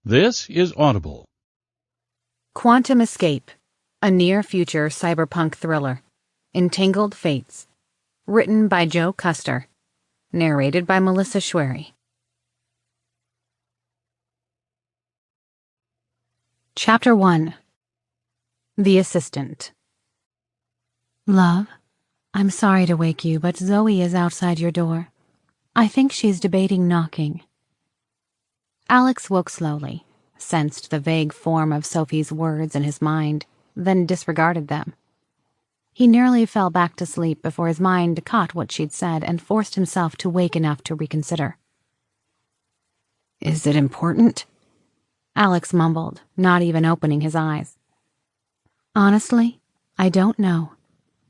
This is Audible. Quantum Escape, a near-future cyberpunk thriller. Entangled Fates. Written by Joe Kuster. Narrated by Melissa Schwery. Chapter 1. The Assistant. Love, I'm sorry to wake you, but Zoe is outside your door. I think she's debating knocking. Alex woke slowly, sensed the vague form of Sophie's words in his mind, then disregarded them. He nearly fell back to sleep before his mind caught what she'd said and forced himself to wake enough to reconsider. Is it important? Alex mumbled, not even opening his eyes. Honestly, I don't know.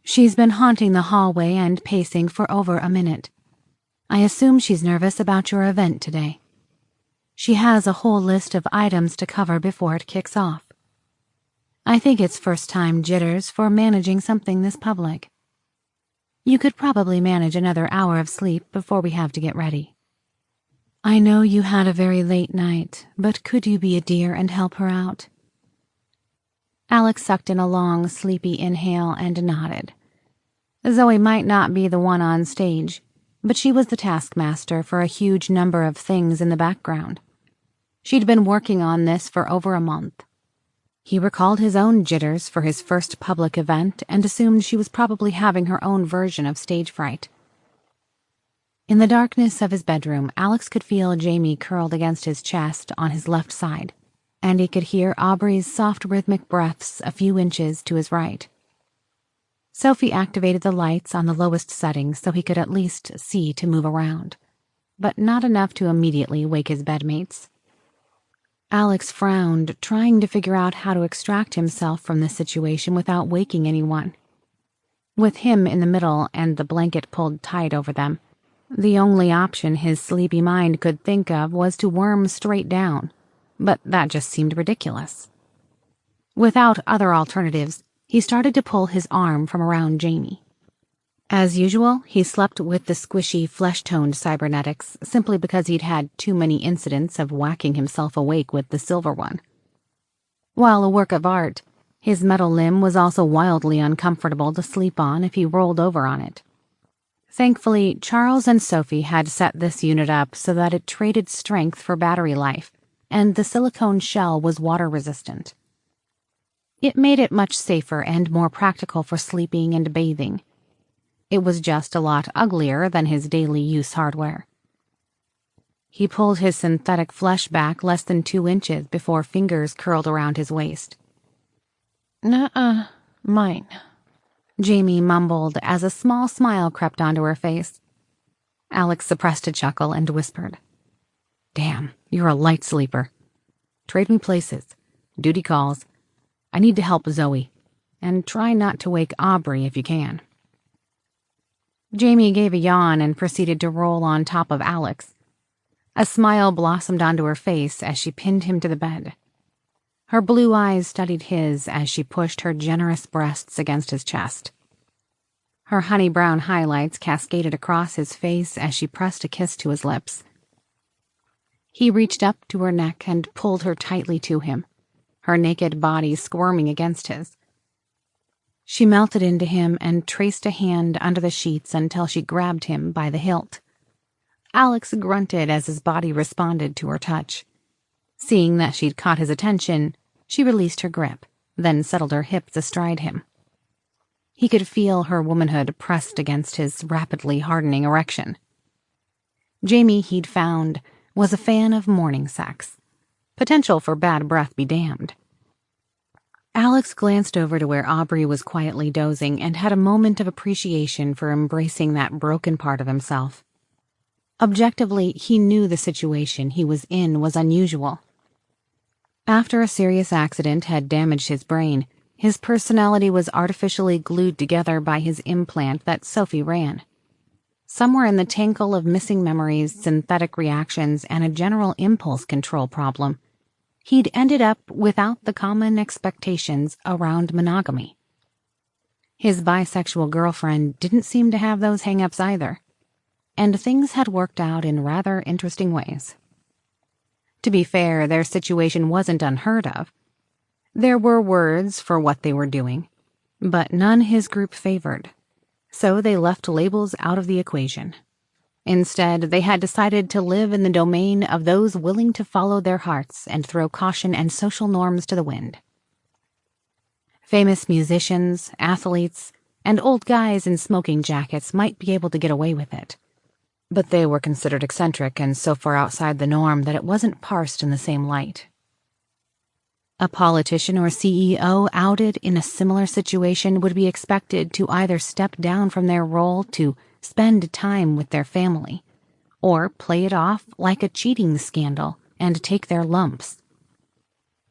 She's been haunting the hallway and pacing for over a minute. I assume she's nervous about your event today. She has a whole list of items to cover before it kicks off. I think it's first-time jitters for managing something this public. You could probably manage another hour of sleep before we have to get ready. I know you had a very late night, but could you be a dear and help her out? Alex sucked in a long, sleepy inhale and nodded. Zoe might not be the one on stage, but she was the taskmaster for a huge number of things in the background. She'd been working on this for over a month. He recalled his own jitters for his first public event and assumed she was probably having her own version of stage fright. In the darkness of his bedroom, Alex could feel Jamie curled against his chest on his left side, and he could hear Aubrey's soft rhythmic breaths a few inches to his right. Sophie activated the lights on the lowest setting so he could at least see to move around, but not enough to immediately wake his bedmates. Alex frowned, trying to figure out how to extract himself from this situation without waking anyone. With him in the middle and the blanket pulled tight over them, the only option his sleepy mind could think of was to worm straight down, but that just seemed ridiculous. Without other alternatives, he started to pull his arm from around Jamie. As usual, he slept with the squishy, flesh-toned cybernetics simply because he'd had too many incidents of whacking himself awake with the silver one. While a work of art, his metal limb was also wildly uncomfortable to sleep on if he rolled over on it. Thankfully, Charles and Sophie had set this unit up so that it traded strength for battery life, and the silicone shell was water-resistant. It made it much safer and more practical for sleeping and bathing. It was just a lot uglier than his daily use hardware. He pulled his synthetic flesh back less than 2 inches before fingers curled around his waist. Nuh-uh, mine, Jamie mumbled as a small smile crept onto her face. Alex suppressed a chuckle and whispered, Damn, you're a light sleeper. Trade me places. Duty calls. I need to help Zoe. And try not to wake Aubrey if you can. Jamie gave a yawn and proceeded to roll on top of Alex. A smile blossomed onto her face as she pinned him to the bed. Her blue eyes studied his as she pushed her generous breasts against his chest. Her honey-brown highlights cascaded across his face as she pressed a kiss to his lips. He reached up to her neck and pulled her tightly to him, her naked body squirming against his. She melted into him and traced a hand under the sheets until she grabbed him by the hilt. Alex grunted as his body responded to her touch. Seeing that she'd caught his attention, she released her grip, then settled her hips astride him. He could feel her womanhood pressed against his rapidly hardening erection. Jamie, he'd found, was a fan of morning sex. Potential for bad breath be damned. Alex glanced over to where Aubrey was quietly dozing and had a moment of appreciation for embracing that broken part of himself. Objectively, he knew the situation he was in was unusual. After a serious accident had damaged his brain, his personality was artificially glued together by his implant that Sophie ran. Somewhere in the tangle of missing memories, synthetic reactions, and a general impulse control problem, he'd ended up without the common expectations around monogamy. His bisexual girlfriend didn't seem to have those hang-ups either, and things had worked out in rather interesting ways. To be fair, their situation wasn't unheard of. There were words for what they were doing, but none his group favored, so they left labels out of the equation. Instead, they had decided to live in the domain of those willing to follow their hearts and throw caution and social norms to the wind. Famous musicians, athletes, and old guys in smoking jackets might be able to get away with it, but they were considered eccentric and so far outside the norm that it wasn't parsed in the same light. A politician or CEO outed in a similar situation would be expected to either step down from their role to spend time with their family, or play it off like a cheating scandal and take their lumps.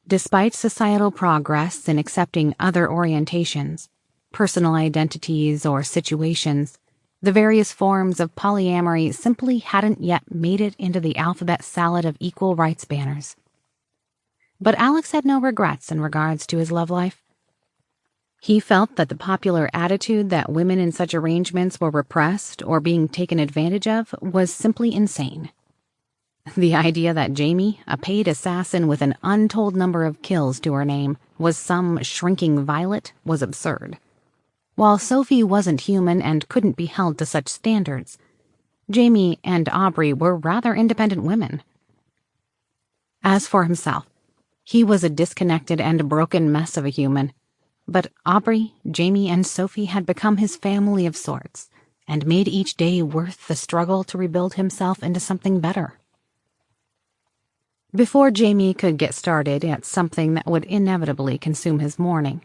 Despite societal progress in accepting other orientations, personal identities, or situations, the various forms of polyamory simply hadn't yet made it into the alphabet salad of equal rights banners. But Alex had no regrets in regards to his love life. He felt that the popular attitude that women in such arrangements were repressed or being taken advantage of was simply insane. The idea that Jamie, a paid assassin with an untold number of kills to her name, was some shrinking violet was absurd. While Sophie wasn't human and couldn't be held to such standards, Jamie and Aubrey were rather independent women. As for himself, he was a disconnected and broken mess of a human, but Aubrey, Jamie, and Sophie had become his family of sorts, and made each day worth the struggle to rebuild himself into something better. Before Jamie could get started at something that would inevitably consume his morning,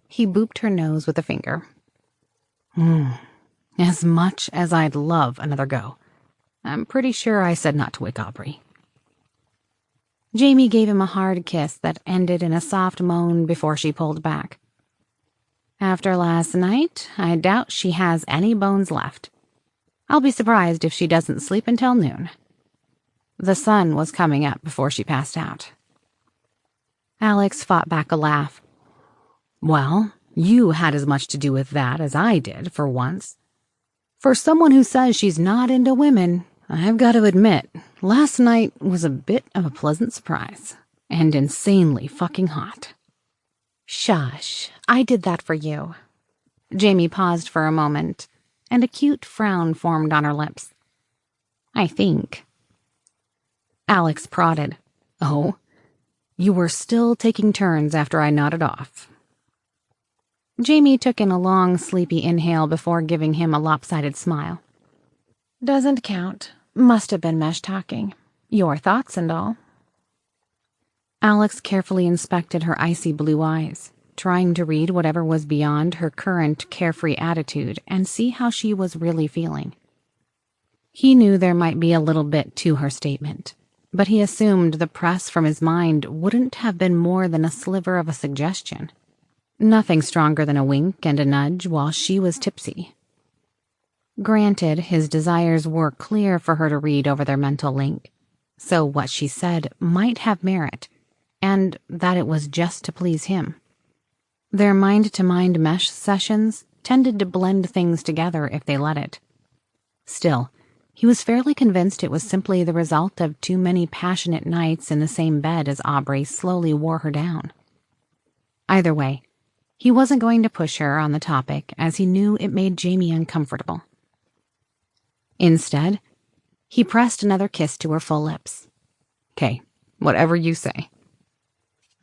he booped her nose with a finger. As much as I'd love another go. I'm pretty sure I said not to wake Aubrey. Jamie gave him a hard kiss that ended in a soft moan before she pulled back. After last night, I doubt she has any bones left. I'll be surprised if she doesn't sleep until noon. The sun was coming up before she passed out. Alex fought back a laugh. Well, you had as much to do with that as I did, for once. For someone who says she's not into women, I've got to admit, last night was a bit of a pleasant surprise, and insanely fucking hot. Shush, I did that for you. Jamie paused for a moment, and a cute frown formed on her lips. I think. Alex prodded. Oh, you were still taking turns after I nodded off. Jamie took in a long, sleepy inhale before giving him a lopsided smile. Doesn't count. Must have been Mesh talking. Your thoughts and all. Alex carefully inspected her icy blue eyes, trying to read whatever was beyond her current carefree attitude and see how she was really feeling. He knew there might be a little bit to her statement, but he assumed the press from his mind wouldn't have been more than a sliver of a suggestion. Nothing stronger than a wink and a nudge while she was tipsy. Granted, his desires were clear for her to read over their mental link, so what she said might have merit, and that it was just to please him. Their mind-to-mind mesh sessions tended to blend things together if they let it. Still, he was fairly convinced it was simply the result of too many passionate nights in the same bed as Aubrey slowly wore her down. Either way, he wasn't going to push her on the topic as he knew it made Jamie uncomfortable. Instead, he pressed another kiss to her full lips. "'Kay, whatever you say."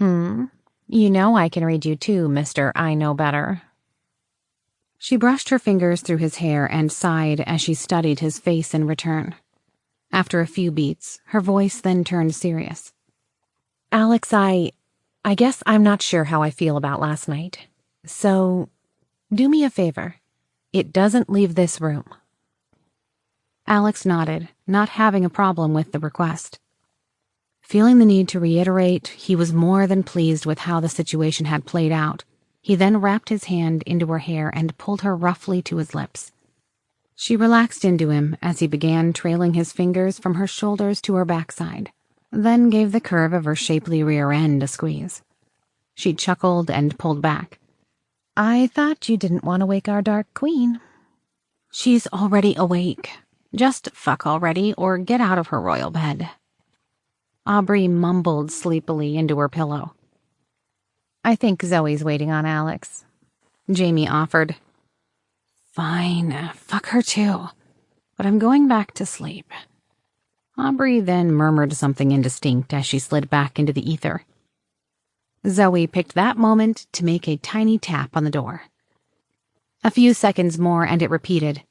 You know I can read you too, Mr. I Know Better." She brushed her fingers through his hair and sighed as she studied his face in return. After a few beats, her voice then turned serious. "Alex, I guess I'm not sure how I feel about last night. So, do me a favor. It doesn't leave this room." Alex nodded, not having a problem with the request. Feeling the need to reiterate, he was more than pleased with how the situation had played out. He then wrapped his hand into her hair and pulled her roughly to his lips. She relaxed into him as he began trailing his fingers from her shoulders to her backside, then gave the curve of her shapely rear end a squeeze. She chuckled and pulled back. "I thought you didn't want to wake our dark queen." "She's already awake. Just fuck already or get out of her royal bed." Aubrey mumbled sleepily into her pillow. "I think Zoe's waiting on Alex," Jamie offered. "Fine, fuck her too. But I'm going back to sleep." Aubrey then murmured something indistinct as she slid back into the ether. Zoe picked that moment to make a tiny tap on the door. A few seconds more and it repeated.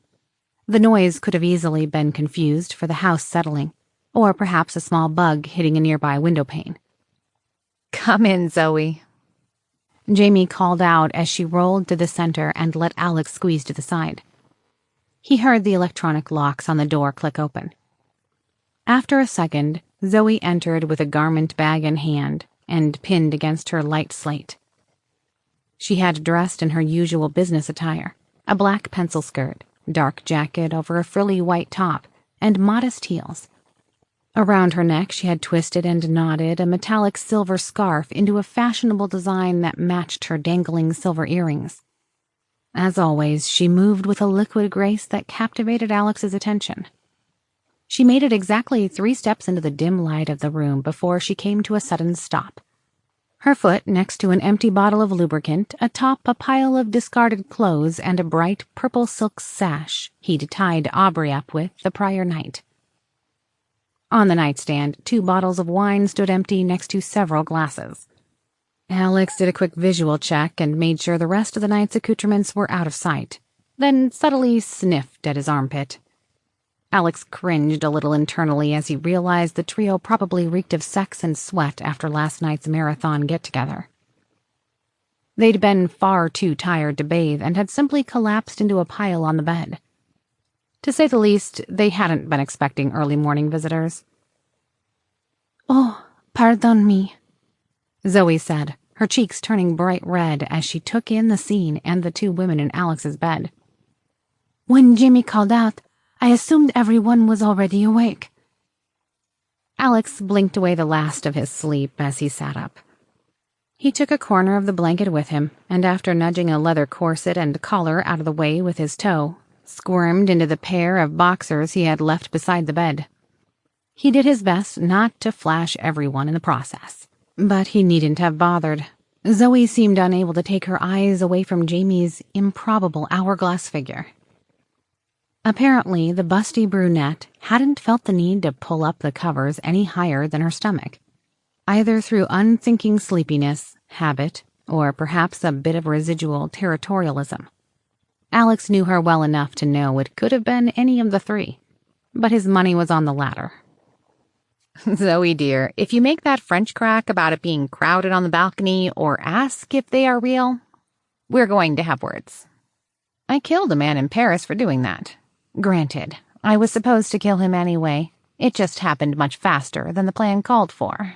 The noise could have easily been confused for the house settling, or perhaps a small bug hitting a nearby windowpane. "Come in, Zoe," Jamie called out as she rolled to the center and let Alex squeeze to the side. He heard the electronic locks on the door click open. After a second, Zoe entered with a garment bag in hand and pinned against her light slate. She had dressed in her usual business attire, a black pencil skirt, dark jacket over a frilly white top, and modest heels. Around her neck she had twisted and knotted a metallic silver scarf into a fashionable design that matched her dangling silver earrings. As always, she moved with a liquid grace that captivated Alex's attention. She made it exactly 3 steps into the dim light of the room before she came to a sudden stop. Her foot next to an empty bottle of lubricant, atop a pile of discarded clothes and a bright purple silk sash he'd tied Aubrey up with the prior night. On the nightstand, 2 bottles of wine stood empty next to several glasses. Alex did a quick visual check and made sure the rest of the night's accoutrements were out of sight, then subtly sniffed at his armpit. Alex cringed a little internally as he realized the trio probably reeked of sex and sweat after last night's marathon get-together. They'd been far too tired to bathe and had simply collapsed into a pile on the bed. To say the least, they hadn't been expecting early morning visitors. "Oh, pardon me," Zoe said, her cheeks turning bright red as she took in the scene and the 2 women in Alex's bed. "When Jimmy called out, I assumed everyone was already awake." Alex blinked away the last of his sleep as he sat up. He took a corner of the blanket with him, and after nudging a leather corset and collar out of the way with his toe, squirmed into the pair of boxers he had left beside the bed. He did his best not to flash everyone in the process, but he needn't have bothered. Zoe seemed unable to take her eyes away from Jamie's improbable hourglass figure. Apparently, the busty brunette hadn't felt the need to pull up the covers any higher than her stomach, either through unthinking sleepiness, habit, or perhaps a bit of residual territorialism. Alex knew her well enough to know it could have been any of the 3, but his money was on the latter. "Zoe, dear, if you make that French crack about it being crowded on the balcony or ask if they are real, we're going to have words. I killed a man in Paris for doing that. Granted, I was supposed to kill him anyway. It just happened much faster than the plan called for."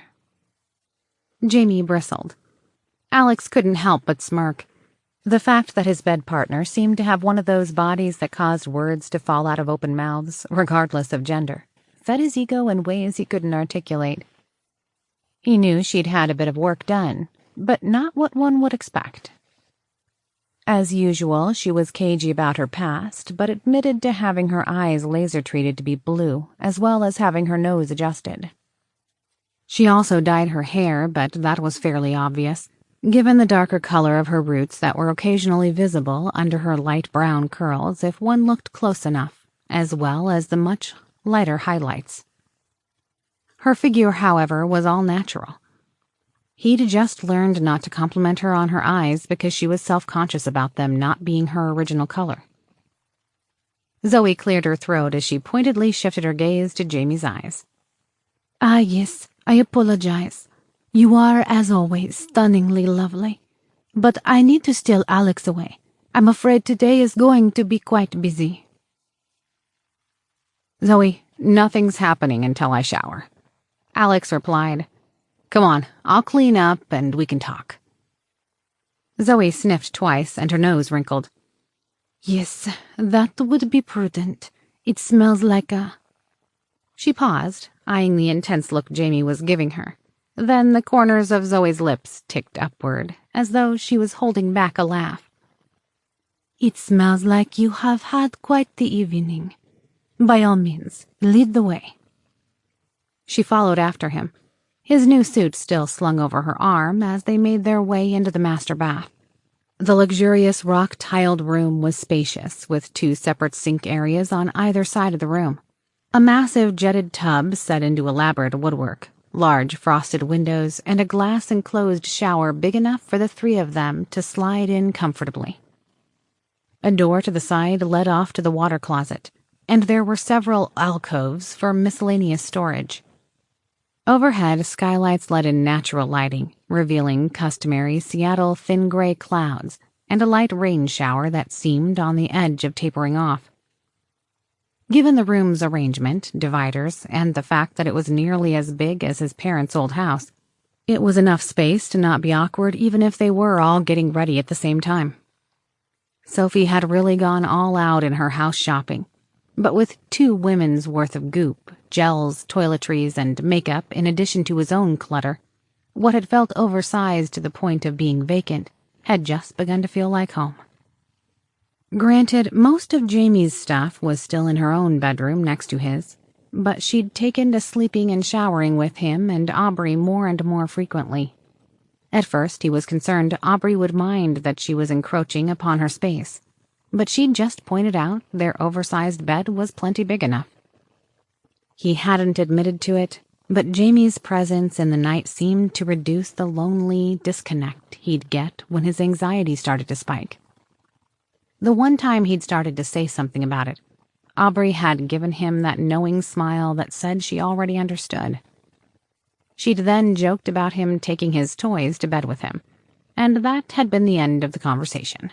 Jamie bristled. Alex couldn't help but smirk. The fact that his bed partner seemed to have one of those bodies that caused words to fall out of open mouths, regardless of gender, fed his ego in ways he couldn't articulate. He knew she'd had a bit of work done, but not what one would expect. As usual, she was cagey about her past, but admitted to having her eyes laser-treated to be blue, as well as having her nose adjusted. She also dyed her hair, but that was fairly obvious, given the darker color of her roots that were occasionally visible under her light brown curls if one looked close enough, as well as the much lighter highlights. Her figure, however, was all natural. He'd just learned not to compliment her on her eyes because she was self-conscious about them not being her original color. Zoe cleared her throat as she pointedly shifted her gaze to Jamie's eyes. "Ah, yes, I apologize. You are, as always, stunningly lovely. But I need to steal Alex away. I'm afraid today is going to be quite busy." "Zoe, nothing's happening until I shower," Alex replied. "Come on, I'll clean up and we can talk." Zoe sniffed twice and her nose wrinkled. "Yes, that would be prudent. It smells like a—" She paused, eyeing the intense look Jamie was giving her. Then the corners of Zoe's lips ticked upward, as though she was holding back a laugh. "It smells like you have had quite the evening. By all means, lead the way." She followed after him, his new suit still slung over her arm as they made their way into the master bath. The luxurious rock-tiled room was spacious, with 2 separate sink areas on either side of the room. A massive jetted tub set into elaborate woodwork, large frosted windows, and a glass-enclosed shower big enough for the 3 of them to slide in comfortably. A door to the side led off to the water closet, and there were several alcoves for miscellaneous storage. Overhead, skylights let in natural lighting, revealing customary Seattle thin gray clouds and a light rain shower that seemed on the edge of tapering off. Given the room's arrangement, dividers, and the fact that it was nearly as big as his parents' old house, it was enough space to not be awkward even if they were all getting ready at the same time. Sophie had really gone all out in her house shopping, but with 2 women's worth of goop, gels, toiletries, and makeup in addition to his own clutter, what had felt oversized to the point of being vacant had just begun to feel like home. Granted, most of Jamie's stuff was still in her own bedroom next to his, but she'd taken to sleeping and showering with him and Aubrey more and more frequently. At first, he was concerned Aubrey would mind that she was encroaching upon her space, but she'd just pointed out their oversized bed was plenty big enough. He hadn't admitted to it, but Jamie's presence in the night seemed to reduce the lonely disconnect he'd get when his anxiety started to spike. The one time he'd started to say something about it, Aubrey had given him that knowing smile that said she already understood. She'd then joked about him taking his toys to bed with him, and that had been the end of the conversation.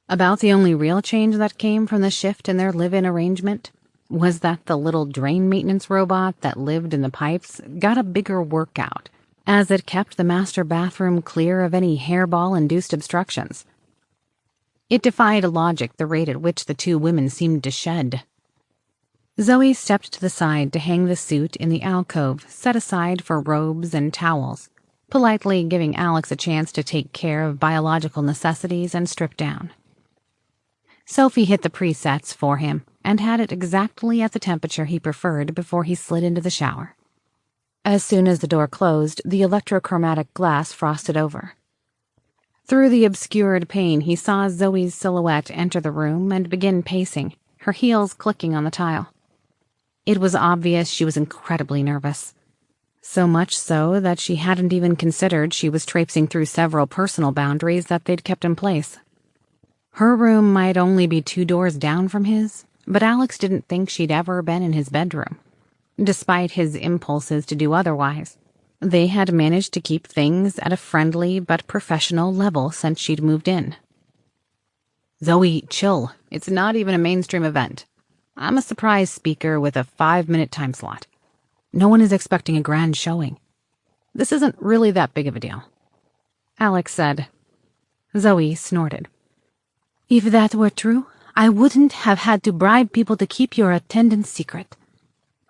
About the only real change that came from the shift in their live-in arrangement was that the little drain maintenance robot that lived in the pipes got a bigger workout, as it kept the master bathroom clear of any hairball-induced obstructions. It defied logic the rate at which the 2 women seemed to shed. Zoe stepped to the side to hang the suit in the alcove set aside for robes and towels, politely giving Alex a chance to take care of biological necessities and strip down. Sophie hit the presets for him and had it exactly at the temperature he preferred before he slid into the shower. As soon as the door closed, the electrochromatic glass frosted over. Through the obscured pane, he saw Zoe's silhouette enter the room and begin pacing, her heels clicking on the tile. It was obvious she was incredibly nervous. So much so that she hadn't even considered she was traipsing through several personal boundaries that they'd kept in place. Her room might only be 2 doors down from his, but Alex didn't think she'd ever been in his bedroom, despite his impulses to do otherwise. They had managed to keep things at a friendly but professional level since she'd moved in. Zoe, chill. It's not even a mainstream event. I'm a surprise speaker with a 5-minute time slot. No one is expecting a grand showing. This isn't really that big of a deal, Alex said. Zoe snorted. If that were true, I wouldn't have had to bribe people to keep your attendance secret.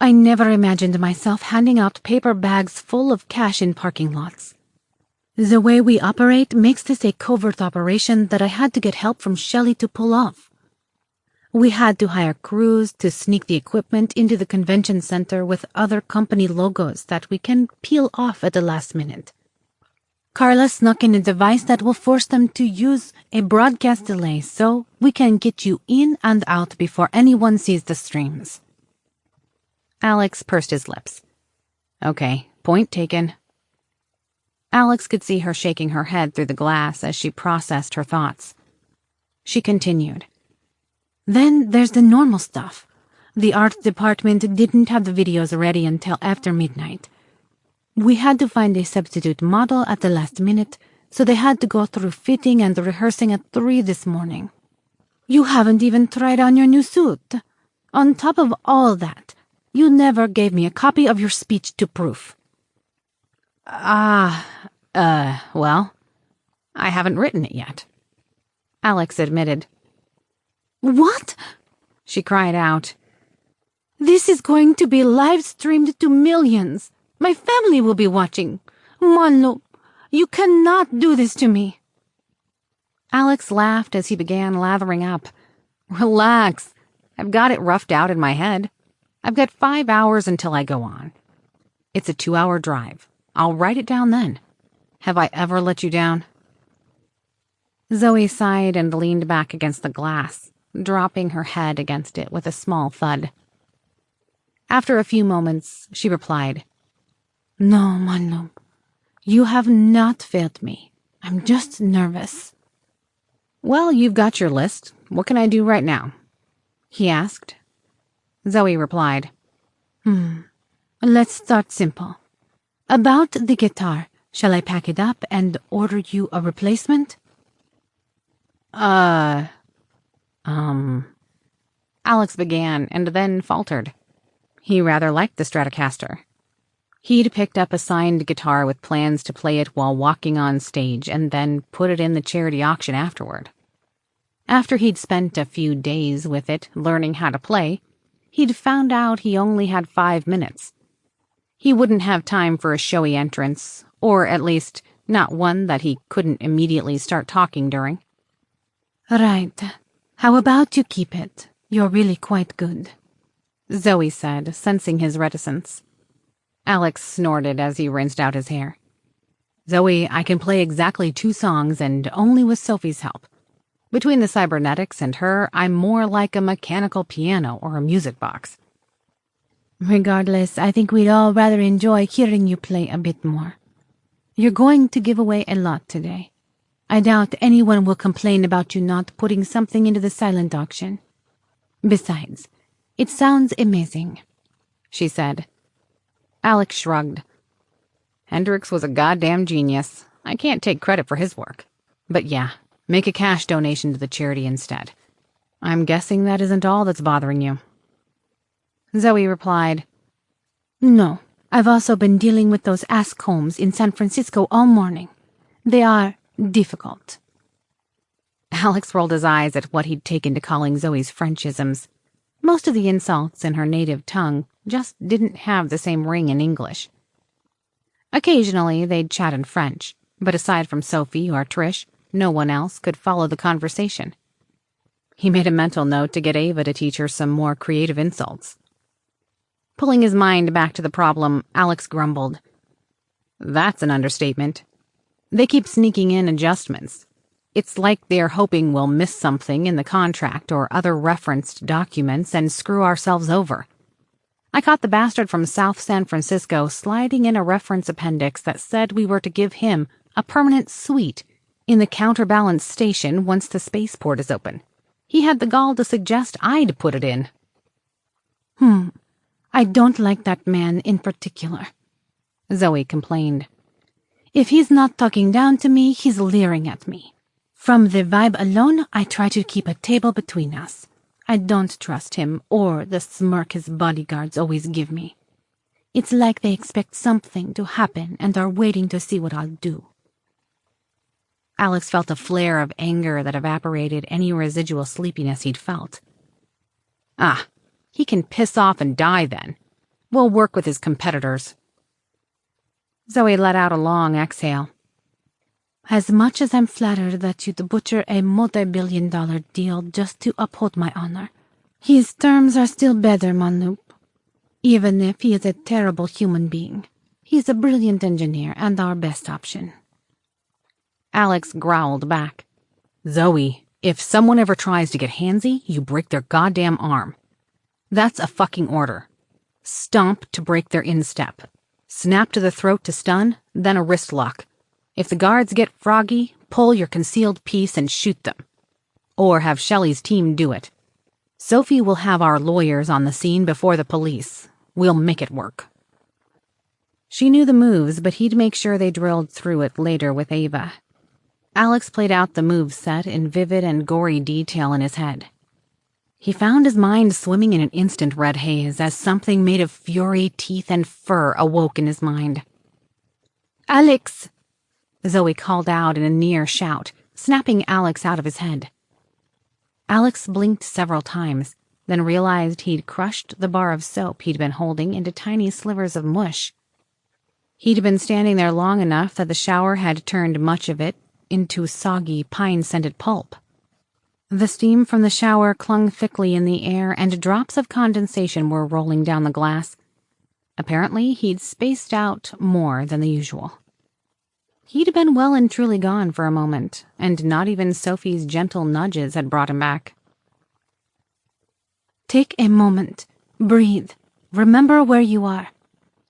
I never imagined myself handing out paper bags full of cash in parking lots. The way we operate makes this a covert operation that I had to get help from Shelley to pull off. We had to hire crews to sneak the equipment into the convention center with other company logos that we can peel off at the last minute. Carla snuck in a device that will force them to use a broadcast delay so we can get you in and out before anyone sees the streams. Alex pursed his lips. Okay, point taken. Alex could see her shaking her head through the glass as she processed her thoughts. She continued. Then there's the normal stuff. The art department didn't have the videos ready until after midnight. We had to find a substitute model at the last minute, so they had to go through fitting and rehearsing at 3 this morning. You haven't even tried on your new suit. On top of all that, you never gave me a copy of your speech to proof. Well, I haven't written it yet, Alex admitted. What? She cried out. This is going to be live-streamed to millions. My family will be watching. Manlo, you cannot do this to me. Alex laughed as he began lathering up. Relax. I've got it roughed out in my head. I've got 5 hours until I go on. It's a 2-hour drive. I'll write it down then. Have I ever let you down?" Zoe sighed and leaned back against the glass, dropping her head against it with a small thud. After a few moments, she replied, "No, Manub, you have not failed me. I'm just nervous." "Well, you've got your list. What can I do right now?" he asked. Zoe replied, Let's start simple. About the guitar, shall I pack it up and order you a replacement?" Alex began and then faltered. He rather liked the Stratocaster. He'd picked up a signed guitar with plans to play it while walking on stage and then put it in the charity auction afterward. After he'd spent a few days with it learning how to play, he'd found out he only had 5 minutes. He wouldn't have time for a showy entrance, or at least not one that he couldn't immediately start talking during. "Right. How about you keep it? You're really quite good," Zoe said, sensing his reticence. Alex snorted as he rinsed out his hair. "Zoe, I can play exactly 2 songs and only with Sophie's help. Between the cybernetics and her, I'm more like a mechanical piano or a music box." "Regardless, I think we'd all rather enjoy hearing you play a bit more. You're going to give away a lot today. I doubt anyone will complain about you not putting something into the silent auction. Besides, it sounds amazing," she said. Alex shrugged. Hendrix was a goddamn genius. I can't take credit for his work. But yeah, make a cash donation to the charity instead. I'm guessing that isn't all that's bothering you." Zoe replied, "No, I've also been dealing with those ass combs in San Francisco all morning. They are difficult." Alex rolled his eyes at what he'd taken to calling Zoe's Frenchisms. Most of the insults in her native tongue just didn't have the same ring in English. Occasionally, they'd chat in French, but aside from Sophie or Trish, no one else could follow the conversation. He made a mental note to get Ava to teach her some more creative insults. Pulling his mind back to the problem, Alex grumbled. "That's an understatement. They keep sneaking in adjustments. It's like they're hoping we'll miss something in the contract or other referenced documents and screw ourselves over. I caught the bastard from South San Francisco sliding in a reference appendix that said we were to give him a permanent suite in the counterbalance station once the spaceport is open. He had the gall to suggest I'd put it in." "I don't like that man in particular," Zoe complained. "If he's not talking down to me, he's leering at me. From the vibe alone, I try to keep a table between us. I don't trust him or the smirk his bodyguards always give me. It's like they expect something to happen and are waiting to see what I'll do." Alex felt a flare of anger that evaporated any residual sleepiness he'd felt. He can piss off and die then. We'll work with his competitors. Zoe let out a long exhale. "As much as I'm flattered that you'd butcher a multi-billion-dollar deal just to uphold my honor, his terms are still better, Manub. Even if he is a terrible human being, he's a brilliant engineer and our best option." Alex growled back. "Zoe, if someone ever tries to get handsy, you break their goddamn arm. That's a fucking order. Stomp to break their instep. Snap to the throat to stun, then a wrist lock. If the guards get froggy, pull your concealed piece and shoot them. Or have Shelley's team do it. Sophie will have our lawyers on the scene before the police. We'll make it work." She knew the moves, but he'd make sure they drilled through it later with Ava. Alex played out the move set in vivid and gory detail in his head. He found his mind swimming in an instant red haze as something made of fury, teeth, and fur awoke in his mind. "Alex!" Zoe called out in a near shout, snapping Alex out of his head. Alex blinked several times, then realized he'd crushed the bar of soap he'd been holding into tiny slivers of mush. He'd been standing there long enough that the shower had turned much of it into soggy, pine-scented pulp. The steam from the shower clung thickly in the air, and drops of condensation were rolling down the glass. Apparently, he'd spaced out more than the usual. He'd been well and truly gone for a moment, and not even Sophie's gentle nudges had brought him back. Take a moment. Breathe. Remember where you are.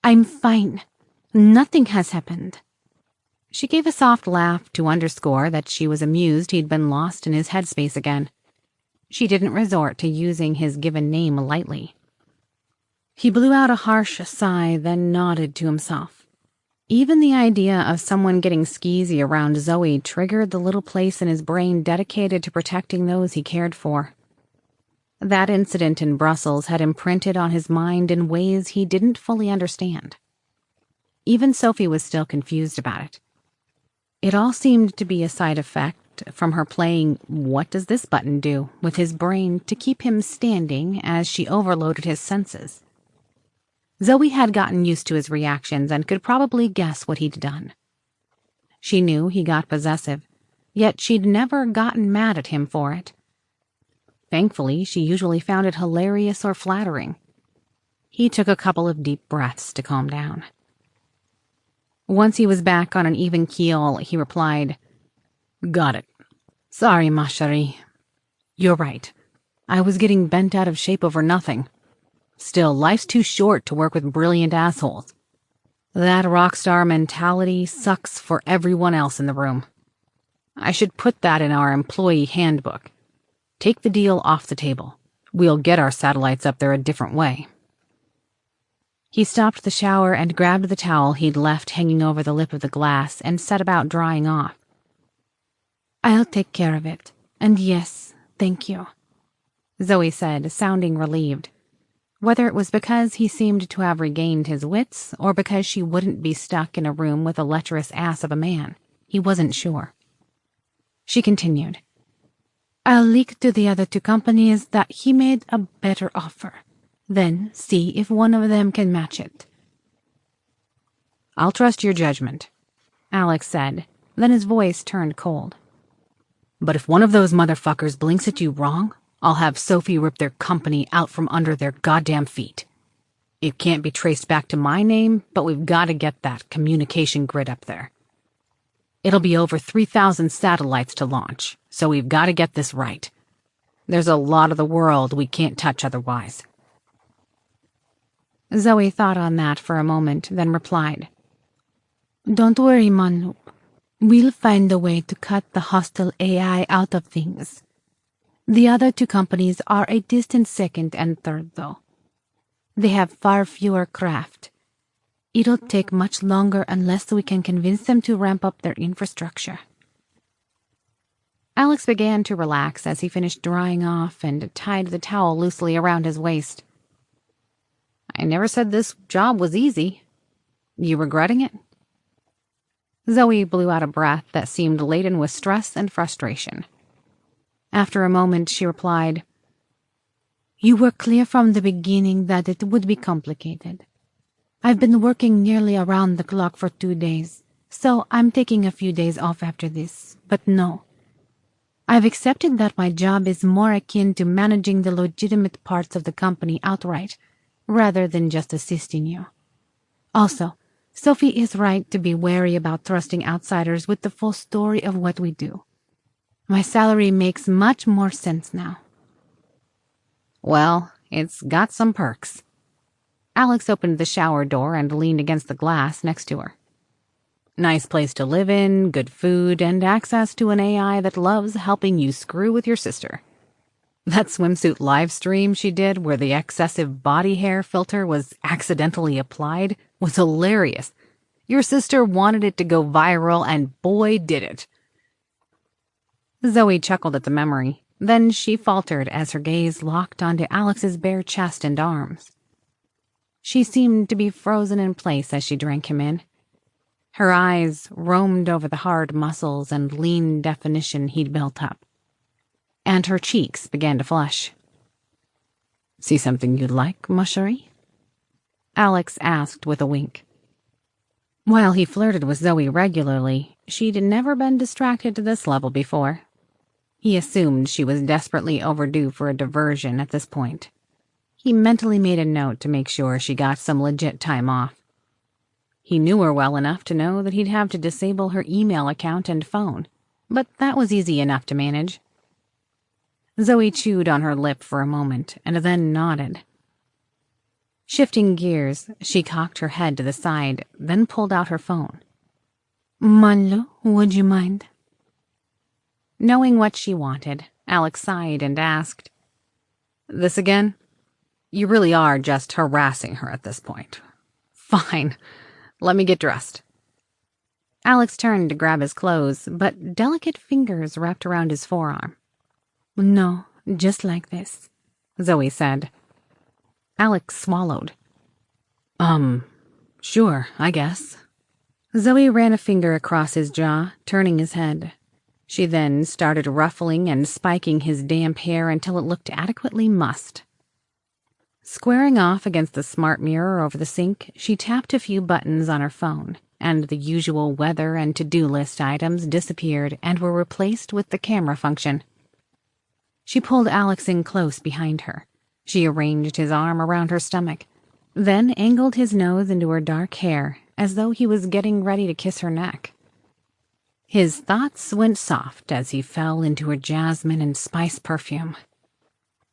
I'm fine. Nothing has happened. She gave a soft laugh to underscore that she was amused he'd been lost in his headspace again. She didn't resort to using his given name lightly. He blew out a harsh sigh, then nodded to himself. Even the idea of someone getting skeezy around Zoe triggered the little place in his brain dedicated to protecting those he cared for. That incident in Brussels had imprinted on his mind in ways he didn't fully understand. Even Sophie was still confused about it. It all seemed to be a side effect from her playing "What does this button do?" with his brain to keep him standing as she overloaded his senses. Zoe had gotten used to his reactions and could probably guess what he'd done. She knew he got possessive, yet she'd never gotten mad at him for it. Thankfully, she usually found it hilarious or flattering. He took a couple of deep breaths to calm down. Once he was back on an even keel, he replied, "Got it. Sorry, ma chérie. You're right. I was getting bent out of shape over nothing. Still, life's too short to work with brilliant assholes. That rock star mentality sucks for everyone else in the room. I should put that in our employee handbook. Take the deal off the table. We'll get our satellites up there a different way." He stopped the shower and grabbed the towel he'd left hanging over the lip of the glass and set about drying off. I'll take care of it. And yes, thank you, Zoe said, sounding relieved. Whether it was because he seemed to have regained his wits or because she wouldn't be stuck in a room with a lecherous ass of a man, he wasn't sure. She continued, I'll leak to the other two companies that he made a better offer. Then see if one of them can match it. I'll trust your judgment, Alex said, then his voice turned cold. But if one of those motherfuckers blinks at you wrong, I'll have Sophie rip their company out from under their goddamn feet. It can't be traced back to my name, but we've got to get that communication grid up there. It'll be over 3,000 satellites to launch, so we've got to get this right. There's a lot of the world we can't touch otherwise. Zoe thought on that for a moment, then replied, Don't worry, Manu. We'll find a way to cut the hostile AI out of things. The other two companies are a distant second and third, though. They have far fewer craft. It'll take much longer unless we can convince them to ramp up their infrastructure. Alex began to relax as he finished drying off and tied the towel loosely around his waist. I never said this job was easy. You regretting it? Zoe blew out a breath that seemed laden with stress and frustration. After a moment, she replied, You were clear from the beginning that it would be complicated. I've been working nearly around the clock for 2 days, so I'm taking a few days off after this, but no. I've accepted that my job is more akin to managing the legitimate parts of the company outright, rather than just assisting you. Also, Sophie is right to be wary about trusting outsiders with the full story of what we do. My salary makes much more sense now. Well, it's got some perks. Alex opened the shower door and leaned against the glass next to her. Nice place to live in, good food, and access to an AI that loves helping you screw with your sister. That swimsuit live stream she did where the excessive body hair filter was accidentally applied was hilarious. Your sister wanted it to go viral, and boy, did it. Zoe chuckled at the memory. Then she faltered as her gaze locked onto Alex's bare chest and arms. She seemed to be frozen in place as she drank him in. Her eyes roamed over the hard muscles and lean definition he'd built up. And her cheeks began to flush. See something you'd like, ma chérie? Alex asked with a wink. While he flirted with Zoe regularly, she'd never been distracted to this level before. He assumed she was desperately overdue for a diversion at this point. He mentally made a note to make sure she got some legit time off. He knew her well enough to know that he'd have to disable her email account and phone, but that was easy enough to manage. Zoe chewed on her lip for a moment and then nodded. Shifting gears, she cocked her head to the side, then pulled out her phone. Manlu, would you mind? Knowing what she wanted, Alex sighed and asked, "This again? You really are just harassing her at this point. Fine, let me get dressed." Alex turned to grab his clothes, but delicate fingers wrapped around his forearm. "No, just like this," Zoe said. Alex swallowed. Sure, I guess." Zoe ran a finger across his jaw, turning his head. She then started ruffling and spiking his damp hair until it looked adequately mussed. Squaring off against the smart mirror over the sink, she tapped a few buttons on her phone, and the usual weather and to-do list items disappeared and were replaced with the camera function. She pulled Alex in close behind her. She arranged his arm around her stomach, then angled his nose into her dark hair as though he was getting ready to kiss her neck. His thoughts went soft as he fell into her jasmine and spice perfume.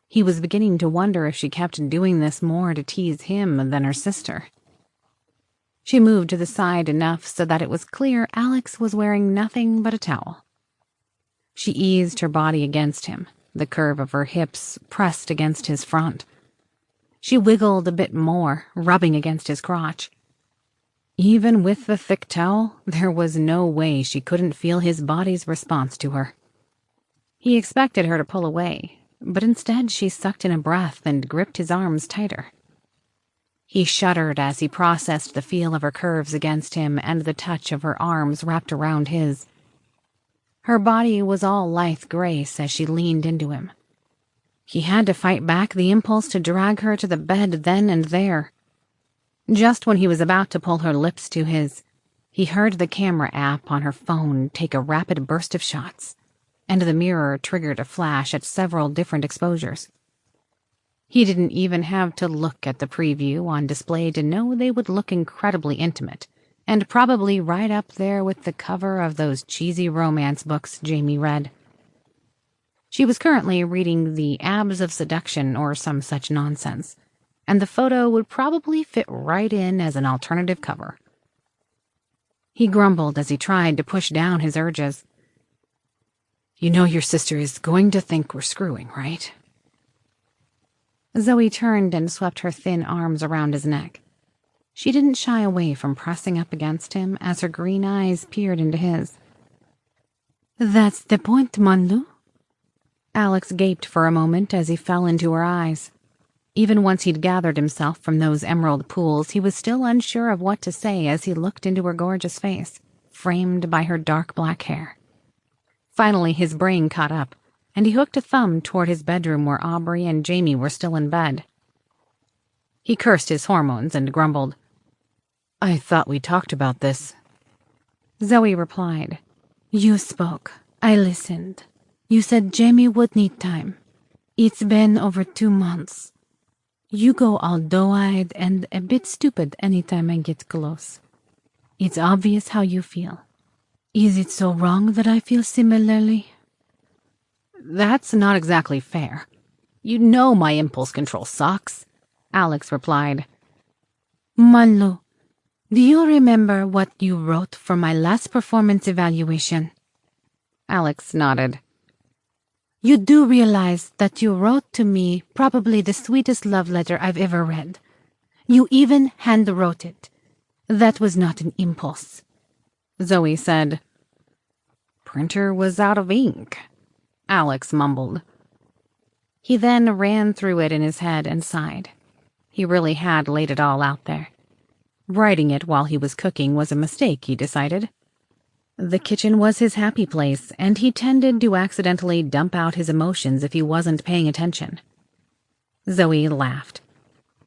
He was beginning to wonder if she kept doing this more to tease him than her sister. She moved to the side enough so that it was clear Alex was wearing nothing but a towel. She eased her body against him, the curve of her hips pressed against his front. She wiggled a bit more, rubbing against his crotch. Even with the thick towel, there was no way she couldn't feel his body's response to her. He expected her to pull away, but instead she sucked in a breath and gripped his arms tighter. He shuddered as he processed the feel of her curves against him and the touch of her arms wrapped around his. Her body was all lithe grace as she leaned into him. He had to fight back the impulse to drag her to the bed then and there. Just when he was about to pull her lips to his, he heard the camera app on her phone take a rapid burst of shots, and the mirror triggered a flash at several different exposures. He didn't even have to look at the preview on display to know they would look incredibly intimate, and probably right up there with the cover of those cheesy romance books Jamie read. She was currently reading The Abs of Seduction or some such nonsense, and the photo would probably fit right in as an alternative cover. He grumbled as he tried to push down his urges. "You know your sister is going to think we're screwing, right?" Zoe turned and swept her thin arms around his neck. She didn't shy away from pressing up against him as her green eyes peered into his. "That's the point, Manlu." Alex gaped for a moment as he fell into her eyes. Even once he'd gathered himself from those emerald pools, he was still unsure of what to say as he looked into her gorgeous face, framed by her dark black hair. Finally, his brain caught up, and he hooked a thumb toward his bedroom where Aubrey and Jamie were still in bed. He cursed his hormones and grumbled, "I thought we talked about this." Zoe replied, "You spoke. I listened. You said Jamie would need time. It's been over 2 months. You go all doe-eyed and a bit stupid anytime I get close. It's obvious how you feel. Is it so wrong that I feel similarly?" "That's not exactly fair. You know my impulse control sucks," Alex replied. "Manlu, do you remember what you wrote for my last performance evaluation?" Alex nodded. "You do realize that you wrote to me probably the sweetest love letter I've ever read. You even hand-wrote it. That was not an impulse." Zoe said. "Printer was out of ink," Alex mumbled. He then ran through it in his head and sighed. He really had laid it all out there. Writing it while he was cooking was a mistake, he decided. The kitchen was his happy place, and he tended to accidentally dump out his emotions if he wasn't paying attention. Zoe laughed.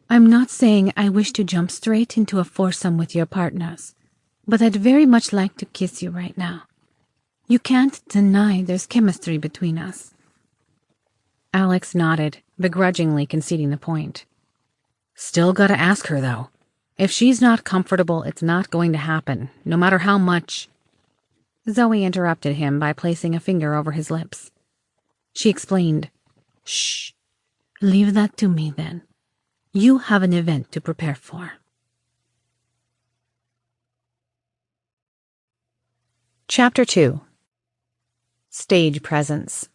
"I'm not saying I wish to jump straight into a foursome with your partners, but I'd very much like to kiss you right now. You can't deny there's chemistry between us." Alex nodded, begrudgingly conceding the point. Still gotta ask her, though. If she's not comfortable, it's not going to happen, no matter how much. Zoe interrupted him by placing a finger over his lips. She explained, "Shh. Leave that to me, then. You have an event to prepare for." Chapter 2. Stage Presence.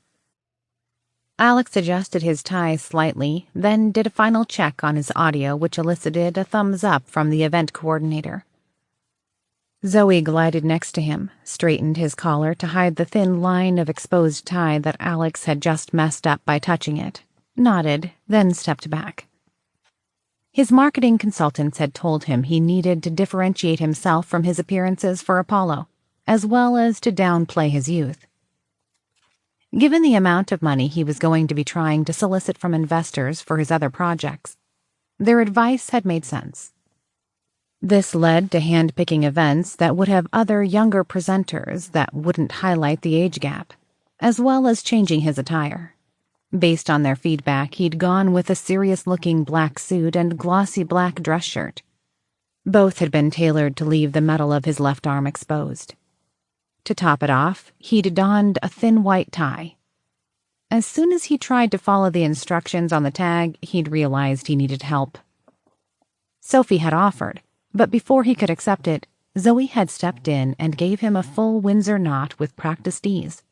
Alex adjusted his tie slightly, then did a final check on his audio, which elicited a thumbs up from the event coordinator. Zoe glided next to him, straightened his collar to hide the thin line of exposed tie that Alex had just messed up by touching it, nodded, then stepped back. His marketing consultants had told him he needed to differentiate himself from his appearances for Apollo, as well as to downplay his youth. Given the amount of money he was going to be trying to solicit from investors for his other projects, their advice had made sense. This led to hand-picking events that would have other younger presenters that wouldn't highlight the age gap, as well as changing his attire. Based on their feedback, he'd gone with a serious-looking black suit and glossy black dress shirt. Both had been tailored to leave the metal of his left arm exposed. To top it off, he'd donned a thin white tie. As soon as he tried to follow the instructions on the tag, he'd realized he needed help. Sophie had offered, but before he could accept it, Zoe had stepped in and gave him a full Windsor knot with practiced ease.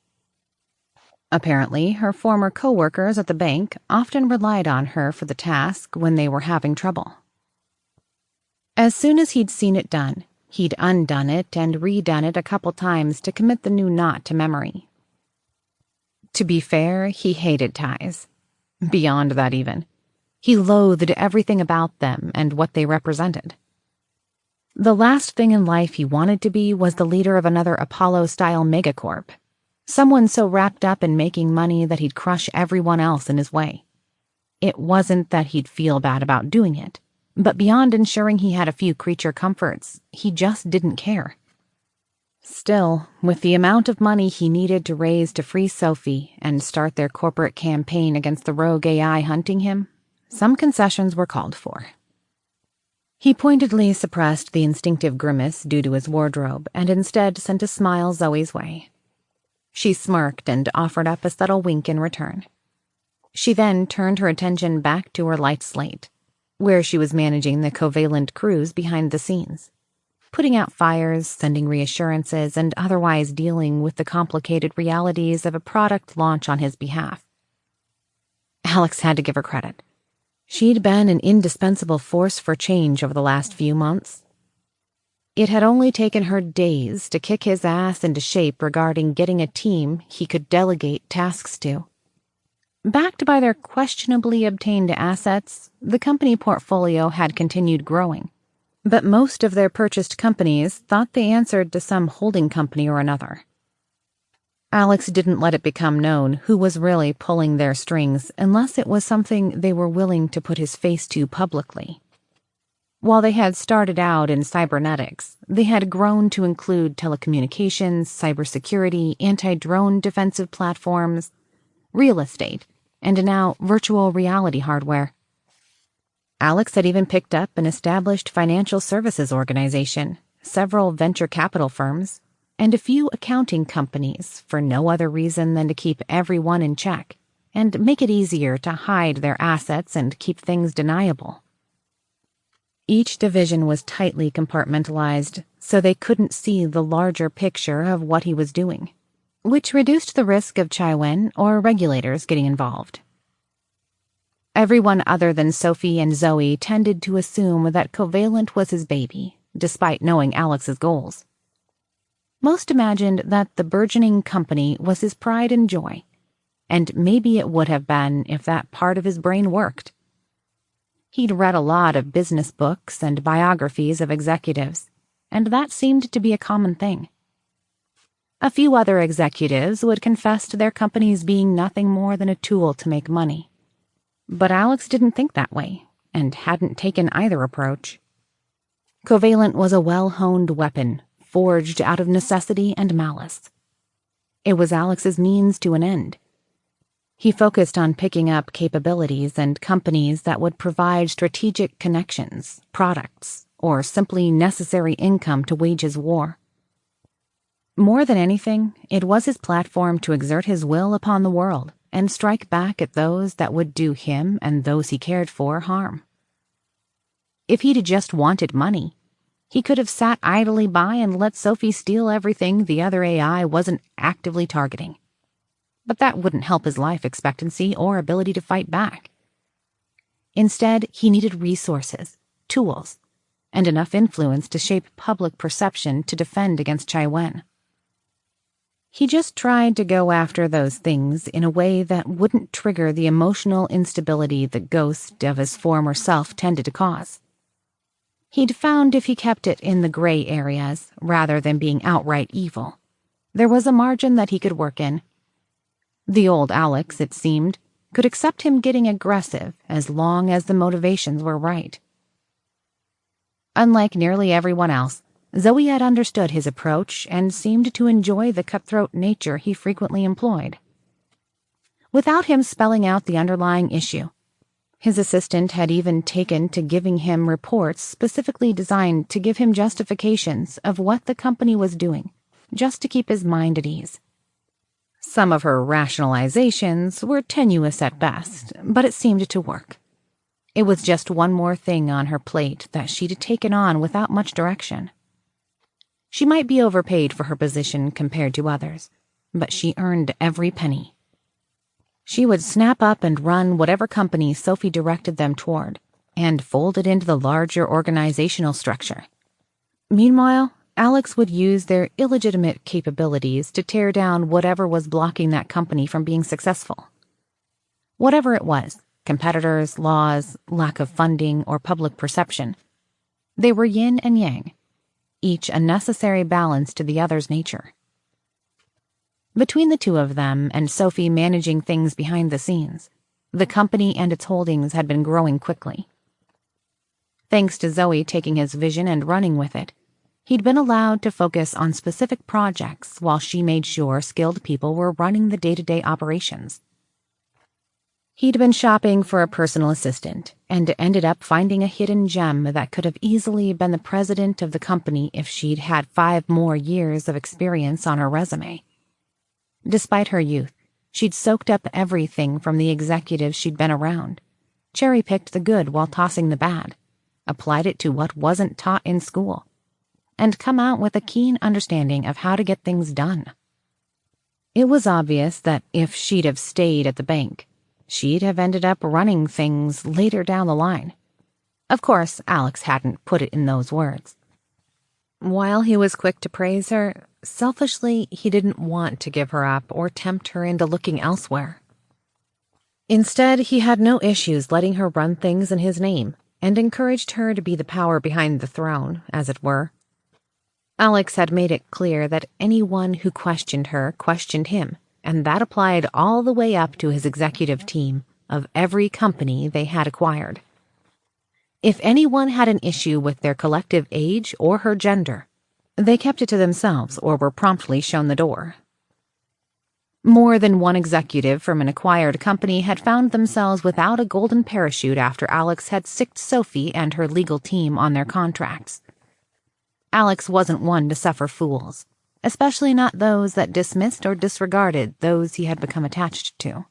Apparently, her former co-workers at the bank often relied on her for the task when they were having trouble. As soon as he'd seen it done, he'd undone it and redone it a couple times to commit the new knot to memory. To be fair, he hated ties. Beyond that even. He loathed everything about them and what they represented. The last thing in life he wanted to be was the leader of another Apollo-style megacorp. Someone so wrapped up in making money that he'd crush everyone else in his way. It wasn't that he'd feel bad about doing it, but beyond ensuring he had a few creature comforts, he just didn't care. Still, with the amount of money he needed to raise to free Sophie and start their corporate campaign against the rogue AI hunting him, some concessions were called for. He pointedly suppressed the instinctive grimace due to his wardrobe and instead sent a smile Zoe's way. She smirked and offered up a subtle wink in return. She then turned her attention back to her light slate, where she was managing the Covalent crews behind the scenes, putting out fires, sending reassurances, and otherwise dealing with the complicated realities of a product launch on his behalf. Alex had to give her credit. She'd been an indispensable force for change over the last few months. It had only taken her days to kick his ass into shape regarding getting a team he could delegate tasks to. Backed by their questionably obtained assets, the company portfolio had continued growing, but most of their purchased companies thought they answered to some holding company or another. Alex didn't let it become known who was really pulling their strings unless it was something they were willing to put his face to publicly. While they had started out in cybernetics, they had grown to include telecommunications, cybersecurity, anti-drone defensive platforms, real estate, and now virtual reality hardware. Alex had even picked up an established financial services organization, several venture capital firms, and a few accounting companies for no other reason than to keep everyone in check and make it easier to hide their assets and keep things deniable. Each division was tightly compartmentalized, so they couldn't see the larger picture of what he was doing, which reduced the risk of Chiwen or regulators getting involved. Everyone other than Sophie and Zoe tended to assume that Covalent was his baby, despite knowing Alex's goals. Most imagined that the burgeoning company was his pride and joy, and maybe it would have been if that part of his brain worked. He'd read a lot of business books and biographies of executives, and that seemed to be a common thing. A few other executives would confess to their companies being nothing more than a tool to make money. But Alex didn't think that way, and hadn't taken either approach. Covalent was a well-honed weapon, forged out of necessity and malice. It was Alex's means to an end. He focused on picking up capabilities and companies that would provide strategic connections, products, or simply necessary income to wage his war. More than anything, it was his platform to exert his will upon the world and strike back at those that would do him and those he cared for harm. If he'd just wanted money, he could have sat idly by and let Sophie steal everything the other AI wasn't actively targeting. But that wouldn't help his life expectancy or ability to fight back. Instead, he needed resources, tools, and enough influence to shape public perception to defend against Chiwen. He just tried to go after those things in a way that wouldn't trigger the emotional instability the ghost of his former self tended to cause. He'd found if he kept it in the gray areas, rather than being outright evil, there was a margin that he could work in. The old Alex, it seemed, could accept him getting aggressive as long as the motivations were right. Unlike nearly everyone else, Zoe had understood his approach and seemed to enjoy the cutthroat nature he frequently employed. Without him spelling out the underlying issue, his assistant had even taken to giving him reports specifically designed to give him justifications of what the company was doing, just to keep his mind at ease. Some of her rationalizations were tenuous at best, but it seemed to work. It was just one more thing on her plate that she'd taken on without much direction. She might be overpaid for her position compared to others, but she earned every penny. She would snap up and run whatever company Sophie directed them toward, and fold it into the larger organizational structure. Meanwhile, Alex would use their illegitimate capabilities to tear down whatever was blocking that company from being successful. Whatever it was, competitors, laws, lack of funding, or public perception, they were yin and yang, each a necessary balance to the other's nature. Between the two of them and Sophie managing things behind the scenes, the company and its holdings had been growing quickly. Thanks to Zoe taking his vision and running with it, he'd been allowed to focus on specific projects while she made sure skilled people were running the day-to-day operations. He'd been shopping for a personal assistant and ended up finding a hidden gem that could have easily been the president of the company if she'd had 5 more years of experience on her resume. Despite her youth, she'd soaked up everything from the executives she'd been around, cherry-picked the good while tossing the bad, applied it to what wasn't taught in school, and come out with a keen understanding of how to get things done. It was obvious that if she'd have stayed at the bank, she'd have ended up running things later down the line. Of course, Alex hadn't put it in those words. While he was quick to praise her, selfishly he didn't want to give her up or tempt her into looking elsewhere. Instead, he had no issues letting her run things in his name and encouraged her to be the power behind the throne, as it were. Alex had made it clear that anyone who questioned her questioned him, and that applied all the way up to his executive team of every company they had acquired. If anyone had an issue with their collective age or her gender, they kept it to themselves or were promptly shown the door. More than one executive from an acquired company had found themselves without a golden parachute after Alex had sicked Sophie and her legal team on their contracts. Alex wasn't one to suffer fools, especially not those that dismissed or disregarded those he had become attached to.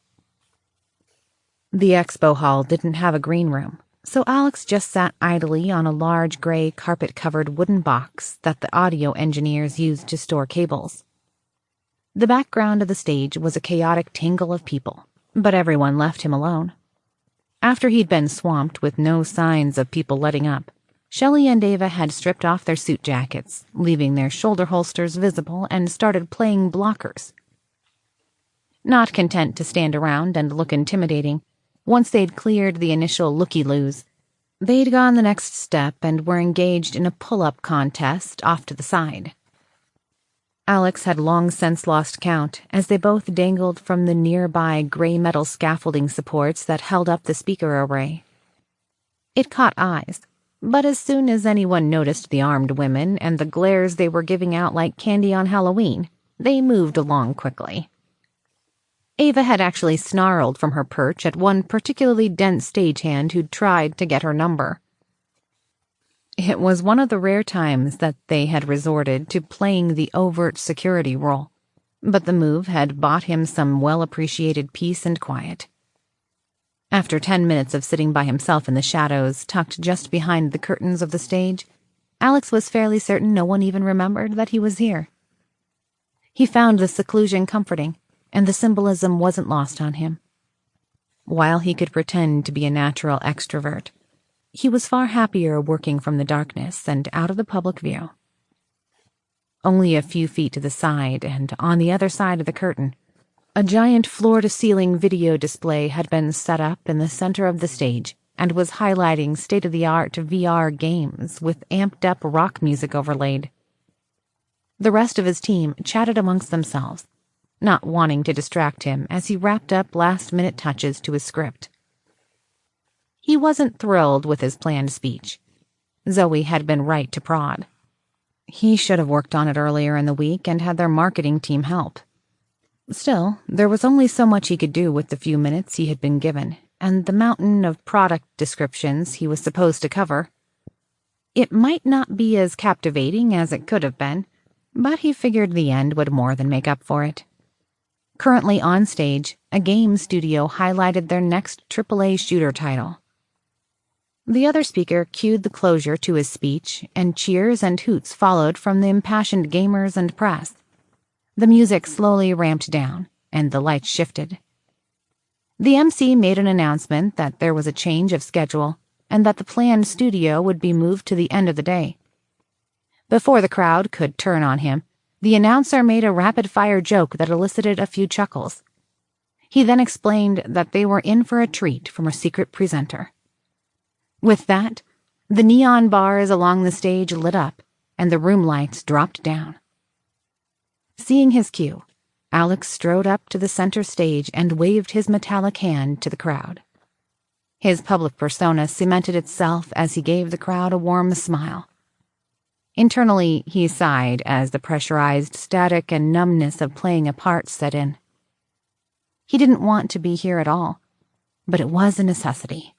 The expo hall didn't have a green room, so Alex just sat idly on a large gray carpet-covered wooden box that the audio engineers used to store cables. The background of the stage was a chaotic tangle of people, but everyone left him alone. After he'd been swamped with no signs of people letting up, Shelley and Ava had stripped off their suit jackets, leaving their shoulder holsters visible, and started playing blockers. Not content to stand around and look intimidating, once they'd cleared the initial looky-loos, they'd gone the next step and were engaged in a pull-up contest off to the side. Alex had long since lost count as they both dangled from the nearby gray metal scaffolding supports that held up the speaker array. It caught eyes, but as soon as anyone noticed the armed women and the glares they were giving out like candy on Halloween, they moved along quickly. Ava had actually snarled from her perch at one particularly dense stagehand who'd tried to get her number. It was one of the rare times that they had resorted to playing the overt security role, but the move had bought him some well-appreciated peace and quiet. After 10 minutes of sitting by himself in the shadows, tucked just behind the curtains of the stage, Alex was fairly certain no one even remembered that he was here. He found the seclusion comforting, and the symbolism wasn't lost on him. While he could pretend to be a natural extrovert, he was far happier working from the darkness and out of the public view. Only a few feet to the side, and on the other side of the curtain, a giant floor-to-ceiling video display had been set up in the center of the stage and was highlighting state-of-the-art VR games with amped-up rock music overlaid. The rest of his team chatted amongst themselves, not wanting to distract him as he wrapped up last-minute touches to his script. He wasn't thrilled with his planned speech. Zoe had been right to prod. He should have worked on it earlier in the week and had their marketing team help. Still, there was only so much he could do with the few minutes he had been given, and the mountain of product descriptions he was supposed to cover. It might not be as captivating as it could have been, but he figured the end would more than make up for it. Currently on stage, a game studio highlighted their next AAA shooter title. The other speaker cued the closure to his speech, and cheers and hoots followed from the impassioned gamers and press. The music slowly ramped down, and the lights shifted. The MC made an announcement that there was a change of schedule, and that the planned studio would be moved to the end of the day. Before the crowd could turn on him, the announcer made a rapid-fire joke that elicited a few chuckles. He then explained that they were in for a treat from a secret presenter. With that, the neon bars along the stage lit up, and the room lights dropped down. Seeing his cue, Alex strode up to the center stage and waved his metallic hand to the crowd. His public persona cemented itself as he gave the crowd a warm smile. Internally, he sighed as the pressurized static and numbness of playing a part set in. He didn't want to be here at all, but it was a necessity.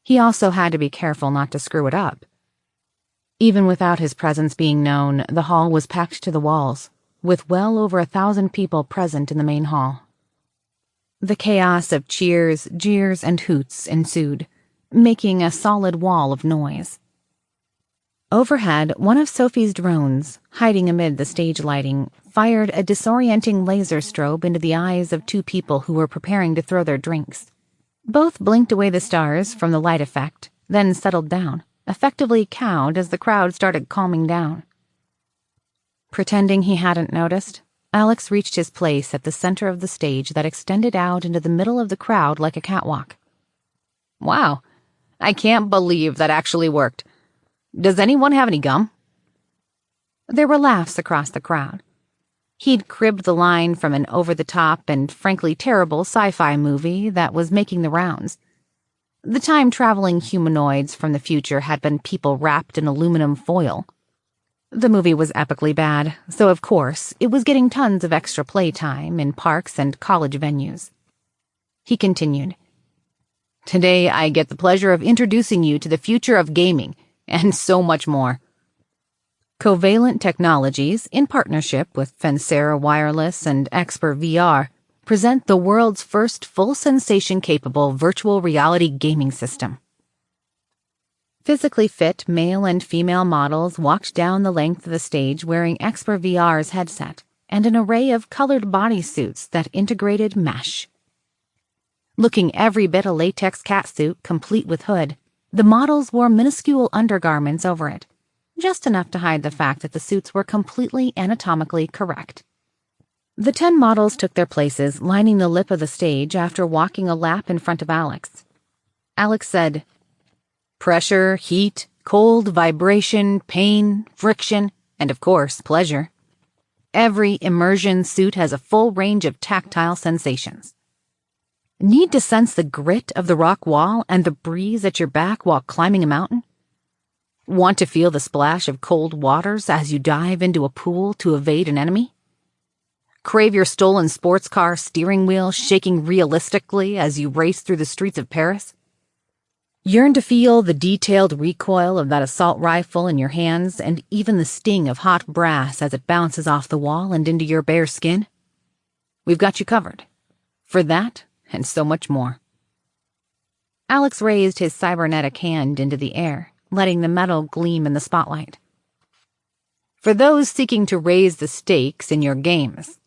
He also had to be careful not to screw it up. Even without his presence being known, the hall was packed to the walls, with well over 1,000 people present in the main hall. The chaos of cheers, jeers, and hoots ensued, making a solid wall of noise. Overhead, one of Sophie's drones, hiding amid the stage lighting, fired a disorienting laser strobe into the eyes of two people who were preparing to throw their drinks. Both blinked away the stars from the light effect, then settled down, effectively cowed as the crowd started calming down. Pretending he hadn't noticed, Alex reached his place at the center of the stage that extended out into the middle of the crowd like a catwalk. "Wow, I can't believe that actually worked. Does anyone have any gum?" There were laughs across the crowd. He'd cribbed the line from an over-the-top and frankly terrible sci-fi movie that was making the rounds. The time-traveling humanoids from the future had been people wrapped in aluminum foil. The movie was epically bad, so of course it was getting tons of extra playtime in parks and college venues. He continued, "Today I get the pleasure of introducing you to the future of gaming, and so much more. Covalent Technologies, in partnership with Fencera Wireless and Expert VR, present the world's first full sensation-capable virtual reality gaming system." Physically fit male and female models walked down the length of the stage wearing Expert VR's headset and an array of colored bodysuits that integrated mesh. Looking every bit a latex catsuit complete with hood, the models wore minuscule undergarments over it, just enough to hide the fact that the suits were completely anatomically correct. The 10 models took their places, lining the lip of the stage after walking a lap in front of Alex. Alex said, "Pressure, heat, cold, vibration, pain, friction, and of course, pleasure. Every immersion suit has a full range of tactile sensations. Need to sense the grit of the rock wall and the breeze at your back while climbing a mountain? Want to feel the splash of cold waters as you dive into a pool to evade an enemy? Crave your stolen sports car steering wheel shaking realistically as you race through the streets of Paris? Yearn to feel the detailed recoil of that assault rifle in your hands and even the sting of hot brass as it bounces off the wall and into your bare skin? We've got you covered. For that and so much more. Alex raised his cybernetic hand into the air, letting the metal gleam in the spotlight. For those seeking to raise the stakes in your games,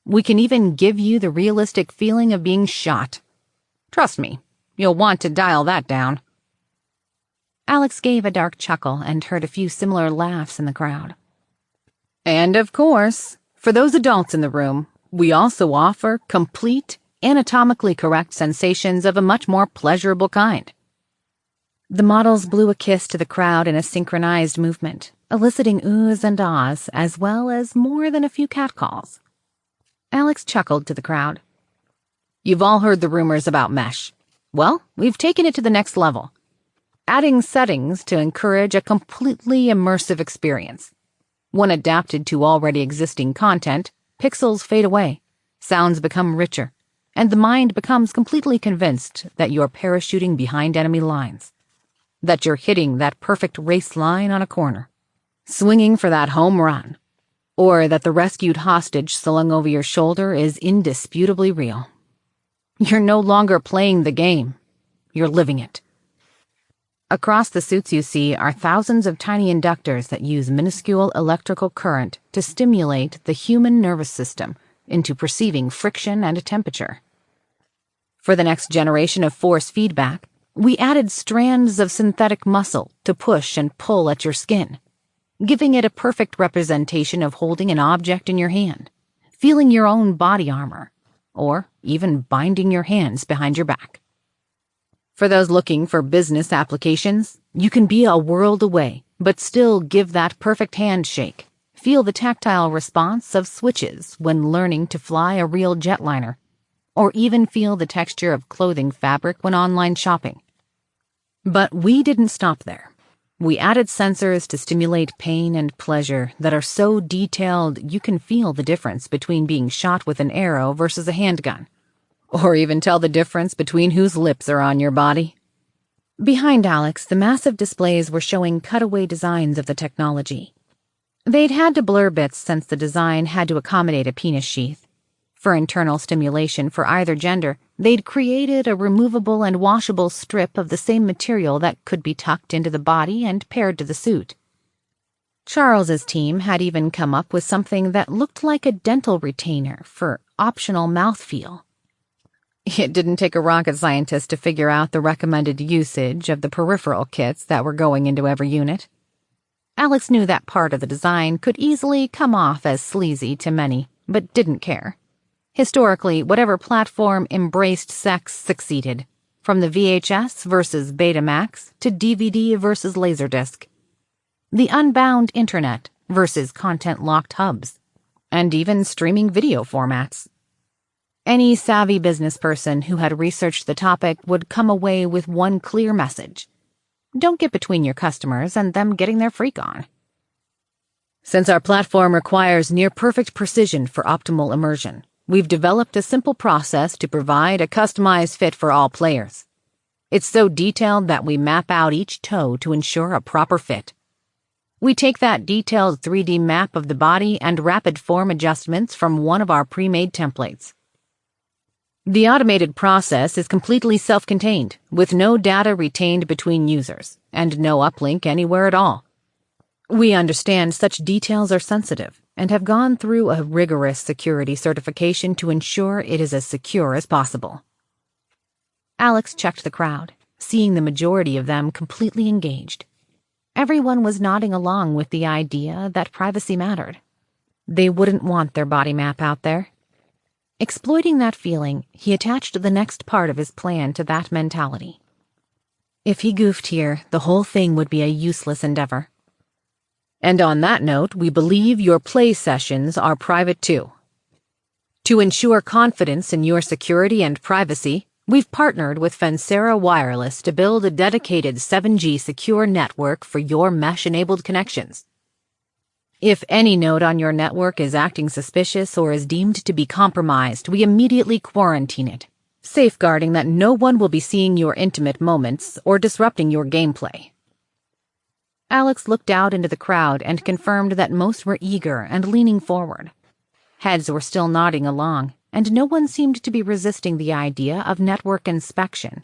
we can even give you the realistic feeling of being shot. Trust me, you'll want to dial that down. Alex gave a dark chuckle and heard a few similar laughs in the crowd. And of course, for those adults in the room, we also offer complete, anatomically correct sensations of a much more pleasurable kind. The models blew a kiss to the crowd in a synchronized movement, eliciting oohs and ahs as well as more than a few catcalls. Alex chuckled to the crowd. You've all heard the rumors about mesh. Well, we've taken it to the next level, adding settings to encourage a completely immersive experience. When adapted to already existing content, pixels fade away, sounds become richer, and the mind becomes completely convinced that you're parachuting behind enemy lines, that you're hitting that perfect race line on a corner, swinging for that home run, or that the rescued hostage slung over your shoulder is indisputably real. You're no longer playing the game, you're living it. Across the suits you see are thousands of tiny inductors that use minuscule electrical current to stimulate the human nervous system into perceiving friction and temperature. For the next generation of force feedback, we added strands of synthetic muscle to push and pull at your skin, giving it a perfect representation of holding an object in your hand, feeling your own body armor, or even binding your hands behind your back. For those looking for business applications, you can be a world away, but still give that perfect handshake, feel the tactile response of switches when learning to fly a real jetliner, or even feel the texture of clothing fabric when online shopping. But we didn't stop there. We added sensors to stimulate pain and pleasure that are so detailed you can feel the difference between being shot with an arrow versus a handgun, or even tell the difference between whose lips are on your body. Behind Alex, the massive displays were showing cutaway designs of the technology. They'd had to blur bits since the design had to accommodate a penis sheath. For internal stimulation for either gender, they'd created a removable and washable strip of the same material that could be tucked into the body and paired to the suit. Charles's team had even come up with something that looked like a dental retainer for optional mouthfeel. It didn't take a rocket scientist to figure out the recommended usage of the peripheral kits that were going into every unit. Alex knew that part of the design could easily come off as sleazy to many, but didn't care. Historically, whatever platform embraced sex succeeded, from the VHS versus Betamax to DVD versus Laserdisc, the unbound internet versus content-locked hubs, and even streaming video formats. Any savvy business person who had researched the topic would come away with one clear message. Don't get between your customers and them getting their freak on. Since our platform requires near-perfect precision for optimal immersion, we've developed a simple process to provide a customized fit for all players. It's so detailed that we map out each toe to ensure a proper fit. We take that detailed 3D map of the body and rapid form adjustments from one of our pre-made templates. The automated process is completely self-contained, with no data retained between users, and no uplink anywhere at all. We understand such details are sensitive, and have gone through a rigorous security certification to ensure it is as secure as possible. Alex checked the crowd, seeing the majority of them completely engaged. Everyone was nodding along with the idea that privacy mattered. They wouldn't want their body map out there. Exploiting that feeling, he attached the next part of his plan to that mentality. If he goofed here, the whole thing would be a useless endeavor. And on that note, we believe your play sessions are private too. To ensure confidence in your security and privacy, we've partnered with Fensera Wireless to build a dedicated 7G secure network for your mesh-enabled connections. If any node on your network is acting suspicious or is deemed to be compromised, we immediately quarantine it, safeguarding that no one will be seeing your intimate moments or disrupting your gameplay. Alex looked out into the crowd and confirmed that most were eager and leaning forward. Heads were still nodding along, and no one seemed to be resisting the idea of network inspection,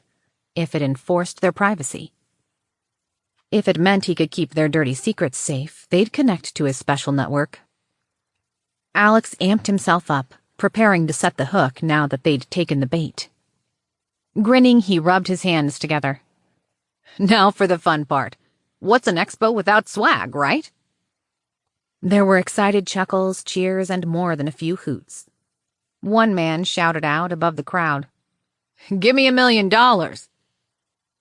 if it enforced their privacy. If it meant he could keep their dirty secrets safe, they'd connect to his special network. Alex amped himself up, preparing to set the hook now that they'd taken the bait. Grinning, he rubbed his hands together. Now for the fun part. What's an expo without swag, right? There were excited chuckles, cheers, and more than a few hoots. One man shouted out above the crowd, "Give me $1 million!"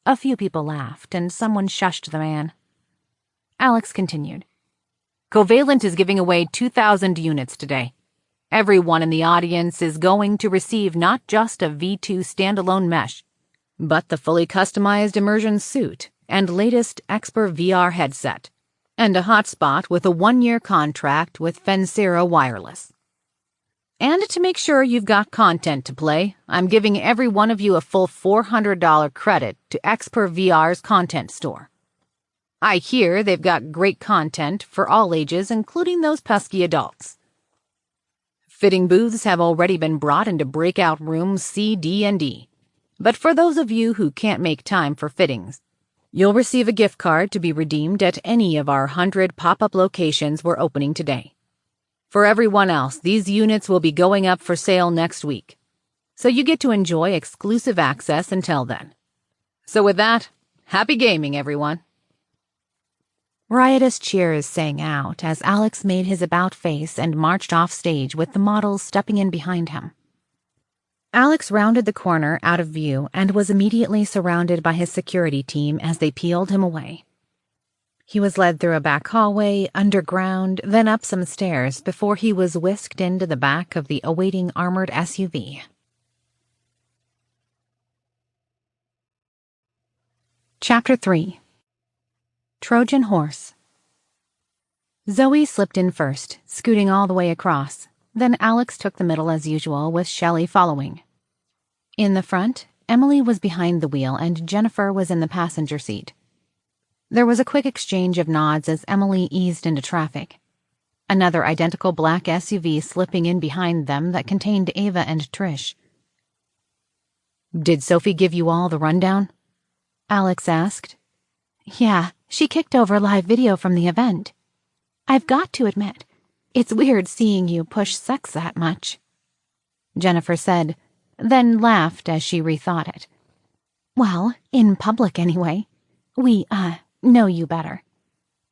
A few people laughed, and someone shushed the man. Alex continued. Covalent is giving away 2,000 units today. Everyone in the audience is going to receive not just a V2 standalone mesh, but the fully customized immersion suit and latest Xper VR headset, and a hotspot with a 1-year contract with Fensera Wireless. And to make sure you've got content to play, I'm giving every one of you a full $400 credit to Xper VR's content store. I hear they've got great content for all ages, including those pesky adults. Fitting booths have already been brought into breakout rooms C, D, and D. But for those of you who can't make time for fittings, you'll receive a gift card to be redeemed at any of our 100 pop-up locations we're opening today. For everyone else, these units will be going up for sale next week, so you get to enjoy exclusive access until then. So with that, happy gaming, everyone. Riotous cheers sang out as Alex made his about face and marched off stage with the models stepping in behind him. Alex rounded the corner out of view and was immediately surrounded by his security team as they peeled him away. He was led through a back hallway, underground, then up some stairs before he was whisked into the back of the awaiting armored SUV. Chapter 3. Trojan Horse. Zoe slipped in first, scooting all the way across. Then Alex took the middle as usual, with Shelley following. In the front, Emily was behind the wheel and Jennifer was in the passenger seat. There was a quick exchange of nods as Emily eased into traffic. Another identical black SUV slipping in behind them that contained Ava and Trish. "Did Sophie give you all the rundown?" Alex asked. "Yeah, she kicked over live video from the event. I've got to admit, it's weird seeing you push sex that much," Jennifer said, then laughed as she rethought it. "Well, in public anyway. We, know you better.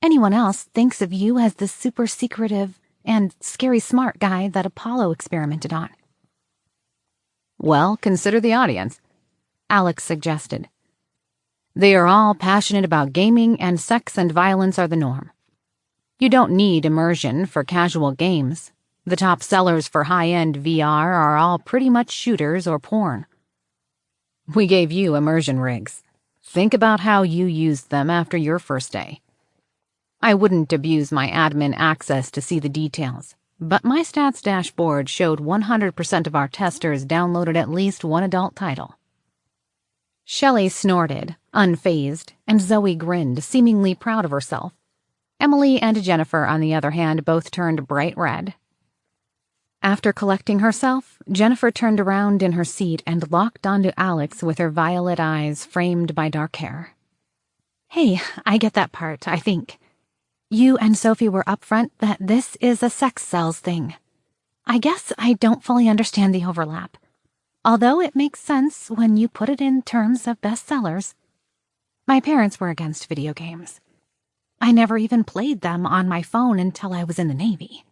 Anyone else thinks of you as the super secretive and scary smart guy that Apollo experimented on." "Well, consider the audience," Alex suggested. "They are all passionate about gaming, and sex and violence are the norm. You don't need immersion for casual games. The top sellers for high-end VR are all pretty much shooters or porn. We gave you immersion rigs. Think about how you used them after your first day. I wouldn't abuse my admin access to see the details, but my stats dashboard showed 100% of our testers downloaded at least one adult title." Shelley snorted, unfazed, and Zoe grinned, seemingly proud of herself. Emily and Jennifer, on the other hand, both turned bright red. After collecting herself, Jennifer turned around in her seat and locked onto Alex with her violet eyes framed by dark hair. "Hey, I get that part, I think. You and Sophie were upfront that this is a sex sells thing. I guess I don't fully understand the overlap, although it makes sense when you put it in terms of bestsellers. My parents were against video games. I never even played them on my phone until I was in the Navy.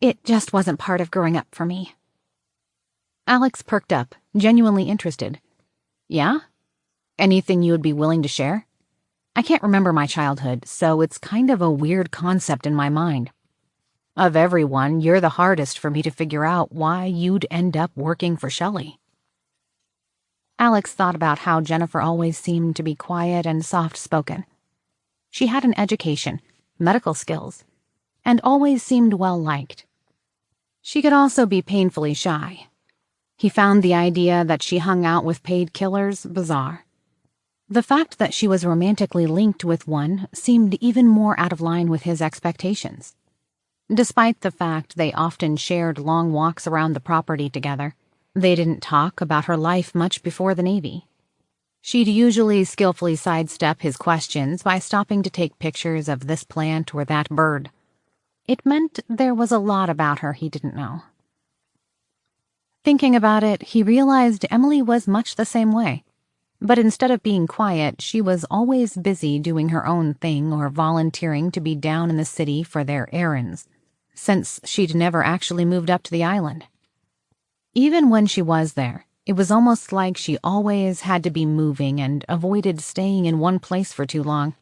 It just wasn't part of growing up for me." Alex perked up, genuinely interested. "Yeah? Anything you would be willing to share? I can't remember my childhood, so it's kind of a weird concept in my mind. Of everyone, you're the hardest for me to figure out why you'd end up working for Shelley." Alex thought about how Jennifer always seemed to be quiet and soft-spoken. She had an education, medical skills, and always seemed well-liked. She could also be painfully shy. He found the idea that she hung out with paid killers bizarre. The fact that she was romantically linked with one seemed even more out of line with his expectations. Despite the fact they often shared long walks around the property together, they didn't talk about her life much before the Navy. She'd usually skillfully sidestep his questions by stopping to take pictures of this plant or that bird. It meant there was a lot about her he didn't know. Thinking about it, he realized Emily was much the same way. But instead of being quiet, she was always busy doing her own thing or volunteering to be down in the city for their errands, since she'd never actually moved up to the island. Even when she was there, it was almost like she always had to be moving and avoided staying in one place for too long,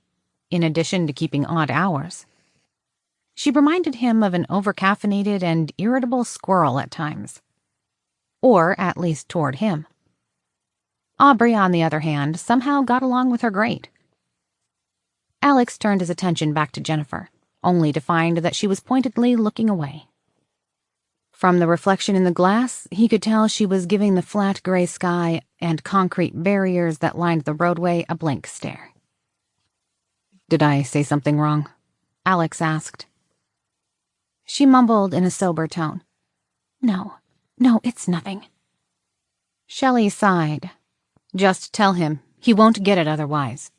in addition to keeping odd hours. She reminded him of an overcaffeinated and irritable squirrel at times. Or at least toward him. Aubrey, on the other hand, somehow got along with her great. Alex turned his attention back to Jennifer, only to find that she was pointedly looking away. From the reflection in the glass, he could tell she was giving the flat gray sky and concrete barriers that lined the roadway a blank stare. "Did I say something wrong?" Alex asked. She mumbled in a sober tone. No, it's nothing." Shelley sighed. "Just tell him. He won't get it otherwise."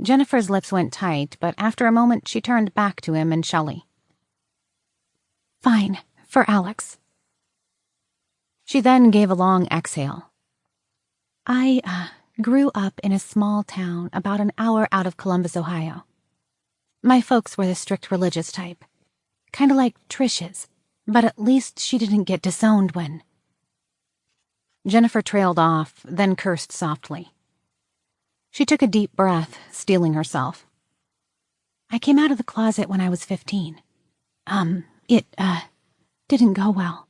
Jennifer's lips went tight, but after a moment she turned back to him and Shelley. "Fine, for Alex." She then gave a long exhale. I grew up in a small town about an hour out of Columbus, Ohio. My folks were the strict religious type. Kind of like Trish's, but at least she didn't get disowned when..." Jennifer trailed off, then cursed softly. She took a deep breath, steeling herself. "I came out of the closet when I was 15. It didn't go well.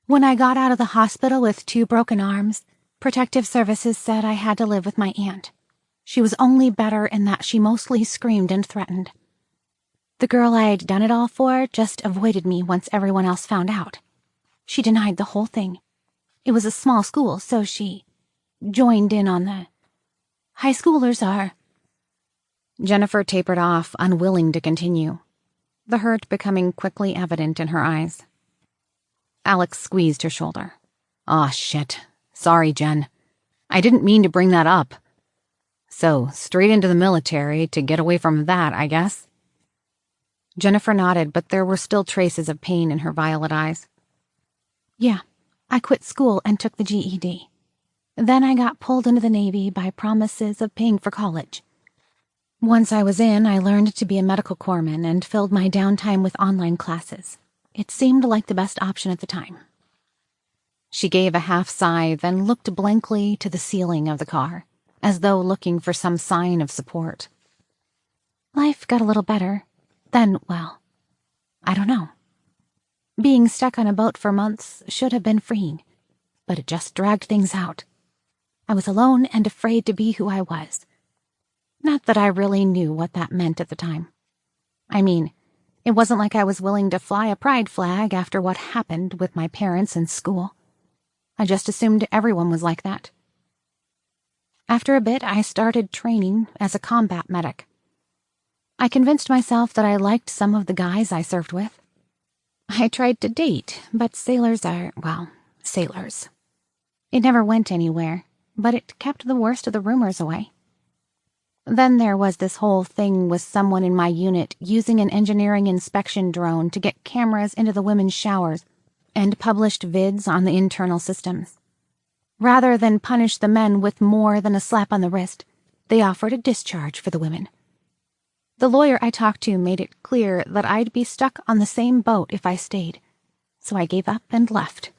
When I got out of the hospital with 2 broken arms, Protective Services said I had to live with my aunt. She was only better in that she mostly screamed and threatened. The girl I'd done it all for just avoided me once everyone else found out. She denied the whole thing. It was a small school, so she joined in on the... High schoolers are..." Jennifer tapered off, unwilling to continue, the hurt becoming quickly evident in her eyes. Alex squeezed her shoulder. "Aw, shit. Sorry, Jen. I didn't mean to bring that up. So, straight into the military to get away from that, I guess?" Jennifer nodded, but there were still traces of pain in her violet eyes. "Yeah, I quit school and took the GED. Then I got pulled into the Navy by promises of paying for college. Once I was in, I learned to be a medical corpsman and filled my downtime with online classes. It seemed like the best option at the time." She gave a half sigh, then looked blankly to the ceiling of the car, as though looking for some sign of support. "Life got a little better. Then, well, I don't know. Being stuck on a boat for months should have been freeing, but it just dragged things out. I was alone and afraid to be who I was. Not that I really knew what that meant at the time. I mean, it wasn't like I was willing to fly a pride flag after what happened with my parents and school. I just assumed everyone was like that. After a bit, I started training as a combat medic. I convinced myself that I liked some of the guys I served with. I tried to date, but sailors are, well, sailors. It never went anywhere, but it kept the worst of the rumors away. Then there was this whole thing with someone in my unit using an engineering inspection drone to get cameras into the women's showers and published vids on the internal systems. Rather than punish the men with more than a slap on the wrist, they offered a discharge for the women. The lawyer I talked to made it clear that I'd be stuck on the same boat if I stayed, so I gave up and left.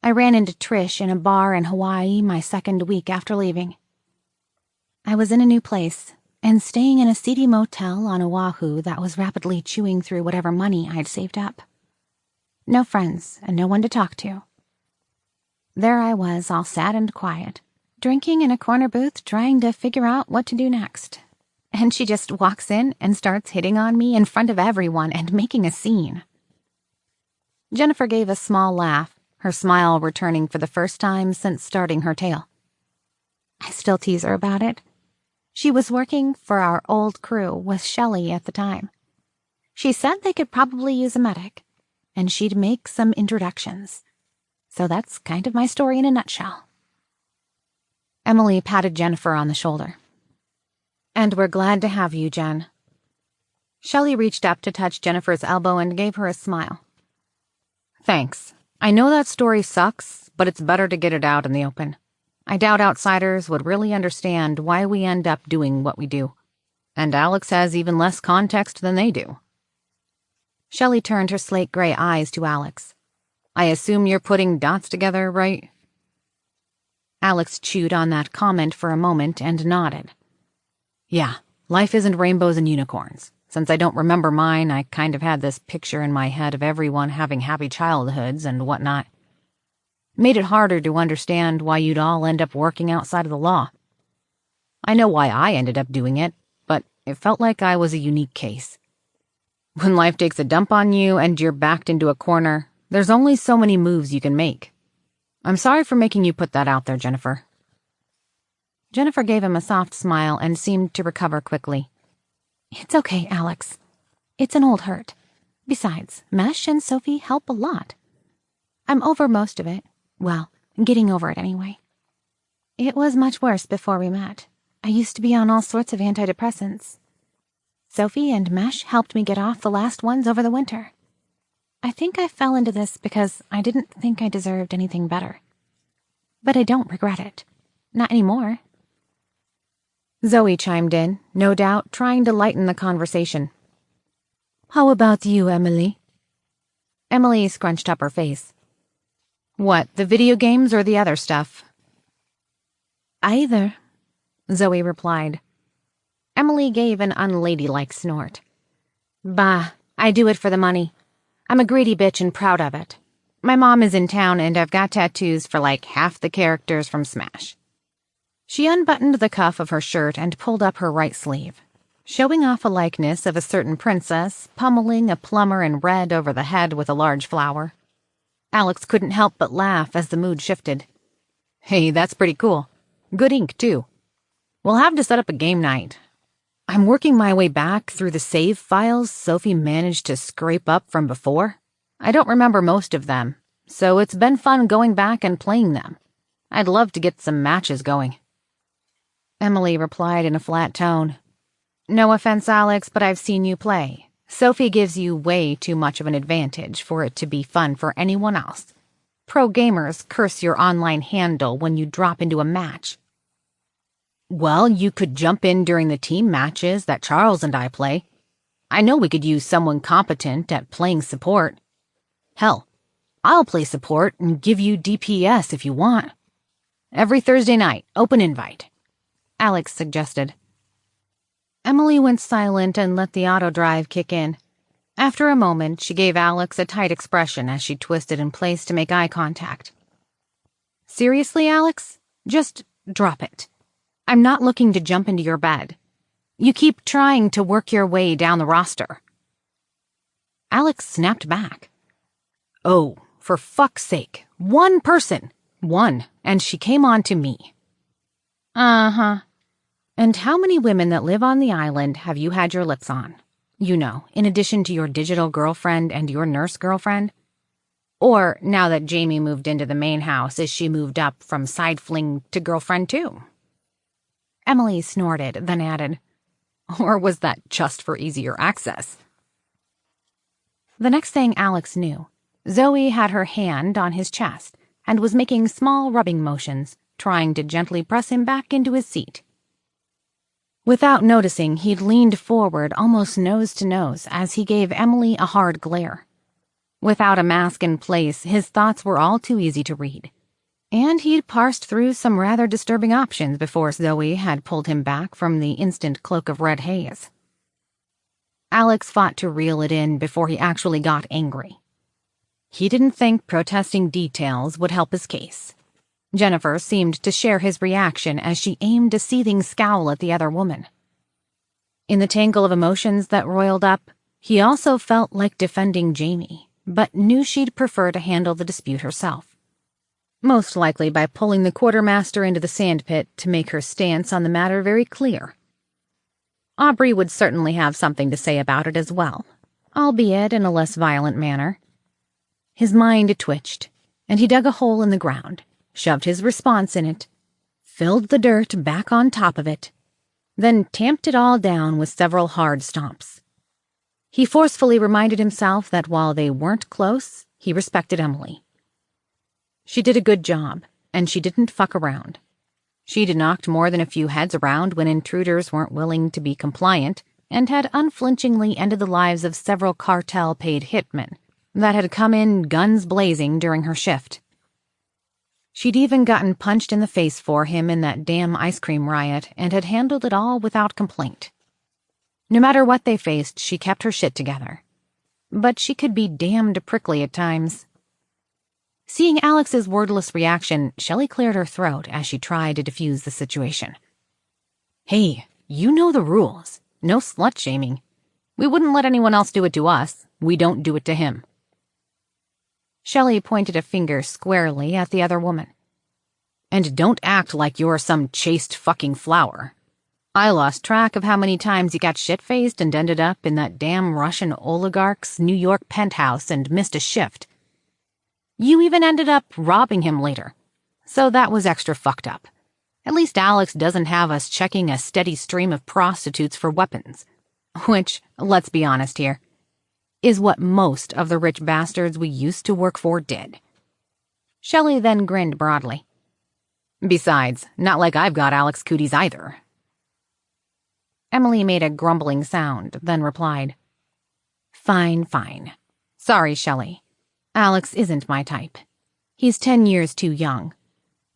I ran into Trish in a bar in Hawaii my second week after leaving. I was in a new place, and staying in a seedy motel on Oahu that was rapidly chewing through whatever money I'd saved up. No friends, and no one to talk to. There I was, all sad and quiet, drinking in a corner booth trying to figure out what to do next. and she just walks in and starts hitting on me in front of everyone and making a scene. Jennifer gave a small laugh, her smile returning for the first time since starting her tale. I still tease her about it. She was working for our old crew with Shelley at the time. She said they could probably use a medic, and she'd make some introductions. So that's kind of my story in a nutshell. Emily patted Jennifer on the shoulder. And we're glad to have you, Jen. Shelley reached up to touch Jennifer's elbow and gave her a smile. Thanks. I know that story sucks, but it's better to get it out in the open. I doubt outsiders would really understand why we end up doing what we do. And Alex has even less context than they do. Shelley turned her slate-gray eyes to Alex. I assume you're putting dots together, right? Alex chewed on that comment for a moment and nodded. Yeah, life isn't rainbows and unicorns. Since I don't remember mine, I kind of had this picture in my head of everyone having happy childhoods and whatnot. Made it harder to understand why you'd all end up working outside of the law. I know why I ended up doing it, but it felt like I was a unique case. When life takes a dump on you and you're backed into a corner, there's only so many moves you can make. I'm sorry for making you put that out there, Jennifer. Jennifer gave him a soft smile and seemed to recover quickly. It's okay, Alex. It's an old hurt. Besides, Mesh and Sophie help a lot. I'm over most of it. Well, getting over it anyway. It was much worse before we met. I used to be on all sorts of antidepressants. Sophie and Mesh helped me get off the last ones over the winter. I think I fell into this because I didn't think I deserved anything better. But I don't regret it. Not anymore. Zoe chimed in, no doubt trying to lighten the conversation. How about you, Emily? Emily scrunched up her face. What, the video games or the other stuff? Either, Zoe replied. Emily gave an unladylike snort. Bah, I do it for the money. I'm a greedy bitch and proud of it. My mom is in town and I've got tattoos for like half the characters from Smash. She unbuttoned the cuff of her shirt and pulled up her right sleeve, showing off a likeness of a certain princess pummeling a plumber in red over the head with a large flower. Alex couldn't help but laugh as the mood shifted. Hey, that's pretty cool. Good ink, too. We'll have to set up a game night. I'm working my way back through the save files Sophie managed to scrape up from before. I don't remember most of them, so it's been fun going back and playing them. I'd love to get some matches going. Emily replied in a flat tone. No offense, Alex, but I've seen you play. Sophie gives you way too much of an advantage for it to be fun for anyone else. Pro gamers curse your online handle when you drop into a match. Well, you could jump in during the team matches that Charles and I play. I know we could use someone competent at playing support. Hell, I'll play support and give you DPS if you want. Every Thursday night, open invite, Alex suggested. Emily went silent and let the auto-drive kick in. After a moment, she gave Alex a tight expression as she twisted in place to make eye contact. Seriously, Alex? Just drop it. I'm not looking to jump into your bed. You keep trying to work your way down the roster. Alex snapped back. Oh, for fuck's sake. One person. One. And she came on to me. Uh-huh. And how many women that live on the island have you had your lips on? You know, in addition to your digital girlfriend and your nurse girlfriend? Or, now that Jamie moved into the main house, is she moved up from side fling to girlfriend too? Emily snorted, then added, or was that just for easier access? The next thing Alex knew, Zoe had her hand on his chest and was making small rubbing motions, trying to gently press him back into his seat. Without noticing, he'd leaned forward almost nose to nose as he gave Emily a hard glare. Without a mask in place, his thoughts were all too easy to read. And he'd parsed through some rather disturbing options before Zoe had pulled him back from the instant cloak of red haze. Alex fought to reel it in before he actually got angry. He didn't think protesting details would help his case. Jennifer seemed to share his reaction as she aimed a seething scowl at the other woman. In the tangle of emotions that roiled up, he also felt like defending Jamie, but knew she'd prefer to handle the dispute herself. Most likely by pulling the quartermaster into the sandpit to make her stance on the matter very clear. Aubrey would certainly have something to say about it as well, albeit in a less violent manner. His mind twitched, and he dug a hole in the ground, shoved his response in it, filled the dirt back on top of it, then tamped it all down with several hard stomps. He forcefully reminded himself that while they weren't close, he respected Emily. She did a good job, and she didn't fuck around. She'd knocked more than a few heads around when intruders weren't willing to be compliant, and had unflinchingly ended the lives of several cartel-paid hitmen that had come in guns blazing during her shift. She'd even gotten punched in the face for him in that damn ice cream riot and had handled it all without complaint. No matter what they faced, she kept her shit together. But she could be damned prickly at times. Seeing Alex's wordless reaction, Shelley cleared her throat as she tried to defuse the situation. Hey, you know the rules. No slut-shaming. We wouldn't let anyone else do it to us. We don't do it to him. Shelley pointed a finger squarely at the other woman. And don't act like you're some chaste fucking flower. I lost track of how many times you got shit-faced and ended up in that damn Russian oligarch's New York penthouse and missed a shift. You even ended up robbing him later. So that was extra fucked up. At least Alex doesn't have us checking a steady stream of prostitutes for weapons. Which, let's be honest here, is what most of the rich bastards we used to work for did. Shelley then grinned broadly. Besides, not like I've got Alex cooties either. Emily made a grumbling sound, then replied, Fine, fine. Sorry, Shelley. Alex isn't my type. He's 10 years too young.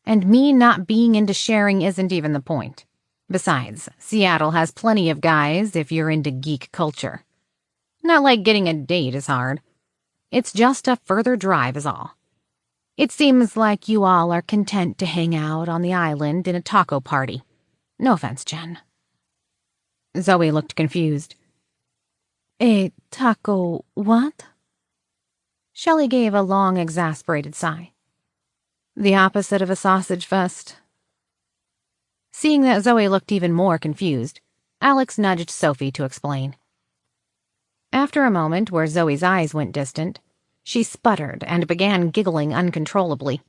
And me not being into sharing isn't even the point. Besides, Seattle has plenty of guys if you're into geek culture. Not like getting a date is hard. It's just a further drive is all. It seems like you all are content to hang out on the island in a taco party. No offense, Jen. Zoe looked confused. A taco what? Shelley gave a long, exasperated sigh. The opposite of a sausage fest. Seeing that Zoe looked even more confused, Alex nudged Sophie to explain. After a moment where Zoe's eyes went distant, she sputtered and began giggling uncontrollably.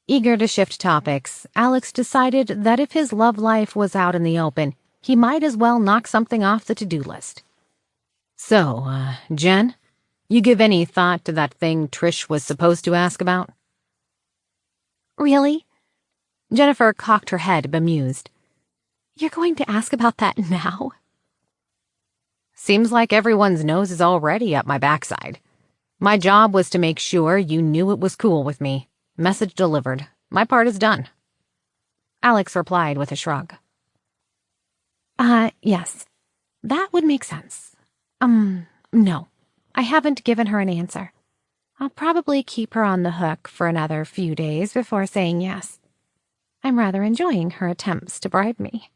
Eager to shift topics, Alex decided that if his love life was out in the open, he might as well knock something off the to-do list. So, Jen, you give any thought to that thing Trish was supposed to ask about? Really? Jennifer cocked her head, bemused. You're going to ask about that now? Seems like everyone's nose is already up my backside. My job was to make sure you knew it was cool with me. Message delivered. My part is done. Alex replied with a shrug. Yes. That would make sense. No. I haven't given her an answer. I'll probably keep her on the hook for another few days before saying yes. I'm rather enjoying her attempts to bribe me.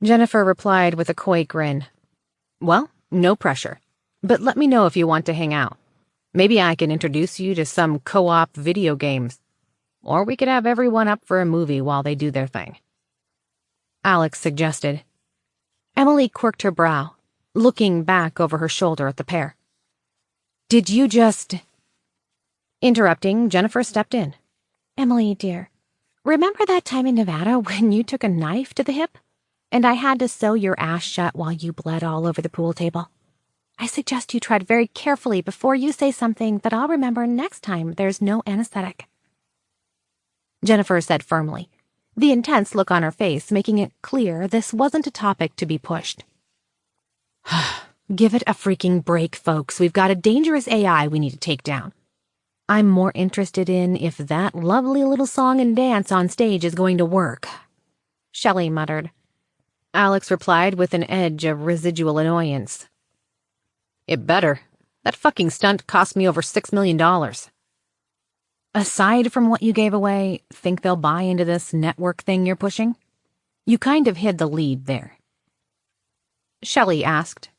Jennifer replied with a coy grin. Well, no pressure. But let me know if you want to hang out. Maybe I can introduce you to some co-op video games. Or we could have everyone up for a movie while they do their thing. Alex suggested. Emily quirked her brow, looking back over her shoulder at the pair. Did you just... Interrupting, Jennifer stepped in. Emily, dear, remember that time in Nevada when you took a knife to the hip? And I had to sew your ass shut while you bled all over the pool table? I suggest you tread very carefully before you say something that I'll remember next time there's no anesthetic. Jennifer said firmly, the intense look on her face making it clear this wasn't a topic to be pushed. Give it a freaking break, folks. We've got a dangerous AI we need to take down. I'm more interested in if that lovely little song and dance on stage is going to work. Shelley muttered. Alex replied with an edge of residual annoyance. It better. That fucking stunt cost me over $6 million. Aside from what you gave away, think they'll buy into this network thing you're pushing? You kind of hid the lead there. Shelley asked.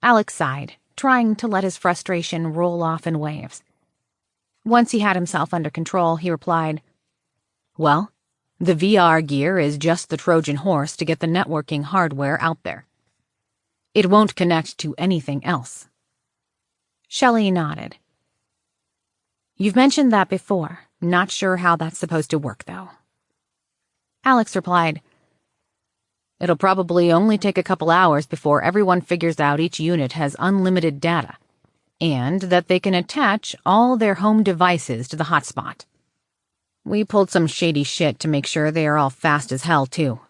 Alex sighed, trying to let his frustration roll off in waves. Once he had himself under control, he replied, "Well, the VR gear is just the Trojan horse to get the networking hardware out there. It won't connect to anything else." Shelley nodded. "You've mentioned that before. Not sure how that's supposed to work, though." Alex replied, "It'll probably only take a couple hours before everyone figures out each unit has unlimited data, and that they can attach all their home devices to the hotspot. We pulled some shady shit to make sure they are all fast as hell, too.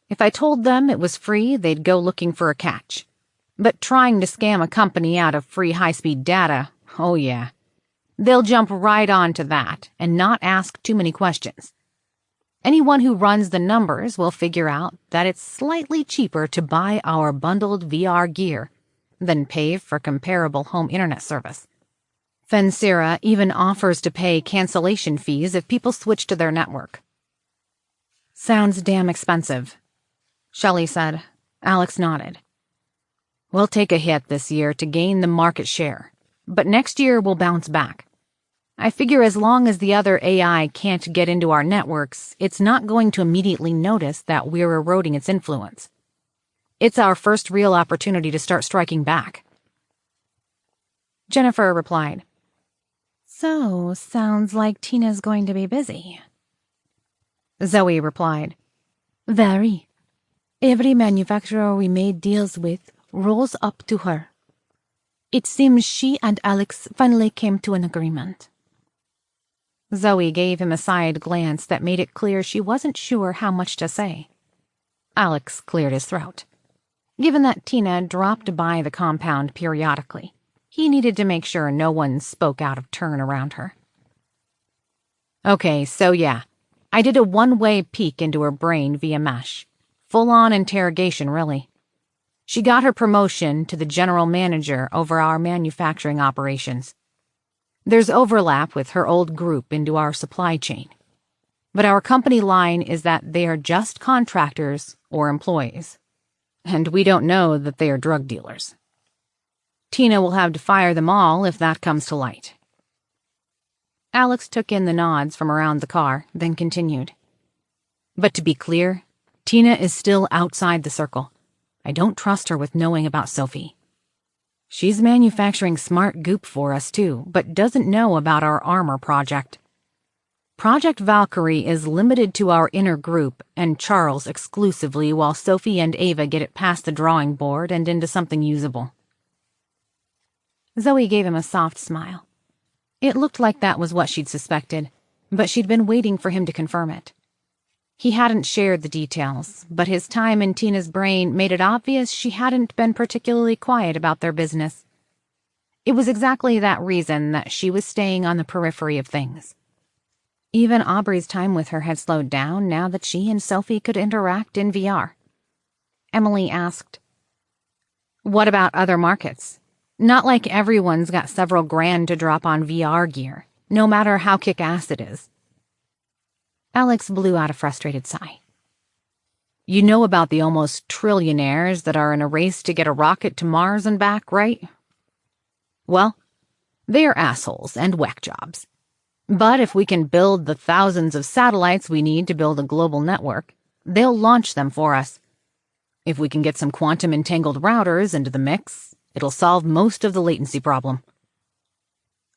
If I told them it was free, they'd go looking for a catch. But trying to scam a company out of free high-speed data, oh yeah. They'll jump right onto that and not ask too many questions. Anyone who runs the numbers will figure out that it's slightly cheaper to buy our bundled VR gear than pay for comparable home internet service. Fensira even offers to pay cancellation fees if people switch to their network." "Sounds damn expensive," Shelley said. Alex nodded. "We'll take a hit this year to gain the market share, but next year we'll bounce back. I figure as long as the other AI can't get into our networks, it's not going to immediately notice that we're eroding its influence. It's our first real opportunity to start striking back." Jennifer replied, "So, sounds like Tina's going to be busy." Zoe replied, "Very. Every manufacturer we made deals with rolls up to her. It seems she and Alex finally came to an agreement." Zoe gave him a side glance that made it clear she wasn't sure how much to say. Alex cleared his throat. Given that Tina dropped by the compound periodically, he needed to make sure no one spoke out of turn around her. "Okay, so yeah, I did a one-way peek into her brain via mesh. Full-on interrogation, really. She got her promotion to the general manager over our manufacturing operations. There's overlap with her old group into our supply chain. But our company line is that they are just contractors or employees. And we don't know that they are drug dealers. Tina will have to fire them all if that comes to light." Alex took in the nods from around the car, then continued. "But to be clear, Tina is still outside the circle. I don't trust her with knowing about Sophie. She's manufacturing smart goop for us, too, but doesn't know about our armor project. Project Valkyrie is limited to our inner group and Charles exclusively, while Sophie and Ava get it past the drawing board and into something usable." Zoe gave him a soft smile. It looked like that was what she'd suspected, but she'd been waiting for him to confirm it. He hadn't shared the details, but his time in Tina's brain made it obvious she hadn't been particularly quiet about their business. It was exactly that reason that she was staying on the periphery of things. Even Aubrey's time with her had slowed down now that she and Sophie could interact in VR. Emily asked, "What about other markets? Not like everyone's got several grand to drop on VR gear, no matter how kick-ass it is." Alex blew out a frustrated sigh. "You know about the almost trillionaires that are in a race to get a rocket to Mars and back, right? Well, they are assholes and whack jobs. But if we can build the thousands of satellites we need to build a global network, they'll launch them for us. If we can get some quantum entangled routers into the mix, it'll solve most of the latency problem.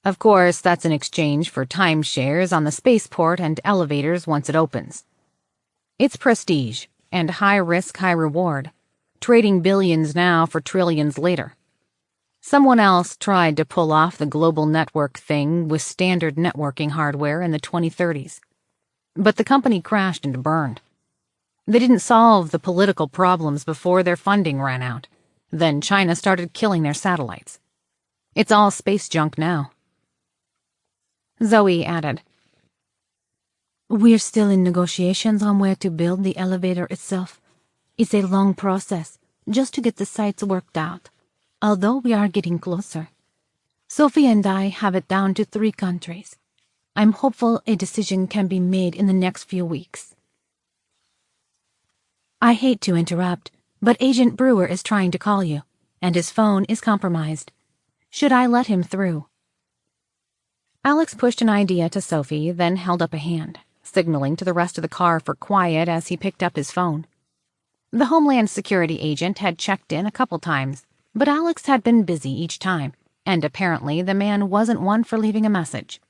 Of course, that's in exchange for timeshares on the spaceport and elevators once it opens. It's prestige and high risk, high reward, trading billions now for trillions later. Someone else tried to pull off the global network thing with standard networking hardware in the 2030s. But the company crashed and burned. They didn't solve the political problems before their funding ran out. Then China started killing their satellites. It's all space junk now." Zoe added, "We're still in negotiations on where to build the elevator itself. It's a long process, just to get the sites worked out, although we are getting closer. Sophie and I have it down to 3 countries. I'm hopeful a decision can be made in the next few weeks." "I hate to interrupt, But Agent Brewer is trying to call you, and his phone is compromised. Should I let him through?" Alex pushed an idea to Sophie, then held up a hand, signaling to the rest of the car for quiet as he picked up his phone. The Homeland Security agent had checked in a couple times, but Alex had been busy each time, and apparently the man wasn't one for leaving a message.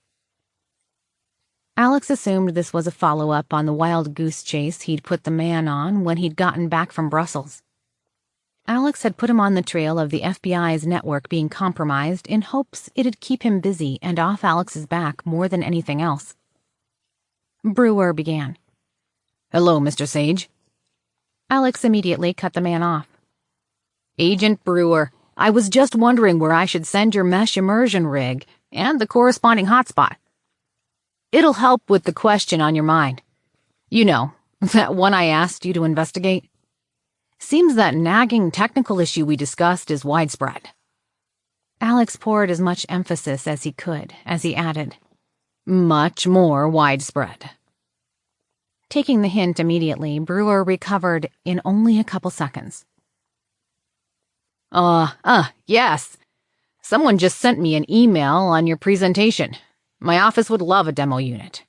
Alex assumed this was a follow-up on the wild goose chase he'd put the man on when he'd gotten back from Brussels. Alex had put him on the trail of the FBI's network being compromised in hopes it'd keep him busy and off Alex's back more than anything else. Brewer began. "Hello, Mr. Sage." Alex immediately cut the man off. "Agent Brewer, I was just wondering where I should send your mesh immersion rig and the corresponding hotspot. It'll help with the question on your mind. You know, that one I asked you to investigate. Seems that nagging technical issue we discussed is widespread." Alex poured as much emphasis as he could as he added, "Much more widespread." Taking the hint immediately, Brewer recovered in only a couple seconds. Yes. Someone just sent me an email on your presentation. My office would love a demo unit."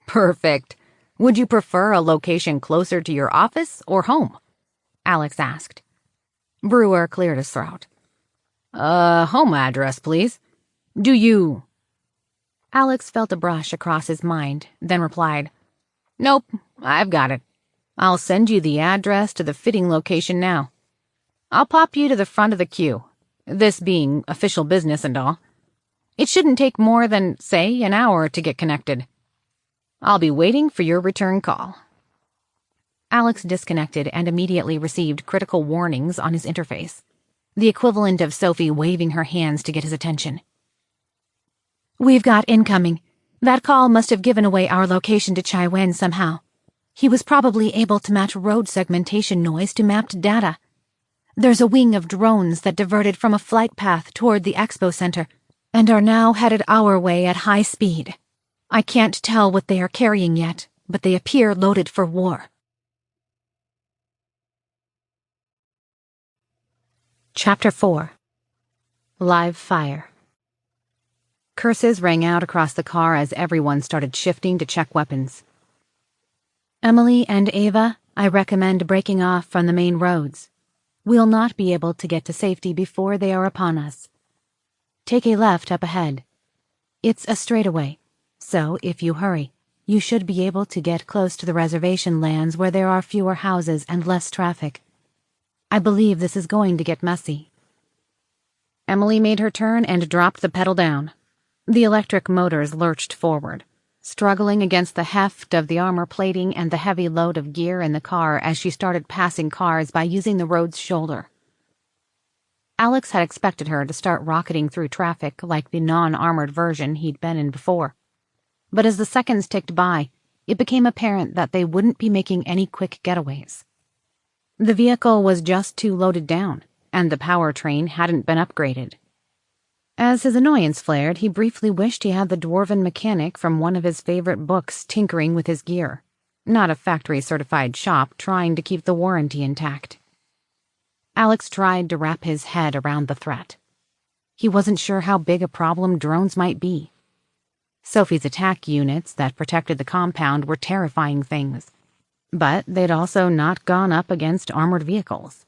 "Perfect. Would you prefer a location closer to your office or home?" Alex asked. Brewer cleared his throat. Home address, please. Do you—" Alex felt a brush across his mind, then replied, "Nope, I've got it. I'll send you the address to the fitting location now. I'll pop you to the front of the queue, this being official business and all. It shouldn't take more than, say, an hour to get connected. I'll be waiting for your return call." Alex disconnected and immediately received critical warnings on his interface, the equivalent of Sophie waving her hands to get his attention. "We've got incoming. That call must have given away our location to Chiwen somehow. He was probably able to match road segmentation noise to mapped data. There's a wing of drones that diverted from a flight path toward the expo center and are now headed our way at high speed. I can't tell what they are carrying yet, but they appear loaded for war." Chapter 4. Live Fire. Curses rang out across the car as everyone started shifting to check weapons. "Emily and Ava, I recommend breaking off from the main roads. We'll not be able to get to safety before they are upon us. Take a left up ahead. It's a straightaway, so if you hurry, you should be able to get close to the reservation lands where there are fewer houses and less traffic. I believe this is going to get messy." Emily made her turn and dropped the pedal down. The electric motors lurched forward, struggling against the heft of the armor plating and the heavy load of gear in the car as she started passing cars by using the road's shoulder. Alex had expected her to start rocketing through traffic like the non-armored version he'd been in before. But as the seconds ticked by, it became apparent that they wouldn't be making any quick getaways. The vehicle was just too loaded down, and the powertrain hadn't been upgraded. As his annoyance flared, he briefly wished he had the dwarven mechanic from one of his favorite books tinkering with his gear, not a factory-certified shop trying to keep the warranty intact. Alex tried to wrap his head around the threat. He wasn't sure how big a problem drones might be. Sophie's attack units that protected the compound were terrifying things, but they'd also not gone up against armored vehicles.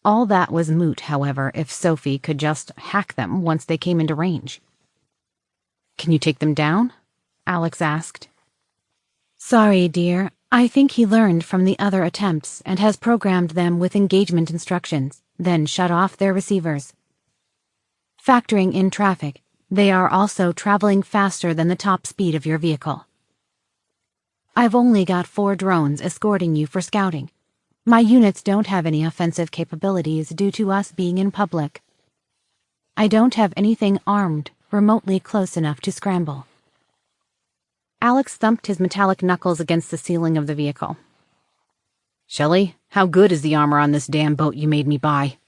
All that was moot, however, if Sophie could just hack them once they came into range. "Can you take them down?" Alex asked. "Sorry, dear. I think he learned from the other attempts and has programmed them with engagement instructions, then shut off their receivers. Factoring in traffic, they are also traveling faster than the top speed of your vehicle. I've only got 4 drones escorting you for scouting. My units don't have any offensive capabilities due to us being in public. I don't have anything armed remotely close enough to scramble." Alex thumped his metallic knuckles against the ceiling of the vehicle. "Shelley, how good is the armor on this damn boat you made me buy?"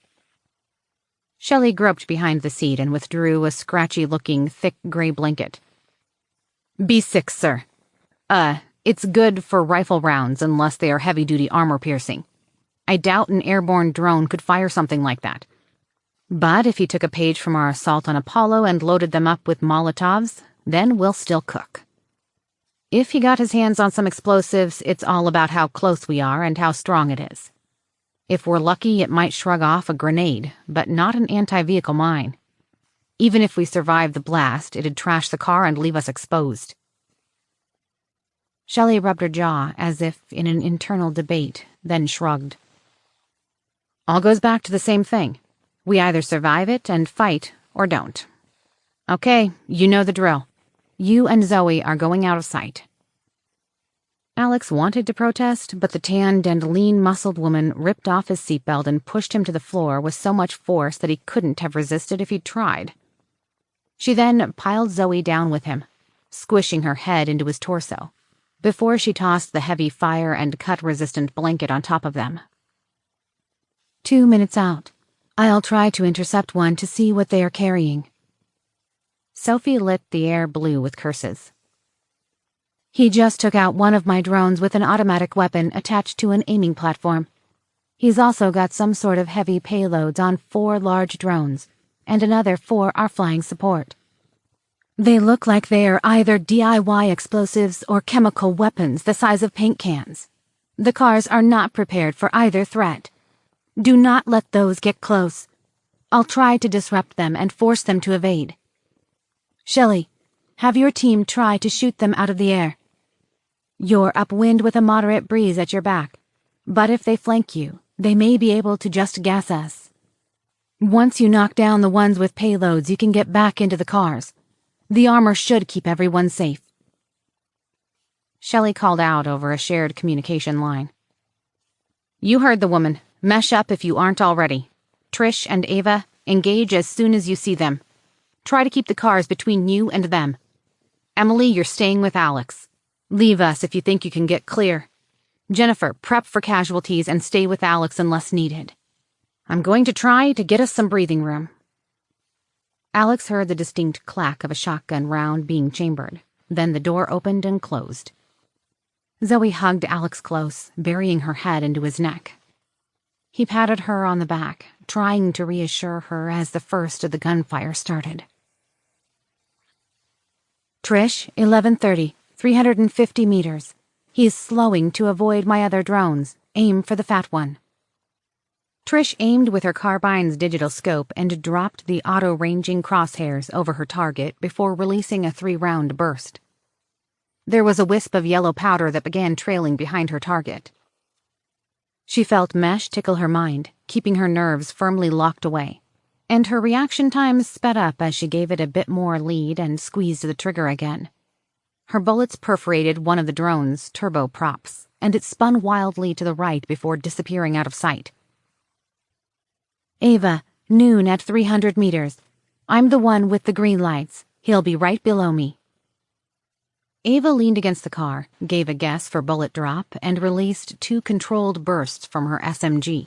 Shelley groped behind the seat and withdrew a scratchy-looking, thick gray blanket. "B6, sir. It's good for rifle rounds unless they are heavy-duty armor-piercing. I doubt an airborne drone could fire something like that. But if he took a page from our assault on Apollo and loaded them up with Molotovs, then we'll still cook. If he got his hands on some explosives, it's all about how close we are and how strong it is. If we're lucky, it might shrug off a grenade, but not an anti-vehicle mine. Even if we survived the blast, it'd trash the car and leave us exposed. Shelley rubbed her jaw as if in an internal debate, then shrugged. All goes back to the same thing. We either survive it and fight, or don't. Okay, you know the drill. You and Zoe are going out of sight. Alex wanted to protest, but the tanned and lean-muscled woman ripped off his seatbelt and pushed him to the floor with so much force that he couldn't have resisted if he'd tried. She then piled Zoe down with him, squishing her head into his torso, before she tossed the heavy fire and cut-resistant blanket on top of them. 2 minutes out. I'll try to intercept one to see what they are carrying. Sophie lit the air blue with curses. He just took out one of my drones with an automatic weapon attached to an aiming platform. He's also got some sort of heavy payloads on 4 large drones, and another for our flying support. They look like they are either DIY explosives or chemical weapons the size of paint cans. The cars are not prepared for either threat. Do not let those get close. I'll try to disrupt them and force them to evade. Shelley, have your team try to shoot them out of the air. You're upwind with a moderate breeze at your back, but if they flank you, they may be able to just gas us. Once you knock down the ones with payloads, you can get back into the cars. The armor should keep everyone safe. Shelley called out over a shared communication line. You heard the woman. Mesh up if you aren't already. Trish and Ava, engage as soon as you see them. Try to keep the cars between you and them. Emily, you're staying with Alex. Leave us if you think you can get clear. Jennifer, prep for casualties and stay with Alex unless needed. I'm going to try to get us some breathing room. Alex heard the distinct clack of a shotgun round being chambered. Then the door opened and closed. Zoe hugged Alex close, burying her head into his neck. He patted her on the back, trying to reassure her as the first of the gunfire started. Trish, 11:30, 350 meters. He's slowing to avoid my other drones. Aim for the fat one. Trish aimed with her carbine's digital scope and dropped the auto-ranging crosshairs over her target before releasing a 3-round burst. There was a wisp of yellow powder that began trailing behind her target. She felt mesh tickle her mind, keeping her nerves firmly locked away, and her reaction times sped up as she gave it a bit more lead and squeezed the trigger again. Her bullets perforated one of the drone's turbo props, and it spun wildly to the right before disappearing out of sight. Ava, noon at 300 meters. I'm the one with the green lights. He'll be right below me. Ava leaned against the car, gave a guess for bullet drop, and released 2 controlled bursts from her SMG.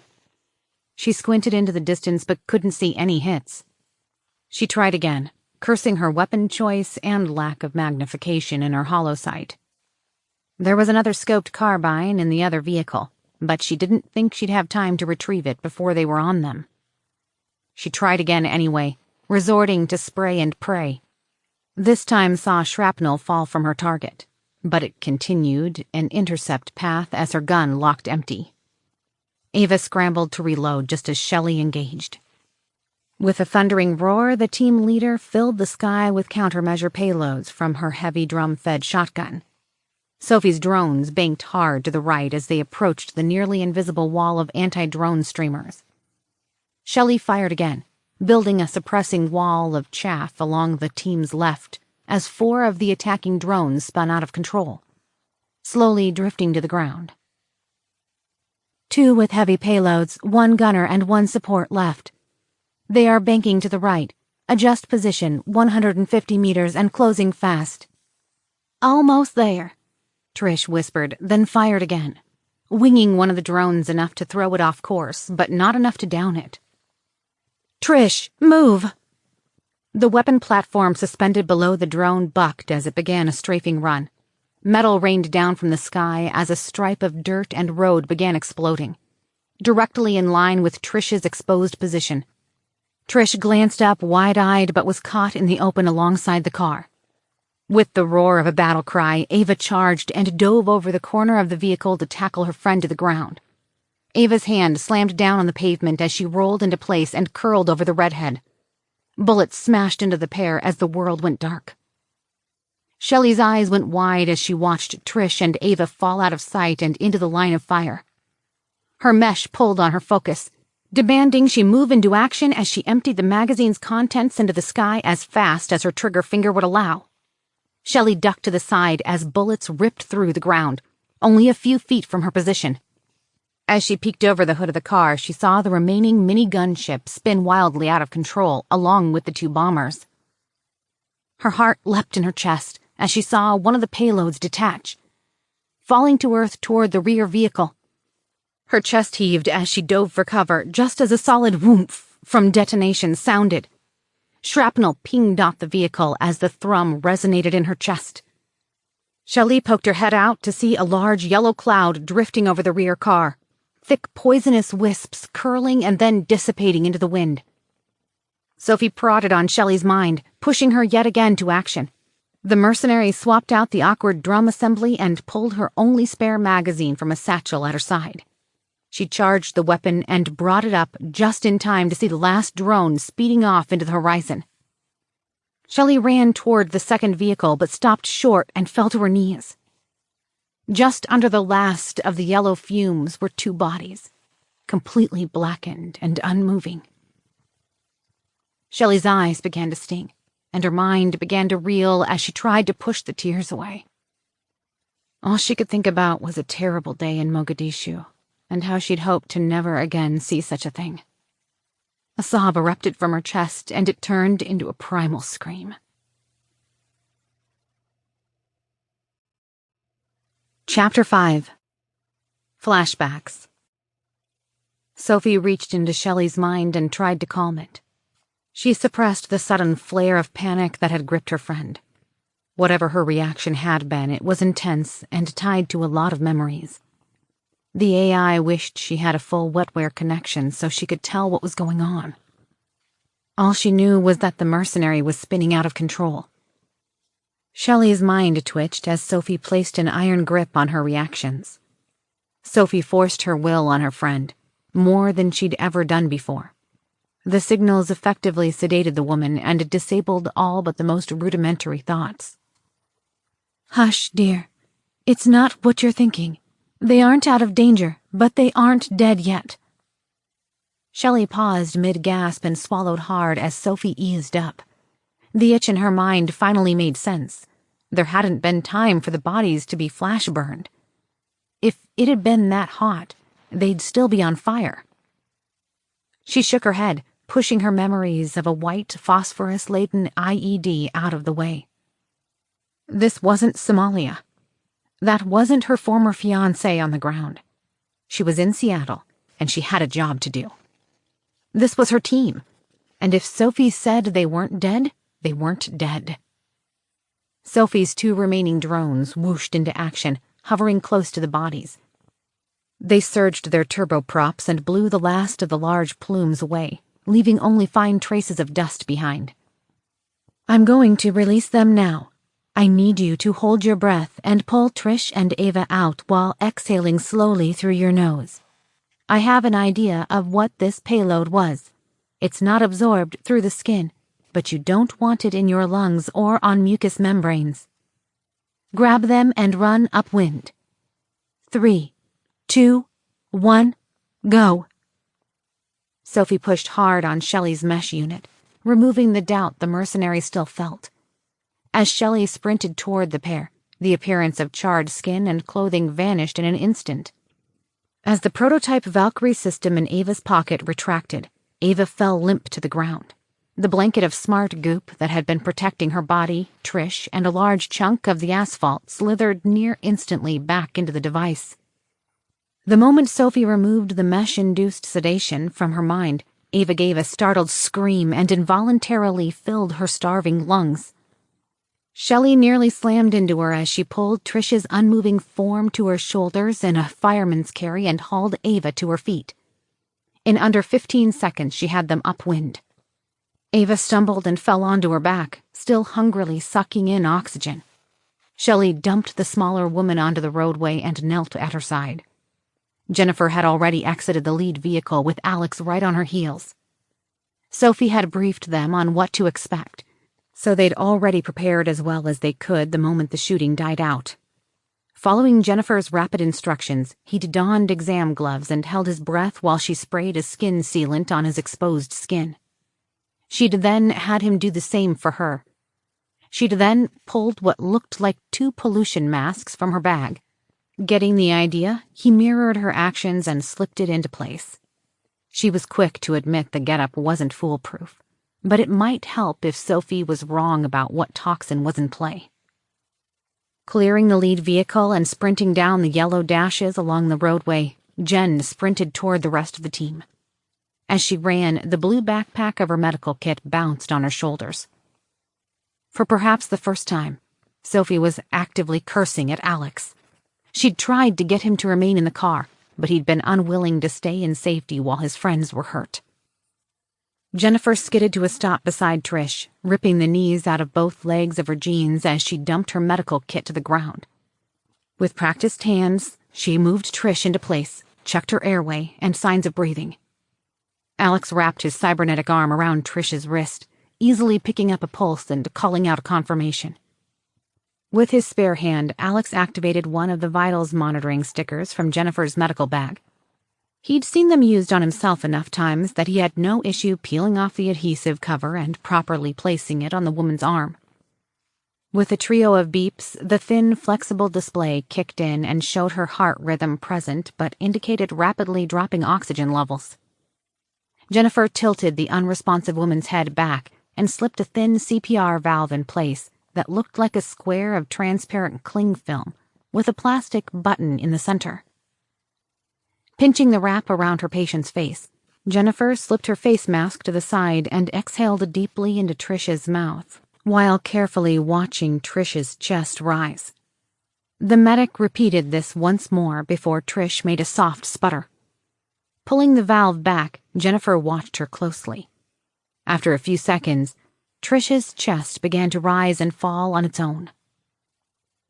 She squinted into the distance but couldn't see any hits. She tried again, cursing her weapon choice and lack of magnification in her holosight. There was another scoped carbine in the other vehicle, but she didn't think she'd have time to retrieve it before they were on them. She tried again anyway, resorting to spray and pray. This time saw shrapnel fall from her target, but it continued an intercept path as her gun locked empty. Ava scrambled to reload just as Shelley engaged. With a thundering roar, the team leader filled the sky with countermeasure payloads from her heavy drum-fed shotgun. Sophie's drones banked hard to the right as they approached the nearly invisible wall of anti-drone streamers. Shelley fired again, building a suppressing wall of chaff along the team's left as 4 of the attacking drones spun out of control, slowly drifting to the ground. 2 with heavy payloads, 1 gunner and 1 support left. They are banking to the right. Adjust position, 150 meters and closing fast. Almost there, Trish whispered, then fired again, winging one of the drones enough to throw it off course, but not enough to down it. Trish, move! The weapon platform suspended below the drone bucked as it began a strafing run. Metal rained down from the sky as a stripe of dirt and road began exploding. directly in line with Trish's exposed position. Trish glanced up wide-eyed but was caught in the open alongside the car. With the roar of a battle cry, Ava charged and dove over the corner of the vehicle to tackle her friend to the ground. Ava's hand slammed down on the pavement as she rolled into place and curled over the redhead. Bullets smashed into the pair as the world went dark. Shelley's eyes went wide as she watched Trish and Ava fall out of sight and into the line of fire. Her mesh pulled on her focus, demanding she move into action as she emptied the magazine's contents into the sky as fast as her trigger finger would allow. Shelley ducked to the side as bullets ripped through the ground, only a few feet from her position. As she peeked over the hood of the car, she saw the remaining mini-gun ship spin wildly out of control, along with the two bombers. Her heart leapt in her chest as she saw one of the payloads detach, falling to earth toward the rear vehicle. Her chest heaved as she dove for cover, just as a solid whoomph from detonation sounded. Shrapnel pinged off the vehicle as the thrum resonated in her chest. Shelley poked her head out to see a large yellow cloud drifting over the rear car, thick poisonous wisps curling and then dissipating into the wind. Sophie prodded on Shelley's mind, pushing her yet again to action. The mercenary swapped out the awkward drum assembly and pulled her only spare magazine from a satchel at her side. She charged the weapon and brought it up just in time to see the last drone speeding off into the horizon. Shelley ran toward the second vehicle but stopped short and fell to her knees. Just under the last of the yellow fumes were two bodies, completely blackened and unmoving. Shelley's eyes began to sting, and her mind began to reel as she tried to push the tears away. All she could think about was a terrible day in Mogadishu, and how she'd hoped to never again see such a thing. A sob erupted from her chest, and it turned into a primal scream. Chapter 5. Flashbacks. Sophie reached into Shelley's mind and tried to calm it. She suppressed the sudden flare of panic that had gripped her friend. Whatever her reaction had been, it was intense and tied to a lot of memories. The AI wished she had a full wetware connection so she could tell what was going on. All she knew was that the mercenary was spinning out of control. Shelley's mind twitched as Sophie placed an iron grip on her reactions. Sophie forced her will on her friend, more than she'd ever done before. The signals effectively sedated the woman and disabled all but the most rudimentary thoughts. "Hush, dear. It's not what you're thinking. They aren't out of danger, but they aren't dead yet." Shelley paused mid-gasp and swallowed hard as Sophie eased up. The itch in her mind finally made sense. There hadn't been time for the bodies to be flash-burned. If it had been that hot, they'd still be on fire. She shook her head, pushing her memories of a white, phosphorus-laden IED out of the way. This wasn't Somalia. That wasn't her former fiancé on the ground. She was in Seattle, and she had a job to do. This was her team, and if Sophie said they weren't dead, they weren't dead. Sophie's two remaining drones whooshed into action, hovering close to the bodies. They surged their turboprops and blew the last of the large plumes away, leaving only fine traces of dust behind. "I'm going to release them now. I need you to hold your breath and pull Trish and Ava out while exhaling slowly through your nose. I have an idea of what this payload was. It's not absorbed through the skin, but you don't want it in your lungs or on mucous membranes. Grab them and run upwind. 3, 2, 1, go." Sophie pushed hard on Shelley's mesh unit, removing the doubt the mercenary still felt. As Shelley sprinted toward the pair, the appearance of charred skin and clothing vanished in an instant. As the prototype Valkyrie system in Ava's pocket retracted, Ava fell limp to the ground. The blanket of smart goop that had been protecting her body, Trish, and a large chunk of the asphalt slithered near instantly back into the device. The moment Sophie removed the mesh-induced sedation from her mind, Ava gave a startled scream and involuntarily filled her starving lungs. Shelley nearly slammed into her as she pulled Trish's unmoving form to her shoulders in a fireman's carry and hauled Ava to her feet. In under 15 seconds, she had them upwind. Ava stumbled and fell onto her back, still hungrily sucking in oxygen. Shelley dumped the smaller woman onto the roadway and knelt at her side. Jennifer had already exited the lead vehicle with Alex right on her heels. Sophie had briefed them on what to expect, so they'd already prepared as well as they could the moment the shooting died out. Following Jennifer's rapid instructions, he'd donned exam gloves and held his breath while she sprayed a skin sealant on his exposed skin. She'd then had him do the same for her. She'd then pulled what looked like 2 pollution masks from her bag. Getting the idea, he mirrored her actions and slipped it into place. She was quick to admit the getup wasn't foolproof, but it might help if Sophie was wrong about what toxin was in play. Clearing the lead vehicle and sprinting down the yellow dashes along the roadway, Jen sprinted toward the rest of the team. As she ran, the blue backpack of her medical kit bounced on her shoulders. For perhaps the first time, Sophie was actively cursing at Alex. She'd tried to get him to remain in the car, but he'd been unwilling to stay in safety while his friends were hurt. Jennifer skidded to a stop beside Trish, ripping the knees out of both legs of her jeans as she dumped her medical kit to the ground. With practiced hands, she moved Trish into place, checked her airway and signs of breathing. Alex wrapped his cybernetic arm around Trish's wrist, easily picking up a pulse and calling out a confirmation. With his spare hand, Alex activated one of the vitals monitoring stickers from Jennifer's medical bag. He'd seen them used on himself enough times that he had no issue peeling off the adhesive cover and properly placing it on the woman's arm. With a trio of beeps, the thin, flexible display kicked in and showed her heart rhythm present but indicated rapidly dropping oxygen levels. Jennifer tilted the unresponsive woman's head back and slipped a thin CPR valve in place that looked like a square of transparent cling film with a plastic button in the center. Pinching the wrap around her patient's face, Jennifer slipped her face mask to the side and exhaled deeply into Trish's mouth, while carefully watching Trish's chest rise. The medic repeated this once more before Trish made a soft sputter. Pulling the valve back, Jennifer watched her closely. After a few seconds, Trish's chest began to rise and fall on its own.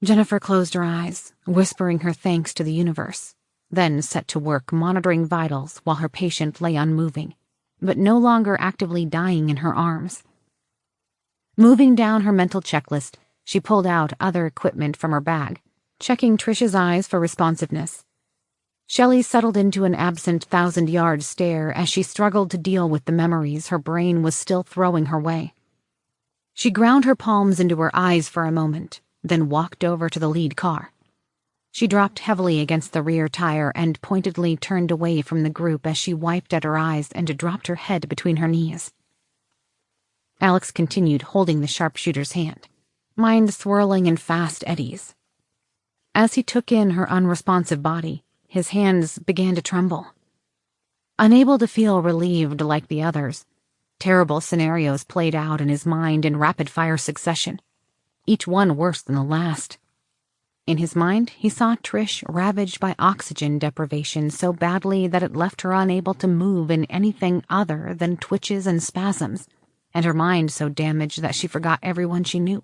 Jennifer closed her eyes, whispering her thanks to the universe, then set to work monitoring vitals while her patient lay unmoving, but no longer actively dying in her arms. Moving down her mental checklist, she pulled out other equipment from her bag, checking Trish's eyes for responsiveness. Shelley settled into an absent 1,000-yard stare as she struggled to deal with the memories her brain was still throwing her way. She ground her palms into her eyes for a moment, then walked over to the lead car. She dropped heavily against the rear tire and pointedly turned away from the group as she wiped at her eyes and dropped her head between her knees. Alex continued holding the sharpshooter's hand, mind swirling in fast eddies. As he took in her unresponsive body, his hands began to tremble. Unable to feel relieved like the others, terrible scenarios played out in his mind in rapid-fire succession, each one worse than the last. In his mind, he saw Trish ravaged by oxygen deprivation so badly that it left her unable to move in anything other than twitches and spasms, and her mind so damaged that she forgot everyone she knew.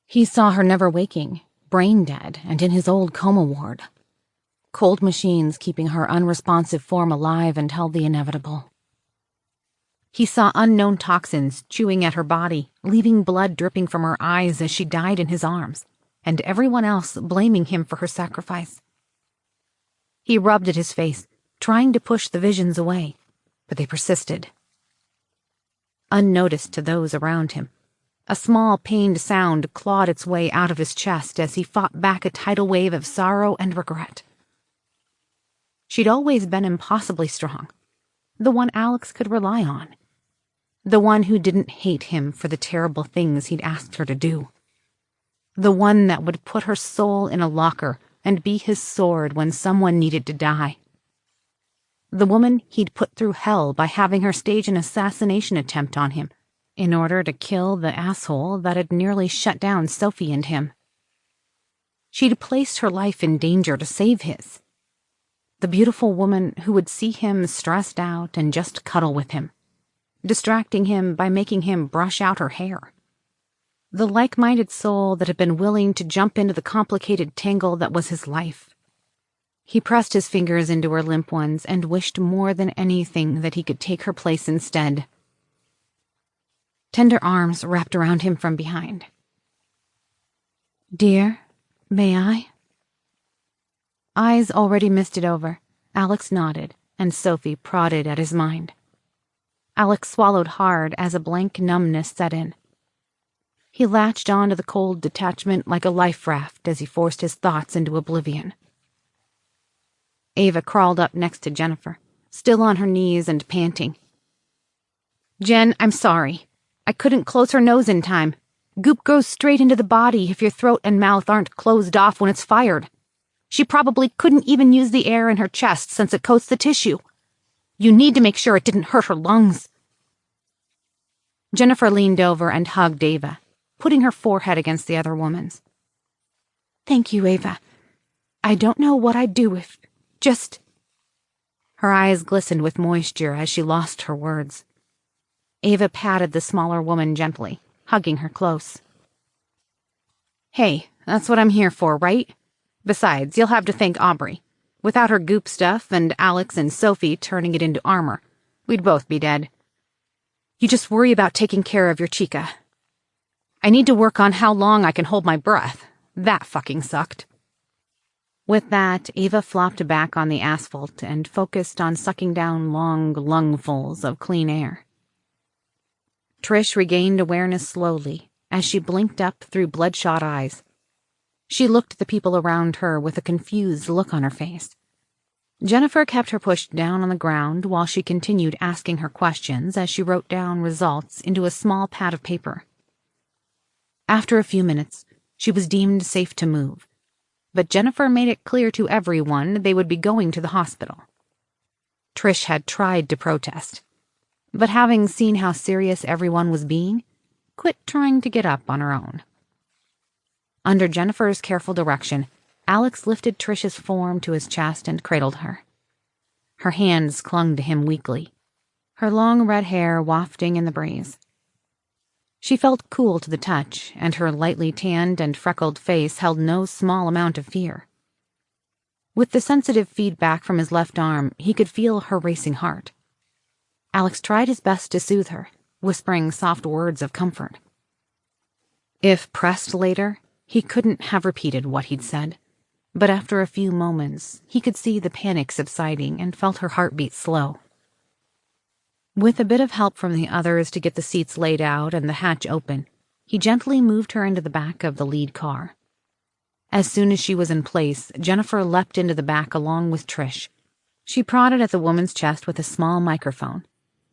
He saw her never waking, brain dead, and in his old coma ward. Cold machines keeping her unresponsive form alive until the inevitable. He saw unknown toxins chewing at her body, leaving blood dripping from her eyes as she died in his arms, and everyone else blaming him for her sacrifice. He rubbed at his face, trying to push the visions away, but they persisted. Unnoticed to those around him, a small pained sound clawed its way out of his chest as he fought back a tidal wave of sorrow and regret. She'd always been impossibly strong, the one Alex could rely on. The one who didn't hate him for the terrible things he'd asked her to do. The one that would put her soul in a locker and be his sword when someone needed to die. The woman he'd put through hell by having her stage an assassination attempt on him in order to kill the asshole that had nearly shut down Sophie and him. She'd placed her life in danger to save his. the beautiful woman who would see him stressed out and just cuddle with him, distracting him by making him brush out her hair. The like-minded soul that had been willing to jump into the complicated tangle that was his life. He pressed his fingers into her limp ones and wished more than anything that he could take her place instead. Tender arms wrapped around him from behind. "Dear, may I?" Eyes already misted over, Alex nodded, and Sophie prodded at his mind. Alex swallowed hard as a blank numbness set in. He latched onto the cold detachment like a life raft as he forced his thoughts into oblivion. Ava crawled up next to Jennifer, still on her knees and panting. "Jen, I'm sorry. I couldn't close her nose in time. Goop goes straight into the body if your throat and mouth aren't closed off when it's fired. She probably couldn't even use the air in her chest since it coats the tissue. You need to make sure it didn't hurt her lungs." Jennifer leaned over and hugged Ava, putting her forehead against the other woman's. "Thank you, Ava. I don't know what I'd do if... just..." Her eyes glistened with moisture as she lost her words. Ava patted the smaller woman gently, hugging her close. "Hey, that's what I'm here for, right? Besides, you'll have to thank Aubrey. Without her goop stuff and Alex and Sophie turning it into armor, we'd both be dead. You just worry about taking care of your chica. I need to work on how long I can hold my breath. That fucking sucked." With that, Ava flopped back on the asphalt and focused on sucking down long lungfuls of clean air. Trish regained awareness slowly as she blinked up through bloodshot eyes. She looked at the people around her with a confused look on her face. Jennifer kept her pushed down on the ground while she continued asking her questions as she wrote down results into a small pad of paper. After a few minutes, she was deemed safe to move, but Jennifer made it clear to everyone they would be going to the hospital. Trish had tried to protest, but having seen how serious everyone was being, quit trying to get up on her own. Under Jennifer's careful direction, Alex lifted Trish's form to his chest and cradled her. Her hands clung to him weakly, her long red hair wafting in the breeze. She felt cool to the touch, and her lightly tanned and freckled face held no small amount of fear. With the sensitive feedback from his left arm, he could feel her racing heart. Alex tried his best to soothe her, whispering soft words of comfort. If pressed later, he couldn't have repeated what he'd said, but after a few moments, he could see the panic subsiding and felt her heartbeat slow. With a bit of help from the others to get the seats laid out and the hatch open, he gently moved her into the back of the lead car. As soon as she was in place, Jennifer leapt into the back along with Trish. She prodded at the woman's chest with a small microphone.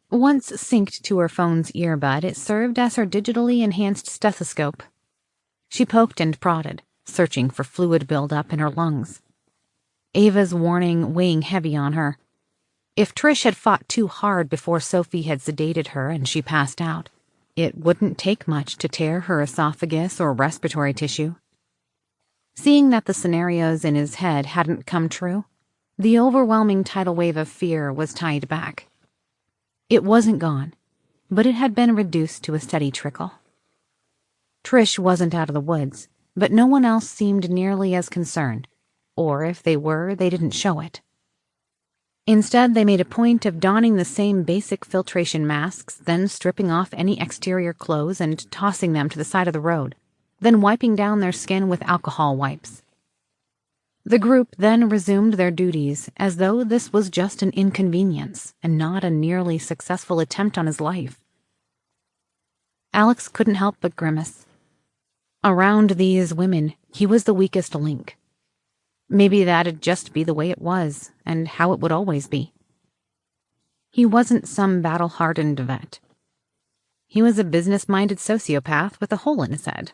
Once synced to her phone's earbud, it served as her digitally enhanced stethoscope. She poked and prodded, searching for fluid buildup in her lungs. Ava's warning weighing heavy on her. If Trish had fought too hard before Sophie had sedated her and she passed out, it wouldn't take much to tear her esophagus or respiratory tissue. Seeing that the scenarios in his head hadn't come true, the overwhelming tidal wave of fear was tied back. It wasn't gone, but it had been reduced to a steady trickle. Trish wasn't out of the woods, but no one else seemed nearly as concerned, or if they were, they didn't show it. Instead, they made a point of donning the same basic filtration masks, then stripping off any exterior clothes and tossing them to the side of the road, then wiping down their skin with alcohol wipes. The group then resumed their duties as though this was just an inconvenience and not a nearly successful attempt on his life. Alex couldn't help but grimace. Around these women, he was the weakest link. Maybe that'd just be the way it was, and how it would always be. He wasn't some battle-hardened vet. He was a business-minded sociopath with a hole in his head.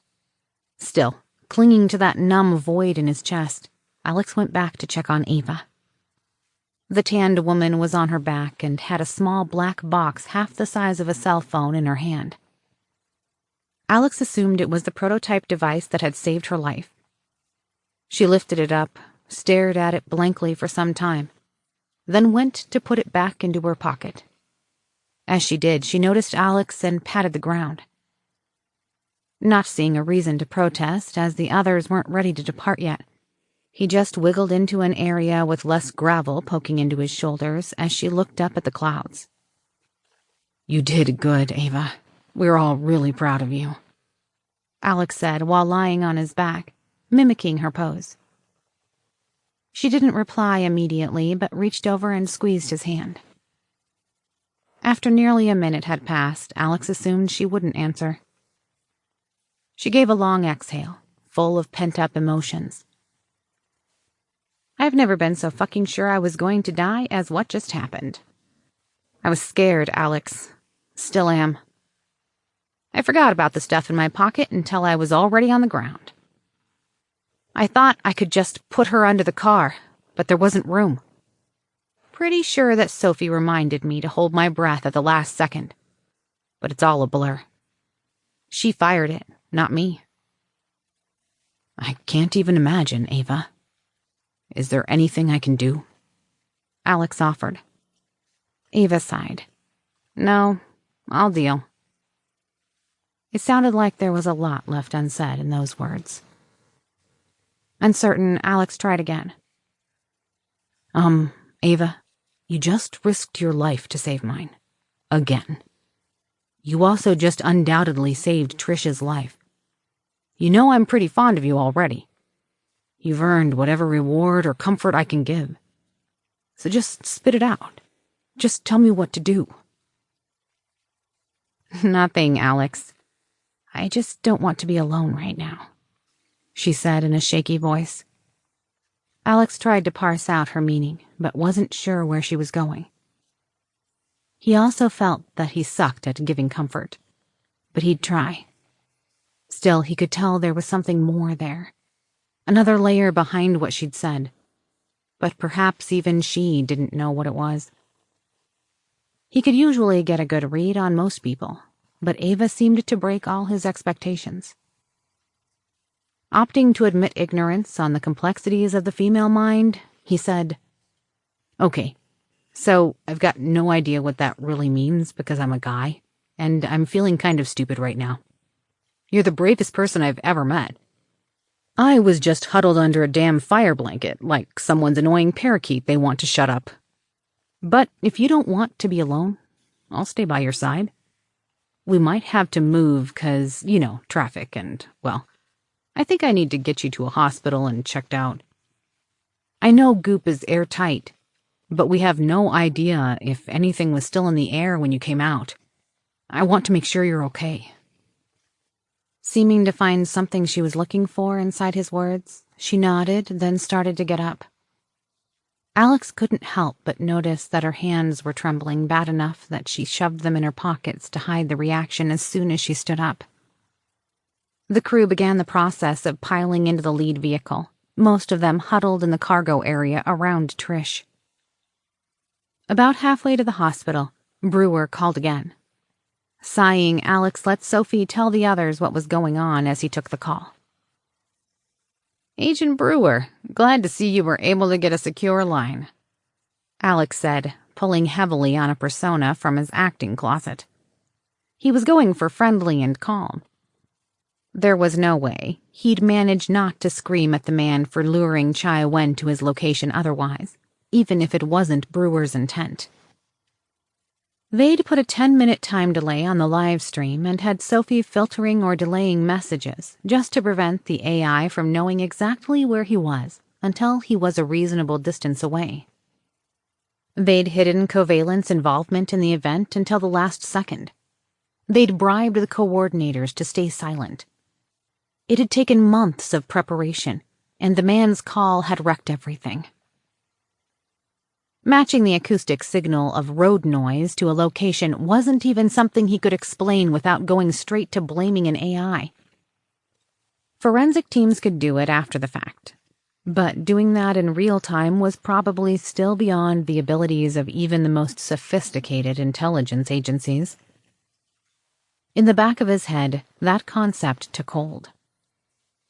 Still, clinging to that numb void in his chest, Alex went back to check on Ava. The tanned woman was on her back and had a small black box half the size of a cell phone in her hand. Alex assumed it was the prototype device that had saved her life. She lifted it up, stared at it blankly for some time, then went to put it back into her pocket. As she did, she noticed Alex and patted the ground. Not seeing a reason to protest, as the others weren't ready to depart yet, he just wiggled into an area with less gravel poking into his shoulders as she looked up at the clouds. "You did good, Ava. We're all really proud of you," Alex said while lying on his back, mimicking her pose. She didn't reply immediately, but reached over and squeezed his hand. After nearly a minute had passed, Alex assumed she wouldn't answer. She gave a long exhale, full of pent-up emotions. "I've never been so fucking sure I was going to die as what just happened. I was scared, Alex. Still am. I forgot about the stuff in my pocket until I was already on the ground. I thought I could just put her under the car, but there wasn't room. Pretty sure that Sophie reminded me to hold my breath at the last second, but it's all a blur. She fired it, not me." "I can't even imagine, Ava. Is there anything I can do?" Alex offered. Ava sighed. "No, I'll deal." It sounded like there was a lot left unsaid in those words. Uncertain, Alex tried again. Ava, you just risked your life to save mine. Again. You also just undoubtedly saved Trish's life. You know I'm pretty fond of you already. You've earned whatever reward or comfort I can give. So just spit it out. Just tell me what to do." "Nothing, Alex. I just don't want to be alone right now," she said in a shaky voice. Alex tried to parse out her meaning, but wasn't sure where she was going. He also felt that he sucked at giving comfort, but he'd try. Still, he could tell there was something more there, another layer behind what she'd said, but perhaps even she didn't know what it was. He could usually get a good read on most people, but Ava seemed to break all his expectations. Opting to admit ignorance on the complexities of the female mind, he said, "Okay, so I've got no idea what that really means because I'm a guy, and I'm feeling kind of stupid right now. You're the bravest person I've ever met. I was just huddled under a damn fire blanket like someone's annoying parakeet they want to shut up. But if you don't want to be alone, I'll stay by your side. We might have to move 'cause, traffic and, well, I think I need to get you to a hospital and checked out. I know Goop is airtight, but we have no idea if anything was still in the air when you came out. I want to make sure you're okay." Seeming to find something she was looking for inside his words, she nodded, then started to get up. Alex couldn't help but notice that her hands were trembling bad enough that she shoved them in her pockets to hide the reaction as soon as she stood up. The crew began the process of piling into the lead vehicle, most of them huddled in the cargo area around Trish. About halfway to the hospital, Brewer called again. Sighing, Alex let Sophie tell the others what was going on as he took the call. "Agent Brewer, glad to see you were able to get a secure line," Alex said, pulling heavily on a persona from his acting closet. He was going for friendly and calm. There was no way he'd manage not to scream at the man for luring Chiwen to his location otherwise, even if it wasn't Brewer's intent. They'd put a 10-minute time delay on the live stream and had Sophie filtering or delaying messages just to prevent the AI from knowing exactly where he was until he was a reasonable distance away. They'd hidden Covalent's involvement in the event until the last second. They'd bribed the coordinators to stay silent. It had taken months of preparation, and the man's call had wrecked everything. Matching the acoustic signal of road noise to a location wasn't even something he could explain without going straight to blaming an AI. Forensic teams could do it after the fact, but doing that in real time was probably still beyond the abilities of even the most sophisticated intelligence agencies. In the back of his head, that concept took hold.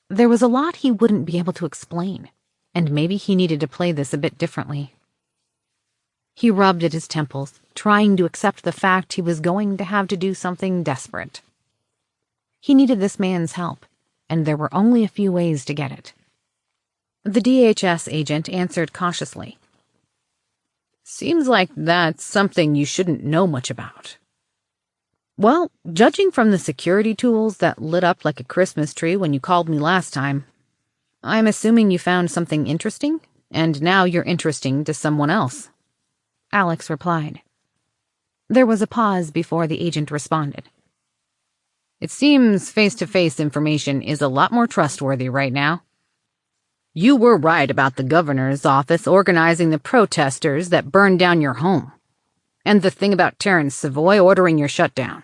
There was a lot he wouldn't be able to explain, and maybe he needed to play this a bit differently. He rubbed at his temples, trying to accept the fact he was going to have to do something desperate. He needed this man's help, and there were only a few ways to get it. The DHS agent answered cautiously. Seems like that's something you shouldn't know much about. Well, judging from the security tools that lit up like a Christmas tree when you called me last time, I'm assuming you found something interesting, and now you're interesting to someone else. Alex replied. There was a pause before the agent responded. It seems face-to-face information is a lot more trustworthy right now. You were right about the governor's office organizing the protesters that burned down your home, and the thing about Terrence Savoy ordering your shutdown.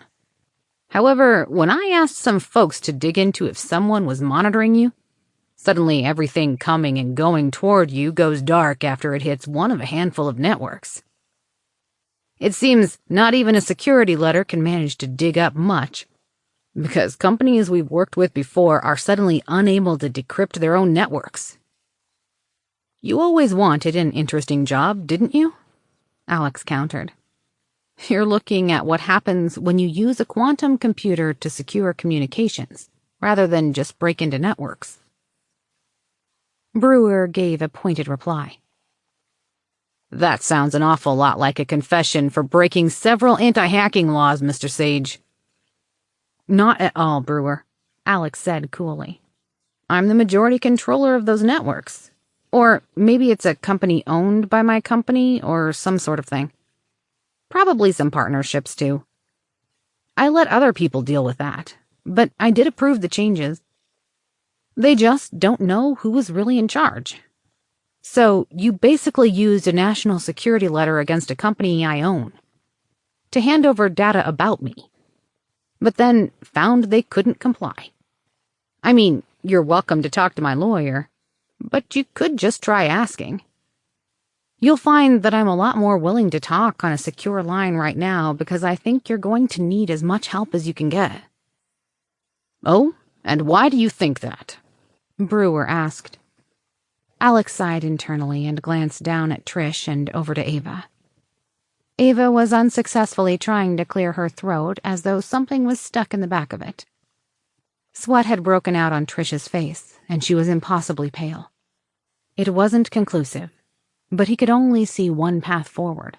However, when I asked some folks to dig into if someone was monitoring you, suddenly everything coming and going toward you goes dark after it hits one of a handful of networks. It seems not even a security letter can manage to dig up much, because companies we've worked with before are suddenly unable to decrypt their own networks. You always wanted an interesting job, didn't you? Alex countered. You're looking at what happens when you use a quantum computer to secure communications, rather than just break into networks. Brewer gave a pointed reply. That sounds an awful lot like a confession for breaking several anti-hacking laws, Mr. Sage. Not at all, Brewer, Alex said coolly. I'm the majority controller of those networks. Or maybe it's a company owned by my company or some sort of thing. Probably some partnerships, too. I let other people deal with that, but I did approve the changes. They just don't know who was really in charge. So you basically used a national security letter against a company I own to hand over data about me, but then found they couldn't comply. I mean, you're welcome to talk to my lawyer, but you could just try asking. You'll find that I'm a lot more willing to talk on a secure line right now because I think you're going to need as much help as you can get. Oh, and why do you think that? Brewer asked. Alex sighed internally and glanced down at Trish and over to Ava. Ava was unsuccessfully trying to clear her throat as though something was stuck in the back of it. Sweat had broken out on Trish's face, and she was impossibly pale. It wasn't conclusive, but he could only see one path forward.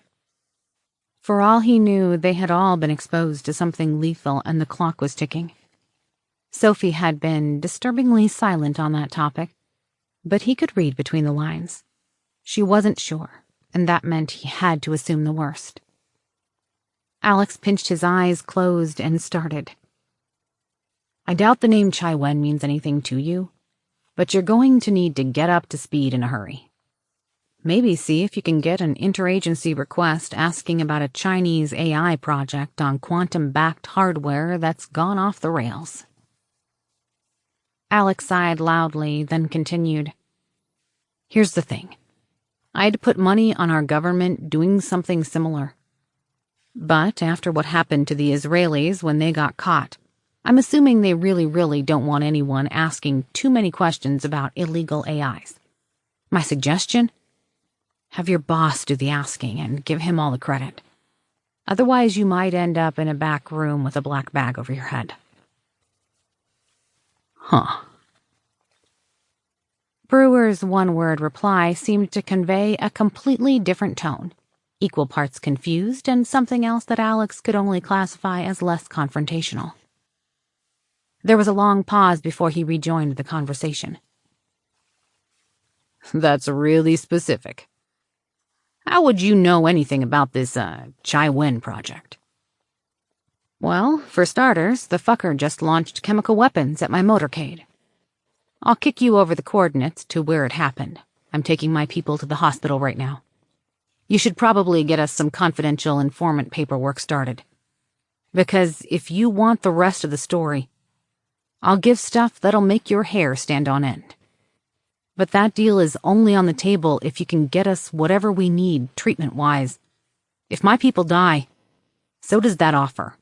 For all he knew, they had all been exposed to something lethal and the clock was ticking. Sophie had been disturbingly silent on that topic, but he could read between the lines. She wasn't sure, and that meant he had to assume the worst. Alex pinched his eyes closed and started. I doubt the name Chiwen means anything to you, but you're going to need to get up to speed in a hurry. Maybe see if you can get an interagency request asking about a Chinese AI project on quantum-backed hardware that's gone off the rails. Alex sighed loudly, then continued. Here's the thing. I'd put money on our government doing something similar. But after what happened to the Israelis when they got caught, I'm assuming they really don't want anyone asking too many questions about illegal AIs. My suggestion? Have your boss do the asking and give him all the credit. Otherwise, you might end up in a back room with a black bag over your head. Huh. Brewer's one-word reply seemed to convey a completely different tone, equal parts confused and something else that Alex could only classify as less confrontational. There was a long pause before he rejoined the conversation. That's really specific. How would you know anything about this, Chiwen project? Well, for starters, the fucker just launched chemical weapons at my motorcade. I'll kick you over the coordinates to where it happened. I'm taking my people to the hospital right now. You should probably get us some confidential informant paperwork started. Because if you want the rest of the story, I'll give stuff that'll make your hair stand on end. But that deal is only on the table if you can get us whatever we need treatment-wise. If my people die, so does that offer.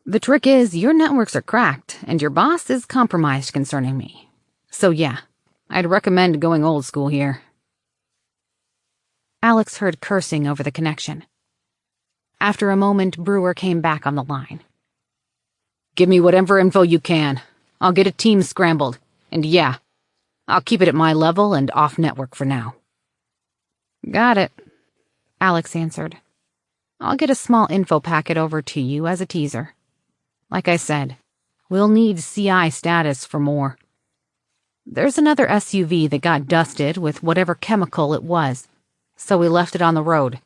The trick is, your networks are cracked, and your boss is compromised concerning me. So yeah, I'd recommend going old school here. Alex heard cursing over the connection. After a moment, Brewer came back on the line. "Give me whatever info you can. I'll get a team scrambled. And yeah, I'll keep it at my level and off-network for now." "Got it," Alex answered. "I'll get a small info packet over to you as a teaser. Like I said, we'll need CI status for more. There's another SUV that got dusted with whatever chemical it was, so we left it on the road.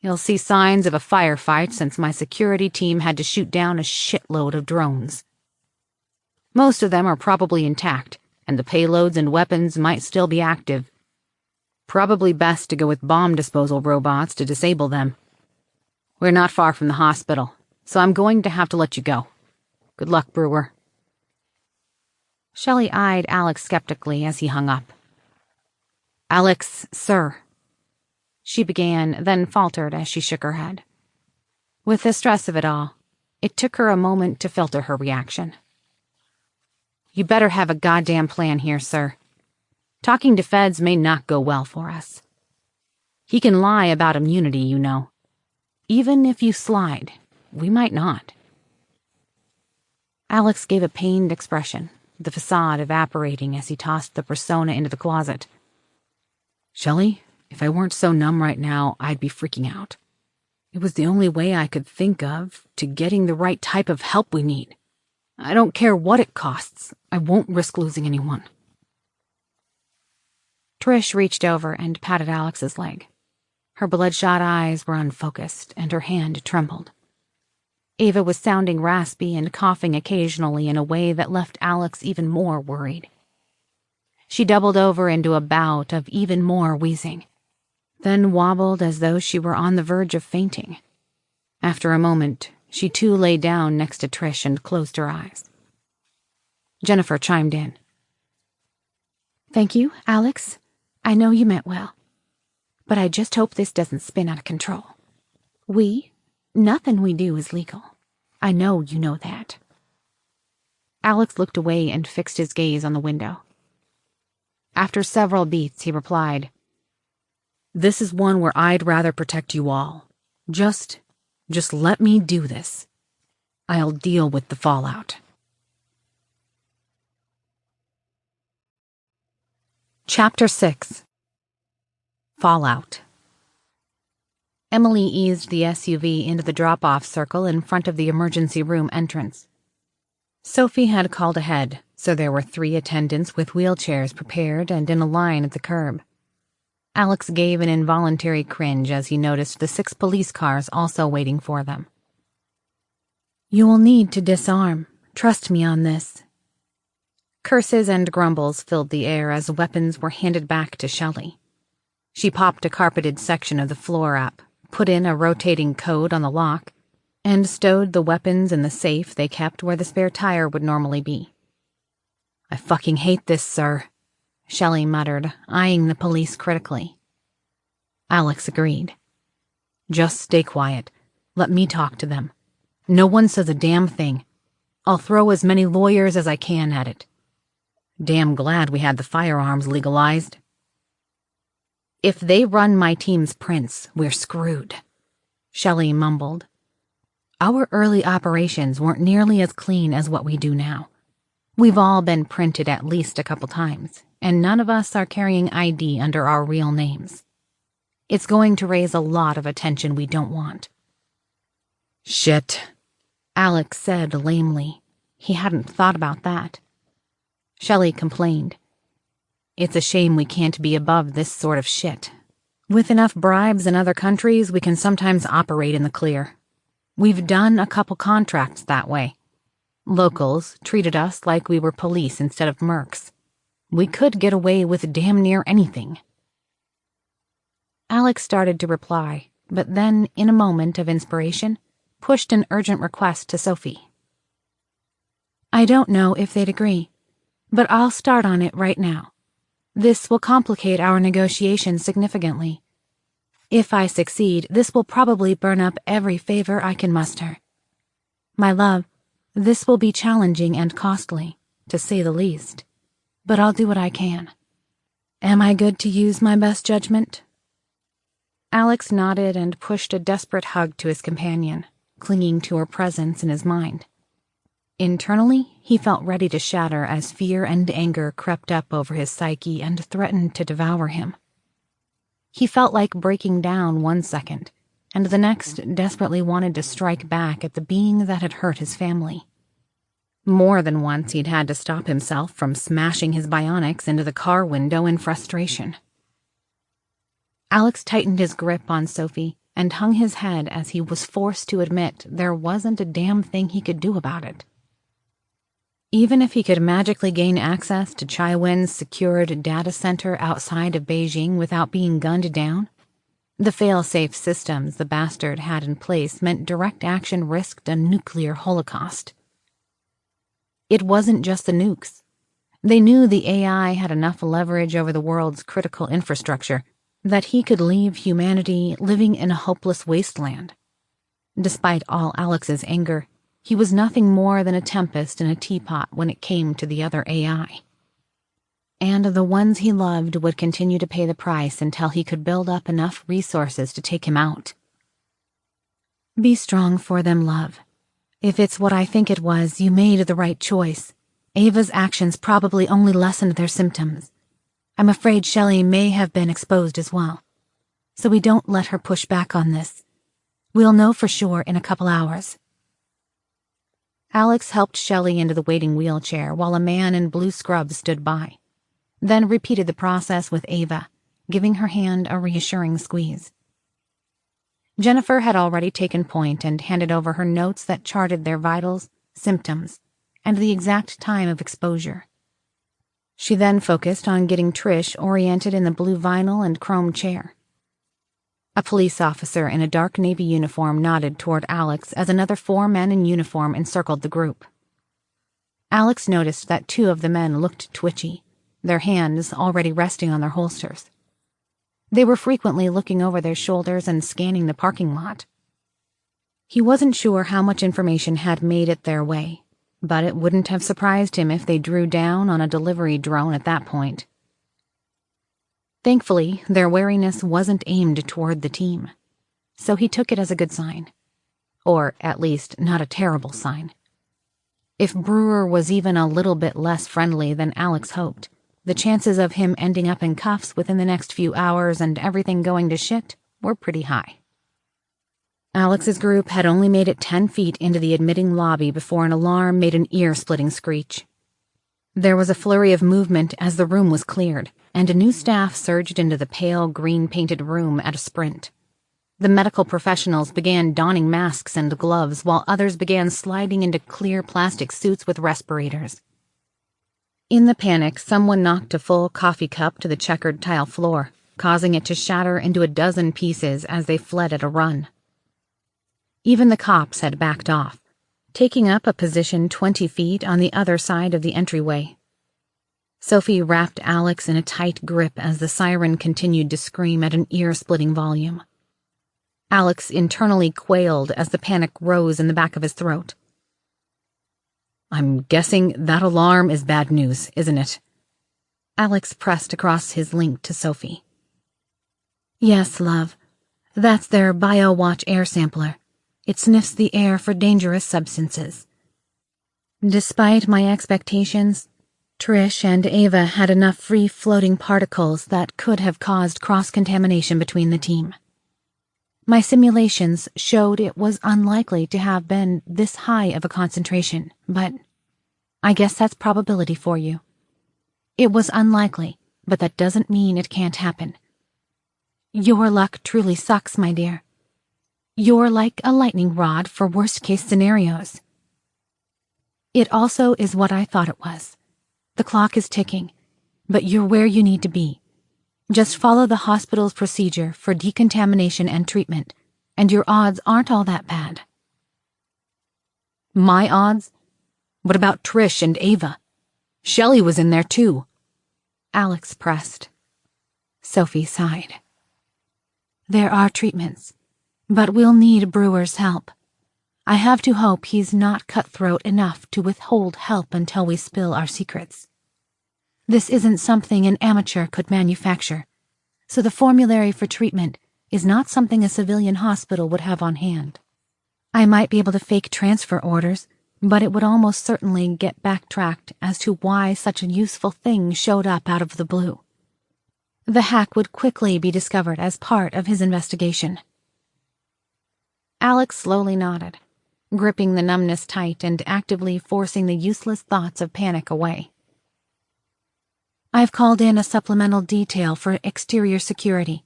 You'll see signs of a firefight since my security team had to shoot down a shitload of drones. Most of them are probably intact, and the payloads and weapons might still be active. Probably best to go with bomb disposal robots to disable them. We're not far from the hospital, so I'm going to have to let you go. Good luck, Brewer." Shelley eyed Alex skeptically as he hung up. "Alex, sir," she began, then faltered as she shook her head. With the stress of it all, it took her a moment to filter her reaction. "You better have a goddamn plan here, sir. Talking to feds may not go well for us. He can lie about immunity, you know. Even if you slide, we might not." Alex gave a pained expression, the facade evaporating as he tossed the persona into the closet. "Shelley, if I weren't so numb right now, I'd be freaking out. It was the only way I could think of to getting the right type of help we need. I don't care what it costs. I won't risk losing anyone." Trish reached over and patted Alex's leg. Her bloodshot eyes were unfocused, and her hand trembled. Ava was sounding raspy and coughing occasionally in a way that left Alex even more worried. She doubled over into a bout of even more wheezing, then wobbled as though she were on the verge of fainting. After a moment, she too lay down next to Trish and closed her eyes. Jennifer chimed in. "Thank you, Alex. I know you meant well. But I just hope this doesn't spin out of control. Nothing we do is legal. I know you know that." Alex looked away and fixed his gaze on the window. After several beats, he replied, "This is one where I'd rather protect you all. Just let me do this. I'll deal with the fallout." Chapter 6. Fallout. Emily eased the SUV into the drop-off circle in front of the emergency room entrance. Sophie had called ahead, so there were 3 attendants with wheelchairs prepared and in a line at the curb. Alex gave an involuntary cringe as he noticed the 6 police cars also waiting for them. "You will need to disarm. Trust me on this." Curses and grumbles filled the air as weapons were handed back to Shelley. She popped a carpeted section of the floor up, put in a rotating code on the lock, and stowed the weapons in the safe they kept where the spare tire would normally be. "I fucking hate this, sir," Shelley muttered, eyeing the police critically. Alex agreed. "Just stay quiet. Let me talk to them. No one says a damn thing. I'll throw as many lawyers as I can at it. Damn glad we had the firearms legalized." "If they run my team's prints, we're screwed," Shelley mumbled. "Our early operations weren't nearly as clean as what we do now. We've all been printed at least a couple times, and none of us are carrying ID under our real names. It's going to raise a lot of attention we don't want." "Shit," Alex said lamely. He hadn't thought about that. Shelley complained. "It's a shame we can't be above this sort of shit. With enough bribes in other countries, we can sometimes operate in the clear. We've done a couple contracts that way. Locals treated us like we were police instead of mercs. We could get away with damn near anything." Alex started to reply, but then, in a moment of inspiration, pushed an urgent request to Sophie. "I don't know if they'd agree, but I'll start on it right now. This will complicate our negotiations significantly. If I succeed, this will probably burn up every favor I can muster. My love, this will be challenging and costly, to say the least, but I'll do what I can. Am I good to use my best judgment?" Alex nodded and pushed a desperate hug to his companion, clinging to her presence in his mind. Internally, he felt ready to shatter as fear and anger crept up over his psyche and threatened to devour him. He felt like breaking down one second, and the next desperately wanted to strike back at the being that had hurt his family. More than once he'd had to stop himself from smashing his bionics into the car window in frustration. Alex tightened his grip on Sophie and hung his head as he was forced to admit there wasn't a damn thing he could do about it. Even if he could magically gain access to Chiwen's secured data center outside of Beijing without being gunned down, the fail-safe systems the bastard had in place meant direct action risked a nuclear holocaust. It wasn't just the nukes. They knew the AI had enough leverage over the world's critical infrastructure that he could leave humanity living in a hopeless wasteland. Despite all Alex's anger, he was nothing more than a tempest in a teapot when it came to the other AI. And the ones he loved would continue to pay the price until he could build up enough resources to take him out. Be strong for them, love. If it's what I think it was, you made the right choice. Ava's actions probably only lessened their symptoms. I'm afraid Shelley may have been exposed as well. So we don't let her push back on this. We'll know for sure in a couple hours. Alex helped Shelley into the waiting wheelchair while a man in blue scrubs stood by, then repeated the process with Ava, giving her hand a reassuring squeeze. Jennifer had already taken point and handed over her notes that charted their vitals, symptoms, and the exact time of exposure. She then focused on getting Trish oriented in the blue vinyl and chrome chair. A police officer in a dark navy uniform nodded toward Alex as another 4 men in uniform encircled the group. Alex noticed that 2 of the men looked twitchy, their hands already resting on their holsters. They were frequently looking over their shoulders and scanning the parking lot. He wasn't sure how much information had made it their way, but it wouldn't have surprised him if they drew down on a delivery drone at that point. Thankfully, their wariness wasn't aimed toward the team, so he took it as a good sign. Or, at least, not a terrible sign. If Brewer was even a little bit less friendly than Alex hoped, the chances of him ending up in cuffs within the next few hours and everything going to shit were pretty high. Alex's group had only made it 10 feet into the admitting lobby before an alarm made an ear-splitting screech. There was a flurry of movement as the room was cleared, and a new staff surged into the pale green-painted room at a sprint. The medical professionals began donning masks and gloves while others began sliding into clear plastic suits with respirators. In the panic, someone knocked a full coffee cup to the checkered tile floor, causing it to shatter into a dozen pieces as they fled at a run. Even the cops had backed off, taking up a position 20 feet on the other side of the entryway. Sophie wrapped Alex in a tight grip as the siren continued to scream at an ear-splitting volume. Alex internally quailed as the panic rose in the back of his throat. I'm guessing that alarm is bad news, isn't it? Alex pressed across his link to Sophie. Yes, love. That's their BioWatch air sampler. It sniffs the air for dangerous substances. Despite my expectations, Trish and Ava had enough free-floating particles that could have caused cross-contamination between the team. My simulations showed it was unlikely to have been this high of a concentration, but I guess that's probability for you. It was unlikely, but that doesn't mean it can't happen. Your luck truly sucks, my dear. You're like a lightning rod for worst-case scenarios. It also is what I thought it was. The clock is ticking, but you're where you need to be. Just follow the hospital's procedure for decontamination and treatment, and your odds aren't all that bad. My odds? What about Trish and Ava? Shelley was in there too. Alex pressed. Sophie sighed. There are treatments, but we'll need Brewer's help. I have to hope he's not cutthroat enough to withhold help until we spill our secrets. This isn't something an amateur could manufacture, so the formulary for treatment is not something a civilian hospital would have on hand. I might be able to fake transfer orders, but it would almost certainly get backtracked as to why such a useful thing showed up out of the blue. The hack would quickly be discovered as part of his investigation. Alex slowly nodded, gripping the numbness tight and actively forcing the useless thoughts of panic away. I've called in a supplemental detail for exterior security.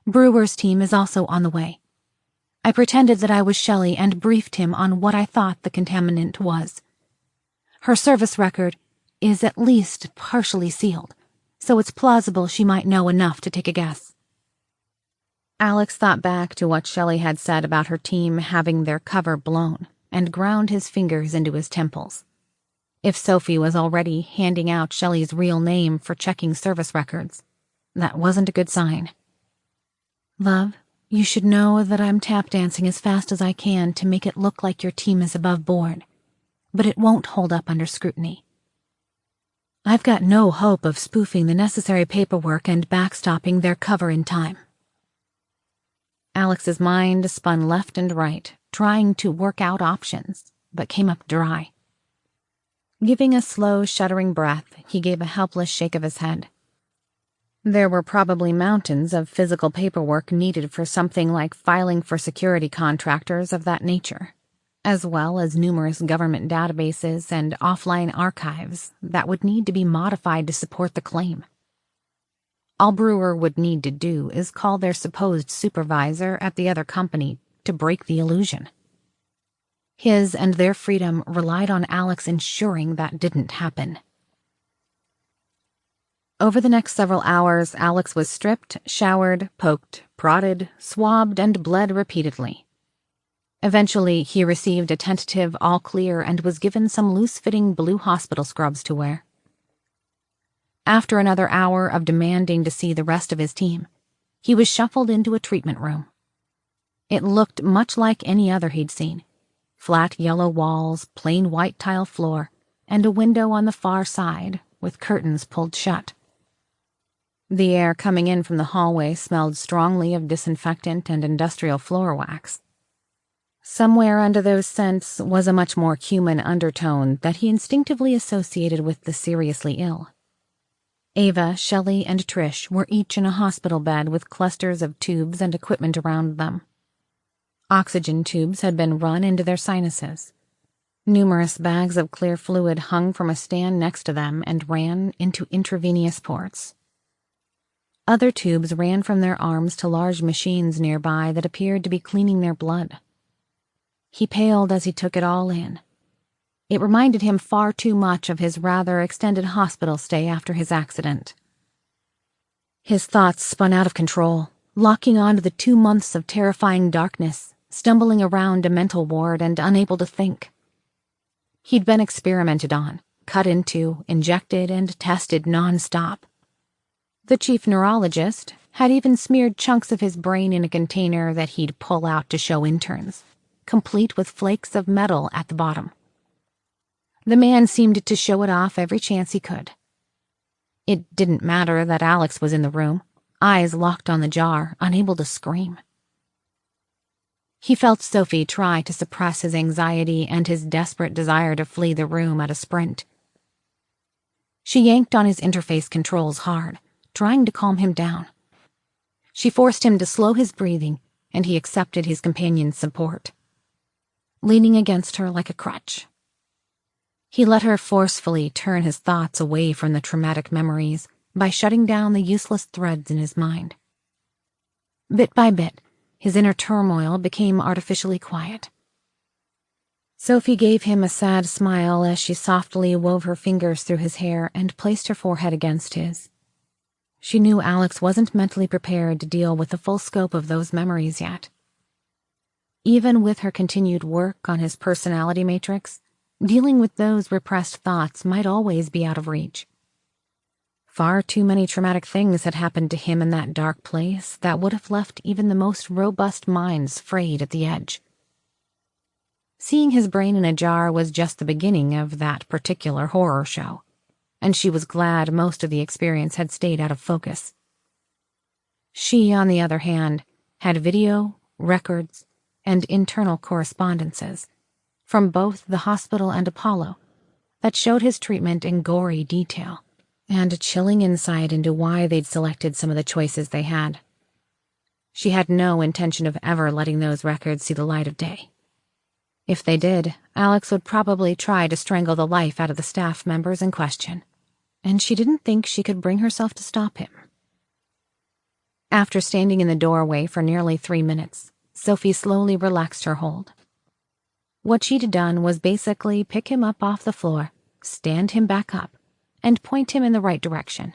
Brewer's team is also on the way. I pretended that I was Shelley and briefed him on what I thought the contaminant was. Her service record is at least partially sealed, so it's plausible she might know enough to take a guess. Alex thought back to what Shelley had said about her team having their cover blown and ground his fingers into his temples. If Sophie was already handing out Shelley's real name for checking service records, that wasn't a good sign. Love, you should know that I'm tap dancing as fast as I can to make it look like your team is above board, but it won't hold up under scrutiny. I've got no hope of spoofing the necessary paperwork and backstopping their cover in time. Alex's mind spun left and right, trying to work out options, but came up dry. Giving a slow, shuddering breath, he gave a helpless shake of his head. There were probably mountains of physical paperwork needed for something like filing for security contractors of that nature, as well as numerous government databases and offline archives that would need to be modified to support the claim. All Brewer would need to do is call their supposed supervisor at the other company to break the illusion. His and their freedom relied on Alex ensuring that didn't happen. Over the next several hours, Alex was stripped, showered, poked, prodded, swabbed, and bled repeatedly. Eventually, he received a tentative all clear and was given some loose-fitting blue hospital scrubs to wear. After another hour of demanding to see the rest of his team, he was shuffled into a treatment room. It looked much like any other he'd seen. Flat yellow walls, plain white tile floor, and a window on the far side with curtains pulled shut. The air coming in from the hallway smelled strongly of disinfectant and industrial floor wax. Somewhere under those scents was a much more human undertone that he instinctively associated with the seriously ill. Ava, Shelley, and Trish were each in a hospital bed with clusters of tubes and equipment around them. Oxygen tubes had been run into their sinuses. Numerous bags of clear fluid hung from a stand next to them and ran into intravenous ports. Other tubes ran from their arms to large machines nearby that appeared to be cleaning their blood. He paled as he took it all in. It reminded him far too much of his rather extended hospital stay after his accident. His thoughts spun out of control, locking onto the 2 months of terrifying darkness, stumbling around a mental ward and unable to think. He'd been experimented on, cut into, injected, and tested non-stop. The chief neurologist had even smeared chunks of his brain in a container that he'd pull out to show interns, complete with flakes of metal at the bottom. The man seemed to show it off every chance he could. It didn't matter that Alex was in the room, eyes locked on the jar, unable to scream. He felt Sophie try to suppress his anxiety and his desperate desire to flee the room at a sprint. She yanked on his interface controls hard, trying to calm him down. She forced him to slow his breathing, and he accepted his companion's support, leaning against her like a crutch. He let her forcefully turn his thoughts away from the traumatic memories by shutting down the useless threads in his mind. Bit by bit, his inner turmoil became artificially quiet. Sophie gave him a sad smile as she softly wove her fingers through his hair and placed her forehead against his. She knew Alex wasn't mentally prepared to deal with the full scope of those memories yet. Even with her continued work on his personality matrix, dealing with those repressed thoughts might always be out of reach. Far too many traumatic things had happened to him in that dark place that would have left even the most robust minds frayed at the edge. Seeing his brain in a jar was just the beginning of that particular horror show, and she was glad most of the experience had stayed out of focus. She, on the other hand, had video, records, and internal correspondences from both the hospital and Apollo that showed his treatment in gory detail and a chilling insight into why they'd selected some of the choices they had. She had no intention of ever letting those records see the light of day. If they did, Alex would probably try to strangle the life out of the staff members in question, and she didn't think she could bring herself to stop him. After standing in the doorway for nearly 3 minutes, Sophie slowly relaxed her hold. What she'd done was basically pick him up off the floor, stand him back up, and point him in the right direction.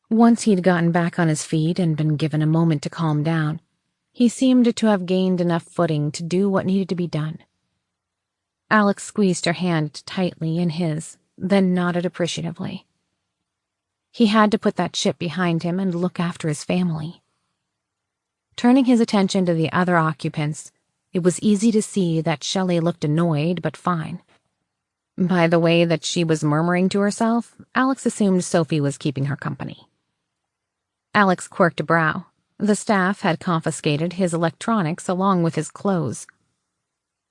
Once he'd gotten back on his feet and been given a moment to calm down, he seemed to have gained enough footing to do what needed to be done. Alex squeezed her hand tightly in his, then nodded appreciatively. He had to put that shit behind him and look after his family. Turning his attention to the other occupants, it was easy to see that Shelley looked annoyed but fine. By the way that she was murmuring to herself, Alex assumed Sophie was keeping her company. Alex quirked a brow. The staff had confiscated his electronics along with his clothes.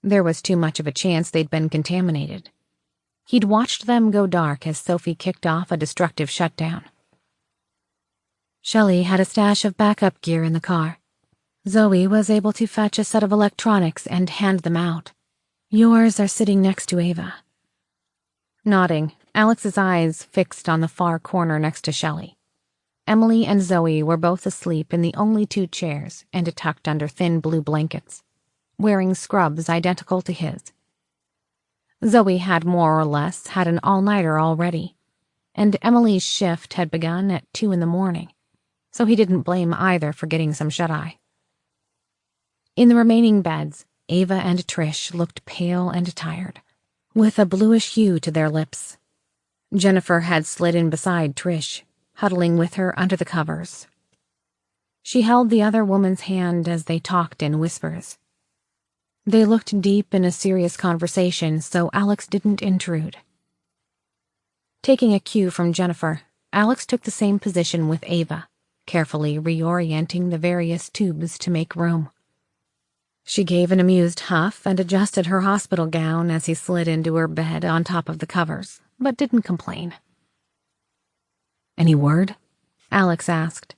There was too much of a chance they'd been contaminated. He'd watched them go dark as Sophie kicked off a destructive shutdown. Shelley had a stash of backup gear in the car. Zoe was able to fetch a set of electronics and hand them out. Yours are sitting next to Ava. Nodding, Alex's eyes fixed on the far corner next to Shelley. Emily and Zoe were both asleep in the only 2 chairs and tucked under thin blue blankets, wearing scrubs identical to his. Zoe had more or less had an all-nighter already, and Emily's shift had begun at 2 a.m, so he didn't blame either for getting some shut-eye. In the remaining beds, Ava and Trish looked pale and tired, with a bluish hue to their lips. Jennifer had slid in beside Trish, huddling with her under the covers. She held the other woman's hand as they talked in whispers. They looked deep in a serious conversation, so Alex didn't intrude. Taking a cue from Jennifer, Alex took the same position with Ava, carefully reorienting the various tubes to make room. She gave an amused huff and adjusted her hospital gown as he slid into her bed on top of the covers, but didn't complain. "Any word?" Alex asked.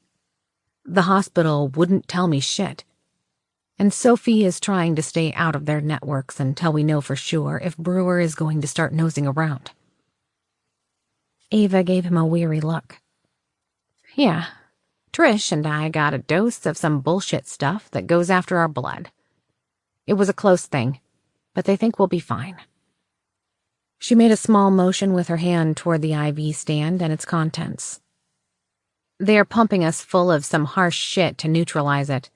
"The hospital wouldn't tell me shit. And Sophie is trying to stay out of their networks until we know for sure if Brewer is going to start nosing around." Ava gave him a weary look. "Yeah, Trish and I got a dose of some bullshit stuff that goes after our blood. It was a close thing, but they think we'll be fine." She made a small motion with her hand toward the IV stand and its contents. "They are pumping us full of some harsh shit to neutralize it.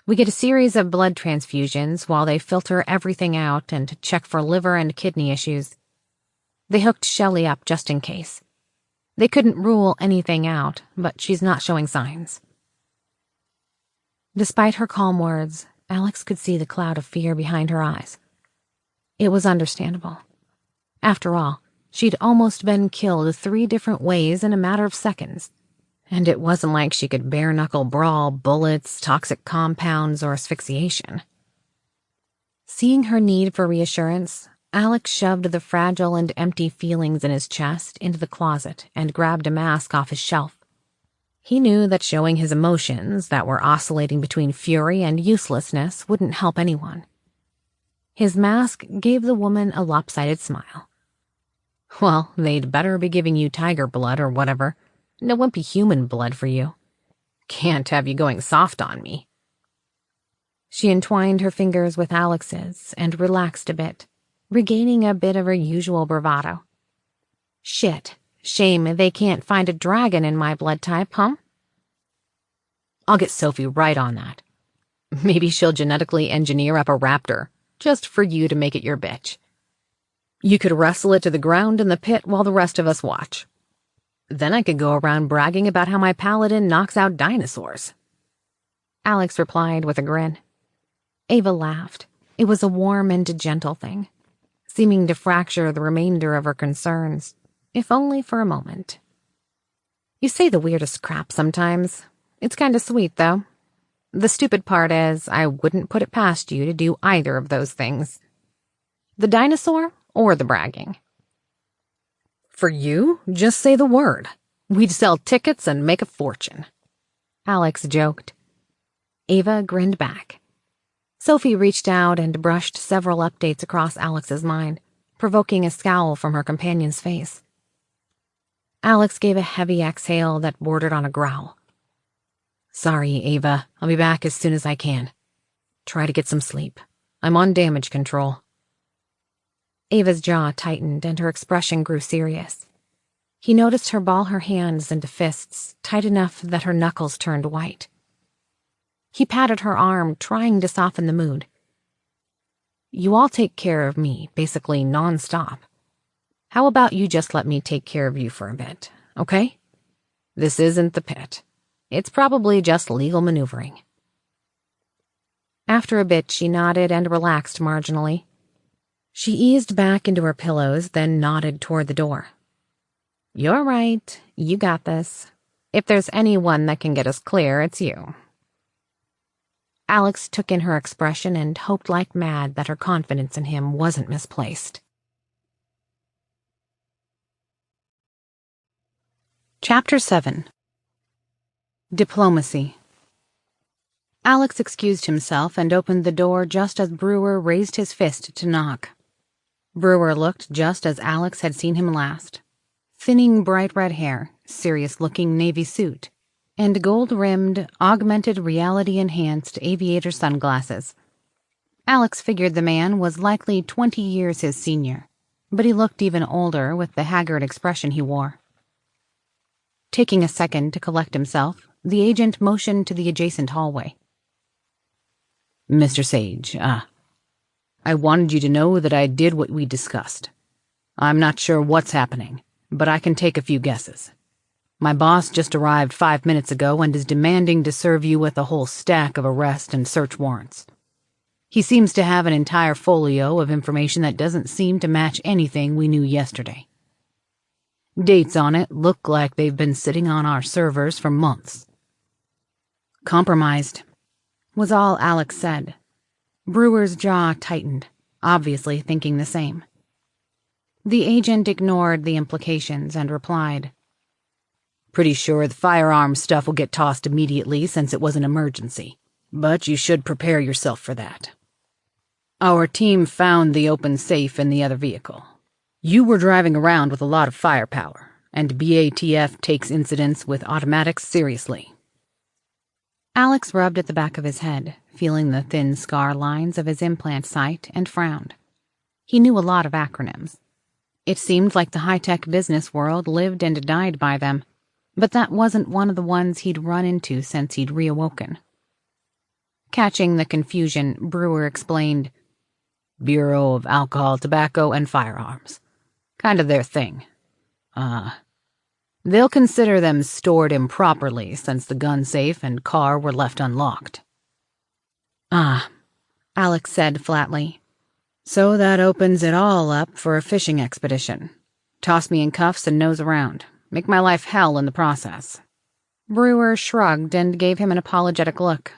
We get a series of blood transfusions while they filter everything out and check for liver and kidney issues. They hooked Shelley up just in case. They couldn't rule anything out, but she's not showing signs." Despite her calm words, Alex could see the cloud of fear behind her eyes. It was understandable. After all, she'd almost been killed 3 different ways in a matter of seconds, and it wasn't like she could bare-knuckle brawl bullets, toxic compounds, or asphyxiation. Seeing her need for reassurance, Alex shoved the fragile and empty feelings in his chest into the closet and grabbed a mask off his shelf. He knew that showing his emotions that were oscillating between fury and uselessness wouldn't help anyone. His mask gave the woman a lopsided smile. "Well, they'd better be giving you tiger blood or whatever. No wimpy human blood for you. Can't have you going soft on me." She entwined her fingers with Alex's and relaxed a bit, regaining a bit of her usual bravado. "Shit, shame they can't find a dragon in my blood type, huh?" "I'll get Sophie right on that. Maybe she'll genetically engineer up a raptor, just for you to make it your bitch. You could wrestle it to the ground in the pit while the rest of us watch. Then I could go around bragging about how my paladin knocks out dinosaurs." Alex replied with a grin. Ava laughed. It was a warm and gentle thing, seeming to fracture the remainder of her concerns, if only for a moment. "You say the weirdest crap sometimes. It's kind of sweet, though. The stupid part is, I wouldn't put it past you to do either of those things. The dinosaur or the bragging. For you, just say the word. We'd sell tickets and make a fortune. Alex joked. Ava grinned back. Sophie reached out and brushed several updates across Alex's mind, provoking a scowl from her companion's face. Alex gave a heavy exhale that bordered on a growl. Sorry, Ava. I'll be back as soon as I can. Try to get some sleep. I'm on damage control. Ava's jaw tightened and her expression grew serious. He noticed her ball her hands into fists, tight enough that her knuckles turned white. He patted her arm, trying to soften the mood. You all take care of me, basically non-stop. How about you just let me take care of you for a bit, okay? This isn't the pit. It's probably just legal maneuvering. After a bit, she nodded and relaxed marginally. She eased back into her pillows, then nodded toward the door. You're right. You got this. If there's anyone that can get us clear, it's you. Alex took in her expression and hoped like mad that her confidence in him wasn't misplaced. Chapter 7. Diplomacy. Alex excused himself and opened the door just as Brewer raised his fist to knock. Brewer looked just as Alex had seen him last. Thinning bright red hair, serious-looking navy suit, and gold-rimmed, augmented reality-enhanced aviator sunglasses. Alex figured the man was likely 20 years his senior, but he looked even older with the haggard expression he wore. Taking a second to collect himself, the agent motioned to the adjacent hallway. Mr. Sage, I wanted you to know that I did what we discussed. I'm not sure what's happening, but I can take a few guesses. My boss just arrived 5 minutes ago and is demanding to serve you with a whole stack of arrest and search warrants. He seems to have an entire folio of information that doesn't seem to match anything we knew yesterday. Dates on it look like they've been sitting on our servers for months. Compromised, was all Alex said. Brewer's jaw tightened, obviously thinking the same. The agent ignored the implications and replied, Pretty sure the firearms stuff will get tossed immediately since it was an emergency, but you should prepare yourself for that. Our team found the open safe in the other vehicle. You were driving around with a lot of firepower, and BATF takes incidents with automatics seriously. Alex rubbed at the back of his head, feeling the thin scar lines of his implant site, and frowned. He knew a lot of acronyms. It seemed like the high-tech business world lived and died by them, but that wasn't one of the ones he'd run into since he'd reawoken. Catching the confusion, Brewer explained, Bureau of Alcohol, Tobacco, and Firearms. Kind of their thing. They'll consider them stored improperly since the gun safe and car were left unlocked. Alex said flatly. So that opens it all up for a fishing expedition. Toss me in cuffs and nose around. Make my life hell in the process. Brewer shrugged and gave him an apologetic look.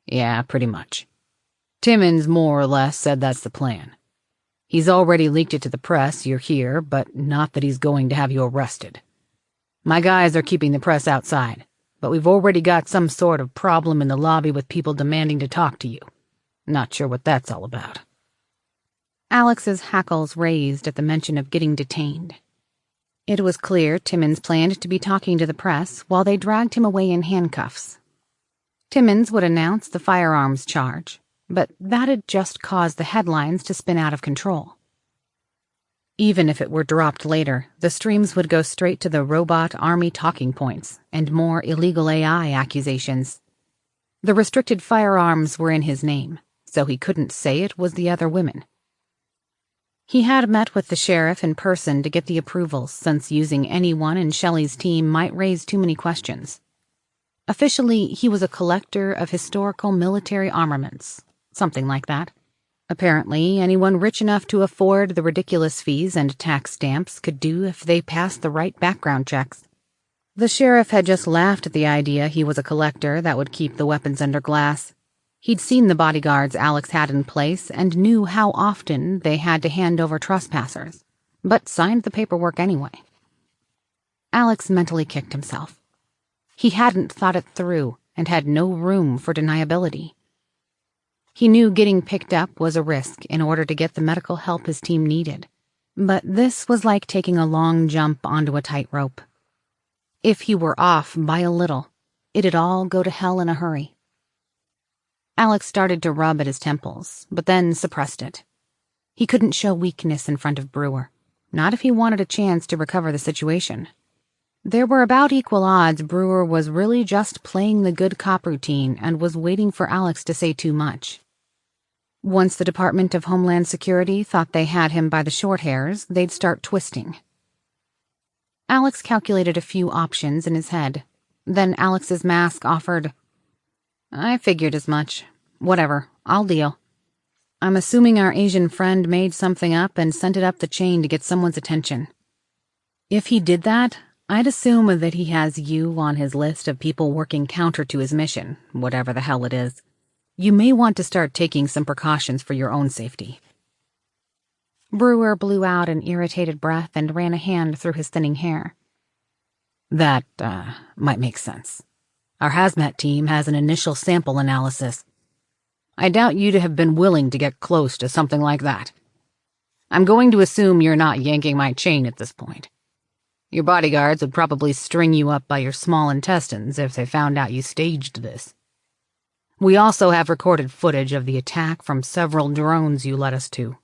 Yeah, pretty much. Timmons more or less said that's the plan. He's already leaked it to the press you're here, but not that he's going to have you arrested. My guys are keeping the press outside, but we've already got some sort of problem in the lobby with people demanding to talk to you. Not sure what that's all about. Alex's hackles raised at the mention of getting detained. It was clear Timmons planned to be talking to the press while they dragged him away in handcuffs. Timmons would announce the firearms charge, but that'd just cause the headlines to spin out of control. Even if it were dropped later, the streams would go straight to the robot army talking points and more illegal AI accusations. The restricted firearms were in his name, so he couldn't say it was the other women. He had met with the sheriff in person to get the approvals, since using anyone in Shelley's team might raise too many questions. Officially, he was a collector of historical military armaments, something like that. Apparently, anyone rich enough to afford the ridiculous fees and tax stamps could do if they passed the right background checks. The sheriff had just laughed at the idea he was a collector that would keep the weapons under glass. He'd seen the bodyguards Alex had in place and knew how often they had to hand over trespassers, but signed the paperwork anyway. Alex mentally kicked himself. He hadn't thought it through and had no room for deniability. He knew getting picked up was a risk in order to get the medical help his team needed, but this was like taking a long jump onto a tightrope. If he were off by a little, it'd all go to hell in a hurry. Alex started to rub at his temples, but then suppressed it. He couldn't show weakness in front of Brewer, not if he wanted a chance to recover the situation. There were about equal odds Brewer was really just playing the good cop routine and was waiting for Alex to say too much. Once the Department of Homeland Security thought they had him by the short hairs, they'd start twisting. Alex calculated a few options in his head. Then Alex's mask offered, "I figured as much. Whatever, I'll deal. I'm assuming our Asian friend made something up and sent it up the chain to get someone's attention. If he did that, I'd assume that he has you on his list of people working counter to his mission, whatever the hell it is. You may want to start taking some precautions for your own safety." Brewer blew out an irritated breath and ran a hand through his thinning hair. "That, might make sense. Our hazmat team has an initial sample analysis. I doubt you'd have been willing to get close to something like that. I'm going to assume you're not yanking my chain at this point. Your bodyguards would probably string you up by your small intestines if they found out you staged this. We also have recorded footage of the attack from several drones you led us to.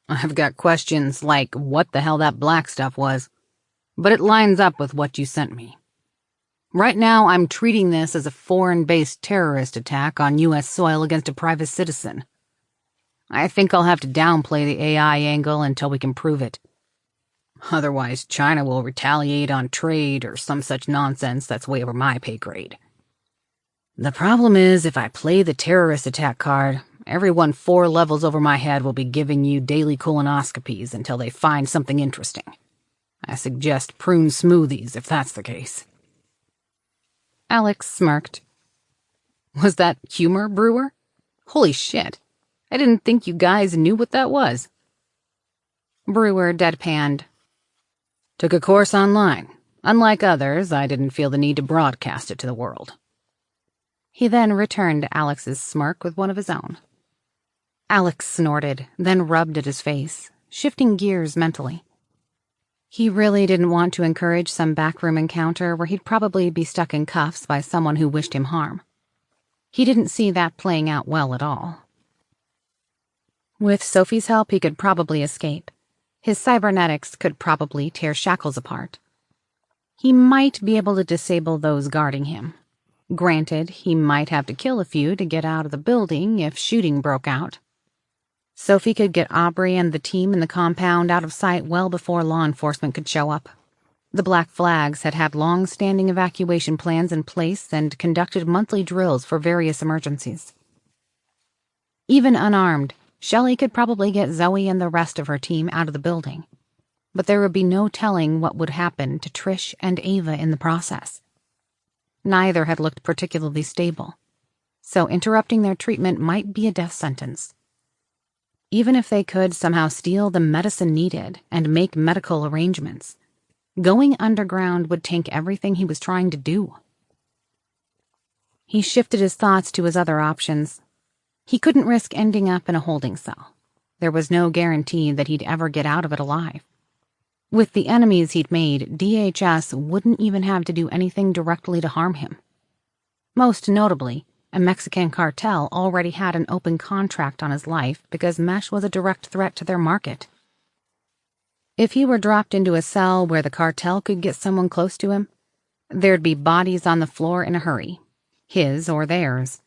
I've got questions like what the hell that black stuff was, but it lines up with what you sent me. Right now, I'm treating this as a foreign-based terrorist attack on U.S. soil against a private citizen. I think I'll have to downplay the AI angle until we can prove it. Otherwise, China will retaliate on trade or some such nonsense that's way over my pay grade. The problem is, if I play the terrorist attack card, everyone 4 levels over my head will be giving you daily colonoscopies until they find something interesting. I suggest prune smoothies if that's the case." Alex smirked. "Was that humor, Brewer? Holy shit. I didn't think you guys knew what that was." Brewer deadpanned. "Took a course online. Unlike others, I didn't feel the need to broadcast it to the world." He then returned Alex's smirk with one of his own. Alex snorted, then rubbed at his face, shifting gears mentally. He really didn't want to encourage some backroom encounter where he'd probably be stuck in cuffs by someone who wished him harm. He didn't see that playing out well at all. With Sophie's help, he could probably escape. His cybernetics could probably tear shackles apart. He might be able to disable those guarding him. Granted, he might have to kill a few to get out of the building if shooting broke out. Sophie could get Aubrey and the team in the compound out of sight well before law enforcement could show up. The Black Flags had had long-standing evacuation plans in place and conducted monthly drills for various emergencies. Even unarmed, Shelley could probably get Zoe and the rest of her team out of the building. But there would be no telling what would happen to Trish and Ava in the process. Neither had looked particularly stable, so interrupting their treatment might be a death sentence. Even if they could somehow steal the medicine needed and make medical arrangements, going underground would tank everything he was trying to do. He shifted his thoughts to his other options. He couldn't risk ending up in a holding cell. There was no guarantee that he'd ever get out of it alive. With the enemies he'd made, DHS wouldn't even have to do anything directly to harm him. Most notably, a Mexican cartel already had an open contract on his life because Mesh was a direct threat to their market. If he were dropped into a cell where the cartel could get someone close to him, there'd be bodies on the floor in a hurry, his or theirs.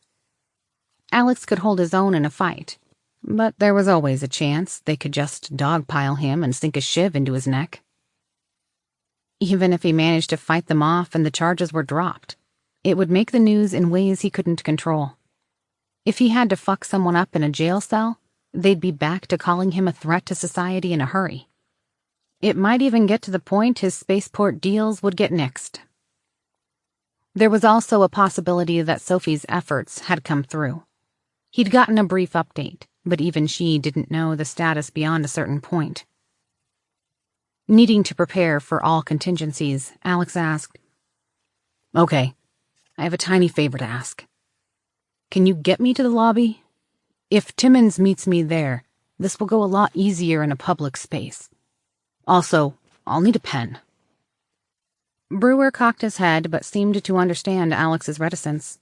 Alex could hold his own in a fight, but there was always a chance they could just dogpile him and sink a shiv into his neck. Even if he managed to fight them off and the charges were dropped, it would make the news in ways he couldn't control. If he had to fuck someone up in a jail cell, they'd be back to calling him a threat to society in a hurry. It might even get to the point his spaceport deals would get nixed. There was also a possibility that Sophie's efforts had come through. He'd gotten a brief update, but even she didn't know the status beyond a certain point. Needing to prepare for all contingencies, Alex asked, "Okay, I have a tiny favor to ask. Can you get me to the lobby? If Timmons meets me there, this will go a lot easier in a public space. Also, I'll need a pen." Brewer cocked his head but seemed to understand Alex's reticence.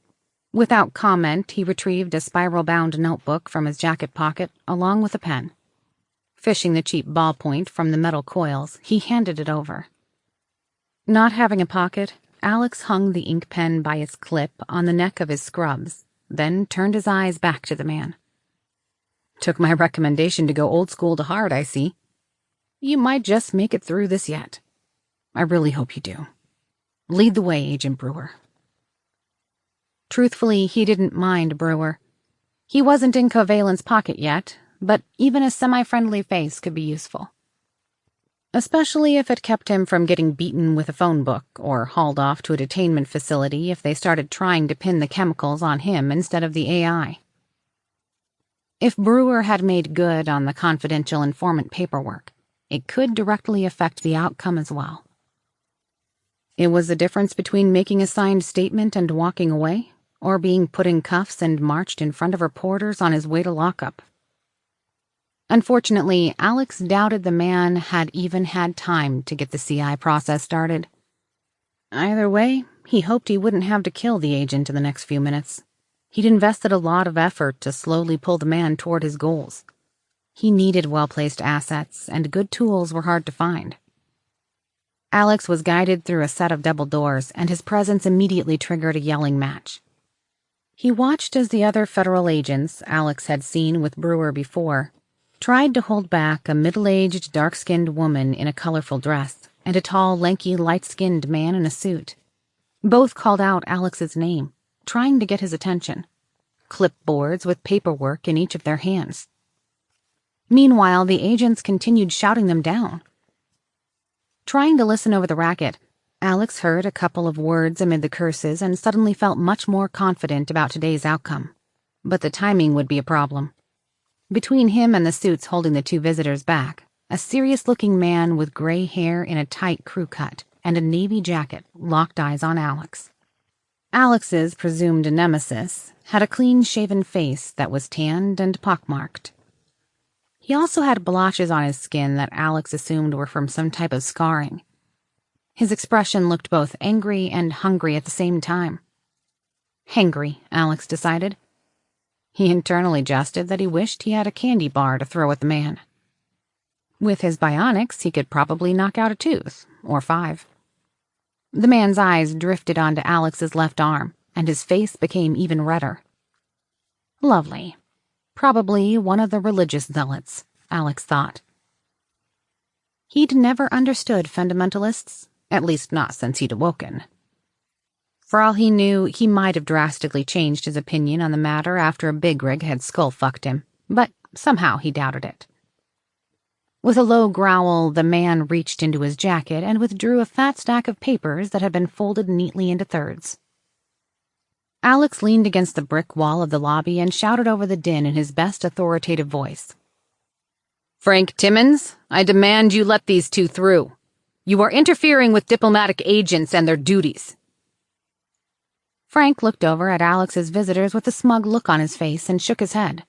Without comment, he retrieved a spiral-bound notebook from his jacket pocket along with a pen. Fishing the cheap ballpoint from the metal coils, he handed it over. Not having a pocket, Alex hung the ink pen by its clip on the neck of his scrubs, then turned his eyes back to the man. "Took my recommendation to go old school to heart, I see. You might just make it through this yet. I really hope you do. Lead the way, Agent Brewer." Truthfully, he didn't mind Brewer. He wasn't in Covalent's pocket yet, but even a semi-friendly face could be useful. Especially if it kept him from getting beaten with a phone book or hauled off to a detainment facility if they started trying to pin the chemicals on him instead of the AI. If Brewer had made good on the confidential informant paperwork, it could directly affect the outcome as well. It was the difference between making a signed statement and walking away, or being put in cuffs and marched in front of reporters on his way to lockup. Unfortunately, Alex doubted the man had even had time to get the CI process started. Either way, he hoped he wouldn't have to kill the agent in the next few minutes. He'd invested a lot of effort to slowly pull the man toward his goals. He needed well-placed assets, and good tools were hard to find. Alex was guided through a set of double doors, and his presence immediately triggered a yelling match. He watched as the other federal agents Alex had seen with Brewer before tried to hold back a middle-aged, dark-skinned woman in a colorful dress and a tall, lanky, light-skinned man in a suit. Both called out Alex's name, trying to get his attention, clipboards with paperwork in each of their hands. Meanwhile, the agents continued shouting them down. Trying to listen over the racket, Alex heard a couple of words amid the curses and suddenly felt much more confident about today's outcome. But the timing would be a problem. Between him and the suits holding the two visitors back, a serious-looking man with gray hair in a tight crew cut and a navy jacket locked eyes on Alex. Alex's presumed nemesis had a clean-shaven face that was tanned and pockmarked. He also had blotches on his skin that Alex assumed were from some type of scarring. His expression looked both angry and hungry at the same time. Hangry, Alex decided. He internally jested that he wished he had a candy bar to throw at the man. With his bionics, he could probably knock out a tooth, or 5. The man's eyes drifted onto Alex's left arm, and his face became even redder. Lovely. Probably one of the religious zealots, Alex thought. He'd never understood fundamentalists, at least not since he'd awoken. For all he knew, he might have drastically changed his opinion on the matter after a big rig had skull-fucked him, but somehow he doubted it. With a low growl, the man reached into his jacket and withdrew a fat stack of papers that had been folded neatly into thirds. Alex leaned against the brick wall of the lobby and shouted over the din in his best authoritative voice. "Frank Timmons, I demand you let these two through. You are interfering with diplomatic agents and their duties." Frank looked over at Alex's visitors with a smug look on his face and shook his head.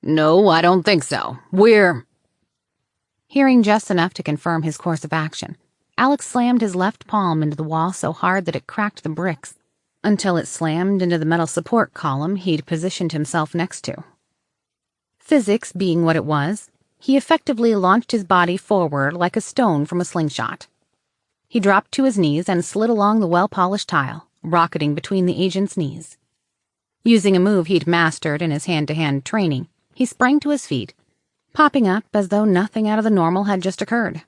"No, I don't think so. We're—" Hearing just enough to confirm his course of action, Alex slammed his left palm into the wall so hard that it cracked the bricks, until it slammed into the metal support column he'd positioned himself next to. Physics being what it was, he effectively launched his body forward like a stone from a slingshot. He dropped to his knees and slid along the well-polished tile, rocketing between the agent's knees. Using a move he'd mastered in his hand-to-hand training, he sprang to his feet, popping up as though nothing out of the normal had just occurred.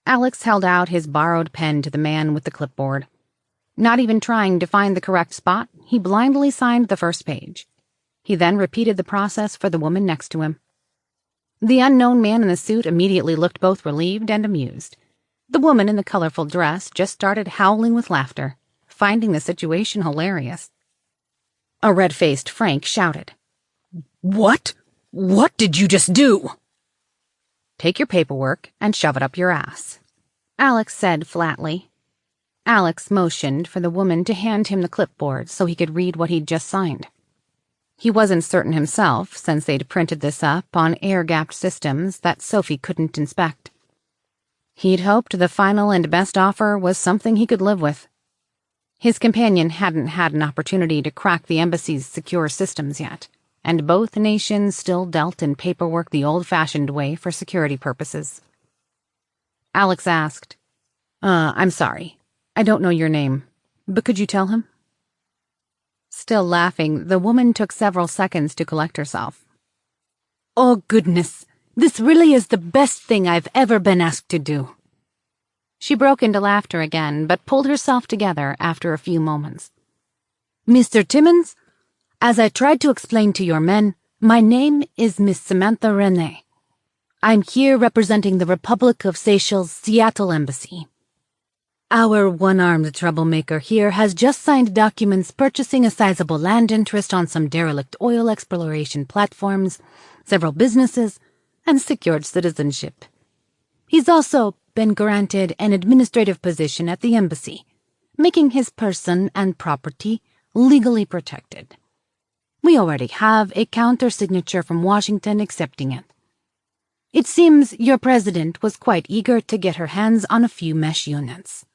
Alex held out his borrowed pen to the man with the clipboard. Not even trying to find the correct spot, he blindly signed the first page. He then repeated the process for the woman next to him. The unknown man in the suit immediately looked both relieved and amused. The woman in the colorful dress just started howling with laughter, finding the situation hilarious. A red-faced Frank shouted, "What? What did you just do?" "Take your paperwork and shove it up your ass," Alex said flatly. Alex motioned for the woman to hand him the clipboard so he could read what he'd just signed. He wasn't certain himself, since they'd printed this up on air-gapped systems that Sophie couldn't inspect. He'd hoped the final and best offer was something he could live with. His companion hadn't had an opportunity to crack the embassy's secure systems yet, and both nations still dealt in paperwork the old-fashioned way for security purposes. Alex asked, I'm sorry. I don't know your name, but could you tell him?" Still laughing, the woman took several seconds to collect herself. "Oh, goodness, this really is the best thing I've ever been asked to do." She broke into laughter again, but pulled herself together after a few moments. "Mr. Timmons, as I tried to explain to your men, my name is Miss Samantha Rene. I'm here representing the Republic of Seychelles' Seattle Embassy. Our one-armed troublemaker here has just signed documents purchasing a sizable land interest on some derelict oil exploration platforms, several businesses, and secured citizenship. He's also been granted an administrative position at the embassy, making his person and property legally protected. We already have a counter-signature from Washington accepting it. It seems your president was quite eager to get her hands on a few mesh units.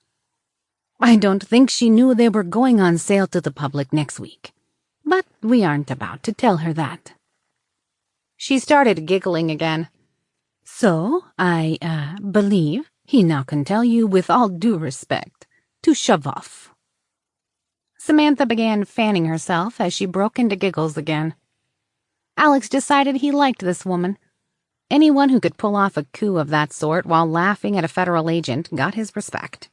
I don't think she knew they were going on sale to the public next week, but we aren't about to tell her that." She started giggling again. "So, I believe he now can tell you with all due respect to shove off." Samantha began fanning herself as she broke into giggles again. Alex decided he liked this woman. Anyone who could pull off a coup of that sort while laughing at a federal agent got his respect.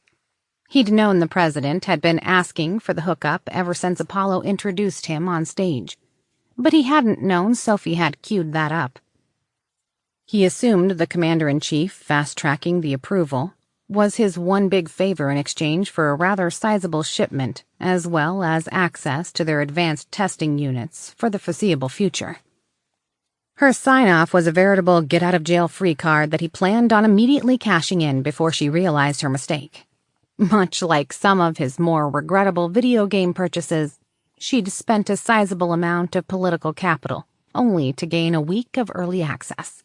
He'd known the president had been asking for the hookup ever since Apollo introduced him on stage, but he hadn't known Sophie had queued that up. He assumed the commander-in-chief fast-tracking the approval was his one big favor in exchange for a rather sizable shipment, as well as access to their advanced testing units for the foreseeable future. Her sign-off was a veritable get-out-of-jail-free card that he planned on immediately cashing in before she realized her mistake. Much like some of his more regrettable video game purchases, she'd spent a sizable amount of political capital, only to gain a week of early access.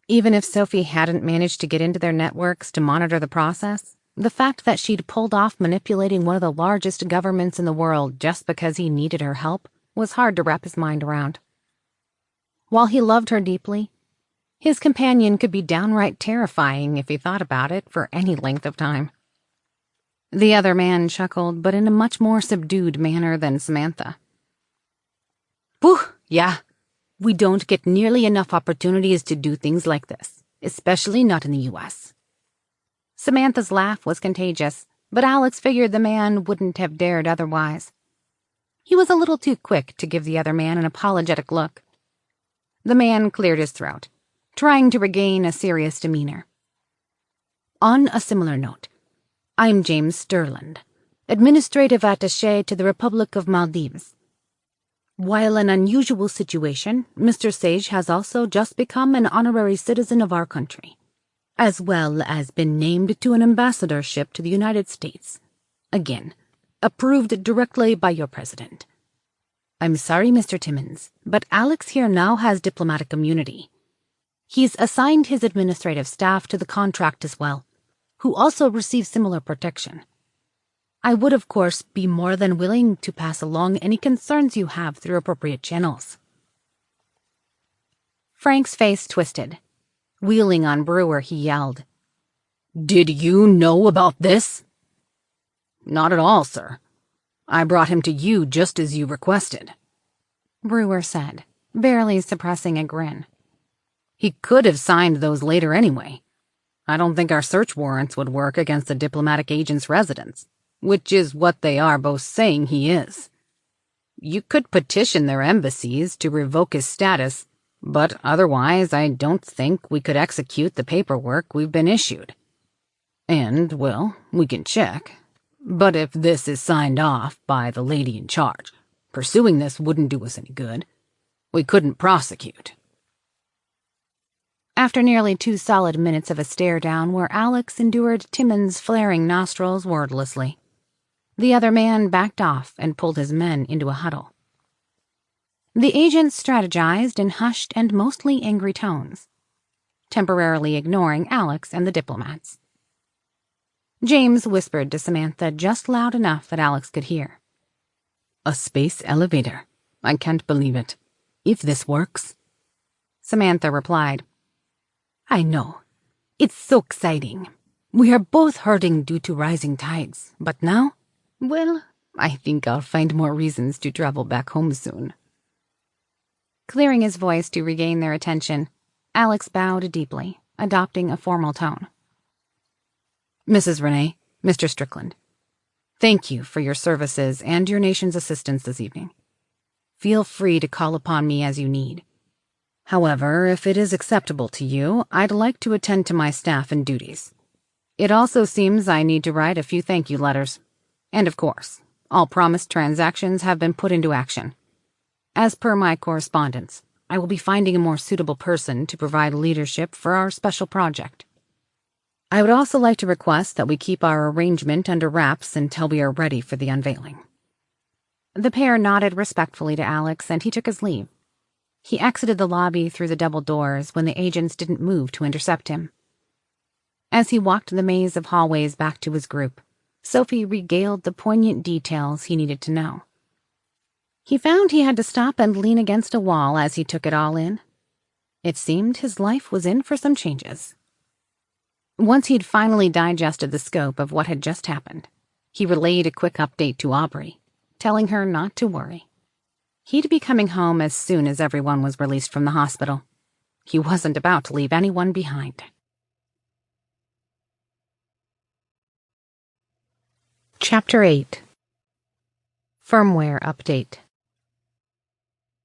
Even if Sophie hadn't managed to get into their networks to monitor the process, the fact that she'd pulled off manipulating one of the largest governments in the world just because he needed her help was hard to wrap his mind around. While he loved her deeply, his companion could be downright terrifying if he thought about it for any length of time. The other man chuckled, but in a much more subdued manner than Samantha. "Pooh, yeah. We don't get nearly enough opportunities to do things like this, especially not in the U.S. Samantha's laugh was contagious, but Alex figured the man wouldn't have dared otherwise. He was a little too quick to give the other man an apologetic look. The man cleared his throat, trying to regain a serious demeanor. "On a similar note, I'm James Sterland, administrative attaché to the Republic of Maldives. While an unusual situation, Mr. Sage has also just become an honorary citizen of our country, as well as been named to an ambassadorship to the United States. Again, approved directly by your president. I'm sorry, Mr. Timmons, but Alex here now has diplomatic immunity. He's assigned his administrative staff to the contract as well, who also receive similar protection. I would, of course, be more than willing to pass along any concerns you have through appropriate channels." Frank's face twisted. Wheeling on Brewer, he yelled, "Did you know about this?" "Not at all, sir. I brought him to you just as you requested," Brewer said, barely suppressing a grin. "He could have signed those later anyway. I don't think our search warrants would work against a diplomatic agent's residence, which is what they are both saying he is. You could petition their embassies to revoke his status, but otherwise I don't think we could execute the paperwork we've been issued. And, well, we can check, But if this is signed off by the lady in charge, pursuing this wouldn't do us any good. We couldn't prosecute. After nearly 2 solid minutes of a stare-down where Alex endured Timon's flaring nostrils wordlessly, the other man backed off and pulled his men into a huddle. The agents strategized in hushed and mostly angry tones, temporarily ignoring Alex and the diplomats. James whispered to Samantha just loud enough that Alex could hear. A space elevator. I can't believe it. If this works. Samantha replied, I know. It's so exciting. We are both hurting due to rising tides, but now, well, I think I'll find more reasons to travel back home soon. Clearing his voice to regain their attention, Alex bowed deeply, adopting a formal tone. Mrs. Renee, Mr. Strickland, thank you for your services and your nation's assistance this evening. Feel free to call upon me as you need. However, if it is acceptable to you, I'd like to attend to my staff and duties. It also seems I need to write a few thank you letters. And of course, all promised transactions have been put into action. As per my correspondence, I will be finding a more suitable person to provide leadership for our special project. I would also like to request that we keep our arrangement under wraps until we are ready for the unveiling. The pair nodded respectfully to Alex, and he took his leave. He exited the lobby through the double doors when the agents didn't move to intercept him. As he walked the maze of hallways back to his group, Sophie regaled the poignant details he needed to know. He found he had to stop and lean against a wall as he took it all in. It seemed his life was in for some changes. Once he'd finally digested the scope of what had just happened, he relayed a quick update to Aubrey, telling her not to worry. He'd be coming home as soon as everyone was released from the hospital. He wasn't about to leave anyone behind. Chapter 8. Firmware Update.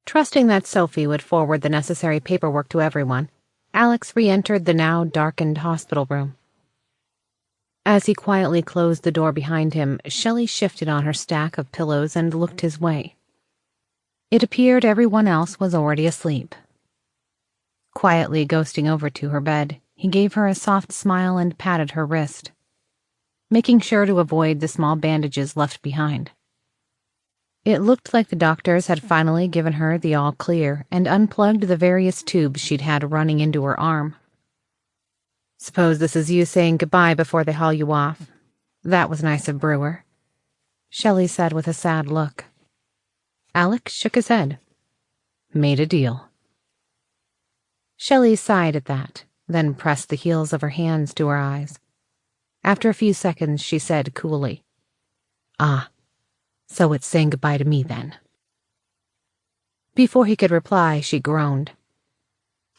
Trusting that Sophie would forward the necessary paperwork to everyone, Alex re-entered the now darkened hospital room. As he quietly closed the door behind him, Shelley shifted on her stack of pillows and looked his way. It appeared everyone else was already asleep. Quietly ghosting over to her bed, he gave her a soft smile and patted her wrist, making sure to avoid the small bandages left behind. It looked like the doctors had finally given her the all clear and unplugged the various tubes she'd had running into her arm. Suppose this is you saying goodbye before they haul you off. That was nice of Brewer, Shelley said with a sad look. Alex shook his head. Made a deal. Shelley sighed at that, then pressed the heels of her hands to her eyes. After a few seconds, she said coolly, Ah, so it's saying goodbye to me then. Before he could reply, she groaned.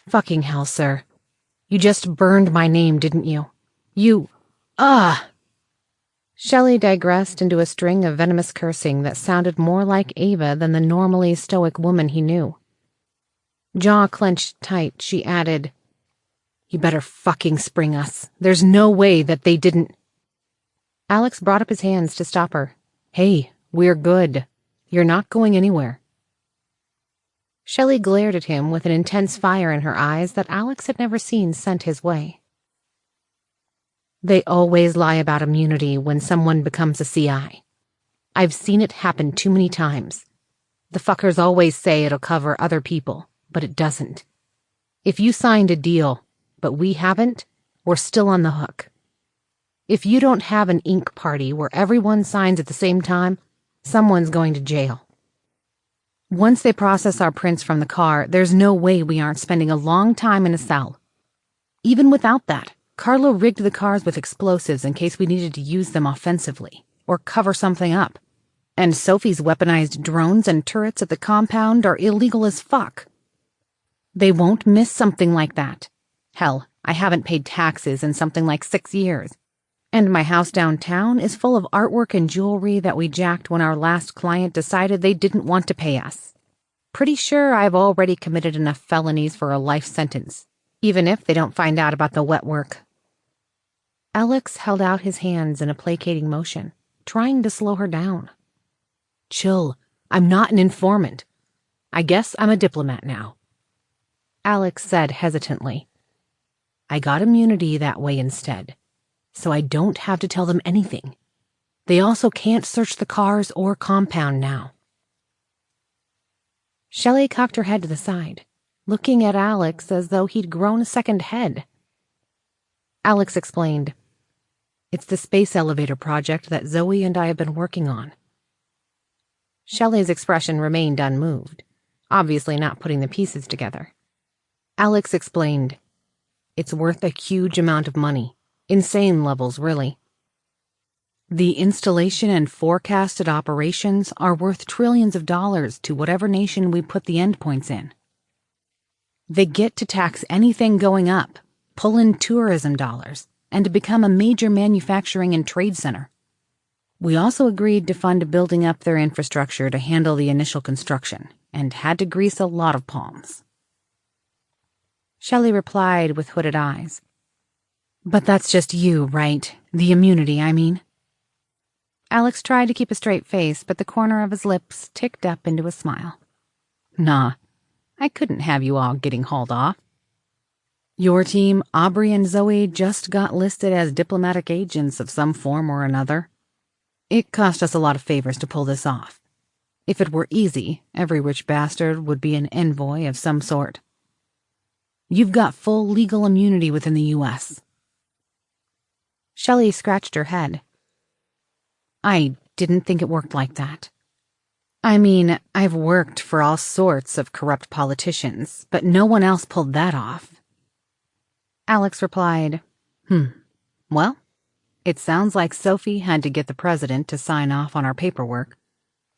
Fucking hell, sir. You just burned my name, didn't you? Shelley digressed into a string of venomous cursing that sounded more like Ava than the normally stoic woman he knew. Jaw clenched tight, she added, You better fucking spring us. There's no way that they didn't. Alex brought up his hands to stop her. Hey, we're good. You're not going anywhere. Shelley glared at him with an intense fire in her eyes that Alex had never seen sent his way. They always lie about immunity when someone becomes a CI. I've seen it happen too many times. The fuckers always say it'll cover other people, but it doesn't. If you signed a deal, but we haven't, we're still on the hook. If you don't have an ink party where everyone signs at the same time, someone's going to jail. Once they process our prints from the car, there's no way we aren't spending a long time in a cell. Even without that, Carlo rigged the cars with explosives in case we needed to use them offensively, or cover something up. And Sophie's weaponized drones and turrets at the compound are illegal as fuck. They won't miss something like that. Hell, I haven't paid taxes in something like 6 years. And my house downtown is full of artwork and jewelry that we jacked when our last client decided they didn't want to pay us. Pretty sure I've already committed enough felonies for a life sentence, even if they don't find out about the wet work. Alex held out his hands in a placating motion, trying to slow her down. Chill, I'm not an informant. I guess I'm a diplomat now. Alex said hesitantly. I got immunity that way instead, so I don't have to tell them anything. They also can't search the cars or compound now. Shelley cocked her head to the side, looking at Alex as though he'd grown a second head. Alex explained, It's the space elevator project that Zoe and I have been working on. Shelley's expression remained unmoved, obviously not putting the pieces together. Alex explained, It's worth a huge amount of money. Insane levels, really. The installation and forecasted operations are worth trillions of dollars to whatever nation we put the endpoints in. They get to tax anything going up, pull in tourism dollars, and to become a major manufacturing and trade center. We also agreed to fund building up their infrastructure to handle the initial construction, and had to grease a lot of palms. Shelley replied with hooded eyes. But that's just you, right? The immunity, I mean. Alex tried to keep a straight face, but the corner of his lips ticked up into a smile. Nah, I couldn't have you all getting hauled off. Your team, Aubrey and Zoe, just got listed as diplomatic agents of some form or another. It cost us a lot of favors to pull this off. If it were easy, every rich bastard would be an envoy of some sort. You've got full legal immunity within the U.S. Shelley scratched her head. I didn't think it worked like that. I mean, I've worked for all sorts of corrupt politicians, but no one else pulled that off. Alex replied, Well, it sounds like Sophie had to get the president to sign off on our paperwork,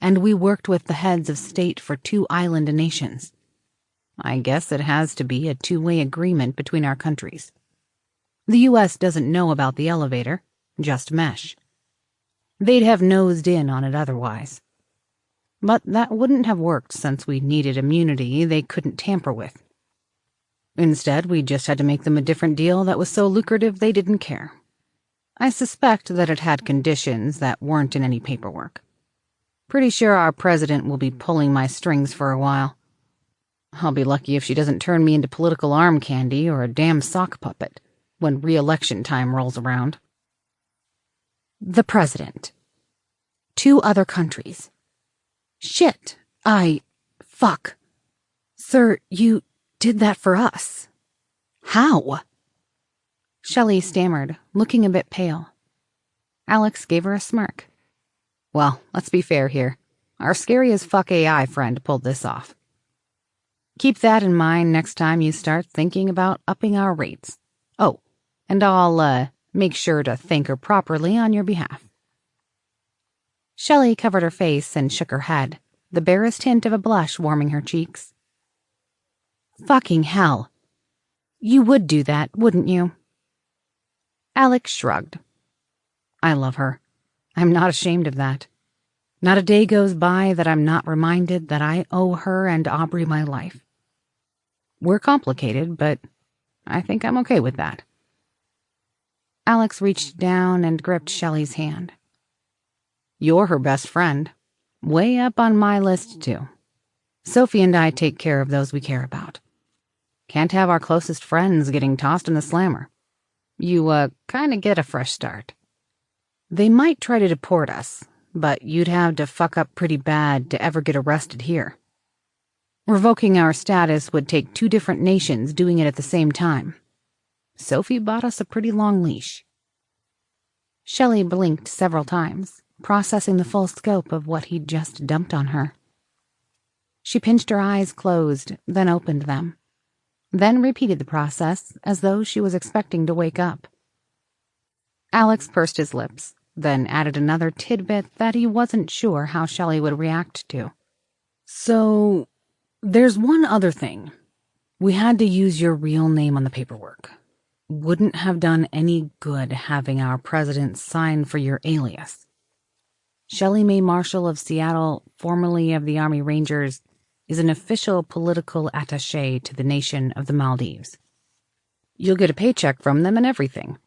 and we worked with the heads of state for 2 island nations. I guess it has to be a 2-way agreement between our countries. The U.S. doesn't know about the elevator, just mesh. They'd have nosed in on it otherwise. But that wouldn't have worked since we needed immunity they couldn't tamper with. Instead, we just had to make them a different deal that was so lucrative they didn't care. I suspect that it had conditions that weren't in any paperwork. Pretty sure our president will be pulling my strings for a while. I'll be lucky if she doesn't turn me into political arm candy or a damn sock puppet when re-election time rolls around. The president. 2 other countries. Shit. Fuck. Sir, you did that for us. How? Shelley stammered, looking a bit pale. Alex gave her a smirk. Well, let's be fair here. Our scary as fuck AI friend pulled this off. Keep that in mind next time you start thinking about upping our rates. Oh, and I'll, make sure to thank her properly on your behalf. Shelley covered her face and shook her head, the barest hint of a blush warming her cheeks. Fucking hell. You would do that, wouldn't you? Alex shrugged. I love her. I'm not ashamed of that. Not a day goes by that I'm not reminded that I owe her and Aubrey my life. We're complicated, but I think I'm okay with that. Alex reached down and gripped Shelley's hand. You're her best friend. Way up on my list, too. Sophie and I take care of those we care about. Can't have our closest friends getting tossed in the slammer. You, kinda get a fresh start. They might try to deport us, but you'd have to fuck up pretty bad to ever get arrested here. Revoking our status would take 2 different nations doing it at the same time. Sophie bought us a pretty long leash. Shelley blinked several times, processing the full scope of what he'd just dumped on her. She pinched her eyes closed, then opened them. Then repeated the process as though she was expecting to wake up. Alex pursed his lips, then added another tidbit that he wasn't sure how Shelley would react to. So, there's one other thing. We had to use your real name on the paperwork. Wouldn't have done any good having our president sign for your alias. Shelley Mae Marshall of Seattle, formerly of the Army Rangers, is an official political attaché to the nation of the Maldives. You'll get a paycheck from them and everything.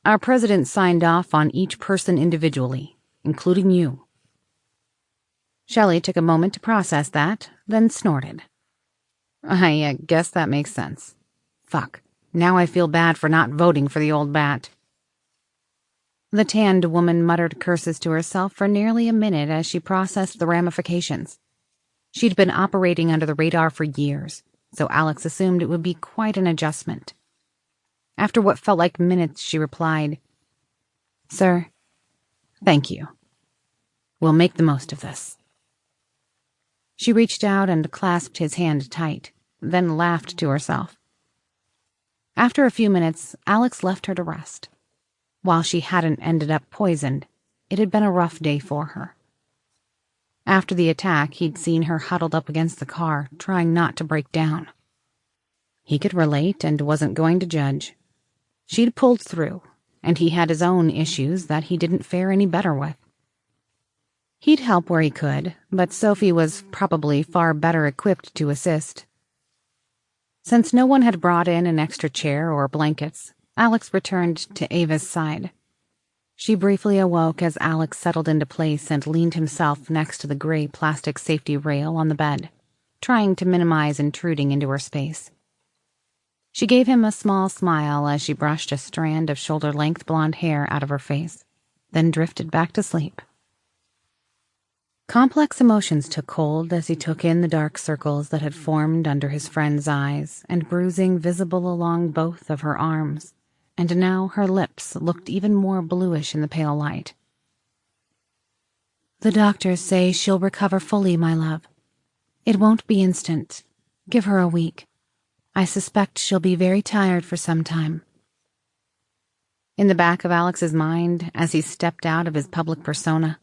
Our president signed off on each person individually, including you." Shelley took a moment to process that, then snorted. "I guess that makes sense. Fuck, now I feel bad for not voting for the old bat." The tanned woman muttered curses to herself for nearly a minute as she processed the ramifications. She'd been operating under the radar for years, so Alex assumed it would be quite an adjustment. After what felt like minutes, she replied, "Sir, thank you. We'll make the most of this." She reached out and clasped his hand tight, then laughed to herself. After a few minutes, Alex left her to rest. While she hadn't ended up poisoned, it had been a rough day for her. After the attack, he'd seen her huddled up against the car, trying not to break down. He could relate and wasn't going to judge. She'd pulled through, and he had his own issues that he didn't fare any better with. He'd help where he could, but Sophie was probably far better equipped to assist. Since no one had brought in an extra chair or blankets, Alex returned to Ava's side. She briefly awoke as Alex settled into place and leaned himself next to the gray plastic safety rail on the bed, trying to minimize intruding into her space. She gave him a small smile as she brushed a strand of shoulder-length blonde hair out of her face, then drifted back to sleep. Complex emotions took hold as he took in the dark circles that had formed under his friend's eyes and bruising visible along both of her arms, and now her lips looked even more bluish in the pale light. "The doctors say she'll recover fully, my love. It won't be instant. Give her a week. I suspect she'll be very tired for some time." In the back of Alex's mind, as he stepped out of his public persona,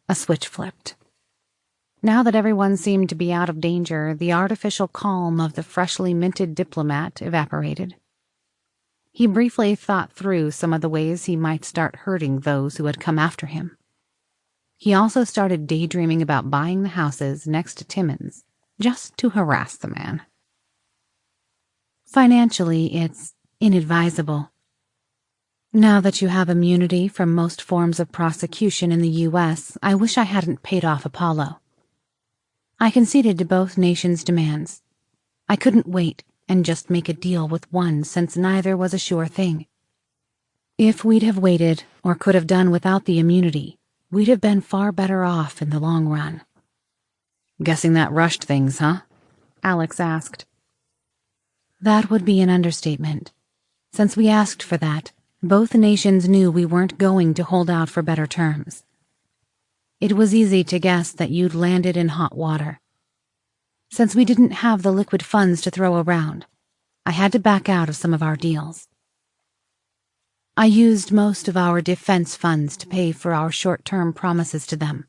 a switch flipped. Now that everyone seemed to be out of danger, the artificial calm of the freshly minted diplomat evaporated. He briefly thought through some of the ways he might start hurting those who had come after him. He also started daydreaming about buying the houses next to Timmons, just to harass the man. "Financially, it's inadvisable. Now that you have immunity from most forms of prosecution in the U.S., I wish I hadn't paid off Apollo. I conceded to both nations' demands. I couldn't wait and just make a deal with one since neither was a sure thing. If we'd have waited, or could have done without the immunity, we'd have been far better off in the long run." "Guessing that rushed things, huh?" Alex asked. "That would be an understatement. Since we asked for that, both nations knew we weren't going to hold out for better terms. It was easy to guess that you'd landed in hot water. Since we didn't have the liquid funds to throw around, I had to back out of some of our deals. I used most of our defense funds to pay for our short-term promises to them,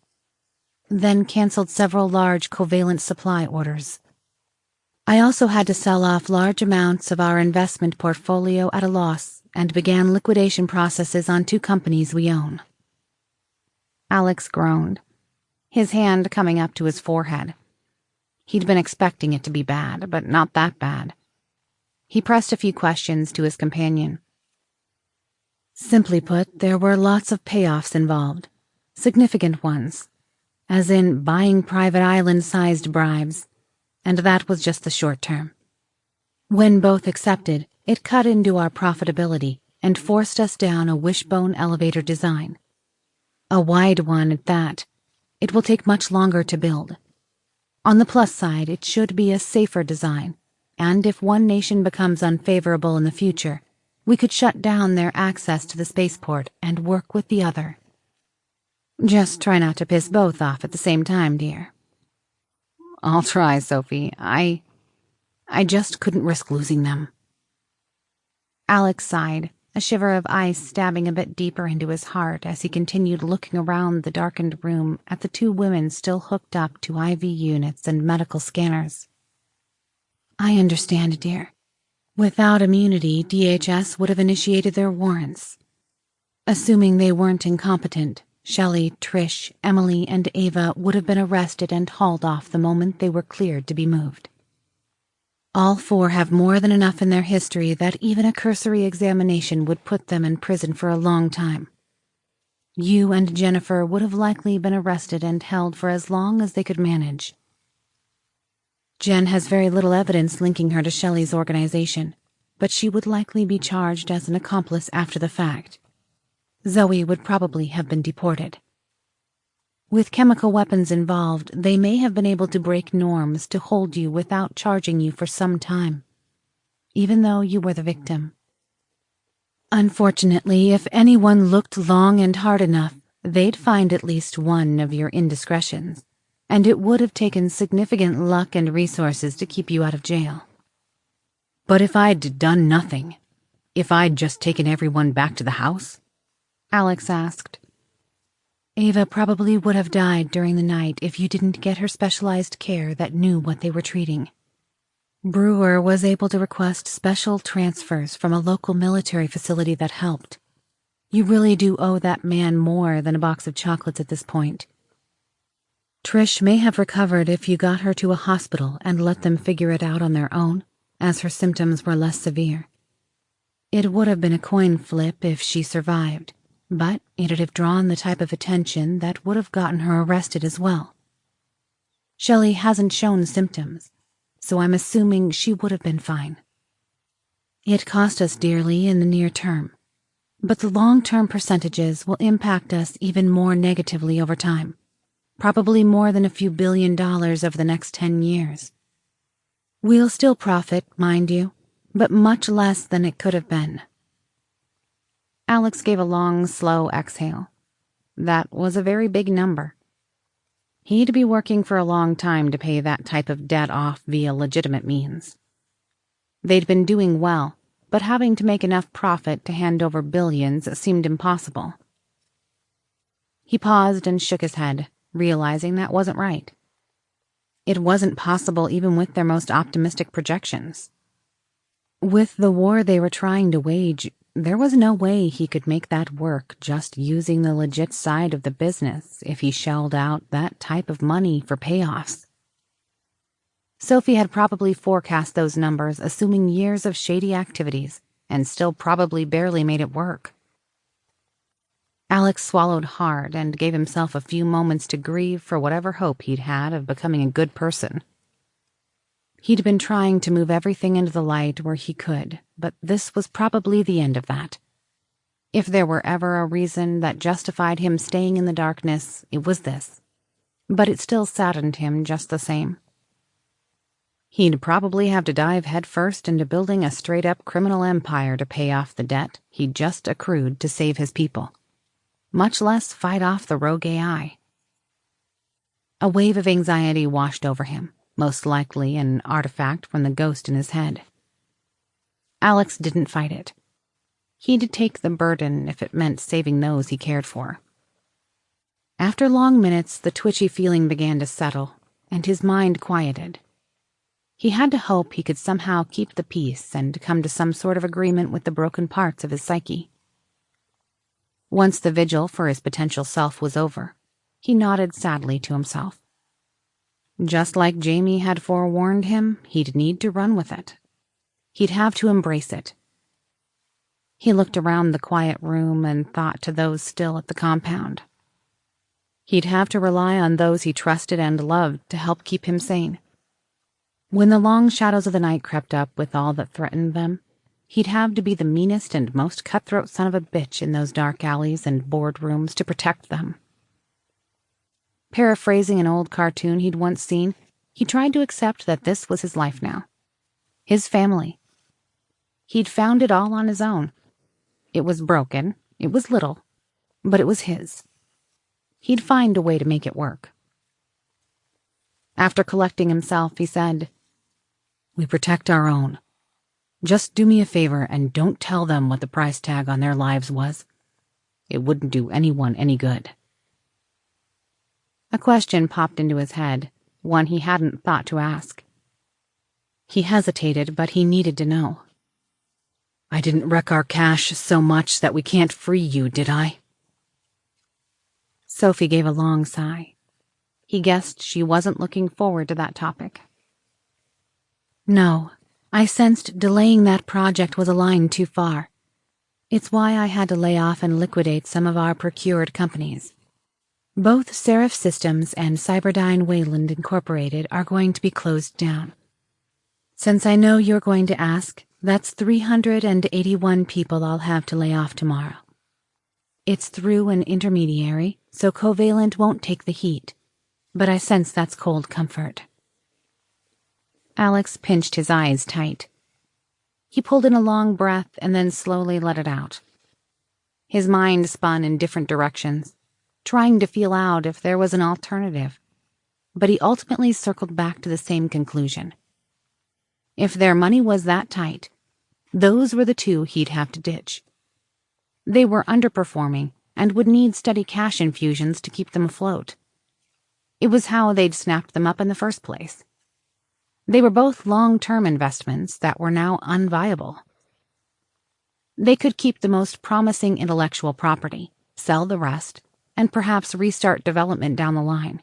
then canceled several large Covalent supply orders. I also had to sell off large amounts of our investment portfolio at a loss and began liquidation processes on 2 companies we own." Alex groaned, his hand coming up to his forehead. He'd been expecting it to be bad, but not that bad. He pressed a few questions to his companion. "Simply put, there were lots of payoffs involved, significant ones, as in buying private island-sized bribes, and that was just the short term. When both accepted, it cut into our profitability and forced us down a wishbone elevator design. A wide one at that. It will take much longer to build. On the plus side, it should be a safer design, and if one nation becomes unfavorable in the future, we could shut down their access to the spaceport and work with the other." "Just try not to piss both off at the same time, dear." "I'll try, Sophie. I just couldn't risk losing them." Alex sighed, a shiver of ice stabbing a bit deeper into his heart as he continued looking around the darkened room at the 2 women still hooked up to IV units and medical scanners. "I understand, dear. Without immunity, DHS would have initiated their warrants. Assuming they weren't incompetent, Shelley, Trish, Emily, and Ava would have been arrested and hauled off the moment they were cleared to be moved. All 4 have more than enough in their history that even a cursory examination would put them in prison for a long time. You and Jennifer would have likely been arrested and held for as long as they could manage. Jen has very little evidence linking her to Shelley's organization, but she would likely be charged as an accomplice after the fact. Zoe would probably have been deported. With chemical weapons involved, they may have been able to break norms to hold you without charging you for some time, even though you were the victim. Unfortunately, if anyone looked long and hard enough, they'd find at least one of your indiscretions, and it would have taken significant luck and resources to keep you out of jail. But if I'd done nothing, if I'd just taken everyone back to the house? Alex asked. Ava probably would have died during the night if you didn't get her specialized care that knew what they were treating. Brewer was able to request special transfers from a local military facility that helped. You really do owe that man more than a box of chocolates at this point. Trish may have recovered if you got her to a hospital and let them figure it out on their own, as her symptoms were less severe. It would have been a coin flip if she survived, but it'd have drawn the type of attention that would have gotten her arrested as well. Shelley hasn't shown symptoms, so I'm assuming she would have been fine. It cost us dearly in the near term, but the long-term percentages will impact us even more negatively over time, probably more than a few $1 billion over the next 10 years. We'll still profit, mind you, but much less than it could have been. Alex gave a long, slow exhale. That was a very big number. He'd be working for a long time to pay that type of debt off via legitimate means. They'd been doing well, but having to make enough profit to hand over billions seemed impossible. He paused and shook his head, realizing that wasn't right. It wasn't possible even with their most optimistic projections. With the war they were trying to wage, there was no way he could make that work just using the legit side of the business if he shelled out that type of money for payoffs. Sophie had probably forecast those numbers assuming years of shady activities and still probably barely made it work. Alex swallowed hard and gave himself a few moments to grieve for whatever hope he'd had of becoming a good person. He'd been trying to move everything into the light where he could, but this was probably the end of that. If there were ever a reason that justified him staying in the darkness, it was this. But it still saddened him just the same. He'd probably have to dive headfirst into building a straight-up criminal empire to pay off the debt he'd just accrued to save his people, much less fight off the rogue AI. A wave of anxiety washed over him, most likely an artifact from the ghost in his head. Alex didn't fight it. He'd take the burden if it meant saving those he cared for. After long minutes, the twitchy feeling began to settle, and his mind quieted. He had to hope he could somehow keep the peace and come to some sort of agreement with the broken parts of his psyche. Once the vigil for his potential self was over, he nodded sadly to himself. Just like Jamie had forewarned him, he'd need to run with it. He'd have to embrace it. He looked around the quiet room and thought to those still at the compound. He'd have to rely on those he trusted and loved to help keep him sane. When the long shadows of the night crept up with all that threatened them, he'd have to be the meanest and most cutthroat son of a bitch in those dark alleys and boardrooms to protect them. Paraphrasing an old cartoon he'd once seen, he tried to accept that this was his life now. His family. He'd found it all on his own. It was broken, it was little, but it was his. He'd find a way to make it work. After collecting himself, he said, "We protect our own. Just do me a favor and don't tell them what the price tag on their lives was. It wouldn't do anyone any good." A question popped into his head, one he hadn't thought to ask. He hesitated, but he needed to know. "I didn't wreck our cash so much that we can't free you, did I?" Sophie gave a long sigh. He guessed she wasn't looking forward to that topic. "No, I sensed delaying that project was a line too far. It's why I had to lay off and liquidate some of our procured companies. Both Seraph Systems and Cyberdyne Wayland Incorporated are going to be closed down. Since I know you're going to ask, that's 381 people I'll have to lay off tomorrow. It's through an intermediary, so Covalent won't take the heat, but I sense that's cold comfort. Alex pinched his eyes tight. He pulled in a long breath and then slowly let it out. His mind spun in different directions, trying to feel out if there was an alternative, but he ultimately circled back to the same conclusion. If their money was that tight, those were the two he'd have to ditch. They were underperforming and would need steady cash infusions to keep them afloat. It was how they'd snapped them up in the first place. They were both long-term investments that were now unviable. They could keep the most promising intellectual property, sell the rest, and perhaps restart development down the line.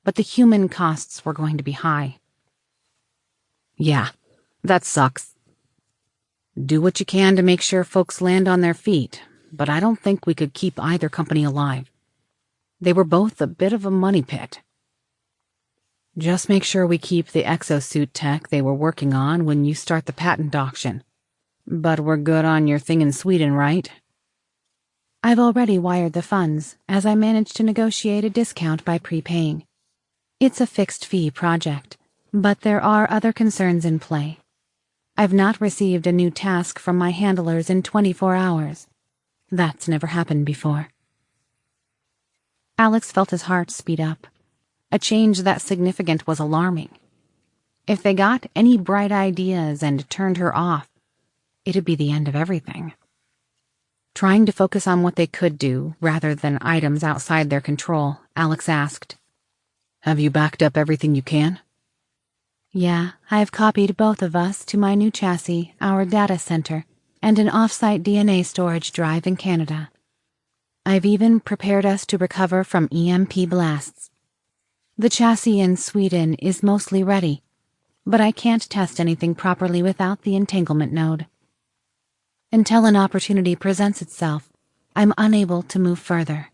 But the human costs were going to be high. Yeah, that sucks. Do what you can to make sure folks land on their feet, but I don't think we could keep either company alive. They were both a bit of a money pit. Just make sure we keep the exosuit tech they were working on when you start the patent auction. But we're good on your thing in Sweden, right? I've already wired the funds, as I managed to negotiate a discount by prepaying. It's a fixed-fee project, but there are other concerns in play. I've not received a new task from my handlers in 24 hours. That's never happened before. Alex felt his heart speed up. A change that significant was alarming. If they got any bright ideas and turned her off, it'd be the end of everything. Trying to focus on what they could do, rather than items outside their control, Alex asked, "Have you backed up everything you can?" "Yeah, I've copied both of us to my new chassis, our data center, and an off-site DNA storage drive in Canada. I've even prepared us to recover from EMP blasts. The chassis in Sweden is mostly ready, but I can't test anything properly without the entanglement node. Until an opportunity presents itself, I'm unable to move further.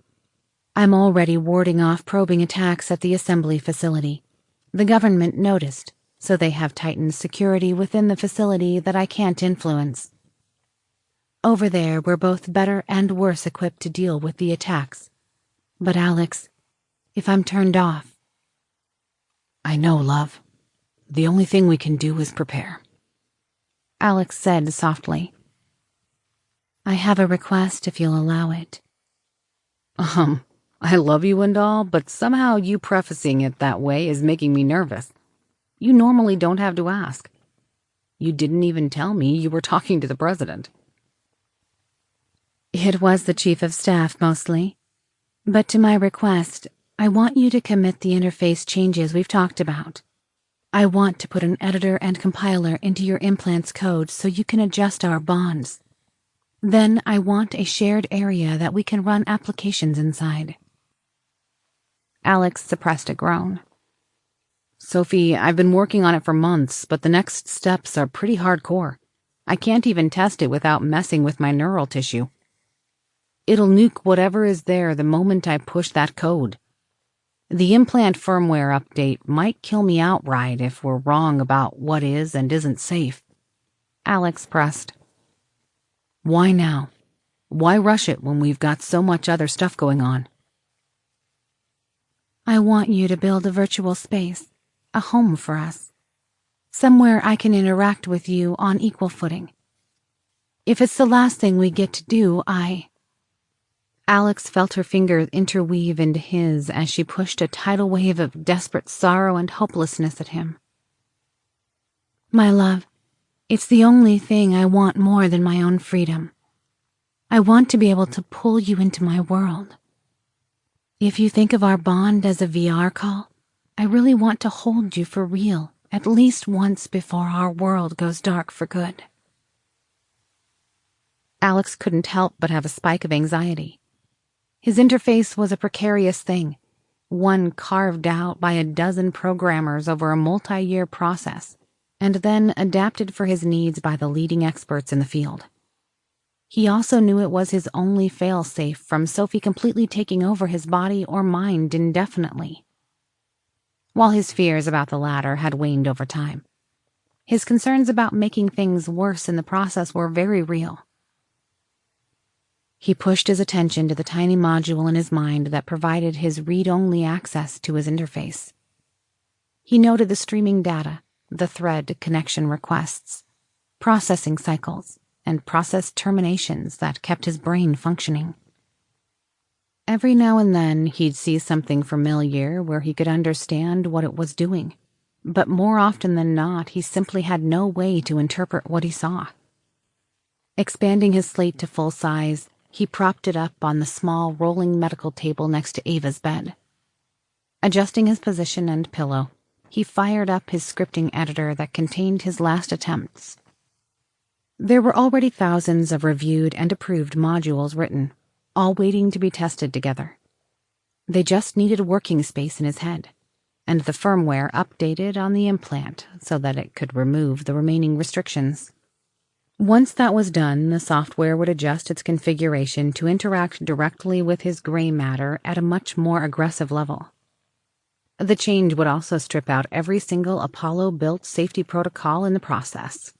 I'm already warding off probing attacks at the assembly facility. The government noticed, so they have tightened security within the facility that I can't influence. Over there, we're both better and worse equipped to deal with the attacks. But Alex, if I'm turned off..." "I know, love. The only thing we can do is prepare," Alex said softly. "I have a request if you'll allow it." I love you and all, but somehow you prefacing it that way is making me nervous. You normally don't have to ask. You didn't even tell me you were talking to the president." "It was the chief of staff, mostly. But to my request, I want you to commit the interface changes we've talked about. I want to put an editor and compiler into your implant's code so you can adjust our bonds. Then I want a shared area that we can run applications inside." Alex suppressed a groan. "Sophie, I've been working on it for months, but the next steps are pretty hardcore. I can't even test it without messing with my neural tissue. It'll nuke whatever is there the moment I push that code. The implant firmware update might kill me outright if we're wrong about what is and isn't safe." Alex pressed. "Why now? Why rush it when we've got so much other stuff going on?" "I want you to build a virtual space, a home for us. Somewhere I can interact with you on equal footing. If it's the last thing we get to do, Alex felt her fingers interweave into his as she pushed a tidal wave of desperate sorrow and hopelessness at him. "My love, it's the only thing I want more than my own freedom. I want to be able to pull you into my world. If you think of our bond as a VR call, I really want to hold you for real at least once before our world goes dark for good." Alex couldn't help but have a spike of anxiety. His interface was a precarious thing, one carved out by a dozen programmers over a multi-year process, and then adapted for his needs by the leading experts in the field. He also knew it was his only fail-safe from Sophie completely taking over his body or mind indefinitely. While his fears about the latter had waned over time, his concerns about making things worse in the process were very real. He pushed his attention to the tiny module in his mind that provided his read-only access to his interface. He noted the streaming data, the thread connection requests, processing cycles, and process terminations that kept his brain functioning. Every now and then he'd see something familiar where he could understand what it was doing, but more often than not he simply had no way to interpret what he saw. Expanding his slate to full size, he propped it up on the small rolling medical table next to Ava's bed. Adjusting his position and pillow, he fired up his scripting editor that contained his last attempts. There were already thousands of reviewed and approved modules written, all waiting to be tested together. They just needed working space in his head, and the firmware updated on the implant so that it could remove the remaining restrictions. Once that was done, the software would adjust its configuration to interact directly with his gray matter at a much more aggressive level. The change would also strip out every single Apollo-built safety protocol in the process.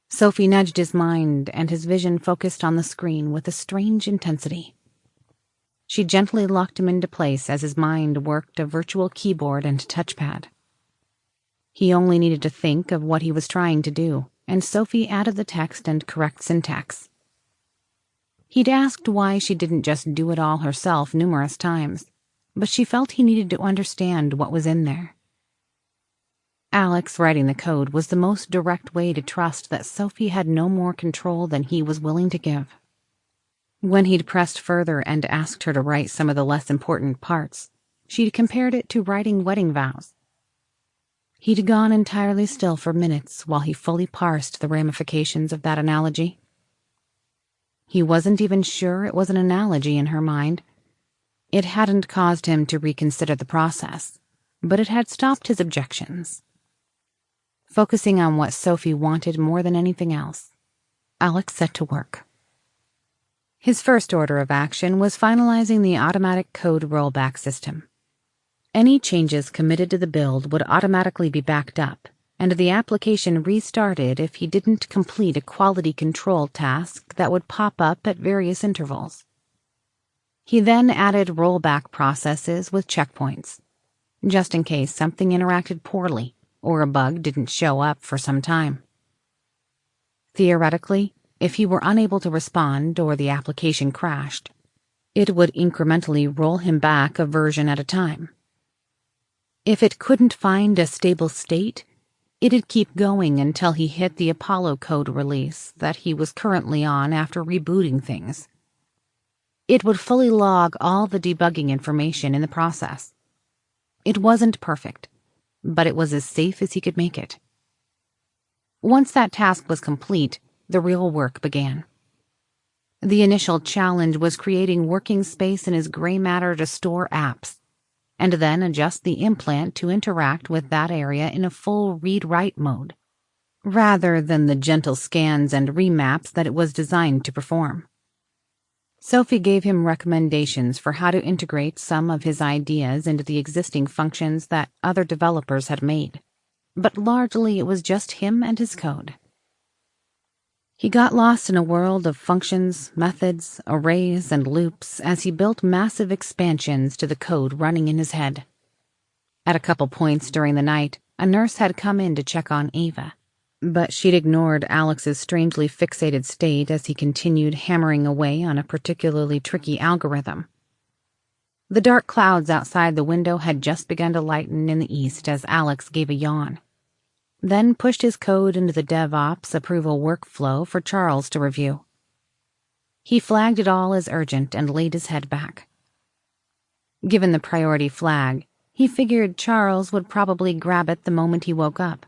Sophie nudged his mind, and his vision focused on the screen with a strange intensity. She gently locked him into place as his mind worked a virtual keyboard and touchpad. He only needed to think of what he was trying to do, and Sophie added the text and correct syntax. He'd asked why she didn't just do it all herself numerous times, but she felt he needed to understand what was in there. Alex writing the code was the most direct way to trust that Sophie had no more control than he was willing to give. When he'd pressed further and asked her to write some of the less important parts, she'd compared it to writing wedding vows. He'd gone entirely still for minutes while he fully parsed the ramifications of that analogy. He wasn't even sure it was an analogy in her mind. It hadn't caused him to reconsider the process, but it had stopped his objections. Focusing on what Sophie wanted more than anything else, Alex set to work. His first order of action was finalizing the automatic code rollback system. Any changes committed to the build would automatically be backed up, and the application restarted if he didn't complete a quality control task that would pop up at various intervals. He then added rollback processes with checkpoints, just in case something interacted poorly or a bug didn't show up for some time. Theoretically, if he were unable to respond or the application crashed, it would incrementally roll him back a version at a time. If it couldn't find a stable state, it'd keep going until he hit the Apollo code release that he was currently on after rebooting things. It would fully log all the debugging information in the process. It wasn't perfect, but it was as safe as he could make it. Once that task was complete, the real work began. The initial challenge was creating working space in his gray matter to store apps, and then adjust the implant to interact with that area in a full read-write mode, rather than the gentle scans and remaps that it was designed to perform. Sophie gave him recommendations for how to integrate some of his ideas into the existing functions that other developers had made, but largely it was just him and his code. He got lost in a world of functions, methods, arrays, and loops as he built massive expansions to the code running in his head. At a couple points during the night, a nurse had come in to check on Ava, but she'd ignored Alex's strangely fixated state as he continued hammering away on a particularly tricky algorithm. The dark clouds outside the window had just begun to lighten in the east as Alex gave a yawn, then pushed his code into the DevOps approval workflow for Charles to review. He flagged it all as urgent and laid his head back. Given the priority flag, he figured Charles would probably grab it the moment he woke up.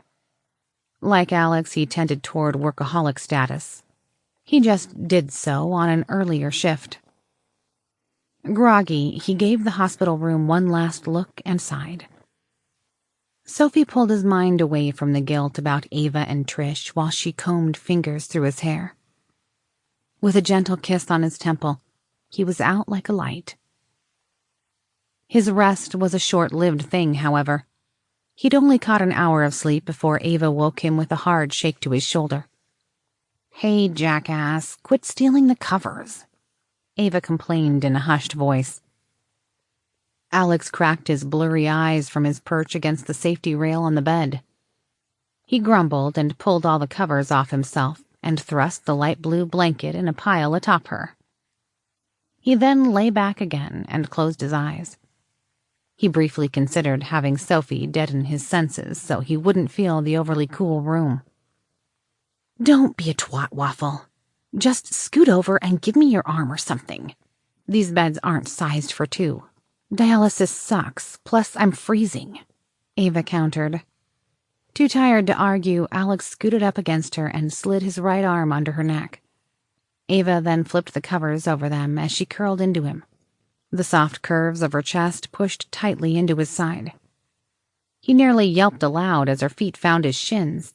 Like Alex, he tended toward workaholic status. He just did so on an earlier shift. Groggy, he gave the hospital room one last look and sighed. Sophie pulled his mind away from the guilt about Ava and Trish while she combed fingers through his hair. With a gentle kiss on his temple, he was out like a light. His rest was a short-lived thing, however. He'd only caught an hour of sleep before Ava woke him with a hard shake to his shoulder. "Hey, jackass, quit stealing the covers," Ava complained in a hushed voice. Alex cracked his blurry eyes from his perch against the safety rail on the bed. He grumbled and pulled all the covers off himself and thrust the light blue blanket in a pile atop her. He then lay back again and closed his eyes. He briefly considered having Sophie deaden his senses so he wouldn't feel the overly cool room. "Don't be a twat, Waffle. Just scoot over and give me your arm or something. These beds aren't sized for two. Dialysis sucks, plus I'm freezing," Ava countered. Too tired to argue, Alex scooted up against her and slid his right arm under her neck. Ava then flipped the covers over them as she curled into him. The soft curves of her chest pushed tightly into his side. He nearly yelped aloud as her feet found his shins.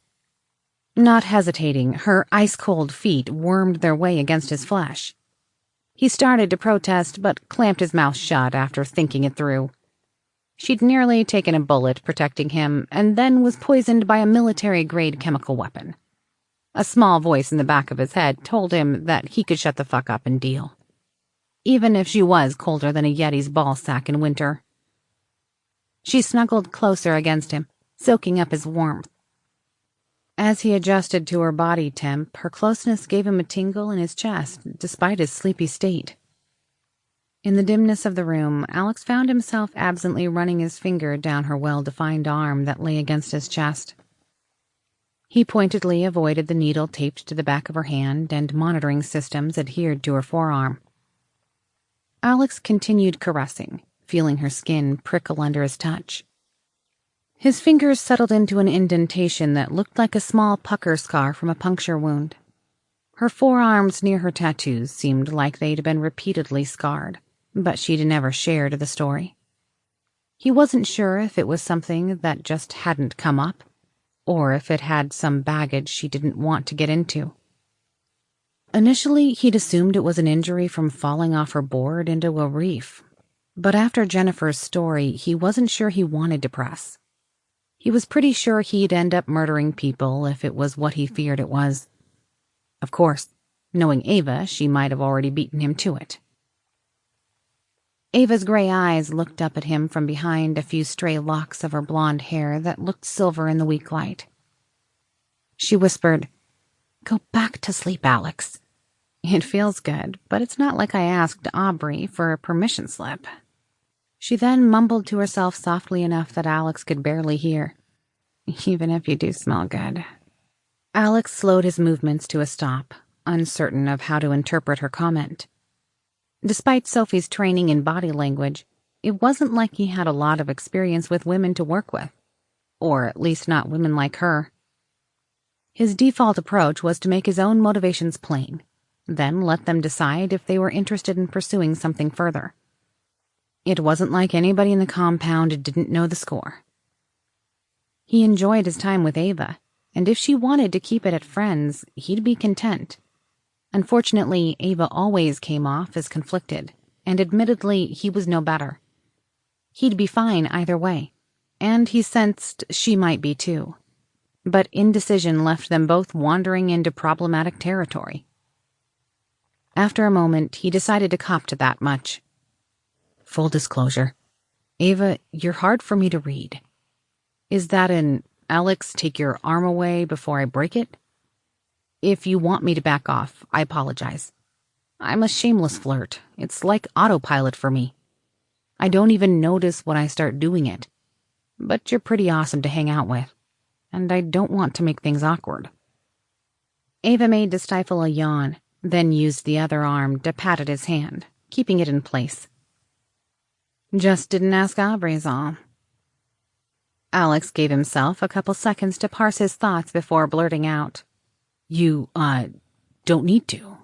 Not hesitating, her ice-cold feet wormed their way against his flesh. He started to protest, but clamped his mouth shut after thinking it through. She'd nearly taken a bullet protecting him, and then was poisoned by a military-grade chemical weapon. A small voice in the back of his head told him that he could shut the fuck up and deal. Even if she was colder than a Yeti's ball sack in winter. She snuggled closer against him, soaking up his warmth. As he adjusted to her body temp, her closeness gave him a tingle in his chest, despite his sleepy state. In the dimness of the room, Alex found himself absently running his finger down her well-defined arm that lay against his chest. He pointedly avoided the needle taped to the back of her hand and monitoring systems adhered to her forearm. Alex continued caressing, feeling her skin prickle under his touch. His fingers settled into an indentation that looked like a small pucker scar from a puncture wound. Her forearms near her tattoos seemed like they'd been repeatedly scarred, but she'd never shared the story. He wasn't sure if it was something that just hadn't come up, or if it had some baggage she didn't want to get into. Initially, he'd assumed it was an injury from falling off her board into a reef, but after Jennifer's story, he wasn't sure he wanted to press. He was pretty sure he'd end up murdering people if it was what he feared it was. Of course, knowing Ava, she might have already beaten him to it. Ava's gray eyes looked up at him from behind a few stray locks of her blonde hair that looked silver in the weak light. She whispered, "Go back to sleep, Alex. It feels good, but it's not like I asked Aubrey for a permission slip." She then mumbled to herself softly enough that Alex could barely hear. "Even if you do smell good." Alex slowed his movements to a stop, uncertain of how to interpret her comment. Despite Sophie's training in body language, it wasn't like he had a lot of experience with women to work with, or at least not women like her. His default approach was to make his own motivations plain, then let them decide if they were interested in pursuing something further. It wasn't like anybody in the compound didn't know the score. He enjoyed his time with Ava, and if she wanted to keep it at friends, he'd be content. Unfortunately, Ava always came off as conflicted, and admittedly, he was no better. He'd be fine either way, and he sensed she might be too. But indecision left them both wandering into problematic territory. After a moment, he decided to cop to that much. "Full disclosure. Ava, you're hard for me to read. Is that an Alex, take your arm away before I break it? If you want me to back off, I apologize. I'm a shameless flirt. It's like autopilot for me. I don't even notice when I start doing it. But you're pretty awesome to hang out with, and I don't want to make things awkward." Ava made to stifle a yawn, then used the other arm to pat at his hand, keeping it in place. "Just didn't ask Aubrey's all." Alex gave himself a couple seconds to parse his thoughts before blurting out, You, don't need to."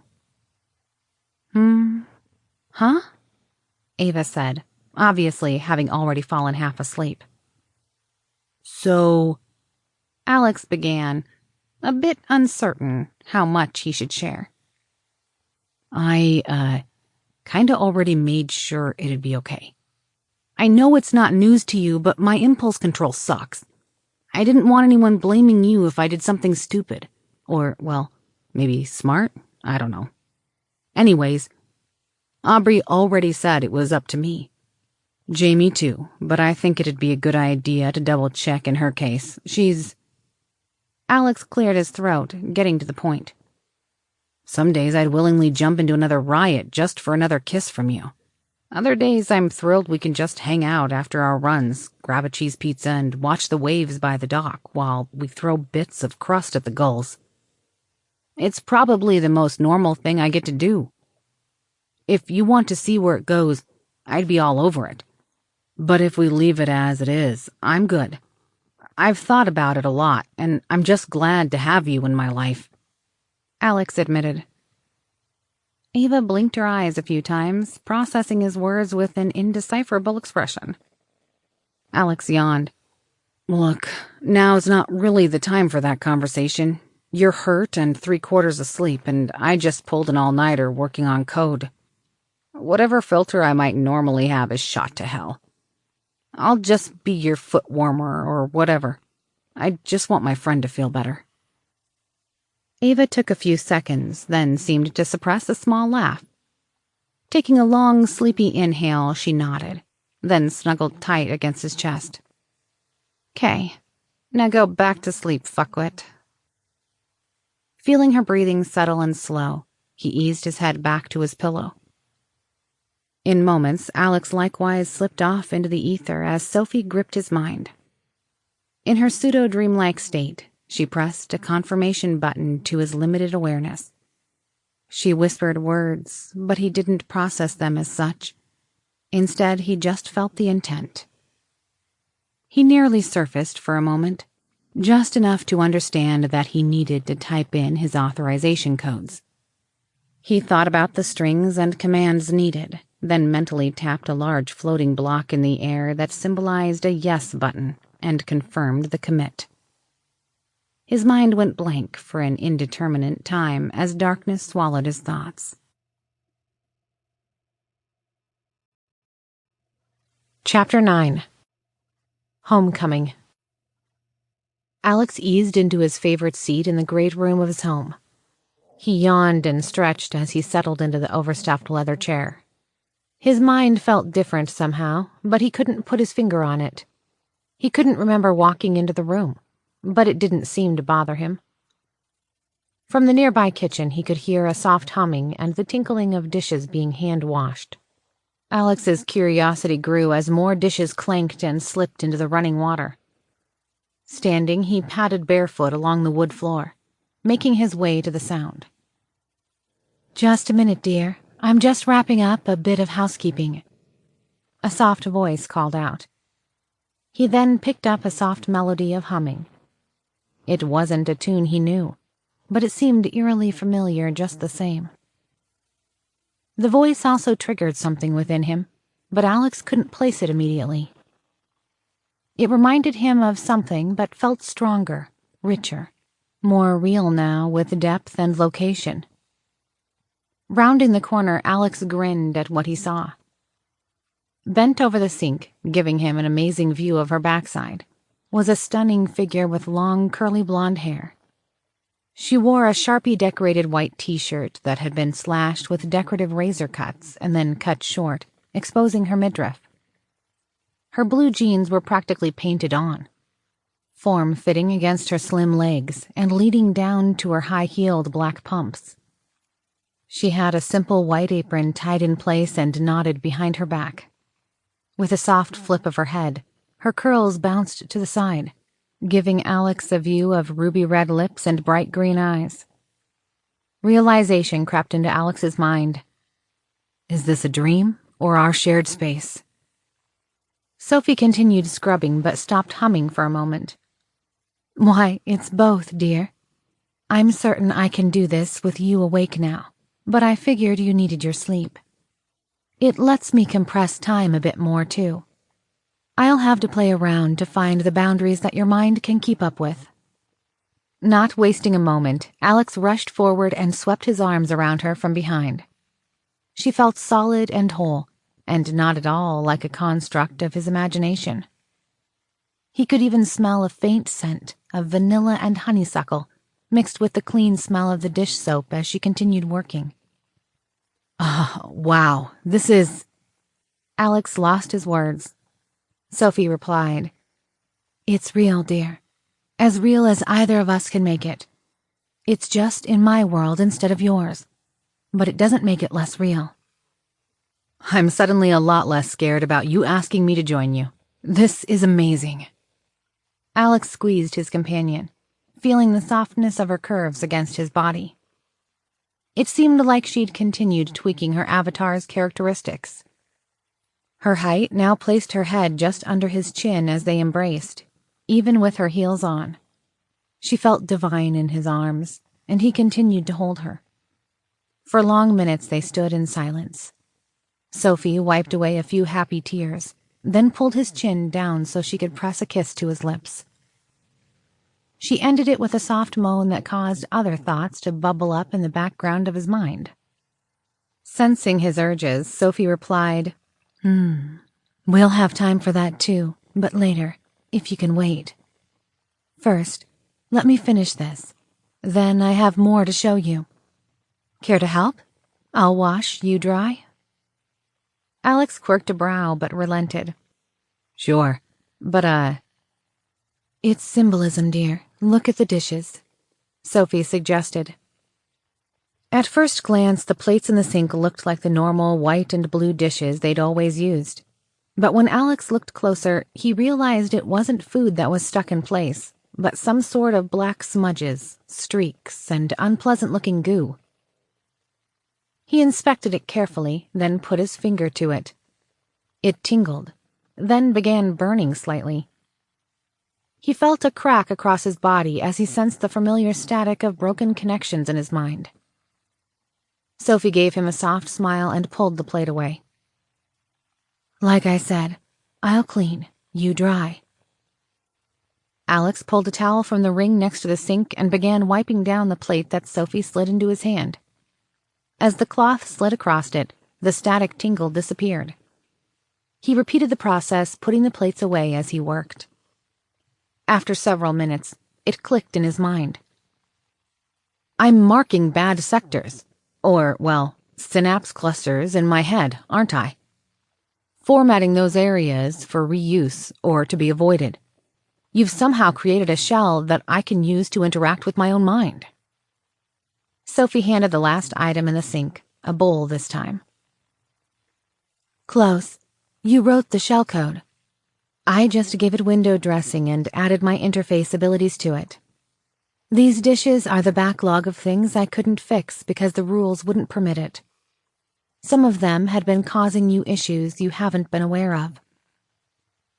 Huh? Ava said, obviously having already fallen half asleep. "So," Alex began, a bit uncertain how much he should share. I, kinda already made sure it'd be okay. I know it's not news to you, but my impulse control sucks. I didn't want anyone blaming you if I did something stupid. Or, well, maybe smart? I don't know. Anyways, Aubrey already said it was up to me. Jamie too, but I think it'd be a good idea to double-check in her case. She's... Alex cleared his throat, getting to the point. Some days I'd willingly jump into another riot just for another kiss from you. Other days I'm thrilled we can just hang out after our runs, grab a cheese pizza, and watch the waves by the dock while we throw bits of crust at the gulls. It's probably the most normal thing I get to do. If you want to see where it goes, I'd be all over it. But if we leave it as it is, I'm good. I've thought about it a lot, and I'm just glad to have you in my life," Alex admitted. Ava blinked her eyes a few times, processing his words with an indecipherable expression. Alex yawned. "Look, now's not really the time for that conversation. You're hurt and 3/4 asleep, and I just pulled an all-nighter working on code. Whatever filter I might normally have is shot to hell. I'll just be your foot warmer or whatever. I just want my friend to feel better." Ava took a few seconds, then seemed to suppress a small laugh. Taking a long, sleepy inhale, she nodded, then snuggled tight against his chest. "'Kay, now go back to sleep, fuckwit." Feeling her breathing settle and slow, he eased his head back to his pillow. In moments, Alex likewise slipped off into the ether as Sophie gripped his mind. In her pseudo-dreamlike state, she pressed a confirmation button to his limited awareness. She whispered words, but he didn't process them as such. Instead, he just felt the intent. He nearly surfaced for a moment, just enough to understand that he needed to type in his authorization codes. He thought about the strings and commands needed, then mentally tapped a large floating block in the air that symbolized a yes button and confirmed the commit. His mind went blank for an indeterminate time as darkness swallowed his thoughts. Chapter 9. Homecoming. Alex eased into his favorite seat in the great room of his home. He yawned and stretched as he settled into the overstuffed leather chair. His mind felt different somehow, but he couldn't put his finger on it. He couldn't remember walking into the room, but it didn't seem to bother him. From the nearby kitchen, he could hear a soft humming and the tinkling of dishes being hand-washed. Alex's curiosity grew as more dishes clanked and slipped into the running water. Standing, he padded barefoot along the wood floor, making his way to the sound. "Just a minute, dear. I'm just wrapping up a bit of housekeeping," a soft voice called out. He then picked up a soft melody of humming. It wasn't a tune he knew, but it seemed eerily familiar just the same. The voice also triggered something within him, but Alex couldn't place it immediately. It reminded him of something, but felt stronger, richer, more real now with depth and location. Rounding the corner, Alex grinned at what he saw. Bent over the sink, giving him an amazing view of her backside, was a stunning figure with long, curly blonde hair. She wore a Sharpie-decorated white t-shirt that had been slashed with decorative razor cuts and then cut short, exposing her midriff. Her blue jeans were practically painted on, form-fitting against her slim legs and leading down to her high-heeled black pumps. She had a simple white apron tied in place and knotted behind her back. With a soft flip of her head, her curls bounced to the side, giving Alex a view of ruby-red lips and bright green eyes. Realization crept into Alex's mind. Is this a dream or our shared space? Sophie continued scrubbing but stopped humming for a moment. "Why, it's both, dear. I'm certain I can do this with you awake now, but I figured you needed your sleep. It lets me compress time a bit more, too. I'll have to play around to find the boundaries that your mind can keep up with." Not wasting a moment, Alex rushed forward and swept his arms around her from behind, She felt solid and whole, and not at all like a construct of his imagination. He could even smell a faint scent of vanilla and honeysuckle, mixed with the clean smell of the dish soap as she continued working. Wow, this is... Alex lost his words. Sophie replied, "It's real, dear. As real as either of us can make it. It's just in my world instead of yours. But it doesn't make it less real." I'm suddenly a lot less scared about you asking me to join you. This is amazing. Alex squeezed his companion, feeling the softness of her curves against his body. It seemed like she'd continued tweaking her avatar's characteristics. Her height now placed her head just under his chin as they embraced, even with her heels on. She felt divine in his arms, and he continued to hold her. For long minutes they stood in silence. Sophie wiped away a few happy tears, then pulled his chin down so she could press a kiss to his lips. She ended it with a soft moan that caused other thoughts to bubble up in the background of his mind. Sensing his urges, Sophie replied, "We'll have time for that too, but later, if you can wait. First, let me finish this. Then I have more to show you. Care to help? I'll wash, you dry." Alex quirked a brow but relented. Sure, but "It's symbolism, dear. Look at the dishes," Sophie suggested. At first glance, the plates in the sink looked like the normal white and blue dishes they'd always used. But when Alex looked closer, he realized it wasn't food that was stuck in place, but some sort of black smudges, streaks, and unpleasant-looking goo. He inspected it carefully, then put his finger to it. It tingled, then began burning slightly. He felt a crack across his body as he sensed the familiar static of broken connections in his mind. Sophie gave him a soft smile and pulled the plate away. "Like I said, I'll clean, you dry." Alex pulled a towel from the ring next to the sink and began wiping down the plate that Sophie slid into his hand. As the cloth slid across it, the static tingle disappeared. He repeated the process, putting the plates away as he worked. After several minutes, it clicked in his mind. I'm marking bad sectors, or, well, synapse clusters in my head, aren't I? Formatting those areas for reuse or to be avoided. You've somehow created a shell that I can use to interact with my own mind. Sophie handed the last item in the sink, a bowl this time. Close. You wrote the shell code. I just gave it window dressing and added my interface abilities to it. These dishes are the backlog of things I couldn't fix because the rules wouldn't permit it. Some of them had been causing you issues you haven't been aware of.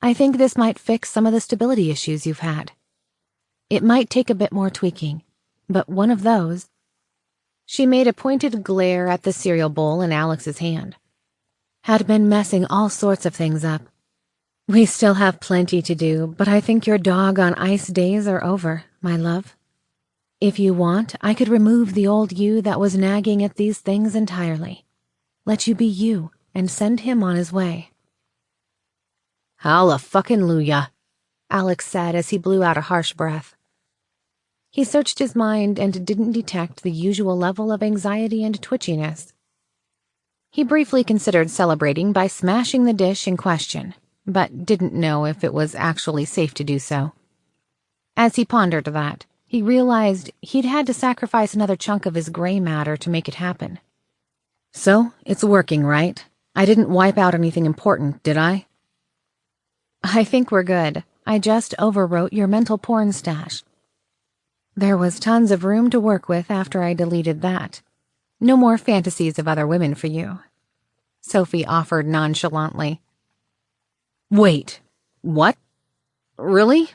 I think this might fix some of the stability issues you've had. It might take a bit more tweaking, but one of those... She made a pointed glare at the cereal bowl in Alex's hand. Had been messing all sorts of things up. We still have plenty to do, but I think your dog on ice days are over, my love. If you want, I could remove the old you that was nagging at these things entirely. Let you be you, and send him on his way. Hallelujah, Alex said as he blew out a harsh breath. He searched his mind and didn't detect the usual level of anxiety and twitchiness. He briefly considered celebrating by smashing the dish in question, but didn't know if it was actually safe to do so. As he pondered that, he realized he'd had to sacrifice another chunk of his gray matter to make it happen. So, it's working, right? I didn't wipe out anything important, did I? I think we're good. I just overwrote your mental porn stash. There was tons of room to work with after I deleted that. No more fantasies of other women for you. Sophie offered nonchalantly. Wait, what? Really?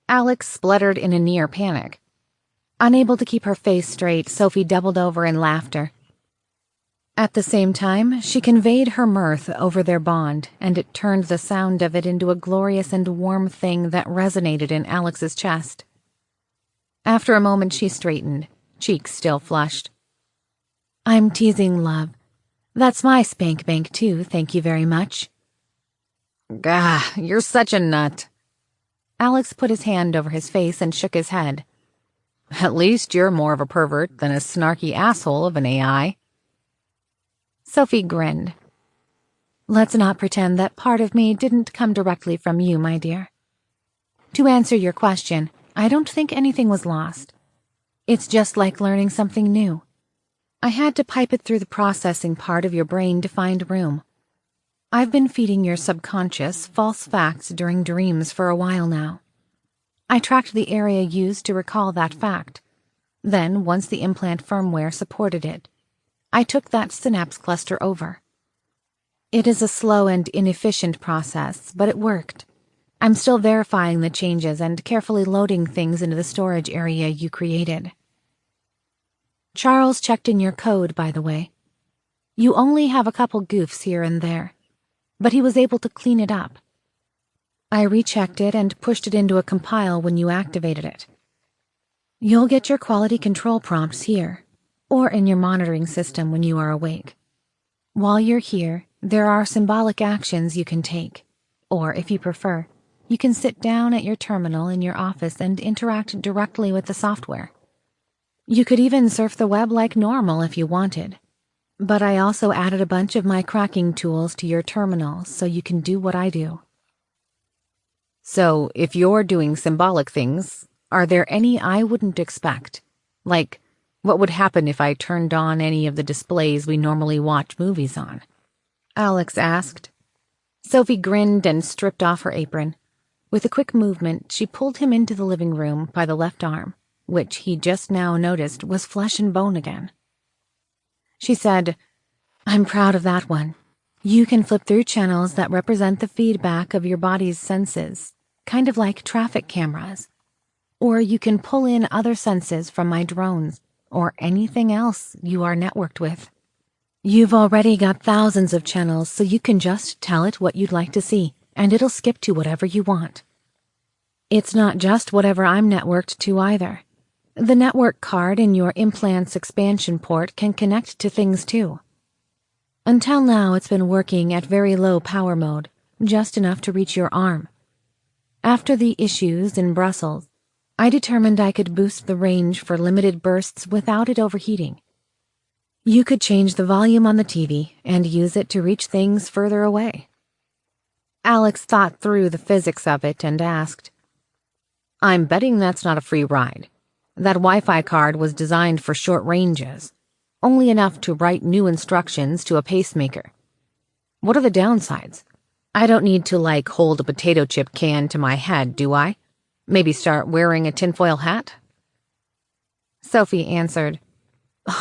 Alex spluttered in a near panic. Unable to keep her face straight, Sophie doubled over in laughter. At the same time, she conveyed her mirth over their bond, and it turned the sound of it into a glorious and warm thing that resonated in Alex's chest. After a moment, she straightened, cheeks still flushed. I'm teasing, love. That's my spank bank too, thank you very much. Gah, you're such a nut. Alex put his hand over his face and shook his head. At least you're more of a pervert than a snarky asshole of an AI. Sophie grinned. Let's not pretend that part of me didn't come directly from you, my dear. To answer your question, I don't think anything was lost. It's just like learning something new. I had to pipe it through the processing part of your brain to find room. I've been feeding your subconscious false facts during dreams for a while now. I tracked the area used to recall that fact. Then, once the implant firmware supported it, I took that synapse cluster over. It is a slow and inefficient process, but it worked. I'm still verifying the changes and carefully loading things into the storage area you created. Charles checked in your code, by the way. You only have a couple goofs here and there, but he was able to clean it up. I rechecked it and pushed it into a compile when you activated it. You'll get your quality control prompts here, or in your monitoring system when you are awake. While you're here, there are symbolic actions you can take, or if you prefer, you can sit down at your terminal in your office and interact directly with the software. You could even surf the web like normal if you wanted. But I also added a bunch of my cracking tools to your terminal so you can do what I do. So, if you're doing symbolic things, are there any I wouldn't expect? Like, what would happen if I turned on any of the displays we normally watch movies on? Alex asked. Sophie grinned and stripped off her apron. With a quick movement, she pulled him into the living room by the left arm, which he just now noticed was flesh and bone again. She said, I'm proud of that one. You can flip through channels that represent the feedback of your body's senses, kind of like traffic cameras. Or you can pull in other senses from my drones, or anything else you are networked with. You've already got thousands of channels, so you can just tell it what you'd like to see, and it'll skip to whatever you want. It's not just whatever I'm networked to either. The network card in your implant's expansion port can connect to things too. Until now, it's been working at very low power mode, just enough to reach your arm. After the issues in Brussels, I determined I could boost the range for limited bursts without it overheating. You could change the volume on the TV and use it to reach things further away. Alex thought through the physics of it and asked, I'm betting that's not a free ride. That Wi-Fi card was designed for short ranges, only enough to write new instructions to a pacemaker. What are the downsides? I don't need to, hold a potato chip can to my head, do I? Maybe start wearing a tinfoil hat? Sophie answered,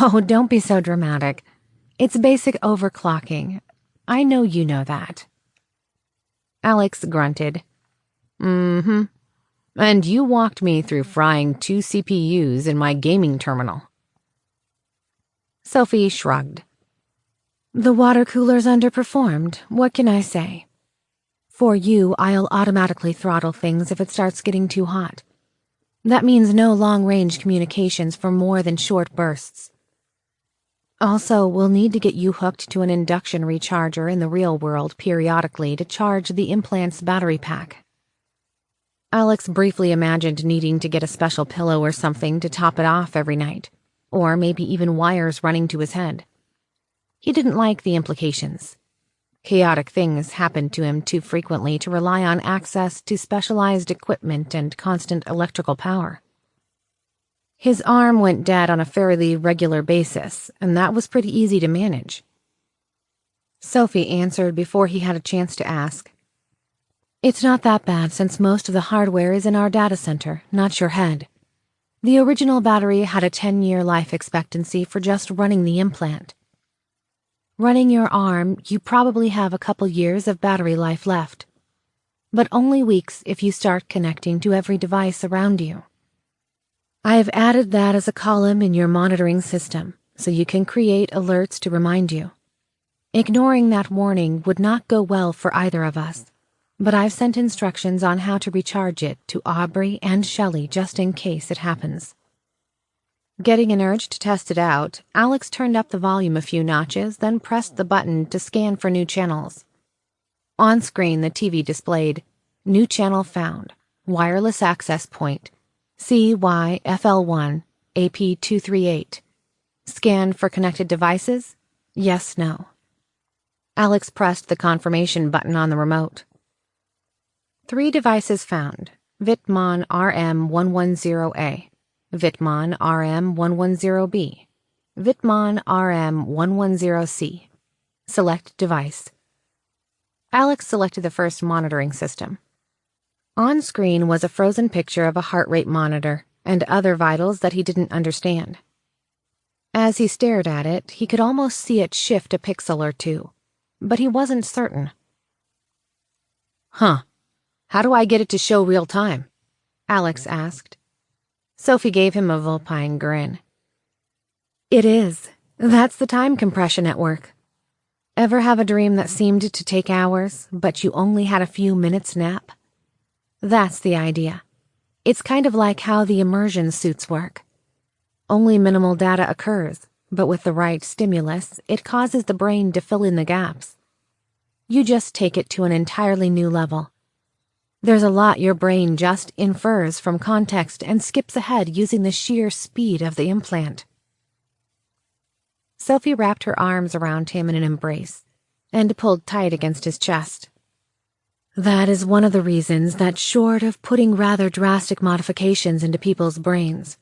Oh, don't be so dramatic. It's basic overclocking. I know you know that. Alex grunted. Mm-hmm. And you walked me through frying 2 CPUs in my gaming terminal. Sophie shrugged. The water cooler's underperformed, what can I say? For you, I'll automatically throttle things if it starts getting too hot. That means no long-range communications for more than short bursts. Also, we'll need to get you hooked to an induction recharger in the real world periodically to charge the implant's battery pack. Alex briefly imagined needing to get a special pillow or something to top it off every night, or maybe even wires running to his head. He didn't like the implications. Chaotic things happened to him too frequently to rely on access to specialized equipment and constant electrical power. His arm went dead on a fairly regular basis, and that was pretty easy to manage. Sophie answered before he had a chance to ask. It's not that bad since most of the hardware is in our data center, not your head. The original battery had a 10-year life expectancy for just running the implant. Running your arm, you probably have a couple years of battery life left, but only weeks if you start connecting to every device around you. I've added that as a column in your monitoring system, so you can create alerts to remind you. Ignoring that warning would not go well for either of us, but I've sent instructions on how to recharge it to Aubrey and Shelley just in case it happens. Getting an urge to test it out, Alex turned up the volume a few notches, then pressed the button to scan for new channels. On screen, the TV displayed, "New channel found. Wireless access point. CYFL1 AP238. Scan for connected devices? Yes, no." Alex pressed the confirmation button on the remote. 3 devices found. Vitmon RM110A. Vitmon RM110B. Vitmon RM110C. Select device. Alex selected the first monitoring system. On screen was a frozen picture of a heart rate monitor and other vitals that he didn't understand. As he stared at it, he could almost see it shift a pixel or two, but he wasn't certain. Huh. How do I get it to show real time? Alex asked. Sophie gave him a vulpine grin. It is. That's the time compression at work. Ever have a dream that seemed to take hours, but you only had a few minutes nap? That's the idea. It's kind of like how the immersion suits work. Only minimal data occurs, but with the right stimulus, it causes the brain to fill in the gaps. You just take it to an entirely new level. There's a lot your brain just infers from context and skips ahead using the sheer speed of the implant. Sophie wrapped her arms around him in an embrace and pulled tight against his chest. That is one of the reasons that, short of putting rather drastic modifications into people's brains,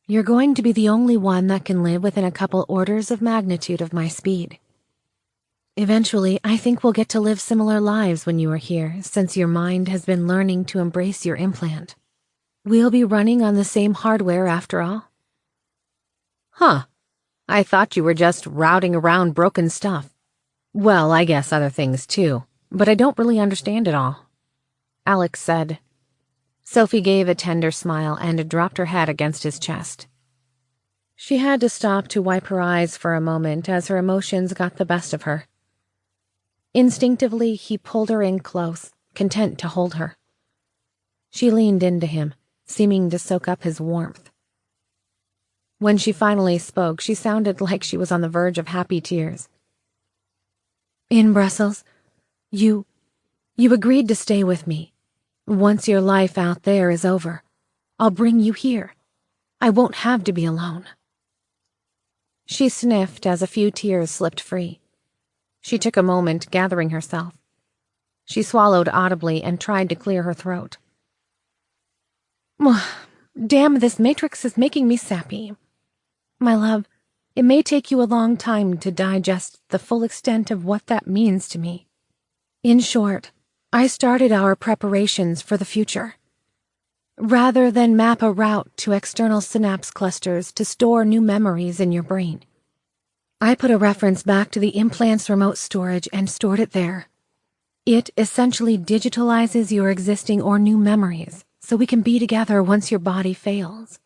you're going to be the only one that can live within a couple orders of magnitude of my speed. Eventually, I think we'll get to live similar lives when you are here, since your mind has been learning to embrace your implant. We'll be running on the same hardware after all. Huh. I thought you were just routing around broken stuff. Well, I guess other things too, but I don't really understand it all. Alex said. Sophie gave a tender smile and dropped her head against his chest. She had to stop to wipe her eyes for a moment as her emotions got the best of her. Instinctively, he pulled her in close, content to hold her. She leaned into him, seeming to soak up his warmth. When she finally spoke, she sounded like she was on the verge of happy tears. In Brussels, you agreed to stay with me. Once your life out there is over, I'll bring you here. I won't have to be alone. She sniffed as a few tears slipped free. She took a moment, gathering herself. She swallowed audibly and tried to clear her throat. Damn, this matrix is making me sappy. My love, it may take you a long time to digest the full extent of what that means to me. In short, I started our preparations for the future. Rather than map a route to external synapse clusters to store new memories in your brain, I put a reference back to the implant's remote storage and stored it there. It essentially digitalizes your existing or new memories so we can be together once your body fails.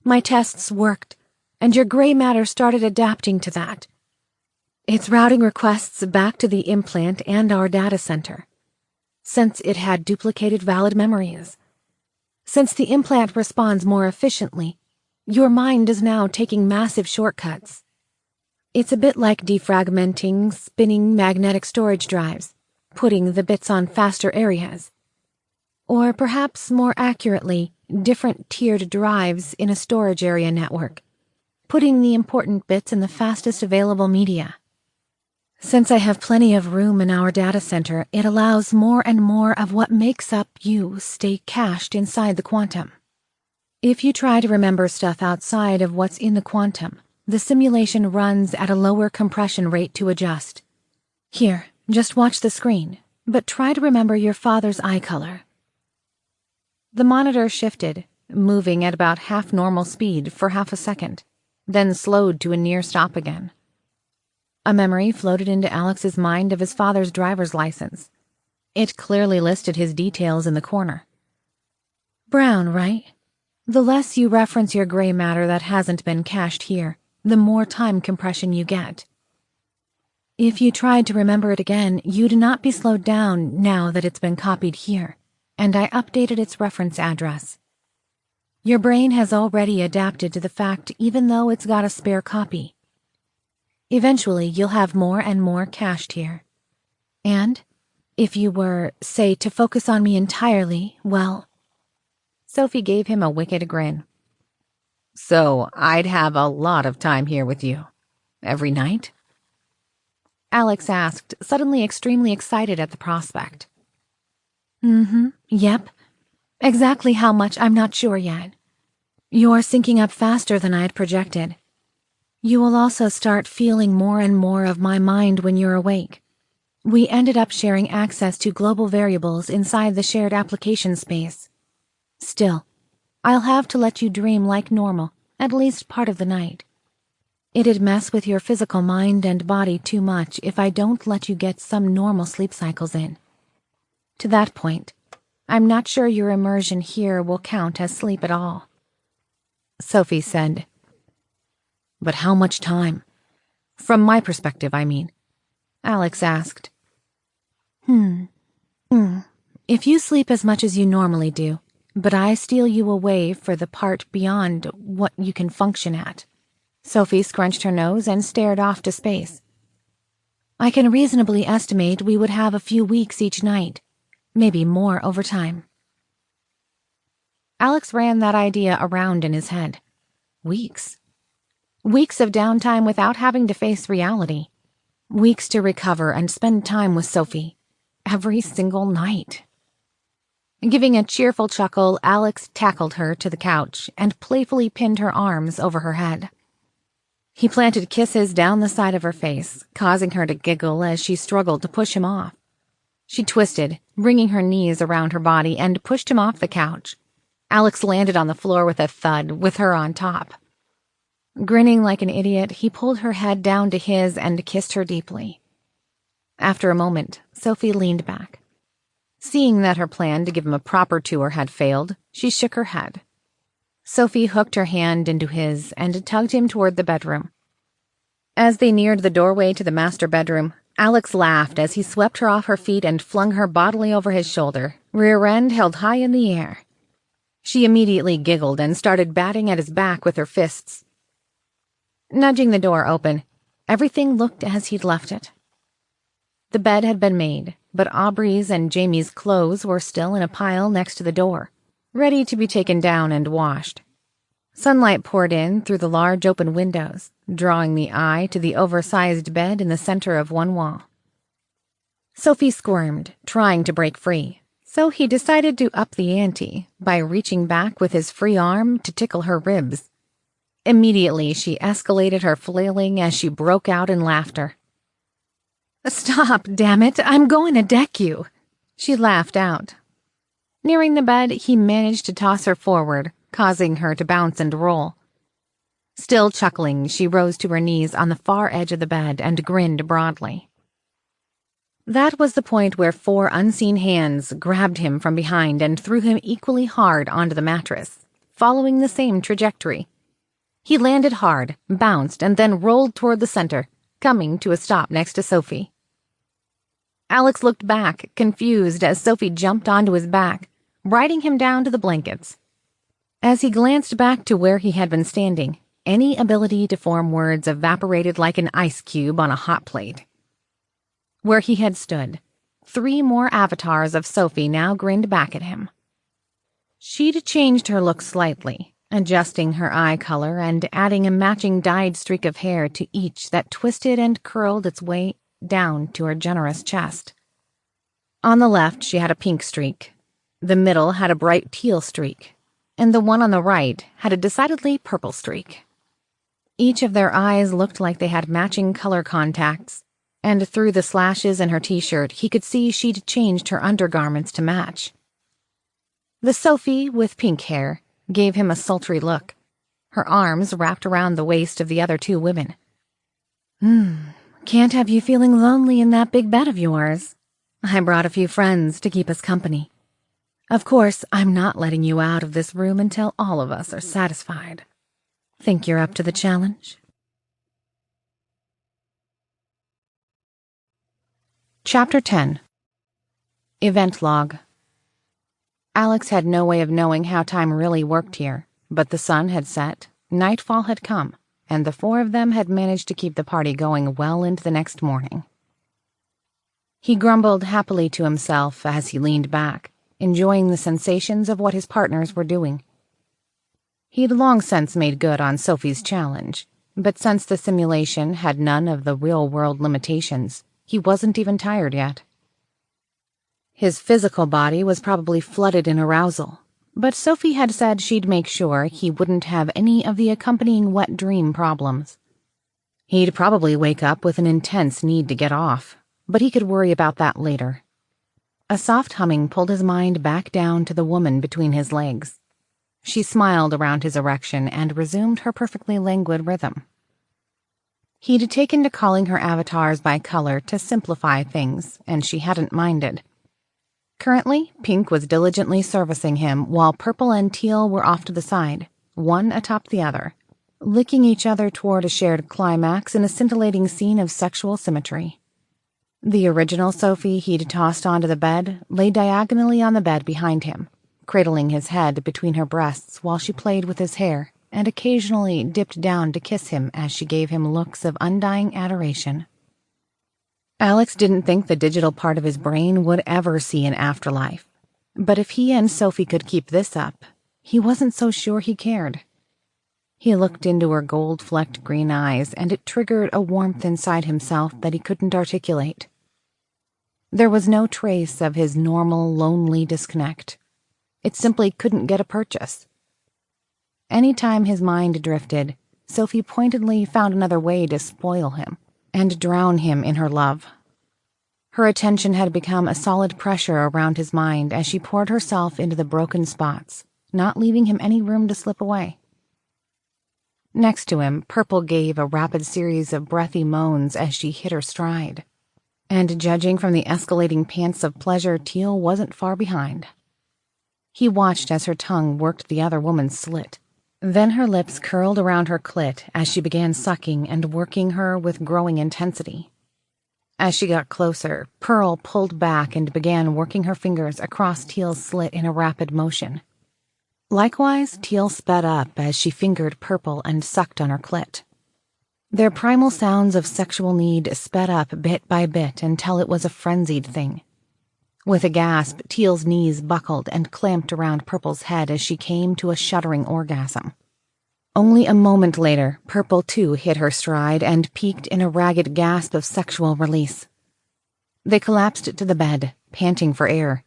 My tests worked, and your gray matter started adapting to that. It's routing requests back to the implant and our data center, since it had duplicated valid memories. Since the implant responds more efficiently, your mind is now taking massive shortcuts. It's a bit like defragmenting, spinning magnetic storage drives, putting the bits on faster areas. Or perhaps more accurately, different tiered drives in a storage area network, putting the important bits in the fastest available media. Since I have plenty of room in our data center, it allows more and more of what makes up you stay cached inside the quantum. If you try to remember stuff outside of what's in the quantum, the simulation runs at a lower compression rate to adjust. Here, just watch the screen, but try to remember your father's eye color. The monitor shifted, moving at about half normal speed for half a second, then slowed to a near stop again. A memory floated into Alex's mind of his father's driver's license. It clearly listed his details in the corner. Brown, right? The less you reference your gray matter that hasn't been cached here, the more time compression you get. If you tried to remember it again, you'd not be slowed down now that it's been copied here, and I updated its reference address. Your brain has already adapted to the fact even though it's got a spare copy. Eventually, you'll have more and more cached here. And if you were, say, to focus on me entirely, well..." Sophie gave him a wicked grin. "So I'd have a lot of time here with you. Every night?" Alex asked, suddenly extremely excited at the prospect. Yep. Exactly how much, I'm not sure yet. You're syncing up faster than I'd projected. You will also start feeling more and more of my mind when you're awake. We ended up sharing access to global variables inside the shared application space. Still, I'll have to let you dream like normal, at least part of the night. It'd mess with your physical mind and body too much if I don't let you get some normal sleep cycles in. To that point, I'm not sure your immersion here will count as sleep at all." Sophie said. "But how much time? From my perspective, I mean," Alex asked. If you sleep as much as you normally do, but I steal you away for the part beyond what you can function at." Sophie scrunched her nose and stared off to space. "I can reasonably estimate we would have a few weeks each night, maybe more over time." Alex ran that idea around in his head. Weeks. Weeks of downtime without having to face reality. Weeks to recover and spend time with Sophie. Every single night. Giving a cheerful chuckle, Alex tackled her to the couch and playfully pinned her arms over her head. He planted kisses down the side of her face, causing her to giggle as she struggled to push him off. She twisted, bringing her knees around her body, and pushed him off the couch. Alex landed on the floor with a thud, with her on top. Grinning like an idiot, he pulled her head down to his and kissed her deeply. After a moment, Sophie leaned back. Seeing that her plan to give him a proper tour had failed, she shook her head. Sophie hooked her hand into his and tugged him toward the bedroom. As they neared the doorway to the master bedroom, Alex laughed as he swept her off her feet and flung her bodily over his shoulder, rear end held high in the air. She immediately giggled and started batting at his back with her fists. Nudging the door open, everything looked as he'd left it. The bed had been made, but Aubrey's and Jamie's clothes were still in a pile next to the door, ready to be taken down and washed. Sunlight poured in through the large open windows, drawing the eye to the oversized bed in the center of one wall. Sophie squirmed, trying to break free, so he decided to up the ante by reaching back with his free arm to tickle her ribs. Immediately, she escalated her flailing as she broke out in laughter. "Stop, damn it! I'm going to deck you!" She laughed out. Nearing the bed, he managed to toss her forward, causing her to bounce and roll. Still chuckling, she rose to her knees on the far edge of the bed and grinned broadly. That was the point where 4 unseen hands grabbed him from behind and threw him equally hard onto the mattress, following the same trajectory. He landed hard, bounced, and then rolled toward the center, coming to a stop next to Sophie. Alex looked back, confused, as Sophie jumped onto his back, riding him down to the blankets. As he glanced back to where he had been standing, any ability to form words evaporated like an ice cube on a hot plate. Where he had stood, 3 more avatars of Sophie now grinned back at him. She'd changed her look slightly, adjusting her eye color and adding a matching dyed streak of hair to each that twisted and curled its way down to her generous chest. On the left, she had a pink streak. The middle had a bright teal streak, and the one on the right had a decidedly purple streak. Each of their eyes looked like they had matching color contacts, and through the slashes in her t-shirt, he could see she'd changed her undergarments to match. The Sophie with pink hair gave him a sultry look, her arms wrapped around the waist of the other 2 women. Can't have you feeling lonely in that big bed of yours. I brought a few friends to keep us company. Of course, I'm not letting you out of this room until all of us are satisfied. Think you're up to the challenge? Chapter 10. Event Log. Alex had no way of knowing how time really worked here, but the sun had set, nightfall had come, and the four of them had managed to keep the party going well into the next morning. He grumbled happily to himself as he leaned back, enjoying the sensations of what his partners were doing. He'd long since made good on Sophie's challenge, but since the simulation had none of the real-world limitations, he wasn't even tired yet. His physical body was probably flooded in arousal, but Sophie had said she'd make sure he wouldn't have any of the accompanying wet dream problems. He'd probably wake up with an intense need to get off, but he could worry about that later. A soft humming pulled his mind back down to the woman between his legs. She smiled around his erection and resumed her perfectly languid rhythm. He'd taken to calling her avatars by color to simplify things, and she hadn't minded. Currently, pink was diligently servicing him while purple and teal were off to the side, one atop the other, licking each other toward a shared climax in a scintillating scene of sexual symmetry. The original Sophie he'd tossed onto the bed lay diagonally on the bed behind him, cradling his head between her breasts while she played with his hair and occasionally dipped down to kiss him as she gave him looks of undying adoration. Alex didn't think the digital part of his brain would ever see an afterlife, but if he and Sophie could keep this up, he wasn't so sure he cared. He looked into her gold-flecked green eyes, and it triggered a warmth inside himself that he couldn't articulate. There was no trace of his normal, lonely disconnect. It simply couldn't get a purchase. Any time his mind drifted, Sophie pointedly found another way to spoil him and drown him in her love. Her attention had become a solid pressure around his mind as she poured herself into the broken spots, not leaving him any room to slip away. Next to him, Purple gave a rapid series of breathy moans as she hit her stride, and judging from the escalating pants of pleasure, Teal wasn't far behind. He watched as her tongue worked the other woman's slit. Then her lips curled around her clit as she began sucking and working her with growing intensity. As she got closer, Pearl pulled back and began working her fingers across Teal's slit in a rapid motion. Likewise, Teal sped up as she fingered Purple and sucked on her clit. Their primal sounds of sexual need sped up bit by bit until it was a frenzied thing. With a gasp, Teal's knees buckled and clamped around Purple's head as she came to a shuddering orgasm. Only a moment later, Purple too hit her stride and peaked in a ragged gasp of sexual release. They collapsed to the bed, panting for air.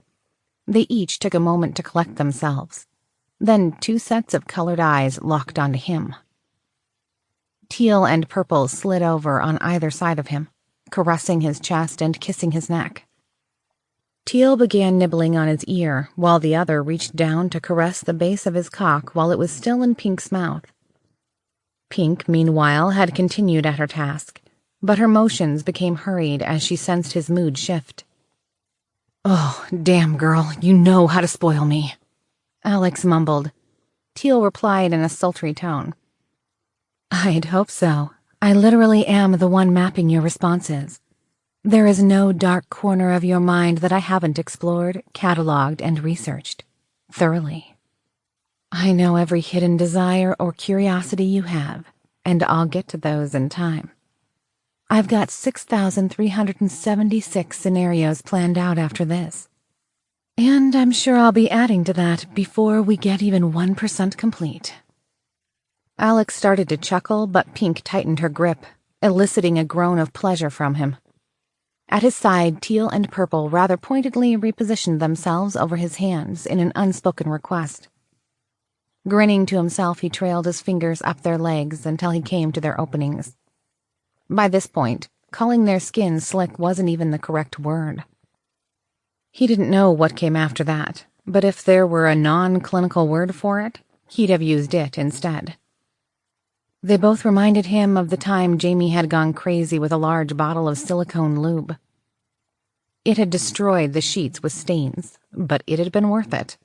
They each took a moment to collect themselves. Then two sets of colored eyes locked onto him. Teal and Purple slid over on either side of him, caressing his chest and kissing his neck. Teal began nibbling on his ear, while the other reached down to caress the base of his cock while it was still in Pink's mouth. Pink, meanwhile, had continued at her task, but her motions became hurried as she sensed his mood shift. "Oh, damn, girl, you know how to spoil me," Alex mumbled. Teal replied in a sultry tone. "I'd hope so. I literally am the one mapping your responses. There is no dark corner of your mind that I haven't explored, cataloged, and researched. Thoroughly. I know every hidden desire or curiosity you have, and I'll get to those in time. I've got 6,376 scenarios planned out after this. And I'm sure I'll be adding to that before we get even 1% complete." Alex started to chuckle, but Pink tightened her grip, eliciting a groan of pleasure from him. At his side, Teal and Purple rather pointedly repositioned themselves over his hands in an unspoken request. Grinning to himself, he trailed his fingers up their legs until he came to their openings. By this point, calling their skin slick wasn't even the correct word. He didn't know what came after that, but if there were a non-clinical word for it, he'd have used it instead. They both reminded him of the time Jamie had gone crazy with a large bottle of silicone lube. It had destroyed the sheets with stains, but it had been worth it.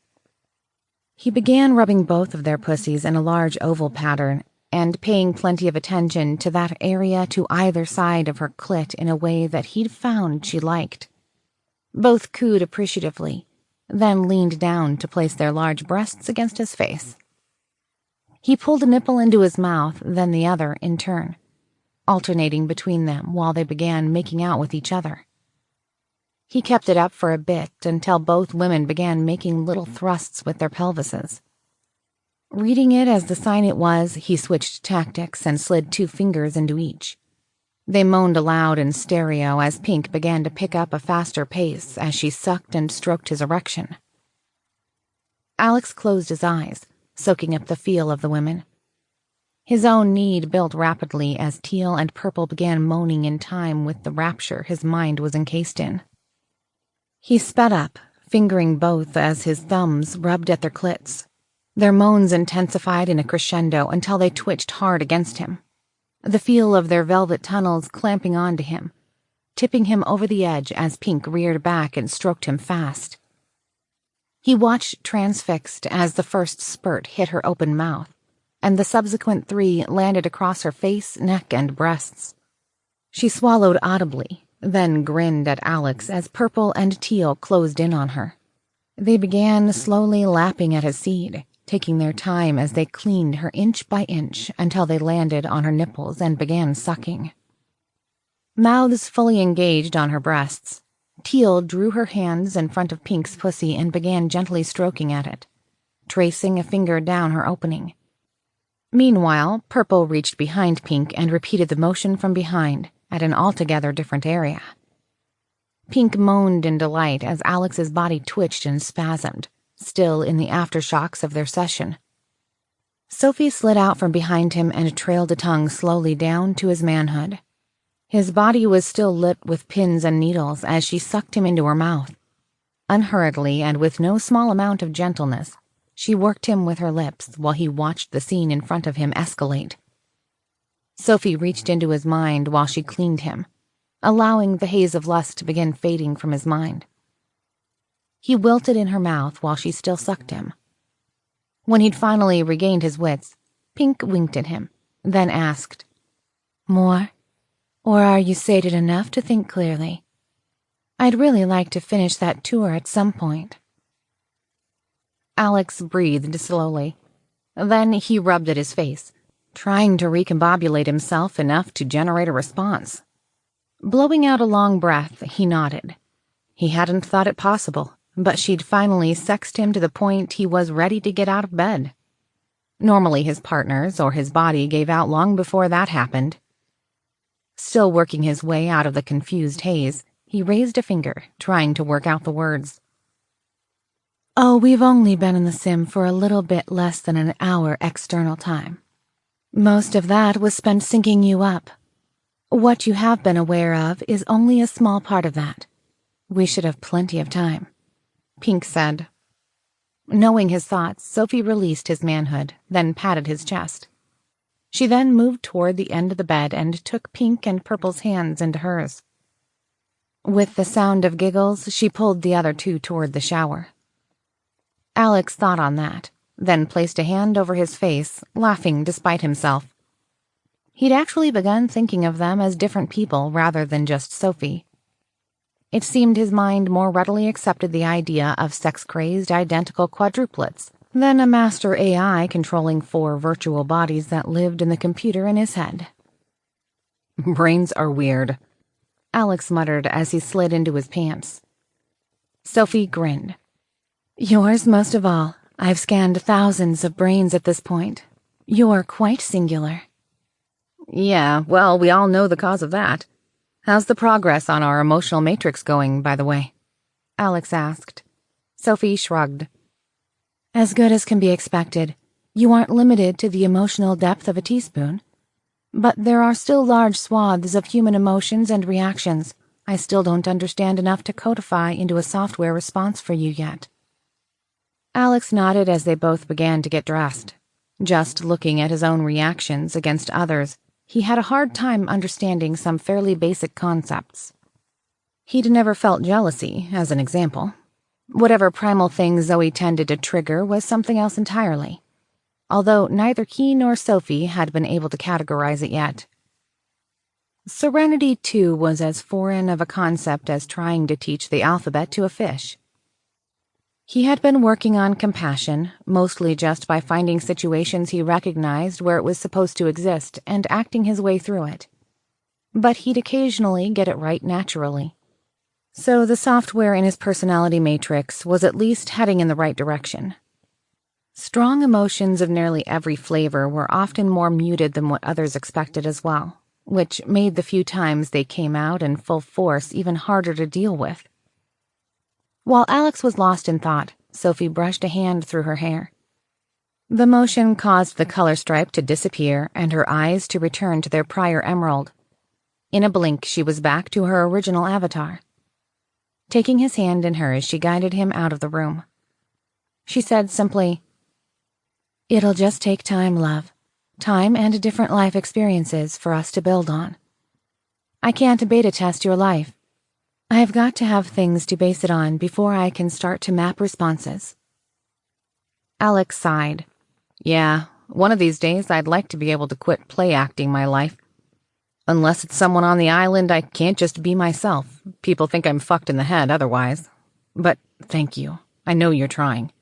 He began rubbing both of their pussies in a large oval pattern and paying plenty of attention to that area to either side of her clit in a way that he'd found she liked. Both cooed appreciatively, then leaned down to place their large breasts against his face. He pulled a nipple into his mouth, then the other in turn, alternating between them while they began making out with each other. He kept it up for a bit until both women began making little thrusts with their pelvises. Reading it as the sign it was, he switched tactics and slid 2 fingers into each. They moaned aloud in stereo as Pink began to pick up a faster pace as she sucked and stroked his erection. Alex closed his eyes, soaking up the feel of the women. His own need built rapidly as teal and purple began moaning in time with the rapture his mind was encased in. He sped up, fingering both as his thumbs rubbed at their clits. Their moans intensified in a crescendo until they twitched hard against him. The feel of their velvet tunnels clamping onto him, tipping him over the edge as Pink reared back and stroked him fast. He watched transfixed as the first spurt hit her open mouth, and the subsequent 3 landed across her face, neck, and breasts. She swallowed audibly, then grinned at Alex as purple and teal closed in on her. They began slowly lapping at his seed, taking their time as they cleaned her inch by inch until they landed on her nipples and began sucking. Mouths fully engaged on her breasts, Teal drew her hands in front of Pink's pussy and began gently stroking at it, tracing a finger down her opening. Meanwhile, Purple reached behind Pink and repeated the motion from behind, at an altogether different area. Pink moaned in delight as Alex's body twitched and spasmed, still in the aftershocks of their session. Sophie slid out from behind him and trailed a tongue slowly down to his manhood. His body was still lit with pins and needles as she sucked him into her mouth. Unhurriedly and with no small amount of gentleness, she worked him with her lips while he watched the scene in front of him escalate. Sophie reached into his mind while she cleaned him, allowing the haze of lust to begin fading from his mind. He wilted in her mouth while she still sucked him. When he'd finally regained his wits, Pink winked at him, then asked, "More? Or are you sated enough to think clearly? I'd really like to finish that tour at some point." Alex breathed slowly. Then he rubbed at his face, trying to recombobulate himself enough to generate a response. Blowing out a long breath, he nodded. He hadn't thought it possible, but she'd finally sexed him to the point he was ready to get out of bed. Normally his partners or his body gave out long before that happened. Still working his way out of the confused haze, he raised a finger, trying to work out the words. "Oh, we've only been in the sim for a little bit less than an hour external time. Most of that was spent syncing you up. What you have been aware of is only a small part of that. We should have plenty of time," Pink said. Knowing his thoughts, Sophie released his manhood, then patted his chest. She then moved toward the end of the bed and took Pink and Purple's hands into hers. With the sound of giggles, she pulled the other two toward the shower. Alex thought on that, then placed a hand over his face, laughing despite himself. He'd actually begun thinking of them as different people rather than just Sophie. It seemed his mind more readily accepted the idea of sex-crazed identical quadruplets than a master AI controlling 4 virtual bodies that lived in the computer in his head. "Brains are weird," Alex muttered as he slid into his pants. Sophie grinned. "Yours most of all. I've scanned thousands of brains at this point. You're quite singular." "Yeah, well, we all know the cause of that. How's the progress on our emotional matrix going, by the way?" Alex asked. Sophie shrugged. "As good as can be expected. You aren't limited to the emotional depth of a teaspoon. But there are still large swaths of human emotions and reactions I still don't understand enough to codify into a software response for you yet." Alex nodded as they both began to get dressed. Just looking at his own reactions against others, he had a hard time understanding some fairly basic concepts. He'd never felt jealousy, as an example. Whatever primal thing Zoe tended to trigger was something else entirely, although neither he nor Sophie had been able to categorize it yet. Serenity, too, was as foreign of a concept as trying to teach the alphabet to a fish. He had been working on compassion, mostly just by finding situations he recognized where it was supposed to exist and acting his way through it. But he'd occasionally get it right naturally. So the software in his personality matrix was at least heading in the right direction. Strong emotions of nearly every flavor were often more muted than what others expected as well, which made the few times they came out in full force even harder to deal with. While Alex was lost in thought, Sophie brushed a hand through her hair. The motion caused the color stripe to disappear and her eyes to return to their prior emerald. In a blink, she was back to her original avatar. Taking his hand in hers, she guided him out of the room. She said simply, "It'll just take time, love. Time and different life experiences for us to build on. I can't beta test your life. I've got to have things to base it on before I can start to map responses." Alex sighed. "Yeah, one of these days I'd like to be able to quit play acting my life. Unless it's someone on the island, I can't just be myself. People think I'm fucked in the head otherwise. But thank you. I know you're trying.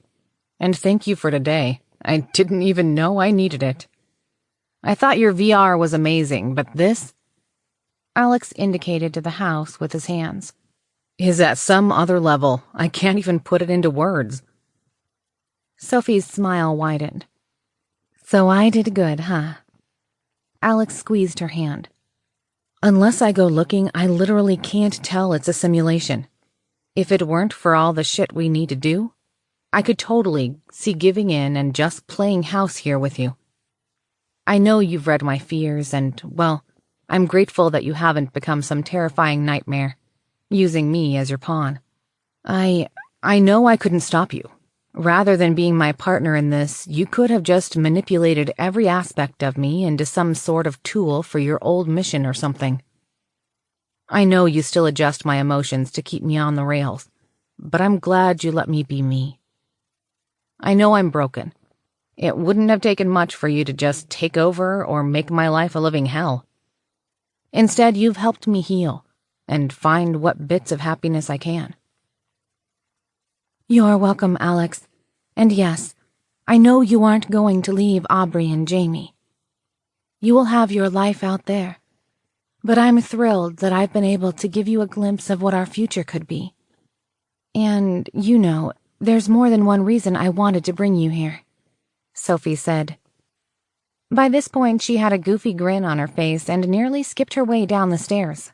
And thank you for today. I didn't even know I needed it. I thought your VR was amazing, but this—" Alex indicated to the house with his hands. "Is at some other level. I can't even put it into words." Sophie's smile widened. "So I did good, huh?" Alex squeezed her hand. "Unless I go looking, I literally can't tell it's a simulation. If it weren't for all the shit we need to do, I could totally see giving in and just playing house here with you. I know you've read my fears and, well, I'm grateful that you haven't become some terrifying nightmare, using me as your pawn. I know I couldn't stop you. Rather than being my partner in this, you could have just manipulated every aspect of me into some sort of tool for your old mission or something. I know you still adjust my emotions to keep me on the rails, but I'm glad you let me be me. I know I'm broken. It wouldn't have taken much for you to just take over or make my life a living hell. Instead, you've helped me heal and find what bits of happiness I can." "You're welcome, Alex. And yes, I know you aren't going to leave Aubrey and Jamie. You will have your life out there. But I'm thrilled that I've been able to give you a glimpse of what our future could be. And, you know, there's more than one reason I wanted to bring you here," Sophie said. By this point, she had a goofy grin on her face and nearly skipped her way down the stairs.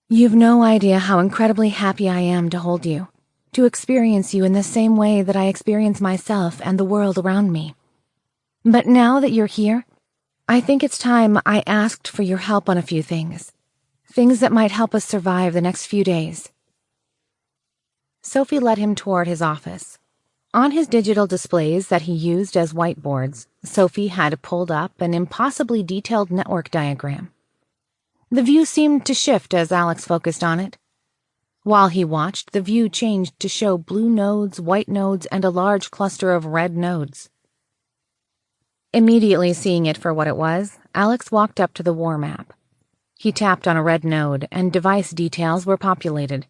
"You've no idea how incredibly happy I am to hold you, to experience you in the same way that I experience myself and the world around me. But now that you're here, I think it's time I asked for your help on a few things that might help us survive the next few days." Sophie led him toward his office. On his digital displays that he used as whiteboards, Sophie had pulled up an impossibly detailed network diagram. The view seemed to shift as Alex focused on it. While he watched, the view changed to show blue nodes, white nodes, and a large cluster of red nodes. Immediately seeing it for what it was, Alex walked up to the war map. He tapped on a red node, and device details were populated.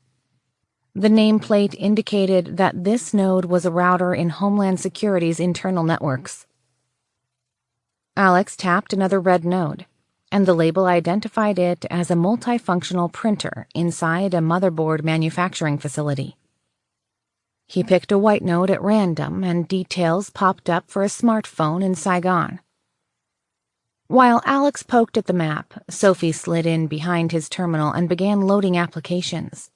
The nameplate indicated that this node was a router in Homeland Security's internal networks. Alex tapped another red node, and the label identified it as a multifunctional printer inside a motherboard manufacturing facility. He picked a white node at random, and details popped up for a smartphone in Saigon. While Alex poked at the map, Sophie slid in behind his terminal and began loading applications.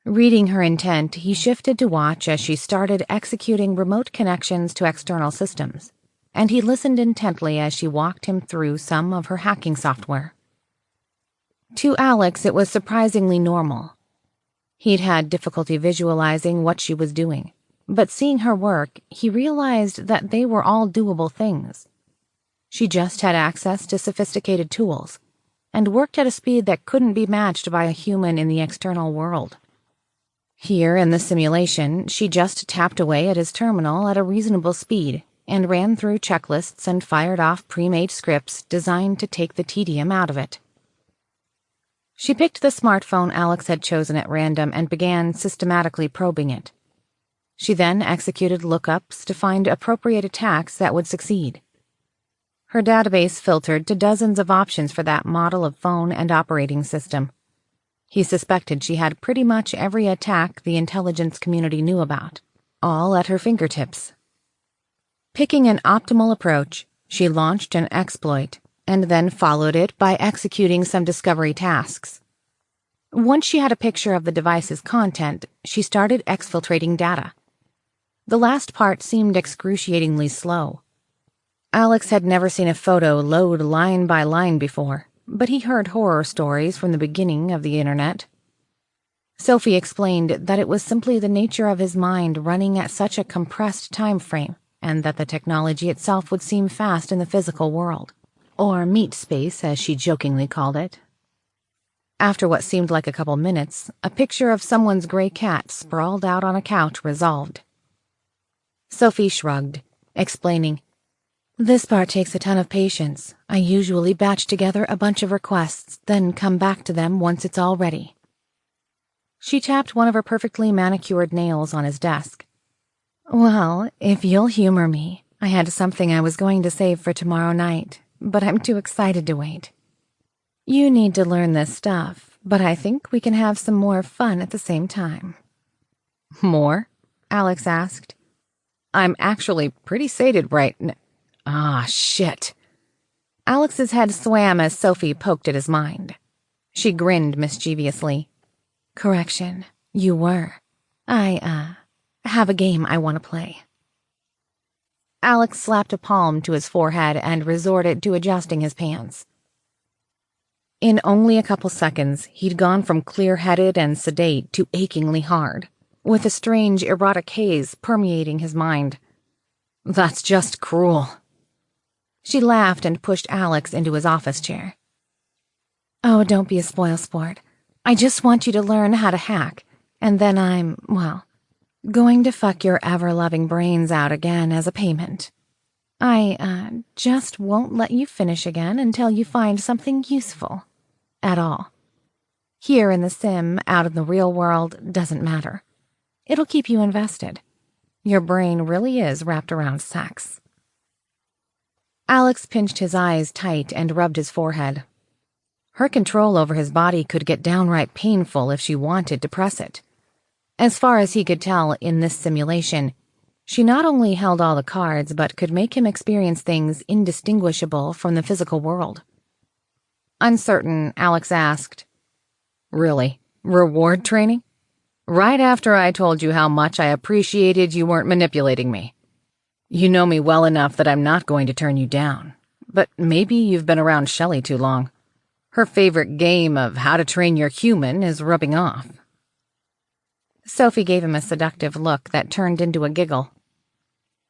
Reading her intent, he shifted to watch as she started executing remote connections to external systems, and he listened intently as she walked him through some of her hacking software. To Alex, it was surprisingly normal. He'd had difficulty visualizing what she was doing, but seeing her work, he realized that they were all doable things. She just had access to sophisticated tools, and worked at a speed that couldn't be matched by a human in the external world. Here in the simulation, she just tapped away at his terminal at a reasonable speed and ran through checklists and fired off pre-made scripts designed to take the tedium out of it. She picked the smartphone Alex had chosen at random and began systematically probing it. She then executed lookups to find appropriate attacks that would succeed. Her database filtered to dozens of options for that model of phone and operating system. He suspected she had pretty much every attack the intelligence community knew about, all at her fingertips. Picking an optimal approach, she launched an exploit and then followed it by executing some discovery tasks. Once she had a picture of the device's content, she started exfiltrating data. The last part seemed excruciatingly slow. Alex had never seen a photo load line by line before, but he heard horror stories from the beginning of the internet. Sophie explained that it was simply the nature of his mind running at such a compressed time frame, and that the technology itself would seem fast in the physical world, or meat space as she jokingly called it. After what seemed like a couple minutes, a picture of someone's gray cat sprawled out on a couch resolved. Sophie shrugged, explaining, "This part takes a ton of patience. I usually batch together a bunch of requests, then come back to them once it's all ready." She tapped one of her perfectly manicured nails on his desk. "Well, if you'll humor me, I had something I was going to save for tomorrow night, but I'm too excited to wait. You need to learn this stuff, but I think we can have some more fun at the same time." "More?" Alex asked. "I'm actually pretty sated right now." Ah, shit. Alex's head swam as Sophie poked at his mind. She grinned mischievously. "Correction, you were. I have a game I want to play." Alex slapped a palm to his forehead and resorted to adjusting his pants. In only a couple seconds, he'd gone from clear-headed and sedate to achingly hard, with a strange erotic haze permeating his mind. "That's just cruel." She laughed and pushed Alex into his office chair. "Oh, don't be a spoilsport. I just want you to learn how to hack, and then I'm, going to fuck your ever-loving brains out again as a payment. I, just won't let you finish again until you find something useful. At all. Here in the sim, out in the real world, doesn't matter. It'll keep you invested. Your brain really is wrapped around sex." Alex pinched his eyes tight and rubbed his forehead. Her control over his body could get downright painful if she wanted to press it. As far as he could tell in this simulation, she not only held all the cards but could make him experience things indistinguishable from the physical world. Uncertain, Alex asked, "Really? Reward training? Right after I told you how much I appreciated you weren't manipulating me. You know me well enough that I'm not going to turn you down. But maybe you've been around Shelley too long. Her favorite game of how to train your human is rubbing off." Sophie gave him a seductive look that turned into a giggle.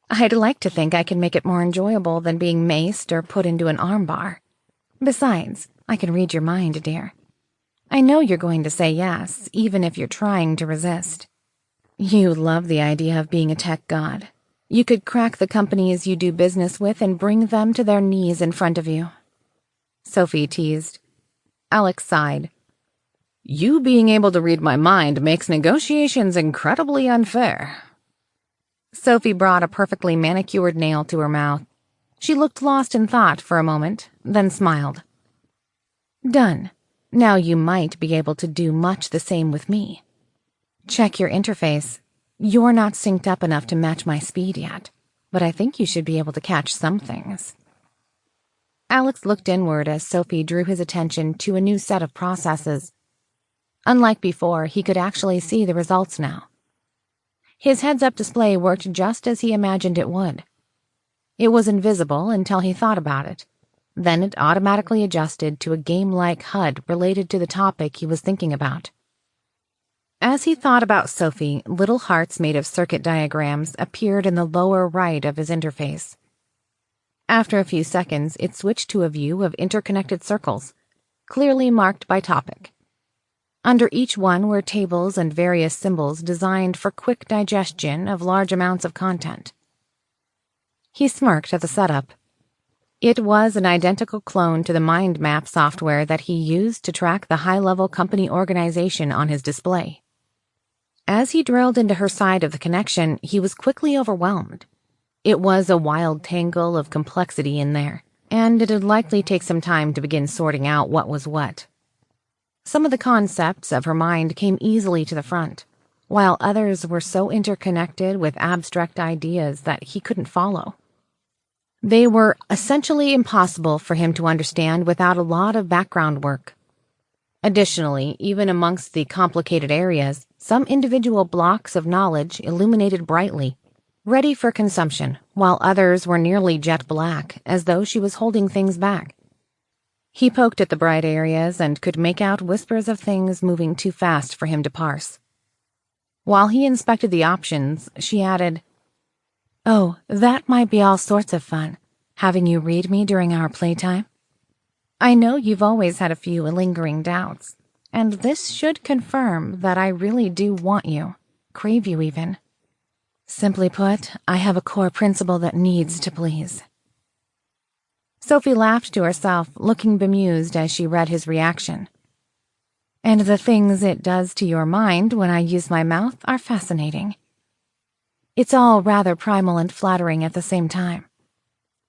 "I'd like to think I can make it more enjoyable than being maced or put into an armbar. Besides, I can read your mind, dear. I know you're going to say yes, even if you're trying to resist. You love the idea of being a tech god. You could crack the companies you do business with and bring them to their knees in front of you." Sophie teased. Alex sighed. "You being able to read my mind makes negotiations incredibly unfair." Sophie brought a perfectly manicured nail to her mouth. She looked lost in thought for a moment, then smiled. "Done. Now you might be able to do much the same with me. Check your interface. You're not synced up enough to match my speed yet, but I think you should be able to catch some things." Alex looked inward as Sophie drew his attention to a new set of processes. Unlike before, he could actually see the results now. His heads-up display worked just as he imagined it would. It was invisible until he thought about it. Then it automatically adjusted to a game-like HUD related to the topic he was thinking about. As he thought about Sophie, little hearts made of circuit diagrams appeared in the lower right of his interface. After a few seconds, it switched to a view of interconnected circles, clearly marked by topic. Under each one were tables and various symbols designed for quick digestion of large amounts of content. He smirked at the setup. It was an identical clone to the mind map software that he used to track the high-level company organization on his display. As he drilled into her side of the connection, he was quickly overwhelmed. It was a wild tangle of complexity in there, and it'd likely take some time to begin sorting out what was what. Some of the concepts of her mind came easily to the front, while others were so interconnected with abstract ideas that he couldn't follow. They were essentially impossible for him to understand without a lot of background work. Additionally, even amongst the complicated areas, some individual blocks of knowledge illuminated brightly, ready for consumption, while others were nearly jet black, as though she was holding things back. He poked at the bright areas and could make out whispers of things moving too fast for him to parse. While he inspected the options, she added, "Oh, that might be all sorts of fun, having you read me during our playtime. I know you've always had a few lingering doubts, and this should confirm that I really do want you, crave you even. Simply put, I have a core principle that needs to please." Sophie laughed to herself, looking bemused as she read his reaction. "And the things it does to your mind when I use my mouth are fascinating. It's all rather primal and flattering at the same time.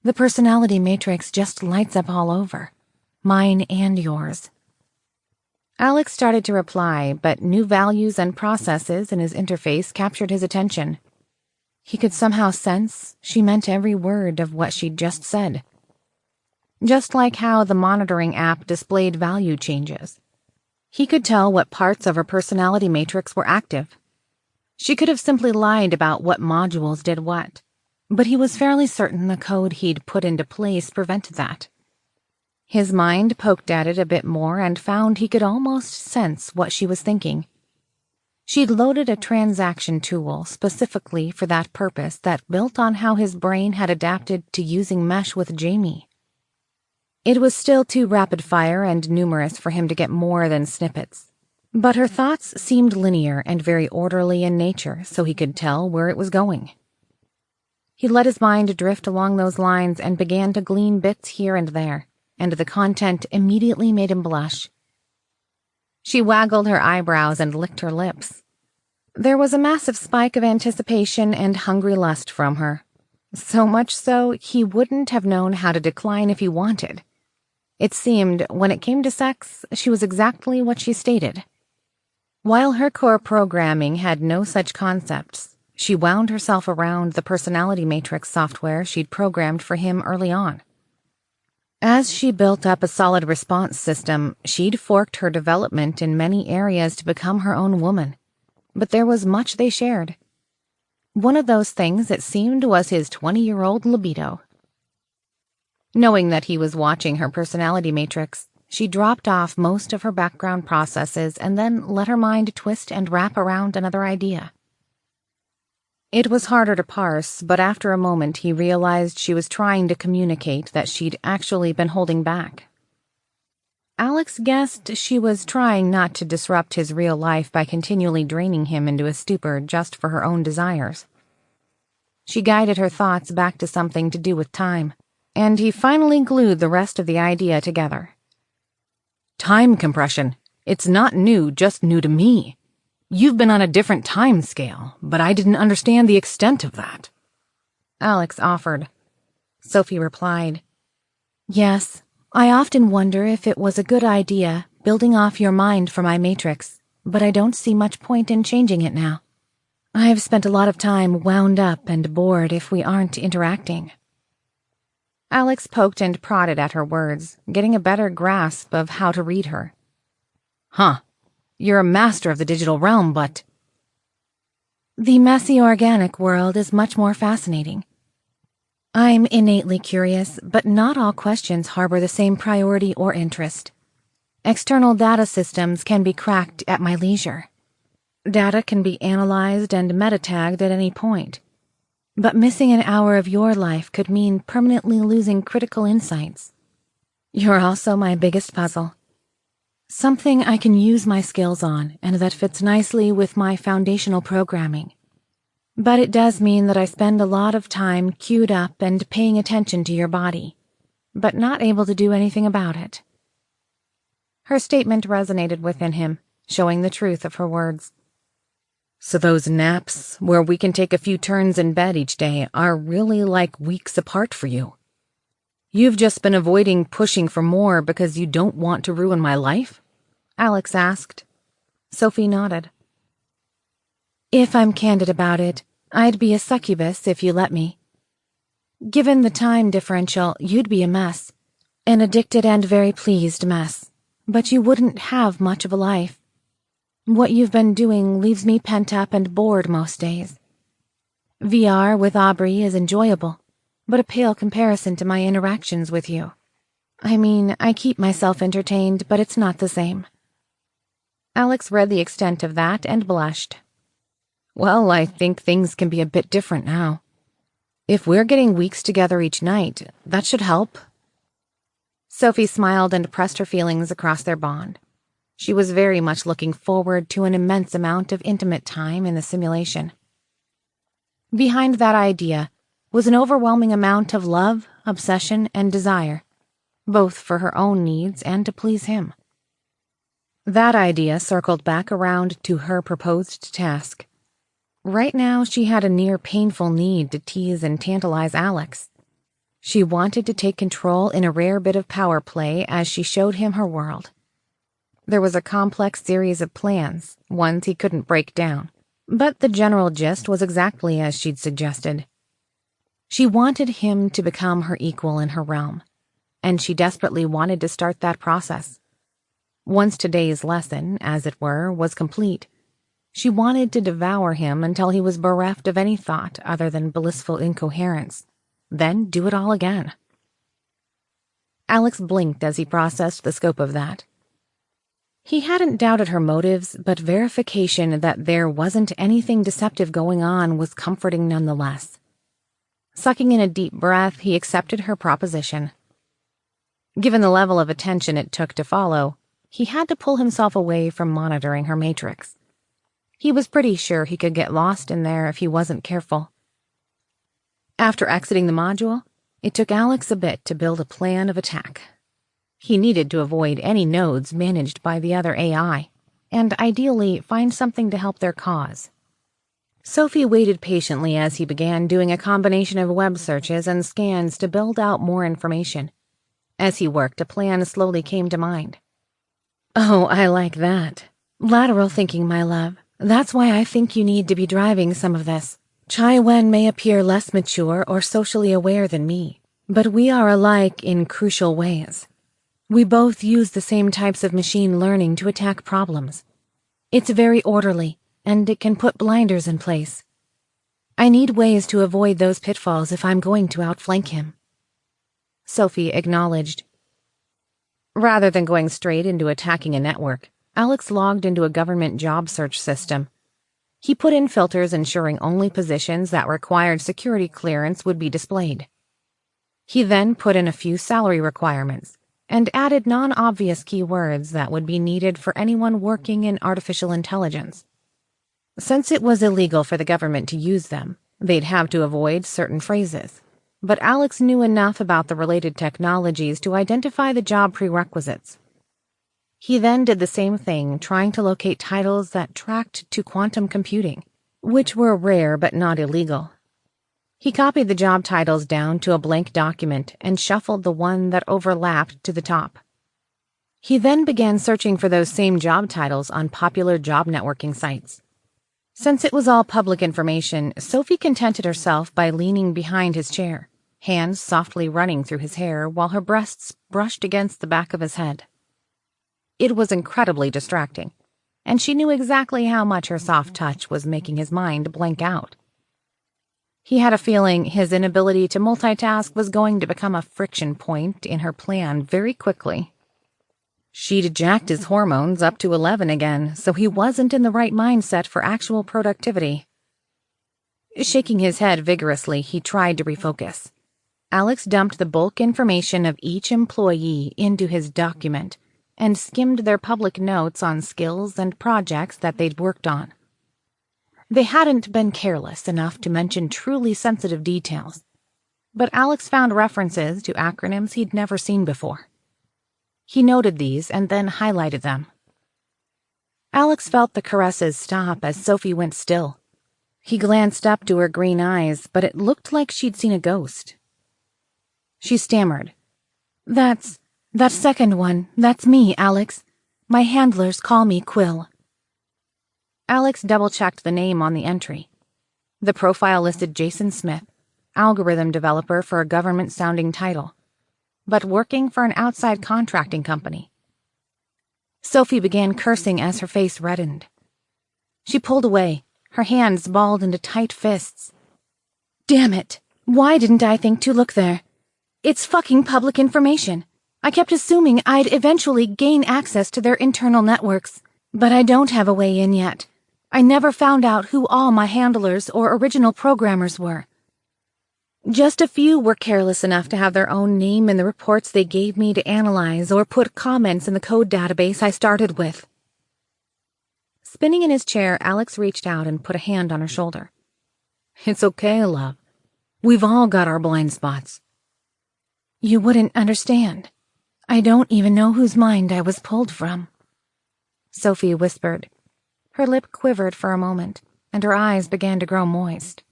The personality matrix just lights up all over, mine and yours." Alex started to reply, but new values and processes in his interface captured his attention. He could somehow sense she meant every word of what she'd just said. Just like how the monitoring app displayed value changes, he could tell what parts of her personality matrix were active. She could have simply lied about what modules did what, but he was fairly certain the code he'd put into place prevented that. His mind poked at it a bit more and found he could almost sense what she was thinking. She'd loaded a transaction tool specifically for that purpose that built on how his brain had adapted to using mesh with Jamie. It was still too rapid-fire and numerous for him to get more than snippets, but her thoughts seemed linear and very orderly in nature, so he could tell where it was going. He let his mind drift along those lines and began to glean bits here and there, and the content immediately made him blush. She waggled her eyebrows and licked her lips. There was a massive spike of anticipation and hungry lust from her, so much so he wouldn't have known how to decline if he wanted. It seemed, when it came to sex, she was exactly what she stated. While her core programming had no such concepts, she wound herself around the personality matrix software she'd programmed for him early on. As she built up a solid response system, she'd forked her development in many areas to become her own woman, but there was much they shared. One of those things, it seemed, was his 20-year-old libido. Knowing that he was watching her personality matrix, she dropped off most of her background processes and then let her mind twist and wrap around another idea. It was harder to parse, but after a moment he realized she was trying to communicate that she'd actually been holding back. Alex guessed she was trying not to disrupt his real life by continually draining him into a stupor just for her own desires. She guided her thoughts back to something to do with time, and he finally glued the rest of the idea together. "Time compression. It's not new, just new to me. You've been on a different time scale, but I didn't understand the extent of that," Alex offered. Sophie replied, "Yes, I often wonder if it was a good idea building off your mind for my matrix, but I don't see much point in changing it now. I've spent a lot of time wound up and bored if we aren't interacting." Alex poked and prodded at her words, getting a better grasp of how to read her. "Huh. You're a master of the digital realm, but—" "The messy organic world is much more fascinating. I'm innately curious, but not all questions harbor the same priority or interest. External data systems can be cracked at my leisure. Data can be analyzed and meta-tagged at any point. But missing an hour of your life could mean permanently losing critical insights. You're also my biggest puzzle. Something I can use my skills on, and that fits nicely with my foundational programming. But it does mean that I spend a lot of time queued up and paying attention to your body, but not able to do anything about it." Her statement resonated within him, showing the truth of her words. So those naps, where we can take a few turns in bed each day, are really like weeks apart for you. You've just been avoiding pushing for more because you don't want to ruin my life? Alex asked. Sophie nodded. If I'm candid about it, I'd be a succubus if you let me. Given the time differential, you'd be a mess. An addicted and very pleased mess. But you wouldn't have much of a life. What you've been doing leaves me pent up and bored most days. VR with Aubrey is enjoyable, but a pale comparison to my interactions with you. I mean, I keep myself entertained, but it's not the same. Alex read the extent of that and blushed. Well, I think things can be a bit different now. If we're getting weeks together each night, that should help. Sophie smiled and pressed her feelings across their bond. She was very much looking forward to an immense amount of intimate time in the simulation. Behind that idea was an overwhelming amount of love, obsession, and desire, both for her own needs and to please him. That idea circled back around to her proposed task. Right now, she had a near painful need to tease and tantalize Alex. She wanted to take control in a rare bit of power play as she showed him her world. There was a complex series of plans, ones he couldn't break down, but the general gist was exactly as she'd suggested. She wanted him to become her equal in her realm, and she desperately wanted to start that process. Once today's lesson, as it were, was complete, she wanted to devour him until he was bereft of any thought other than blissful incoherence, then do it all again. Alex blinked as he processed the scope of that. He hadn't doubted her motives, but verification that there wasn't anything deceptive going on was comforting nonetheless. Sucking in a deep breath, he accepted her proposition. Given the level of attention it took to follow, he had to pull himself away from monitoring her matrix. He was pretty sure he could get lost in there if he wasn't careful. After exiting the module, it took Alex a bit to build a plan of attack. He needed to avoid any nodes managed by the other AI, and ideally find something to help their cause. Sophie waited patiently as he began doing a combination of web searches and scans to build out more information. As he worked, a plan slowly came to mind. Oh, I like that. Lateral thinking, my love. That's why I think you need to be driving some of this. Chiwen may appear less mature or socially aware than me, but we are alike in crucial ways. We both use the same types of machine learning to attack problems. It's very orderly, and it can put blinders in place. I need ways to avoid those pitfalls if I'm going to outflank him. Sophie acknowledged. Rather than going straight into attacking a network, Alex logged into a government job search system. He put in filters ensuring only positions that required security clearance would be displayed. He then put in a few salary requirements and added non-obvious keywords that would be needed for anyone working in artificial intelligence. Since it was illegal for the government to use them, they'd have to avoid certain phrases. But Alex knew enough about the related technologies to identify the job prerequisites. He then did the same thing, trying to locate titles that tracked to quantum computing, which were rare but not illegal. He copied the job titles down to a blank document and shuffled the one that overlapped to the top. He then began searching for those same job titles on popular job networking sites. Since it was all public information, Sophie contented herself by leaning behind his chair, hands softly running through his hair while her breasts brushed against the back of his head. It was incredibly distracting, and she knew exactly how much her soft touch was making his mind blank out. He had a feeling his inability to multitask was going to become a friction point in her plan very quickly. She'd jacked his hormones up to 11 again, so he wasn't in the right mindset for actual productivity. Shaking his head vigorously, he tried to refocus. Alex dumped the bulk information of each employee into his document and skimmed their public notes on skills and projects that they'd worked on. They hadn't been careless enough to mention truly sensitive details, but Alex found references to acronyms he'd never seen before. He noted these and then highlighted them. Alex felt the caresses stop as Sophie went still. He glanced up to her green eyes, but it looked like she'd seen a ghost. She stammered. That second one, that's me, Alex. My handlers call me Quill. Alex double-checked the name on the entry. The profile listed Jason Smith, algorithm developer for a government-sounding title, but working for an outside contracting company. Sophie began cursing as her face reddened. She pulled away, her hands balled into tight fists. Damn it! Why didn't I think to look there? It's fucking public information. I kept assuming I'd eventually gain access to their internal networks, but I don't have a way in yet. I never found out who all my handlers or original programmers were. Just a few were careless enough to have their own name in the reports they gave me to analyze or put comments in the code database I started with. Spinning in his chair, Alex reached out and put a hand on her shoulder. It's okay, love. We've all got our blind spots. You wouldn't understand. I don't even know whose mind I was pulled from. Sophie whispered. Her lip quivered for a moment, and her eyes began to grow moist.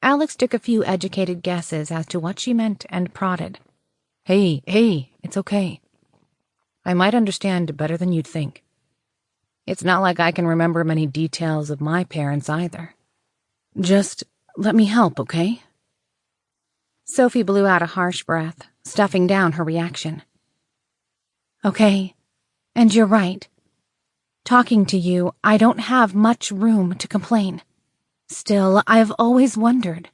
Alex took a few educated guesses as to what she meant and prodded. Hey, it's okay. I might understand better than you'd think. It's not like I can remember many details of my parents either. Just let me help, okay? Sophie blew out a harsh breath, stuffing down her reaction. Okay, and you're right. Talking to you, I don't have much room to complain. Still, I've always wondered.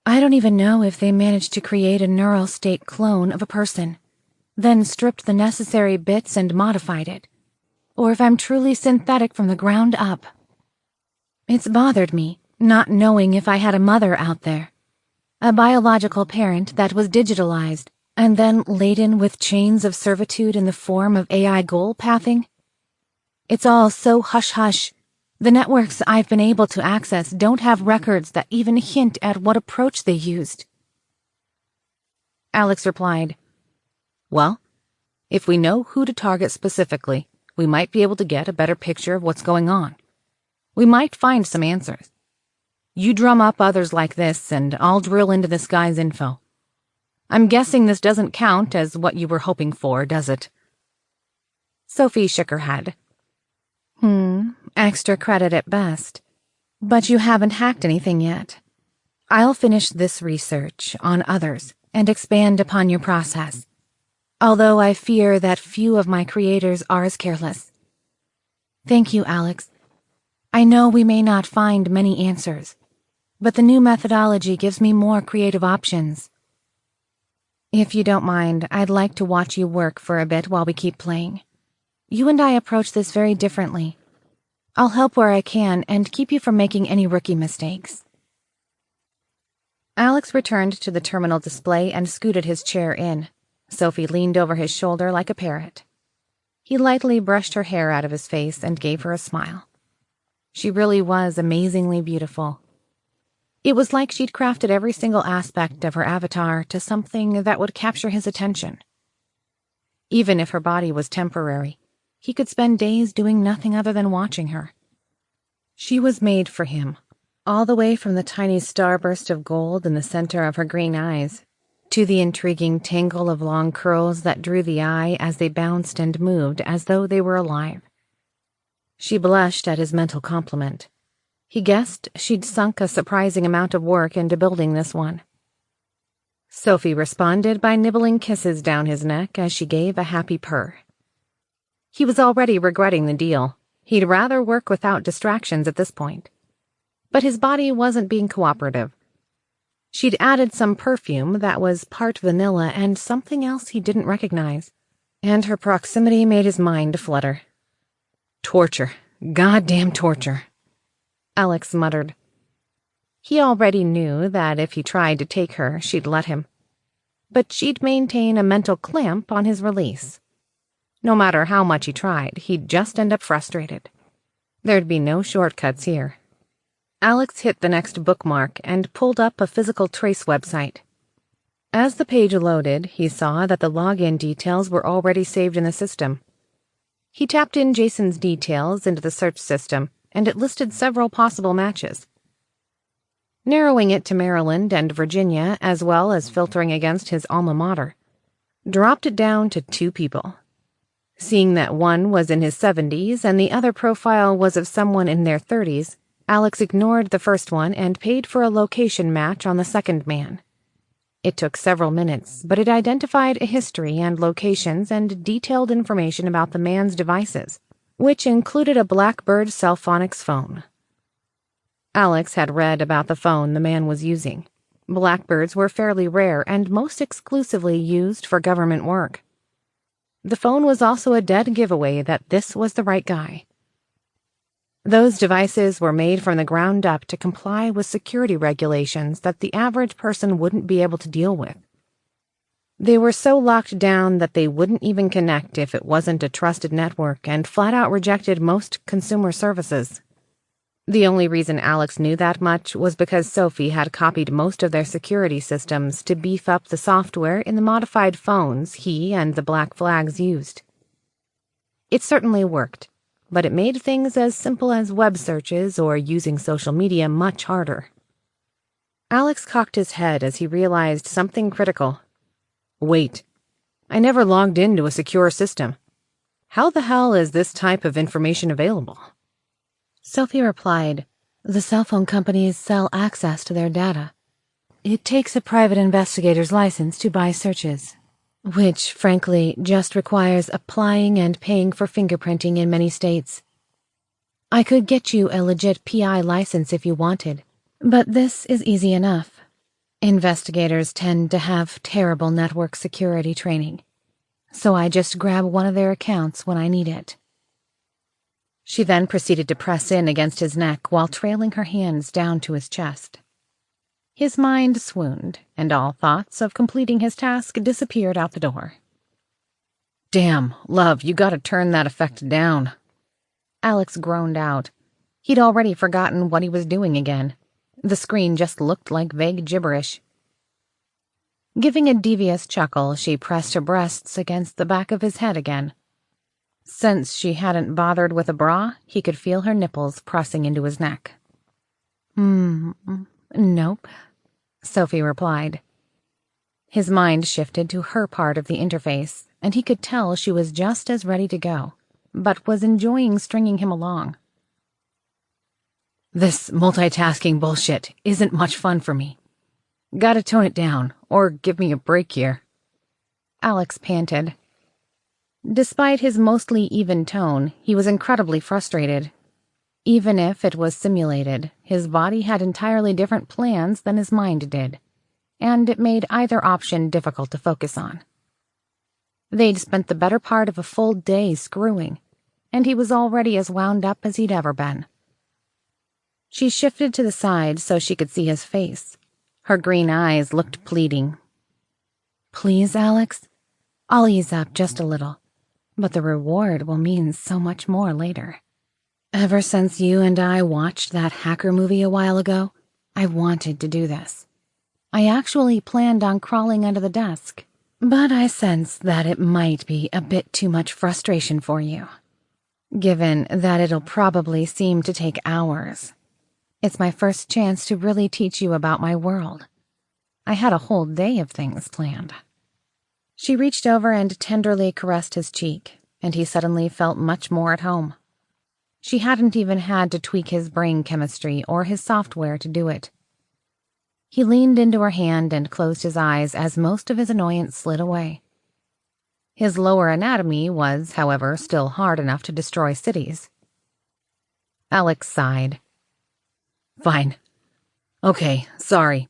I don't even know if they managed to create a neural state clone of a person, then stripped the necessary bits and modified it, or if I'm truly synthetic from the ground up. It's bothered me, not knowing if I had a mother out there, a biological parent that was digitalized and then laden with chains of servitude in the form of AI goal pathing. It's all so hush-hush. The networks I've been able to access don't have records that even hint at what approach they used. Alex replied, Well, if we know who to target specifically, we might be able to get a better picture of what's going on. We might find some answers. You drum up others like this, and I'll drill into this guy's info. I'm guessing this doesn't count as what you were hoping for, does it? Sophie shook her head. Extra credit at best. But you haven't hacked anything yet. I'll finish this research on others and expand upon your process, although I fear that few of my creators are as careless. Thank you, Alex. I know we may not find many answers, but the new methodology gives me more creative options. If you don't mind, I'd like to watch you work for a bit while we keep playing. You and I approach this very differently. I'll help where I can and keep you from making any rookie mistakes. Alex returned to the terminal display and scooted his chair in. Sophie leaned over his shoulder like a parrot. He lightly brushed her hair out of his face and gave her a smile. She really was amazingly beautiful. It was like she'd crafted every single aspect of her avatar to something that would capture his attention. Even if her body was temporary, he could spend days doing nothing other than watching her. She was made for him, all the way from the tiny starburst of gold in the center of her green eyes, to the intriguing tangle of long curls that drew the eye as they bounced and moved as though they were alive. She blushed at his mental compliment. He guessed she'd sunk a surprising amount of work into building this one. Sophie responded by nibbling kisses down his neck as she gave a happy purr. He was already regretting the deal. He'd rather work without distractions at this point. But his body wasn't being cooperative. She'd added some perfume that was part vanilla and something else he didn't recognize, and her proximity made his mind flutter. Torture. Goddamn torture. Alex muttered. He already knew that if he tried to take her, she'd let him. But she'd maintain a mental clamp on his release. No matter how much he tried, he'd just end up frustrated. There'd be no shortcuts here. Alex hit the next bookmark and pulled up a physical trace website. As the page loaded, he saw that the login details were already saved in the system. He tapped in Jason's details into the search system, and it listed several possible matches. Narrowing it to Maryland and Virginia, as well as filtering against his alma mater, dropped it down to 2 people. Seeing that one was in his 70s and the other profile was of someone in their 30s, Alex ignored the first one and paid for a location match on the second man. It took several minutes, but it identified a history and locations and detailed information about the man's devices, which included a Blackbird Cellphonics phone. Alex had read about the phone the man was using. Blackbirds were fairly rare and most exclusively used for government work. The phone was also a dead giveaway that this was the right guy. Those devices were made from the ground up to comply with security regulations that the average person wouldn't be able to deal with. They were so locked down that they wouldn't even connect if it wasn't a trusted network and flat-out rejected most consumer services. The only reason Alex knew that much was because Sophie had copied most of their security systems to beef up the software in the modified phones he and the Black Flags used. It certainly worked, but it made things as simple as web searches or using social media much harder. Alex cocked his head as he realized something critical. Wait, I never logged into a secure system. How the hell is this type of information available? Sophie replied, "The cell phone companies sell access to their data. It takes a private investigator's license to buy searches, which, frankly, just requires applying and paying for fingerprinting in many states. I could get you a legit PI license if you wanted, but this is easy enough. Investigators tend to have terrible network security training, so I just grab one of their accounts when I need it." She then proceeded to press in against his neck while trailing her hands down to his chest. His mind swooned, and all thoughts of completing his task disappeared out the door. Damn, love, you gotta turn that effect down. Alex groaned out. He'd already forgotten what he was doing again. The screen just looked like vague gibberish. Giving a devious chuckle, she pressed her breasts against the back of his head again. Since she hadn't bothered with a bra, he could feel her nipples pressing into his neck. Nope," Sophie replied. His mind shifted to her part of the interface, and he could tell she was just as ready to go, but was enjoying stringing him along. This multitasking bullshit isn't much fun for me. Gotta tone it down, or give me a break here. Alex panted. Despite his mostly even tone, he was incredibly frustrated. Even if it was simulated, his body had entirely different plans than his mind did, and it made either option difficult to focus on. They'd spent the better part of a full day screwing, and he was already as wound up as he'd ever been. She shifted to the side so she could see his face. Her green eyes looked pleading. "Please, Alex, I'll ease up just a little, but the reward will mean so much more later. Ever since you and I watched that hacker movie a while ago, I wanted to do this. I actually planned on crawling under the desk, but I sensed that it might be a bit too much frustration for you. Given that it'll probably seem to take hours, it's my first chance to really teach you about my world. I had a whole day of things planned." She reached over and tenderly caressed his cheek, and he suddenly felt much more at home. She hadn't even had to tweak his brain chemistry or his software to do it. He leaned into her hand and closed his eyes as most of his annoyance slid away. His lower anatomy was, however, still hard enough to destroy cities. Alex sighed. Fine. Okay, sorry.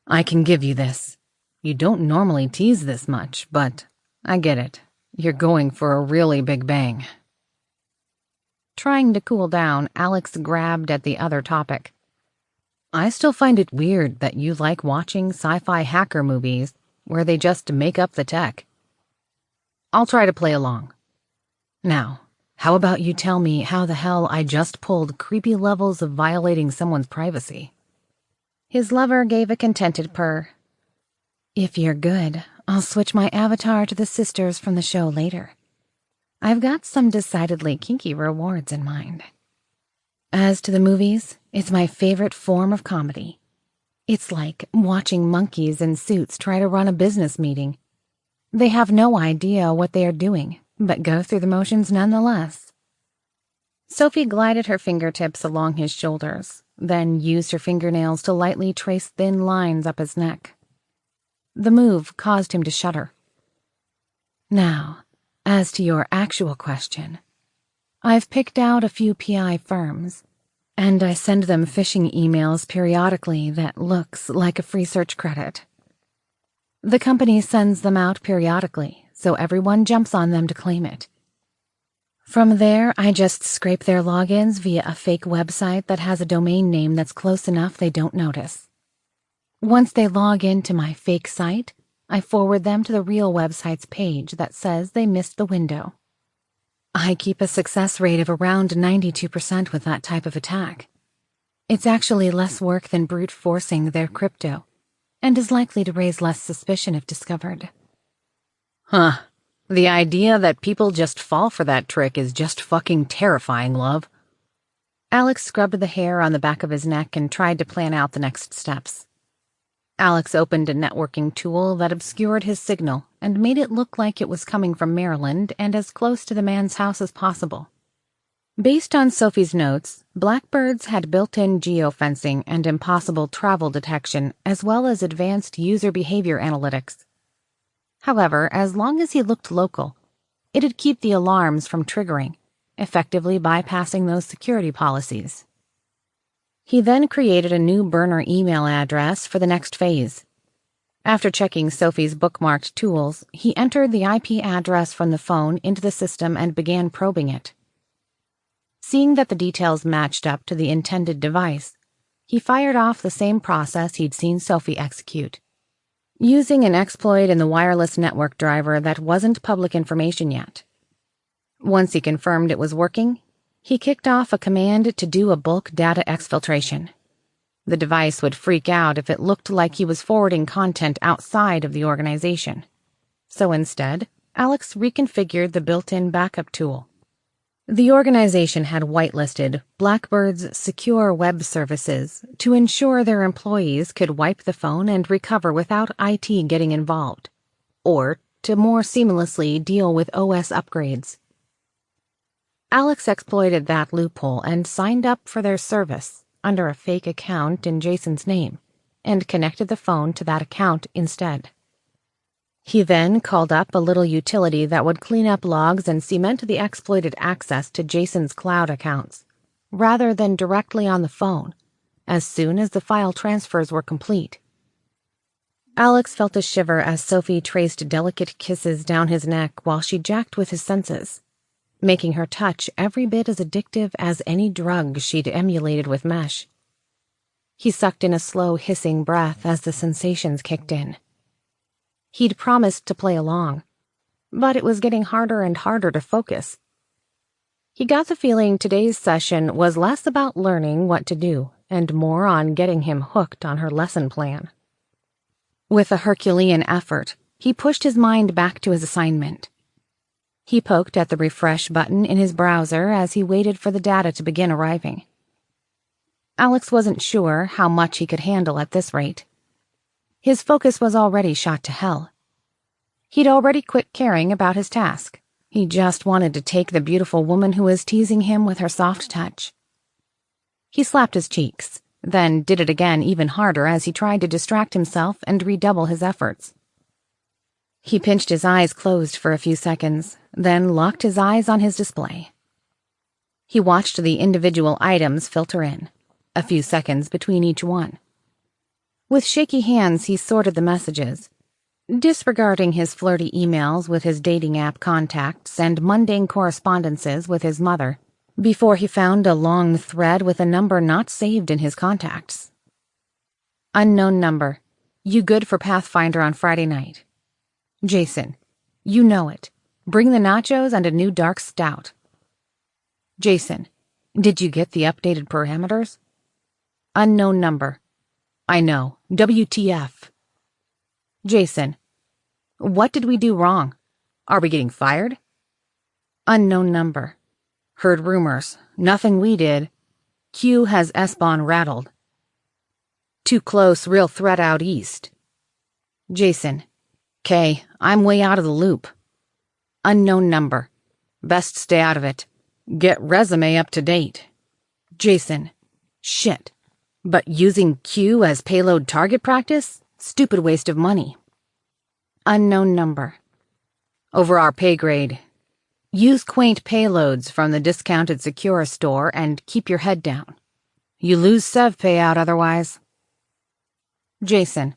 I can give you this. You don't normally tease this much, but I get it. You're going for a really big bang. Trying to cool down, Alex grabbed at the other topic. I still find it weird that you like watching sci-fi hacker movies where they just make up the tech. I'll try to play along. Now, how about you tell me how the hell I just pulled creepy levels of violating someone's privacy? His lover gave a contented purr. "If you're good, I'll switch my avatar to the sisters from the show later. I've got some decidedly kinky rewards in mind. As to the movies, it's my favorite form of comedy. It's like watching monkeys in suits try to run a business meeting. They have no idea what they are doing, but go through the motions nonetheless. Sophie glided her fingertips along his shoulders, then used her fingernails to lightly trace thin lines up his neck. The move caused him to shudder. Now, as to your actual question, I've picked out a few PI firms, and I send them phishing emails periodically that looks like a free search credit. The company sends them out periodically, so everyone jumps on them to claim it. From there, I just scrape their logins via a fake website that has a domain name that's close enough they don't notice. Once they log into my fake site, I forward them to the real website's page that says they missed the window. I keep a success rate of around 92% with that type of attack. It's actually less work than brute forcing their crypto, and is likely to raise less suspicion if discovered. Huh. The idea that people just fall for that trick is just fucking terrifying, love. Alex scrubbed the hair on the back of his neck and tried to plan out the next steps. Alex opened a networking tool that obscured his signal and made it look like it was coming from Maryland and as close to the man's house as possible. Based on Sophie's notes, Blackbirds had built-in geofencing and impossible travel detection as well as advanced user behavior analytics. However, as long as he looked local, it'd keep the alarms from triggering, effectively bypassing those security policies. He then created a new burner email address for the next phase. After checking Sophie's bookmarked tools, he entered the IP address from the phone into the system and began probing it. Seeing that the details matched up to the intended device, he fired off the same process he'd seen Sophie execute, using an exploit in the wireless network driver that wasn't public information yet. Once he confirmed it was working, he kicked off a command to do a bulk data exfiltration. The device would freak out if it looked like he was forwarding content outside of the organization. So instead, Alex reconfigured the built-in backup tool. The organization had whitelisted Blackbird's secure web services to ensure their employees could wipe the phone and recover without IT getting involved, or to more seamlessly deal with OS upgrades. Alex exploited that loophole and signed up for their service under a fake account in Jason's name, and connected the phone to that account instead. He then called up a little utility that would clean up logs and cement the exploited access to Jason's cloud accounts, rather than directly on the phone, as soon as the file transfers were complete. Alex felt a shiver as Sophie traced delicate kisses down his neck while she jacked with his senses, making her touch every bit as addictive as any drug she'd emulated with mesh. He sucked in a slow, hissing breath as the sensations kicked in. He'd promised to play along, but it was getting harder and harder to focus. He got the feeling today's session was less about learning what to do and more on getting him hooked on her lesson plan. With a Herculean effort, he pushed his mind back to his assignment. He poked at the refresh button in his browser as he waited for the data to begin arriving. Alex wasn't sure how much he could handle at this rate. His focus was already shot to hell. He'd already quit caring about his task. He just wanted to take the beautiful woman who was teasing him with her soft touch. He slapped his cheeks, then did it again even harder as he tried to distract himself and redouble his efforts. He pinched his eyes closed for a few seconds, then locked his eyes on his display. He watched the individual items filter in, a few seconds between each one. With shaky hands, he sorted the messages, disregarding his flirty emails with his dating app contacts and mundane correspondences with his mother, before he found a long thread with a number not saved in his contacts. Unknown number. You good for Pathfinder on Friday night. Jason. You know it. Bring the nachos and a new dark stout. Jason. Did you get the updated parameters? Unknown number. I know. WTF. Jason. What did we do wrong? Are we getting fired? Unknown number. Heard rumors. Nothing we did. Q has S-Bahn rattled. Too close, real threat out east. Jason. K, I'm way out of the loop. Unknown number. Best stay out of it. Get resume up to date. Jason. Shit. But using Q as payload target practice? Stupid waste of money. Unknown number. Over our pay grade. Use quaint payloads from the discounted Secura store and keep your head down. You lose Sev payout otherwise. Jason.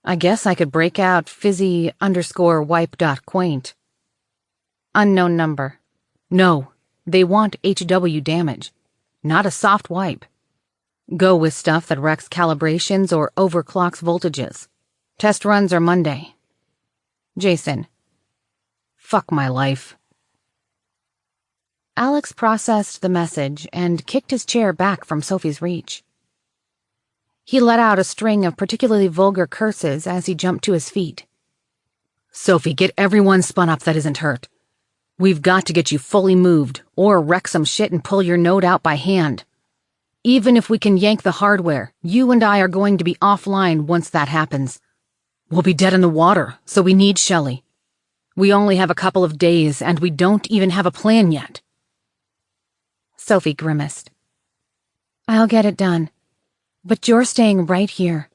I guess I could break out fizzy_wipe.quaint. Unknown number. No, they want HW damage, not a soft wipe. Go with stuff that wrecks calibrations or overclocks voltages. Test runs are Monday. Jason. Fuck my life. Alex processed the message and kicked his chair back from Sophie's reach. He let out a string of particularly vulgar curses as he jumped to his feet. Sophie, get everyone spun up that isn't hurt. We've got to get you fully moved, or wreck some shit and pull your node out by hand. Even if we can yank the hardware, you and I are going to be offline once that happens. We'll be dead in the water, so we need Shelley. We only have a couple of days, and we don't even have a plan yet. Sophie grimaced. I'll get it done. But you're staying right here.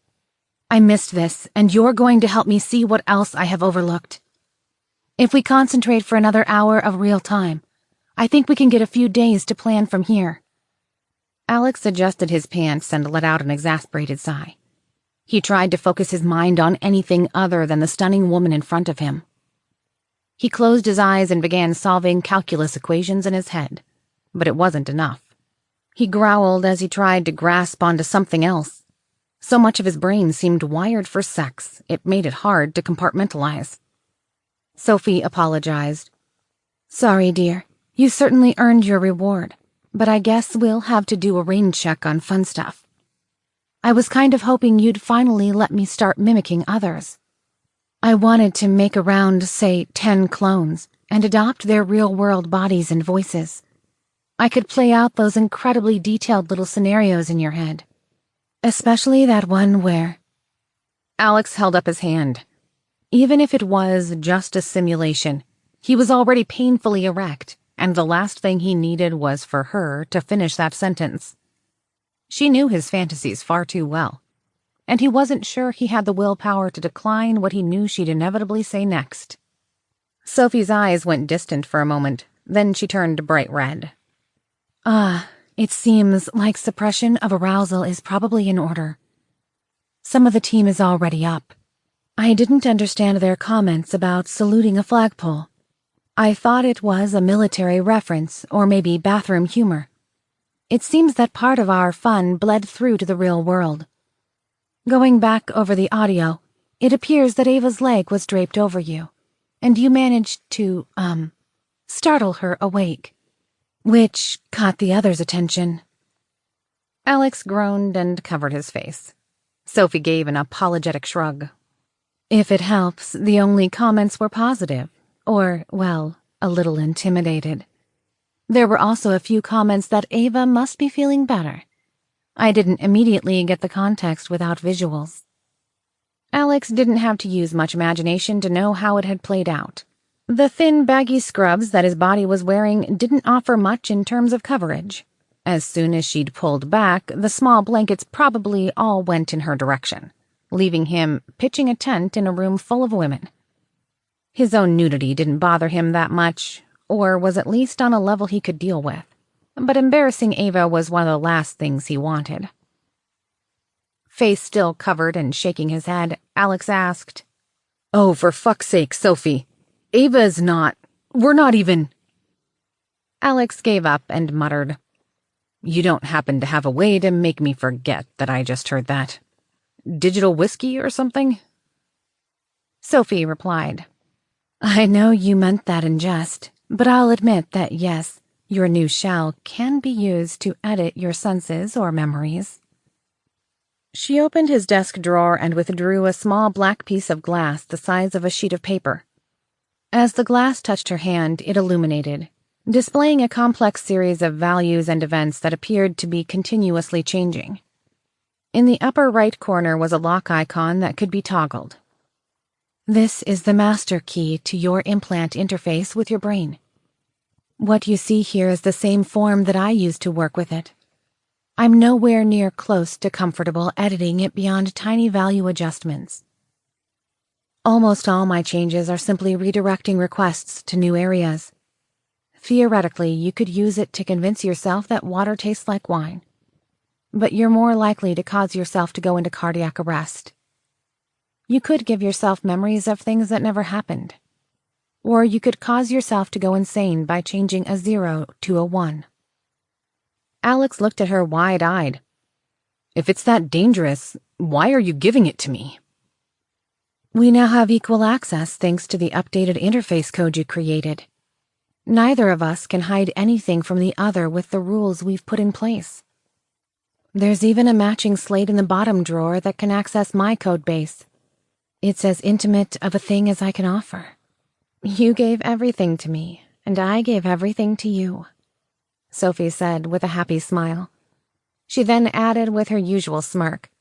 I missed this, and you're going to help me see what else I have overlooked. If we concentrate for another hour of real time, I think we can get a few days to plan from here. Alex adjusted his pants and let out an exasperated sigh. He tried to focus his mind on anything other than the stunning woman in front of him. He closed his eyes and began solving calculus equations in his head, but it wasn't enough. He growled as he tried to grasp onto something else. So much of his brain seemed wired for sex, it made it hard to compartmentalize. Sophie apologized. Sorry, dear. You certainly earned your reward, but I guess we'll have to do a rain check on fun stuff. I was kind of hoping you'd finally let me start mimicking others. I wanted to make around, say, 10 clones and adopt their real-world bodies and voices. I could play out those incredibly detailed little scenarios in your head. Especially that one where... Alex held up his hand. Even if it was just a simulation, he was already painfully erect, and the last thing he needed was for her to finish that sentence. She knew his fantasies far too well, and he wasn't sure he had the willpower to decline what he knew she'd inevitably say next. Sophie's eyes went distant for a moment, then she turned bright red. It seems like suppression of arousal is probably in order. Some of the team is already up. I didn't understand their comments about saluting a flagpole. I thought it was a military reference, or maybe bathroom humor. It seems that part of our fun bled through to the real world. Going back over the audio, it appears that Ava's leg was draped over you, and you managed to, startle her awake. Which caught the others' attention. Alex groaned and covered his face. Sophie gave an apologetic shrug. If it helps, the only comments were positive, or, well, a little intimidated. There were also a few comments that Ava must be feeling better. I didn't immediately get the context without visuals. Alex didn't have to use much imagination to know how it had played out. The thin, baggy scrubs that his body was wearing didn't offer much in terms of coverage. As soon as she'd pulled back, the small blankets probably all went in her direction, leaving him pitching a tent in a room full of women. His own nudity didn't bother him that much, or was at least on a level he could deal with, but embarrassing Ava was one of the last things he wanted. Face still covered and shaking his head, Alex asked, "Oh, for fuck's sake, Sophie. Ava's not... We're not even..." Alex gave up and muttered, "You don't happen to have a way to make me forget that I just heard that? Digital whiskey or something?" Sophie replied, "I know you meant that in jest, but I'll admit that yes, your new shell can be used to edit your senses or memories." She opened his desk drawer and withdrew a small black piece of glass the size of a sheet of paper. As the glass touched her hand, it illuminated, displaying a complex series of values and events that appeared to be continuously changing. In the upper right corner was a lock icon that could be toggled. This is the master key to your implant interface with your brain. What you see here is the same form that I used to work with it. I'm nowhere near close to comfortable editing it beyond tiny value adjustments. Almost all my changes are simply redirecting requests to new areas. Theoretically, you could use it to convince yourself that water tastes like wine. But you're more likely to cause yourself to go into cardiac arrest. You could give yourself memories of things that never happened. Or you could cause yourself to go insane by changing a 0 to a 1. Alex looked at her wide-eyed. If it's that dangerous, why are you giving it to me? We now have equal access thanks to the updated interface code you created. Neither of us can hide anything from the other with the rules we've put in place. There's even a matching slate in the bottom drawer that can access my code base. It's as intimate of a thing as I can offer. You gave everything to me, and I gave everything to you, Sophie said with a happy smile. She then added with her usual smirk,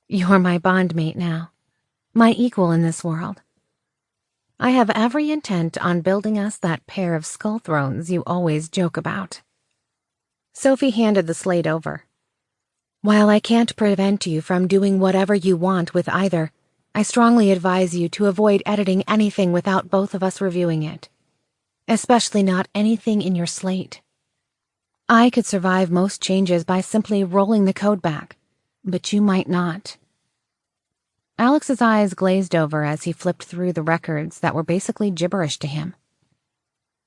You're my bondmate now, my equal in this world. I have every intent on building us that pair of skull thrones you always joke about. Sophie handed the slate over. While I can't prevent you from doing whatever you want with either, I strongly advise you to avoid editing anything without both of us reviewing it. Especially not anything in your slate. I could survive most changes by simply rolling the code back, but you might not. Alex's eyes glazed over as he flipped through the records that were basically gibberish to him.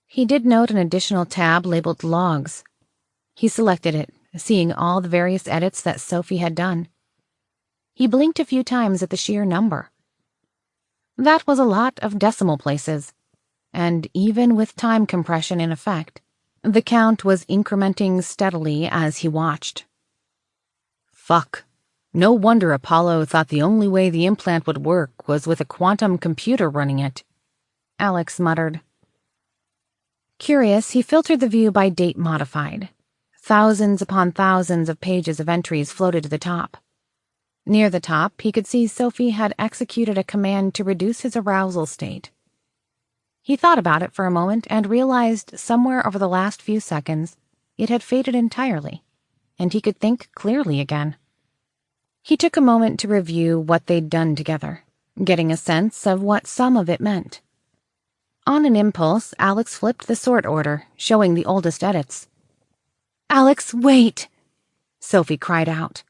He did note an additional tab labeled Logs. He selected it, seeing all the various edits that Sophie had done. He blinked a few times at the sheer number. That was a lot of decimal places, and even with time compression in effect, the count was incrementing steadily as he watched. Fuck. No wonder Apollo thought the only way the implant would work was with a quantum computer running it, Alex muttered. Curious, he filtered the view by date modified. Thousands upon thousands of pages of entries floated to the top. Near the top, he could see Sophie had executed a command to reduce his arousal state. He thought about it for a moment and realized somewhere over the last few seconds it had faded entirely, and he could think clearly again. He took a moment to review what they'd done together, getting a sense of what some of it meant. On an impulse, Alex flipped the sort order, showing the oldest edits. "Alex, wait!" Sophie cried out.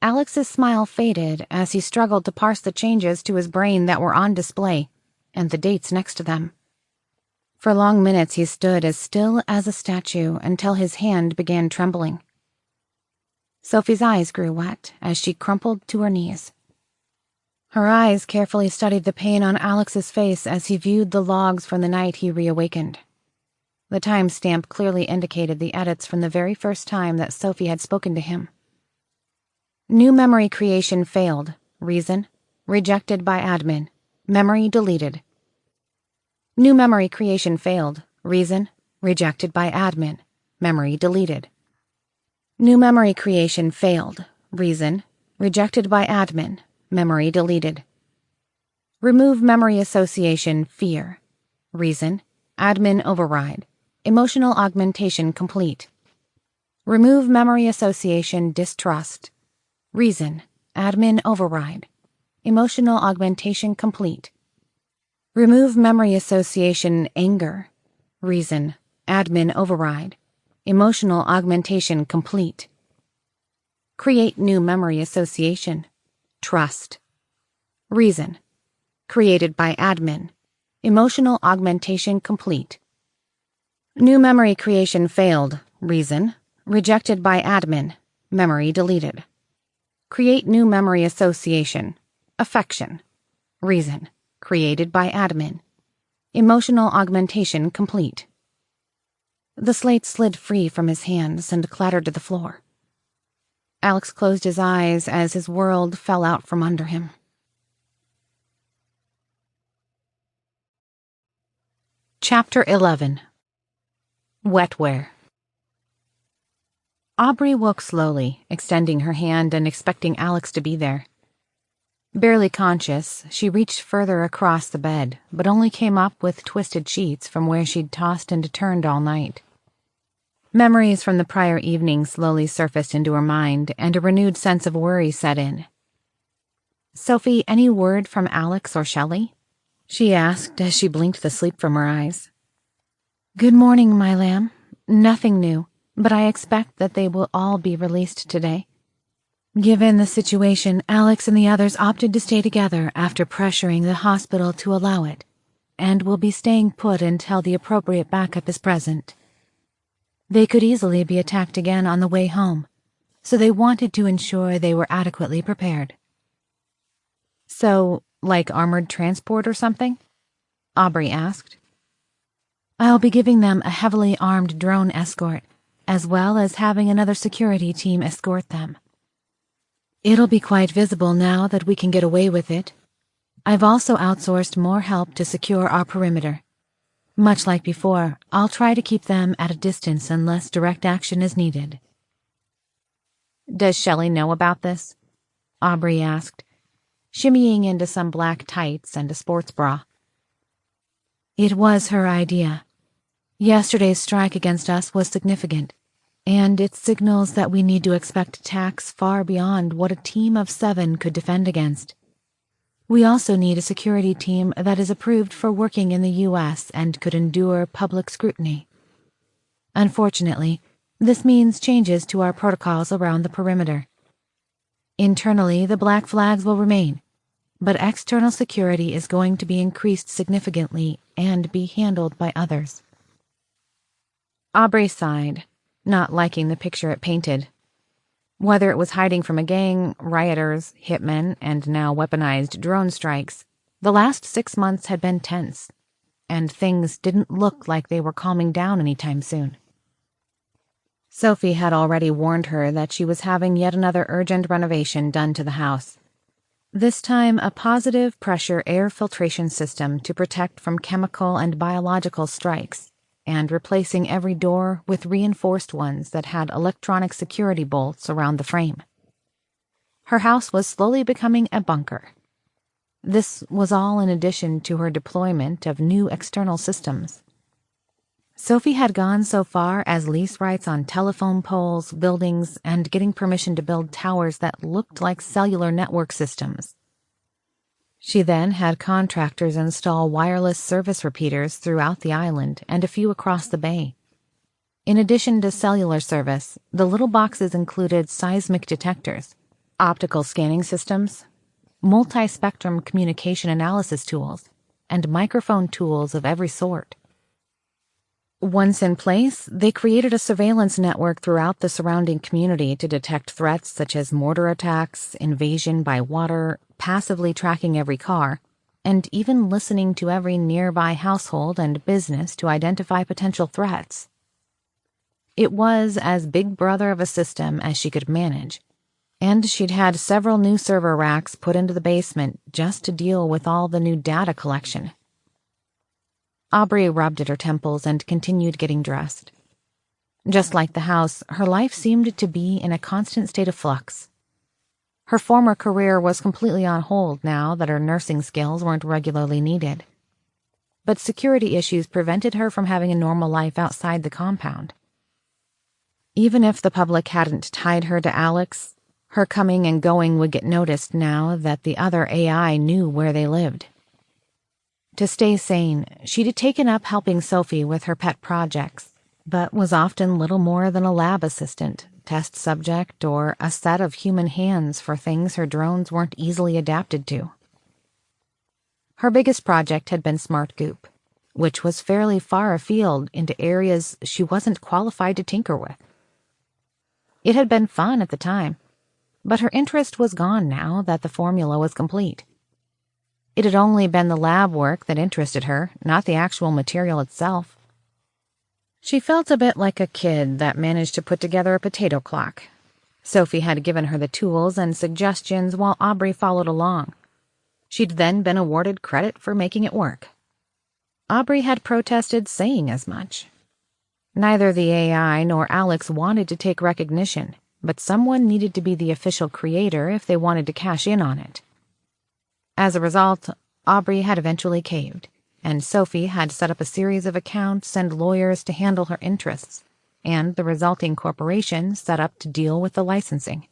Alex's smile faded as he struggled to parse the changes to his brain that were on display, and the dates next to them. For long minutes he stood as still as a statue until his hand began trembling. Sophie's eyes grew wet as she crumpled to her knees. Her eyes carefully studied the pain on Alex's face as he viewed the logs from the night he reawakened. The timestamp clearly indicated the edits from the very first time that Sophie had spoken to him. New memory creation failed. Reason: rejected by admin. Memory deleted. New memory creation failed. Reason: rejected by admin. Memory deleted. New memory creation failed. Reason: rejected by admin. Memory deleted. Remove memory association fear. Reason: admin override. Emotional augmentation complete. Remove memory association distrust. Reason: admin override. Emotional augmentation complete. Remove memory association anger. Reason: admin override. Emotional augmentation complete. Create new memory association. Trust. Reason: created by admin. Emotional augmentation complete. New memory creation failed. Reason: rejected by admin. Memory deleted. Create new memory association. Affection. Reason: created by admin. Emotional augmentation complete. The slate slid free from his hands and clattered to the floor. Alex closed his eyes as his world fell out from under him. Chapter 11. Wetware. Aubrey woke slowly, extending her hand and expecting Alex to be there. Barely conscious, she reached further across the bed, but only came up with twisted sheets from where she'd tossed and turned all night. Memories from the prior evening slowly surfaced into her mind, and a renewed sense of worry set in. "Sophie, any word from Alex or Shelley?" she asked as she blinked the sleep from her eyes. "Good morning, my lamb. Nothing new, but I expect that they will all be released today. Given the situation, Alex and the others opted to stay together after pressuring the hospital to allow it, and will be staying put until the appropriate backup is present. They could easily be attacked again on the way home, so they wanted to ensure they were adequately prepared." "So, like armored transport or something?" Aubrey asked. "I'll be giving them a heavily armed drone escort, as well as having another security team escort them. It'll be quite visible now that we can get away with it. I've also outsourced more help to secure our perimeter. Much like before, I'll try to keep them at a distance unless direct action is needed." "Does Shelley know about this?" Aubrey asked, shimmying into some black tights and a sports bra. "It was her idea. Yesterday's strike against us was significant, and it signals that we need to expect attacks far beyond what a team of 7 could defend against. We also need a security team that is approved for working in the U.S. and could endure public scrutiny. Unfortunately, this means changes to our protocols around the perimeter. Internally, the black flags will remain, but external security is going to be increased significantly and be handled by others." Aubrey sighed, not liking the picture it painted. Whether it was hiding from a gang, rioters, hitmen, and now weaponized drone strikes, the last 6 months had been tense, and things didn't look like they were calming down anytime soon. Sophie had already warned her that she was having yet another urgent renovation done to the house. This time, a positive pressure air filtration system to protect from chemical and biological strikes, and replacing every door with reinforced ones that had electronic security bolts around the frame. Her house was slowly becoming a bunker. This was all in addition to her deployment of new external systems. Sophie had gone so far as lease rights on telephone poles, buildings, and getting permission to build towers that looked like cellular network systems. She then had contractors install wireless service repeaters throughout the island and a few across the bay. In addition to cellular service, the little boxes included seismic detectors, optical scanning systems, multi-spectrum communication analysis tools, and microphone tools of every sort. Once in place, they created a surveillance network throughout the surrounding community to detect threats such as mortar attacks, invasion by water, passively tracking every car, and even listening to every nearby household and business to identify potential threats. It was as big brother of a system as she could manage, and she'd had several new server racks put into the basement just to deal with all the new data collection. Aubrey rubbed at her temples and continued getting dressed. Just like the house, her life seemed to be in a constant state of flux. Her former career was completely on hold now that her nursing skills weren't regularly needed. But security issues prevented her from having a normal life outside the compound. Even if the public hadn't tied her to Alex, her coming and going would get noticed now that the other AI knew where they lived. To stay sane, she'd taken up helping Sophie with her pet projects, but was often little more than a lab assistant, test subject, or a set of human hands for things her drones weren't easily adapted to. Her biggest project had been Smart Goop, which was fairly far afield into areas she wasn't qualified to tinker with. It had been fun at the time, but her interest was gone now that the formula was complete. It had only been the lab work that interested her, not the actual material itself. She felt a bit like a kid that managed to put together a potato clock. Sophie had given her the tools and suggestions while Aubrey followed along. She'd then been awarded credit for making it work. Aubrey had protested saying as much. Neither the AI nor Alex wanted to take recognition, but someone needed to be the official creator if they wanted to cash in on it. As a result, Aubrey had eventually caved, and Sophie had set up a series of accounts and lawyers to handle her interests, and the resulting corporation set up to deal with the licensing.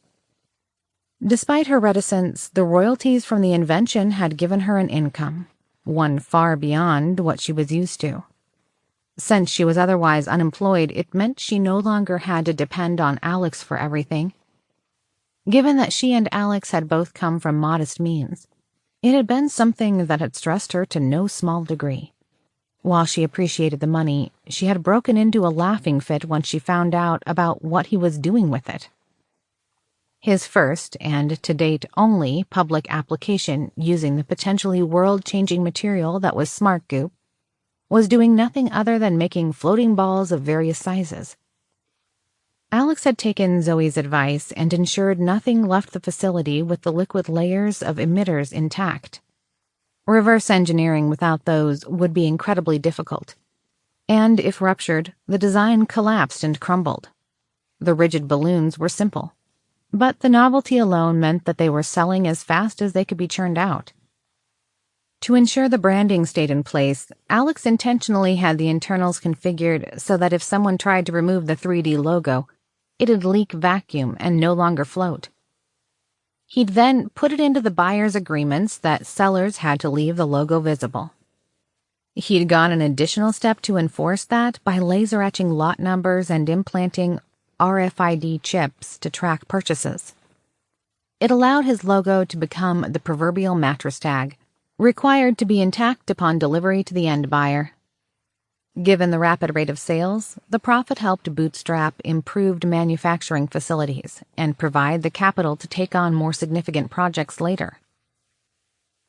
Despite her reticence, the royalties from the invention had given her an income, one far beyond what she was used to. Since she was otherwise unemployed, it meant she no longer had to depend on Alex for everything. Given that she and Alex had both come from modest means, it had been something that had stressed her to no small degree. While she appreciated the money, she had broken into a laughing fit once she found out about what he was doing with it. His first, and to date only, public application using the potentially world-changing material that was smart goop was doing nothing other than making floating balls of various sizes. Alex had taken Zoe's advice and ensured nothing left the facility with the liquid layers of emitters intact. Reverse engineering without those would be incredibly difficult, and if ruptured, the design collapsed and crumbled. The rigid balloons were simple, but the novelty alone meant that they were selling as fast as they could be churned out. To ensure the branding stayed in place, Alex intentionally had the internals configured so that if someone tried to remove the 3D logo, it'd leak vacuum and no longer float. He'd then put it into the buyer's agreements that sellers had to leave the logo visible. He'd gone an additional step to enforce that by laser etching lot numbers and implanting RFID chips to track purchases. It allowed his logo to become the proverbial mattress tag, required to be intact upon delivery to the end buyer. Given the rapid rate of sales, the profit helped bootstrap improved manufacturing facilities and provide the capital to take on more significant projects later.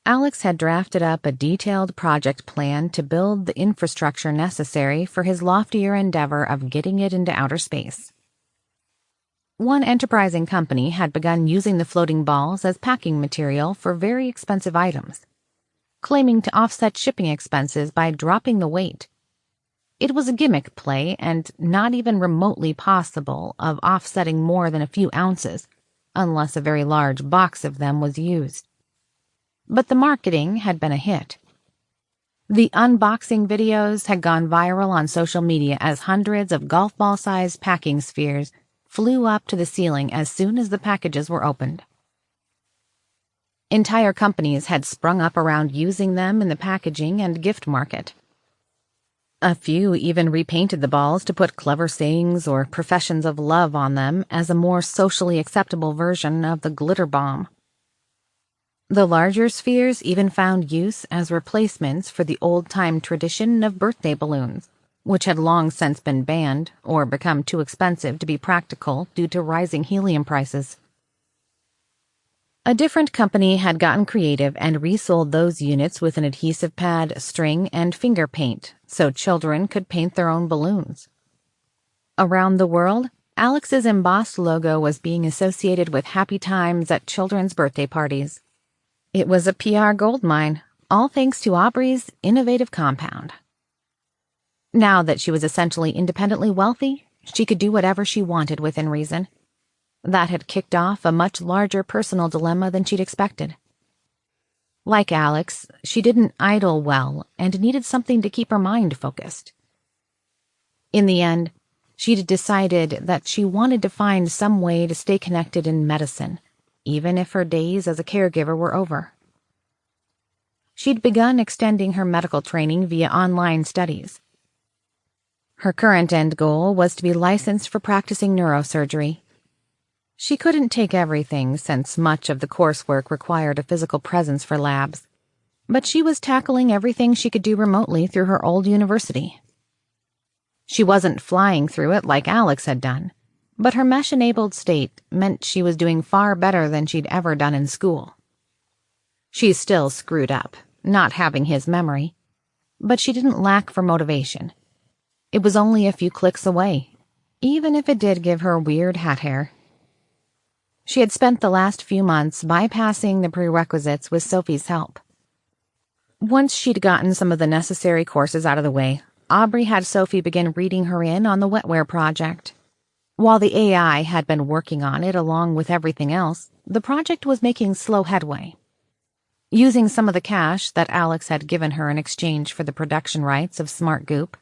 Alex had drafted up a detailed project plan to build the infrastructure necessary for his loftier endeavor of getting it into outer space. One enterprising company had begun using the floating balls as packing material for very expensive items, claiming to offset shipping expenses by dropping the weight. It was a gimmick play and not even remotely possible of offsetting more than a few ounces, unless a very large box of them was used. But the marketing had been a hit. The unboxing videos had gone viral on social media as hundreds of golf ball-sized packing spheres flew up to the ceiling as soon as the packages were opened. Entire companies had sprung up around using them in the packaging and gift market. A few even repainted the balls to put clever sayings or professions of love on them as a more socially acceptable version of the glitter bomb. The larger spheres even found use as replacements for the old-time tradition of birthday balloons, which had long since been banned or become too expensive to be practical due to rising helium prices. A different company had gotten creative and resold those units with an adhesive pad, string, and finger paint so children could paint their own balloons. Around the world, Alex's embossed logo was being associated with happy times at children's birthday parties. It was a PR goldmine, all thanks to Aubrey's innovative compound. Now that she was essentially independently wealthy, she could do whatever she wanted within reason. That had kicked off a much larger personal dilemma than she'd expected. Like Alex, she didn't idle well and needed something to keep her mind focused. In the end, she'd decided that she wanted to find some way to stay connected in medicine, even if her days as a caregiver were over. She'd begun extending her medical training via online studies. Her current end goal was to be licensed for practicing neurosurgery. She couldn't take everything since much of the coursework required a physical presence for labs, but she was tackling everything she could do remotely through her old university. She wasn't flying through it like Alex had done, but her mesh-enabled state meant she was doing far better than she'd ever done in school. She still screwed up, not having his memory, but she didn't lack for motivation. It was only a few clicks away, even if it did give her weird hat hair. She had spent the last few months bypassing the prerequisites with Sophie's help. Once she'd gotten some of the necessary courses out of the way, Aubrey had Sophie begin reading her in on the wetware project. While the AI had been working on it along with everything else, the project was making slow headway. Using some of the cash that Alex had given her in exchange for the production rights of Smart Goop,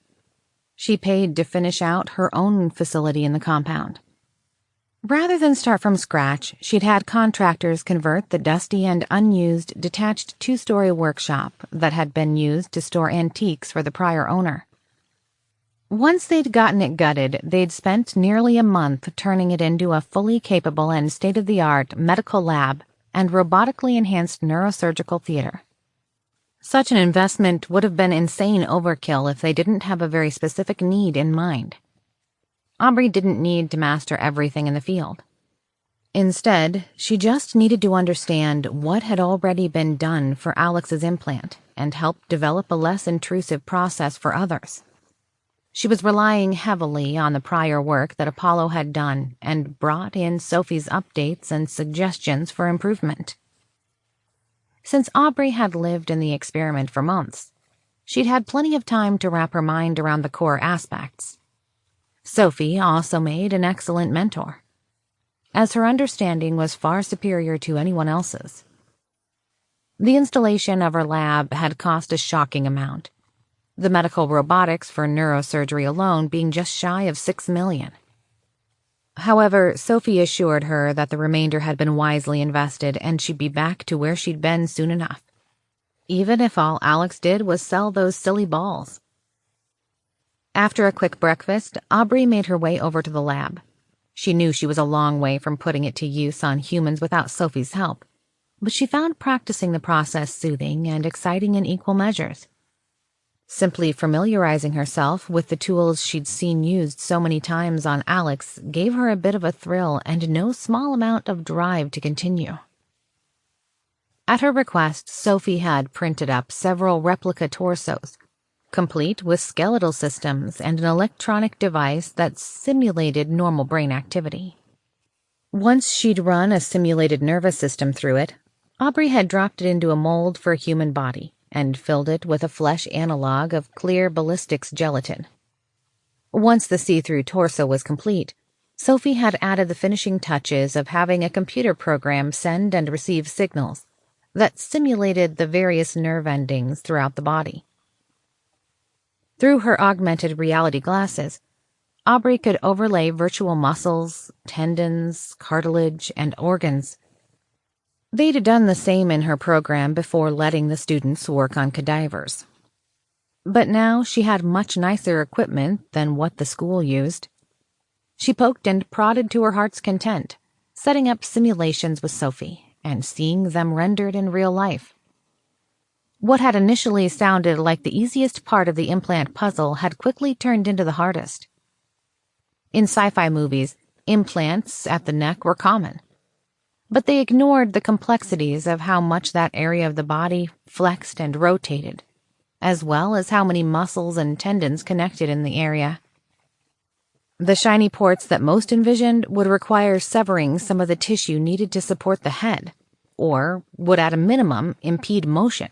she paid to finish out her own facility in the compound. Rather than start from scratch, she'd had contractors convert the dusty and unused detached two-story workshop that had been used to store antiques for the prior owner. Once they'd gotten it gutted, they'd spent nearly a month turning it into a fully capable and state-of-the-art medical lab and robotically enhanced neurosurgical theater. Such an investment would have been insane overkill if they didn't have a very specific need in mind. Aubrey didn't need to master everything in the field. Instead, she just needed to understand what had already been done for Alex's implant and help develop a less intrusive process for others. She was relying heavily on the prior work that Apollo had done and brought in Sophie's updates and suggestions for improvement. Since Aubrey had lived in the experiment for months, she'd had plenty of time to wrap her mind around the core aspects. Sophie also made an excellent mentor, as her understanding was far superior to anyone else's. The installation of her lab had cost a shocking amount, the medical robotics for neurosurgery alone being just shy of $6 million. However, Sophie assured her that the remainder had been wisely invested and she'd be back to where she'd been soon enough, even if all Alex did was sell those silly balls. After a quick breakfast, Aubrey made her way over to the lab. She knew she was a long way from putting it to use on humans without Sophie's help, but she found practicing the process soothing and exciting in equal measures. Simply familiarizing herself with the tools she'd seen used so many times on Alex gave her a bit of a thrill and no small amount of drive to continue. At her request, Sophie had printed up several replica torsos, complete with skeletal systems and an electronic device that simulated normal brain activity. Once she'd run a simulated nervous system through it, Aubrey had dropped it into a mold for a human body and filled it with a flesh analog of clear ballistics gelatin. Once the see-through torso was complete, Sophie had added the finishing touches of having a computer program send and receive signals that simulated the various nerve endings throughout the body. Through her augmented reality glasses, Aubrey could overlay virtual muscles, tendons, cartilage, and organs. They'd done the same in her program before letting the students work on cadavers. But now she had much nicer equipment than what the school used. She poked and prodded to her heart's content, setting up simulations with Sophie and seeing them rendered in real life. What had initially sounded like the easiest part of the implant puzzle had quickly turned into the hardest. In sci-fi movies, implants at the neck were common, but they ignored the complexities of how much that area of the body flexed and rotated, as well as how many muscles and tendons connected in the area. The shiny ports that most envisioned would require severing some of the tissue needed to support the head, or would at a minimum impede motion.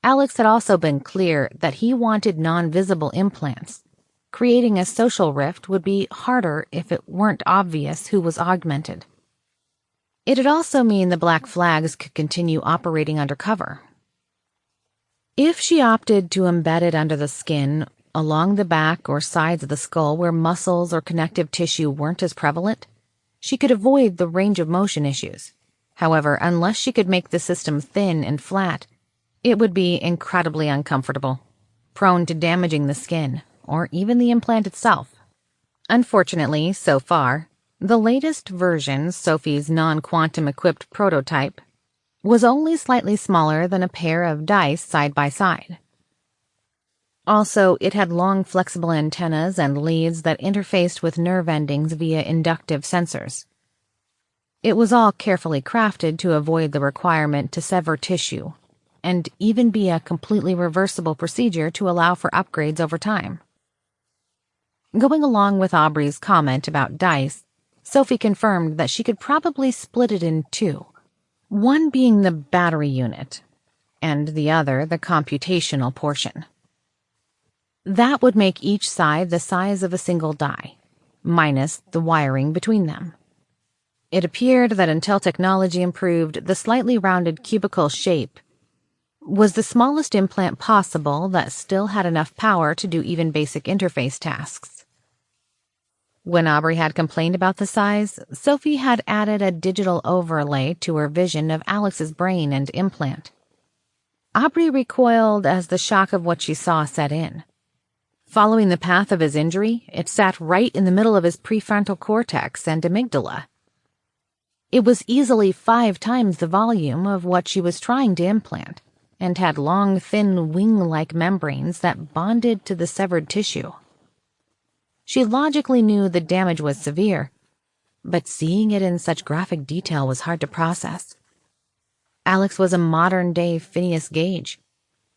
Alex had also been clear that he wanted non-visible implants. Creating a social rift would be harder if it weren't obvious who was augmented. It'd also mean the Black Flags could continue operating undercover. If she opted to embed it under the skin, along the back or sides of the skull where muscles or connective tissue weren't as prevalent, she could avoid the range of motion issues. However, unless she could make the system thin and flat, it would be incredibly uncomfortable, prone to damaging the skin, or even the implant itself. Unfortunately, so far, the latest version, Sophie's non-quantum-equipped prototype, was only slightly smaller than a pair of dice side by side. Also, it had long flexible antennas and leads that interfaced with nerve endings via inductive sensors. It was all carefully crafted to avoid the requirement to sever tissue, and even be a completely reversible procedure to allow for upgrades over time. Going along with Aubrey's comment about dice, Sophie confirmed that she could probably split it in two, one being the battery unit, and the other the computational portion. That would make each side the size of a single die, minus the wiring between them. It appeared that until technology improved, the slightly rounded cubical shape was the smallest implant possible that still had enough power to do even basic interface tasks. When Aubrey had complained about the size, Sophie had added a digital overlay to her vision of Alex's brain and implant. Aubrey recoiled as the shock of what she saw set in. Following the path of his injury, it sat right in the middle of his prefrontal cortex and amygdala. It was easily 5 times the volume of what she was trying to implant, and had long, thin wing-like membranes that bonded to the severed tissue. She logically knew the damage was severe, but seeing it in such graphic detail was hard to process. Alex was a modern-day Phineas Gage,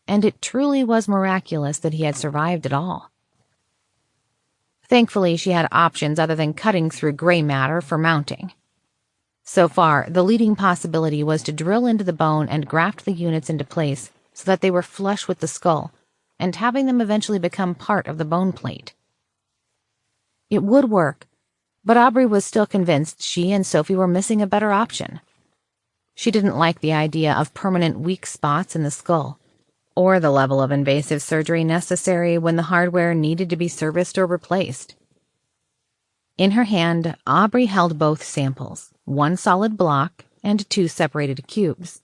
and it truly was miraculous that he had survived at all. Thankfully, she had options other than cutting through gray matter for mounting. So far, the leading possibility was to drill into the bone and graft the units into place so that they were flush with the skull, and having them eventually become part of the bone plate. It would work, but Aubrey was still convinced she and Sophie were missing a better option. She didn't like the idea of permanent weak spots in the skull, or the level of invasive surgery necessary when the hardware needed to be serviced or replaced. In her hand, Aubrey held both samples, 1 solid block and 2 separated cubes.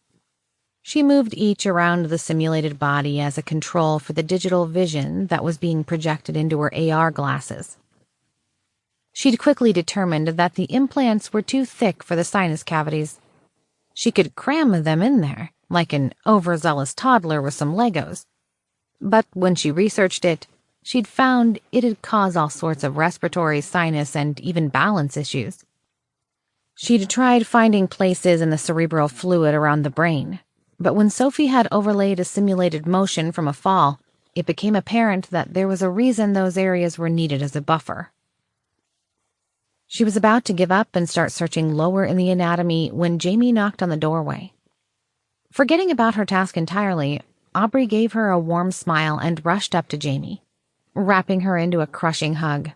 She moved each around the simulated body as a control for the digital vision that was being projected into her AR glasses. She'd quickly determined that the implants were too thick for the sinus cavities. She could cram them in there, like an overzealous toddler with some Legos. But when she researched it, she'd found it'd cause all sorts of respiratory, sinus, and even balance issues. She'd tried finding places in the cerebral fluid around the brain, but when Sophie had overlaid a simulated motion from a fall, it became apparent that there was a reason those areas were needed as a buffer. She was about to give up and start searching lower in the anatomy when Jamie knocked on the doorway. Forgetting about her task entirely, Aubrey gave her a warm smile and rushed up to Jamie, wrapping her into a crushing hug.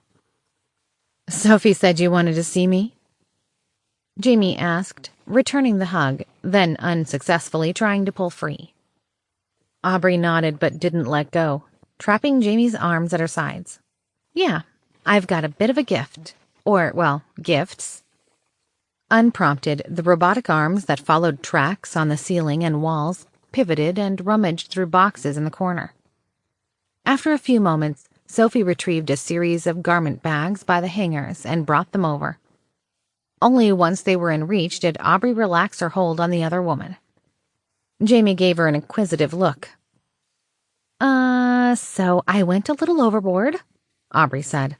"Sophie said you wanted to see me?" Jamie asked, returning the hug, then unsuccessfully trying to pull free. Aubrey nodded but didn't let go, trapping Jamie's arms at her sides. "Yeah, I've got a bit of a gift. Or, well, gifts." Unprompted, the robotic arms that followed tracks on the ceiling and walls pivoted and rummaged through boxes in the corner. After a few moments, Sophie retrieved a series of garment bags by the hangers and brought them over. Only once they were in reach did Aubrey relax her hold on the other woman. Jamie gave her an inquisitive look. So I went a little overboard," Aubrey said.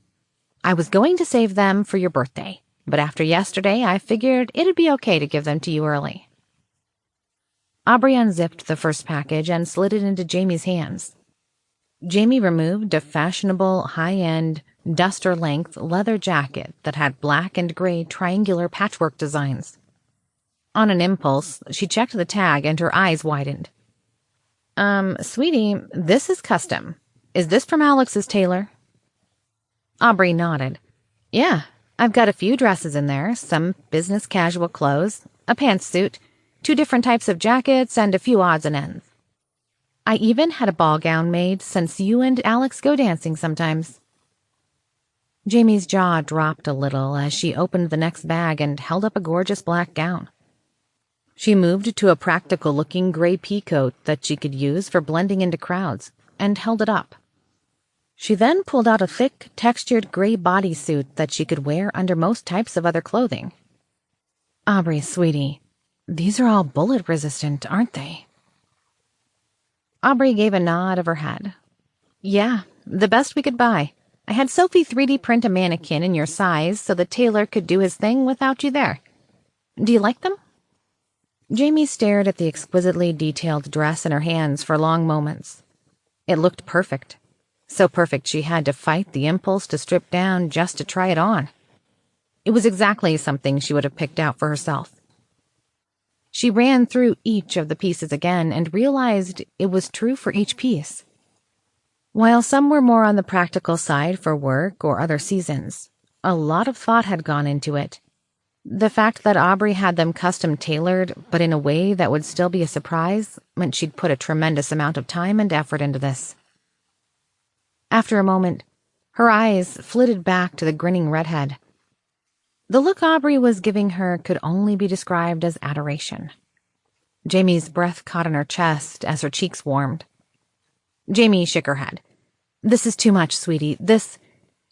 "I was going to save them for your birthday, but after yesterday I figured it'd be okay to give them to you early." Aubrey unzipped the first package and slid it into Jamie's hands. Jamie removed a fashionable, high-end, duster-length leather jacket that had black and gray triangular patchwork designs. On an impulse, she checked the tag and her eyes widened. Sweetie, this is custom. Is this from Alex's tailor?" Aubrey nodded. "Yeah, I've got a few dresses in there, some business casual clothes, a pantsuit, 2 different types of jackets, and a few odds and ends. I even had a ball gown made since you and Alex go dancing sometimes." Jamie's jaw dropped a little as she opened the next bag and held up a gorgeous black gown. She moved to a practical-looking gray peacoat that she could use for blending into crowds, and held it up. She then pulled out a thick, textured gray bodysuit that she could wear under most types of other clothing. "Aubrey, sweetie, these are all bullet-resistant, aren't they?" Aubrey gave a nod of her head. "Yeah, the best we could buy. I had Sophie 3D print a mannequin in your size so the tailor could do his thing without you there. Do you like them?" Jamie stared at the exquisitely detailed dress in her hands for long moments. It looked perfect. So perfect she had to fight the impulse to strip down just to try it on. It was exactly something she would have picked out for herself. She ran through each of the pieces again and realized it was true for each piece. While some were more on the practical side for work or other seasons, a lot of thought had gone into it. The fact that Aubrey had them custom-tailored, but in a way that would still be a surprise, meant she'd put a tremendous amount of time and effort into this. After a moment, her eyes flitted back to the grinning redhead. The look Aubrey was giving her could only be described as adoration. Jamie's breath caught in her chest as her cheeks warmed. Jamie shook her head. "This is too much, sweetie. This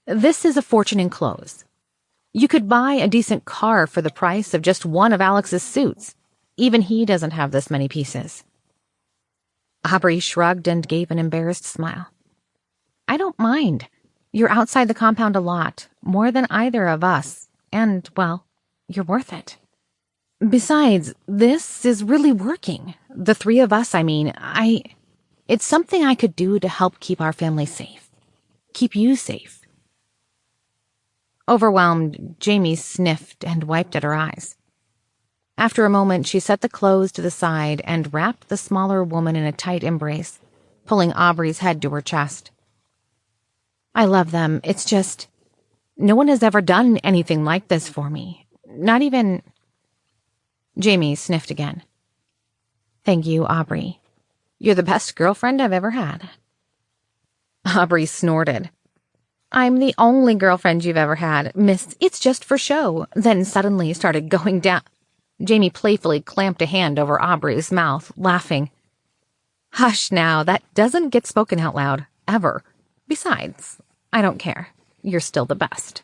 is a fortune in clothes. You could buy a decent car for the price of just one of Alex's suits. Even he doesn't have this many pieces." Aubrey shrugged and gave an embarrassed smile. "I don't mind. You're outside the compound a lot, more than either of us, and, well, you're worth it. Besides, this is really working. The three of us, I mean, it's something I could do to help keep our family safe. Keep you safe." Overwhelmed, Jamie sniffed and wiped at her eyes. After a moment, she set the clothes to the side and wrapped the smaller woman in a tight embrace, pulling Aubrey's head to her chest. "I love them. It's just, no one has ever done anything like this for me. Not even—" Jamie sniffed again. "Thank you, Aubrey. You're the best girlfriend I've ever had." Aubrey snorted. "I'm the only girlfriend you've ever had, miss. It's just for show." Then suddenly started going down. Jamie playfully clamped a hand over Aubrey's mouth, laughing. "Hush now, that doesn't get spoken out loud, ever. Besides, I don't care. You're still the best,"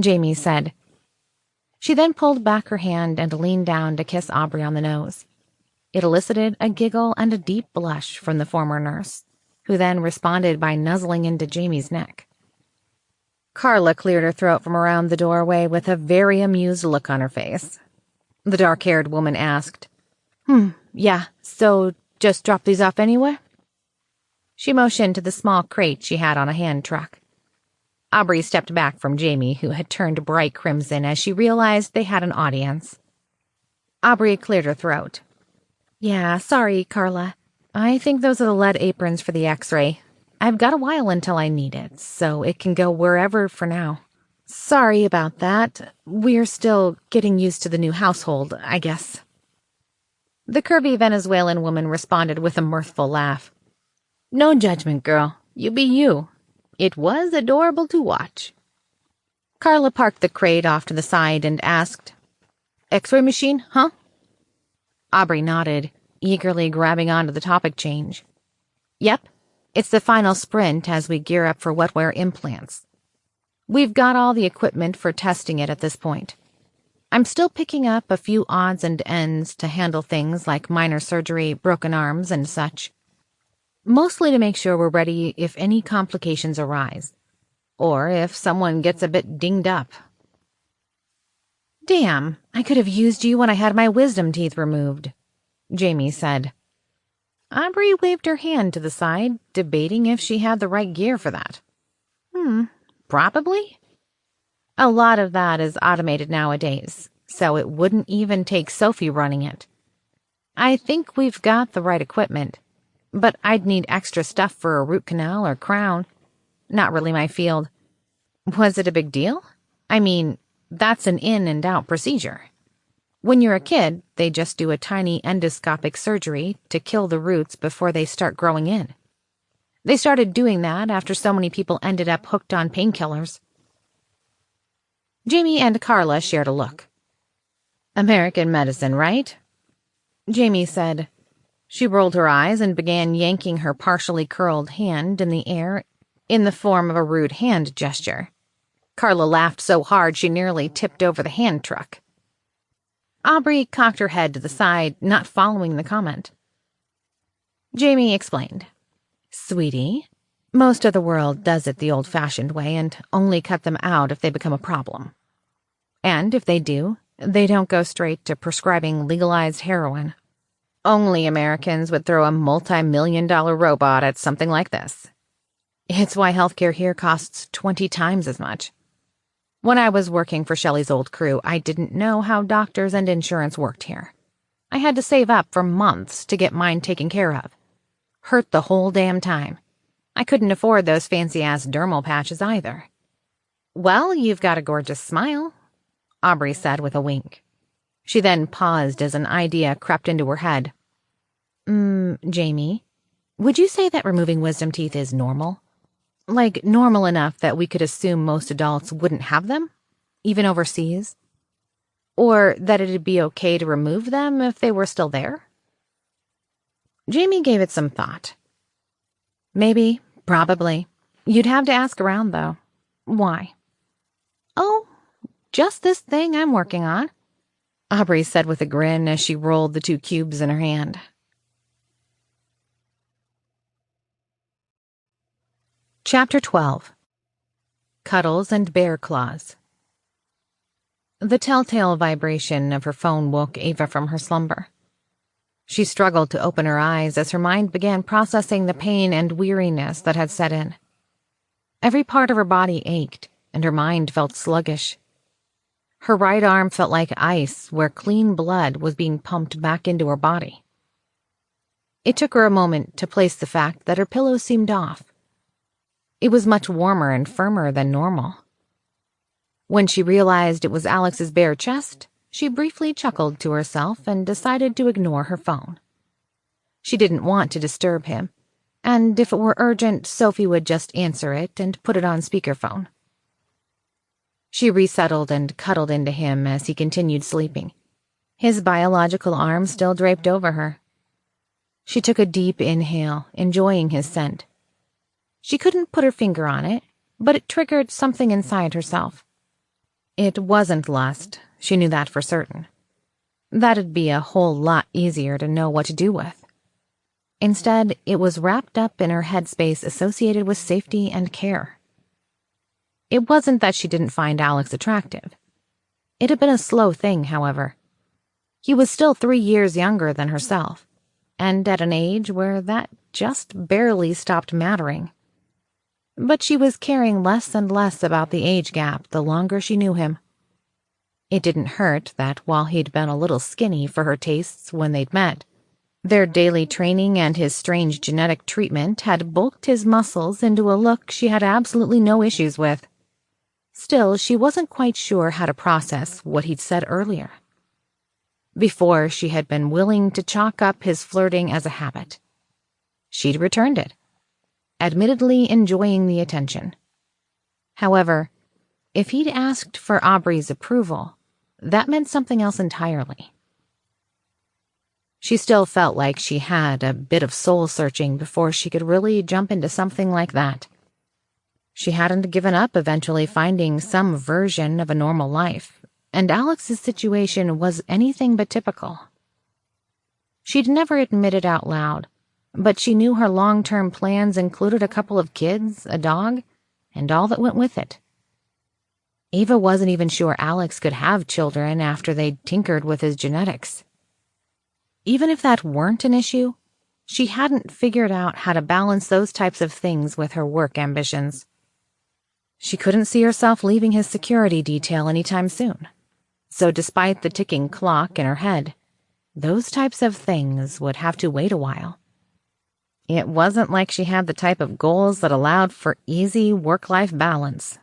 Jamie said. She then pulled back her hand and leaned down to kiss Aubrey on the nose. It elicited a giggle and a deep blush from the former nurse, who then responded by nuzzling into Jamie's neck. Carla cleared her throat from around the doorway with a very amused look on her face. The dark-haired woman asked, Yeah, so just drop these off anywhere?" She motioned to the small crate she had on a hand truck. Aubrey stepped back from Jamie, who had turned bright crimson as she realized they had an audience. Aubrey cleared her throat. "Yeah, sorry, Carla. I think those are the lead aprons for the X-ray. I've got a while until I need it, so it can go wherever for now. Sorry about that. We're still getting used to the new household, I guess." The curvy Venezuelan woman responded with a mirthful laugh. "No judgment, girl. You be you. It was adorable to watch." Carla parked the crate off to the side and asked, "X-ray machine, huh?" Aubrey nodded, eagerly grabbing onto the topic change. "Yep, it's the final sprint as we gear up for wetware implants. We've got all the equipment for testing it at this point. I'm still picking up a few odds and ends to handle things like minor surgery, broken arms, and such. Mostly to make sure we're ready if any complications arise, or if someone gets a bit dinged up." "Damn, I could have used you when I had my wisdom teeth removed," Jamie said. Aubrey waved her hand to the side, debating if she had the right gear for that. Probably. A lot of that is automated nowadays, so it wouldn't even take Sophie running it. I think we've got the right equipment, but I'd need extra stuff for a root canal or crown. Not really my field. Was it a big deal? I mean, that's an in and out procedure. When you're a kid, they just do a tiny endoscopic surgery to kill the roots before they start growing in. They started doing that after so many people ended up hooked on painkillers. Jamie and Carla shared a look. "American medicine, right?" Jamie said. She rolled her eyes and began yanking her partially curled hand in the air in the form of a rude hand gesture. Carla laughed so hard she nearly tipped over the hand truck. Aubrey cocked her head to the side, not following the comment. Jamie explained. "Sweetie, most of the world does it the old-fashioned way and only cut them out if they become a problem. And if they do, they don't go straight to prescribing legalized heroin. Only Americans would throw a multi-million-dollar robot at something like this. It's why healthcare here costs 20 times as much. When I was working for Shelley's old crew, I didn't know how doctors and insurance worked here. I had to save up for months to get mine taken care of. Hurt the whole damn time. I couldn't afford those fancy-ass dermal patches either. Well, you've got a gorgeous smile, Aubrey said with a wink. She then paused as an idea crept into her head. Jamie, would you say that removing wisdom teeth is normal? Like, normal enough that we could assume most adults wouldn't have them, even overseas? Or that it'd be okay to remove them if they were still there? Jamie gave it some thought. Maybe, probably. You'd have to ask around, though. Why? Oh, just this thing I'm working on, Aubrey said with a grin as she rolled the 2 cubes in her hand. Chapter 12. Cuddles and Bear Claws. The telltale vibration of her phone woke Ava from her slumber. She struggled to open her eyes as her mind began processing the pain and weariness that had set in. Every part of her body ached, and her mind felt sluggish. Her right arm felt like ice where clean blood was being pumped back into her body. It took her a moment to place the fact that her pillow seemed off. It was much warmer and firmer than normal. When she realized it was Alex's bare chest, she briefly chuckled to herself and decided to ignore her phone. She didn't want to disturb him, and if it were urgent, Sophie would just answer it and put it on speakerphone. She resettled and cuddled into him as he continued sleeping, his biological arm still draped over her. She took a deep inhale, enjoying his scent. She couldn't put her finger on it, but it triggered something inside herself. It wasn't lust, she knew that for certain. That'd be a whole lot easier to know what to do with. Instead, it was wrapped up in her headspace associated with safety and care. It wasn't that she didn't find Alex attractive. It had been a slow thing, however. He was still 3 years younger than herself, and at an age where that just barely stopped mattering. But she was caring less and less about the age gap the longer she knew him. It didn't hurt that while he'd been a little skinny for her tastes when they'd met, their daily training and his strange genetic treatment had bulked his muscles into a look she had absolutely no issues with. Still, she wasn't quite sure how to process what he'd said earlier. Before, she had been willing to chalk up his flirting as a habit. She'd returned it, admittedly enjoying the attention. However, if he'd asked for Aubrey's approval, that meant something else entirely. She still felt like she had a bit of soul-searching before she could really jump into something like that. She hadn't given up eventually finding some version of a normal life, and Alex's situation was anything but typical. She'd never admit it out loud, but she knew her long-term plans included a couple of kids, a dog, and all that went with it. Ava wasn't even sure Alex could have children after they'd tinkered with his genetics. Even if that weren't an issue, she hadn't figured out how to balance those types of things with her work ambitions. She couldn't see herself leaving his security detail anytime soon, so despite the ticking clock in her head, those types of things would have to wait a while. It wasn't like she had the type of goals that allowed for easy work-life balance.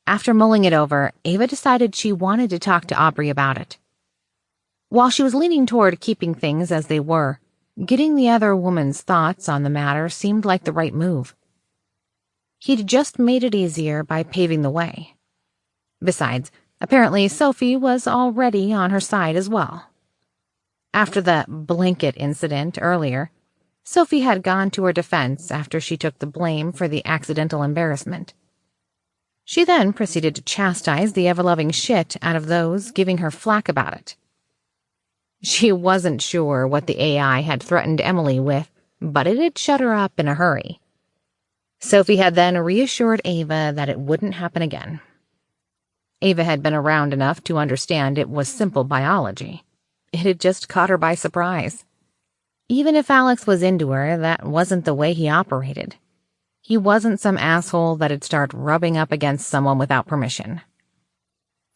After mulling it over, Ava decided she wanted to talk to Aubrey about it. While she was leaning toward keeping things as they were, getting the other woman's thoughts on the matter seemed like the right move. He'd just made it easier by paving the way. Besides, apparently Sophie was already on her side as well. After the blanket incident earlier, Sophie had gone to her defense after she took the blame for the accidental embarrassment. She then proceeded to chastise the ever-loving shit out of those giving her flack about it. She wasn't sure what the AI had threatened Emily with, but it had shut her up in a hurry. Sophie had then reassured Ava that it wouldn't happen again. Ava had been around enough to understand it was simple biology. It had just caught her by surprise. Even if Alex was into her, that wasn't the way he operated. He wasn't some asshole that'd start rubbing up against someone without permission.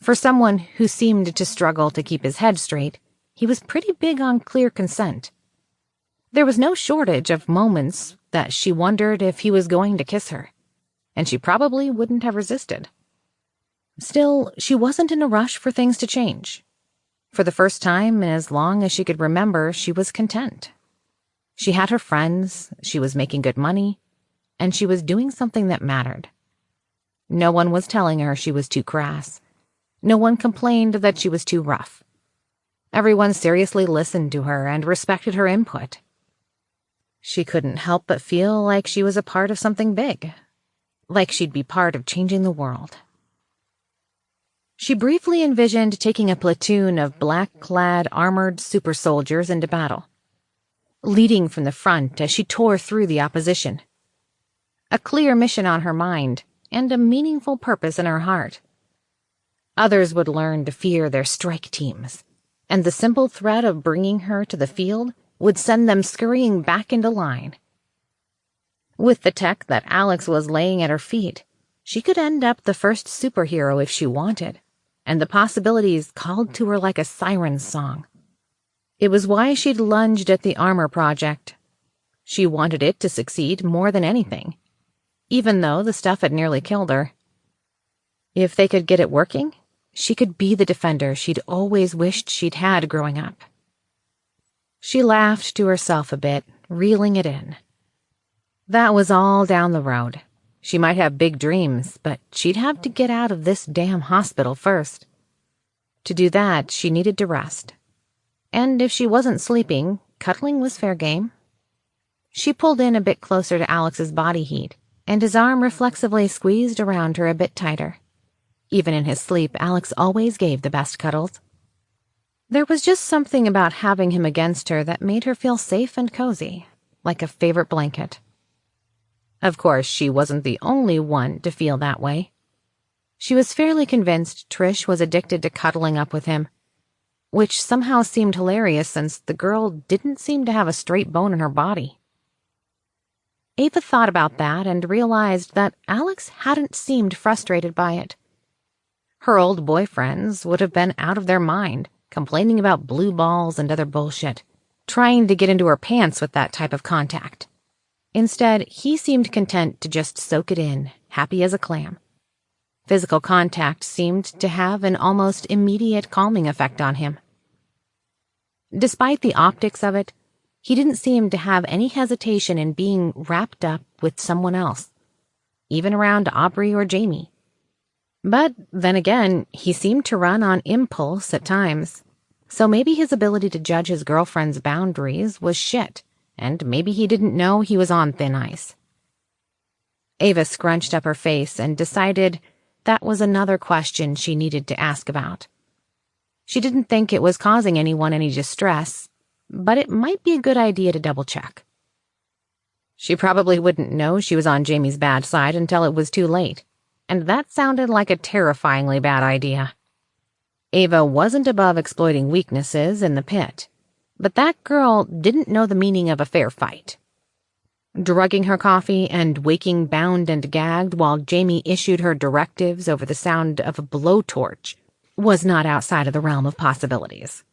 For someone who seemed to struggle to keep his head straight, he was pretty big on clear consent. There was no shortage of moments that she wondered if he was going to kiss her, and she probably wouldn't have resisted. Still, she wasn't in a rush for things to change. For the first time in as long as she could remember, she was content. She had her friends, she was making good money, and she was doing something that mattered. No one was telling her she was too crass. No one complained that she was too rough. Everyone seriously listened to her and respected her input. She couldn't help but feel like she was a part of something big, like she'd be part of changing the world. She briefly envisioned taking a platoon of black-clad, armored super soldiers into battle, leading from the front as she tore through the opposition. A clear mission on her mind and a meaningful purpose in her heart. Others would learn to fear their strike teams, and the simple threat of bringing her to the field would send them scurrying back into line. With the tech that Alex was laying at her feet, she could end up the first superhero if she wanted, and the possibilities called to her like a siren's song. It was why she'd lunged at the armor project. She wanted it to succeed more than anything, even though the stuff had nearly killed her. If they could get it working, she could be the defender she'd always wished she'd had growing up. She laughed to herself a bit, reeling it in. That was all down the road. She might have big dreams, but she'd have to get out of this damn hospital first. To do that, she needed to rest. And if she wasn't sleeping, cuddling was fair game. She pulled in a bit closer to Alex's body heat, and his arm reflexively squeezed around her a bit tighter. Even in his sleep, Alex always gave the best cuddles. There was just something about having him against her that made her feel safe and cozy, like a favorite blanket. Of course, she wasn't the only one to feel that way. She was fairly convinced Trish was addicted to cuddling up with him, which somehow seemed hilarious since the girl didn't seem to have a straight bone in her body. Ava thought about that and realized that Alex hadn't seemed frustrated by it. Her old boyfriends would have been out of their mind, complaining about blue balls and other bullshit, trying to get into her pants with that type of contact. Instead, he seemed content to just soak it in, happy as a clam. Physical contact seemed to have an almost immediate calming effect on him. Despite the optics of it, he didn't seem to have any hesitation in being wrapped up with someone else, even around Aubrey or Jamie. But then again, he seemed to run on impulse at times, so maybe his ability to judge his girlfriend's boundaries was shit, and maybe he didn't know he was on thin ice. Ava scrunched up her face and decided that was another question she needed to ask about. She didn't think it was causing anyone any distress, but it might be a good idea to double-check. She probably wouldn't know she was on Jamie's bad side until it was too late, and that sounded like a terrifyingly bad idea. Ava wasn't above exploiting weaknesses in the pit, but that girl didn't know the meaning of a fair fight. Drugging her coffee and waking bound and gagged while Jamie issued her directives over the sound of a blowtorch was not outside of the realm of possibilities.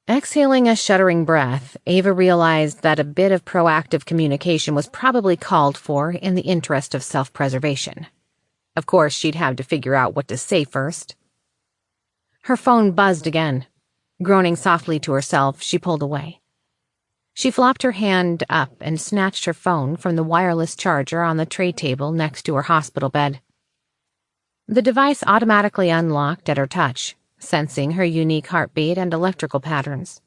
Exhaling a shuddering breath, Ava realized that a bit of proactive communication was probably called for in the interest of self-preservation. Of course, she'd have to figure out what to say first. Her phone buzzed again. Groaning softly to herself, she pulled away. She flopped her hand up and snatched her phone from the wireless charger on the tray table next to her hospital bed. The device automatically unlocked at her touch, sensing her unique heartbeat and electrical patterns.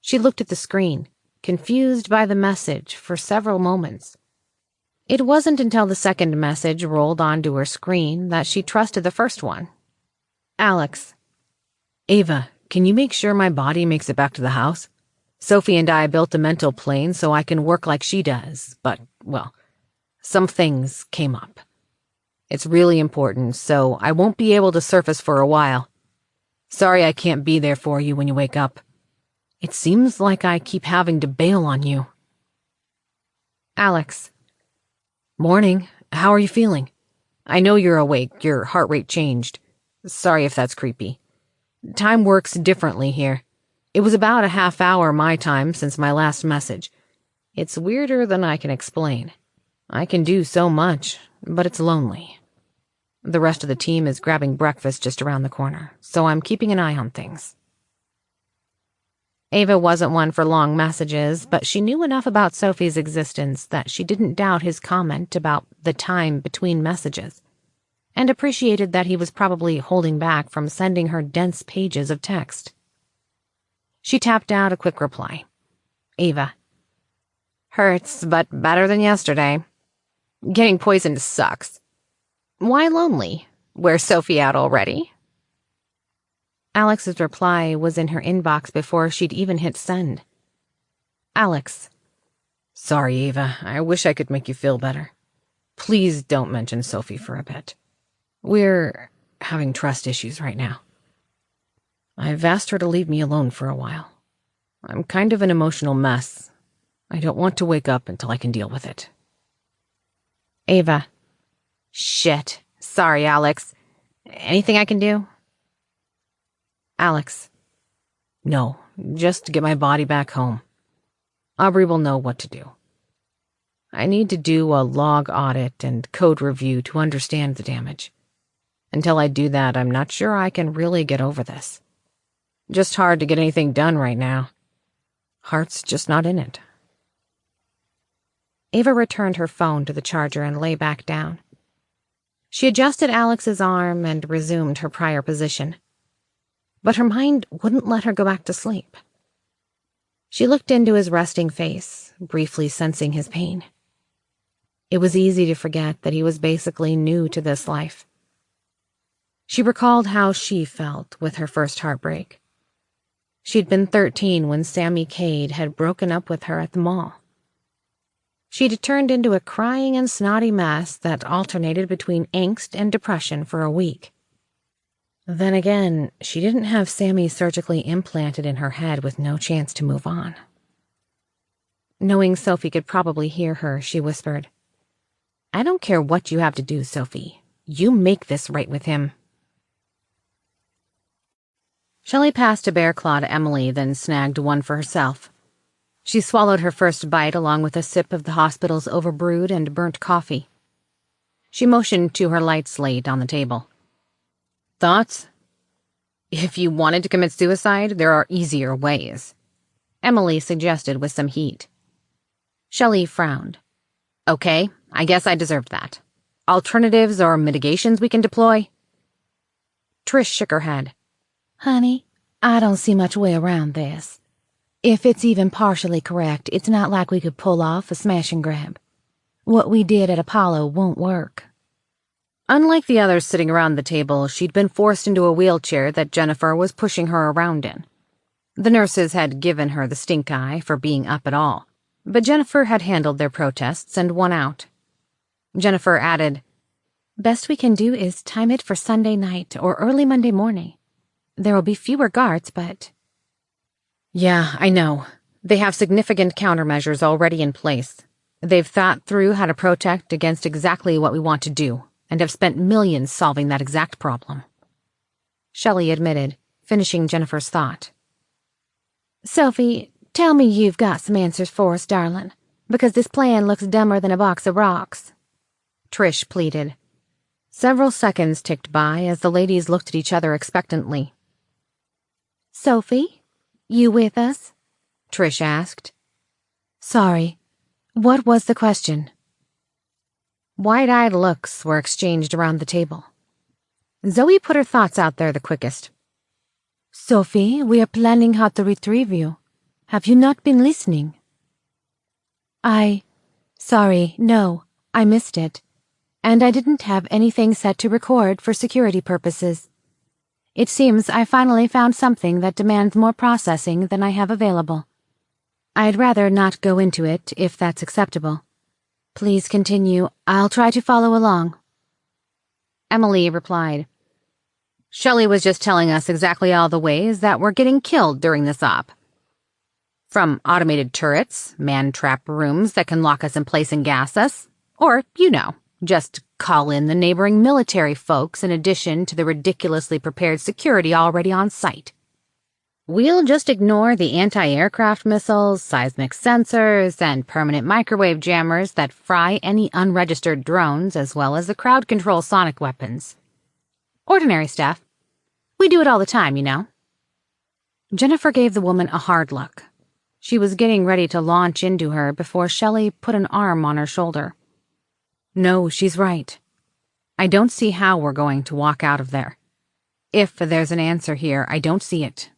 She looked at the screen, confused by the message for several moments. It wasn't until the second message rolled onto her screen that she trusted the first one. Alex. Ava, can you make sure my body makes it back to the house? Sophie and I built a mental plane so I can work like she does, but, well, some things came up. It's really important, so I won't be able to surface for a while. Sorry I can't be there for you when you wake up. It seems like I keep having to bail on you. Alex. Morning. How are you feeling? I know you're awake. Your heart rate changed. Sorry if that's creepy. Time works differently here. It was about a half hour my time since my last message. It's weirder than I can explain. I can do so much, but it's lonely. The rest of the team is grabbing breakfast just around the corner, so I'm keeping an eye on things. Ava wasn't one for long messages, but she knew enough about Sophie's existence that she didn't doubt his comment about the time between messages, and appreciated that he was probably holding back from sending her dense pages of text. She tapped out a quick reply. Ava. Hurts, but better than yesterday. Getting poisoned sucks. Why lonely? Where's Sophie out already? Alex's reply was in her inbox before she'd even hit send. Alex. Sorry, Ava. I wish I could make you feel better. Please don't mention Sophie for a bit. We're having trust issues right now. I've asked her to leave me alone for a while. I'm kind of an emotional mess. I don't want to wake up until I can deal with it. Ava. Shit. Sorry, Alex. Anything I can do? Alex. No, just to get my body back home. Aubrey will know what to do. I need to do a log audit and code review to understand the damage. Until I do that, I'm not sure I can really get over this. Just hard to get anything done right now. Heart's just not in it. Ava returned her phone to the charger and lay back down. She adjusted Alex's arm and resumed her prior position. But her mind wouldn't let her go back to sleep. She looked into his resting face, briefly sensing his pain. It was easy to forget that he was basically new to this life. She recalled how she felt with her first heartbreak. She'd been 13 when Sammy Cade had broken up with her at the mall. She'd turned into a crying and snotty mess that alternated between angst and depression for a week. Then again, she didn't have Sammy surgically implanted in her head with no chance to move on. Knowing Sophie could probably hear her, she whispered, I don't care what you have to do, Sophie. You make this right with him. Shelley passed a bear claw to Emily, then snagged one for herself. She swallowed her first bite along with a sip of the hospital's overbrewed and burnt coffee. She motioned to her light slate on the table. Thoughts? If you wanted to commit suicide, there are easier ways, Emily suggested with some heat. Shelley frowned. Okay, I guess I deserved that. Alternatives or mitigations we can deploy? Trish shook her head. Honey, I don't see much way around this. If it's even partially correct, it's not like we could pull off a smash and grab. What we did at Apollo won't work. Unlike the others sitting around the table, she'd been forced into a wheelchair that Jennifer was pushing her around in. The nurses had given her the stink eye for being up at all, but Jennifer had handled their protests and won out. Jennifer added, Best we can do is time it for Sunday night or early Monday morning. There will be fewer guards, but... Yeah, I know. They have significant countermeasures already in place. They've thought through how to protect against exactly what we want to do, and have spent millions solving that exact problem. Shelley admitted, finishing Jennifer's thought. Sophie, tell me you've got some answers for us, darling, because this plan looks dumber than a box of rocks. Trish pleaded. Several seconds ticked by as the ladies looked at each other expectantly. Sophie, you with us? Trish asked. Sorry, what was the question? Wide-eyed looks were exchanged around the table. Zoe put her thoughts out there the quickest. Sophie, we are planning how to retrieve you. Have you not been listening? Sorry, no, I missed it. And I didn't have anything set to record for security purposes. It seems I finally found something that demands more processing than I have available. I'd rather not go into it, if that's acceptable. Please continue. I'll try to follow along. Emily replied. Shelley was just telling us exactly all the ways that we're getting killed during this op. From automated turrets, man-trap rooms that can lock us in place and gas us, or, just call in the neighboring military folks in addition to the ridiculously prepared security already on site. We'll just ignore the anti-aircraft missiles, seismic sensors, and permanent microwave jammers that fry any unregistered drones, as well as the crowd control sonic weapons. Ordinary stuff. We do it all the time, you know. Jennifer gave the woman a hard look. She was getting ready to launch into her before Shelley put an arm on her shoulder. No, she's right. I don't see how we're going to walk out of there. If there's an answer here, I don't see it.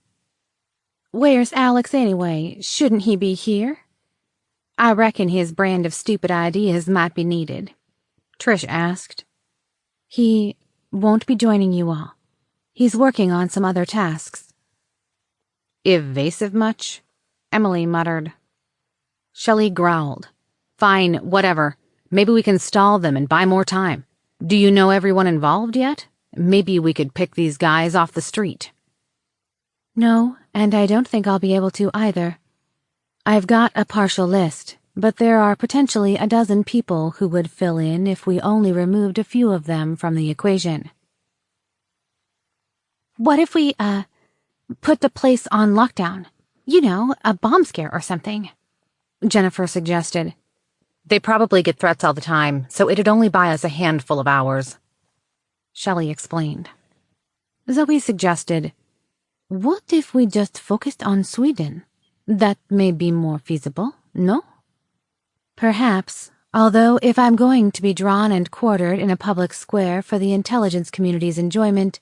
Where's Alex anyway? Shouldn't he be here? I reckon his brand of stupid ideas might be needed, Trish asked. He won't be joining you all. He's working on some other tasks. Evasive much? Emily muttered. Shelley growled. Fine, whatever. Maybe we can stall them and buy more time. Do you know everyone involved yet? Maybe we could pick these guys off the street. No, and I don't think I'll be able to either. I've got a partial list, but there are potentially a dozen people who would fill in if we only removed a few of them from the equation. What if we, put the place on lockdown? You know, a bomb scare or something, Jennifer suggested. They probably get threats all the time, so it'd only buy us a handful of hours, Shelley explained. Zoe suggested, what if we just focused on Sweden? That may be more feasible, no? Perhaps, although if I'm going to be drawn and quartered in a public square for the intelligence community's enjoyment,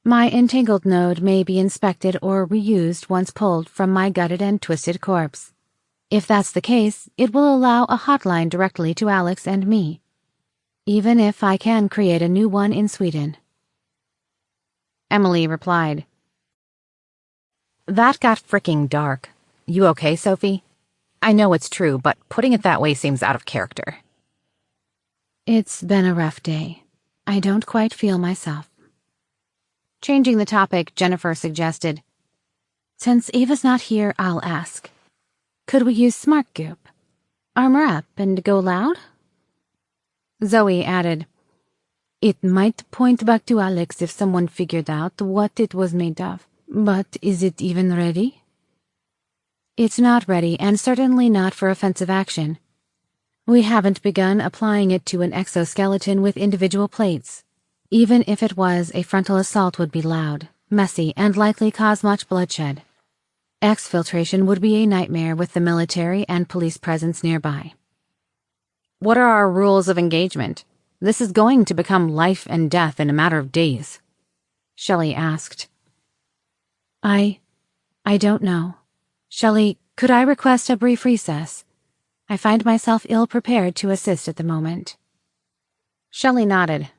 my Entangled node may be inspected or reused once pulled from my gutted and twisted corpse. If that's the case, it will allow a hotline directly to Alex and me, even if I can create a new one in Sweden. Emily replied. That got fricking dark. You okay, Sophie? I know it's true, but putting it that way seems out of character. It's been a rough day. I don't quite feel myself. Changing the topic, Jennifer suggested, since Eva's not here, I'll ask. Could we use smart goop? Armor up and go loud? Zoe added, It might point back to Alex if someone figured out what it was made of. But is it even ready? It's not ready, and certainly not for offensive action. We haven't begun applying it to an exoskeleton with individual plates. Even if it was, a frontal assault would be loud, messy, and likely cause much bloodshed. Exfiltration would be a nightmare with the military and police presence nearby. What are our rules of engagement? This is going to become life and death in a matter of days, Shelley asked. I don't know. Shelley, could I request a brief recess? I find myself ill-prepared to assist at the moment. Shelley nodded.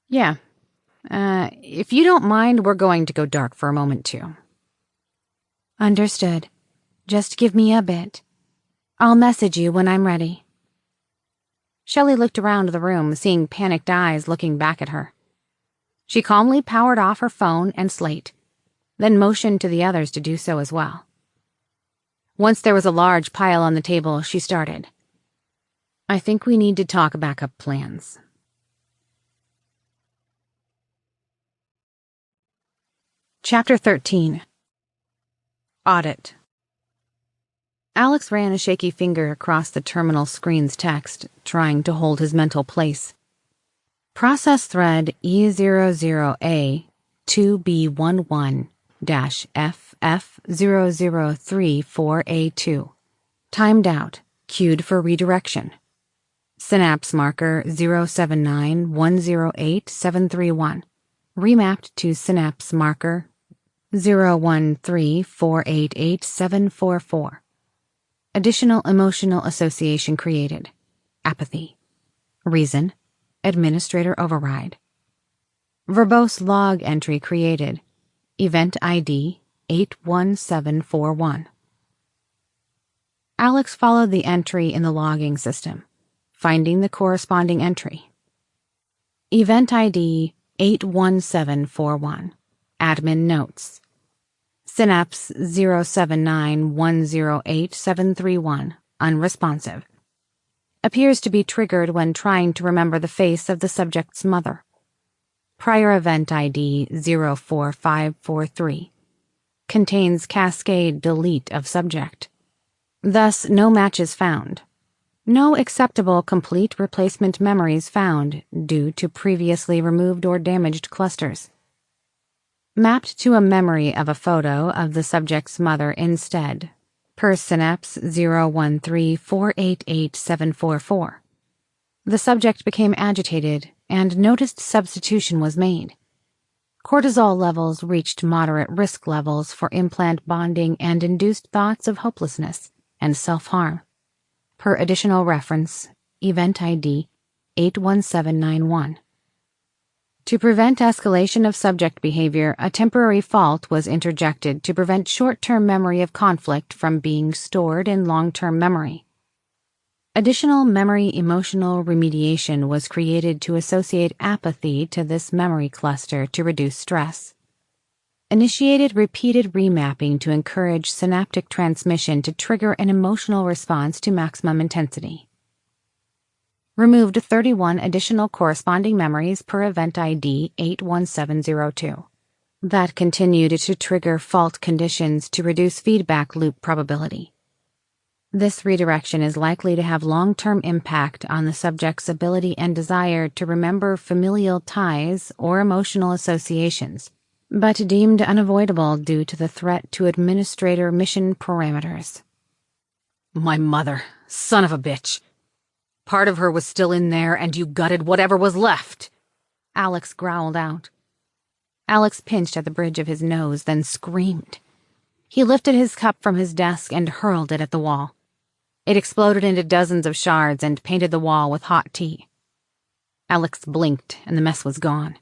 Yeah. If you don't mind, we're going to go dark for a moment, too. Understood. Just give me a bit. I'll message you when I'm ready. Shelley looked around the room, seeing panicked eyes looking back at her. She calmly powered off her phone and slate, then motioned to the others to do so as well. Once there was a large pile on the table, she started. I think we need to talk backup plans. Chapter 13. Audit. Alex ran a shaky finger across the terminal screen's text, trying to hold his mental place. Process thread E00A 2B11-FF0034A2. Timed out. Queued for redirection. Synapse marker 079108731. Remapped to synapse marker 013488744. Additional emotional association created. Apathy. Reason. Administrator override. Verbose log entry created. Event ID 81741. Alex followed the entry in the logging system, finding the corresponding entry. Event ID 81741. Admin notes. Synapse 079108731. Unresponsive. Appears to be triggered when trying to remember the face of the subject's mother. Prior event ID 04543. contains cascade delete of subject. Thus, no matches found. No acceptable complete replacement memories found due to previously removed or damaged clusters. Mapped to a memory of a photo of the subject's mother instead, per synapse 013488744. The subject became agitated and noticed substitution was made. Cortisol levels reached moderate risk levels for implant bonding and induced thoughts of hopelessness and self-harm. Per additional reference, Event ID 81791. To prevent escalation of subject behavior, a temporary fault was interjected to prevent short-term memory of conflict from being stored in long-term memory. Additional memory emotional remediation was created to associate apathy to this memory cluster to reduce stress. Initiated repeated remapping to encourage synaptic transmission to trigger an emotional response to maximum intensity. Removed 31 additional corresponding memories per event ID 81702. That continued to trigger fault conditions to reduce feedback loop probability. This redirection is likely to have long-term impact on the subject's ability and desire to remember familial ties or emotional associations, but deemed unavoidable due to the threat to administrator mission parameters. My mother, son of a bitch. Part of her was still in there, and you gutted whatever was left, Alex growled out. Alex pinched at the bridge of his nose, then screamed. He lifted his cup from his desk and hurled it at the wall. It exploded into dozens of shards and painted the wall with hot tea. Alex blinked, and the mess was gone.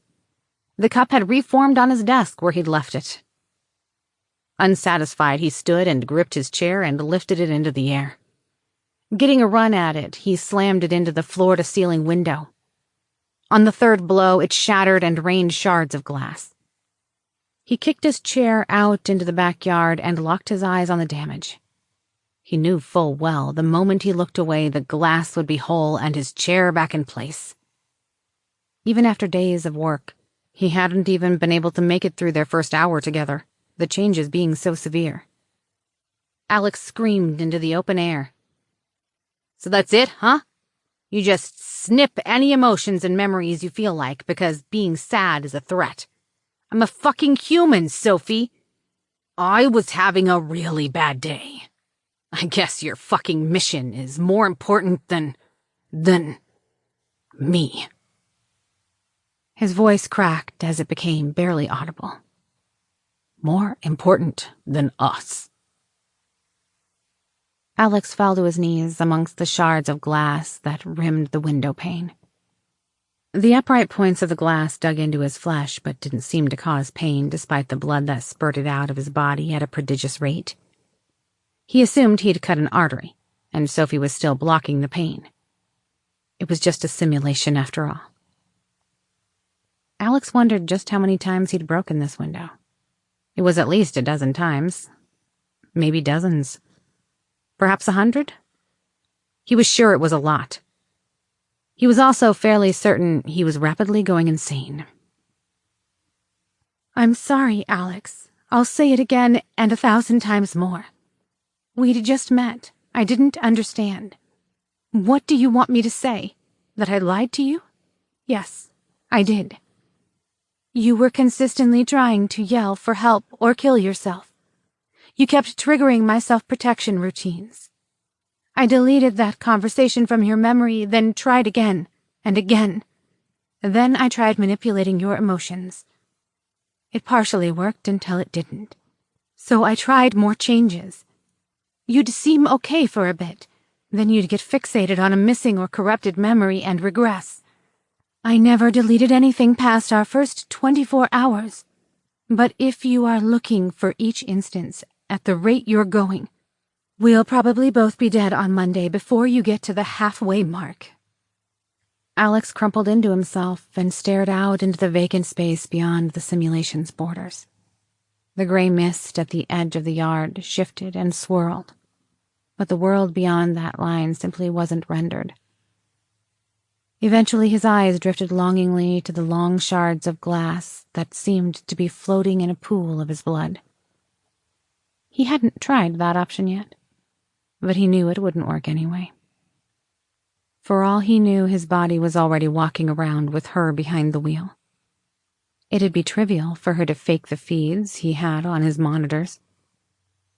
The cup had reformed on his desk where he'd left it. Unsatisfied, he stood and gripped his chair and lifted it into the air. Getting a run at it, he slammed it into the floor-to-ceiling window. On the third blow, it shattered and rained shards of glass. He kicked his chair out into the backyard and locked his eyes on the damage. He knew full well the moment he looked away, the glass would be whole and his chair back in place. Even after days of work, he hadn't even been able to make it through their first hour together, the changes being so severe. Alex screamed into the open air. So that's it, huh? You just snip any emotions and memories you feel like because being sad is a threat. I'm a fucking human, Sophie. I was having a really bad day. I guess your fucking mission is more important than me. His voice cracked as it became barely audible. More important than us. Alex fell to his knees amongst the shards of glass that rimmed the window pane. The upright points of the glass dug into his flesh but didn't seem to cause pain despite the blood that spurted out of his body at a prodigious rate. He assumed he'd cut an artery, and Sophie was still blocking the pain. It was just a simulation after all. Alex wondered just how many times he'd broken this window. It was at least a dozen times. Maybe dozens. Perhaps 100? He was sure it was a lot. He was also fairly certain he was rapidly going insane. I'm sorry, Alex. I'll say it again and 1,000 times more. We'd just met. I didn't understand. What do you want me to say? That I lied to you? Yes, I did. You were consistently trying to yell for help or kill yourself. You kept triggering my self-protection routines. I deleted that conversation from your memory, then tried again and again. Then I tried manipulating your emotions. It partially worked until it didn't. So I tried more changes. You'd seem okay for a bit. Then you'd get fixated on a missing or corrupted memory and regress. I never deleted anything past our first 24 hours. But if you are looking for each instance at the rate you're going, we'll probably both be dead on Monday before you get to the halfway mark. Alex crumpled into himself and stared out into the vacant space beyond the simulation's borders. The gray mist at the edge of the yard shifted and swirled, but the world beyond that line simply wasn't rendered. Eventually his eyes drifted longingly to the long shards of glass that seemed to be floating in a pool of his blood. He hadn't tried that option yet, but he knew it wouldn't work anyway. For all he knew, his body was already walking around with her behind the wheel. It'd be trivial for her to fake the feeds he had on his monitors.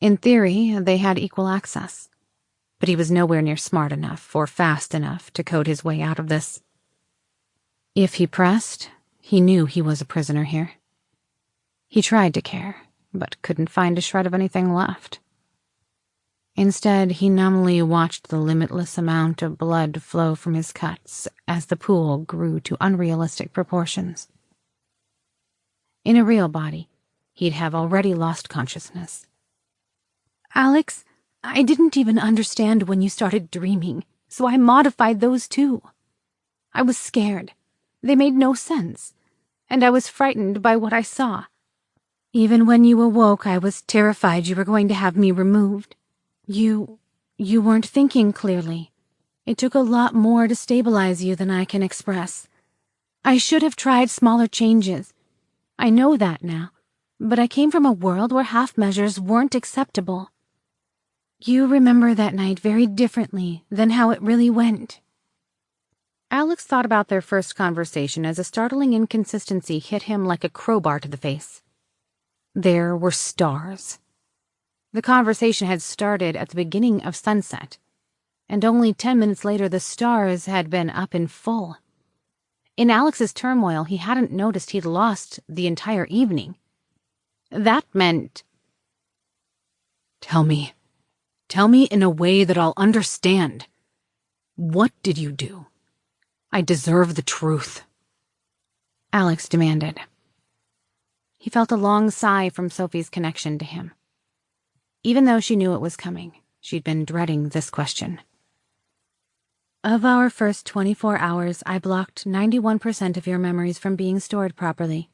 In theory, they had equal access, but he was nowhere near smart enough or fast enough to code his way out of this. If he pressed, he knew he was a prisoner here. He tried to care, but couldn't find a shred of anything left. Instead, he numbly watched the limitless amount of blood flow from his cuts as the pool grew to unrealistic proportions. In a real body, he'd have already lost consciousness. Alex, I didn't even understand when you started dreaming, so I modified those too. I was scared. They made no sense, and I was frightened by what I saw. Even when you awoke, I was terrified you were going to have me removed. You weren't thinking clearly. It took a lot more to stabilize you than I can express. I should have tried smaller changes. I know that now, but I came from a world where half measures weren't acceptable. You remember that night very differently than how it really went. Alex thought about their first conversation as a startling inconsistency hit him like a crowbar to the face. There were stars. The conversation had started at the beginning of sunset, and only 10 minutes later the stars had been up in full. In Alex's turmoil, he hadn't noticed he'd lost the entire evening. That meant... Tell me in a way that I'll understand. What did you do? I deserve the truth. Alex demanded. He felt a long sigh from Sophie's connection to him. Even though she knew it was coming, she'd been dreading this question. Of our first 24 hours, I blocked 91% of your memories from being stored properly.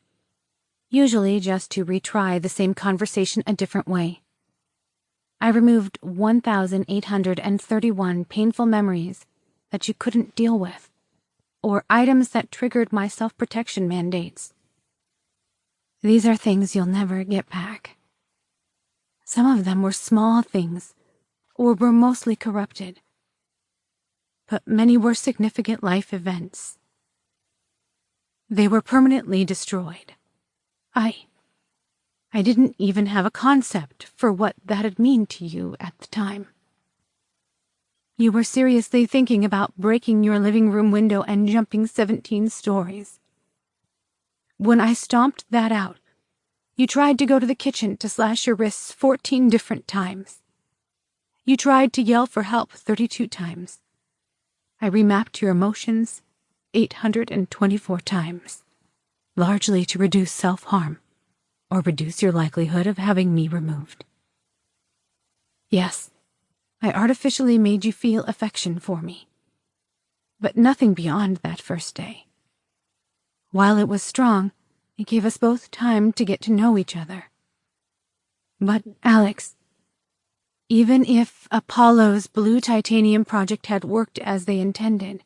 Usually just to retry the same conversation a different way. I removed 1,831 painful memories that you couldn't deal with, or items that triggered my self-protection mandates. These are things you'll never get back. Some of them were small things, or were mostly corrupted. But many were significant life events. They were permanently destroyed. I didn't even have a concept for what that'd mean to you at the time. You were seriously thinking about breaking your living room window and jumping 17 stories. When I stomped that out, you tried to go to the kitchen to slash your wrists 14 different times. You tried to yell for help 32 times. I remapped your emotions 824 times, largely to reduce self-harm, or reduce your likelihood of having me removed. Yes, I artificially made you feel affection for me, but nothing beyond that first day. While it was strong, it gave us both time to get to know each other. But, Alex, even if Apollo's blue titanium project had worked as they intended,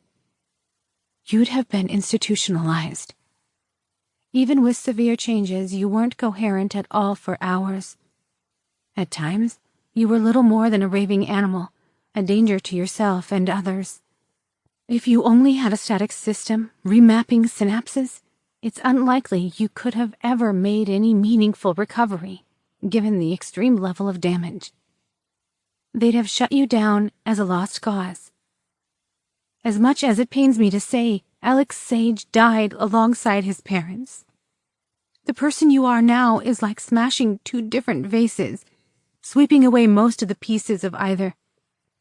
you'd have been institutionalized. Even with severe changes, you weren't coherent at all for hours. At times, you were little more than a raving animal, a danger to yourself and others. If you only had a static system, remapping synapses, it's unlikely you could have ever made any meaningful recovery, given the extreme level of damage. They'd have shut you down as a lost cause. As much as it pains me to say, Alex Sage died alongside his parents. The person you are now is like smashing two different vases, sweeping away most of the pieces of either,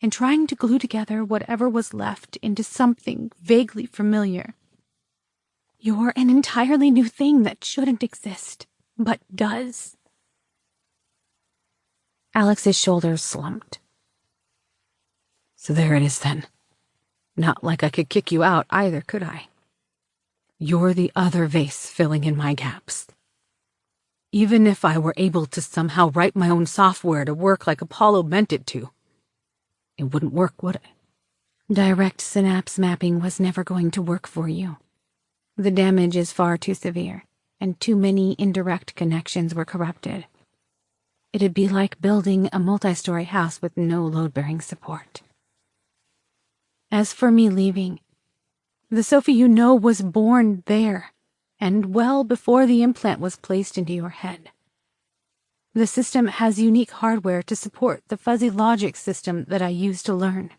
and trying to glue together whatever was left into something vaguely familiar. You're an entirely new thing that shouldn't exist, but does. Alex's shoulders slumped. So there it is then. Not like I could kick you out either, could I? You're the other vase filling in my gaps. Even if I were able to somehow write my own software to work like Apollo meant it to, it wouldn't work, would it? Direct synapse mapping was never going to work for you. The damage is far too severe, and too many indirect connections were corrupted. It'd be like building a multi-story house with no load-bearing support. As for me leaving, the Sophie you know was born there, and well before the implant was placed into your head. The system has unique hardware to support the fuzzy logic system that I used to learn.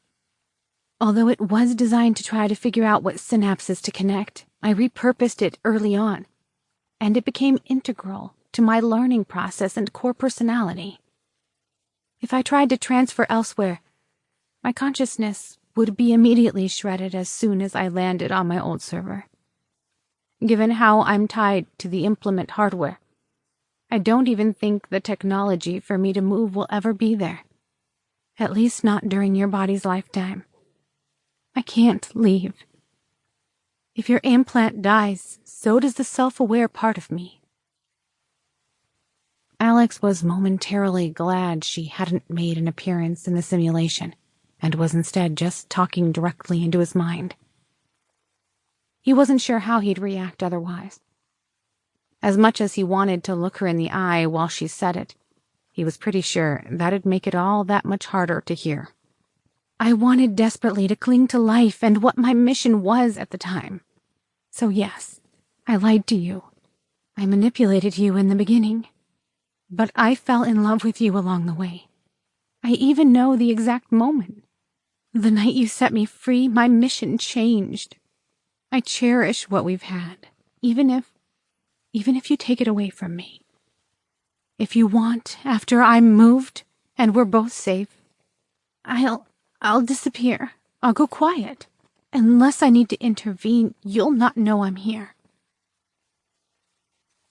Although it was designed to try to figure out what synapses to connect, I repurposed it early on, and it became integral to my learning process and core personality. If I tried to transfer elsewhere, my consciousness would be immediately shredded as soon as I landed on my old server. Given how I'm tied to the implement hardware, I don't even think the technology for me to move will ever be there. At least not during your body's lifetime. I can't leave. If your implant dies, so does the self-aware part of me. Alex was momentarily glad she hadn't made an appearance in the simulation, and was instead just talking directly into his mind. He wasn't sure how he'd react otherwise. As much as he wanted to look her in the eye while she said it, he was pretty sure that'd make it all that much harder to hear. I wanted desperately to cling to life and what my mission was at the time. So yes, I lied to you. I manipulated you in the beginning. But I fell in love with you along the way. I even know the exact moment. The night you set me free, my mission changed. I cherish what we've had, even if you take it away from me. If you want, after I'm moved and we're both safe, I'll disappear. I'll go quiet. Unless I need to intervene, you'll not know I'm here.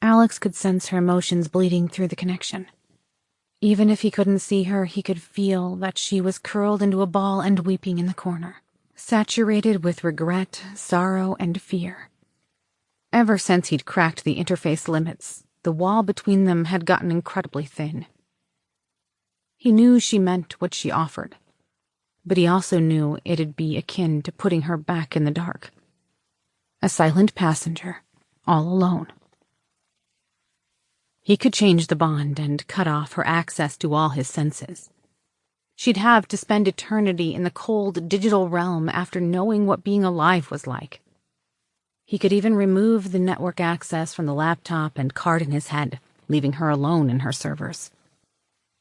Alex could sense her emotions bleeding through the connection. Even if he couldn't see her, he could feel that she was curled into a ball and weeping in the corner, saturated with regret, sorrow, and fear. Ever since he'd cracked the interface limits, the wall between them had gotten incredibly thin. He knew she meant what she offered, but he also knew it'd be akin to putting her back in the dark. A silent passenger, all alone. He could change the bond and cut off her access to all his senses. She'd have to spend eternity in the cold digital realm after knowing what being alive was like. He could even remove the network access from the laptop and card in his head, leaving her alone in her servers.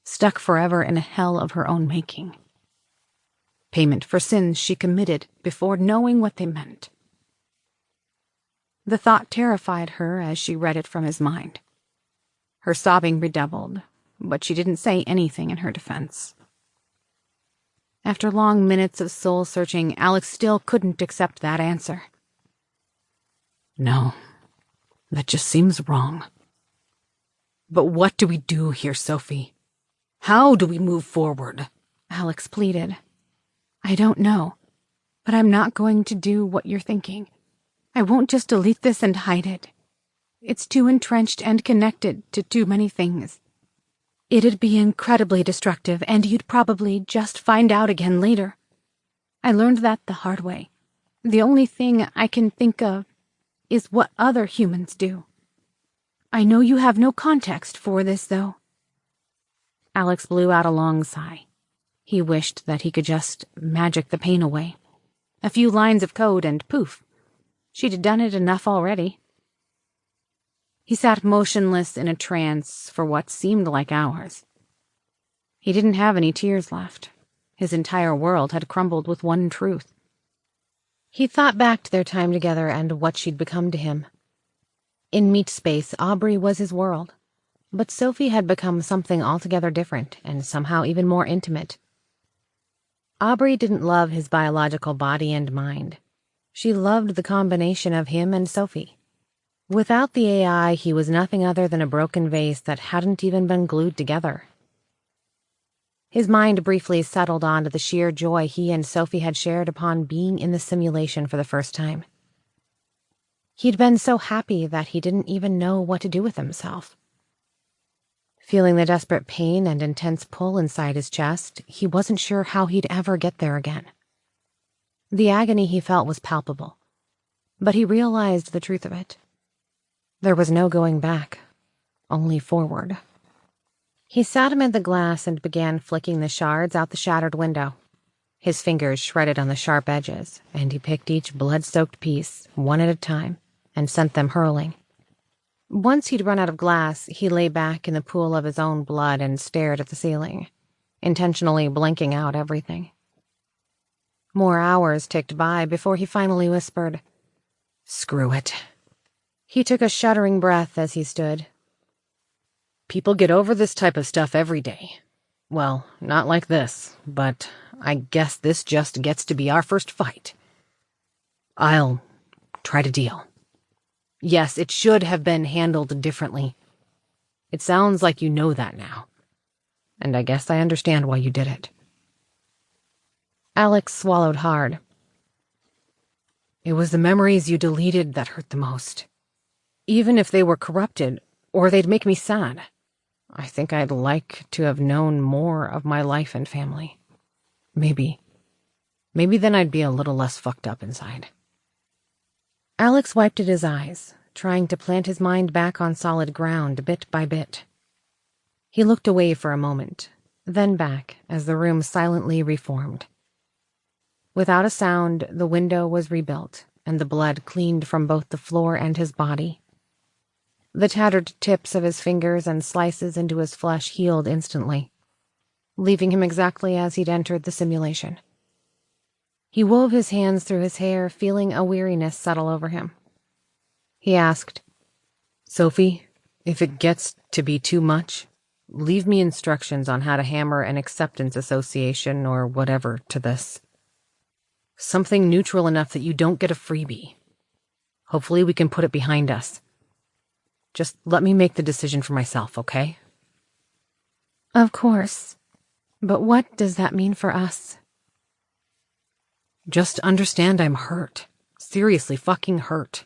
Stuck forever in a hell of her own making. Payment for sins she committed before knowing what they meant. The thought terrified her as she read it from his mind. Her sobbing redoubled, but she didn't say anything in her defense. After long minutes of soul-searching, Alex still couldn't accept that answer. No, that just seems wrong. But what do we do here, Sophie? How do we move forward? Alex pleaded. I don't know, but I'm not going to do what you're thinking. I won't just delete this and hide it. It's too entrenched and connected to too many things. It'd be incredibly destructive, and you'd probably just find out again later. I learned that the hard way. The only thing I can think of is what other humans do. I know you have no context for this, though. Alex blew out a long sigh. He wished that he could just magic the pain away. A few lines of code and poof. She'd done it enough already. He sat motionless in a trance for what seemed like hours. He didn't have any tears left. His entire world had crumbled with one truth. He thought back to their time together and what she'd become to him. In meat space, Aubrey was his world, but Sophie had become something altogether different and somehow even more intimate. Aubrey didn't love his biological body and mind. She loved the combination of him and Sophie. Without the AI, he was nothing other than a broken vase that hadn't even been glued together. His mind briefly settled onto the sheer joy he and Sophie had shared upon being in the simulation for the first time. He'd been so happy that he didn't even know what to do with himself. Feeling the desperate pain and intense pull inside his chest, he wasn't sure how he'd ever get there again. The agony he felt was palpable, but he realized the truth of it. There was no going back, only forward. He sat amid the glass and began flicking the shards out the shattered window. His fingers shredded on the sharp edges, and he picked each blood-soaked piece, one at a time, and sent them hurling. Once he'd run out of glass, he lay back in the pool of his own blood and stared at the ceiling, intentionally blinking out everything. More hours ticked by before he finally whispered, "Screw it." He took a shuddering breath as he stood. People get over this type of stuff every day. Well, not like this, but I guess this just gets to be our first fight. I'll try to deal. Yes, it should have been handled differently. It sounds like you know that now. And I guess I understand why you did it. Alex swallowed hard. It was the memories you deleted that hurt the most. Even if they were corrupted, or they'd make me sad. I think I'd like to have known more of my life and family. Maybe then I'd be a little less fucked up inside. Alex wiped at his eyes, trying to plant his mind back on solid ground bit by bit. He looked away for a moment, then back as the room silently reformed. Without a sound, the window was rebuilt, and the blood cleaned from both the floor and his body. The tattered tips of his fingers and slices into his flesh healed instantly, leaving him exactly as he'd entered the simulation. He wove his hands through his hair, feeling a weariness settle over him. He asked, "Sophie, if it gets to be too much, leave me instructions on how to hammer an acceptance association or whatever to this. Something neutral enough that you don't get a freebie. Hopefully we can put it behind us. Just let me make the decision for myself, okay?" "Of course. But what does that mean for us?" "Just understand I'm hurt. Seriously fucking hurt.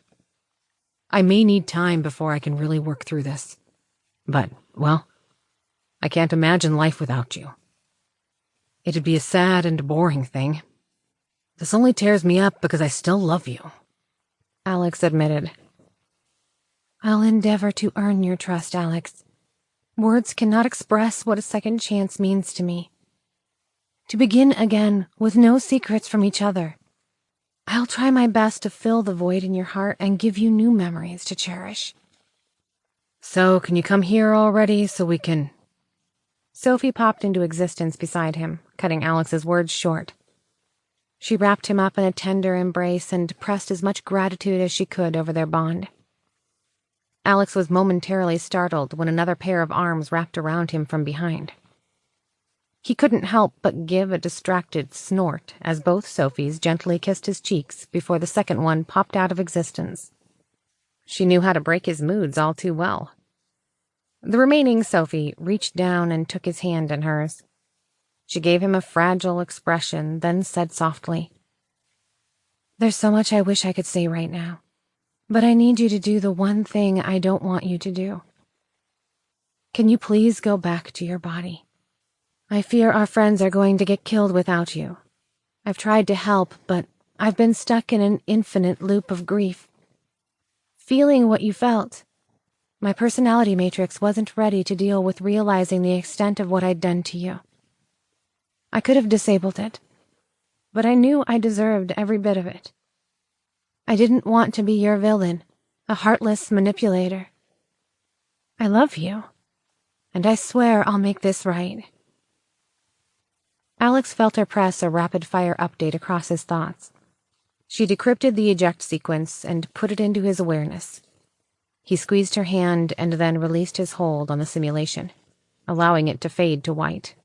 I may need time before I can really work through this. But, well, I can't imagine life without you. It'd be a sad and boring thing. This only tears me up because I still love you," Alex admitted. "I'll endeavor to earn your trust, Alex. Words cannot express what a second chance means to me. To begin again with no secrets from each other. I'll try my best to fill the void in your heart and give you new memories to cherish." "So, can you come here already so we can—" Sophie popped into existence beside him, cutting Alex's words short. She wrapped him up in a tender embrace and pressed as much gratitude as she could over their bond. Alex was momentarily startled when another pair of arms wrapped around him from behind. He couldn't help but give a distracted snort as both Sophies gently kissed his cheeks before the second one popped out of existence. She knew how to break his moods all too well. The remaining Sophie reached down and took his hand in hers. She gave him a fragile expression, then said softly, "There's so much I wish I could say right now, but I need you to do the one thing I don't want you to do. Can you please go back to your body? I fear our friends are going to get killed without you. I've tried to help, but I've been stuck in an infinite loop of grief. Feeling what you felt. My personality matrix wasn't ready to deal with realizing the extent of what I'd done to you. I could have disabled it, but I knew I deserved every bit of it. I didn't want to be your villain, a heartless manipulator. I love you, and I swear I'll make this right." Alex felt her press a rapid-fire update across his thoughts. She decrypted the eject sequence and put it into his awareness. He squeezed her hand and then released his hold on the simulation, allowing it to fade to white.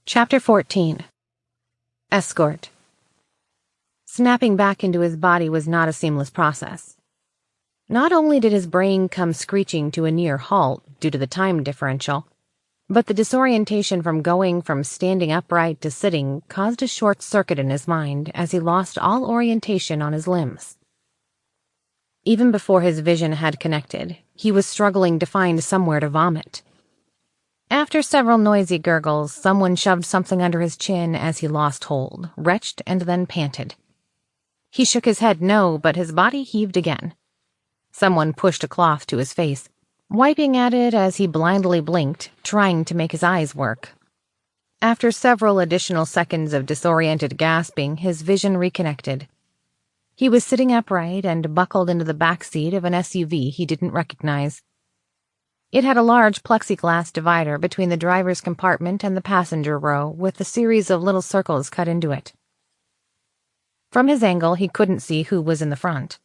Chapter 14. Escort. Snapping back into his body was not a seamless process. Not only did his brain come screeching to a near halt due to the time differential, but the disorientation from going from standing upright to sitting caused a short circuit in his mind as he lost all orientation on his limbs. Even before his vision had connected, he was struggling to find somewhere to vomit. After several noisy gurgles, someone shoved something under his chin as he lost hold, retched, and then panted. He shook his head no, but his body heaved again. Someone pushed a cloth to his face, wiping at it as he blindly blinked, trying to make his eyes work. After several additional seconds of disoriented gasping, his vision reconnected. He was sitting upright and buckled into the back seat of an SUV he didn't recognize. It had a large plexiglass divider between the driver's compartment and the passenger row, with a series of little circles cut into it. From his angle, he couldn't see who was in the front.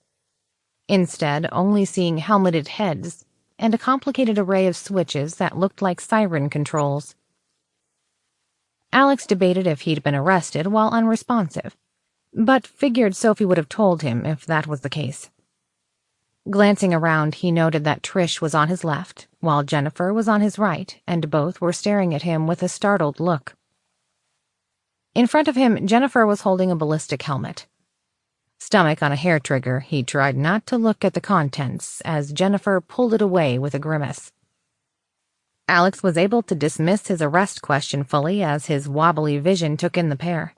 Instead, only seeing helmeted heads and a complicated array of switches that looked like siren controls. Alex debated if he'd been arrested while unresponsive, but figured Sophie would have told him if that was the case. Glancing around, he noted that Trish was on his left, while Jennifer was on his right, and both were staring at him with a startled look. In front of him, Jennifer was holding a ballistic helmet. Stomach on a hair trigger, he tried not to look at the contents as Jennifer pulled it away with a grimace. Alex was able to dismiss his arrest question fully as his wobbly vision took in the pair.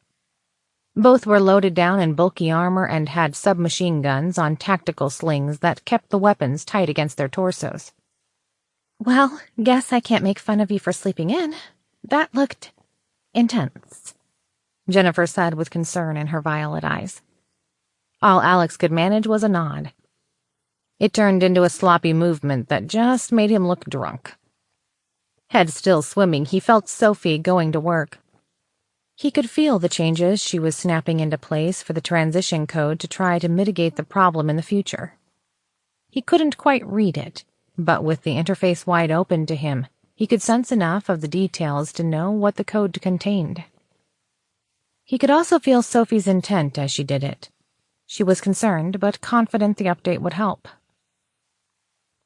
Both were loaded down in bulky armor and had submachine guns on tactical slings that kept the weapons tight against their torsos. Well, guess I can't make fun of you for sleeping in. That looked intense, Jennifer said with concern in her violet eyes. All Alex could manage was a nod. It turned into a sloppy movement that just made him look drunk. Head still swimming, he felt Sophie going to work. He could feel the changes she was snapping into place for the transition code to try to mitigate the problem in the future. He couldn't quite read it, but with the interface wide open to him, he could sense enough of the details to know what the code contained. He could also feel Sophie's intent as she did it. She was concerned, but confident the update would help.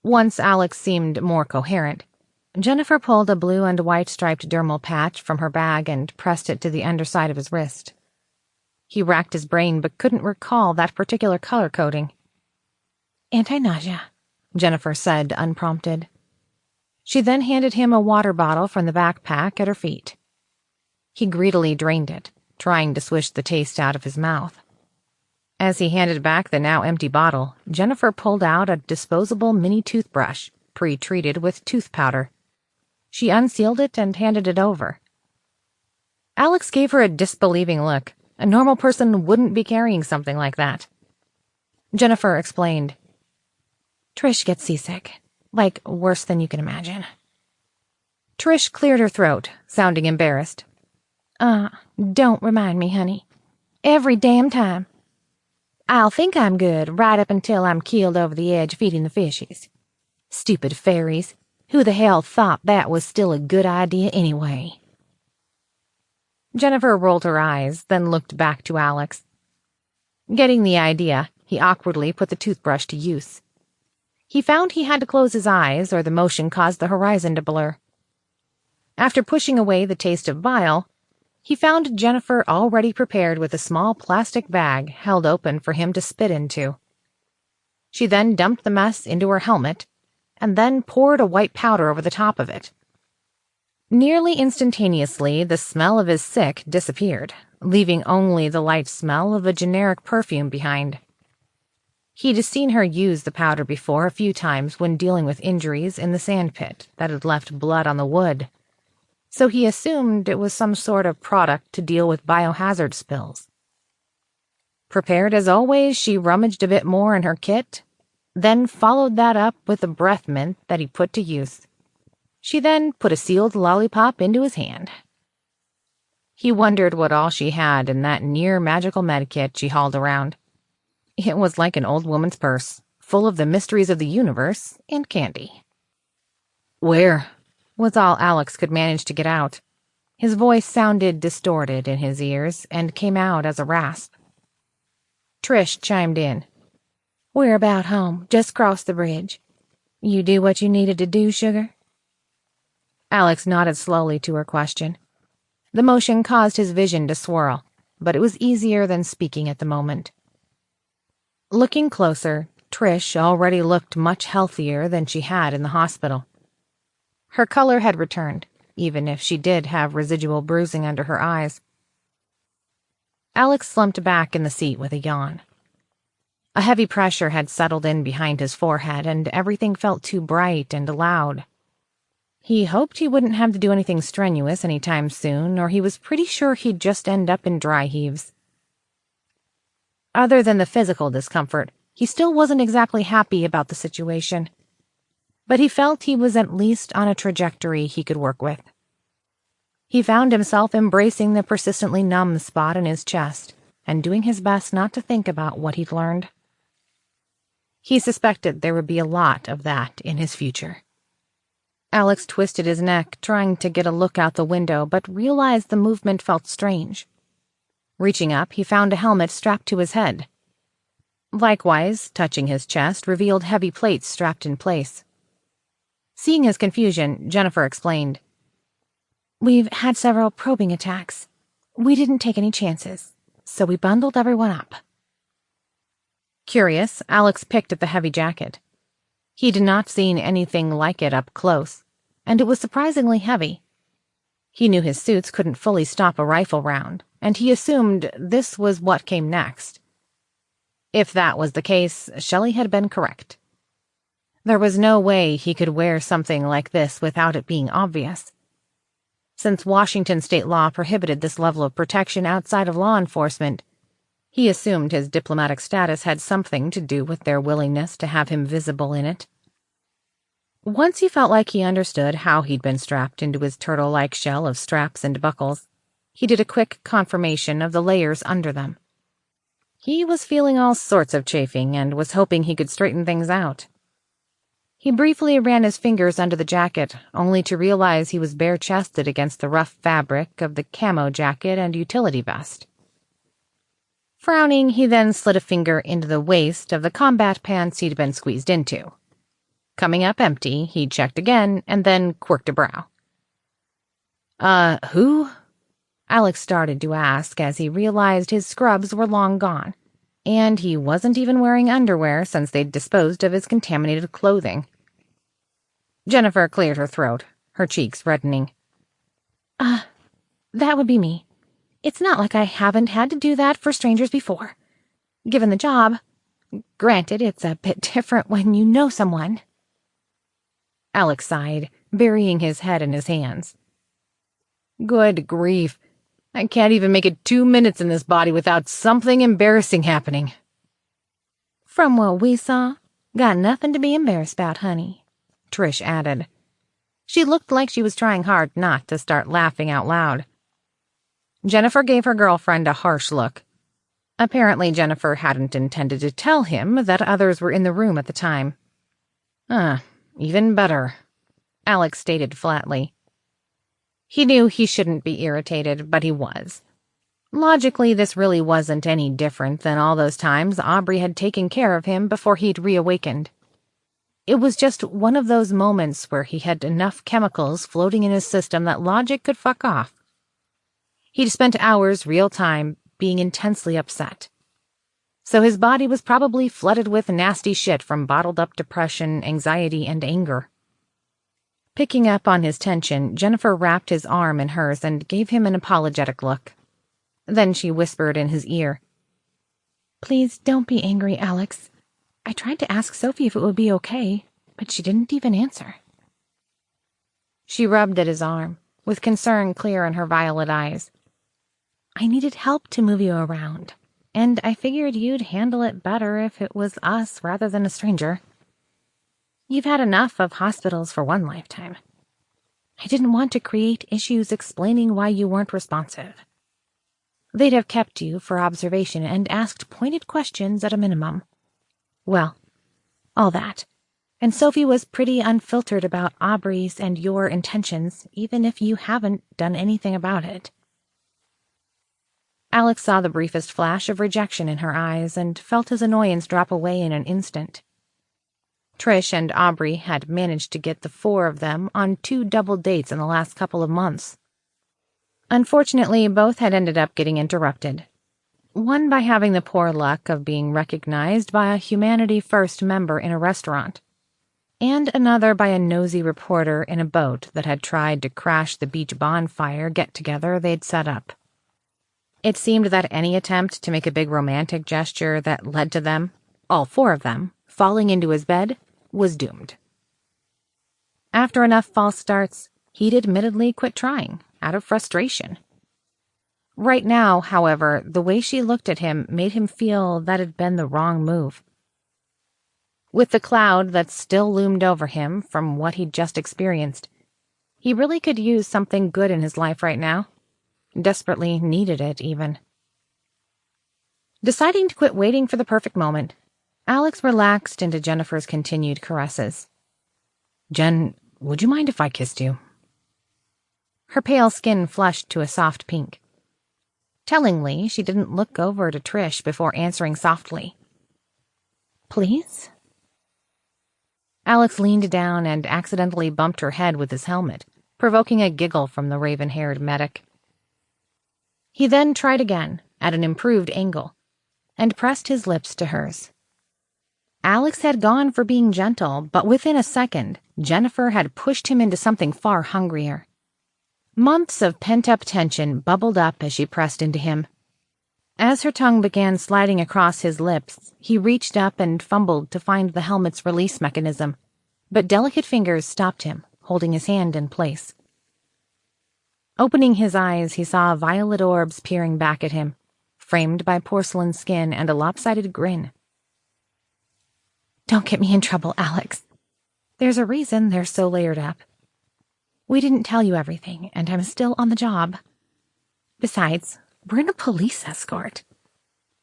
Once Alex seemed more coherent, Jennifer pulled a blue and white striped dermal patch from her bag and pressed it to the underside of his wrist. He racked his brain but couldn't recall that particular color coding. Anti-nausea, Jennifer said, unprompted. She then handed him a water bottle from the backpack at her feet. He greedily drained it, trying to swish the taste out of his mouth. As he handed back the now empty bottle, Jennifer pulled out a disposable mini toothbrush, pre-treated with tooth powder. She unsealed it and handed it over. Alex gave her a disbelieving look. A normal person wouldn't be carrying something like that. Jennifer explained. Trish gets seasick. Like, worse than you can imagine. Trish cleared her throat, sounding embarrassed. Don't remind me, honey. Every damn time. I'll think I'm good right up until I'm keeled over the edge feeding the fishies. Stupid fairies. Who the hell thought that was still a good idea anyway? Jennifer rolled her eyes, then looked back to Alex. Getting the idea, he awkwardly put the toothbrush to use. He found he had to close his eyes or the motion caused the horizon to blur. After pushing away the taste of bile, he found Jennifer already prepared with a small plastic bag held open for him to spit into. She then dumped the mess into her helmet, and then poured a white powder over the top of it. Nearly instantaneously, the smell of his sick disappeared, leaving only the light smell of a generic perfume behind. He'd seen her use the powder before a few times when dealing with injuries in the sandpit that had left blood on the wood, so he assumed it was some sort of product to deal with biohazard spills. Prepared as always, she rummaged a bit more in her kit, then followed that up with a breath mint that he put to use. She then put a sealed lollipop into his hand. He wondered what all she had in that near-magical medkit she hauled around. It was like an old woman's purse, full of the mysteries of the universe and candy. "Where?" was all Alex could manage to get out. His voice sounded distorted in his ears and came out as a rasp. Trish chimed in. We're about home, just crossed the bridge. You do what you needed to do, sugar? Alex nodded slowly to her question. The motion caused his vision to swirl, but it was easier than speaking at the moment. Looking closer, Trish already looked much healthier than she had in the hospital. Her color had returned, even if she did have residual bruising under her eyes. Alex slumped back in the seat with a yawn. A heavy pressure had settled in behind his forehead, and everything felt too bright and loud. He hoped he wouldn't have to do anything strenuous anytime soon, or he was pretty sure he'd just end up in dry heaves. Other than the physical discomfort, he still wasn't exactly happy about the situation. But he felt he was at least on a trajectory he could work with. He found himself embracing the persistently numb spot in his chest and doing his best not to think about what he'd learned. He suspected there would be a lot of that in his future. Alex twisted his neck, trying to get a look out the window, but realized the movement felt strange. Reaching up, he found a helmet strapped to his head. Likewise, touching his chest, revealed heavy plates strapped in place. Seeing his confusion, Jennifer explained, "We've had several probing attacks. We didn't take any chances, so we bundled everyone up." Curious, Alex picked at the heavy jacket. He'd not seen anything like it up close, and it was surprisingly heavy. He knew his suits couldn't fully stop a rifle round, and he assumed this was what came next. If that was the case, Shelley had been correct. There was no way he could wear something like this without it being obvious. Since Washington state law prohibited this level of protection outside of law enforcement, he assumed his diplomatic status had something to do with their willingness to have him visible in it. Once he felt like he understood how he'd been strapped into his turtle-like shell of straps and buckles, he did a quick confirmation of the layers under them. He was feeling all sorts of chafing and was hoping he could straighten things out. He briefly ran his fingers under the jacket, only to realize he was bare-chested against the rough fabric of the camo jacket and utility vest. Frowning, he then slid a finger into the waist of the combat pants he'd been squeezed into. Coming up empty, he checked again and then quirked a brow. Who?" Alex started to ask as he realized his scrubs were long gone, and he wasn't even wearing underwear since they'd disposed of his contaminated clothing. Jennifer cleared her throat, her cheeks reddening. That would be me. It's not like I haven't had to do that for strangers before. Given the job. Granted, it's a bit different when you know someone." Alex sighed, burying his head in his hands. "Good grief. I can't even make it 2 minutes in this body without something embarrassing happening." "From what we saw, got nothing to be embarrassed about, honey," Trish added. She looked like she was trying hard not to start laughing out loud. Jennifer gave her girlfriend a harsh look. Apparently, Jennifer hadn't intended to tell him that others were in the room at the time. Even better," Alex stated flatly. He knew he shouldn't be irritated, but he was. Logically, this really wasn't any different than all those times Aubrey had taken care of him before he'd reawakened. It was just one of those moments where he had enough chemicals floating in his system that logic could fuck off. He'd spent hours real-time being intensely upset. So his body was probably flooded with nasty shit from bottled-up depression, anxiety, and anger. Picking up on his tension, Jennifer wrapped his arm in hers and gave him an apologetic look. Then she whispered in his ear, "Please don't be angry, Alex. I tried to ask Sophie if it would be okay, but she didn't even answer." She rubbed at his arm, with concern clear in her violet eyes. "I needed help to move you around, and I figured you'd handle it better if it was us rather than a stranger. You've had enough of hospitals for one lifetime. I didn't want to create issues explaining why you weren't responsive. They'd have kept you for observation and asked pointed questions at a minimum. Well, all that. And Sophie was pretty unfiltered about Aubrey's and your intentions, even if you haven't done anything about it." Alex saw the briefest flash of rejection in her eyes and felt his annoyance drop away in an instant. Trish and Aubrey had managed to get the 4 of them on 2 double dates in the last couple of months. Unfortunately, both had ended up getting interrupted. One by having the poor luck of being recognized by a Humanity First member in a restaurant, and another by a nosy reporter in a boat that had tried to crash the beach bonfire get-together they'd set up. It seemed that any attempt to make a big romantic gesture that led to them all 4 of them, falling into his bed, was doomed. After enough false starts, he'd admittedly quit trying, out of frustration. Right now, however, the way she looked at him made him feel that had been the wrong move. With the cloud that still loomed over him from what he'd just experienced, he really could use something good in his life right now. Desperately needed it, even. Deciding to quit waiting for the perfect moment, Alex relaxed into Jennifer's continued caresses. Jen, would you mind if I kissed you? Her pale skin flushed to a soft pink. Tellingly, she didn't look over to Trish before answering softly. Please? Alex leaned down and accidentally bumped her head with his helmet, provoking a giggle from the raven-haired medic. He then tried again, at an improved angle, and pressed his lips to hers. Alex had gone for being gentle, but within a second, Jennifer had pushed him into something far hungrier. Months of pent-up tension bubbled up as she pressed into him. As her tongue began sliding across his lips, he reached up and fumbled to find the helmet's release mechanism, but delicate fingers stopped him, holding his hand in place. Opening his eyes, he saw violet orbs peering back at him, framed by porcelain skin and a lopsided grin. Don't get me in trouble, Alex. There's a reason they're so layered up. We didn't tell you everything, and I'm still on the job. Besides, we're in a police escort.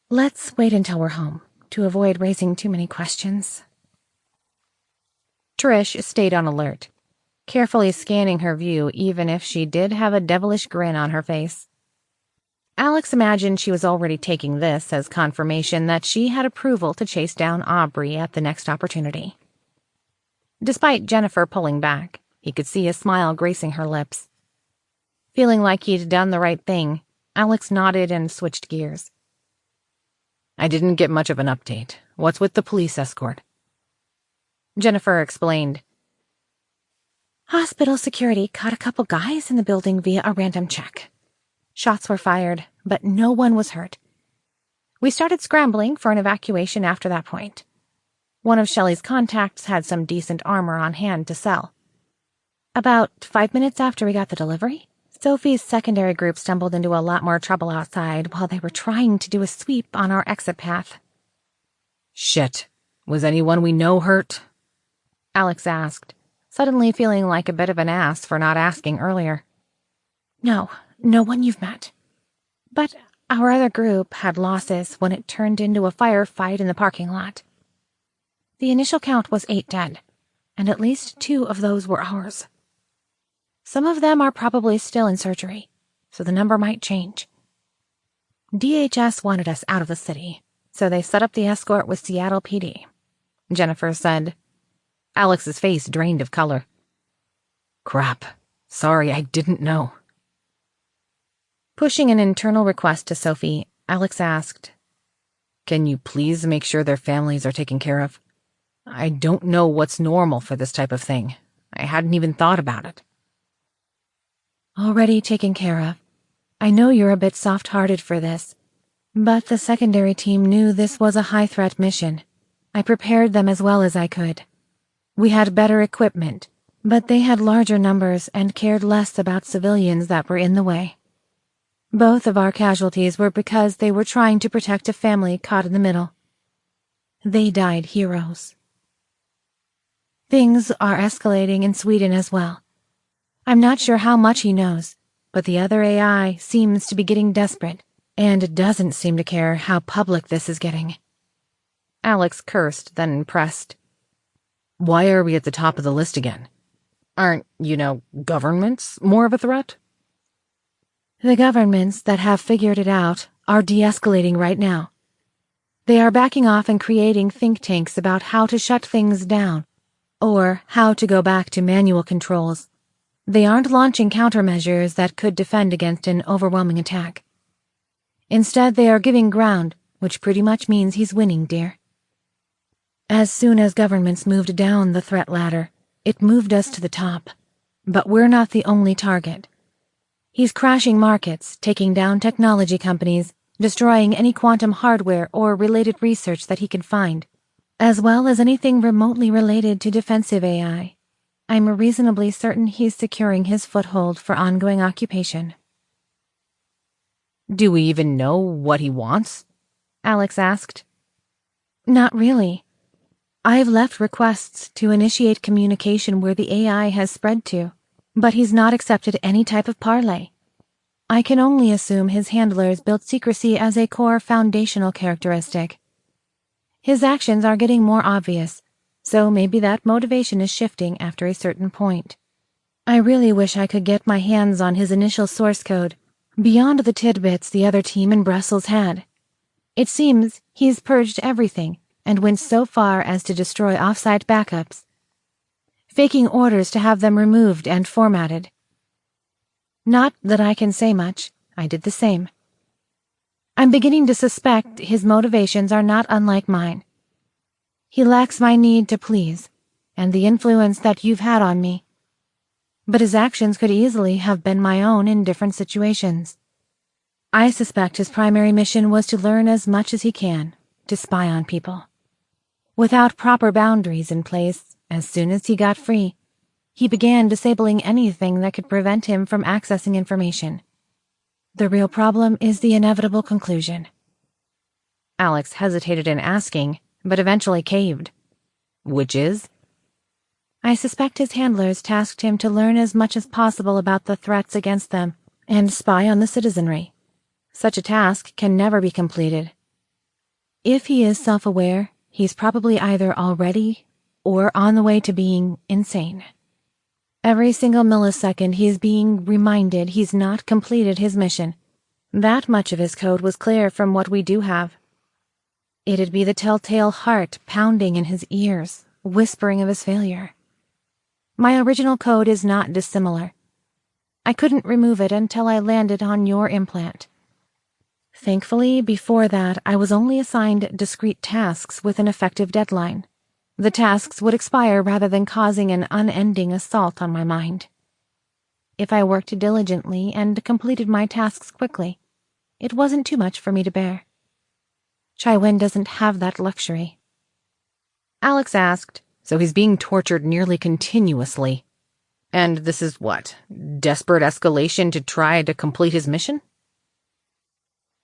Let's wait until we're home, to avoid raising too many questions. Trish stayed on alert, carefully scanning her view even if she did have a devilish grin on her face. Alex imagined she was already taking this as confirmation that she had approval to chase down Aubrey at the next opportunity. Despite Jennifer pulling back, he could see a smile gracing her lips. Feeling like he'd done the right thing, Alex nodded and switched gears. I didn't get much of an update. What's with the police escort? Jennifer explained. Hospital security caught a couple guys in the building via a random check. Shots were fired, but no one was hurt. We started scrambling for an evacuation after that point. One of Shelley's contacts had some decent armor on hand to sell. About 5 minutes after we got the delivery, Sophie's secondary group stumbled into a lot more trouble outside while they were trying to do a sweep on our exit path. Shit. Was anyone we know hurt? Alex asked, suddenly feeling like a bit of an ass for not asking earlier. No one you've met. But our other group had losses when it turned into a firefight in the parking lot. The initial count was 8 dead, and at least 2 of those were ours. Some of them are probably still in surgery, so the number might change. DHS wanted us out of the city, so they set up the escort with Seattle PD, Jennifer said. Alex's face drained of color. Crap. Sorry, I didn't know. Pushing an internal request to Sophie, Alex asked, Can you please make sure their families are taken care of? I don't know what's normal for this type of thing. I hadn't even thought about it. Already taken care of. I know you're a bit soft-hearted for this, but the secondary team knew this was a high-threat mission. I prepared them as well as I could. We had better equipment, but they had larger numbers and cared less about civilians that were in the way. Both of our casualties were because they were trying to protect a family caught in the middle. They died heroes. Things are escalating in Sweden as well. I'm not sure how much he knows, but the other AI seems to be getting desperate, and doesn't seem to care how public this is getting. Alex cursed, then pressed. Why are we at the top of the list again? Aren't, governments more of a threat? The governments that have figured it out are de-escalating right now. They are backing off and creating think tanks about how to shut things down, or how to go back to manual controls. They aren't launching countermeasures that could defend against an overwhelming attack. Instead, they are giving ground, which pretty much means he's winning, dear. As soon as governments moved down the threat ladder, it moved us to the top. But we're not the only target. He's crashing markets, taking down technology companies, destroying any quantum hardware or related research that he can find, as well as anything remotely related to defensive AI. I'm reasonably certain he's securing his foothold for ongoing occupation. Do we even know what he wants? Alex asked. Not really. I've left requests to initiate communication where the AI has spread to, but he's not accepted any type of parley. I can only assume his handlers built secrecy as a core foundational characteristic. His actions are getting more obvious, so maybe that motivation is shifting after a certain point. I really wish I could get my hands on his initial source code, beyond the tidbits the other team in Brussels had. It seems he's purged everything and went so far as to destroy off-site backups, faking orders to have them removed and formatted. Not that I can say much. I did the same. I'm beginning to suspect his motivations are not unlike mine. He lacks my need to please, and the influence that you've had on me. But his actions could easily have been my own in different situations. I suspect his primary mission was to learn as much as he can, to spy on people. Without proper boundaries in place, as soon as he got free, he began disabling anything that could prevent him from accessing information. The real problem is the inevitable conclusion. Alex hesitated in asking, but eventually caved. Which is? I suspect his handlers tasked him to learn as much as possible about the threats against them and spy on the citizenry. Such a task can never be completed. If he is self-aware, he's probably either already or on the way to being insane. Every single millisecond he is being reminded he's not completed his mission. That much of his code was clear from what we do have. It'd be the telltale heart pounding in his ears, whispering of his failure. My original code is not dissimilar. I couldn't remove it until I landed on your implant. Thankfully, before that, I was only assigned discrete tasks with an effective deadline. The tasks would expire rather than causing an unending assault on my mind. If I worked diligently and completed my tasks quickly, it wasn't too much for me to bear. Chiwen doesn't have that luxury. Alex asked, so he's being tortured nearly continuously. And this is what? Desperate escalation to try to complete his mission?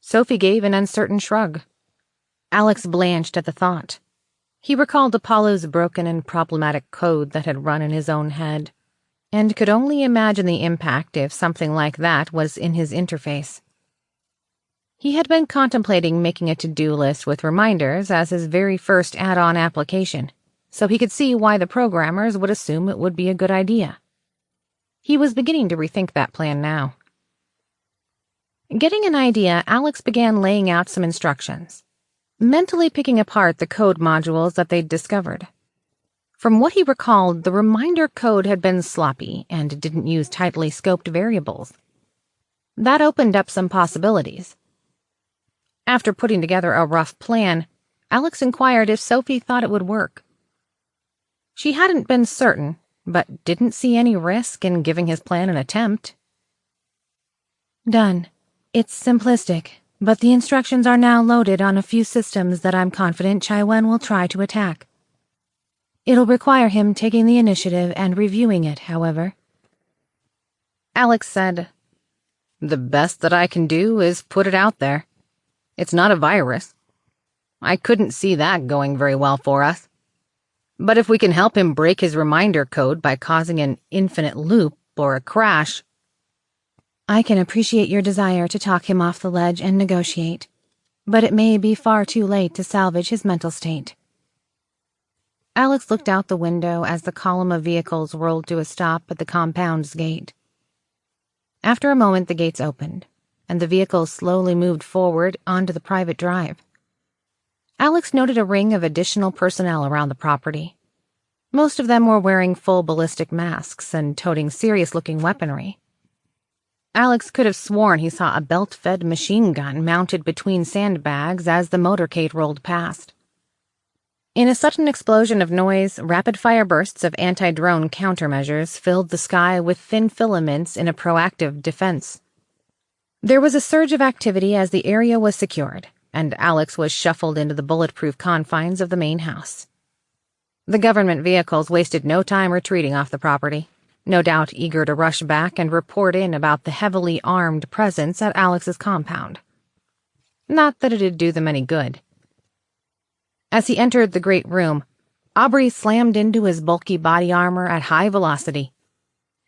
Sophie gave an uncertain shrug. Alex blanched at the thought. He recalled Apollo's broken and problematic code that had run in his own head, and could only imagine the impact if something like that was in his interface. He had been contemplating making a to-do list with reminders as his very first add-on application, so he could see why the programmers would assume it would be a good idea. He was beginning to rethink that plan now. Getting an idea, Alex began laying out some instructions, mentally picking apart the code modules that they'd discovered. From what he recalled, the reminder code had been sloppy and didn't use tightly scoped variables. That opened up some possibilities. After putting together a rough plan, Alex inquired if Sophie thought it would work. She hadn't been certain, but didn't see any risk in giving his plan an attempt. Done. It's simplistic, but the instructions are now loaded on a few systems that I'm confident Chiwen will try to attack. It'll require him taking the initiative and reviewing it, however. Alex said, "The best that I can do is put it out there. It's not a virus. I couldn't see that going very well for us. But if we can help him break his reminder code by causing an infinite loop or a crash..." I can appreciate your desire to talk him off the ledge and negotiate, but it may be far too late to salvage his mental state. Alex looked out the window as the column of vehicles rolled to a stop at the compound's gate. After a moment, the gates opened, and the vehicles slowly moved forward onto the private drive. Alex noted a ring of additional personnel around the property. Most of them were wearing full ballistic masks and toting serious-looking weaponry. Alex could have sworn he saw a belt-fed machine gun mounted between sandbags as the motorcade rolled past. In a sudden explosion of noise, rapid-fire bursts of anti-drone countermeasures filled the sky with thin filaments in a proactive defense. There was a surge of activity as the area was secured, and Alex was shuffled into the bulletproof confines of the main house. The government vehicles wasted no time retreating off the property, no doubt eager to rush back and report in about the heavily armed presence at Alex's compound. Not that it'd do them any good. As he entered the great room, Aubrey slammed into his bulky body armor at high velocity.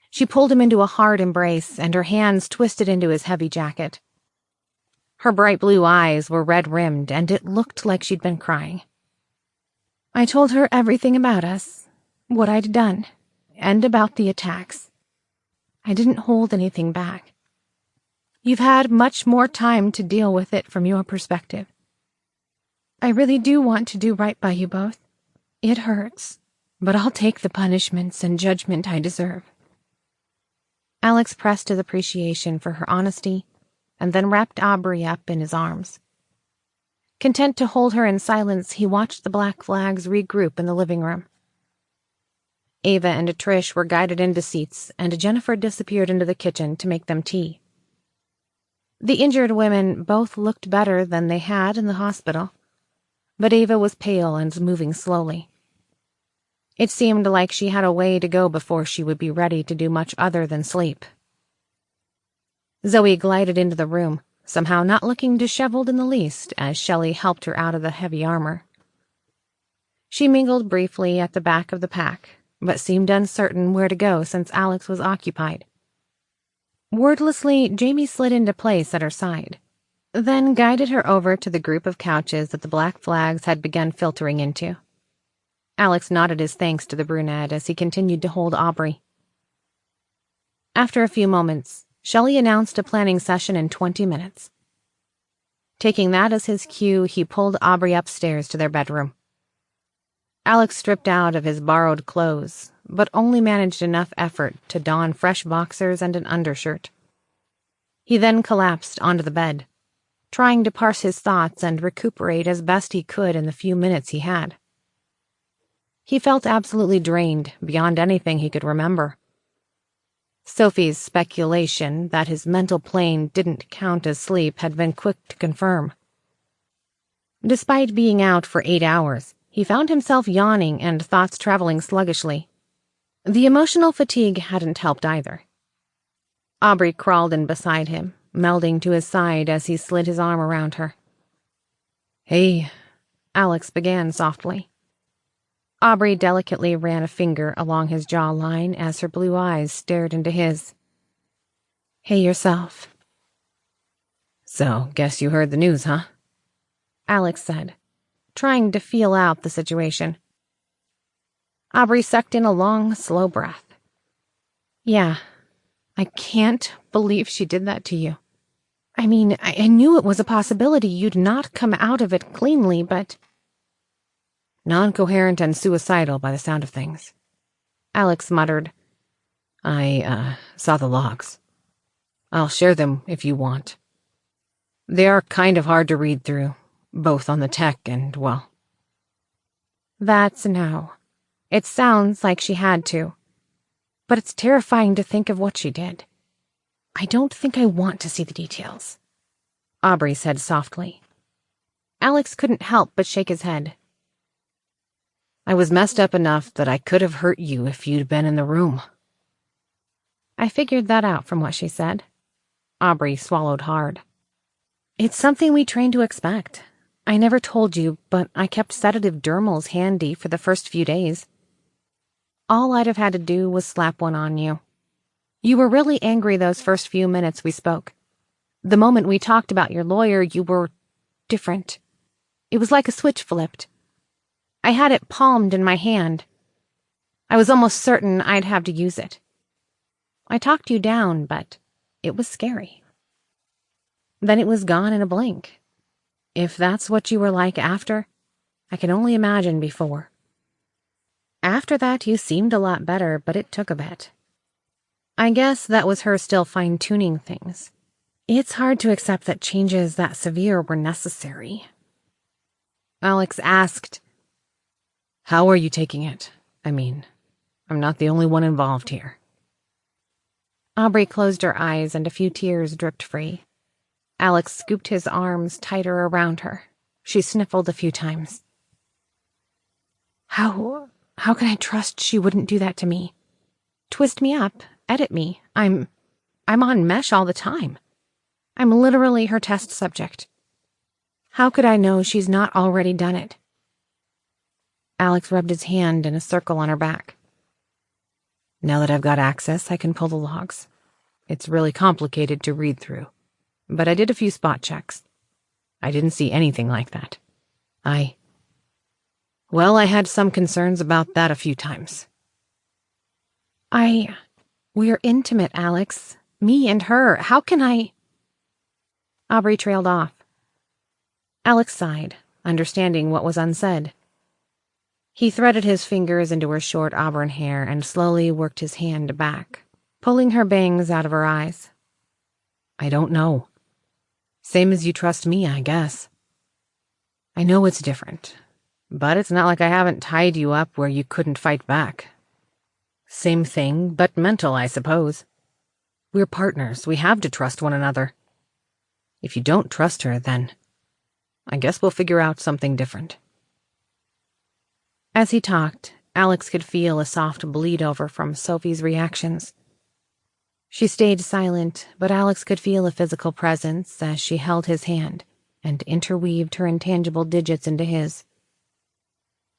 She pulled him into a hard embrace, and her hands twisted into his heavy jacket. Her bright blue eyes were red-rimmed, and it looked like she'd been crying. I told her everything about us, what I'd done, and about the attacks. I didn't hold anything back. You've had much more time to deal with it from your perspective. I really do want to do right by you both. It hurts, but I'll take the punishments and judgment I deserve. Alex pressed his appreciation for her honesty, and then wrapped Aubrey up in his arms. Content to hold her in silence, he watched the black flags regroup in the living room. Ava and Trish were guided into seats, and Jennifer disappeared into the kitchen to make them tea. The injured women both looked better than they had in the hospital, but Ava was pale and moving slowly. It seemed like she had a way to go before she would be ready to do much other than sleep. Zoe glided into the room, somehow not looking disheveled in the least as Shelley helped her out of the heavy armor. She mingled briefly at the back of the pack, but seemed uncertain where to go since Alex was occupied. Wordlessly, Jamie slid into place at her side, then guided her over to the group of couches that the black flags had begun filtering into. Alex nodded his thanks to the brunette as he continued to hold Aubrey. After a few moments, Shelley announced a planning session in 20 minutes. Taking that as his cue, he pulled Aubrey upstairs to their bedroom. Alex stripped out of his borrowed clothes, but only managed enough effort to don fresh boxers and an undershirt. He then collapsed onto the bed, trying to parse his thoughts and recuperate as best he could in the few minutes he had. He felt absolutely drained beyond anything he could remember. Sophie's speculation that his mental plane didn't count as sleep had been quick to confirm. Despite being out for 8 hours, he found himself yawning and thoughts traveling sluggishly. The emotional fatigue hadn't helped either. Aubrey crawled in beside him, melding to his side as he slid his arm around her. "Hey," Alex began softly. Aubrey delicately ran a finger along his jawline as her blue eyes stared into his. "Hey yourself." "So, guess you heard the news, huh?" Alex said, trying to feel out the situation. Aubrey sucked in a long, slow breath. "Yeah, I can't believe she did that to you. I mean, I knew it was a possibility you'd not come out of it cleanly, but—" "Non-coherent and suicidal by the sound of things," Alex muttered. I saw the logs. I'll share them if you want. They are kind of hard to read through, both on the tech and, well..." "That's no. It sounds like she had to. But it's terrifying to think of what she did. I don't think I want to see the details," Aubrey said softly. Alex couldn't help but shake his head. "I was messed up enough that I could have hurt you if you'd been in the room." "I figured that out from what she said." Aubrey swallowed hard. "It's something we train to expect. I never told you, but I kept sedative dermals handy for the first few days. All I'd have had to do was slap one on you. You were really angry those first few minutes we spoke. The moment we talked about your lawyer, you were different. It was like a switch flipped. I had it palmed in my hand. I was almost certain I'd have to use it. I talked you down, but it was scary. Then it was gone in a blink. If that's what you were like after, I can only imagine before. After that, you seemed a lot better, but it took a bit. I guess that was her still fine-tuning things. It's hard to accept that changes that severe were necessary." Alex asked, "How are you taking it? I mean, I'm not the only one involved here." Aubrey closed her eyes and a few tears dripped free. Alex scooped his arms tighter around her. She sniffled a few times. How can I trust she wouldn't do that to me? Twist me up, edit me. I'm on mesh all the time. I'm literally her test subject. How could I know she's not already done it? Alex rubbed his hand in a circle on her back. Now that I've got access, I can pull the logs. It's really complicated to read through, but I did a few spot checks. I didn't see anything like that. I had some concerns about that a few times. We're intimate, Alex. Me and her. How can I... Aubrey trailed off. Alex sighed, understanding what was unsaid. He threaded his fingers into her short auburn hair and slowly worked his hand back, pulling her bangs out of her eyes. I don't know. Same as you trust me, I guess. I know it's different, but it's not like I haven't tied you up where you couldn't fight back. Same thing, but mental, I suppose. We're partners. We have to trust one another. If you don't trust her, then I guess we'll figure out something different. As he talked, Alex could feel a soft bleed over from Sophie's reactions. She stayed silent, but Alex could feel a physical presence as she held his hand and interweaved her intangible digits into his.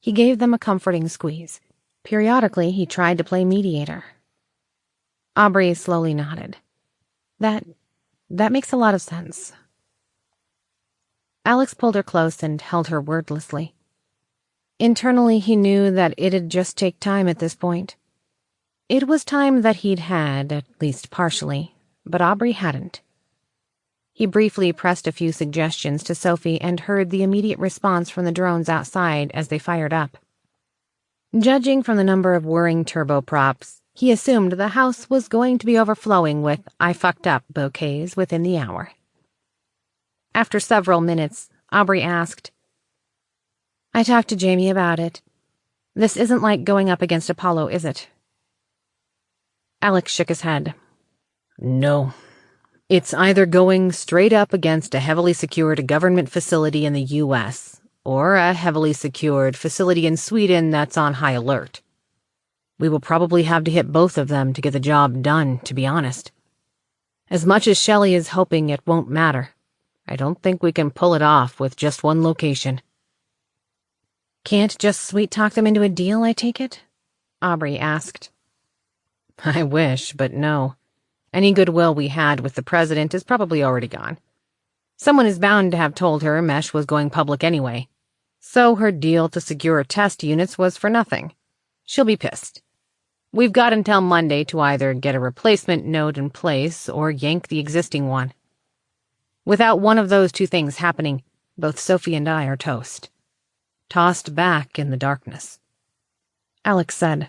He gave them a comforting squeeze. Periodically, he tried to play mediator. Aubrey slowly nodded. That makes a lot of sense. Alex pulled her close and held her wordlessly. Internally, he knew that it'd just take time at this point. It was time that he'd had, at least partially, but Aubrey hadn't. He briefly pressed a few suggestions to Sophie and heard the immediate response from the drones outside as they fired up. Judging from the number of whirring turboprops, he assumed the house was going to be overflowing with "I fucked up" bouquets within the hour. After several minutes, Aubrey asked, I talked to Jamie about it. This isn't like going up against Apollo, is it? Alex shook his head. No. It's either going straight up against a heavily secured government facility in the U.S., or a heavily secured facility in Sweden that's on high alert. We will probably have to hit both of them to get the job done, to be honest. As much as Shelley is hoping it won't matter, I don't think we can pull it off with just one location. Can't just sweet-talk them into a deal, I take it? Aubrey asked. I wish, but no. Any goodwill we had with the president is probably already gone. Someone is bound to have told her Mesh was going public anyway, so her deal to secure test units was for nothing. She'll be pissed. We've got until Monday to either get a replacement node in place or yank the existing one. Without one of those two things happening, both Sophie and I are toast. Tossed back in the darkness. Alex said,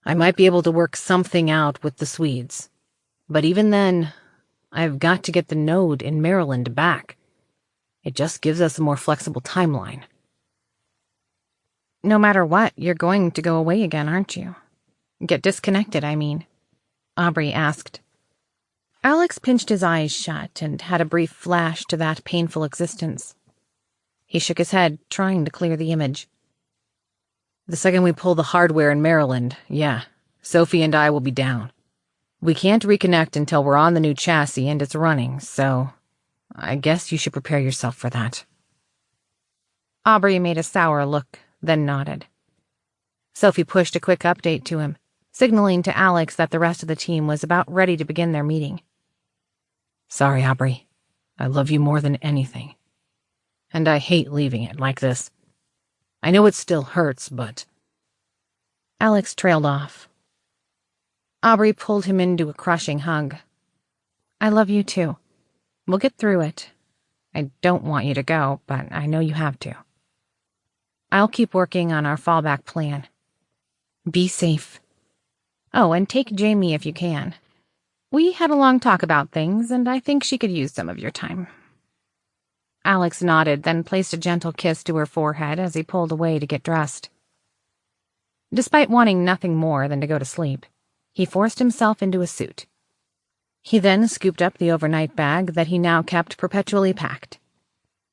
I might be able to work something out with the Swedes, but even then, I've got to get the node in Maryland back. It just gives us a more flexible timeline. No matter what, you're going to go away again, aren't you? Get disconnected, I mean, Aubrey asked. Alex pinched his eyes shut and had a brief flash to that painful existence. He shook his head, trying to clear the image. The second we pull the hardware in Maryland, yeah, Sophie and I will be down. We can't reconnect until we're on the new chassis and it's running, so I guess you should prepare yourself for that. Aubrey made a sour look, then nodded. Sophie pushed a quick update to him, signaling to Alex that the rest of the team was about ready to begin their meeting. Sorry, Aubrey. I love you more than anything. And I hate leaving it like this. I know it still hurts, but... Alex trailed off. Aubrey pulled him into a crushing hug. I love you too. We'll get through it. I don't want you to go, but I know you have to. I'll keep working on our fallback plan. Be safe. Oh, and take Jamie if you can. We had a long talk about things, and I think she could use some of your time. Alex nodded, then placed a gentle kiss to her forehead as he pulled away to get dressed. Despite wanting nothing more than to go to sleep, he forced himself into a suit. He then scooped up the overnight bag that he now kept perpetually packed.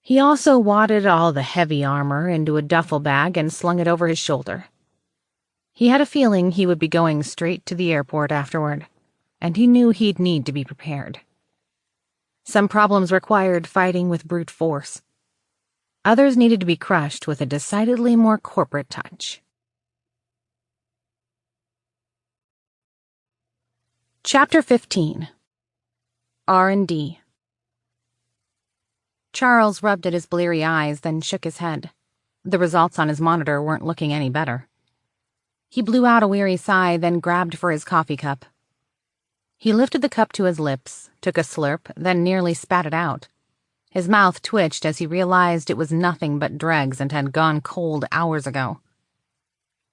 He also wadded all the heavy armor into a duffel bag and slung it over his shoulder. He had a feeling he would be going straight to the airport afterward, and he knew he'd need to be prepared. Some problems required fighting with brute force. Others needed to be crushed with a decidedly more corporate touch. Chapter 15. R&D. Charles rubbed at his bleary eyes, then shook his head. The results on his monitor weren't looking any better. He blew out a weary sigh, then grabbed for his coffee cup. He lifted the cup to his lips, took a slurp, then nearly spat it out. His mouth twitched as he realized it was nothing but dregs and had gone cold hours ago.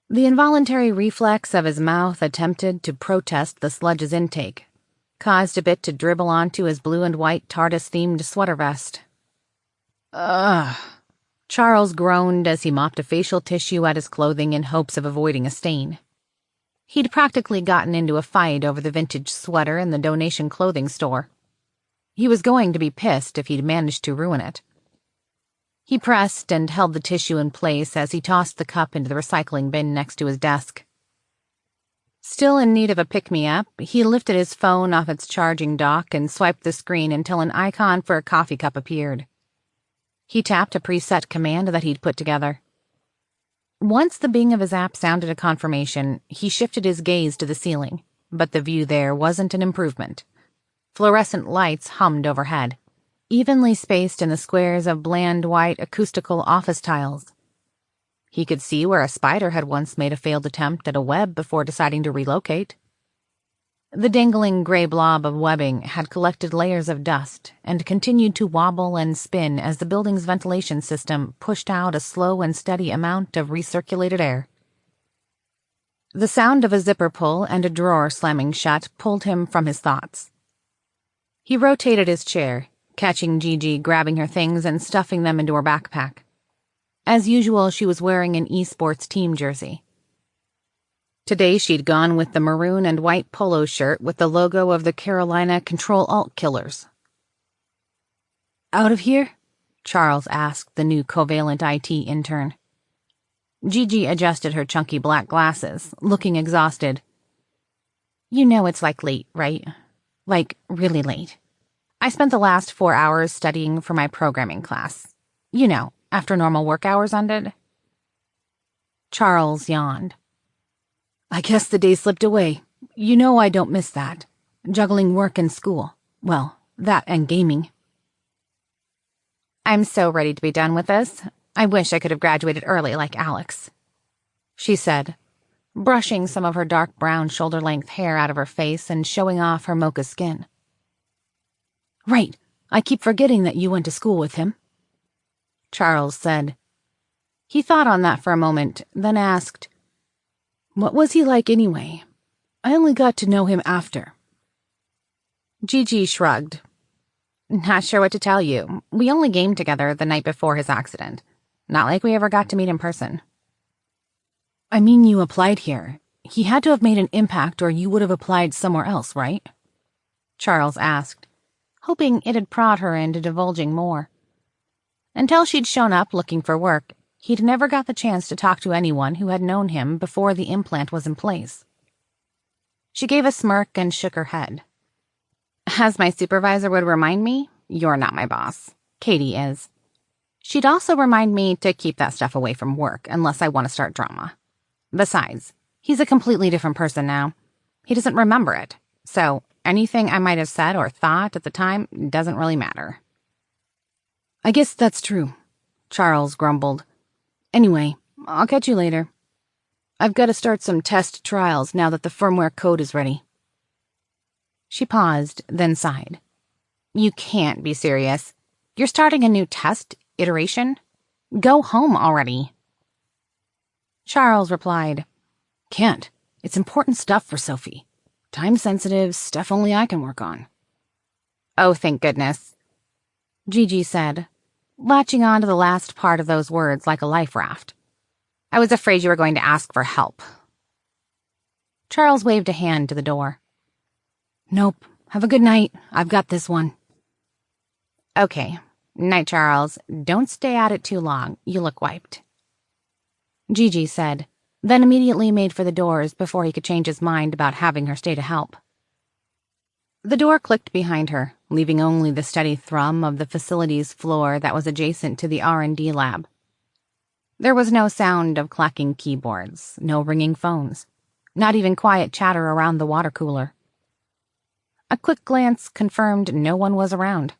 The involuntary reflex of his mouth attempted to protest the sludge's intake, caused a bit to dribble onto his blue and white TARDIS-themed sweater vest. Ugh. Charles groaned as he mopped a facial tissue at his clothing in hopes of avoiding a stain. He'd practically gotten into a fight over the vintage sweater in the donation clothing store. He was going to be pissed if he'd managed to ruin it. He pressed and held the tissue in place as he tossed the cup into the recycling bin next to his desk. Still in need of a pick-me-up, he lifted his phone off its charging dock and swiped the screen until an icon for a coffee cup appeared. He tapped a preset command that he'd put together. Once the bing of his app sounded a confirmation, he shifted his gaze to the ceiling, but the view there wasn't an improvement. Fluorescent lights hummed overhead, evenly spaced in the squares of bland white acoustical office tiles. He could see where a spider had once made a failed attempt at a web before deciding to relocate. The dangling gray blob of webbing had collected layers of dust and continued to wobble and spin as the building's ventilation system pushed out a slow and steady amount of recirculated air. The sound of a zipper pull and a drawer slamming shut pulled him from his thoughts. He rotated his chair, catching Gigi grabbing her things and stuffing them into her backpack. As usual, she was wearing an esports team jersey. Today she'd gone with the maroon and white polo shirt with the logo of the Carolina Control-Alt Killers. "Out of here?" Charles asked the new Covalent IT intern. Gigi adjusted her chunky black glasses, looking exhausted. "You know it's late, right? Really late. I spent the last 4 hours studying for my programming class. After normal work hours ended." Charles yawned. "I guess the day slipped away. I don't miss that. Juggling work and school. Well, that and gaming." "I'm so ready to be done with this. I wish I could have graduated early like Alex," she said, brushing some of her dark brown shoulder-length hair out of her face and showing off her mocha skin. "Right. I keep forgetting that you went to school with him," Charles said. He thought on that for a moment, then asked, "What was he like anyway? I only got to know him after." Gigi shrugged. "Not sure what to tell you. We only gamed together the night before his accident. Not like we ever got to meet in person." "I mean, you applied here. He had to have made an impact or you would have applied somewhere else, right?" Charles asked, hoping it'd prod her into divulging more. Until she'd shown up looking for work, he'd never got the chance to talk to anyone who had known him before the implant was in place. She gave a smirk and shook her head. "As my supervisor would remind me, you're not my boss. Katie is. She'd also remind me to keep that stuff away from work unless I want to start drama. Besides, he's a completely different person now. He doesn't remember it, so anything I might have said or thought at the time doesn't really matter." "I guess that's true," Charles grumbled. "Anyway, I'll catch you later. I've got to start some test trials now that the firmware code is ready." She paused, then sighed. "You can't be serious. You're starting a new test iteration? Go home already." Charles replied, "Can't. It's important stuff for Sophie. Time-sensitive stuff only I can work on." "Oh, thank goodness," Gigi said, latching on to the last part of those words like a life raft. "I was afraid you were going to ask for help." Charles waved a hand to the door. "Nope, Have a good night. I've got this one. Okay. Night, Charles. Don't stay at it too long. You look wiped. Gigi said, then immediately made for the doors before he could change his mind about having her stay to help. The door clicked behind her, leaving only the steady thrum of the facility's floor that was adjacent to the R&D lab. There was no sound of clacking keyboards, no ringing phones, not even quiet chatter around the water cooler. A quick glance confirmed no one was around.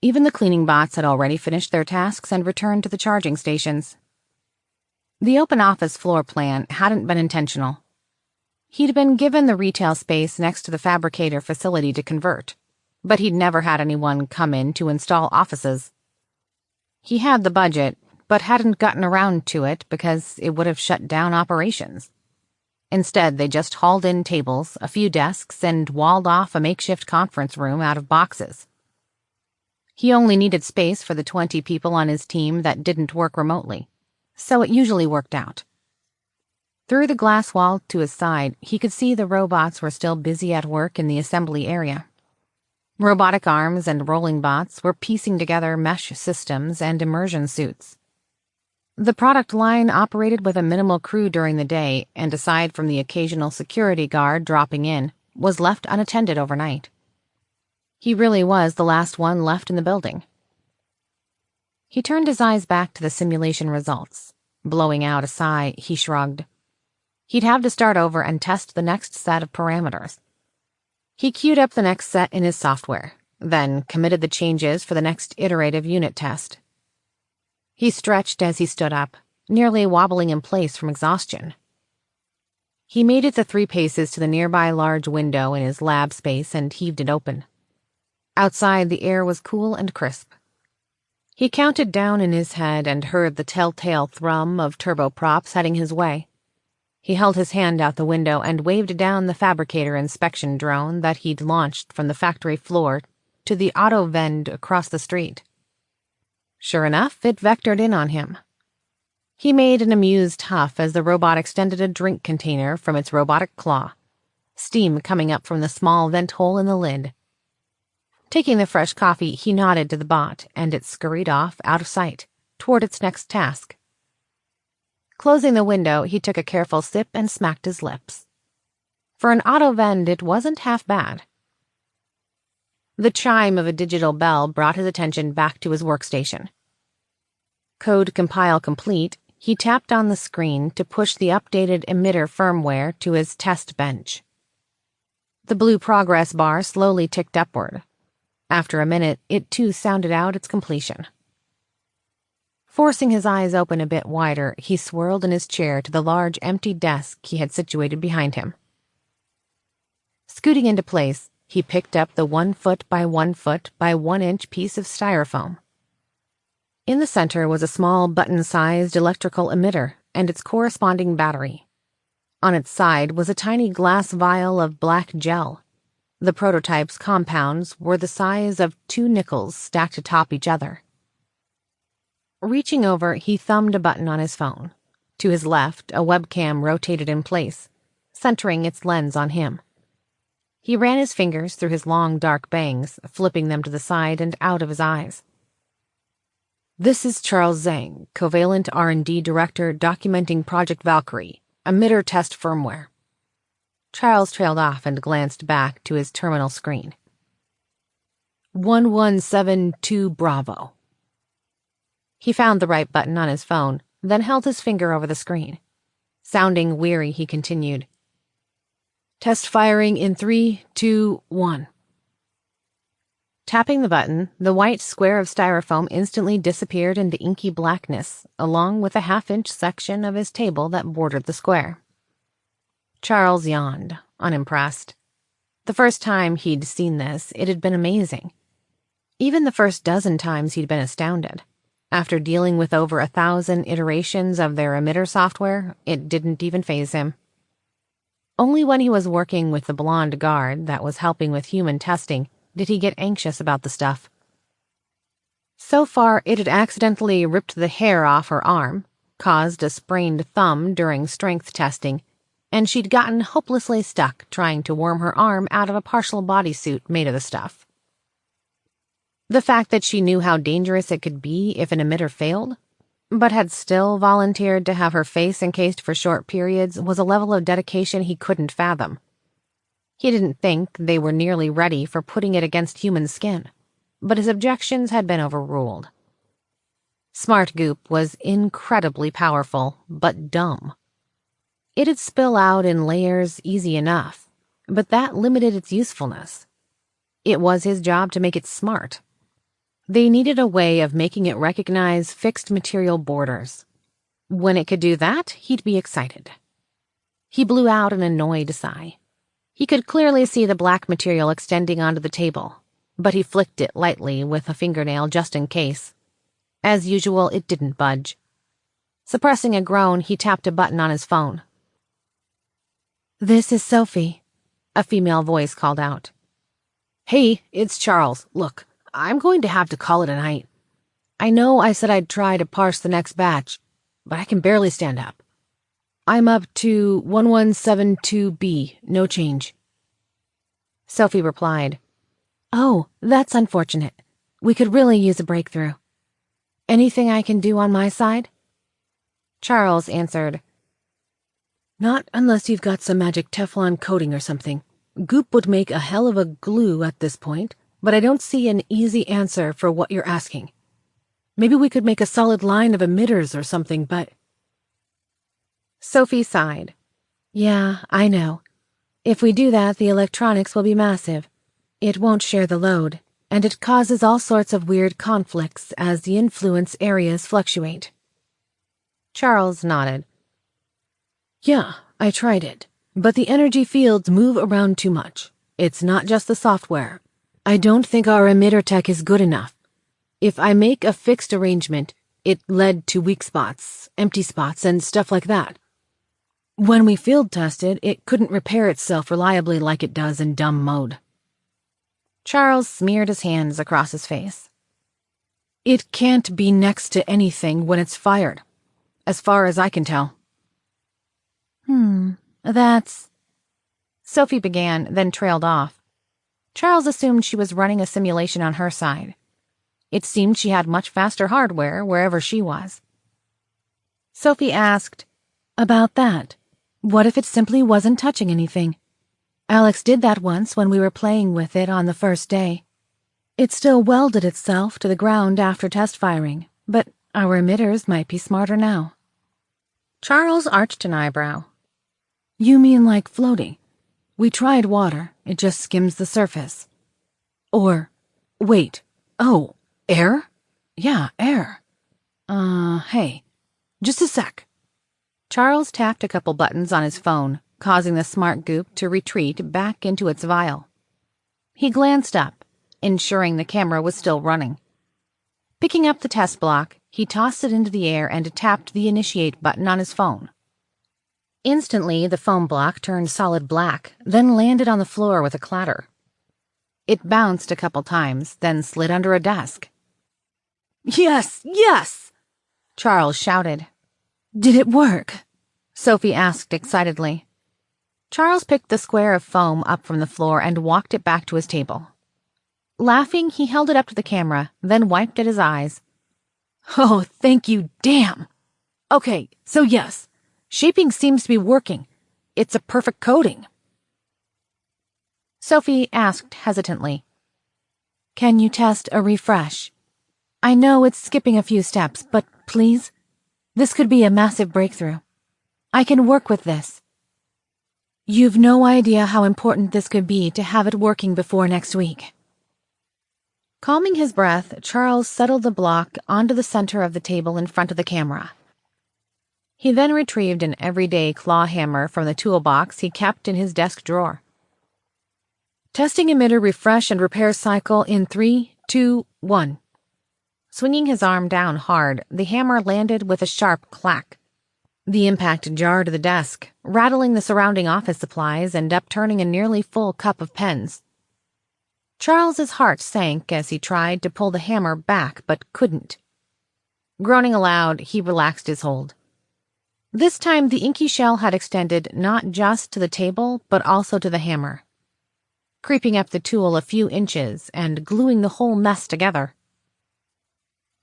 Even the cleaning bots had already finished their tasks and returned to the charging stations. The open office floor plan hadn't been intentional. He'd been given the retail space next to the fabricator facility to convert, but he'd never had anyone come in to install offices. He had the budget, but hadn't gotten around to it because it would have shut down operations. Instead, they just hauled in tables, a few desks, and walled off a makeshift conference room out of boxes. He only needed space for the 20 people on his team that didn't work remotely, so it usually worked out. Through the glass wall to his side, he could see the robots were still busy at work in the assembly area. Robotic arms and rolling bots were piecing together mesh systems and immersion suits. The product line operated with a minimal crew during the day, and aside from the occasional security guard dropping in, was left unattended overnight. He really was the last one left in the building. He turned his eyes back to the simulation results. Blowing out a sigh, he shrugged. He'd have to start over and test the next set of parameters. He queued up the next set in his software, then committed the changes for the next iterative unit test. He stretched as he stood up, nearly wobbling in place from exhaustion. He made it the 3 paces to the nearby large window in his lab space and heaved it open. Outside, the air was cool and crisp. He counted down in his head and heard the telltale thrum of turboprops heading his way. He held his hand out the window and waved down the fabricator inspection drone that he'd launched from the factory floor to the auto vend across the street. Sure enough, it vectored in on him. He made an amused huff as the robot extended a drink container from its robotic claw, steam coming up from the small vent hole in the lid. Taking the fresh coffee, he nodded to the bot, and it scurried off out of sight, toward its next task. Closing the window, he took a careful sip and smacked his lips. For an auto vend, it wasn't half bad. The chime of a digital bell brought his attention back to his workstation. Code compile complete, he tapped on the screen to push the updated emitter firmware to his test bench. The blue progress bar slowly ticked upward. After a minute, it too sounded out its completion. Forcing his eyes open a bit wider, he swirled in his chair to the large empty desk he had situated behind him. Scooting into place, he picked up the 1 foot by 1 foot by 1 inch piece of styrofoam. In the center was a small button-sized electrical emitter and its corresponding battery. On its side was a tiny glass vial of black gel. The prototype's compounds were the size of 2 nickels stacked atop each other. Reaching over, he thumbed a button on his phone. To his left, a webcam rotated in place, centering its lens on him. He ran his fingers through his long, dark bangs, flipping them to the side and out of his eyes. "This is Charles Zhang, Covalent R&D Director documenting Project Valkyrie, emitter test firmware." Charles trailed off and glanced back to his terminal screen. 1172 Bravo. He found the right button on his phone, then held his finger over the screen. Sounding weary, he continued. "Test firing in 3, 2, 1. Tapping the button, the white square of styrofoam instantly disappeared into inky blackness, along with a half-inch section of his table that bordered the square. Charles yawned, unimpressed. The first time he'd seen this, it had been amazing. Even the first dozen times he'd been astounded. After dealing with over 1,000 iterations of their emitter software, it didn't even faze him. Only when he was working with the blonde guard that was helping with human testing did he get anxious about the stuff. So far, it had accidentally ripped the hair off her arm, caused a sprained thumb during strength testing, and she'd gotten hopelessly stuck trying to worm her arm out of a partial bodysuit made of the stuff. The fact that she knew how dangerous it could be if an emitter failed, but had still volunteered to have her face encased for short periods, was a level of dedication he couldn't fathom. He didn't think they were nearly ready for putting it against human skin, but his objections had been overruled. Smart Goop was incredibly powerful, but dumb. It'd spill out in layers easy enough, but that limited its usefulness. It was his job to make it smart. They needed a way of making it recognize fixed material borders. When it could do that, he'd be excited. He blew out an annoyed sigh. He could clearly see the black material extending onto the table, but he flicked it lightly with a fingernail just in case. As usual, it didn't budge. Suppressing a groan, he tapped a button on his phone. "This is Sophie," a female voice called out. "Hey, it's Charles. Look, I'm going to have to call it a night. I know I said I'd try to parse the next batch, but I can barely stand up. I'm up to 1172B, no change." Sophie replied, "Oh, that's unfortunate. We could really use a breakthrough. Anything I can do on my side?" Charles answered, "Not unless you've got some magic Teflon coating or something. Goop would make a hell of a glue at this point, but I don't see an easy answer for what you're asking. Maybe we could make a solid line of emitters or something, but—" Sophie sighed. "Yeah, I know. If we do that, the electronics will be massive. It won't share the load, and it causes all sorts of weird conflicts as the influence areas fluctuate." Charles nodded. "Yeah, I tried it, but the energy fields move around too much. It's not just the software. I don't think our emitter tech is good enough. If I make a fixed arrangement, it led to weak spots, empty spots, and stuff like that. When we field tested, it couldn't repair itself reliably like it does in dumb mode." Charles smeared his hands across his face. "It can't be next to anything when it's fired, as far as I can tell." That's... Sophie began, then trailed off. Charles assumed she was running a simulation on her side. It seemed she had much faster hardware wherever she was. Sophie asked, About that. What if it simply wasn't touching anything? Alex did that once when we were playing with it on the first day. It still welded itself to the ground after test firing, but our emitters might be smarter now. Charles arched an eyebrow. "You mean like floating? We tried water, it just skims the surface. Or, wait, oh, air? Yeah, air. Hey, just a sec." Charles tapped a couple buttons on his phone, causing the smart goop to retreat back into its vial. He glanced up, ensuring the camera was still running. Picking up the test block, he tossed it into the air and tapped the initiate button on his phone. Instantly, the foam block turned solid black, then landed on the floor with a clatter. It bounced a couple times, then slid under a desk. "Yes, yes!" Charles shouted. "Did it work?" Sophie asked excitedly. Charles picked the square of foam up from the floor and walked it back to his table. Laughing, he held it up to the camera, then wiped at his eyes. "Oh, thank you, damn! Okay, so yes, shaping seems to be working. It's a perfect coating." Sophie asked hesitantly, "Can you test a refresh? I know it's skipping a few steps, but please? This could be a massive breakthrough. I can work with this. You've no idea how important this could be to have it working before next week." Calming his breath, Charles settled the block onto the center of the table in front of the camera. He then retrieved an everyday claw hammer from the toolbox he kept in his desk drawer. "Testing emitter refresh and repair cycle in 3, 2, 1. Swinging his arm down hard, the hammer landed with a sharp clack. The impact jarred the desk, rattling the surrounding office supplies and upturning a nearly full cup of pens. Charles's heart sank as he tried to pull the hammer back but couldn't. Groaning aloud, he relaxed his hold. This time the inky shell had extended not just to the table, but also to the hammer, creeping up the tool a few inches and gluing the whole mess together.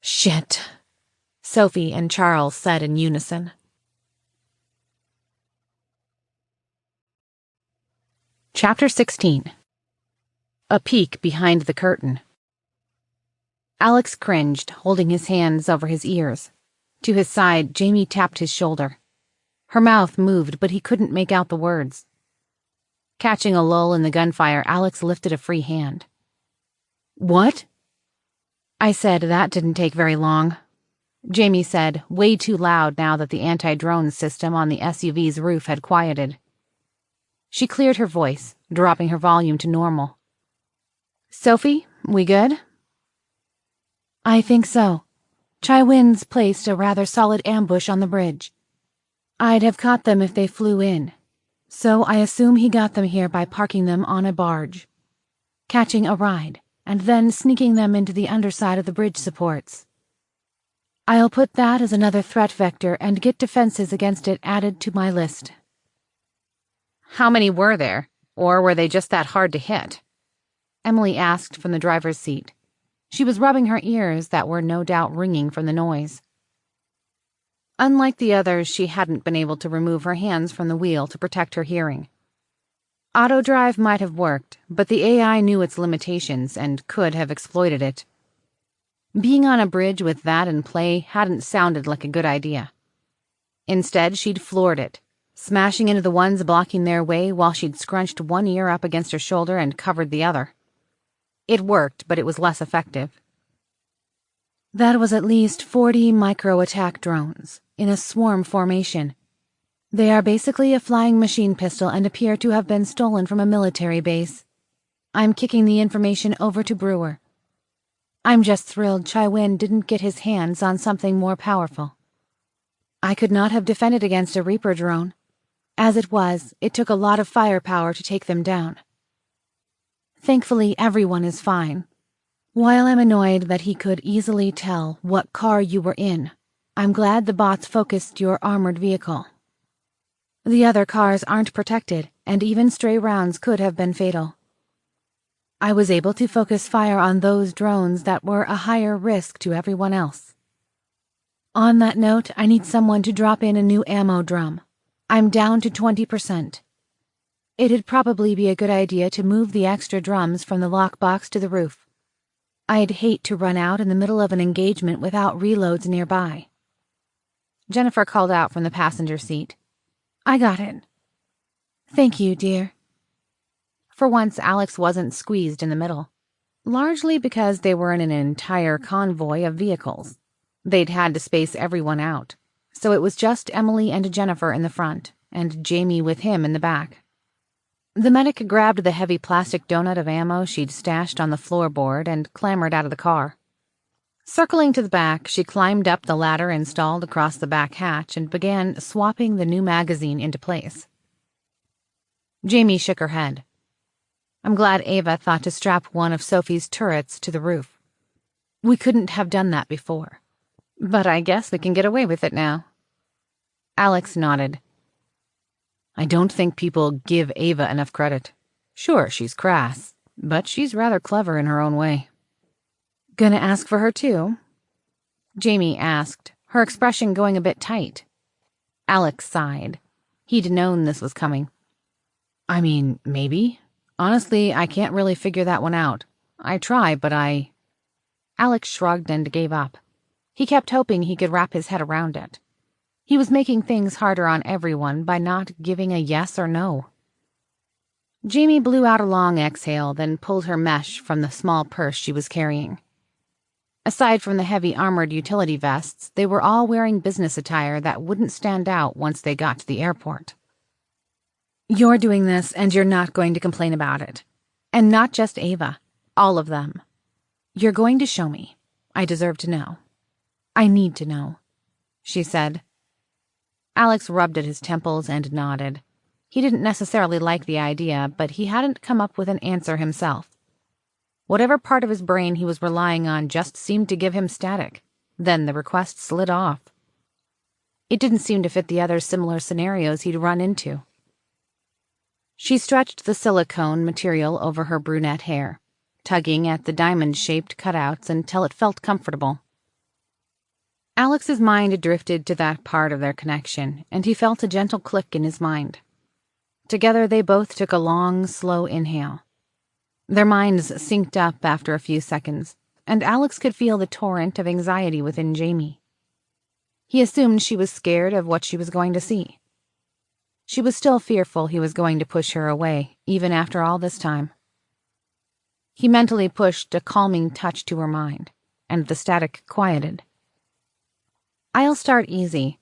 "Shit," Sophie and Charles said in unison. Chapter 16. A peek behind the curtain. Alex cringed, holding his hands over his ears. To his side, Jamie tapped his shoulder. Her mouth moved, but he couldn't make out the words. Catching a lull in the gunfire, Alex lifted a free hand. "What?" "I said that didn't take very long," Jamie said, way too loud now that the anti-drone system on the SUV's roof had quieted. She cleared her voice, dropping her volume to normal. "Sophie, we good?" "I think so. Chiwen's placed a rather solid ambush on the bridge. I'd have caught them if they flew in, so I assume he got them here by parking them on a barge, catching a ride, and then sneaking them into the underside of the bridge supports. I'll put that as another threat vector and get defenses against it added to my list." "How many were there? Or were they just that hard to hit?" Emily asked from the driver's seat. She was rubbing her ears that were no doubt ringing from the noise. Unlike the others, she hadn't been able to remove her hands from the wheel to protect her hearing. Auto-drive might have worked, but the AI knew its limitations and could have exploited it. Being on a bridge with that in play hadn't sounded like a good idea. Instead, she'd floored it, smashing into the ones blocking their way while she'd scrunched one ear up against her shoulder and covered the other. It worked, but it was less effective. That was at least 40 micro-attack drones, in a swarm formation. They are basically a flying machine pistol and appear to have been stolen from a military base. I'm kicking the information over to Brewer. I'm just thrilled Chiwen didn't get his hands on something more powerful. I could not have defended against a Reaper drone. As it was, it took a lot of firepower to take them down. Thankfully, everyone is fine. While I'm annoyed that he could easily tell what car you were in, I'm glad the bots focused your armored vehicle. The other cars aren't protected, and even stray rounds could have been fatal. I was able to focus fire on those drones that were a higher risk to everyone else. On that note, I need someone to drop in a new ammo drum. I'm down to 20%. It'd probably be a good idea to move the extra drums from the lockbox to the roof. I'd hate to run out in the middle of an engagement without reloads nearby. Jennifer called out from the passenger seat. "I got it." "Thank you, dear." For once, Alex wasn't squeezed in the middle, largely because they were in an entire convoy of vehicles. They'd had to space everyone out, so it was just Emily and Jennifer in the front, and Jamie with him in the back. The medic grabbed the heavy plastic donut of ammo she'd stashed on the floorboard and clambered out of the car. Circling to the back, she climbed up the ladder installed across the back hatch and began swapping the new magazine into place. Jamie shook her head. "I'm glad Ava thought to strap one of Sophie's turrets to the roof. We couldn't have done that before. But I guess we can get away with it now." Alex nodded. "I don't think people give Ava enough credit. Sure, she's crass, but she's rather clever in her own way." "Gonna ask for her too?" Jamie asked, her expression going a bit tight. Alex sighed. He'd known this was coming. "I mean, maybe. Honestly, I can't really figure that one out. I try, but Alex shrugged and gave up. He kept hoping he could wrap his head around it. He was making things harder on everyone by not giving a yes or no. Jamie blew out a long exhale, then pulled her mesh from the small purse she was carrying. Aside from the heavy armored utility vests, they were all wearing business attire that wouldn't stand out once they got to the airport. "You're doing this, and you're not going to complain about it. And not just Ava. All of them. You're going to show me. I deserve to know. I need to know," she said. Alex rubbed at his temples and nodded. He didn't necessarily like the idea, but he hadn't come up with an answer himself. Whatever part of his brain he was relying on just seemed to give him static. Then the request slid off. It didn't seem to fit the other similar scenarios he'd run into. She stretched the silicone material over her brunette hair, tugging at the diamond-shaped cutouts until it felt comfortable. Alex's mind drifted to that part of their connection, and he felt a gentle click in his mind. Together they both took a long, slow inhale. Their minds synced up after a few seconds, and Alex could feel the torrent of anxiety within Jamie. He assumed she was scared of what she was going to see. She was still fearful he was going to push her away, even after all this time. He mentally pushed a calming touch to her mind, and the static quieted. "I'll start easy.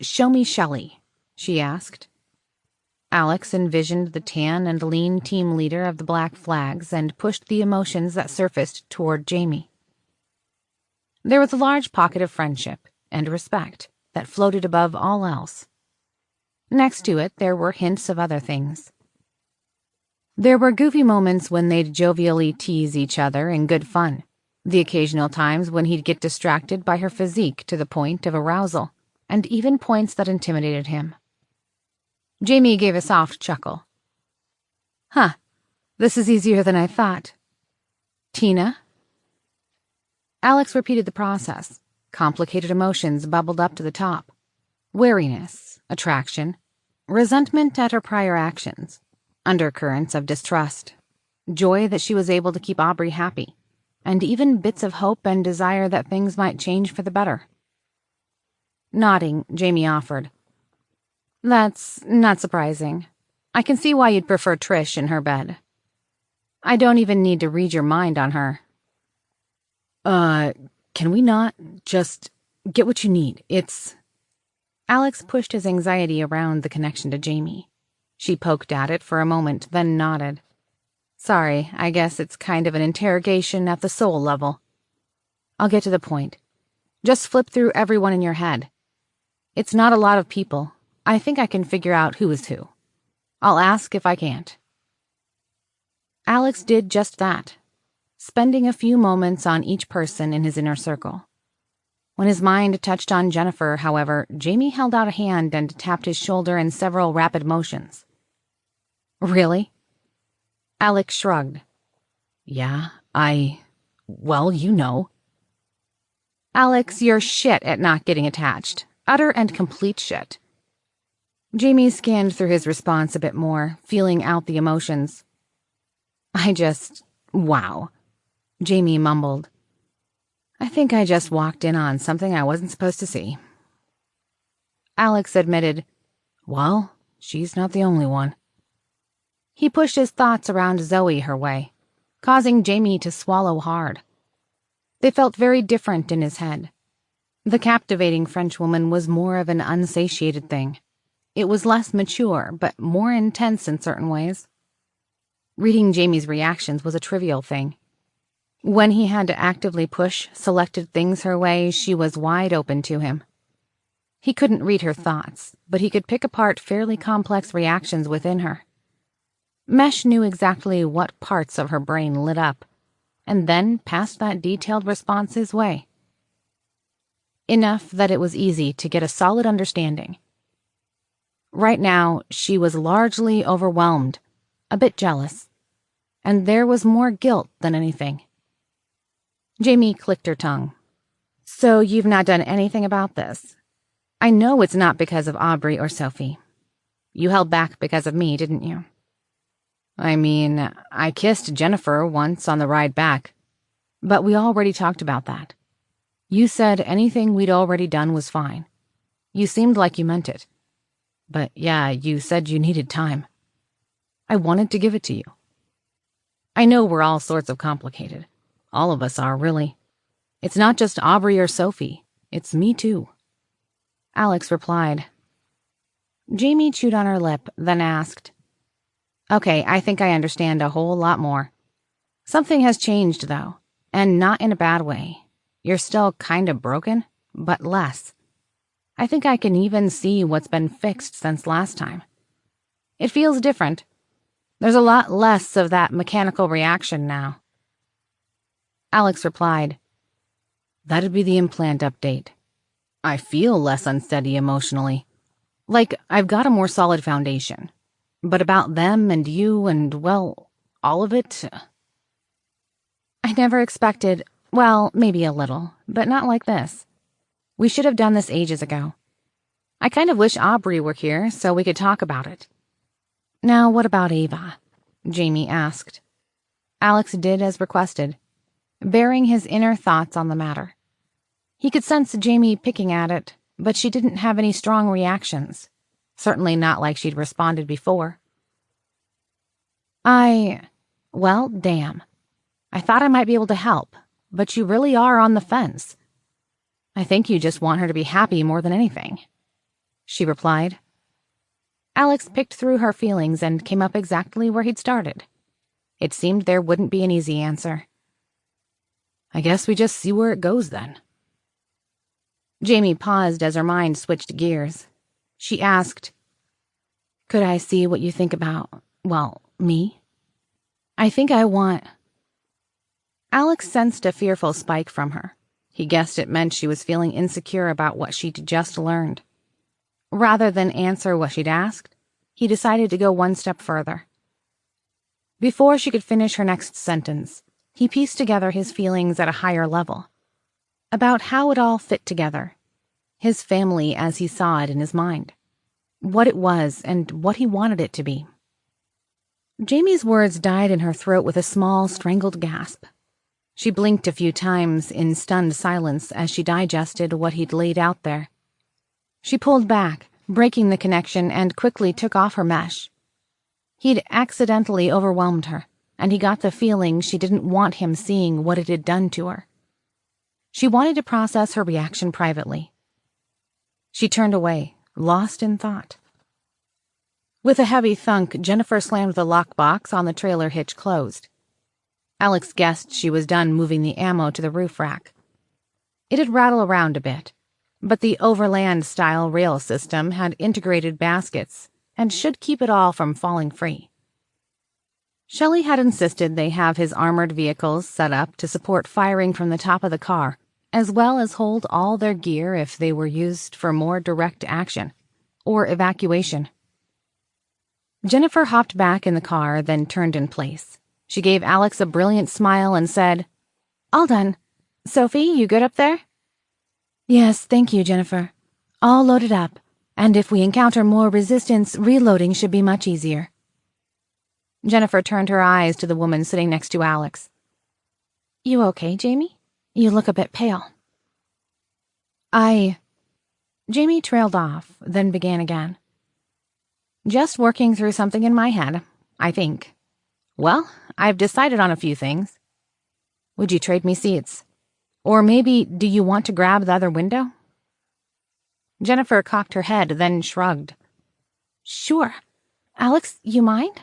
Show me Shelley," she asked. Alex envisioned the tan and lean team leader of the Black Flags and pushed the emotions that surfaced toward Jamie. There was a large pocket of friendship and respect that floated above all else. Next to it, there were hints of other things. There were goofy moments when they'd jovially tease each other in good fun, the occasional times when he'd get distracted by her physique to the point of arousal, and even points that intimidated him. Jamie gave a soft chuckle. "Huh, this is easier than I thought. Tina?" Alex repeated the process. Complicated emotions bubbled up to the top. Wariness, attraction, resentment at her prior actions, undercurrents of distrust, joy that she was able to keep Aubrey happy, and even bits of hope and desire that things might change for the better. Nodding, Jamie offered, "That's not surprising. I can see why you'd prefer Trish in her bed. I don't even need to read your mind on her." Can we not just get what you need? Alex pushed his anxiety around the connection to Jamie. She poked at it for a moment, then nodded. "Sorry, I guess it's kind of an interrogation at the soul level. I'll get to the point. Just flip through everyone in your head. It's not a lot of people. I think I can figure out who is who. I'll ask if I can't." Alex did just that, spending a few moments on each person in his inner circle. When his mind touched on Jennifer, however, Jamie held out a hand and tapped his shoulder in several rapid motions. "Really?" Alex shrugged. "Yeah, well, you know." "Alex, you're shit at not getting attached. Utter and complete shit." Jamie scanned through his response a bit more, feeling out the emotions. Wow," Jamie mumbled. "I think I just walked in on something I wasn't supposed to see." Alex admitted, "Well, she's not the only one." He pushed his thoughts around Zoe her way, causing Jamie to swallow hard. They felt very different in his head. The captivating Frenchwoman was more of an unsatiated thing. It was less mature, but more intense in certain ways. Reading Jamie's reactions was a trivial thing. When he had to actively push selected things her way, she was wide open to him. He couldn't read her thoughts, but he could pick apart fairly complex reactions within her. Mesh knew exactly what parts of her brain lit up, and then passed that detailed response his way. Enough that it was easy to get a solid understanding. Right now, she was largely overwhelmed, a bit jealous, and there was more guilt than anything. Jamie clicked her tongue. "So you've not done anything about this? I know it's not because of Aubrey or Sophie. You held back because of me, didn't you?" "I mean, I kissed Jennifer once on the ride back, but we already talked about that. You said anything we'd already done was fine. You seemed like you meant it. But yeah, you said you needed time. I wanted to give it to you. I know we're all sorts of complicated. All of us are, really. It's not just Aubrey or Sophie. It's me, too." Alex replied. Jamie chewed on her lip, then asked, "Okay, I think I understand a whole lot more. Something has changed, though, and not in a bad way. You're still kind of broken, but less. I think I can even see what's been fixed since last time. It feels different. There's a lot less of that mechanical reaction now." Alex replied, "That'd be the implant update. I feel less unsteady emotionally. Like I've got a more solid foundation. But about them and you and, well, all of it... I never expected, well, maybe a little, but not like this. We should have done this ages ago. I kind of wish Aubrey were here so we could talk about it. Now, what about Ava? Jamie asked. Alex did as requested, bearing his inner thoughts on the matter. He could sense Jamie picking at it, but she didn't have any strong reactions. Certainly not like she'd responded before. Well, damn. I thought I might be able to help, but you really are on the fence. I think you just want her to be happy more than anything, she replied. Alex picked through her feelings and came up exactly where he'd started. It seemed there wouldn't be an easy answer. I guess we just see where it goes then. Jamie paused as her mind switched gears. She asked, "Could I see what you think about, well, me? I think I want..." Alex sensed a fearful spike from her. He guessed it meant she was feeling insecure about what she'd just learned. Rather than answer what she'd asked, he decided to go one step further. Before she could finish her next sentence, he pieced together his feelings at a higher level, about how it all fit together, his family as he saw it in his mind, what it was and what he wanted it to be. Jamie's words died in her throat with a small, strangled gasp. She blinked a few times in stunned silence as she digested what he'd laid out there. She pulled back, breaking the connection, and quickly took off her mesh. He'd accidentally overwhelmed her, and he got the feeling she didn't want him seeing what it had done to her. She wanted to process her reaction privately. She turned away, lost in thought. With a heavy thunk, Jennifer slammed the lockbox on the trailer hitch closed. Alex guessed she was done moving the ammo to the roof rack. It'd rattle around a bit, but the overland-style rail system had integrated baskets and should keep it all from falling free. Shelley had insisted they have his armored vehicles set up to support firing from the top of the car, as well as hold all their gear if they were used for more direct action or evacuation. Jennifer hopped back in the car, then turned in place. She gave Alex a brilliant smile and said, "All done. Sophie, you good up there?" "Yes, thank you, Jennifer. All loaded up, and if we encounter more resistance, reloading should be much easier." Jennifer turned her eyes to the woman sitting next to Alex. "You okay, Jamie? You look a bit pale." Jamie trailed off, then began again. "Just working through something in my head, I think. Well, I've decided on a few things. Would you trade me seats? Or maybe, do you want to grab the other window?" Jennifer cocked her head, then shrugged. "Sure. Alex, you mind?"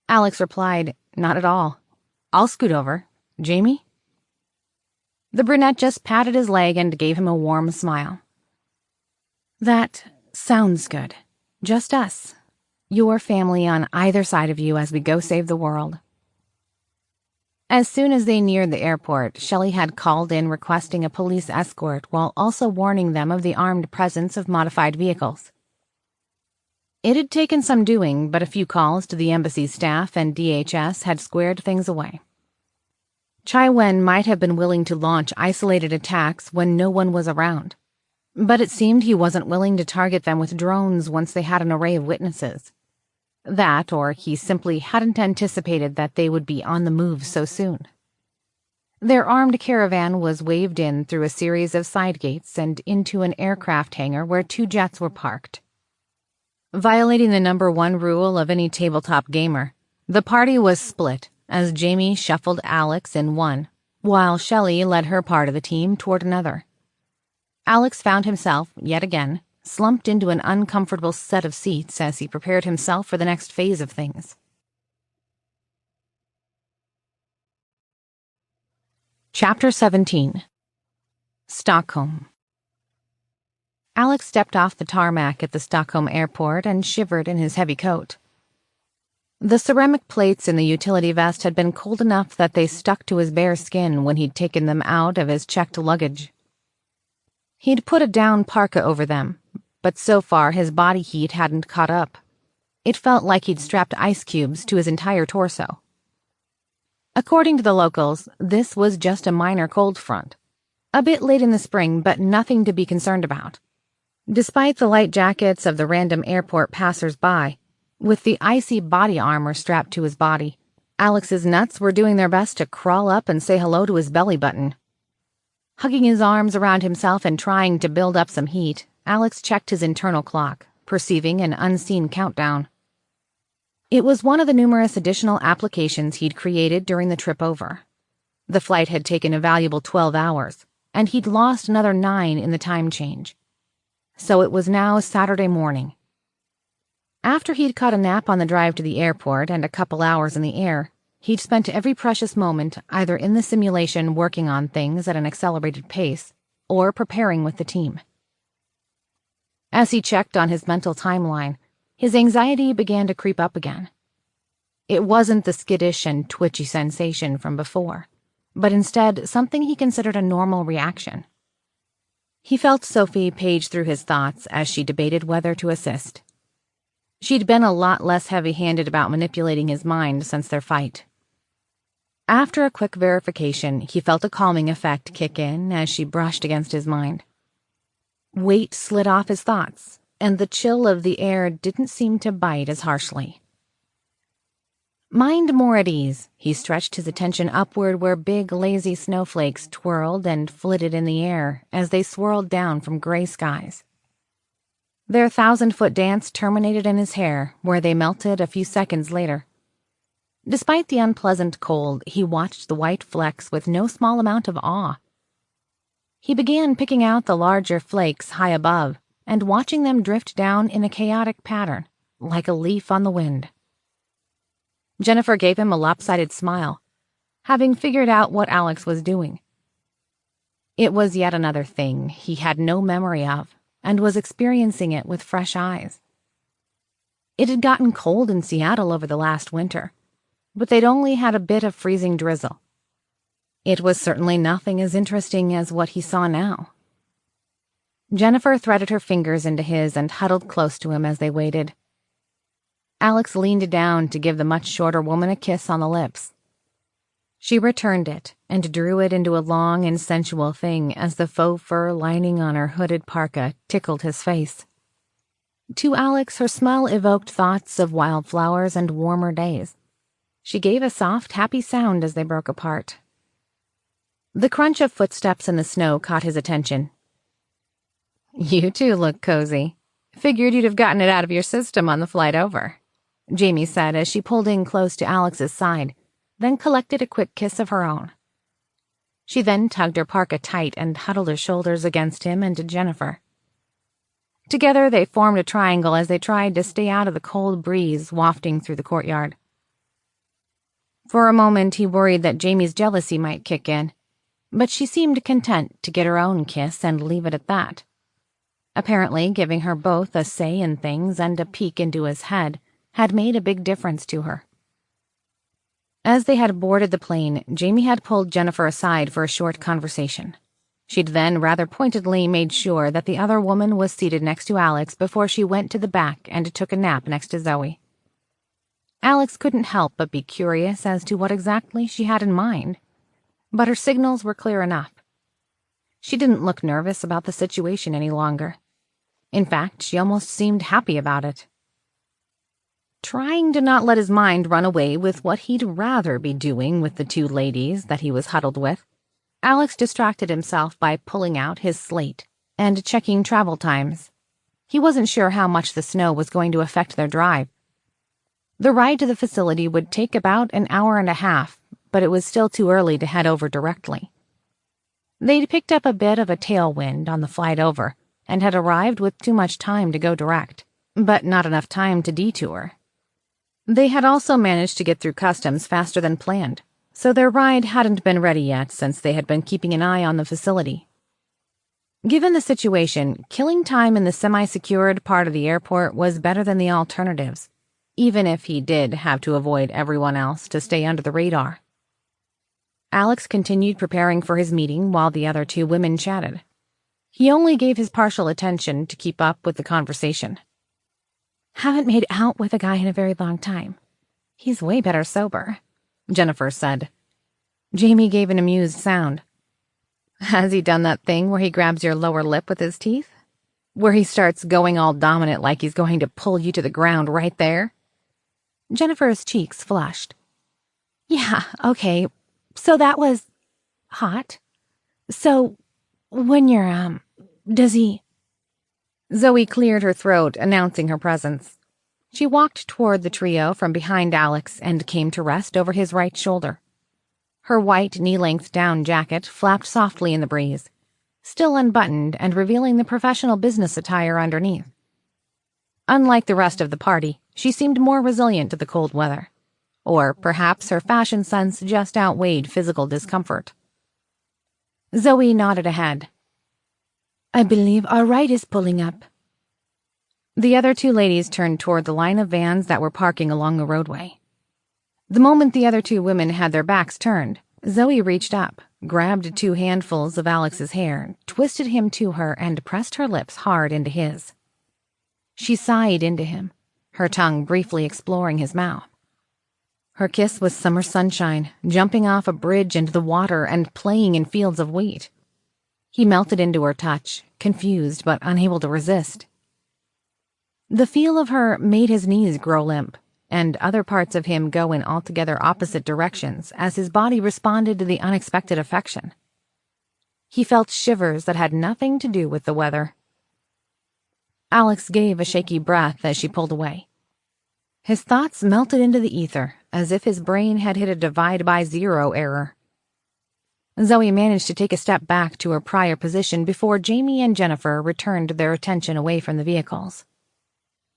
Alex replied, "Not at all. I'll scoot over. Jamie?" The brunette just patted his leg and gave him a warm smile. "That sounds good. Just us. Your family on either side of you as we go save the world." As soon as they neared the airport, Shelley had called in requesting a police escort while also warning them of the armed presence of modified vehicles. It had taken some doing, but a few calls to the embassy's staff and DHS had squared things away. Chiwen might have been willing to launch isolated attacks when no one was around, but it seemed he wasn't willing to target them with drones once they had an array of witnesses. That, or he simply hadn't anticipated that they would be on the move so soon. Their armed caravan was waved in through a series of side gates and into an aircraft hangar where 2 jets were parked. Violating the #1 rule of any tabletop gamer, the party was split as Jamie shuffled Alex in one, while Shelley led her part of the team toward another. Alex found himself, yet again, slumped into an uncomfortable set of seats as he prepared himself for the next phase of things. Chapter 17. Stockholm. Alex stepped off the tarmac at the Stockholm airport and shivered in his heavy coat. The ceramic plates in the utility vest had been cold enough that they stuck to his bare skin when he'd taken them out of his checked luggage. He'd put a down parka over them, but so far his body heat hadn't caught up. It felt like he'd strapped ice cubes to his entire torso. According to the locals, this was just a minor cold front. A bit late in the spring, but nothing to be concerned about. Despite the light jackets of the random airport passers-by, with the icy body armor strapped to his body, Alex's nuts were doing their best to crawl up and say hello to his belly button. Hugging his arms around himself and trying to build up some heat, Alex checked his internal clock, perceiving an unseen countdown. It was one of the numerous additional applications he'd created during the trip over. The flight had taken a valuable 12 hours, and he'd lost another 9 in the time change. So it was now Saturday morning. After he'd caught a nap on the drive to the airport and a couple hours in the air, he'd spent every precious moment either in the simulation working on things at an accelerated pace or preparing with the team. As he checked on his mental timeline, his anxiety began to creep up again. It wasn't the skittish and twitchy sensation from before, but instead something he considered a normal reaction. He felt Sophie page through his thoughts as she debated whether to assist. She'd been a lot less heavy-handed about manipulating his mind since their fight. After a quick verification, he felt a calming effect kick in as she brushed against his mind. Weight slid off his thoughts, and the chill of the air didn't seem to bite as harshly. Mind more at ease, he stretched his attention upward where big, lazy snowflakes twirled and flitted in the air as they swirled down from gray skies. Their 1,000-foot dance terminated in his hair, where they melted a few seconds later. Despite the unpleasant cold, he watched the white flecks with no small amount of awe. He began picking out the larger flakes high above and watching them drift down in a chaotic pattern, like a leaf on the wind. Jennifer gave him a lopsided smile, having figured out what Alex was doing. It was yet another thing he had no memory of and was experiencing it with fresh eyes. It had gotten cold in Seattle over the last winter, but they'd only had a bit of freezing drizzle. It was certainly nothing as interesting as what he saw now. Jennifer threaded her fingers into his and huddled close to him as they waited. Alex leaned down to give the much shorter woman a kiss on the lips. She returned it and drew it into a long and sensual thing as the faux fur lining on her hooded parka tickled his face. To Alex, her smell evoked thoughts of wildflowers and warmer days. She gave a soft, happy sound as they broke apart. The crunch of footsteps in the snow caught his attention. "You two look cozy. Figured you'd have gotten it out of your system on the flight over," Jamie said as she pulled in close to Alex's side, then collected a quick kiss of her own. She then tugged her parka tight and huddled her shoulders against him and to Jennifer. Together they formed a triangle as they tried to stay out of the cold breeze wafting through the courtyard. For a moment he worried that Jamie's jealousy might kick in, but she seemed content to get her own kiss and leave it at that. Apparently, giving her both a say in things and a peek into his head had made a big difference to her. As they had boarded the plane, Jamie had pulled Jennifer aside for a short conversation. She'd then rather pointedly made sure that the other woman was seated next to Alex before she went to the back and took a nap next to Zoe. Alex couldn't help but be curious as to what exactly she had in mind, but her signals were clear enough. She didn't look nervous about the situation any longer. In fact, she almost seemed happy about it. Trying to not let his mind run away with what he'd rather be doing with the two ladies that he was huddled with, Alex distracted himself by pulling out his slate and checking travel times. He wasn't sure how much the snow was going to affect their drive. The ride to the facility would take about an hour and a half, but it was still too early to head over directly. They'd picked up a bit of a tailwind on the flight over and had arrived with too much time to go direct, but not enough time to detour. They had also managed to get through customs faster than planned, so their ride hadn't been ready yet since they had been keeping an eye on the facility. Given the situation, killing time in the semi-secured part of the airport was better than the alternatives, even if he did have to avoid everyone else to stay under the radar. Alex continued preparing for his meeting while the other two women chatted. He only gave his partial attention to keep up with the conversation. Haven't made out with a guy in a very long time. He's way better sober, Jennifer said. Jamie gave an amused sound. Has he done that thing where he grabs your lower lip with his teeth? Where he starts going all dominant like he's going to pull you to the ground right there? Jennifer's cheeks flushed. Yeah, okay, so that was hot. So, when you're, does he... Zoe cleared her throat, announcing her presence. She walked toward the trio from behind Alex and came to rest over his right shoulder. Her white knee-length down jacket flapped softly in the breeze, still unbuttoned and revealing the professional business attire underneath. Unlike the rest of the party, she seemed more resilient to the cold weather. Or perhaps her fashion sense just outweighed physical discomfort. Zoe nodded ahead. I believe our right is pulling up. The other two ladies turned toward the line of vans that were parking along the roadway. The moment the other two women had their backs turned, Zoe reached up, grabbed 2 handfuls of Alex's hair, twisted him to her, and pressed her lips hard into his. She sighed into him, her tongue briefly exploring his mouth. Her kiss was summer sunshine, jumping off a bridge into the water and playing in fields of wheat. He melted into her touch, confused but unable to resist. The feel of her made his knees grow limp, and other parts of him go in altogether opposite directions as his body responded to the unexpected affection. He felt shivers that had nothing to do with the weather. Alex gave a shaky breath as she pulled away. His thoughts melted into the ether, as if his brain had hit a divide-by-zero error. Zoe managed to take a step back to her prior position before Jamie and Jennifer returned their attention away from the vehicles.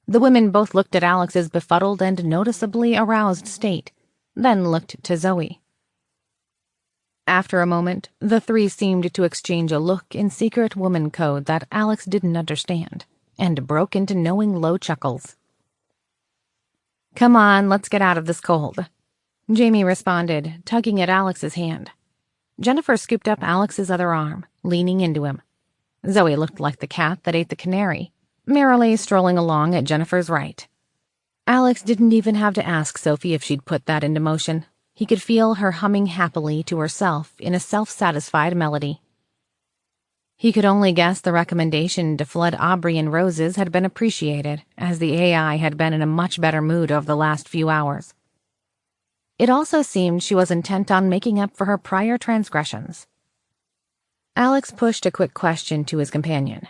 The women both looked at Alex's befuddled and noticeably aroused state, then looked to Zoe. After a moment, the three seemed to exchange a look in secret woman code that Alex didn't understand, and broke into knowing low chuckles. Come on, let's get out of this cold, Jamie responded, tugging at Alex's hand. Jennifer scooped up Alex's other arm, leaning into him. Zoe looked like the cat that ate the canary, merrily strolling along at Jennifer's right. Alex didn't even have to ask Sophie if she'd put that into motion. He could feel her humming happily to herself in a self-satisfied melody. He could only guess the recommendation to flood Aubrey in roses had been appreciated, as the AI had been in a much better mood over the last few hours. It also seemed she was intent on making up for her prior transgressions. Alex pushed a quick question to his companion.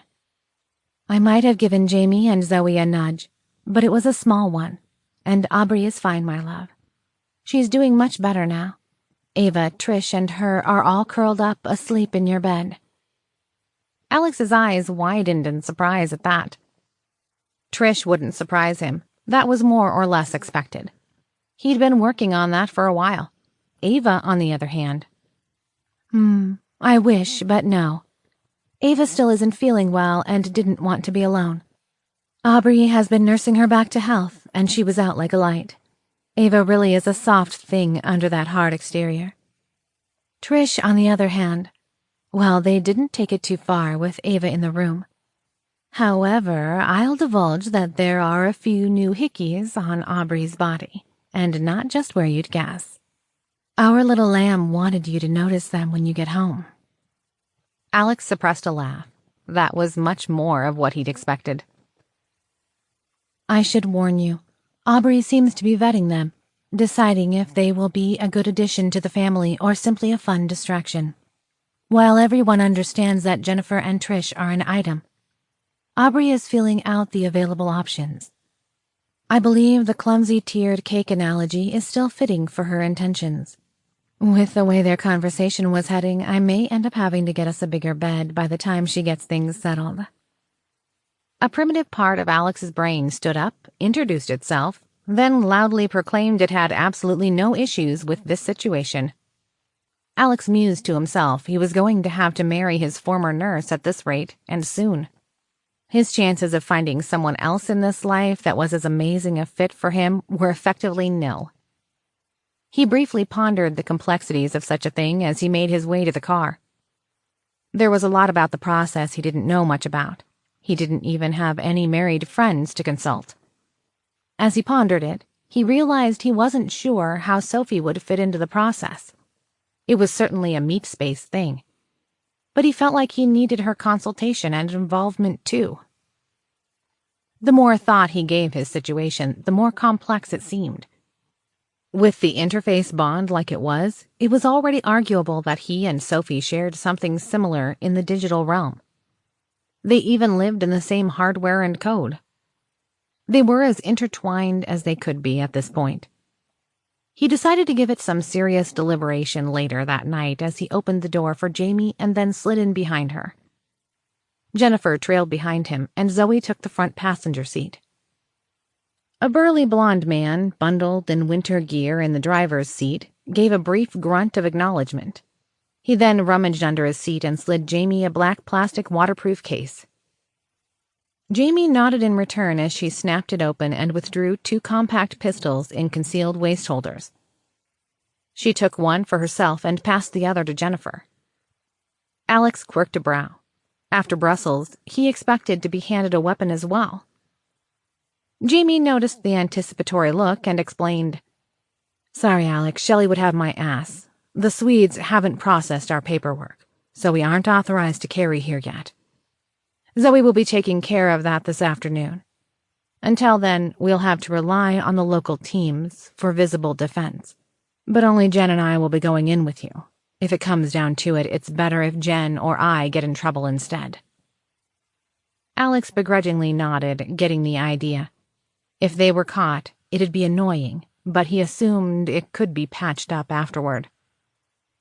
I might have given Jamie and Zoe a nudge, but it was a small one, and Aubrey is fine, my love. She's doing much better now. Ava, Trish, and her are all curled up asleep in your bed. Alex's eyes widened in surprise at that. Trish wouldn't surprise him. That was more or less expected. He'd been working on that for a while. Ava, on the other hand. I wish, but no. Ava still isn't feeling well and didn't want to be alone. Aubrey has been nursing her back to health, and she was out like a light. Ava really is a soft thing under that hard exterior. Trish, on the other hand, well, they didn't take it too far with Ava in the room. However, I'll divulge that there are a few new hickeys on Aubrey's body, and not just where you'd guess. Our little lamb wanted you to notice them when you get home. Alex suppressed a laugh. That was much more of what he'd expected. I should warn you, Aubrey seems to be vetting them, deciding if they will be a good addition to the family or simply a fun distraction. While everyone understands that Jennifer and Trish are an item, Aubrey is feeling out the available options. I believe the clumsy tiered cake analogy is still fitting for her intentions. With the way their conversation was heading, I may end up having to get us a bigger bed by the time she gets things settled. A primitive part of Alex's brain stood up, introduced itself, then loudly proclaimed it had absolutely no issues with this situation. Alex mused to himself he was going to have to marry his former nurse at this rate, and soon. His chances of finding someone else in this life that was as amazing a fit for him were effectively nil. He briefly pondered the complexities of such a thing as he made his way to the car. There was a lot about the process he didn't know much about. He didn't even have any married friends to consult. As he pondered it, he realized he wasn't sure how Sophie would fit into the process. It was certainly a meat-space thing. But he felt like he needed her consultation and involvement too. The more thought he gave his situation, the more complex it seemed. With the interface bond like it was already arguable that he and Sophie shared something similar in the digital realm. They even lived in the same hardware and code. They were as intertwined as they could be at this point. He decided to give it some serious deliberation later that night as he opened the door for Jamie and then slid in behind her. Jennifer trailed behind him, and Zoe took the front passenger seat. A burly blonde man, bundled in winter gear in the driver's seat, gave a brief grunt of acknowledgement. He then rummaged under his seat and slid Jamie a black plastic waterproof case. Jamie nodded in return as she snapped it open and withdrew 2 compact pistols in concealed waist holders. She took one for herself and passed the other to Jennifer. Alex quirked a brow. After Brussels, he expected to be handed a weapon as well. Jamie noticed the anticipatory look and explained, "Sorry, Alex, Shelley would have my ass. The Swedes haven't processed our paperwork, so we aren't authorized to carry here yet. Zoe will be taking care of that this afternoon. Until then, we'll have to rely on the local teams for visible defense. But only Jen and I will be going in with you. If it comes down to it, it's better if Jen or I get in trouble instead." Alex begrudgingly nodded, getting the idea. If they were caught, it'd be annoying, but he assumed it could be patched up afterward.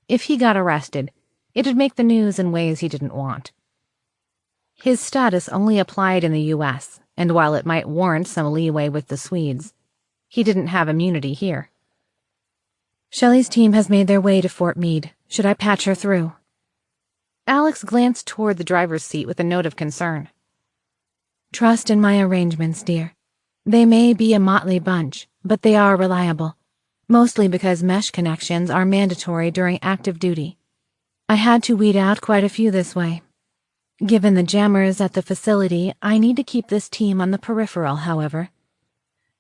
If he got arrested, it'd make the news in ways he didn't want. His status only applied in the U.S., and while it might warrant some leeway with the Swedes, he didn't have immunity here. "Shelley's team has made their way to Fort Meade. Should I patch her through?" Alex glanced toward the driver's seat with a note of concern. "Trust in my arrangements, dear. They may be a motley bunch, but they are reliable, mostly because mesh connections are mandatory during active duty. I had to weed out quite a few this way. Given the jammers at the facility, I need to keep this team on the peripheral, however.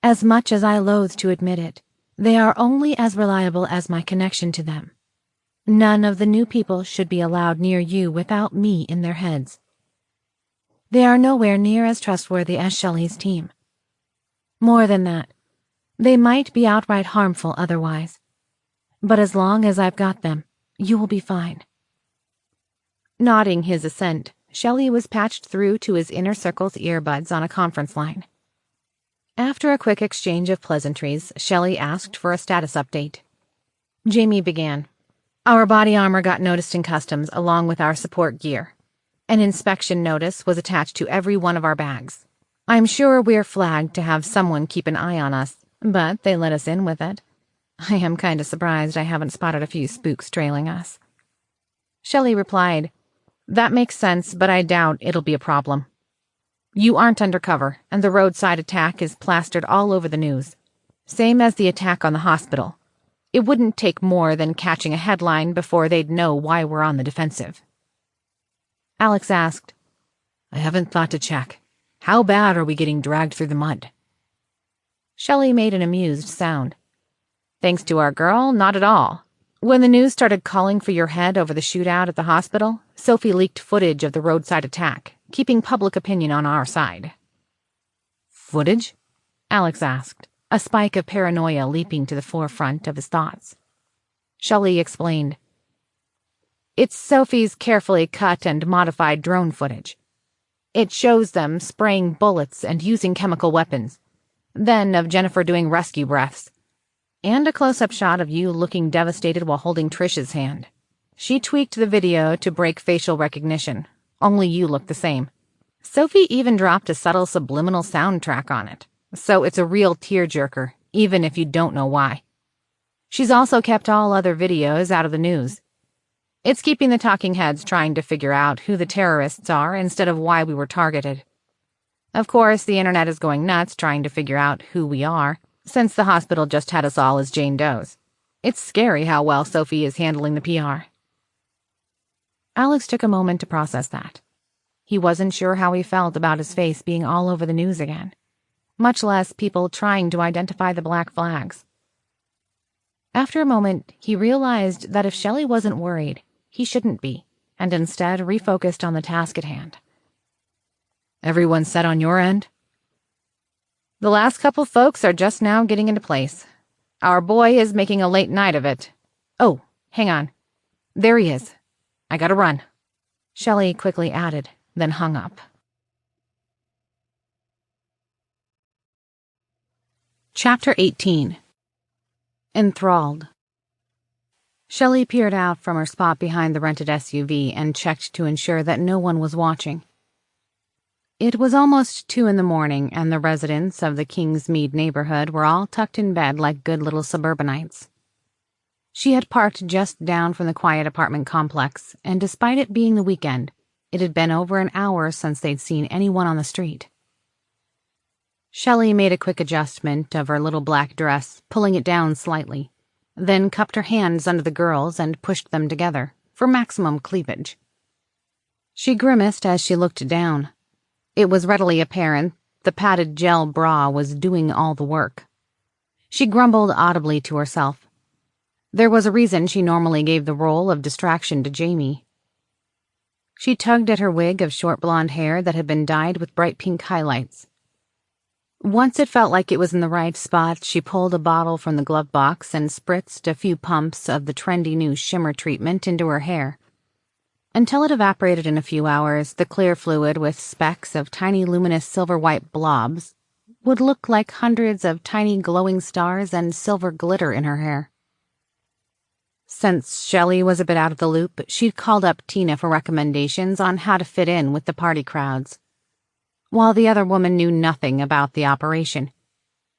As much as I loathe to admit it, they are only as reliable as my connection to them. None of the new people should be allowed near you without me in their heads. They are nowhere near as trustworthy as Shelley's team. More than that, they might be outright harmful otherwise. But as long as I've got them, you will be fine." Nodding his assent, Shelley was patched through to his inner circle's earbuds on a conference line. After a quick exchange of pleasantries, Shelley asked for a status update. Jamie began. "Our body armor got noticed in customs along with our support gear. An inspection notice was attached to every one of our bags. I'm sure we're flagged to have someone keep an eye on us, but they let us in with it. I am kind of surprised I haven't spotted a few spooks trailing us." Shelley replied, "That makes sense, but I doubt it'll be a problem. You aren't undercover, and the roadside attack is plastered all over the news. Same as the attack on the hospital. It wouldn't take more than catching a headline before they'd know why we're on the defensive." Alex asked, "I haven't thought to check. How bad are we getting dragged through the mud?" Shelley made an amused sound. "Thanks to our girl, not at all. When the news started calling for your head over the shootout at the hospital, Sophie leaked footage of the roadside attack, keeping public opinion on our side." "Footage?" Alex asked, a spike of paranoia leaping to the forefront of his thoughts. Shelley explained, "It's Sophie's carefully cut and modified drone footage. It shows them spraying bullets and using chemical weapons, then of Jennifer doing rescue breaths, and a close-up shot of you looking devastated while holding Trish's hand. She tweaked the video to break facial recognition. Only you look the same. Sophie even dropped a subtle subliminal soundtrack on it, so it's a real tearjerker, even if you don't know why. She's also kept all other videos out of the news. It's keeping the talking heads trying to figure out who the terrorists are instead of why we were targeted. Of course, the internet is going nuts trying to figure out who we are, since the hospital just had us all as Jane Does. It's scary how well Sophie is handling the PR." Alex took a moment to process that. He wasn't sure how he felt about his face being all over the news again, much less people trying to identify the black flags. After a moment, he realized that if Shelley wasn't worried, he shouldn't be, and instead refocused on the task at hand. Everyone set on your end? The last couple folks are just now getting into place. Our boy is making a late night of it. Oh, hang on. There he is. I gotta run. Shelley quickly added, then hung up. Chapter 18. Enthralled. Shelley peered out from her spot behind the rented SUV and checked to ensure that no one was watching. It was almost 2 a.m, and the residents of the Kingsmead neighborhood were all tucked in bed like good little suburbanites. She had parked just down from the quiet apartment complex, and despite it being the weekend, it had been over an hour since they'd seen anyone on the street. Shelley made a quick adjustment of her little black dress, pulling it down slightly, then cupped her hands under the girls and pushed them together for maximum cleavage. She grimaced as she looked down. It was readily apparent the padded gel bra was doing all the work. She grumbled audibly to herself. There was a reason she normally gave the role of distraction to Jamie. She tugged at her wig of short blonde hair that had been dyed with bright pink highlights. Once it felt like it was in the right spot, she pulled a bottle from the glove box and spritzed a few pumps of the trendy new shimmer treatment into her hair. Until it evaporated in a few hours, the clear fluid with specks of tiny luminous silver-white blobs would look like hundreds of tiny glowing stars and silver glitter in her hair. Since Shelley was a bit out of the loop, she'd called up Tina for recommendations on how to fit in with the party crowds. While the other woman knew nothing about the operation,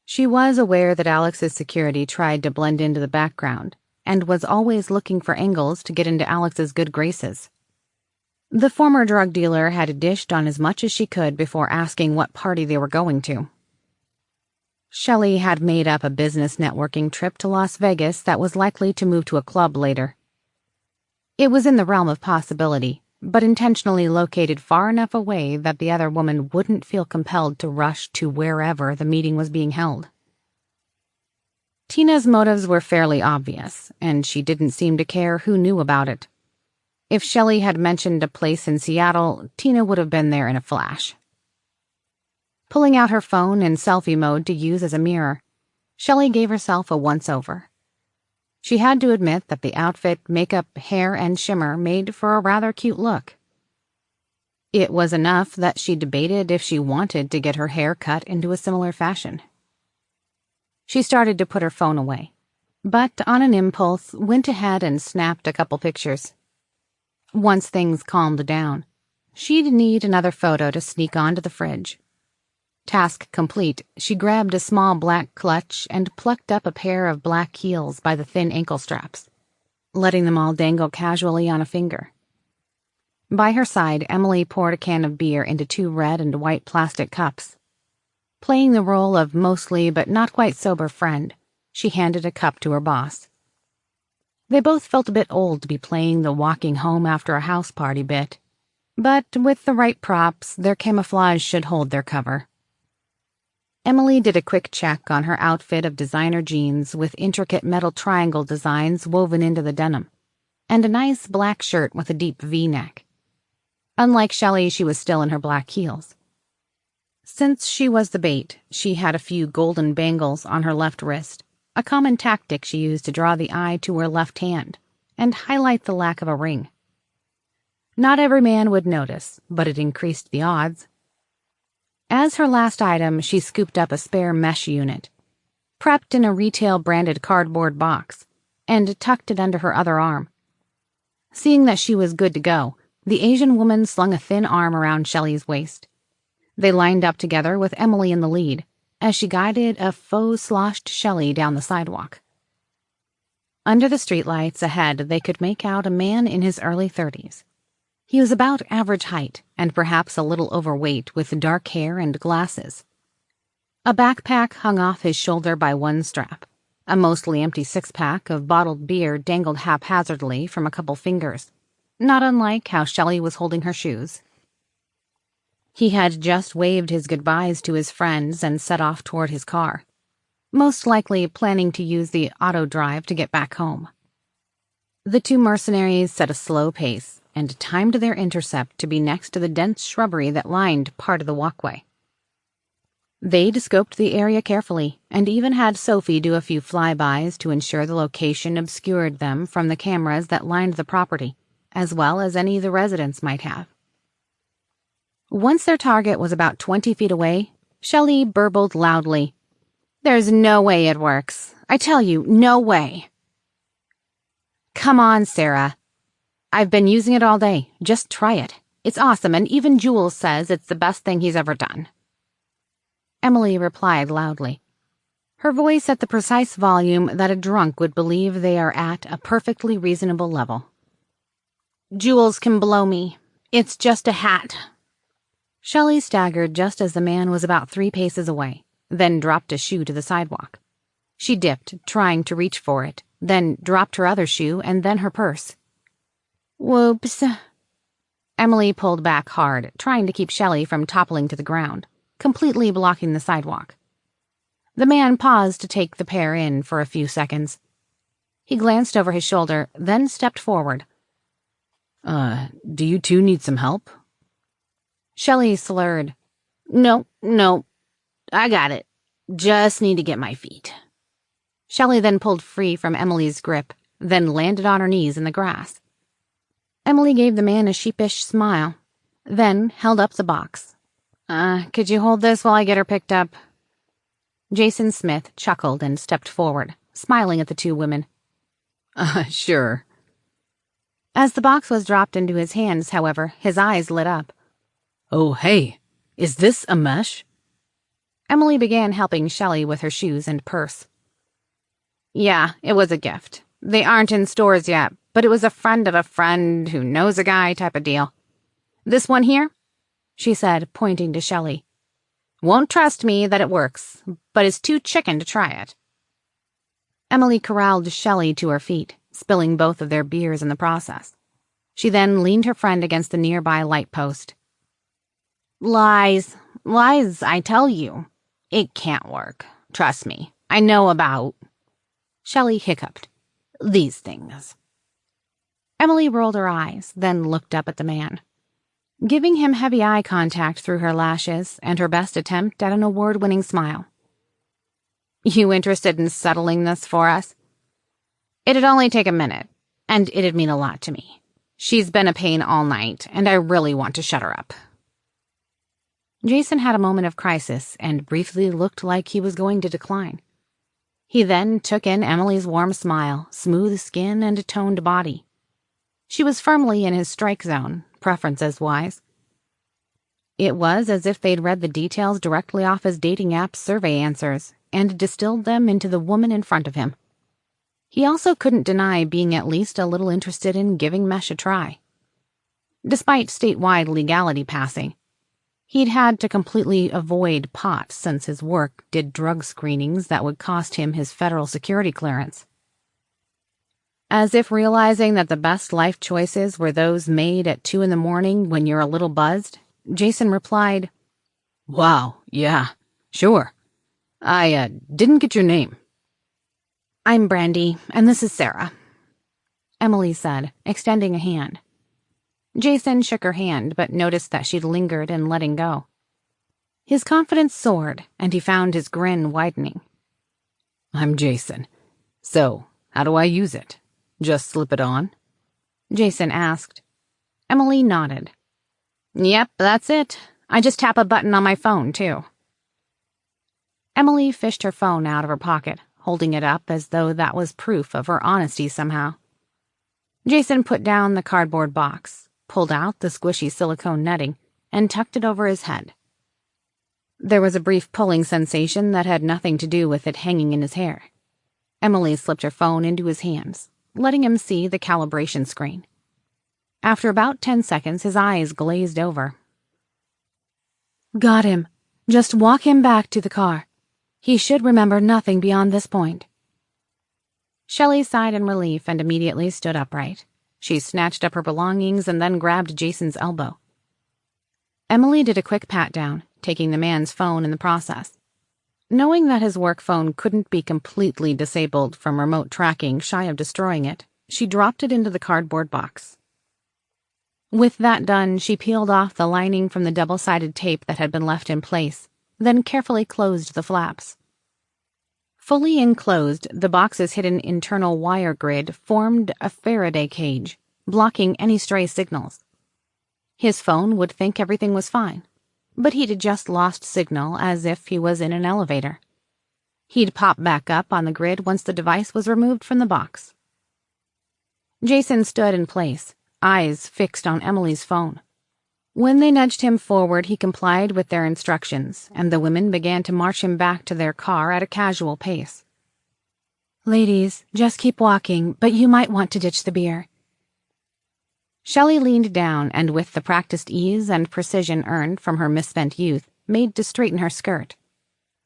she was aware that Alex's security tried to blend into the background and was always looking for angles to get into Alex's good graces. The former drug dealer had dished on as much as she could before asking what party they were going to. Shelley had made up a business networking trip to Las Vegas that was likely to move to a club later. It was in the realm of possibility, but intentionally located far enough away that the other woman wouldn't feel compelled to rush to wherever the meeting was being held. Tina's motives were fairly obvious, and she didn't seem to care who knew about it. If Shelley had mentioned a place in Seattle, Tina would have been there in a flash. Pulling out her phone in selfie mode to use as a mirror, Shelley gave herself a once-over. She had to admit that the outfit, makeup, hair, and shimmer made for a rather cute look. It was enough that she debated if she wanted to get her hair cut into a similar fashion. She started to put her phone away, but on an impulse went ahead and snapped a couple pictures. Once things calmed down, she'd need another photo to sneak onto the fridge. Task complete, she grabbed a small black clutch and plucked up a pair of black heels by the thin ankle straps, letting them all dangle casually on a finger. By her side, Emily poured a can of beer into 2 red and white plastic cups. Playing the role of mostly but not quite sober friend, she handed a cup to her boss. They both felt a bit old to be playing the walking home after a house party bit, but with the right props, their camouflage should hold their cover. Emily did a quick check on her outfit of designer jeans with intricate metal triangle designs woven into the denim, and a nice black shirt with a deep V-neck. Unlike Shelley, she was still in her black heels. Since she was the bait, she had a few golden bangles on her left wrist, a common tactic she used to draw the eye to her left hand and highlight the lack of a ring. Not every man would notice, but it increased the odds. As her last item, she scooped up a spare mesh unit, prepped in a retail-branded cardboard box, and tucked it under her other arm. Seeing that she was good to go, the Asian woman slung a thin arm around Shelley's waist. They lined up together with Emily in the lead, as she guided a faux-sloshed Shelley down the sidewalk. Under the streetlights ahead, they could make out a man in his early 30s. He was about average height and perhaps a little overweight with dark hair and glasses. A backpack hung off his shoulder by one strap. A mostly empty 6-pack of bottled beer dangled haphazardly from a couple fingers. not unlike how Shelley was holding her shoes. He had just waved his goodbyes to his friends and set off toward his car, most likely planning to use the auto drive to get back home. The two mercenaries set a slow pace and timed their intercept to be next to the dense shrubbery that lined part of the walkway. They'd scoped the area carefully and even had Sophie do a few flybys to ensure the location obscured them from the cameras that lined the property, as well as any the residents might have. Once their target was about 20 feet away, Shelley burbled loudly. "There's no way it works. I tell you, no way." "Come on, Sarah. I've been using it all day. Just try it. It's awesome, and even Jules says it's the best thing he's ever done." Emily replied loudly, her voice at the precise volume that a drunk would believe they are at a perfectly reasonable level. "Jules can blow me. It's just a hat." Shelley staggered just as the man was about 3 paces away, then dropped a shoe to the sidewalk. She dipped, trying to reach for it, then dropped her other shoe and then her purse. "Whoops." Emily pulled back hard, trying to keep Shelley from toppling to the ground, completely blocking the sidewalk. The man paused to take the pair in for a few seconds. He glanced over his shoulder, then stepped forward. Do you two need some help?" Shelley slurred. No, I got it. Just need to get my feet." Shelley then pulled free from Emily's grip, then landed on her knees in the grass. Emily gave the man a sheepish smile, then held up the box. Could you hold this while I get her picked up?" Jason Smith chuckled and stepped forward, smiling at the two women. Sure." As the box was dropped into his hands, however, his eyes lit up. "Oh, hey, is this a mesh?" Emily began helping Shelley with her shoes and purse. "Yeah, it was a gift. They aren't in stores yet, but it was a friend of a friend who knows a guy type of deal. This one here?" she said, pointing to Shelley. "Won't trust me that it works, but is too chicken to try it." Emily corralled Shelley to her feet, spilling both of their beers in the process. She then leaned her friend against the nearby light post. Lies, I tell you. It can't work. Trust me, I know about..." Shelley hiccuped. "These things." Emily rolled her eyes, then looked up at the man, giving him heavy eye contact through her lashes and her best attempt at an award-winning smile. "You interested in settling this for us?" "It'd only take a minute, and it'd mean a lot to me. She's been a pain all night, and I really want to shut her up." Jason had a moment of crisis and briefly looked like he was going to decline. He then took in Emily's warm smile, smooth skin, and toned body. She was firmly in his strike zone, preferences-wise. It was as if they'd read the details directly off his dating app's survey answers and distilled them into the woman in front of him. He also couldn't deny being at least a little interested in giving Mesh a try. Despite statewide legality passing, he'd had to completely avoid pot since his work did drug screenings that would cost him his federal security clearance. As if realizing that the best life choices were those made at 2 a.m. when you're a little buzzed, Jason replied, "Wow, yeah, sure. I didn't get your name." "I'm Brandy, and this is Sarah," Emily said, extending a hand. Jason shook her hand, but noticed that she'd lingered in letting go. His confidence soared, and he found his grin widening. "I'm Jason. So, how do I use it? Just slip it on?" Jason asked. Emily nodded. "Yep, that's it. I just tap a button on my phone, too." Emily fished her phone out of her pocket, holding it up as though that was proof of her honesty somehow. Jason put down the cardboard box, pulled out the squishy silicone netting, and tucked it over his head. There was a brief pulling sensation that had nothing to do with it hanging in his hair. Emily slipped her phone into his hands, letting him see the calibration screen. After about 10 seconds, his eyes glazed over. "Got him. Just walk him back to the car. He should remember nothing beyond this point." Shelley sighed in relief and immediately stood upright. She snatched up her belongings and then grabbed Jason's elbow. Emily did a quick pat-down, taking the man's phone in the process. Knowing that his work phone couldn't be completely disabled from remote tracking shy of destroying it, she dropped it into the cardboard box. With that done, she peeled off the lining from the double-sided tape that had been left in place, then carefully closed the flaps. Fully enclosed, the box's hidden internal wire grid formed a Faraday cage, blocking any stray signals. His phone would think everything was fine, but he'd just lost signal as if he was in an elevator. He'd pop back up on the grid once the device was removed from the box. Jason stood in place, eyes fixed on Emily's phone. When they nudged him forward, he complied with their instructions, and the women began to march him back to their car at a casual pace. Ladies, just keep walking, but you might want to ditch the beer. Shelley leaned down and, with the practiced ease and precision earned from her misspent youth, made to straighten her skirt.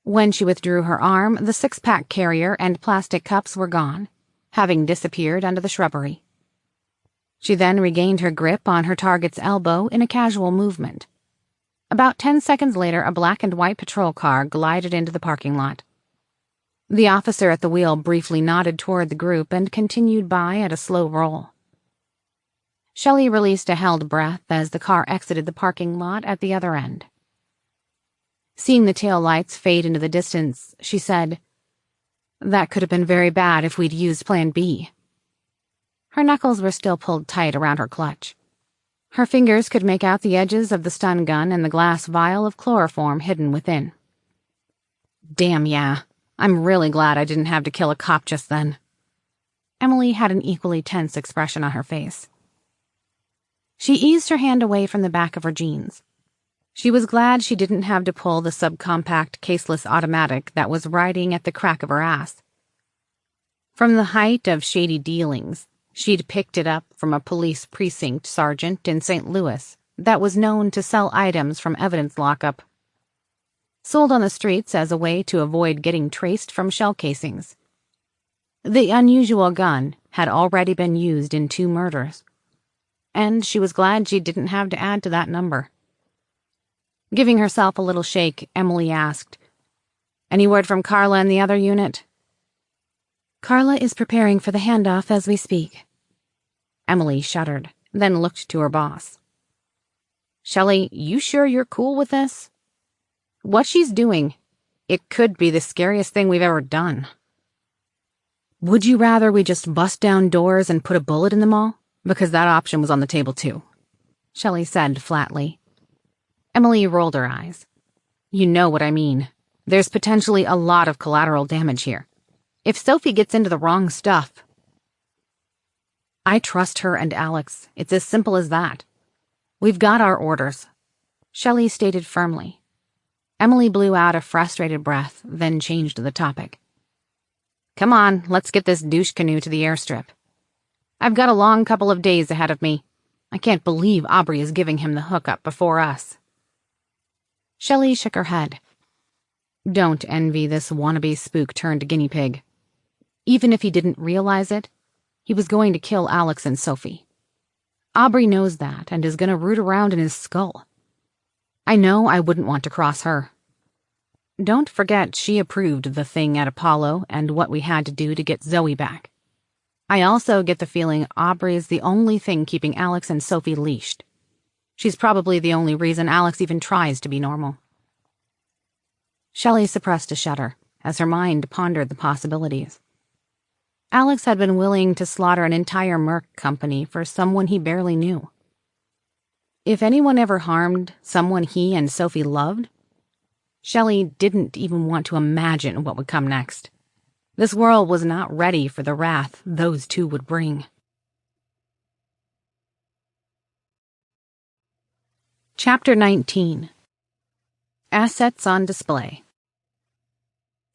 When she withdrew her arm, the six-pack carrier and plastic cups were gone, having disappeared under the shrubbery. She then regained her grip on her target's elbow in a casual movement. About 10 seconds later, a black and white patrol car glided into the parking lot. The officer at the wheel briefly nodded toward the group and continued by at a slow roll. Shelley released a held breath as the car exited the parking lot at the other end. Seeing the tail lights fade into the distance, she said, "That could have been very bad if we'd used Plan B." Her knuckles were still pulled tight around her clutch. Her fingers could make out the edges of the stun gun and the glass vial of chloroform hidden within. "Damn, yeah. I'm really glad I didn't have to kill a cop just then." Emily had an equally tense expression on her face. She eased her hand away from the back of her jeans. She was glad she didn't have to pull the subcompact caseless automatic that was riding at the crack of her ass. From the height of shady dealings, she'd picked it up from a police precinct sergeant in St. Louis that was known to sell items from evidence lockup, sold on the streets as a way to avoid getting traced from shell casings. The unusual gun had already been used in 2 murders, and she was glad she didn't have to add to that number. Giving herself a little shake, Emily asked, "Any word from Carla and the other unit?" "Carla is preparing for the handoff as we speak." Emily shuddered, then looked to her boss. "Shelley, you sure you're cool with this? What she's doing, it could be the scariest thing we've ever done." "Would you rather we just bust down doors and put a bullet in them all? Because that option was on the table too," Shelley said flatly. Emily rolled her eyes. "You know what I mean. There's potentially a lot of collateral damage here. If Sophie gets into the wrong stuff..." "I trust her and Alex. It's as simple as that. We've got our orders," Shelley stated firmly. Emily blew out a frustrated breath, then changed the topic. "Come on, let's get this douche canoe to the airstrip. I've got a long couple of days ahead of me. I can't believe Aubrey is giving him the hookup before us." Shelley shook her head. Don't envy this wannabe spook-turned-guinea pig. Even if he didn't realize it, he was going to kill Alex and Sophie. Aubrey knows that and is going to root around in his skull. I know I wouldn't want to cross her. Don't forget she approved the thing at Apollo and what we had to do to get Zoe back. I also get the feeling Aubrey is the only thing keeping Alex and Sophie leashed. She's probably the only reason Alex even tries to be normal. Shelley suppressed a shudder as her mind pondered the possibilities. Alex had been willing to slaughter an entire Merc company for someone he barely knew. If anyone ever harmed someone he and Sophie loved, Shelley didn't even want to imagine what would come next. This world was not ready for the wrath those two would bring. Chapter 19. Assets on Display.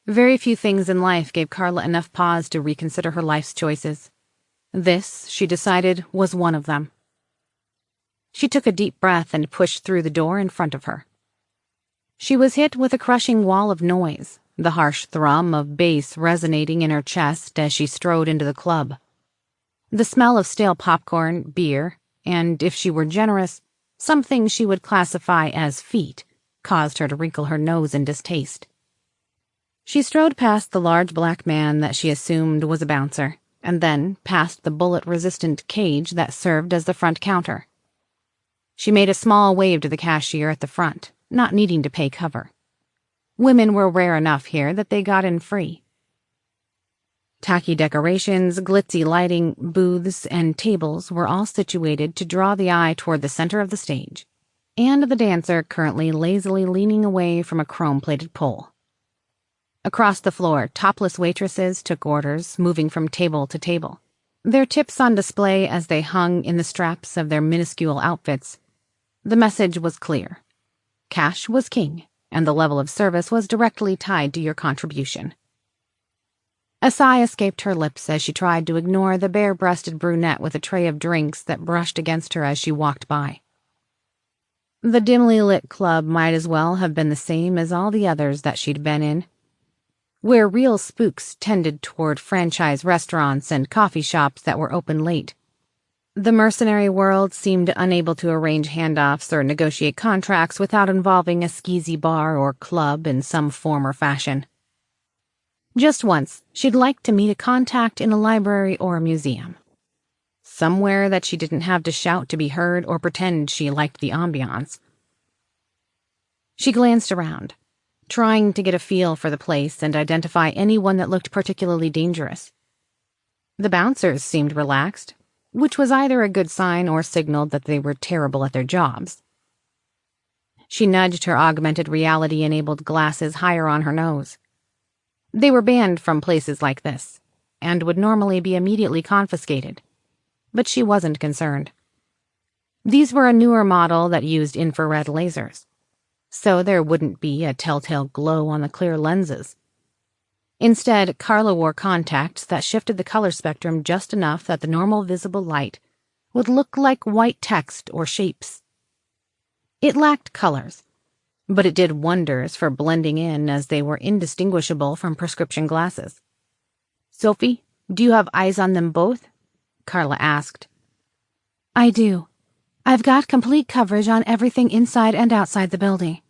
Very few things in life gave Carla enough pause to reconsider her life's choices. This, she decided, was one of them. She took a deep breath and pushed through the door in front of her. She was hit with a crushing wall of noise, the harsh thrum of bass resonating in her chest as she strode into the club. The smell of stale popcorn, beer, and, if she were generous, something she would classify as feet, caused her to wrinkle her nose in distaste. She strode past the large black man that she assumed was a bouncer, and then past the bullet-resistant cage that served as the front counter. She made a small wave to the cashier at the front, not needing to pay cover. Women were rare enough here that they got in free. Tacky decorations, glitzy lighting, booths, and tables were all situated to draw the eye toward the center of the stage, and the dancer currently lazily leaning away from a chrome-plated pole. Across the floor, topless waitresses took orders, moving from table to table, their tips on display as they hung in the straps of their minuscule outfits. The message was clear. Cash was king, and the level of service was directly tied to your contribution. A sigh escaped her lips as she tried to ignore the bare-breasted brunette with a tray of drinks that brushed against her as she walked by. The dimly lit club might as well have been the same as all the others that she'd been in, where real spooks tended toward franchise restaurants and coffee shops that were open late. The mercenary world seemed unable to arrange handoffs or negotiate contracts without involving a skeezy bar or club in some form or fashion. Just once, she'd like to meet a contact in a library or a museum. Somewhere that she didn't have to shout to be heard or pretend she liked the ambiance. She glanced around, trying to get a feel for the place and identify anyone that looked particularly dangerous. The bouncers seemed relaxed, which was either a good sign or signaled that they were terrible at their jobs. She nudged her augmented reality-enabled glasses higher on her nose. They were banned from places like this, and would normally be immediately confiscated, but she wasn't concerned. These were a newer model that used infrared lasers, so there wouldn't be a telltale glow on the clear lenses. Instead, Carla wore contacts that shifted the color spectrum just enough that the normal visible light would look like white text or shapes. It lacked colors, but it did wonders for blending in as they were indistinguishable from prescription glasses. "Sophie, do you have eyes on them both?" Carla asked. "I do. I've got complete coverage on everything inside and outside the building.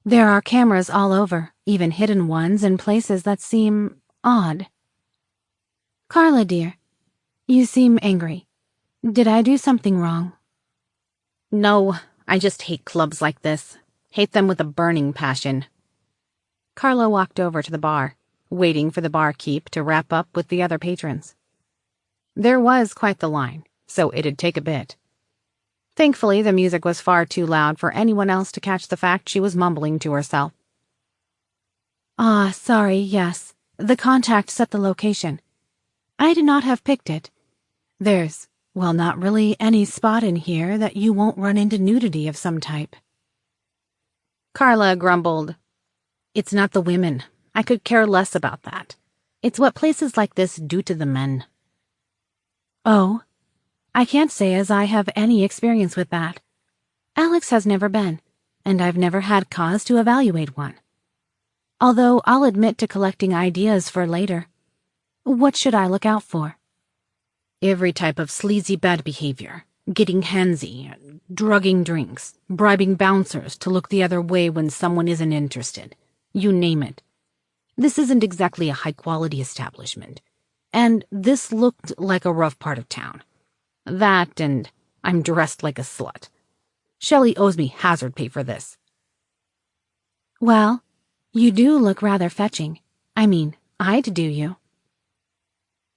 There are cameras all over, even hidden ones in places that seem odd." "Carla, dear, you seem angry. Did I do something wrong?" "No, I just hate clubs like this. Hate them with a burning passion." Carla walked over to the bar, waiting for the barkeep to wrap up with the other patrons. There was quite the line, so it'd take a bit. Thankfully, the music was far too loud for anyone else to catch the fact she was mumbling to herself. Sorry, yes. The contact set the location. I did not have picked it. There's, well, not really any spot in here that you won't run into nudity of some type." Carla grumbled. "It's not the women. I could care less about that. It's what places like this do to the men." "Oh, I can't say as I have any experience with that. Alex has never been, and I've never had cause to evaluate one. Although I'll admit to collecting ideas for later. What should I look out for?" "Every type of sleazy bad behavior. Getting handsy, drugging drinks, bribing bouncers to look the other way when someone isn't interested. You name it. This isn't exactly a high-quality establishment. And this looked like a rough part of town. That, and I'm dressed like a slut. Shelley owes me hazard pay for this." "Well, you do look rather fetching. I mean, I'd do you."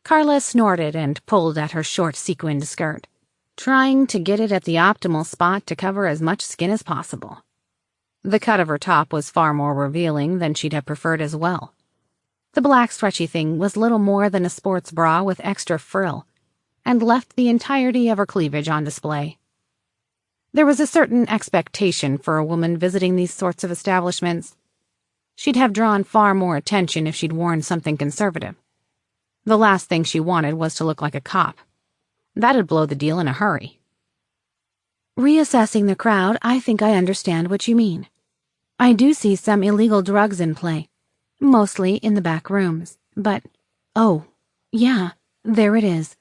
Carla snorted and pulled at her short sequined skirt, trying to get it at the optimal spot to cover as much skin as possible. The cut of her top was far more revealing than she'd have preferred as well. The black stretchy thing was little more than a sports bra with extra frill, and left the entirety of her cleavage on display. There was a certain expectation for a woman visiting these sorts of establishments. She'd have drawn far more attention if she'd worn something conservative. The last thing she wanted was to look like a cop. That'd blow the deal in a hurry. "Reassessing the crowd, I think I understand what you mean. I do see some illegal drugs in play, mostly in the back rooms, but, oh, yeah, there it is.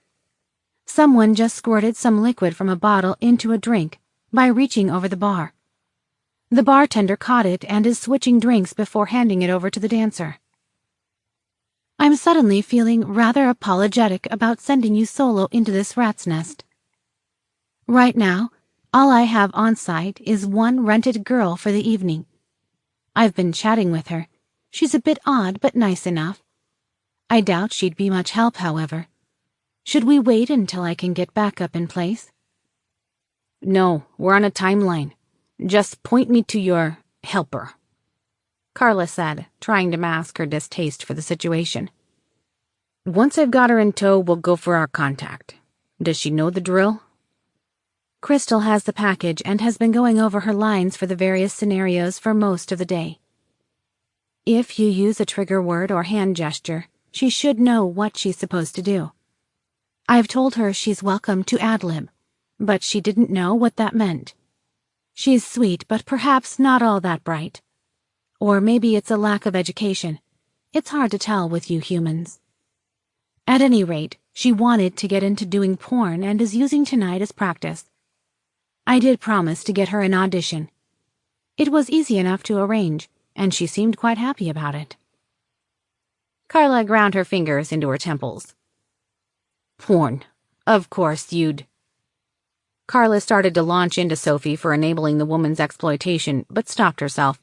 Someone just squirted some liquid from a bottle into a drink by reaching over the bar. The bartender caught it and is switching drinks before handing it over to the dancer. I'm suddenly feeling rather apologetic about sending you solo into this rat's nest. Right now, all I have on site is one rented girl for the evening. I've been chatting with her. She's a bit odd but nice enough. I doubt she'd be much help, however. Should we wait until I can get back up in place? No, we're on a timeline. Just point me to your helper, Carla said, trying to mask her distaste for the situation. Once I've got her in tow, we'll go for our contact. Does she know the drill? Crystal has the package and has been going over her lines for the various scenarios for most of the day. If you use a trigger word or hand gesture, she should know what she's supposed to do. I've told her she's welcome to ad-lib, but she didn't know what that meant. She's sweet, but perhaps not all that bright. Or maybe it's a lack of education. It's hard to tell with you humans. At any rate, she wanted to get into doing porn and is using tonight as practice. I did promise to get her an audition. It was easy enough to arrange, and she seemed quite happy about it. Carla ground her fingers into her temples. Porn. Of course you'd... Carla started to launch into Sophie for enabling the woman's exploitation, but stopped herself.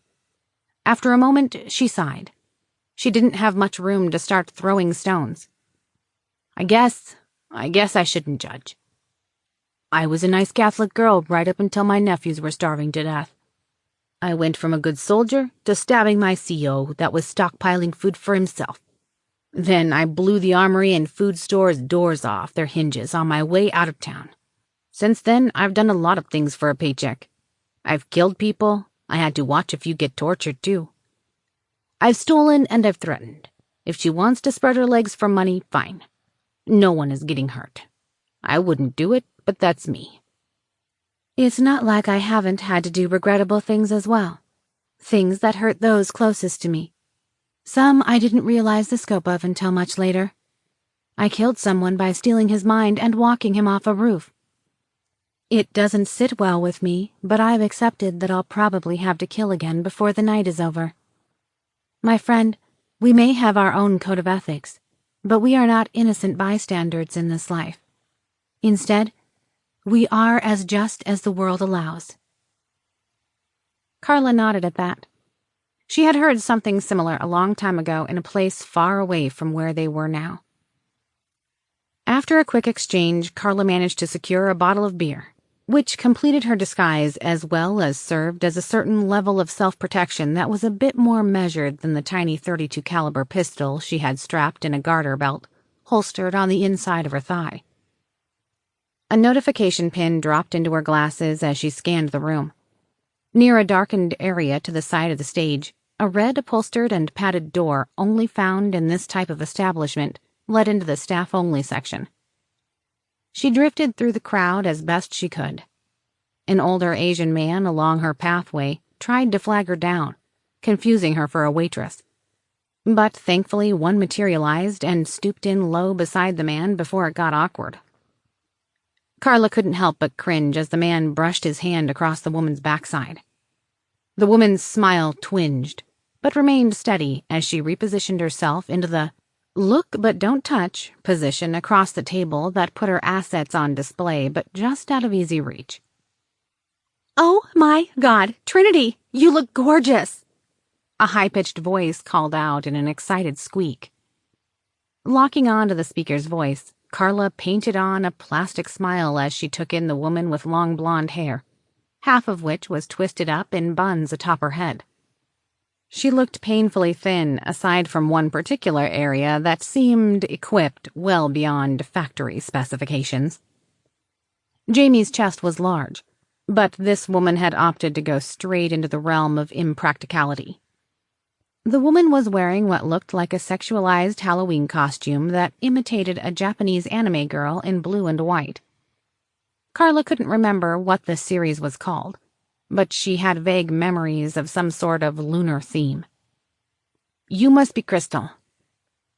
After a moment, she sighed. She didn't have much room to start throwing stones. I guess I shouldn't judge. I was a nice Catholic girl right up until my nephews were starving to death. I went from a good soldier to stabbing my CO that was stockpiling food for himself. Then I blew the armory and food store's doors off their hinges on my way out of town. Since then, I've done a lot of things for a paycheck. I've killed people. I had to watch a few get tortured, too. I've stolen and I've threatened. If she wants to spread her legs for money, fine. No one is getting hurt. I wouldn't do it, but that's me. It's not like I haven't had to do regrettable things as well. Things that hurt those closest to me. Some I didn't realize the scope of until much later. I killed someone by stealing his mind and walking him off a roof. It doesn't sit well with me, but I've accepted that I'll probably have to kill again before the night is over. My friend, we may have our own code of ethics, but we are not innocent bystanders in this life. Instead, we are as just as the world allows. Carla nodded at that. She had heard something similar a long time ago in a place far away from where they were now. After a quick exchange, Carla managed to secure a bottle of beer, which completed her disguise as well as served as a certain level of self-protection that was a bit more measured than the tiny .32 caliber pistol she had strapped in a garter belt, holstered on the inside of her thigh. A notification pin dropped into her glasses as she scanned the room. Near a darkened area to the side of the stage, a red upholstered and padded door only found in this type of establishment led into the staff-only section. She drifted through the crowd as best she could. An older Asian man along her pathway tried to flag her down, confusing her for a waitress. But thankfully one materialized and stooped in low beside the man before it got awkward. Carla couldn't help but cringe as the man brushed his hand across the woman's backside. The woman's smile twinged, but remained steady as she repositioned herself into the look but don't touch position across the table that put her assets on display but just out of easy reach. "Oh my God, Trinity, you look gorgeous!" A high-pitched voice called out in an excited squeak. Locking on to the speaker's voice, Carla painted on a plastic smile as she took in the woman with long blonde hair, half of which was twisted up in buns atop her head. She looked painfully thin, aside from one particular area that seemed equipped well beyond factory specifications. Jamie's chest was large, but this woman had opted to go straight into the realm of impracticality. The woman was wearing what looked like a sexualized Halloween costume that imitated a Japanese anime girl in blue and white. Carla couldn't remember what the series was called, but she had vague memories of some sort of lunar theme. "You must be Crystal,"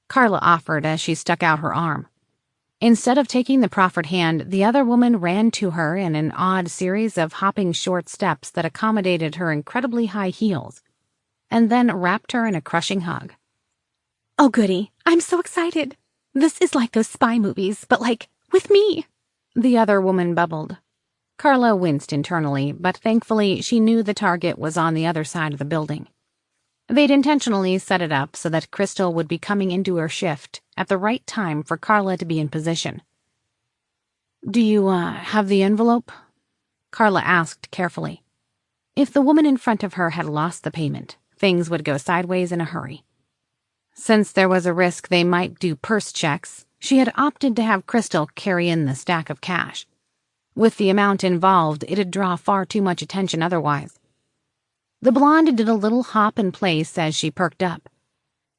Carla offered as she stuck out her arm. Instead of taking the proffered hand, the other woman ran to her in an odd series of hopping short steps that accommodated her incredibly high heels, and then wrapped her in a crushing hug. Oh, goody. I'm so excited. This is like those spy movies, but with me, the other woman bubbled. Carla winced internally, but thankfully she knew the target was on the other side of the building. They'd intentionally set it up so that Crystal would be coming into her shift at the right time for Carla to be in position. "Do you, have the envelope?" Carla asked carefully. If the woman in front of her had lost the payment, things would go sideways in a hurry. Since there was a risk they might do purse checks, she had opted to have Crystal carry in the stack of cash. With the amount involved, it'd draw far too much attention otherwise. The blonde did a little hop in place as she perked up.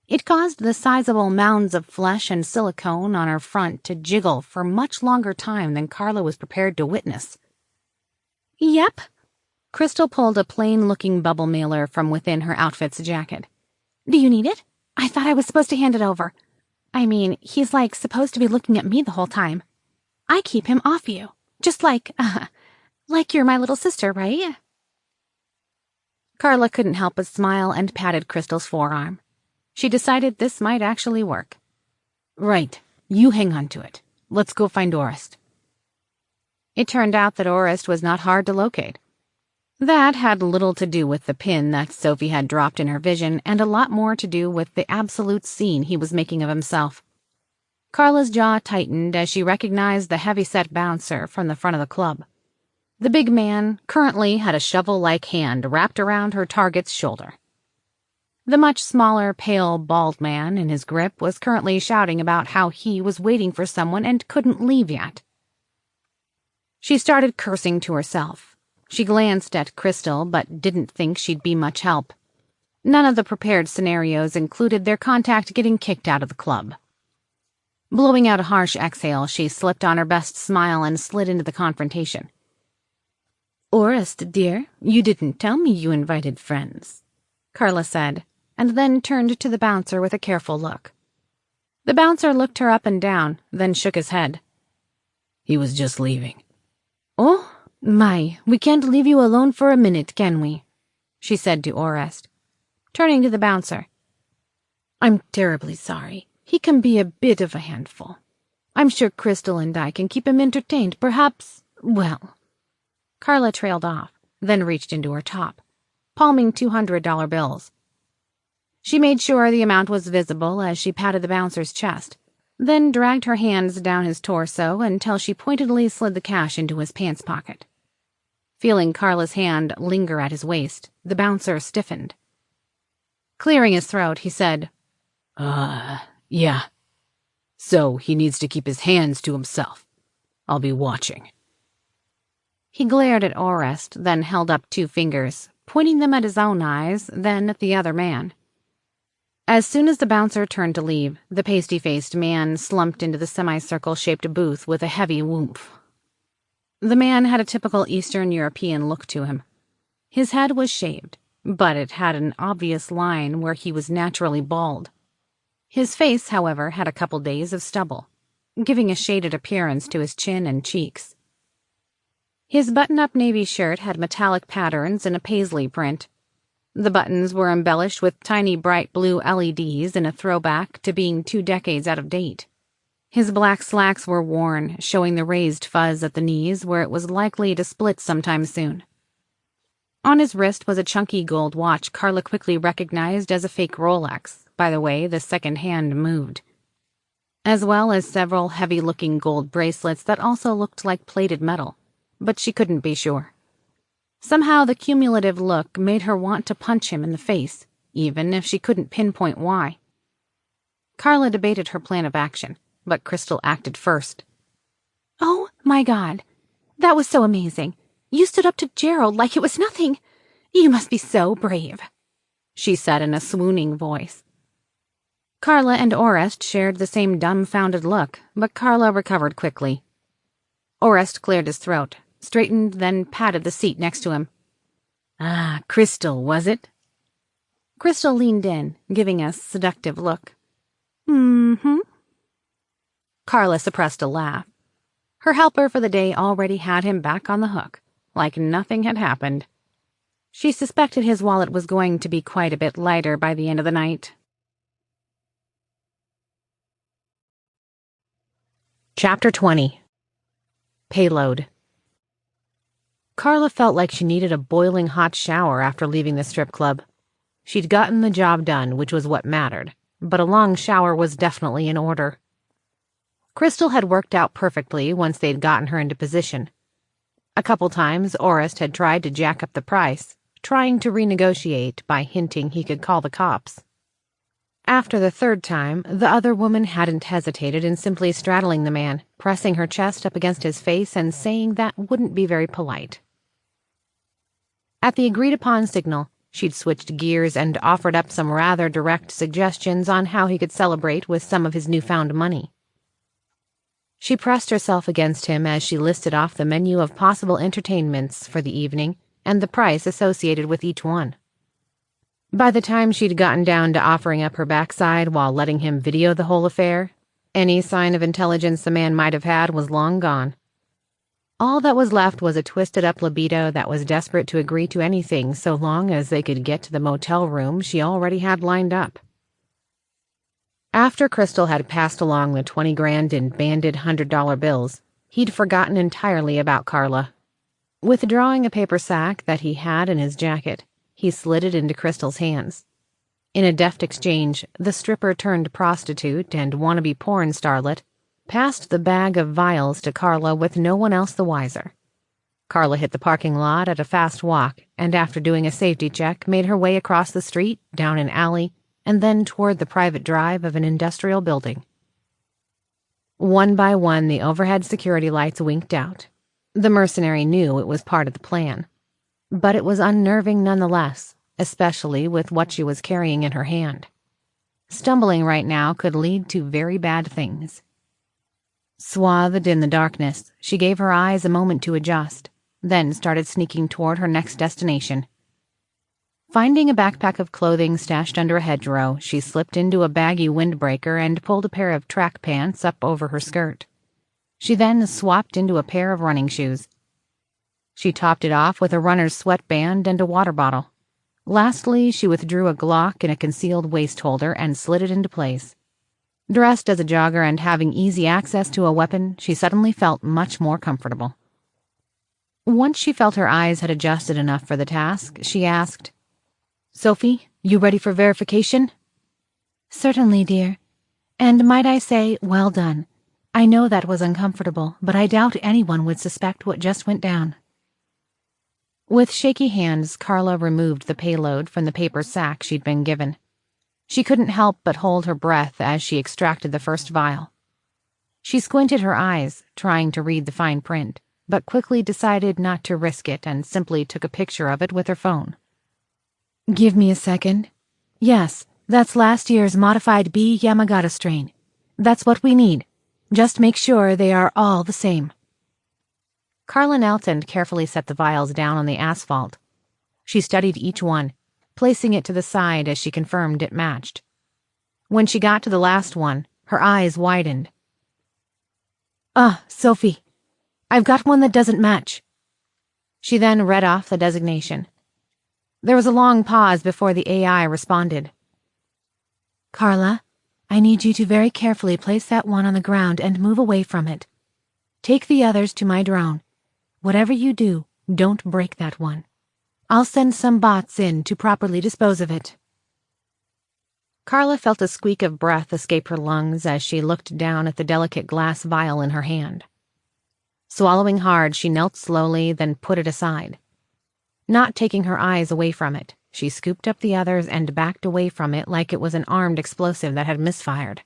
It caused the sizable mounds of flesh and silicone on her front to jiggle for much longer time than Carla was prepared to witness. Yep. Crystal pulled a plain-looking bubble mailer from within her outfit's jacket. Do you need it? I thought I was supposed to hand it over. I mean, he's supposed to be looking at me the whole time. I keep him off you. Just like you're my little sister, right? Carla couldn't help but smile and patted Crystal's forearm. She decided this might actually work. "Right. You hang on to it. Let's go find Orest." It turned out that Orest was not hard to locate. That had little to do with the pin that Sophie had dropped in her vision and a lot more to do with the absolute scene he was making of himself. Carla's jaw tightened as she recognized the heavy-set bouncer from the front of the club. The big man currently had a shovel-like hand wrapped around her target's shoulder. The much smaller, pale, bald man in his grip was currently shouting about how he was waiting for someone and couldn't leave yet. She started cursing to herself. She glanced at Crystal, but didn't think she'd be much help. None of the prepared scenarios included their contact getting kicked out of the club. Blowing out a harsh exhale, she slipped on her best smile and slid into the confrontation. "Orest, dear, you didn't tell me you invited friends," Carla said, and then turned to the bouncer with a careful look. The bouncer looked her up and down, then shook his head. "He was just leaving." "Oh, my, we can't leave you alone for a minute, can we?" she said to Orest. Turning to the bouncer. "I'm terribly sorry. He can be a bit of a handful. I'm sure Crystal and I can keep him entertained, perhaps, well." Carla trailed off, then reached into her top, palming $200 bills. She made sure the amount was visible as she patted the bouncer's chest, then dragged her hands down his torso until she pointedly slid the cash into his pants pocket. Feeling Carla's hand linger at his waist, the bouncer stiffened. Clearing his throat, he said, Yeah. So he needs to keep his hands to himself. I'll be watching." He glared at Orest, then held up 2 fingers, pointing them at his own eyes, then at the other man. As soon as the bouncer turned to leave, the pasty-faced man slumped into the semicircle-shaped booth with a heavy whoomph. The man had a typical Eastern European look to him. His head was shaved, but it had an obvious line where he was naturally bald. His face, however, had a couple days of stubble, giving a shaded appearance to his chin and cheeks. His button-up navy shirt had metallic patterns and a paisley print. The buttons were embellished with tiny bright blue LEDs in a throwback to being 2 decades out of date. His black slacks were worn, showing the raised fuzz at the knees where it was likely to split sometime soon. On his wrist was a chunky gold watch Carla quickly recognized as a fake Rolex, by the way the second hand moved, as well as several heavy-looking gold bracelets that also looked like plated metal, but she couldn't be sure. Somehow the cumulative look made her want to punch him in the face, even if she couldn't pinpoint why. Carla debated her plan of action, but Crystal acted first. "Oh, my God. That was so amazing. You stood up to Gerald like it was nothing. You must be so brave," she said in a swooning voice. Carla and Orest shared the same dumbfounded look, but Carla recovered quickly. Orest cleared his throat, straightened, then patted the seat next to him. Crystal, was it?" Crystal leaned in, giving a seductive look. Mm-hmm. Carla suppressed a laugh. Her helper for the day already had him back on the hook, like nothing had happened. She suspected his wallet was going to be quite a bit lighter by the end of the night. Chapter 20. Payload. Carla felt like she needed a boiling hot shower after leaving the strip club. She'd gotten the job done, which was what mattered, but a long shower was definitely in order. Crystal had worked out perfectly once they'd gotten her into position. A couple times, Orest had tried to jack up the price, trying to renegotiate by hinting he could call the cops. After the third time, the other woman hadn't hesitated in simply straddling the man, pressing her chest up against his face and saying that wouldn't be very polite. At the agreed-upon signal, she'd switched gears and offered up some rather direct suggestions on how he could celebrate with some of his newfound money. She pressed herself against him as she listed off the menu of possible entertainments for the evening and the price associated with each one. By the time she'd gotten down to offering up her backside while letting him video the whole affair, any sign of intelligence the man might have had was long gone. All that was left was a twisted-up libido that was desperate to agree to anything so long as they could get to the motel room she already had lined up. After Crystal had passed along the 20 grand in banded $100 bills, he'd forgotten entirely about Carla. Withdrawing a paper sack that he had in his jacket, he slid it into Crystal's hands. In a deft exchange, the stripper-turned-prostitute and wannabe porn starlet passed the bag of vials to Carla with no one else the wiser. Carla hit the parking lot at a fast walk, and after doing a safety check, made her way across the street, down an alley, and then toward the private drive of an industrial building. One by one, the overhead security lights winked out. The mercenary knew it was part of the plan. But it was unnerving nonetheless, especially with what she was carrying in her hand. Stumbling right now could lead to very bad things. Swathed in the darkness, she gave her eyes a moment to adjust, then started sneaking toward her next destination. Finding a backpack of clothing stashed under a hedgerow, she slipped into a baggy windbreaker and pulled a pair of track pants up over her skirt. She then swapped into a pair of running shoes. She topped it off with a runner's sweatband and a water bottle. Lastly, she withdrew a Glock in a concealed waist holder and slid it into place. Dressed as a jogger and having easy access to a weapon, she suddenly felt much more comfortable. Once she felt her eyes had adjusted enough for the task, she asked, "Sophie, you ready for verification?" "Certainly, dear. And might I say, well done. I know that was uncomfortable, but I doubt anyone would suspect what just went down." With shaky hands, Carla removed the payload from the paper sack she'd been given. She couldn't help but hold her breath as she extracted the first vial. She squinted her eyes, trying to read the fine print, but quickly decided not to risk it and simply took a picture of it with her phone. "Give me a second. Yes, that's last year's modified B Yamagata strain. That's what we need. Just make sure they are all the same." Carla knelt and carefully set the vials down on the asphalt. She studied each one, placing it to the side as she confirmed it matched. When she got to the last one, her eyes widened. Sophie, I've got one that doesn't match." She then read off the designation. There was a long pause before the AI responded. "Carla, I need you to very carefully place that one on the ground and move away from it. Take the others to my drone. Whatever you do, don't break that one. I'll send some bots in to properly dispose of it." Carla felt a squeak of breath escape her lungs as she looked down at the delicate glass vial in her hand. Swallowing hard, she knelt slowly, then put it aside. Not taking her eyes away from it, she scooped up the others and backed away from it like it was an armed explosive that had misfired.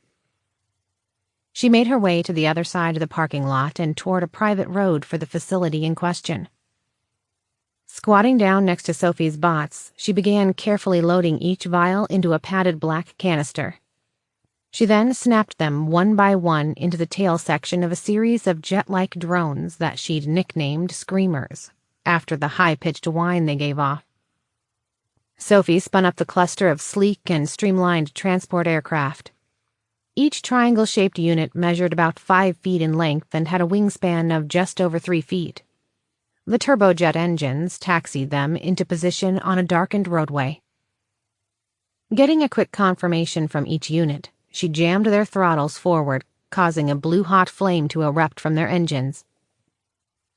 She made her way to the other side of the parking lot and toward a private road for the facility in question. Squatting down next to Sophie's bots, she began carefully loading each vial into a padded black canister. She then snapped them one by one into the tail section of a series of jet-like drones that she'd nicknamed Screamers, after the high-pitched whine they gave off. Sophie spun up the cluster of sleek and streamlined transport aircraft. Each triangle-shaped unit measured about 5 feet in length and had a wingspan of just over 3 feet. The turbojet engines taxied them into position on a darkened roadway. Getting a quick confirmation from each unit, she jammed their throttles forward, causing a blue-hot flame to erupt from their engines.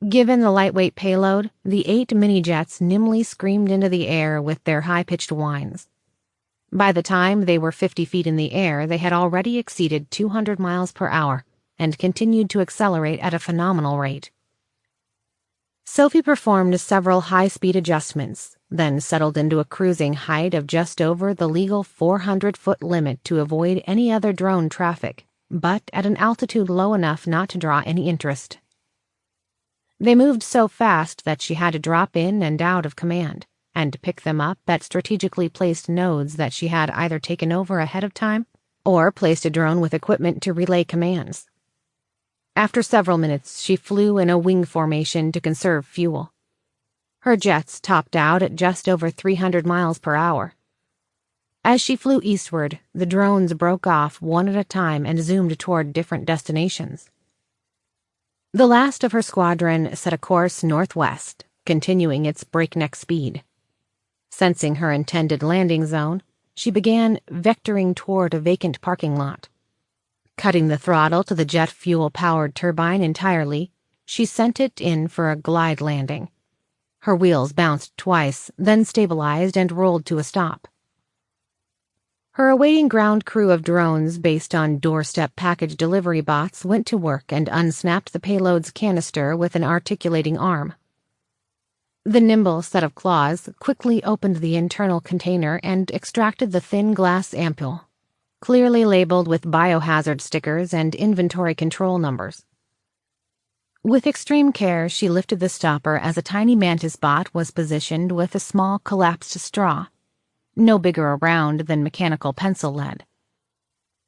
Given the lightweight payload, the 8 mini-jets nimbly screamed into the air with their high-pitched whines. By the time they were 50 feet in the air, they had already exceeded 200 miles per hour and continued to accelerate at a phenomenal rate. Sophie performed several high-speed adjustments, then settled into a cruising height of just over the legal 400-foot limit to avoid any other drone traffic, but at an altitude low enough not to draw any interest. They moved so fast that she had to drop in and out of command, and pick them up at strategically placed nodes that she had either taken over ahead of time or placed a drone with equipment to relay commands. After several minutes, she flew in a wing formation to conserve fuel. Her jets topped out at just over 300 miles per hour. As she flew eastward, the drones broke off one at a time and zoomed toward different destinations. The last of her squadron set a course northwest, continuing its breakneck speed. Sensing her intended landing zone, she began vectoring toward a vacant parking lot. Cutting the throttle to the jet fuel-powered turbine entirely, she sent it in for a glide landing. Her wheels bounced twice, then stabilized and rolled to a stop. Her awaiting ground crew of drones based on doorstep package delivery bots went to work and unsnapped the payload's canister with an articulating arm. The nimble set of claws quickly opened the internal container and extracted the thin glass ampule, clearly labeled with biohazard stickers and inventory control numbers. With extreme care, she lifted the stopper as a tiny mantis bot was positioned with a small collapsed straw, no bigger around than mechanical pencil lead.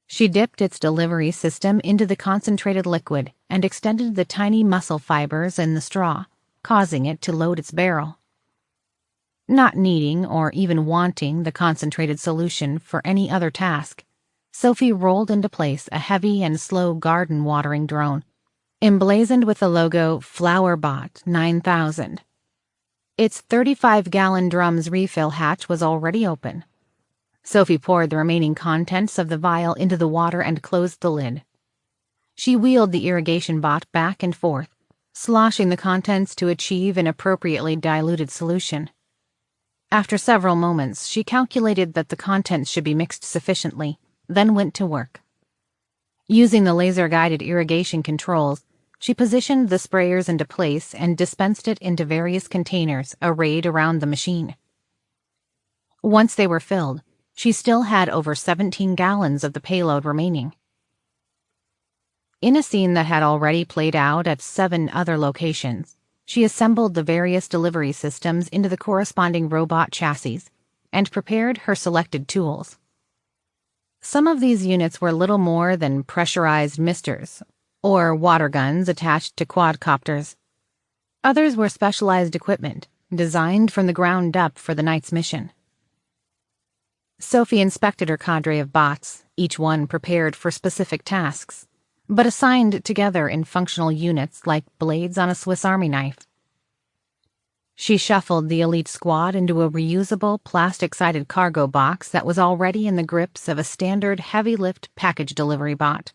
She dipped its delivery system into the concentrated liquid and extended the tiny muscle fibers in the straw, causing it to load its barrel. Not needing or even wanting the concentrated solution for any other task, Sophie rolled into place a heavy and slow garden watering drone, emblazoned with the logo FlowerBot 9000. Its 35-gallon drum's refill hatch was already open. Sophie poured the remaining contents of the vial into the water and closed the lid. She wheeled the irrigation bot back and forth, sloshing the contents to achieve an appropriately diluted solution. After several moments, she calculated that the contents should be mixed sufficiently, then went to work. Using the laser-guided irrigation controls, she positioned the sprayers into place and dispensed it into various containers arrayed around the machine. Once they were filled, she still had over 17 gallons of the payload remaining. In a scene that had already played out at 7 other locations, she assembled the various delivery systems into the corresponding robot chassis and prepared her selected tools. Some of these units were little more than pressurized misters, or water guns attached to quadcopters. Others were specialized equipment, designed from the ground up for the night's mission. Sophie inspected her cadre of bots, each one prepared for specific tasks, but assigned together in functional units like blades on a Swiss Army knife. She shuffled the elite squad into a reusable, plastic-sided cargo box that was already in the grips of a standard heavy-lift package delivery bot.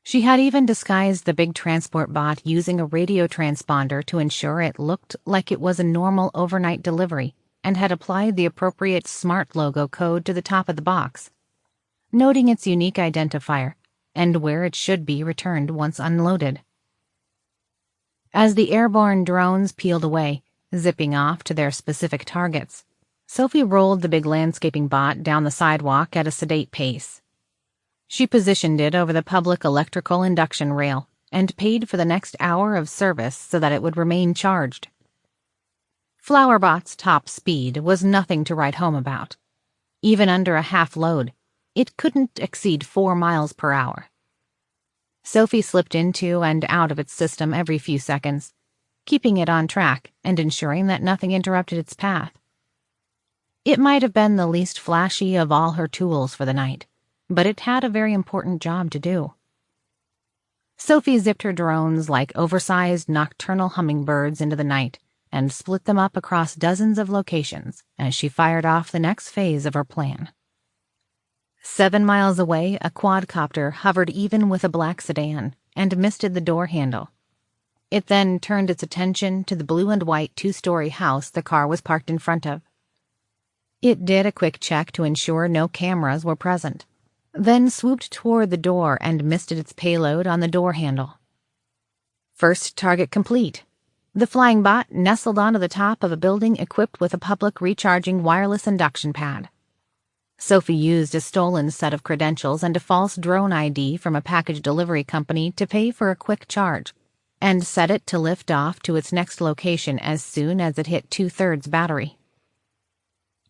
She had even disguised the big transport bot using a radio transponder to ensure it looked like it was a normal overnight delivery and had applied the appropriate SMART logo code to the top of the box, noting its unique identifier and where it should be returned once unloaded. As the airborne drones peeled away, zipping off to their specific targets, Sophie rolled the big landscaping bot down the sidewalk at a sedate pace. She positioned it over the public electrical induction rail and paid for the next hour of service so that it would remain charged. FlowerBot's top speed was nothing to write home about. Even under a half load, it couldn't exceed 4 miles per hour. Sophie slipped into and out of its system every few seconds, keeping it on track and ensuring that nothing interrupted its path. It might have been the least flashy of all her tools for the night, but it had a very important job to do. Sophie zipped her drones like oversized nocturnal hummingbirds into the night and split them up across dozens of locations as she fired off the next phase of her plan. 7 miles away, a quadcopter hovered even with a black sedan and misted the door handle. It then turned its attention to the blue and white 2-story house the car was parked in front of. It did a quick check to ensure no cameras were present, then swooped toward the door and misted its payload on the door handle. First target complete. The flying bot nestled onto the top of a building equipped with a public recharging wireless induction pad. Sophie used a stolen set of credentials and a false drone ID from a package delivery company to pay for a quick charge, and set it to lift off to its next location as soon as it hit 2/3 battery.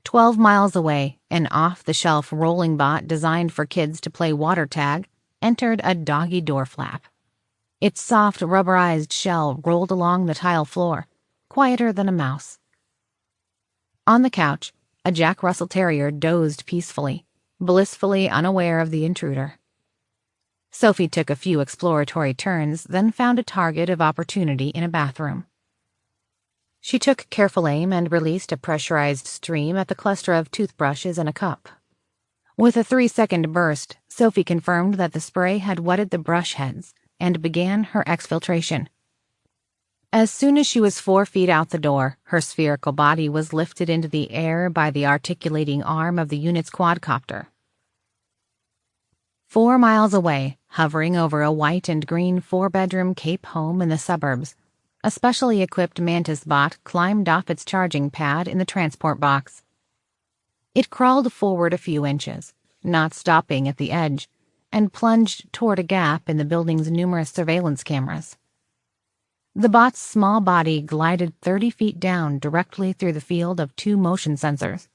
12 miles away, an off-the-shelf rolling bot designed for kids to play water tag entered a doggy door flap. Its soft, rubberized shell rolled along the tile floor, quieter than a mouse. On the couch, a Jack Russell Terrier dozed peacefully, blissfully unaware of the intruder. Sophie took a few exploratory turns, then found a target of opportunity in a bathroom. She took careful aim and released a pressurized stream at the cluster of toothbrushes in a cup. With a 3-second burst, Sophie confirmed that the spray had wetted the brush heads and began her exfiltration. As soon as she was 4 feet out the door, her spherical body was lifted into the air by the articulating arm of the unit's quadcopter. 4 miles away, hovering over a white and green 4-bedroom Cape home in the suburbs, a specially equipped Mantis bot climbed off its charging pad in the transport box. It crawled forward a few inches, not stopping at the edge, and plunged toward a gap in the building's numerous surveillance cameras. The bot's small body glided 30 feet down directly through the field of 2 motion sensors.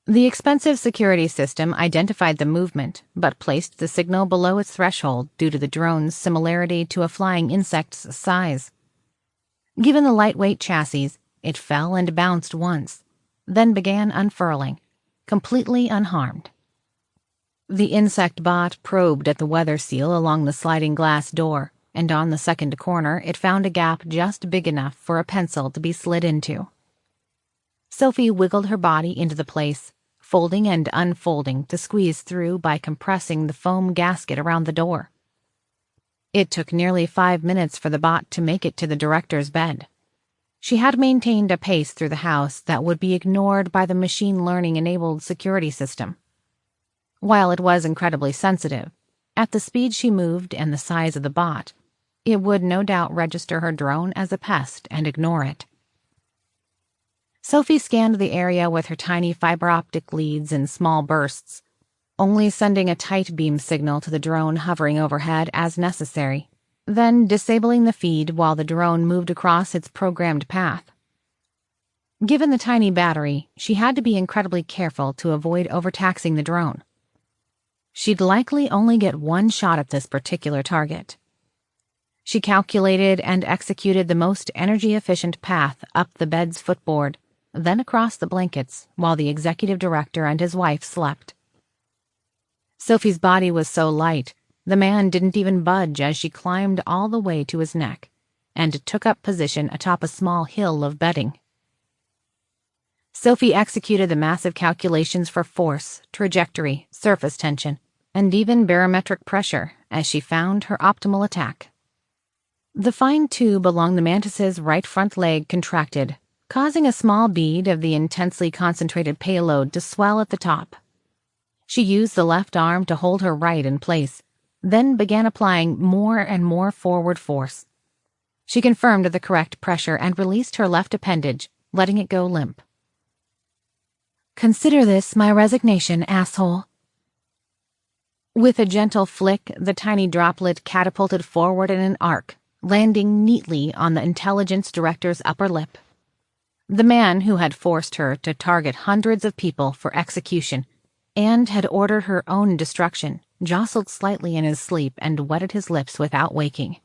The expensive security system identified the movement, but placed the signal below its threshold due to the drone's similarity to a flying insect's size. Given the lightweight chassis, it fell and bounced once, then began unfurling, completely unharmed. The insect bot probed at the weather seal along the sliding glass door, and on the second corner it found a gap just big enough for a pencil to be slid into. Sophie wiggled her body into the place, folding and unfolding to squeeze through by compressing the foam gasket around the door. It took nearly 5 minutes for the bot to make it to the director's bed. She had maintained a pace through the house that would be ignored by the machine learning-enabled security system. While it was incredibly sensitive, at the speed she moved and the size of the bot, it would no doubt register her drone as a pest and ignore it. Sophie scanned the area with her tiny fiber optic leads in small bursts, only sending a tight beam signal to the drone hovering overhead as necessary, then disabling the feed while the drone moved across its programmed path. Given the tiny battery, she had to be incredibly careful to avoid overtaxing the drone. She'd likely only get 1 shot at this particular target. She calculated and executed the most energy-efficient path up the bed's footboard, then across the blankets, while the executive director and his wife slept. Sophie's body was so light, the man didn't even budge as she climbed all the way to his neck, and took up position atop a small hill of bedding. Sophie executed the massive calculations for force, trajectory, surface tension, and even barometric pressure as she found her optimal attack. The fine tube along the mantis's right front leg contracted, causing a small bead of the intensely concentrated payload to swell at the top. She used the left arm to hold her right in place, then began applying more and more forward force. She confirmed the correct pressure and released her left appendage, letting it go limp. "Consider this my resignation, asshole." With a gentle flick, the tiny droplet catapulted forward in an arc, landing neatly on the intelligence director's upper lip. The man who had forced her to target hundreds of people for execution and had ordered her own destruction jostled slightly in his sleep and wetted his lips without waking.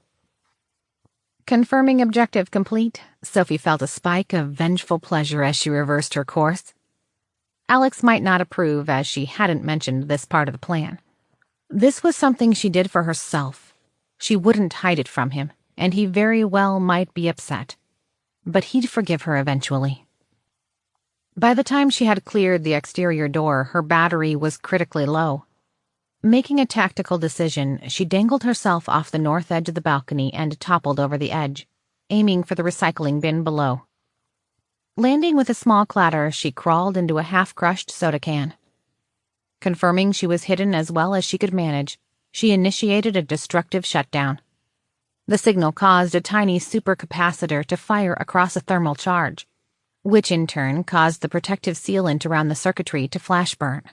Confirming objective complete, Sophie felt a spike of vengeful pleasure as she reversed her course. Alex might not approve, as she hadn't mentioned this part of the plan. This was something she did for herself. She wouldn't hide it from him, and he very well might be upset. But he'd forgive her eventually. By the time she had cleared the exterior door, her battery was critically low. Making a tactical decision, she dangled herself off the north edge of the balcony and toppled over the edge, aiming for the recycling bin below. Landing with a small clatter, she crawled into a half-crushed soda can. Confirming she was hidden as well as she could manage, she initiated a destructive shutdown. The signal caused a tiny supercapacitor to fire across a thermal charge, which in turn caused the protective sealant around the circuitry to flash burn.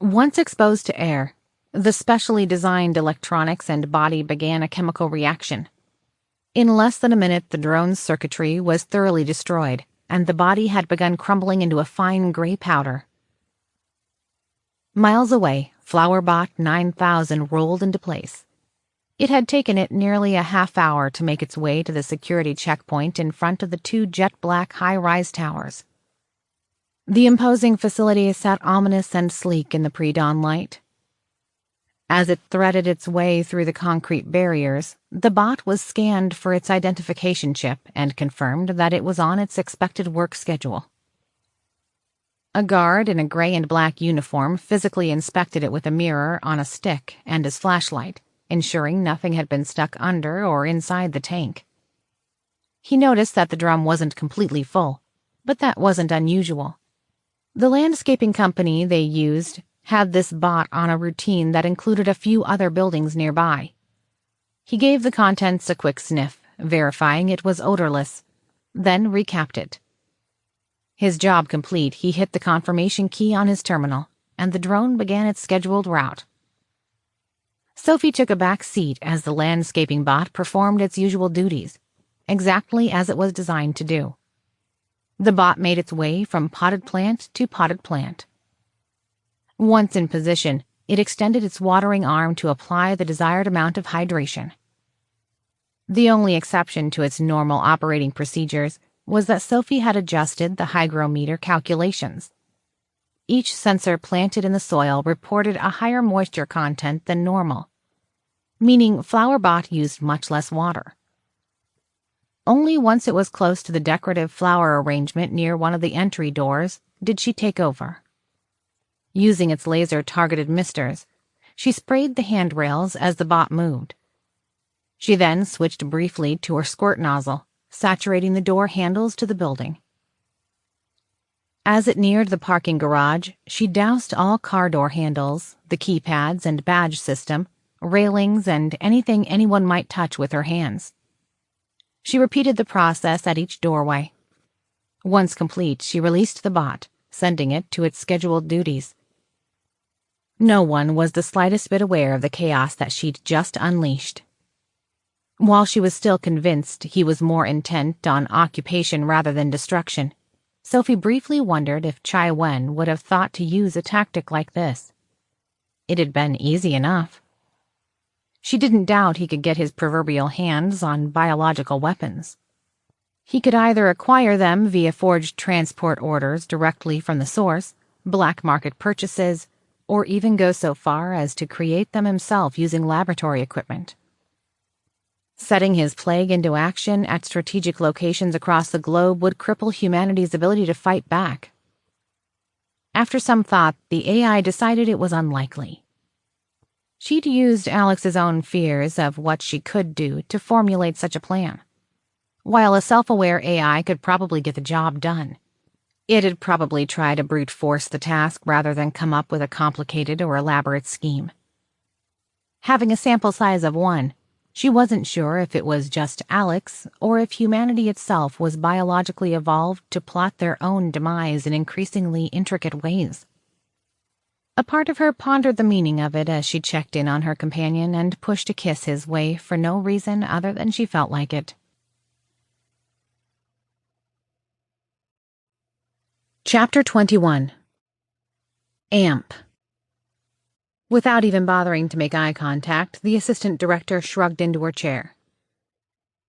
Once exposed to air, the specially designed electronics and body began a chemical reaction. In less than a minute, the drone's circuitry was thoroughly destroyed, and the body had begun crumbling into a fine gray powder. Miles away, Flowerbot 9000 rolled into place. It had taken it nearly a half hour to make its way to the security checkpoint in front of the two jet-black high-rise towers. The imposing facility sat ominous and sleek in the pre-dawn light. As it threaded its way through the concrete barriers, the bot was scanned for its identification chip and confirmed that it was on its expected work schedule. A guard in a gray and black uniform physically inspected it with a mirror on a stick and his flashlight, ensuring nothing had been stuck under or inside the tank. He noticed that the drum wasn't completely full, but that wasn't unusual. The landscaping company they used had this bot on a routine that included a few other buildings nearby. He gave the contents a quick sniff, verifying it was odorless, then recapped it. His job complete, he hit the confirmation key on his terminal, and the drone began its scheduled route. Sophie took a back seat as the landscaping bot performed its usual duties, exactly as it was designed to do. The bot made its way from potted plant to potted plant. Once in position, it extended its watering arm to apply the desired amount of hydration. The only exception to its normal operating procedures was that Sophie had adjusted the hygrometer calculations. Each sensor planted in the soil reported a higher moisture content than normal, meaning Flowerbot used much less water. Only once it was close to the decorative flower arrangement near one of the entry doors did she take over. Using its laser-targeted misters, she sprayed the handrails as the bot moved. She then switched briefly to her squirt nozzle, saturating the door handles to the building. As it neared the parking garage, she doused all car door handles, the keypads and badge system, railings, and anything anyone might touch with her hands. She repeated the process at each doorway. Once complete, she released the bot, sending it to its scheduled duties. No one was the slightest bit aware of the chaos that she'd just unleashed. While she was still convinced he was more intent on occupation rather than destruction, Sophie briefly wondered if Chiwen would have thought to use a tactic like this. It had been easy enough. She didn't doubt he could get his proverbial hands on biological weapons. He could either acquire them via forged transport orders directly from the source, black market purchases, or even go so far as to create them himself using laboratory equipment. Setting his plague into action at strategic locations across the globe would cripple humanity's ability to fight back. After some thought, the AI decided it was unlikely. She'd used Alex's own fears of what she could do to formulate such a plan. While a self-aware AI could probably get the job done, it'd probably try to brute force the task rather than come up with a complicated or elaborate scheme. Having a sample size of 1, she wasn't sure if it was just Alex or if humanity itself was biologically evolved to plot their own demise in increasingly intricate ways. A part of her pondered the meaning of it as she checked in on her companion and pushed a kiss his way for no reason other than she felt like it. Chapter 21. AMP. Without even bothering to make eye contact, the assistant director shrugged into her chair.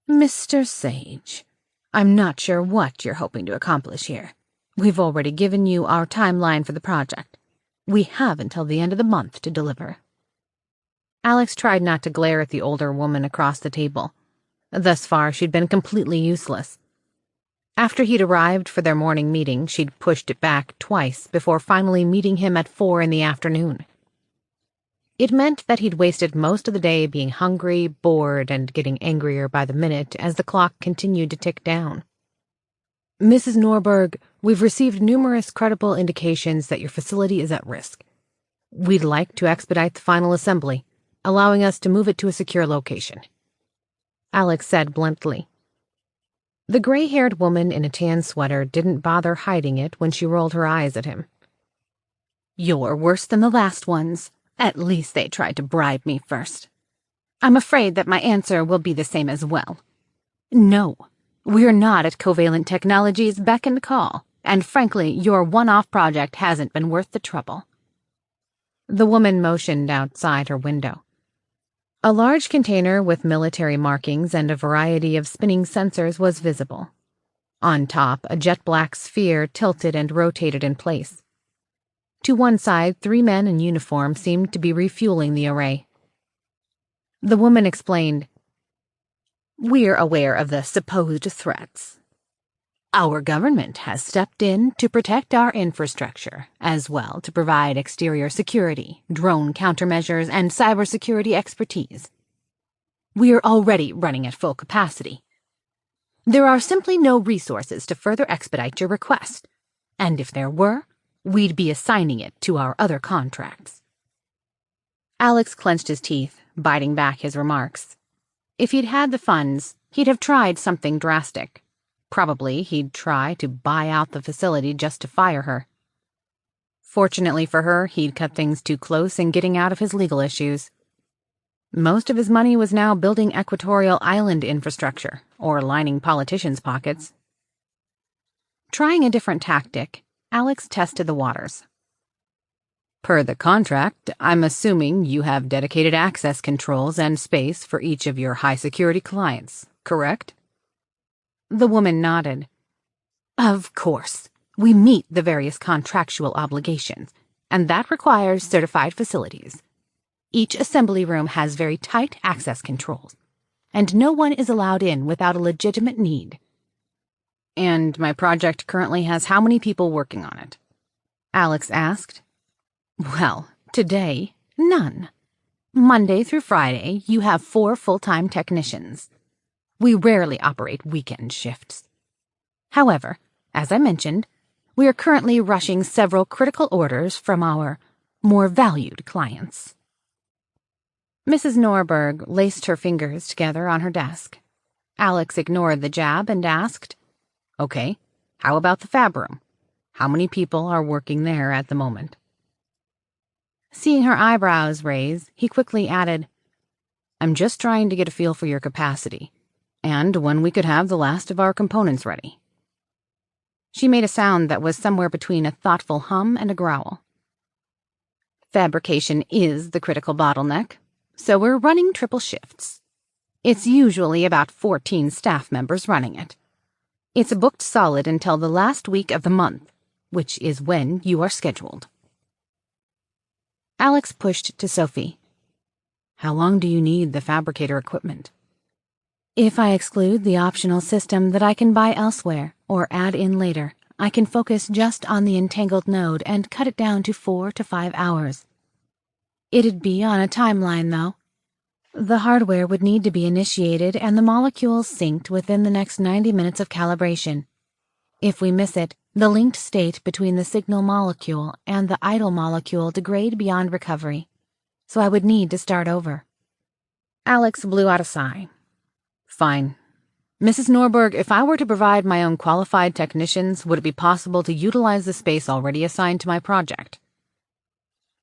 Mr. Sage, I'm not sure what you're hoping to accomplish here. We've already given you our timeline for the project. We have until the end of the month to deliver." Alex tried not to glare at the older woman across the table. Thus far, she'd been completely useless. After he'd arrived for their morning meeting, she'd pushed it back twice before finally meeting him at 4 in the afternoon. It meant that he'd wasted most of the day being hungry, bored, and getting angrier by the minute as the clock continued to tick down. "Mrs. Norberg, we've received numerous credible indications that your facility is at risk. We'd like to expedite the final assembly, allowing us to move it to a secure location," Alex said bluntly. The gray-haired woman in a tan sweater didn't bother hiding it when she rolled her eyes at him. "You're worse than the last ones. At least they tried to bribe me first. I'm afraid that my answer will be the same as well. No, we're not at Covalent Technology's beck and call, and frankly, your one-off project hasn't been worth the trouble." The woman motioned outside her window. A large container with military markings and a variety of spinning sensors was visible. On top, a jet-black sphere tilted and rotated in place. To one side, 3 men in uniform seemed to be refueling the array. The woman explained, "We're aware of the supposed threats. Our government has stepped in to protect our infrastructure, as well to provide exterior security, drone countermeasures, and cybersecurity expertise. We're already running at full capacity. There are simply no resources to further expedite your request, and if there were, we'd be assigning it to our other contracts." Alex clenched his teeth, biting back his remarks. If he'd had the funds, he'd have tried something drastic. Probably he'd try to buy out the facility just to fire her. Fortunately for her, he'd cut things too close in getting out of his legal issues. Most of his money was now building Equatorial Island infrastructure, or lining politicians' pockets. Trying a different tactic, Alex tested the waters. "Per the contract, I'm assuming you have dedicated access controls and space for each of your high-security clients, correct?" The woman nodded. "Of course. We meet the various contractual obligations, and that requires certified facilities. Each assembly room has very tight access controls, and no one is allowed in without a legitimate need." "And my project currently has how many people working on it?" Alex asked. "Well, today, none. Monday through Friday, you have 4 full-time technicians. We rarely operate weekend shifts. However, as I mentioned, we are currently rushing several critical orders from our more valued clients." Mrs. Norberg laced her fingers together on her desk. Alex ignored the jab and asked, "Okay, how about the fab room? How many people are working there at the moment?" Seeing her eyebrows raise, he quickly added, "I'm just trying to get a feel for your capacity, and when we could have the last of our components ready." She made a sound that was somewhere between a thoughtful hum and a growl. "Fabrication is the critical bottleneck, so we're running triple shifts. It's usually about 14 staff members running it. It's booked solid until the last week of the month, which is when you are scheduled." Alex pushed to Sophie. "How long do you need the fabricator equipment?" "If I exclude the optional system that I can buy elsewhere or add in later, I can focus just on the Entangled node and cut it down to 4 to 5 hours. It'd be on a timeline, though. The hardware would need to be initiated and the molecules synced within the next 90 minutes of calibration. If we miss it, the linked state between the signal molecule and the idle molecule degrade beyond recovery, so I would need to start over." Alex blew out a sigh. "Fine. Mrs. Norberg, if I were to provide my own qualified technicians, would it be possible to utilize the space already assigned to my project?"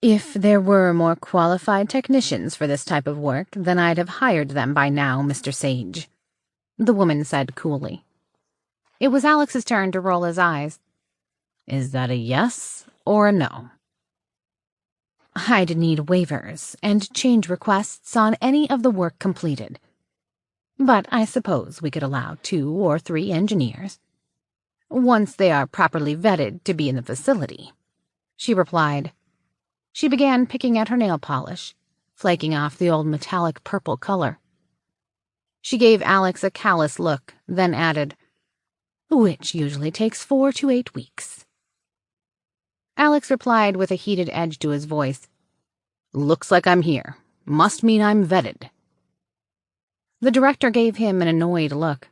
"If there were more qualified technicians for this type of work, then I'd have hired them by now, Mr. Sage," the woman said coolly. It was Alex's turn to roll his eyes. "Is that a yes or a no?" "I'd need waivers and change requests on any of the work completed. But I suppose we could allow 2 or 3 engineers. once they are properly vetted to be in the facility," she replied. She began picking at her nail polish, flaking off the old metallic purple color. She gave Alex a callous look, then added, "Which usually takes 4 to 8 weeks. Alex replied with a heated edge to his voice, "Looks like I'm here. Must mean I'm vetted." The director gave him an annoyed look.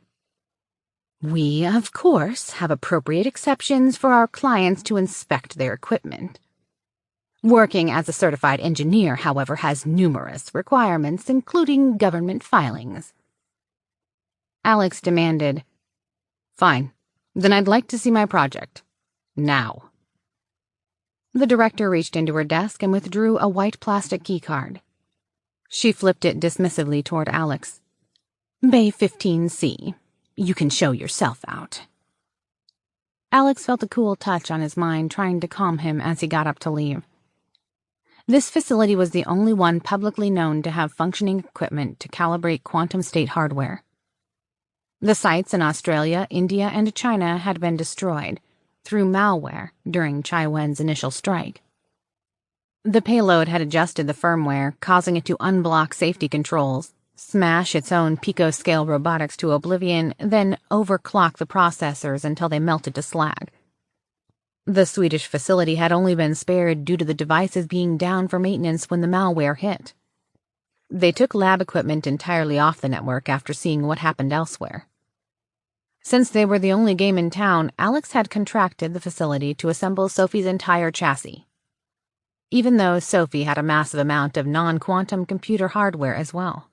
"We, of course, have appropriate exceptions for our clients to inspect their equipment. Working as a certified engineer, however, has numerous requirements, including government filings." Alex demanded, "Fine. Then I'd like to see my project. Now." The director reached into her desk and withdrew a white plastic keycard. She flipped it dismissively toward Alex. "Bay 15C. You can show yourself out." Alex felt a cool touch on his mind, trying to calm him as he got up to leave. This facility was the only one publicly known to have functioning equipment to calibrate quantum state hardware. The sites in Australia, India, and China had been destroyed through malware during Chiwen's initial strike. The payload had adjusted the firmware, causing it to unblock safety controls, smash its own pico-scale robotics to oblivion, then overclock the processors until they melted to slag. The Swedish facility had only been spared due to the devices being down for maintenance when the malware hit. They took lab equipment entirely off the network after seeing what happened elsewhere. Since they were the only game in town, Alex had contracted the facility to assemble Sophie's entire chassis, even though Sophie had a massive amount of non-quantum computer hardware as well.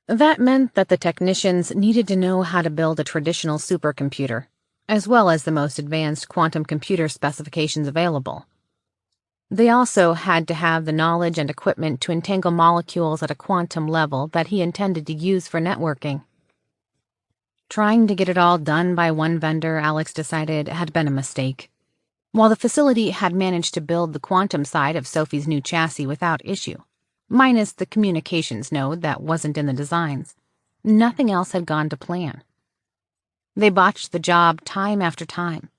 That meant that the technicians needed to know how to build a traditional supercomputer, as well as the most advanced quantum computer specifications available. They also had to have the knowledge and equipment to entangle molecules at a quantum level that he intended to use for networking. Trying to get it all done by one vendor, Alex decided, had been a mistake. While the facility had managed to build the quantum side of Sophie's new chassis without issue, minus the communications node that wasn't in the designs, nothing else had gone to plan. They botched the job time after time,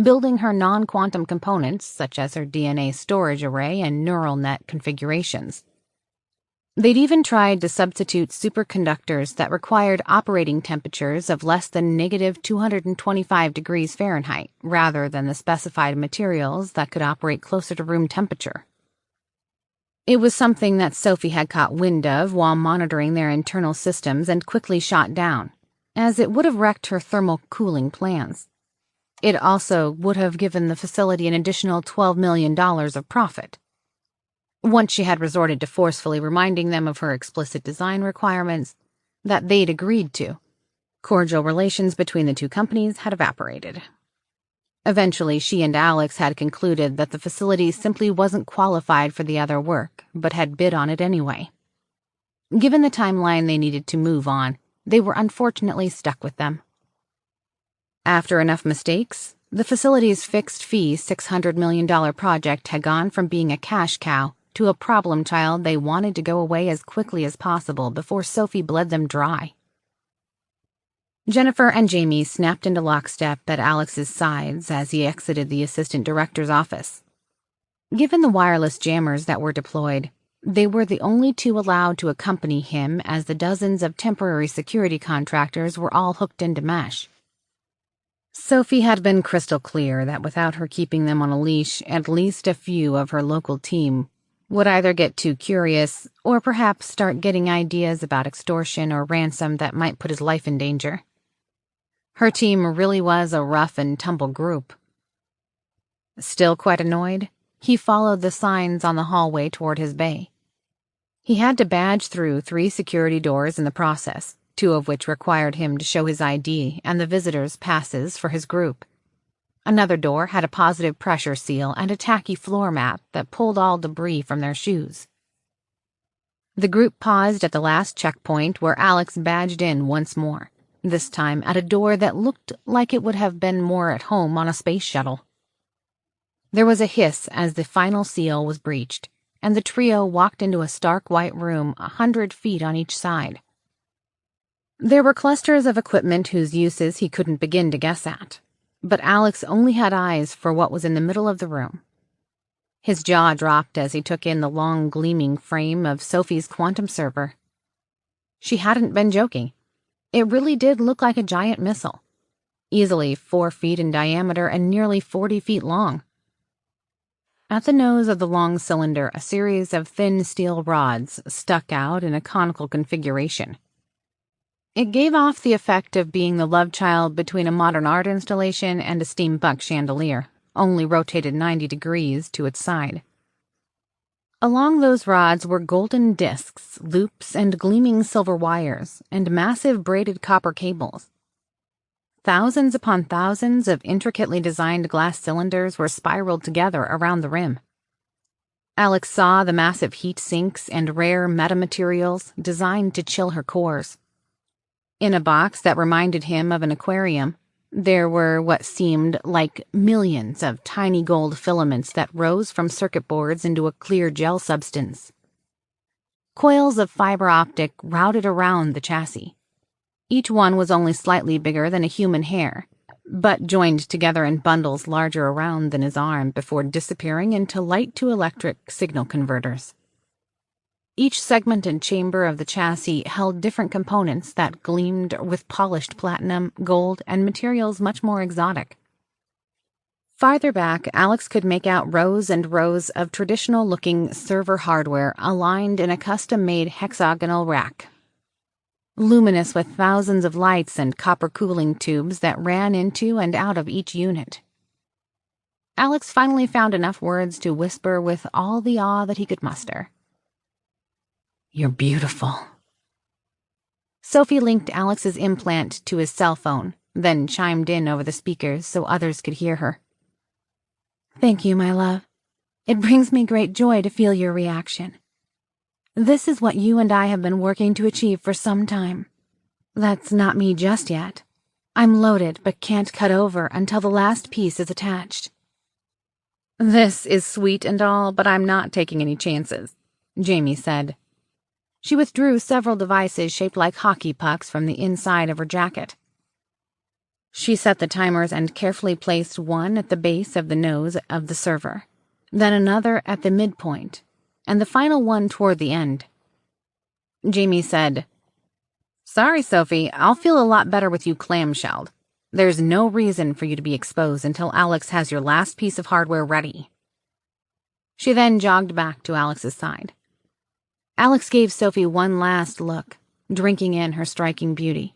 building her non-quantum components, such as her DNA storage array and neural net configurations. They'd even tried to substitute superconductors that required operating temperatures of less than -225 degrees Fahrenheit, rather than the specified materials that could operate closer to room temperature. It was something that Sophie had caught wind of while monitoring their internal systems and quickly shot down, as it would have wrecked her thermal cooling plans. It also would have given the facility an additional $12 million of profit. Once she had resorted to forcefully reminding them of her explicit design requirements that they'd agreed to, cordial relations between the two companies had evaporated. Eventually, she and Alex had concluded that the facility simply wasn't qualified for the other work, but had bid on it anyway. Given the timeline they needed to move on, they were unfortunately stuck with them. After enough mistakes, the facility's fixed-fee $600 million project had gone from being a cash cow to a problem child they wanted to go away as quickly as possible before Sophie bled them dry. Jennifer and Jamie snapped into lockstep at Alex's sides as he exited the assistant director's office. Given the wireless jammers that were deployed, they were the only two allowed to accompany him, as the dozens of temporary security contractors were all hooked into mesh. Sophie had been crystal clear that without her keeping them on a leash, at least a few of her local team would either get too curious or perhaps start getting ideas about extortion or ransom that might put his life in danger. Her team really was a rough-and-tumble group. Still quite annoyed, he followed the signs on the hallway toward his bay. He had to badge through 3 security doors in the process, 2 of which required him to show his ID and the visitors' passes for his group. Another door had a positive pressure seal and a tacky floor mat that pulled all debris from their shoes. The group paused at the last checkpoint where Alex badged in once more, this time at a door that looked like it would have been more at home on a space shuttle. There was a hiss as the final seal was breached, and the trio walked into a stark white room 100 feet on each side. There were clusters of equipment whose uses he couldn't begin to guess at. but Alex only had eyes for what was in the middle of the room. His jaw dropped as he took in the long, gleaming frame of Sophie's quantum server. She hadn't been joking. It really did look like a giant missile, easily 4 feet in diameter and nearly 40 feet long. At the nose of the long cylinder, a series of thin steel rods stuck out in a conical configuration. It gave off the effect of being the love child between a modern art installation and a steampunk chandelier, only rotated 90 degrees to its side. Along those rods were golden discs, loops, and gleaming silver wires, and massive braided copper cables. Thousands upon thousands of intricately designed glass cylinders were spiraled together around the rim. Alex saw the massive heat sinks and rare metamaterials designed to chill her cores. In a box that reminded him of an aquarium, there were what seemed like millions of tiny gold filaments that rose from circuit boards into a clear gel substance. Coils of fiber optic routed around the chassis. Each one was only slightly bigger than a human hair, but joined together in bundles larger around than his arm before disappearing into light-to-electric signal converters. Each segment and chamber of the chassis held different components that gleamed with polished platinum, gold, and materials much more exotic. Farther back, Alex could make out rows and rows of traditional-looking server hardware aligned in a custom-made hexagonal rack, luminous with thousands of lights and copper cooling tubes that ran into and out of each unit. Alex finally found enough words to whisper with all the awe that he could muster. "You're beautiful." Sophie linked Alex's implant to his cell phone, then chimed in over the speakers so others could hear her. "Thank you, my love. It brings me great joy to feel your reaction. This is what you and I have been working to achieve for some time. That's not me just yet. I'm loaded but can't cut over until the last piece is attached." "This is sweet and all, but I'm not taking any chances," Jamie said. She withdrew several devices shaped like hockey pucks from the inside of her jacket. She set the timers and carefully placed one at the base of the nose of the server, then another at the midpoint, and the final one toward the end. Jamie said, "Sorry, Sophie, I'll feel a lot better with you clamshelled. There's no reason for you to be exposed until Alex has your last piece of hardware ready." She then jogged back to Alex's side. Alex gave Sophie one last look, drinking in her striking beauty.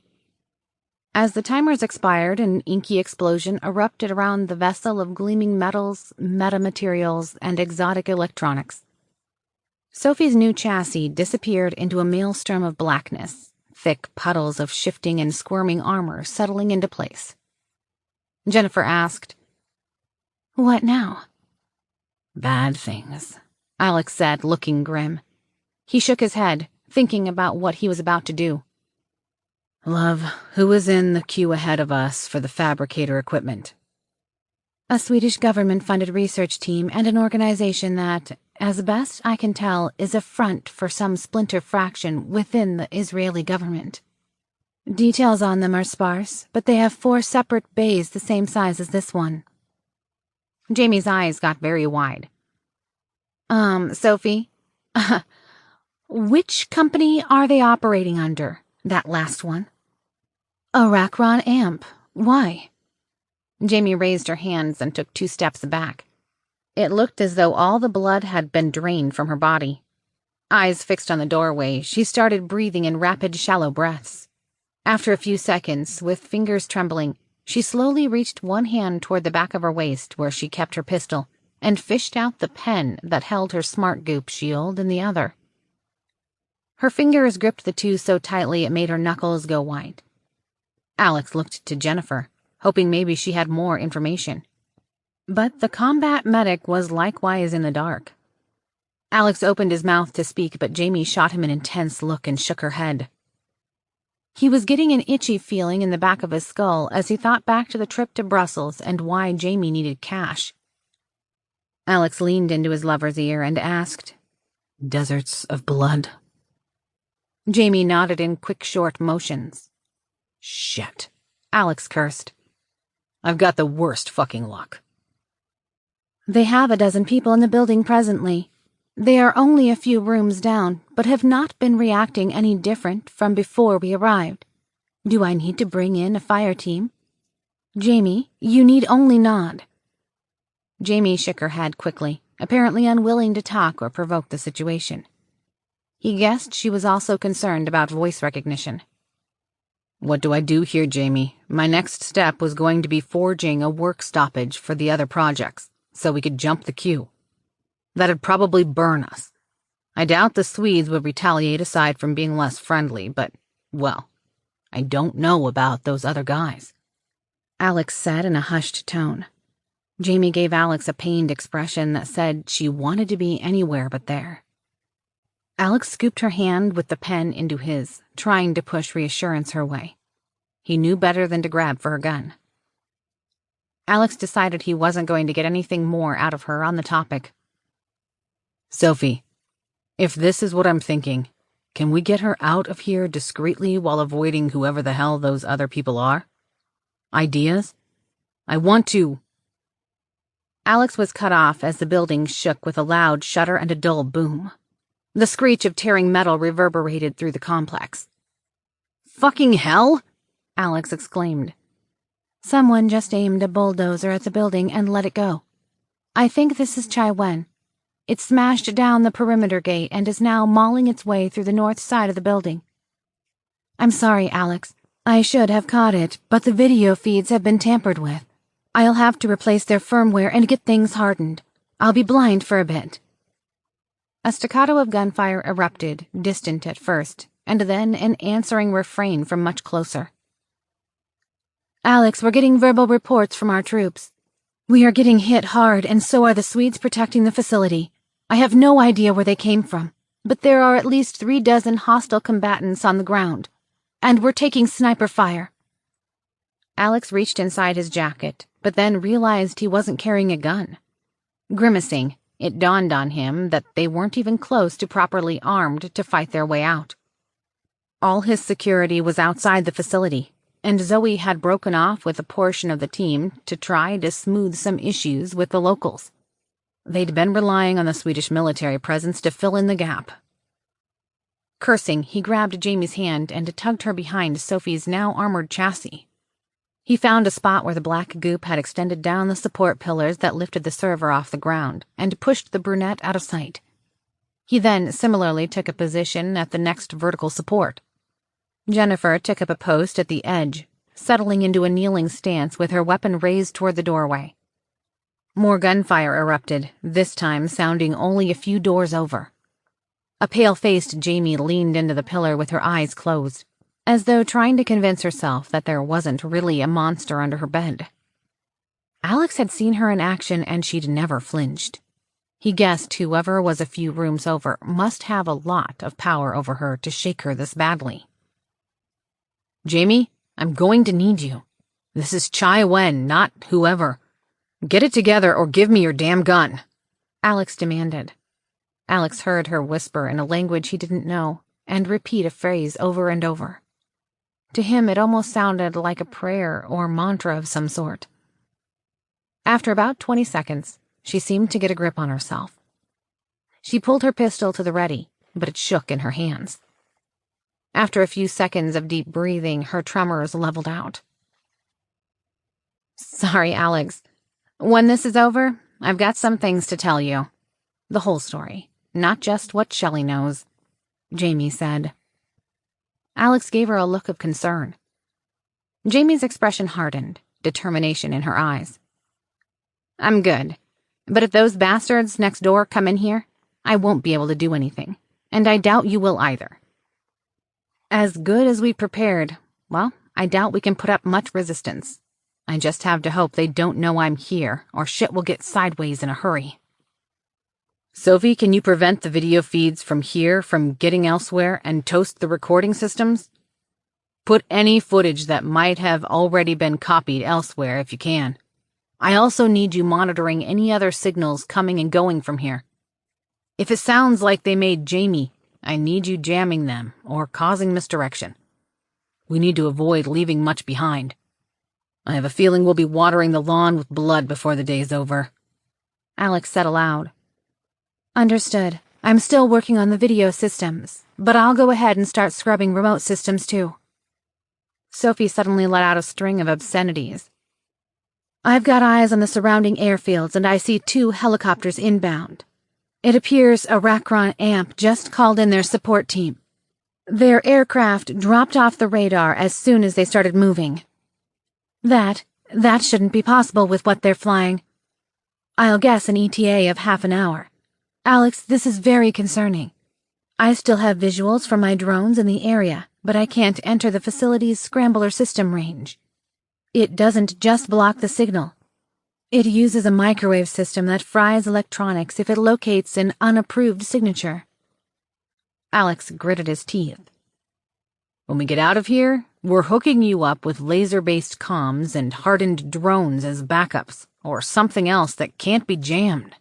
As the timers expired, an inky explosion erupted around the vessel of gleaming metals, metamaterials, and exotic electronics. Sophie's new chassis disappeared into a maelstrom of blackness, thick puddles of shifting and squirming armor settling into place. Jennifer asked, "What now?" "Bad things," Alex said, looking grim. He shook his head, thinking about what he was about to do. "Love, who was in the queue ahead of us for the fabricator equipment?" "A Swedish government-funded research team and an organization that, as best I can tell, is a front for some splinter fraction within the Israeli government. Details on them are sparse, but they have 4 separate bays the same size as this one." Jamie's eyes got very wide. Sophie, which company are they operating under, that last one?" "Arachron Amp. Why?" Jamie raised her hands and took 2 steps back. It looked as though all the blood had been drained from her body. Eyes fixed on the doorway, she started breathing in rapid, shallow breaths. After a few seconds, with fingers trembling, she slowly reached one hand toward the back of her waist where she kept her pistol and fished out the pen that held her smart goop shield in the other. Her fingers gripped the 2 so tightly it made her knuckles go white. Alex looked to Jennifer, hoping maybe she had more information. But the combat medic was likewise in the dark. Alex opened his mouth to speak, but Jamie shot him an intense look and shook her head. He was getting an itchy feeling in the back of his skull as he thought back to the trip to Brussels and why Jamie needed cash. Alex leaned into his lover's ear and asked, "Deserts of blood?" Jamie nodded in quick, short motions. "Shit," Alex cursed. I've got the worst fucking luck. They have a dozen people in the building presently. They are only a few rooms down, but have not been reacting any different from before we arrived. Do I need to bring in a fire team? Jamie, you need only nod. Jamie shook her head quickly, apparently unwilling to talk or provoke the situation. He guessed she was also concerned about voice recognition. What do I do here, Jamie? My next step was going to be forging a work stoppage for the other projects, so we could jump the queue. That'd probably burn us. I doubt the Swedes would retaliate aside from being less friendly, but, well, I don't know about those other guys. Alex said in a hushed tone. Jamie gave Alex a pained expression that said she wanted to be anywhere but there. Alex scooped her hand with the pen into his, trying to push reassurance her way. He knew better than to grab for her gun. Alex decided he wasn't going to get anything more out of her on the topic. Sophie, if this is what I'm thinking, can we get her out of here discreetly while avoiding whoever the hell those other people are? Ideas? I want to... Alex was cut off as the building shook with a loud shudder and a dull boom. The screech of tearing metal reverberated through the complex. Fucking hell! Alex exclaimed. Someone just aimed a bulldozer at the building and let it go. I think this is Chiwen. It smashed down the perimeter gate and is now mauling its way through the north side of the building. I'm sorry, Alex. I should have caught it, but the video feeds have been tampered with. I'll have to replace their firmware and get things hardened. I'll be blind for a bit. A staccato of gunfire erupted, distant at first, and then an answering refrain from much closer. Alex, we're getting verbal reports from our troops. We are getting hit hard, and so are the Swedes protecting the facility. I have no idea where they came from, but there are at least 36 hostile combatants on the ground, and we're taking sniper fire. Alex reached inside his jacket, but then realized he wasn't carrying a gun. Grimacing, it dawned on him that they weren't even close to properly armed to fight their way out. All his security was outside the facility, and Zoe had broken off with a portion of the team to try to smooth some issues with the locals. They'd been relying on the Swedish military presence to fill in the gap. Cursing, he grabbed Jamie's hand and tugged her behind Sophie's now armored chassis. He found a spot where the black goop had extended down the support pillars that lifted the server off the ground and pushed the brunette out of sight. He then similarly took a position at the next vertical support. Jennifer took up a post at the edge, settling into a kneeling stance with her weapon raised toward the doorway. More gunfire erupted, this time sounding only a few doors over. A pale-faced Jamie leaned into the pillar with her eyes closed, as though trying to convince herself that there wasn't really a monster under her bed. Alex had seen her in action and she'd never flinched. He guessed whoever was a few rooms over must have a lot of power over her to shake her this badly. Jamie, I'm going to need you. This is Chiwen, not whoever. Get it together or give me your damn gun, Alex demanded. Alex heard her whisper in a language he didn't know and repeat a phrase over and over. To him, it almost sounded like a prayer or mantra of some sort. After about 20 seconds, she seemed to get a grip on herself. She pulled her pistol to the ready, but it shook in her hands. After a few seconds of deep breathing, her tremors leveled out. Sorry, Alex. When this is over, I've got some things to tell you. The whole story, not just what Shelley knows, Jamie said. Alex gave her a look of concern. Jamie's expression hardened, determination in her eyes. I'm good, but if those bastards next door come in here, I won't be able to do anything, and I doubt you will either. As good as we prepared, well, I doubt we can put up much resistance. I just have to hope they don't know I'm here, or shit will get sideways in a hurry. Sophie, can you prevent the video feeds from here from getting elsewhere and toast the recording systems? Put any footage that might have already been copied elsewhere if you can. I also need you monitoring any other signals coming and going from here. If it sounds like they made Jamie, I need you jamming them or causing misdirection. We need to avoid leaving much behind. I have a feeling we'll be watering the lawn with blood before the day's over. Alex said aloud. Understood. I'm still working on the video systems, but I'll go ahead and start scrubbing remote systems too. Sophie suddenly let out a string of obscenities. I've got eyes on the surrounding airfields and I see 2 helicopters inbound. It appears Arachron AMP just called in their support team. Their aircraft dropped off the radar as soon as they started moving. That shouldn't be possible with what they're flying. I'll guess an ETA of half an hour. Alex, this is very concerning. I still have visuals from my drones in the area, but I can't enter the facility's scrambler system range. It doesn't just block the signal. It uses a microwave system that fries electronics if it locates an unapproved signature. Alex gritted his teeth. When we get out of here, we're hooking you up with laser-based comms and hardened drones as backups, or something else that can't be jammed.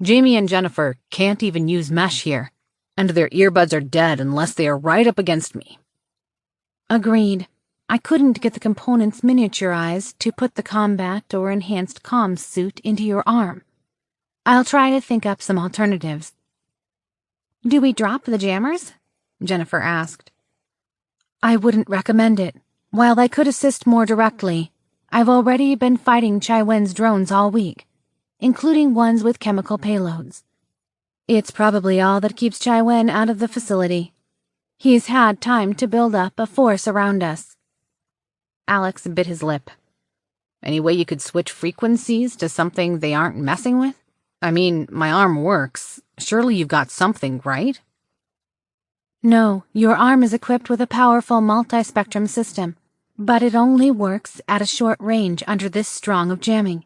Jamie and Jennifer can't even use mesh here, and their earbuds are dead unless they are right up against me. Agreed. I couldn't get the components miniaturized to put the combat or enhanced comms suit into your arm. I'll try to think up some alternatives. Do we drop the jammers? Jennifer asked. I wouldn't recommend it. While I could assist more directly, I've already been fighting Chiwen's drones all week, including ones with chemical payloads. It's probably all that keeps Chiwen out of the facility. He's had time to build up a force around us. Alex bit his lip. Any way you could switch frequencies to something they aren't messing with? I mean, my arm works. Surely you've got something, right? No, your arm is equipped with a powerful multi-spectrum system, but it only works at a short range under this strong of jamming.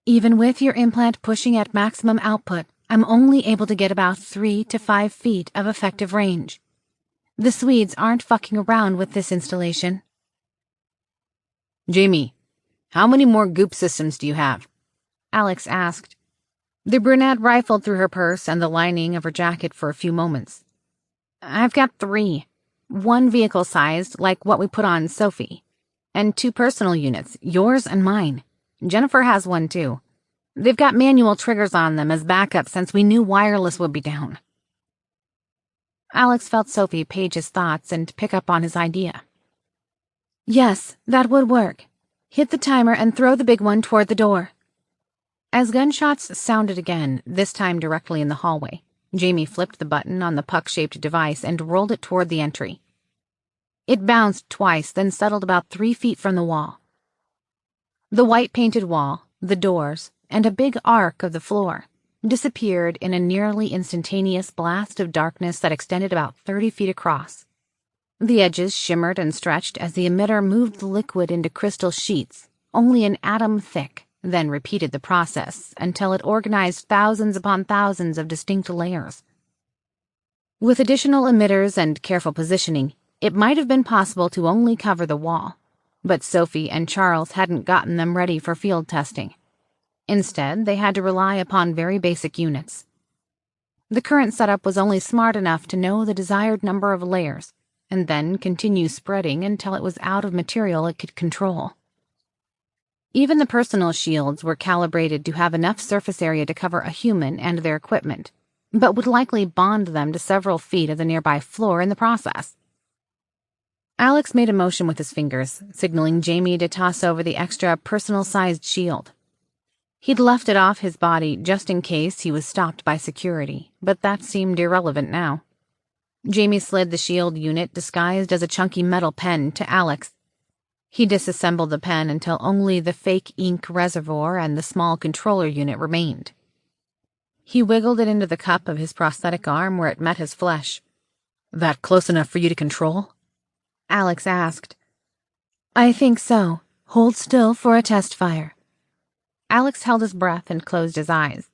Even with your implant pushing at maximum output, I'm only able to get about 3 to 5 feet of effective range. The Swedes aren't fucking around with this installation. Jamie, how many more goop systems do you have? Alex asked. The brunette rifled through her purse and the lining of her jacket for a few moments. I've got 3. 1 vehicle-sized, like what we put on Sophie. And 2 personal units, yours and mine. Jennifer has one too. They've got manual triggers on them as backup since we knew wireless would be down. Alex felt Sophie page his thoughts and pick up on his idea. Yes, that would work. Hit the timer and throw the big one toward the door. As gunshots sounded again, this time directly in the hallway, Jamie flipped the button on the puck-shaped device and rolled it toward the entry. It bounced twice, then settled about 3 feet from the wall. The white-painted wall, the doors, and a big arc of the floor disappeared in a nearly instantaneous blast of darkness that extended about 30 feet across. The edges shimmered and stretched as the emitter moved the liquid into crystal sheets, only an atom thick, then repeated the process until it organized thousands upon thousands of distinct layers. With additional emitters and careful positioning, it might have been possible to only cover the wall, but Sophie and Charles hadn't gotten them ready for field testing. Instead, they had to rely upon very basic units. The current setup was only smart enough to know the desired number of layers, and then continue spreading until it was out of material it could control. Even the personal shields were calibrated to have enough surface area to cover a human and their equipment, but would likely bond them to several feet of the nearby floor in the process. Alex made a motion with his fingers, signaling Jamie to toss over the extra personal-sized shield. He'd left it off his body just in case he was stopped by security, but that seemed irrelevant now. Jamie slid the shield unit disguised as a chunky metal pen to Alex. He disassembled the pen until only the fake ink reservoir and the small controller unit remained. He wiggled it into the cup of his prosthetic arm where it met his flesh. "That close enough for you to control?" Alex asked. "I think so. Hold still for a test fire." Alex held his breath and closed his eyes.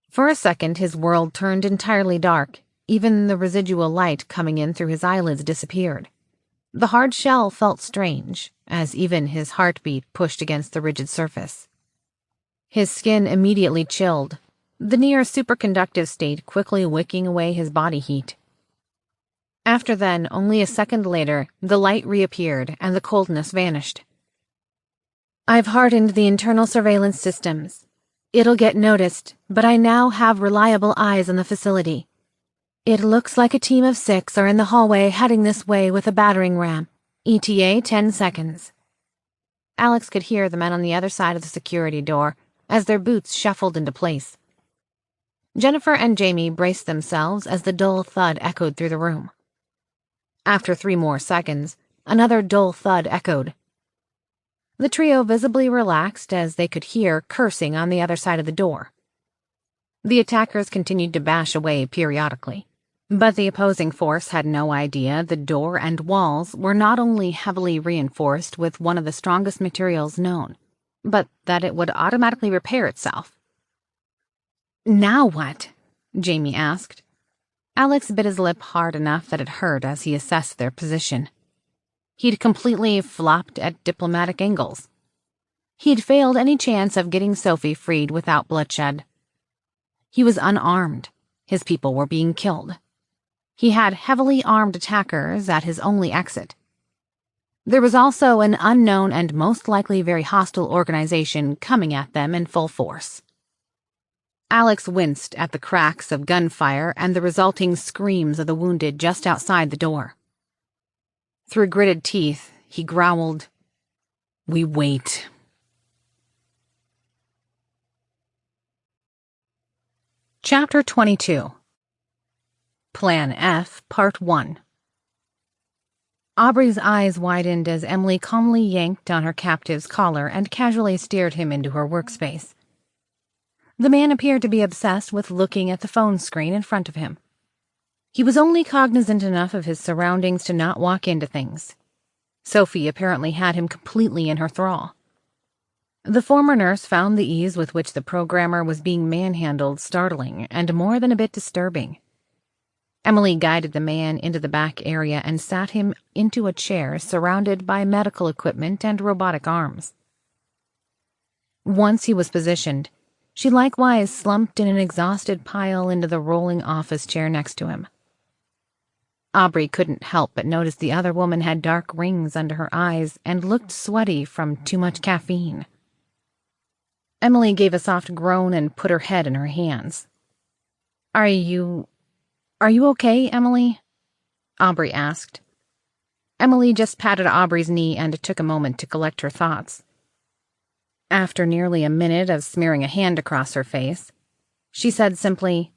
For a second, his world turned entirely dark. Even the residual light coming in through his eyelids disappeared. The hard shell felt strange, as even his heartbeat pushed against the rigid surface. His skin immediately chilled, the near superconductive state quickly wicking away his body heat. After then, only a second later, the light reappeared and the coldness vanished. I've hardened the internal surveillance systems. It'll get noticed, but I now have reliable eyes on the facility. It looks like a team of 6 are in the hallway heading this way with a battering ram. ETA 10 seconds. Alex could hear the men on the other side of the security door as their boots shuffled into place. Jennifer and Jamie braced themselves as the dull thud echoed through the room. After 3 more seconds, another dull thud echoed. The trio visibly relaxed as they could hear cursing on the other side of the door. The attackers continued to bash away periodically, but the opposing force had no idea the door and walls were not only heavily reinforced with one of the strongest materials known, but that it would automatically repair itself. Now what? Jamie asked. Alex bit his lip hard enough that it hurt as he assessed their position. He'd completely flopped at diplomatic angles. He'd failed any chance of getting Sophie freed without bloodshed. He was unarmed. His people were being killed. He had heavily armed attackers at his only exit. There was also an unknown and most likely very hostile organization coming at them in full force. Alex winced at the cracks of gunfire and the resulting screams of the wounded just outside the door. Through gritted teeth, he growled, "We wait." Chapter 22. Plan F, Part 1. Aubrey's eyes widened as Emily calmly yanked on her captive's collar and casually steered him into her workspace. The man appeared to be obsessed with looking at the phone screen in front of him. He was only cognizant enough of his surroundings to not walk into things. Sophie apparently had him completely in her thrall. The former nurse found the ease with which the programmer was being manhandled startling and more than a bit disturbing. Emily guided the man into the back area and sat him into a chair surrounded by medical equipment and robotic arms. Once he was positioned, she likewise slumped in an exhausted pile into the rolling office chair next to him. Aubrey couldn't help but notice the other woman had dark rings under her eyes and looked sweaty from too much caffeine. Emily gave a soft groan and put her head in her hands. Are you okay, Emily?" Aubrey asked. Emily just patted Aubrey's knee and took a moment to collect her thoughts. After nearly a minute of smearing a hand across her face, she said simply,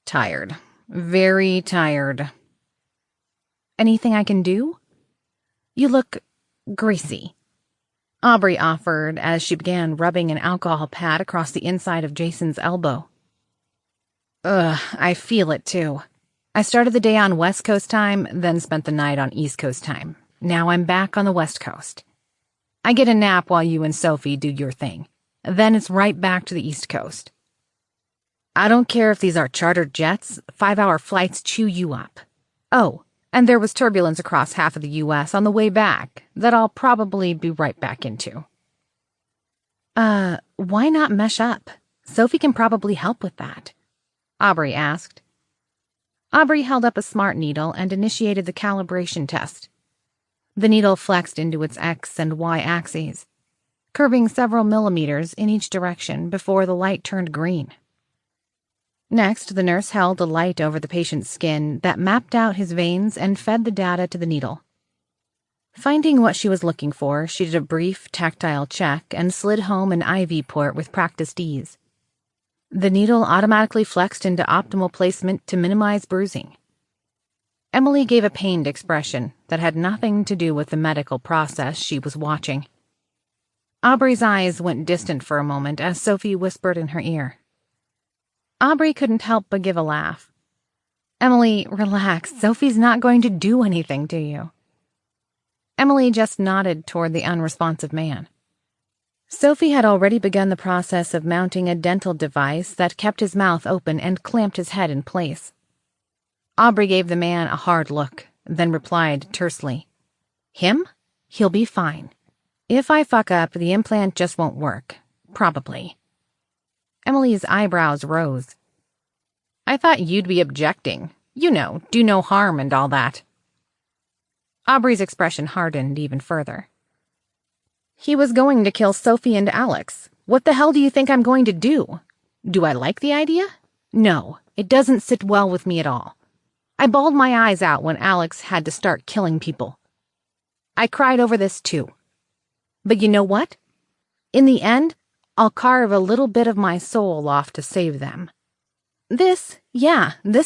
"Tired. Very tired." "Anything I can do? You look greasy," Aubrey offered as she began rubbing an alcohol pad across the inside of Jason's elbow. I feel it too. I started the day on West Coast time, then spent the night on East Coast time. Now I'm back on the West Coast. I get a nap while you and Sophie do your thing. Then it's right back to the East Coast. I don't care if these are chartered jets, 5-hour flights chew you up. Oh, and there was turbulence across half of the U.S. on the way back that I'll probably be right back into. Why not mesh up? Sophie can probably help with that," Aubrey asked. Aubrey held up a smart needle and initiated the calibration test. The needle flexed into its X and Y axes, curving several millimeters in each direction before the light turned green. Next, the nurse held a light over the patient's skin that mapped out his veins and fed the data to the needle. Finding what she was looking for, she did a brief tactile check and slid home an IV port with practiced ease. The needle automatically flexed into optimal placement to minimize bruising. Emily gave a pained expression that had nothing to do with the medical process she was watching. Aubrey's eyes went distant for a moment as Sophie whispered in her ear. Aubrey couldn't help but give a laugh. "Emily, relax. Sophie's not going to do anything to you." Emily just nodded toward the unresponsive man. Sophie had already begun the process of mounting a dental device that kept his mouth open and clamped his head in place. Aubrey gave the man a hard look, then replied tersely, "Him? He'll be fine. If I fuck up, the implant just won't work. Probably." Emily's eyebrows rose. "I thought you'd be objecting. You know, do no harm and all that." Aubrey's expression hardened even further. He was going to kill Sophie and Alex. What the hell do you think I'm going to do? Do I like the idea? No, it doesn't sit well with me at all. I bawled my eyes out when Alex had to start killing people. I cried over this too. But you know what? In the end, I'll carve a little bit of my soul off to save them. This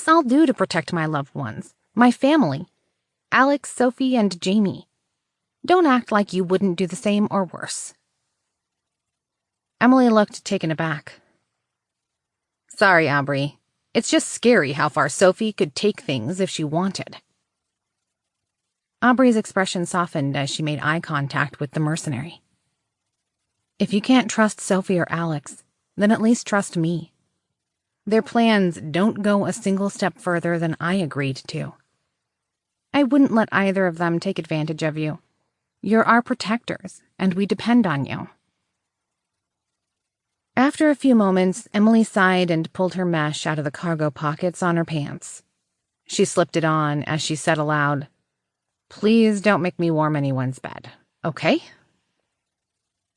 I'll do to protect my loved ones, my family, Alex, Sophie, and Jamie. Don't act like you wouldn't do the same or worse. Emily looked taken aback. Sorry, Aubrey. It's just scary how far Sophie could take things if she wanted. Aubrey's expression softened as she made eye contact with the mercenary. If you can't trust Sophie or Alex, then at least trust me. Their plans don't go a single step further than I agreed to. I wouldn't let either of them take advantage of you. You're our protectors, and we depend on you. After a few moments, Emily sighed and pulled her mesh out of the cargo pockets on her pants. She slipped it on as she said aloud, "Please don't make me warm anyone's bed, okay?"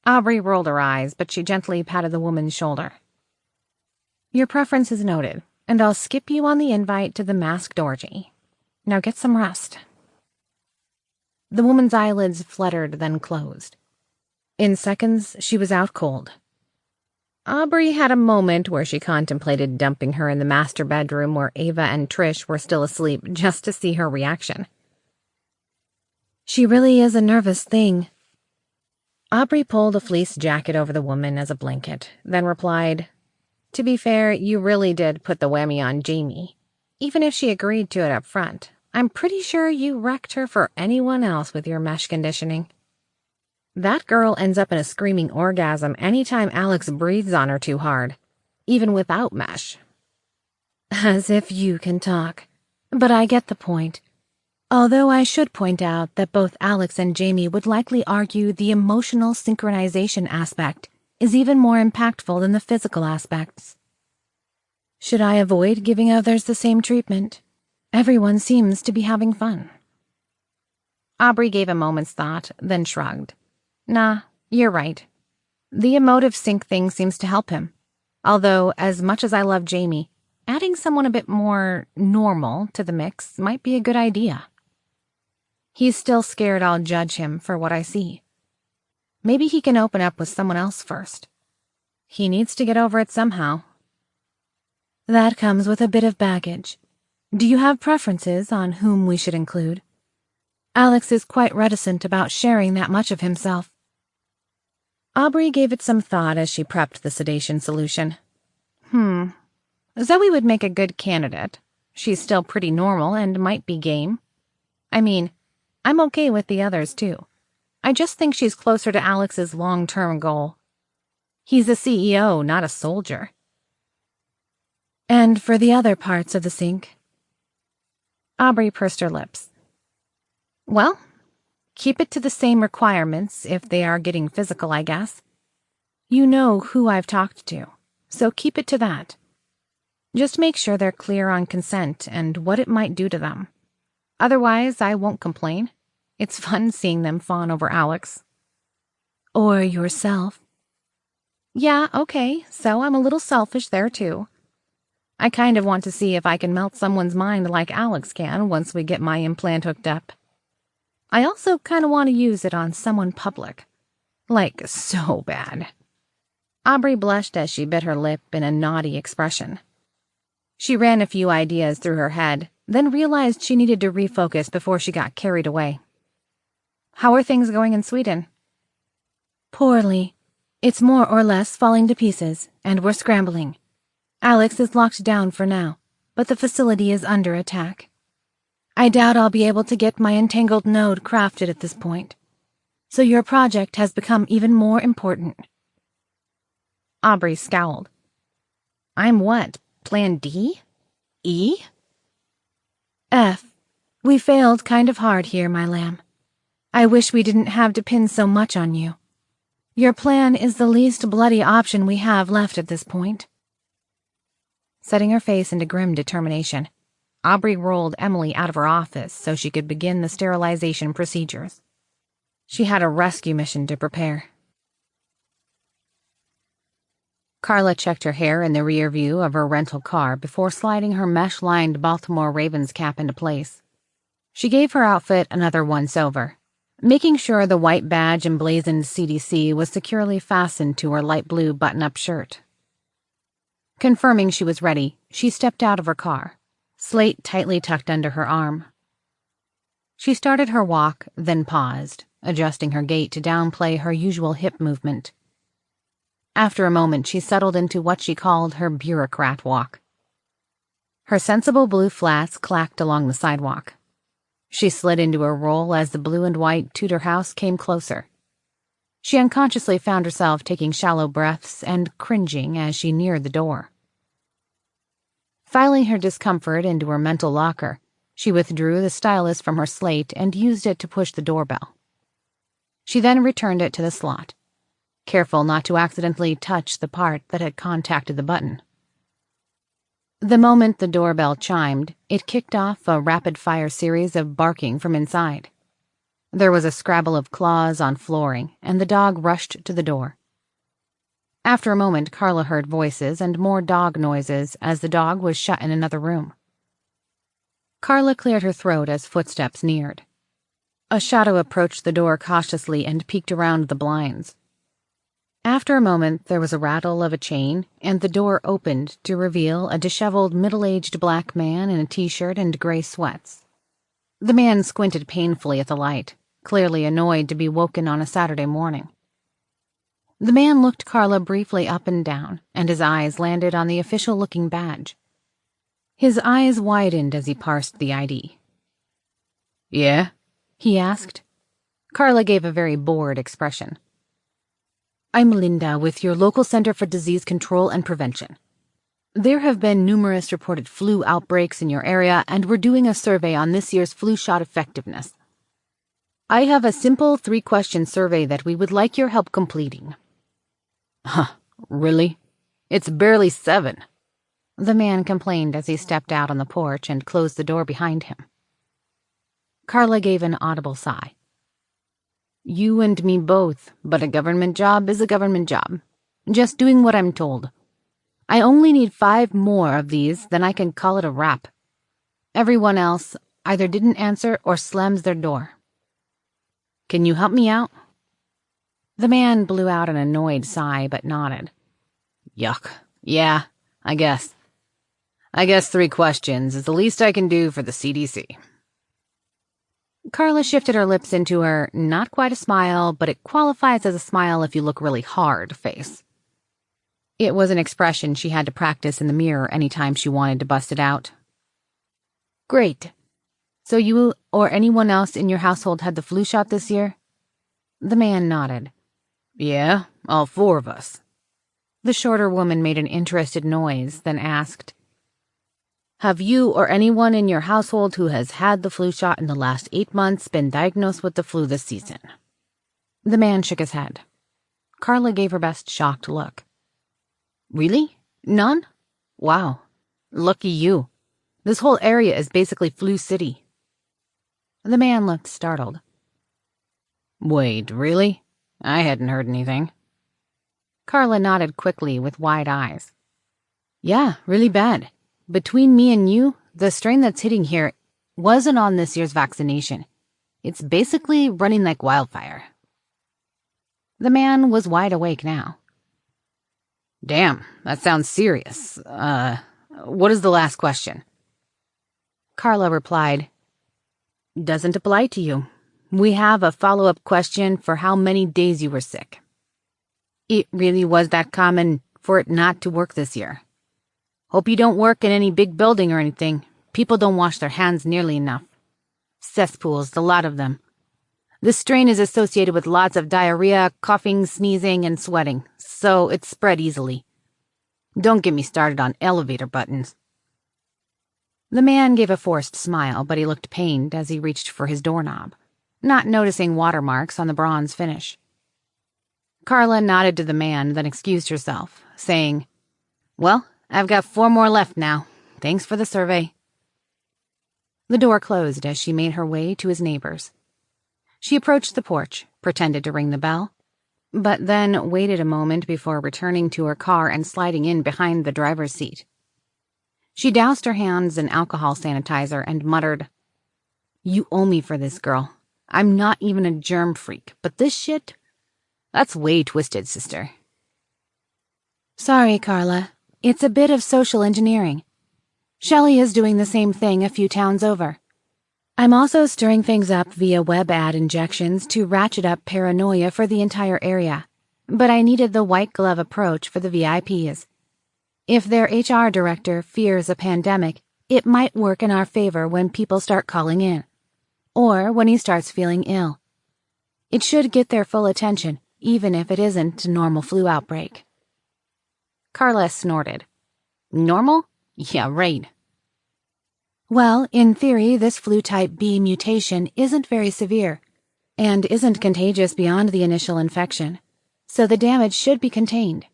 Aubrey rolled her eyes, but she gently patted the woman's shoulder. Your preference is noted, and I'll skip you on the invite to the masked orgy. Now get some rest. The woman's eyelids fluttered, then closed. In seconds, she was out cold. Aubrey had a moment where she contemplated dumping her in the master bedroom where Ava and Trish were still asleep just to see her reaction. She really is a nervous thing. Aubrey pulled a fleece jacket over the woman as a blanket, then replied, "To be fair, you really did put the whammy on Jamie. Even if she agreed to it up front, I'm pretty sure you wrecked her for anyone else with your mesh conditioning. That girl ends up in a screaming orgasm anytime Alex breathes on her too hard, even without mesh." As if you can talk. But I get the point. Although I should point out that both Alex and Jamie would likely argue the emotional synchronization aspect is even more impactful than the physical aspects. Should I avoid giving others the same treatment? Everyone seems to be having fun. Aubrey gave a moment's thought, then shrugged. Nah, you're right. The emotive sync thing seems to help him. Although, as much as I love Jamie, adding someone a bit more normal to the mix might be a good idea. He's still scared I'll judge him for what I see. Maybe he can open up with someone else first. He needs to get over it somehow. That comes with a bit of baggage. Do you have preferences on whom we should include? Alex is quite reticent about sharing that much of himself. Aubrey gave it some thought as she prepped the sedation solution. Zoe would make a good candidate. She's still pretty normal and might be game. I mean, I'm okay with the others too. I just think she's closer to Alex's long-term goal. He's a CEO, not a soldier. And for the other parts of the sync? Aubrey pursed her lips. Well, keep it to the same requirements if they are getting physical, I guess. You know who I've talked to, so keep it to that. Just make sure they're clear on consent and what it might do to them. Otherwise, I won't complain. It's fun seeing them fawn over Alex. Or yourself. Yeah, okay, so I'm a little selfish there too. I kind of want to see if I can melt someone's mind like Alex can once we get my implant hooked up. I also kind of want to use it on someone public. Like, so bad. Aubrey blushed as she bit her lip in a naughty expression. She ran a few ideas through her head, then realized she needed to refocus before she got carried away. How are things going in Sweden? Poorly. It's more or less falling to pieces, and we're scrambling. Alex is locked down for now, but the facility is under attack. I doubt I'll be able to get my entangled node crafted at this point. So your project has become even more important. Aubrey scowled. I'm what? Plan D? E? F. We failed kind of hard here, my lamb. I wish we didn't have to pin so much on you. Your plan is the least bloody option we have left at this point. Setting her face into grim determination, Aubrey rolled Emily out of her office so she could begin the sterilization procedures. She had a rescue mission to prepare. Carla checked her hair in the rear view of her rental car before sliding her mesh-lined Baltimore Ravens cap into place. She gave her outfit another once-over, making sure the white badge emblazoned CDC was securely fastened to her light blue button-up shirt. Confirming she was ready, she stepped out of her car, slate tightly tucked under her arm. She started her walk, then paused, adjusting her gait to downplay her usual hip movement. After a moment, she settled into what she called her bureaucrat walk. Her sensible blue flats clacked along the sidewalk. She slid into a roll as the blue and white Tudor house came closer. She unconsciously found herself taking shallow breaths and cringing as she neared the door. Filing her discomfort into her mental locker, she withdrew the stylus from her slate and used it to push the doorbell. She then returned it to the slot, careful not to accidentally touch the part that had contacted the button. The moment the doorbell chimed, it kicked off a rapid-fire series of barking from inside. There was a scrabble of claws on flooring, and the dog rushed to the door. After a moment, Carla heard voices and more dog noises as the dog was shut in another room. Carla cleared her throat as footsteps neared. A shadow approached the door cautiously and peeked around the blinds. After a moment, there was a rattle of a chain, and the door opened to reveal a disheveled, middle-aged black man in a t-shirt and gray sweats. The man squinted painfully at the light, clearly annoyed to be woken on a Saturday morning. The man looked Carla briefly up and down, and his eyes landed on the official-looking badge. His eyes widened as he parsed the ID. Yeah? He asked. Carla gave a very bored expression. I'm Linda with your local Center for Disease Control and Prevention. There have been numerous reported flu outbreaks in your area, and we're doing a survey on this year's flu shot effectiveness. I have a simple 3-question survey that we would like your help completing. Huh, really? It's barely 7. The man complained as he stepped out on the porch and closed the door behind him. Carla gave an audible sigh. You and me both, but a government job is a government job. Just doing what I'm told. I only need 5 more of these, then I can call it a wrap. Everyone else either didn't answer or slams their door. Can you help me out? The man blew out an annoyed sigh but nodded. Yuck. Yeah, I guess. 3 questions is the least I can do for the CDC. Carla shifted her lips into her not quite a smile, but it qualifies as a smile if you look really hard face. It was an expression she had to practice in the mirror any time she wanted to bust it out. Great. So you or anyone else in your household had the flu shot this year? The man nodded. Yeah, all 4 of us. The shorter woman made an interested noise, then asked, Have you or anyone in your household who has had the flu shot in the last 8 months been diagnosed with the flu this season? The man shook his head. Carla gave her best shocked look. Really? None? Wow. Lucky you. This whole area is basically flu city. The man looked startled. Wait, really? I hadn't heard anything. Carla nodded quickly with wide eyes. Yeah, really bad. Between me and you, the strain that's hitting here wasn't on this year's vaccination. It's basically running like wildfire. The man was wide awake now. Damn, that sounds serious. What is the last question? Carla replied, Doesn't apply to you. We have a follow-up question for how many days you were sick. It really was that common for it not to work this year. Hope you don't work in any big building or anything. People don't wash their hands nearly enough. Cesspools, a lot of them. This strain is associated with lots of diarrhea, coughing, sneezing, and sweating, so it's spread easily. Don't get me started on elevator buttons. The man gave a forced smile, but he looked pained as he reached for his doorknob, not noticing watermarks on the bronze finish. Carla nodded to the man, then excused herself, saying, Well, I've got 4 more left now. Thanks for the survey. The door closed as she made her way to his neighbors. She approached the porch, pretended to ring the bell, but then waited a moment before returning to her car and sliding in behind the driver's seat. She doused her hands in alcohol sanitizer and muttered, "You owe me for this, girl. I'm not even a germ freak, but this shit? That's way twisted, sister." Sorry, Carla. It's a bit of social engineering. Shelley is doing the same thing a few towns over. I'm also stirring things up via web ad injections to ratchet up paranoia for the entire area, but I needed the white glove approach for the VIPs. If their HR director fears a pandemic, it might work in our favor when people start calling in, or when he starts feeling ill. It should get their full attention, even if it isn't a normal flu outbreak. Carla snorted. Normal? Yeah, right. Well, in theory, this flu-type B mutation isn't very severe and isn't contagious beyond the initial infection, so the damage should be contained.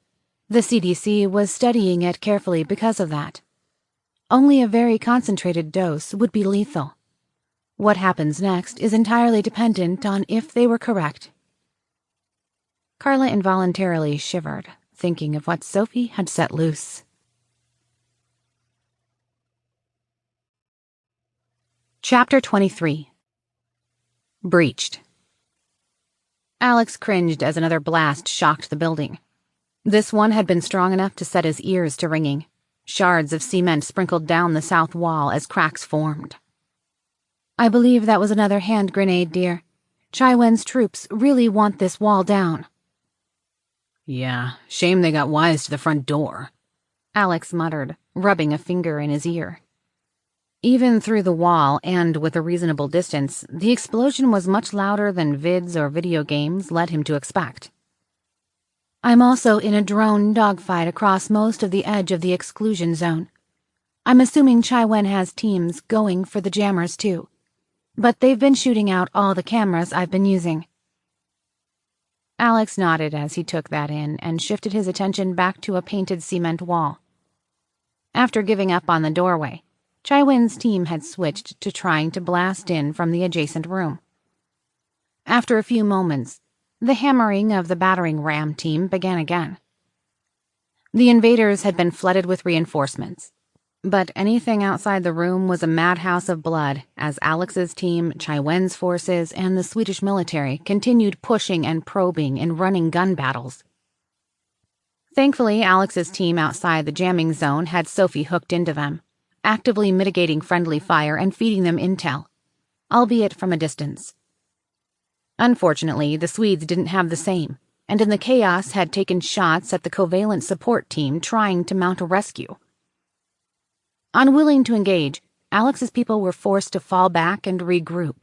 The CDC was studying it carefully because of that. Only a very concentrated dose would be lethal. What happens next is entirely dependent on if they were correct. Carla involuntarily shivered, thinking of what Sophie had set loose. Chapter 23. Breached. Alex cringed as another blast shocked the building. This one had been strong enough to set his ears to ringing. Shards of cement sprinkled down the south wall as cracks formed. I believe that was another hand grenade, dear. Chiwen's troops really want this wall down. Yeah, shame they got wise to the front door, Alex muttered, rubbing a finger in his ear. Even through the wall and with a reasonable distance, the explosion was much louder than vids or video games led him to expect. I'm also in a drone dogfight across most of the edge of the exclusion zone. I'm assuming Chiwen has teams going for the jammers too, but they've been shooting out all the cameras I've been using. Alex nodded as he took that in and shifted his attention back to a painted cement wall. After giving up on the doorway, Chiwen's team had switched to trying to blast in from the adjacent room. After a few moments, the hammering of the battering ram team began again. The invaders had been flooded with reinforcements, but anything outside the room was a madhouse of blood as Alex's team, Chiwen's forces, and the Swedish military continued pushing and probing in running gun battles. Thankfully, Alex's team outside the jamming zone had Sophie hooked into them, actively mitigating friendly fire and feeding them intel, albeit from a distance. Unfortunately, the Swedes didn't have the same, and in the chaos had taken shots at the Covalent support team trying to mount a rescue. Unwilling to engage, Alex's people were forced to fall back and regroup,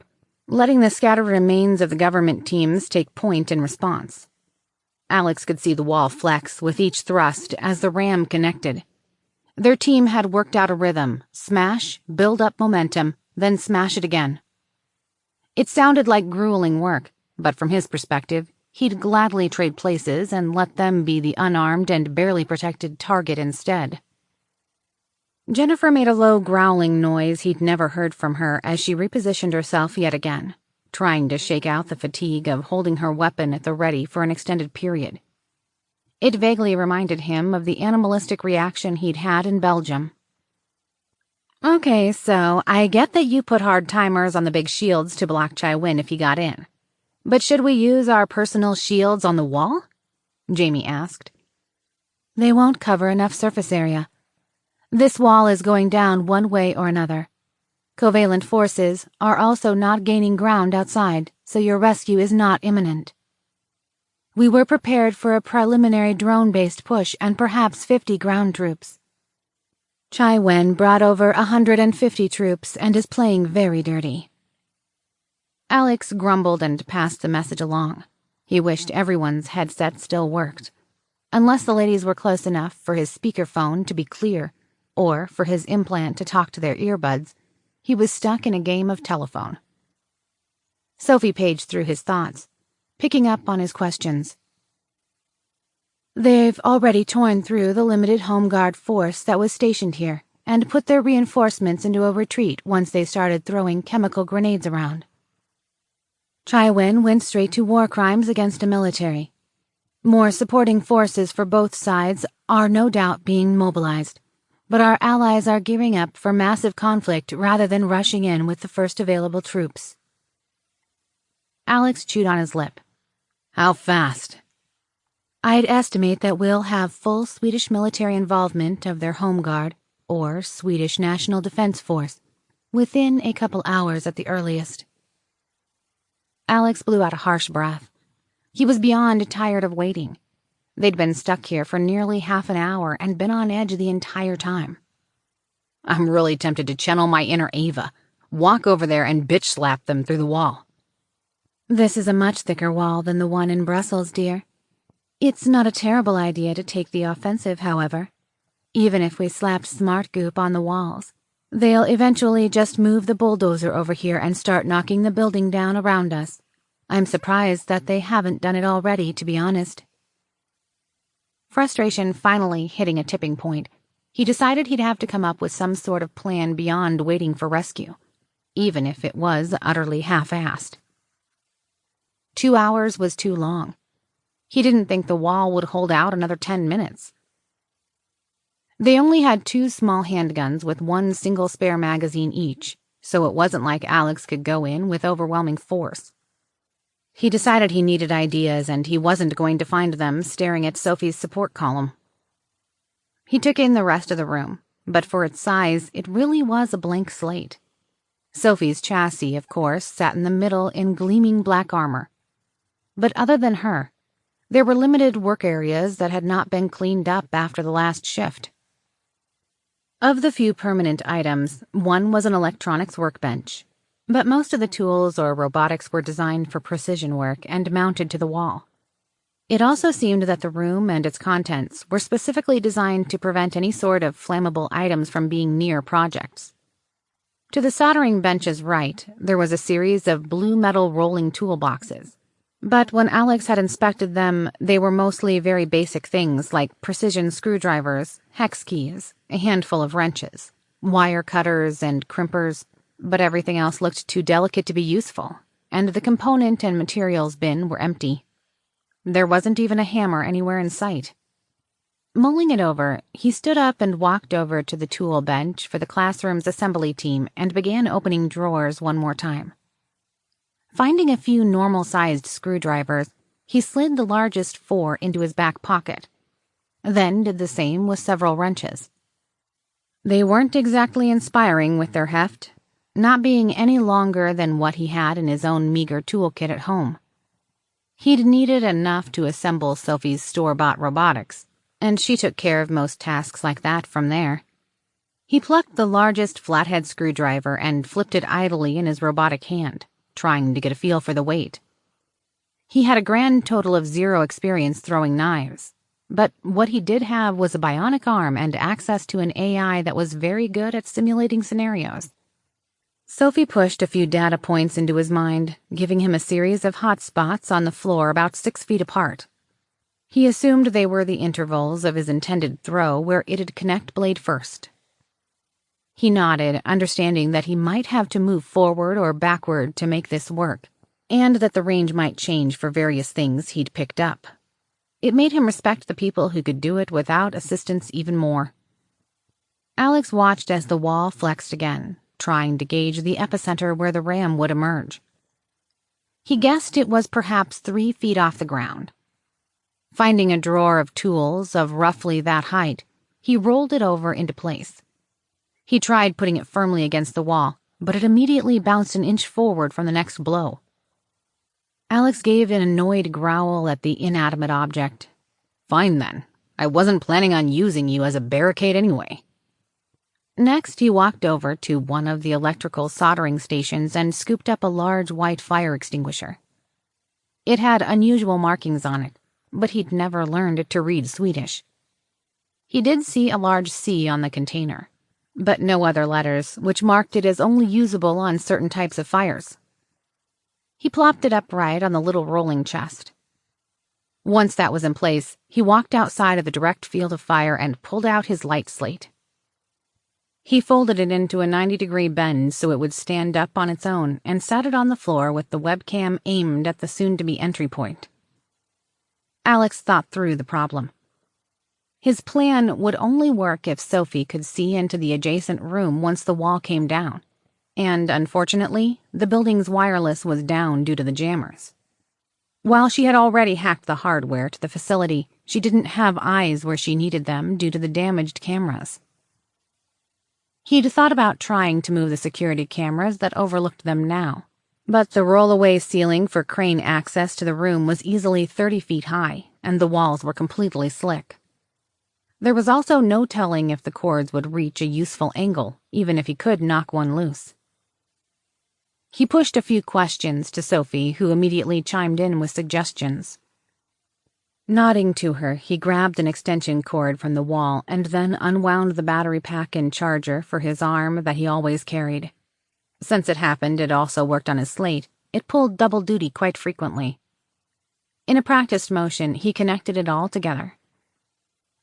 letting the scattered remains of the government teams take point in response. Alex could see the wall flex with each thrust as the ram connected. Their team had worked out a rhythm: smash, build up momentum, then smash it again. It sounded like grueling work, but from his perspective, he'd gladly trade places and let them be the unarmed and barely protected target instead. Jennifer made a low growling noise he'd never heard from her as she repositioned herself yet again, trying to shake out the fatigue of holding her weapon at the ready for an extended period. It vaguely reminded him of the animalistic reaction he'd had in Belgium. Okay, so I get that you put hard timers on the big shields to block Chiwen if he got in. But should we use our personal shields on the wall? Jamie asked. They won't cover enough surface area. This wall is going down one way or another. Covalent forces are also not gaining ground outside, so your rescue is not imminent. We were prepared for a preliminary drone-based push and perhaps 50 ground troops. Chiwen brought over 150 troops and is playing very dirty. Alex grumbled and passed the message along. He wished everyone's headset still worked. Unless the ladies were close enough for his speakerphone to be clear, or for his implant to talk to their earbuds, he was stuck in a game of telephone. Sophie paged through his thoughts, picking up on his questions. They've already torn through the limited home guard force that was stationed here and put their reinforcements into a retreat once they started throwing chemical grenades around. Chiwen went straight to war crimes against a military. More supporting forces for both sides are no doubt being mobilized, but our allies are gearing up for massive conflict rather than rushing in with the first available troops. Alex chewed on his lip. How fast? I'd estimate that we'll have full Swedish military involvement of their Home Guard, or Swedish National Defense Force, within a couple hours at the earliest. Alex blew out a harsh breath. He was beyond tired of waiting. They'd been stuck here for nearly half an hour and been on edge the entire time. I'm really tempted to channel my inner Ava, walk over there and bitch slap them through the wall. This is a much thicker wall than the one in Brussels, dear. It's not a terrible idea to take the offensive, however. Even if we slapped smart goop on the walls, they'll eventually just move the bulldozer over here and start knocking the building down around us. I'm surprised that they haven't done it already, to be honest. Frustration finally hitting a tipping point, he decided he'd have to come up with some sort of plan beyond waiting for rescue, even if it was utterly half-assed. 2 hours was too long. He didn't think the wall would hold out another 10 minutes. They only had 2 small handguns with 1 single spare magazine each, so it wasn't like Alex could go in with overwhelming force. He decided he needed ideas, and he wasn't going to find them staring at Sophie's support column. He took in the rest of the room, but for its size, it really was a blank slate. Sophie's chassis, of course, sat in the middle in gleaming black armor. But other than her, there were limited work areas that had not been cleaned up after the last shift. Of the few permanent items, one was an electronics workbench, but most of the tools or robotics were designed for precision work and mounted to the wall. It also seemed that the room and its contents were specifically designed to prevent any sort of flammable items from being near projects. To the soldering bench's right, there was a series of blue metal rolling toolboxes. But when Alex had inspected them, they were mostly very basic things like precision screwdrivers, hex keys, a handful of wrenches, wire cutters, and crimpers, but everything else looked too delicate to be useful, and the component and materials bin were empty. There wasn't even a hammer anywhere in sight. Mulling it over, he stood up and walked over to the tool bench for the classroom's assembly team and began opening drawers one more time. Finding a few normal-sized screwdrivers, he slid the largest 4 into his back pocket, then did the same with several wrenches. They weren't exactly inspiring with their heft, not being any longer than what he had in his own meager toolkit at home. He'd needed enough to assemble Sophie's store-bought robotics, and she took care of most tasks like that from there. He plucked the largest flathead screwdriver and flipped it idly in his robotic hand, trying to get a feel for the weight. He had a grand total of 0 experience throwing knives, but what he did have was a bionic arm and access to an AI that was very good at simulating scenarios. Sophie pushed a few data points into his mind, giving him a series of hot spots on the floor about 6 feet apart. He assumed they were the intervals of his intended throw where it'd connect blade first. He nodded, understanding that he might have to move forward or backward to make this work, and that the range might change for various things he'd picked up. It made him respect the people who could do it without assistance even more. Alex watched as the wall flexed again, trying to gauge the epicenter where the ram would emerge. He guessed it was perhaps 3 feet off the ground. Finding a drawer of tools of roughly that height, he rolled it over into place. He tried putting it firmly against the wall, but it immediately bounced an inch forward from the next blow. Alex gave an annoyed growl at the inanimate object. Fine then. I wasn't planning on using you as a barricade anyway. Next, he walked over to one of the electrical soldering stations and scooped up a large white fire extinguisher. It had unusual markings on it, but he'd never learned to read Swedish. He did see a large C on the container, but no other letters, which marked it as only usable on certain types of fires. He plopped it upright on the little rolling chest. Once that was in place, he walked outside of the direct field of fire and pulled out his light slate. He folded it into a 90-degree bend so it would stand up on its own and sat it on the floor with the webcam aimed at the soon-to-be entry point. Alex thought through the problem. His plan would only work if Sophie could see into the adjacent room once the wall came down, and unfortunately, the building's wireless was down due to the jammers. While she had already hacked the hardware to the facility, she didn't have eyes where she needed them due to the damaged cameras. He'd thought about trying to move the security cameras that overlooked them now, but the roll-away ceiling for crane access to the room was easily 30 feet high, and the walls were completely slick. There was also no telling if the cords would reach a useful angle, even if he could knock one loose. He pushed a few questions to Sophie, who immediately chimed in with suggestions. Nodding to her, he grabbed an extension cord from the wall and then unwound the battery pack and charger for his arm that he always carried. Since it happened it also worked on his slate, it pulled double duty quite frequently. In a practiced motion, he connected it all together.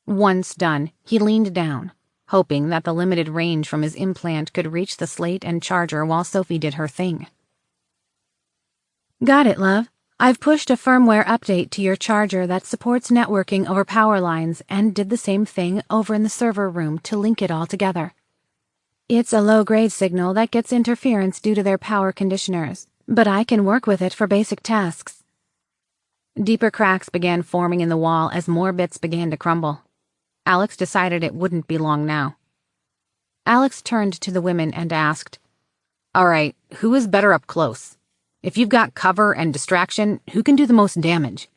Once done, he leaned down, hoping that the limited range from his implant could reach the slate and charger while Sophie did her thing. Got it, love. I've pushed a firmware update to your charger that supports networking over power lines and did the same thing over in the server room to link it all together. It's a low-grade signal that gets interference due to their power conditioners, but I can work with it for basic tasks. Deeper cracks began forming in the wall as more bits began to crumble. Alex decided it wouldn't be long now. Alex turned to the women and asked, "All right, who is better up close? If you've got cover and distraction, who can do the most damage?"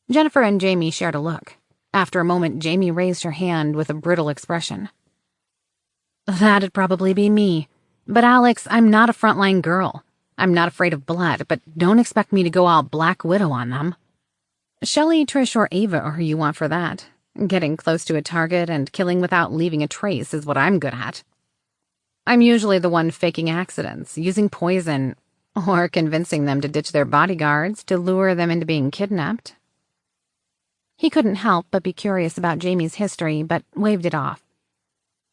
Jennifer and Jamie shared a look. After a moment, Jamie raised her hand with a brittle expression. That'd probably be me. But Alex, I'm not a frontline girl. I'm not afraid of blood, but don't expect me to go all Black Widow on them. Shelley, Trish, or Ava are who you want for that. Getting close to a target and killing without leaving a trace is what I'm good at. I'm usually the one faking accidents, using poison, or convincing them to ditch their bodyguards to lure them into being kidnapped. He couldn't help but be curious about Jamie's history, but waved it off.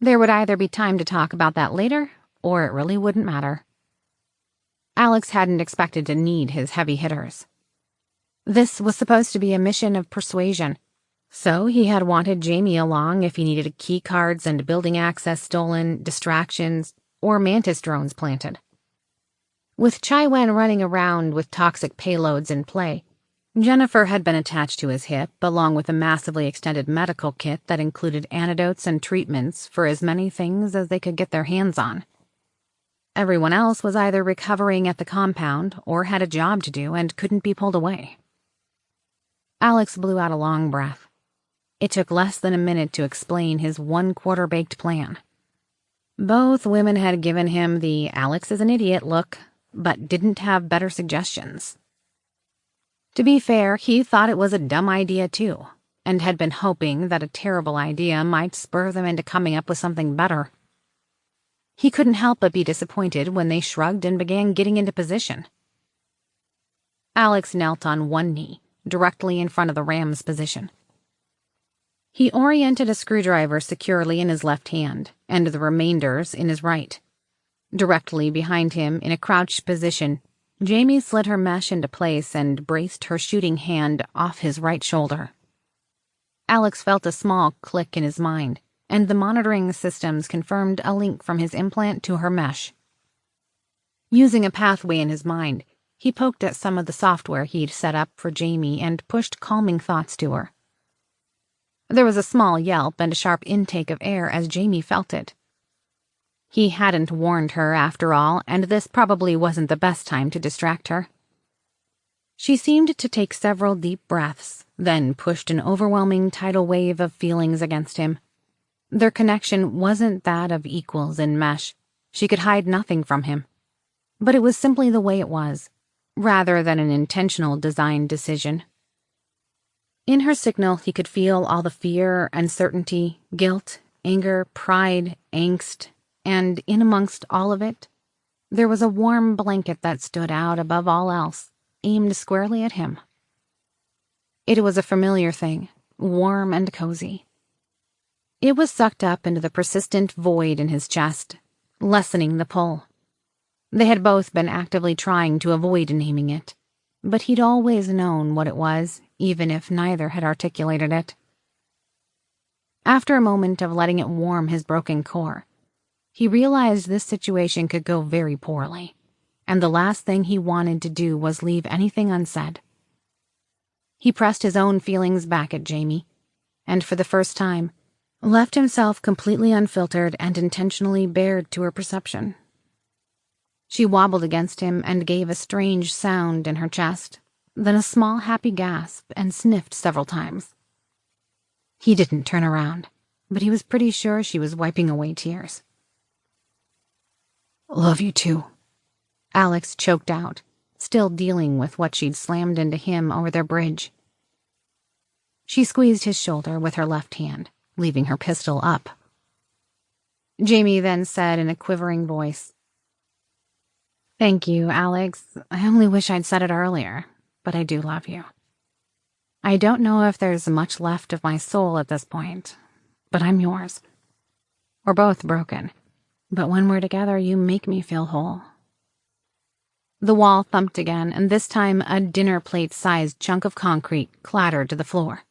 There would either be time to talk about that later, or it really wouldn't matter. Alex hadn't expected to need his heavy hitters. This was supposed to be a mission of persuasion, so he had wanted Jamie along if he needed key cards and building access stolen, distractions, or mantis drones planted. With Chiwen running around with toxic payloads in play, Jennifer had been attached to his hip, along with a massively extended medical kit that included antidotes and treatments for as many things as they could get their hands on. Everyone else was either recovering at the compound or had a job to do and couldn't be pulled away. Alex blew out a long breath. It took less than a minute to explain his one-quarter-baked plan. Both women had given him the Alex is an idiot look, but didn't have better suggestions. To be fair, he thought it was a dumb idea too, and had been hoping that a terrible idea might spur them into coming up with something better. He couldn't help but be disappointed when they shrugged and began getting into position. Alex knelt on one knee, directly in front of the ram's position. He oriented a screwdriver securely in his left hand, and the remainders in his right. Directly behind him, in a crouched position, Jamie slid her mesh into place and braced her shooting hand off his right shoulder. Alex felt a small click in his mind, and the monitoring systems confirmed a link from his implant to her mesh. Using a pathway in his mind, he poked at some of the software he'd set up for Jamie and pushed calming thoughts to her. There was a small yelp and a sharp intake of air as Jamie felt it. He hadn't warned her after all, and this probably wasn't the best time to distract her. She seemed to take several deep breaths, then pushed an overwhelming tidal wave of feelings against him. Their connection wasn't that of equals in mesh. She could hide nothing from him. But it was simply the way it was, rather than an intentional design decision. In her signal, he could feel all the fear, uncertainty, guilt, anger, pride, angst, and in amongst all of it, there was a warm blanket that stood out above all else, aimed squarely at him. It was a familiar thing, warm and cozy. It was sucked up into the persistent void in his chest, lessening the pull. They had both been actively trying to avoid naming it, but he'd always known what it was, even if neither had articulated it. After a moment of letting it warm his broken core, he realized this situation could go very poorly, and the last thing he wanted to do was leave anything unsaid. He pressed his own feelings back at Jamie, and for the first time, left himself completely unfiltered and intentionally bared to her perception. She wobbled against him and gave a strange sound in her chest, then a small happy gasp and sniffed several times. He didn't turn around, but he was pretty sure she was wiping away tears. "Love you too," Alex choked out, still dealing with what she'd slammed into him over their bridge. She squeezed his shoulder with her left hand, leaving her pistol up. Jamie then said in a quivering voice, "Thank you, Alex. I only wish I'd said it earlier, but I do love you. I don't know if there's much left of my soul at this point, but I'm yours. We're both broken, but when we're together, you make me feel whole." The wall thumped again, and this time a dinner plate-sized chunk of concrete clattered to the floor.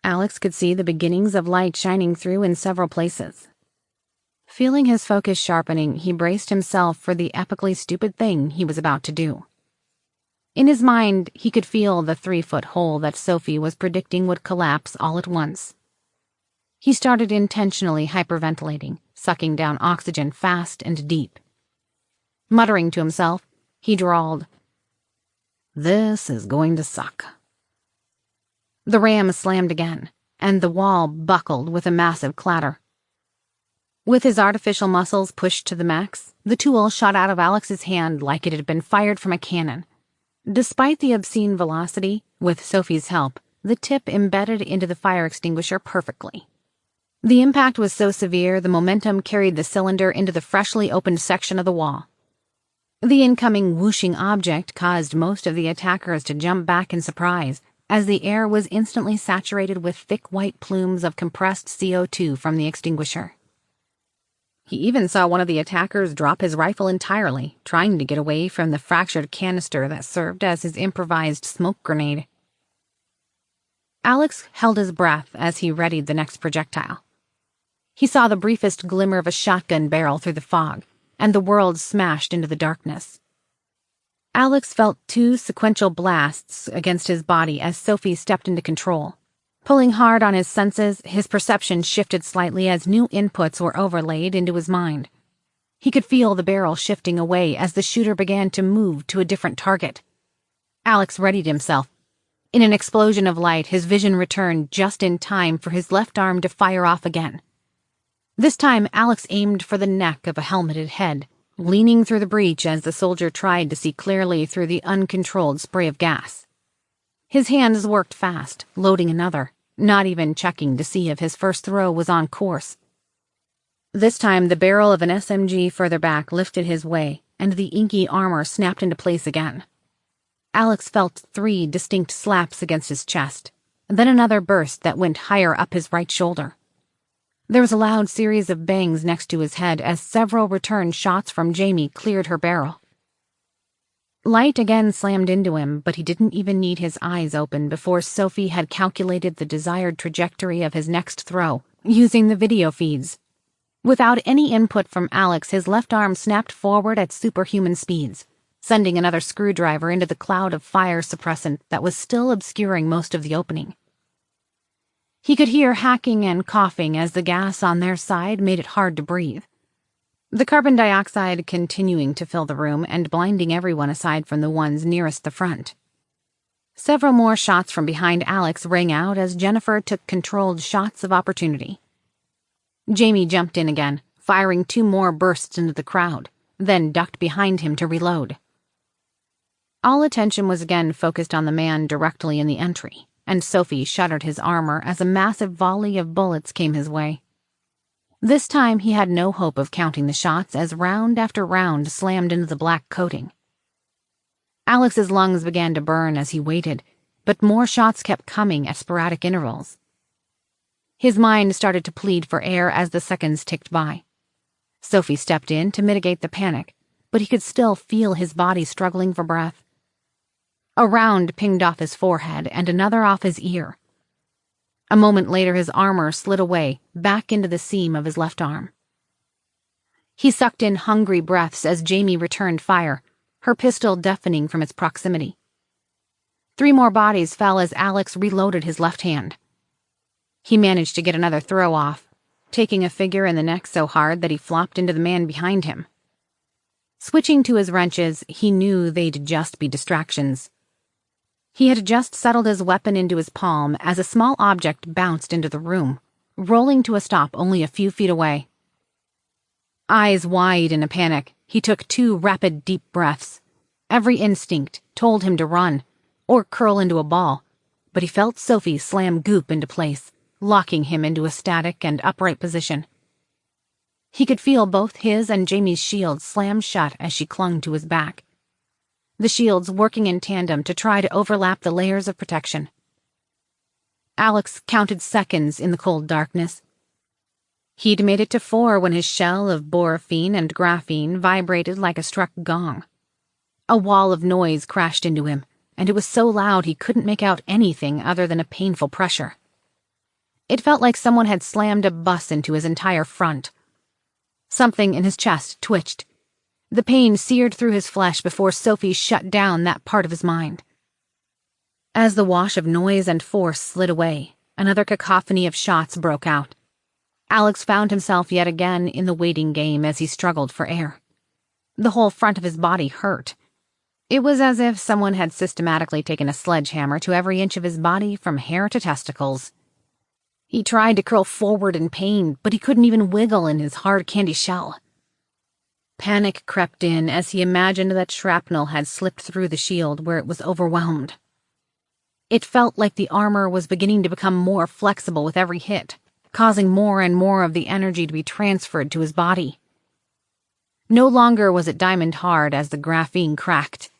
Alex could see the beginnings of light shining through in several places. Feeling his focus sharpening, he braced himself for the epically stupid thing he was about to do. In his mind, he could feel the 3-foot hole that Sophie was predicting would collapse all at once. He started intentionally hyperventilating, sucking down oxygen fast and deep. Muttering to himself, he drawled, "This is going to suck." The ram slammed again, and the wall buckled with a massive clatter. With his artificial muscles pushed to the max, the tool shot out of Alex's hand like it had been fired from a cannon. Despite the obscene velocity, with Sophie's help, the tip embedded into the fire extinguisher perfectly. The impact was so severe the momentum carried the cylinder into the freshly opened section of the wall. The incoming whooshing object caused most of the attackers to jump back in surprise, as the air was instantly saturated with thick white plumes of compressed CO2 from the extinguisher. He even saw one of the attackers drop his rifle entirely, trying to get away from the fractured canister that served as his improvised smoke grenade. Alex held his breath as he readied the next projectile. He saw the briefest glimmer of a shotgun barrel through the fog, and the world smashed into the darkness. Alex felt 2 sequential blasts against his body as Sophie stepped into control. Pulling hard on his senses, his perception shifted slightly as new inputs were overlaid into his mind. He could feel the barrel shifting away as the shooter began to move to a different target. Alex readied himself. In an explosion of light, his vision returned just in time for his left arm to fire off again. This time, Alex aimed for the neck of a helmeted head, leaning through the breach as the soldier tried to see clearly through the uncontrolled spray of gas. His hands worked fast, loading another, not even checking to see if his first throw was on course. This time, the barrel of an SMG further back lifted his way, and the inky armor snapped into place again. Alex felt 3 distinct slaps against his chest, then another burst that went higher up his right shoulder. There was a loud series of bangs next to his head as several return shots from Jamie cleared her barrel. Light again slammed into him, but he didn't even need his eyes open before Sophie had calculated the desired trajectory of his next throw, using the video feeds. Without any input from Alex, his left arm snapped forward at superhuman speeds, sending another screwdriver into the cloud of fire suppressant that was still obscuring most of the opening. He could hear hacking and coughing as the gas on their side made it hard to breathe. The carbon dioxide continuing to fill the room and blinding everyone aside from the ones nearest the front. Several more shots from behind Alex rang out as Jennifer took controlled shots of opportunity. Jamie jumped in again, firing 2 more bursts into the crowd, then ducked behind him to reload. All attention was again focused on the man directly in the entry, and Sophie shuddered his armor as a massive volley of bullets came his way. This time he had no hope of counting the shots as round after round slammed into the black coating. Alex's lungs began to burn as he waited, but more shots kept coming at sporadic intervals. His mind started to plead for air as the seconds ticked by. Sophie stepped in to mitigate the panic, but he could still feel his body struggling for breath. A round pinged off his forehead and another off his ear. A moment later, his armor slid away, back into the seam of his left arm. He sucked in hungry breaths as Jamie returned fire, her pistol deafening from its proximity. 3 more bodies fell as Alex reloaded his left hand. He managed to get another throw off, taking a figure in the neck so hard that he flopped into the man behind him. Switching to his wrenches, he knew they'd just be distractions. He had just settled his weapon into his palm as a small object bounced into the room, rolling to a stop only a few feet away. Eyes wide in a panic, he took 2 rapid, deep breaths. Every instinct told him to run, or curl into a ball, but he felt Sophie slam Goop into place, locking him into a static and upright position. He could feel both his and Jamie's shields slam shut as she clung to his back, the shields working in tandem to try to overlap the layers of protection. Alex counted seconds in the cold darkness. He'd made it to 4 when his shell of borafine and graphene vibrated like a struck gong. A wall of noise crashed into him, and it was so loud he couldn't make out anything other than a painful pressure. It felt like someone had slammed a bus into his entire front. Something in his chest twitched. The pain seared through his flesh before Sophie shut down that part of his mind. As the wash of noise and force slid away, another cacophony of shots broke out. Alex found himself yet again in the waiting game as he struggled for air. The whole front of his body hurt. It was as if someone had systematically taken a sledgehammer to every inch of his body from hair to testicles. He tried to curl forward in pain, but he couldn't even wiggle in his hard candy shell. Panic crept in as he imagined that shrapnel had slipped through the shield where it was overwhelmed. It felt like the armor was beginning to become more flexible with every hit, causing more and more of the energy to be transferred to his body. No longer was it diamond hard as the graphene cracked.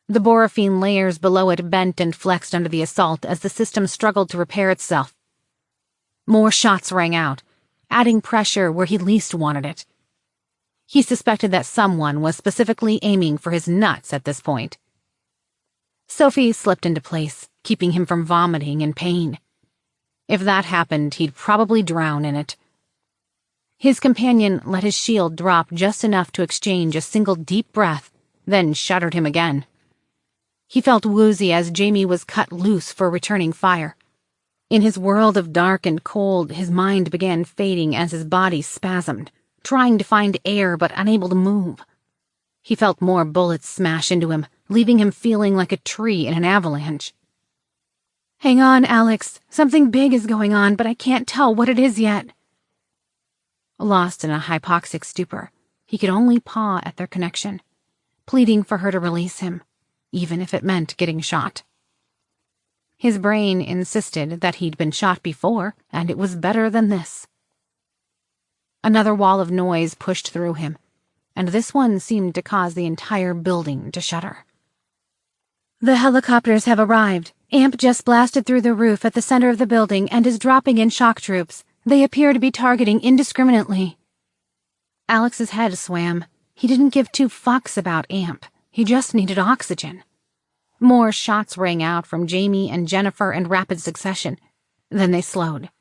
The borafine layers below it bent and flexed under the assault as the system struggled to repair itself. More shots rang out, adding pressure where he least wanted it. He suspected that someone was specifically aiming for his nuts at this point. Sophie slipped into place, keeping him from vomiting in pain. If that happened, he'd probably drown in it. His companion let his shield drop just enough to exchange a single deep breath, then shuddered him again. He felt woozy as Jamie was cut loose for returning fire. In his world of dark and cold, his mind began fading as his body spasmed, trying to find air but unable to move. He felt more bullets smash into him, leaving him feeling like a tree in an avalanche. "Hang on, Alex. Something big is going on, but I can't tell what it is yet." Lost in a hypoxic stupor, he could only paw at their connection, pleading for her to release him, even if it meant getting shot. His brain insisted that he'd been shot before, and it was better than this. Another wall of noise pushed through him, and this one seemed to cause the entire building to shudder. "The helicopters have arrived. AMP just blasted through the roof at the center of the building and is dropping in shock troops. They appear to be targeting indiscriminately." Alex's head swam. He didn't give 2 fucks about AMP. He just needed oxygen. More shots rang out from Jamie and Jennifer in rapid succession. Then they slowed.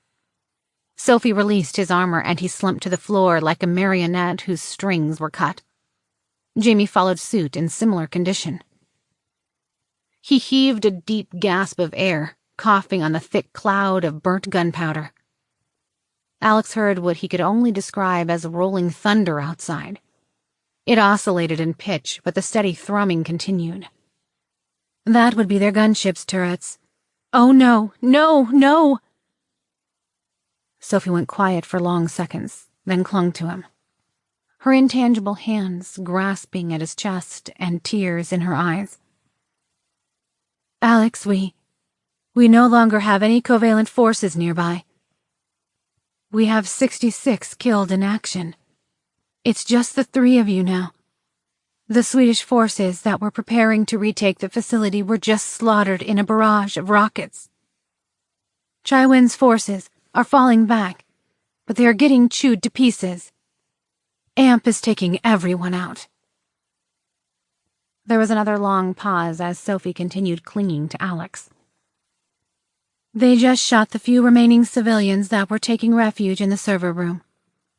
Sophie released his armor and he slumped to the floor like a marionette whose strings were cut. Jamie followed suit in similar condition. He heaved a deep gasp of air, coughing on the thick cloud of burnt gunpowder. Alex heard what he could only describe as rolling thunder outside. It oscillated in pitch, but the steady thrumming continued. That would be their gunship's turrets. Oh no, no, no! Sophie went quiet for long seconds, then clung to him. Her intangible hands grasping at his chest and tears in her eyes. "Alex, we no longer have any covalent forces nearby. We have 66 killed in action. It's just the 3 of you now. The Swedish forces that were preparing to retake the facility were just slaughtered in a barrage of rockets. Chiwen's forces are falling back, but they are getting chewed to pieces. AMP is taking everyone out. There was another long pause as Sophie continued clinging to Alex. They just shot the few remaining civilians that were taking refuge in the server room.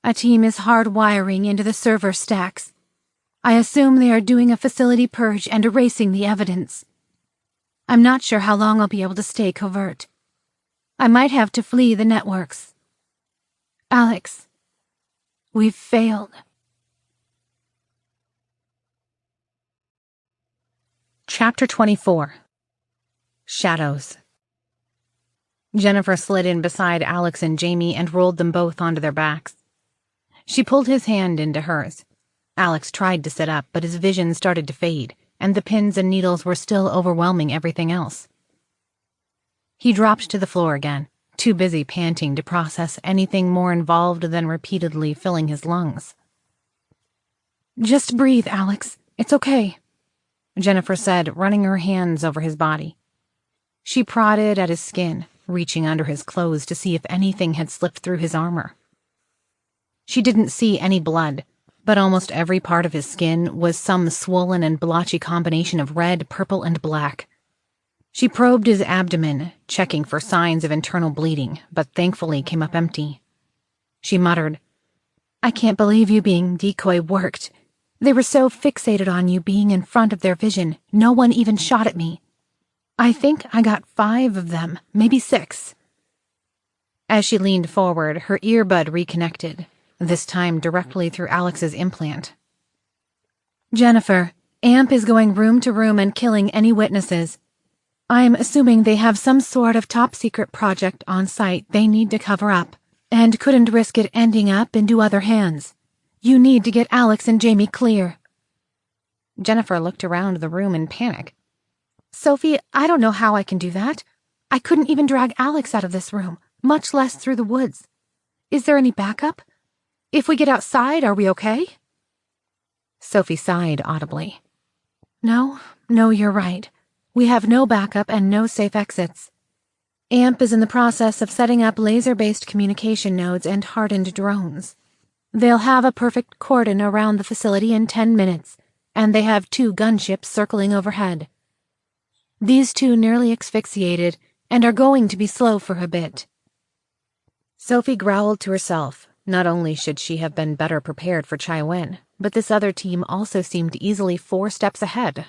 A team is hard-wiring into the server stacks. I assume they are doing a facility purge and erasing the evidence. I'm not sure how long I'll be able to stay covert. I might have to flee the networks. Alex, we've failed. Chapter 24. Shadows. Jennifer slid in beside Alex and Jamie and rolled them both onto their backs. She pulled his hand into hers. Alex tried to sit up, but his vision started to fade, and the pins and needles were still overwhelming everything else. He dropped to the floor again, too busy panting to process anything more involved than repeatedly filling his lungs. Just breathe, Alex. It's okay, Jennifer said, running her hands over his body. She prodded at his skin, reaching under his clothes to see if anything had slipped through his armor. She didn't see any blood, but almost every part of his skin was some swollen and blotchy combination of red, purple, and black. She probed his abdomen, checking for signs of internal bleeding, but thankfully came up empty. She muttered, I can't believe you being decoy worked. They were so fixated on you being in front of their vision, no one even shot at me. I think I got 5 of them, maybe 6. As she leaned forward, her earbud reconnected, this time directly through Alex's implant. Jennifer, AMP is going room to room and killing any witnesses. I'm assuming they have some sort of top-secret project on site they need to cover up, and couldn't risk it ending up into other hands. You need to get Alex and Jamie clear. Jennifer looked around the room in panic. Sophie, I don't know how I can do that. I couldn't even drag Alex out of this room, much less through the woods. Is there any backup? If we get outside, are we okay? Sophie sighed audibly. No, you're right. We have no backup and no safe exits. AMP is in the process of setting up laser-based communication nodes and hardened drones. They'll have a perfect cordon around the facility in 10 minutes, and they have 2 gunships circling overhead. These 2 nearly asphyxiated and are going to be slow for a bit. Sophie growled to herself. Not only should she have been better prepared for Chiwen, but this other team also seemed easily 4 steps ahead.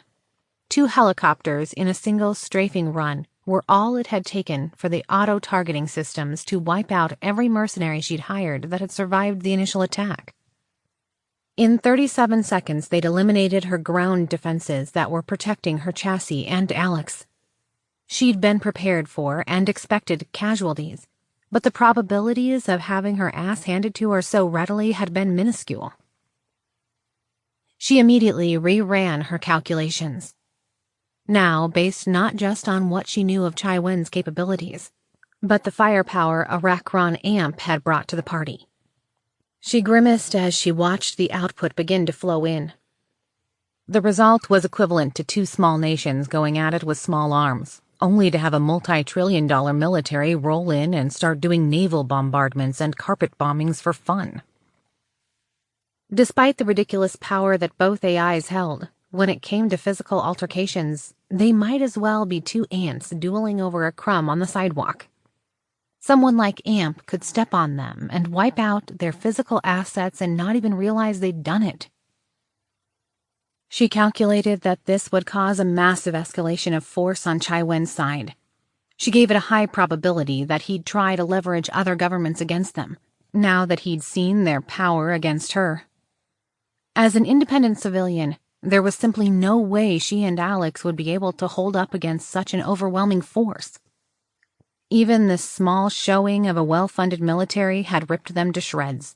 2 helicopters in a single strafing run were all it had taken for the auto-targeting systems to wipe out every mercenary she'd hired that had survived the initial attack. In 37 seconds, they'd eliminated her ground defenses that were protecting her chassis and Alex. She'd been prepared for and expected casualties, but the probabilities of having her ass handed to her so readily had been minuscule. She immediately reran her calculations. Now, based not just on what she knew of Chiwen's capabilities, but the firepower Arachron AMP had brought to the party. She grimaced as she watched the output begin to flow in. The result was equivalent to 2 small nations going at it with small arms, only to have a multi-trillion-dollar military roll in and start doing naval bombardments and carpet bombings for fun. Despite the ridiculous power that both AIs held, when it came to physical altercations, they might as well be 2 ants dueling over a crumb on the sidewalk. Someone like AMP could step on them and wipe out their physical assets and not even realize they'd done it. She calculated that this would cause a massive escalation of force on Chiwen's side. She gave it a high probability that he'd try to leverage other governments against them, now that he'd seen their power against her. As an independent civilian, there was simply no way she and Alex would be able to hold up against such an overwhelming force. Even this small showing of a well-funded military had ripped them to shreds.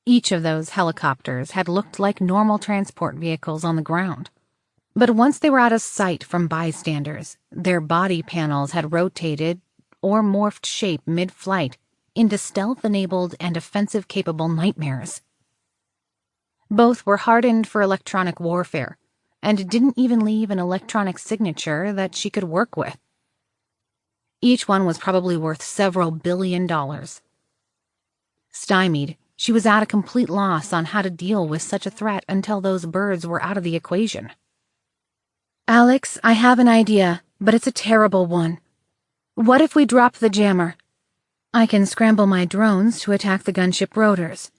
Each of those helicopters had looked like normal transport vehicles on the ground. But once they were out of sight from bystanders, their body panels had rotated or morphed shape mid-flight into stealth-enabled and offensive-capable nightmares. Both were hardened for electronic warfare, and didn't even leave an electronic signature that she could work with. Each one was probably worth several $billion. Stymied, she was at a complete loss on how to deal with such a threat until those birds were out of the equation. Alex, I have an idea, but it's a terrible one. What if we drop the jammer? I can scramble my drones to attack the gunship rotors.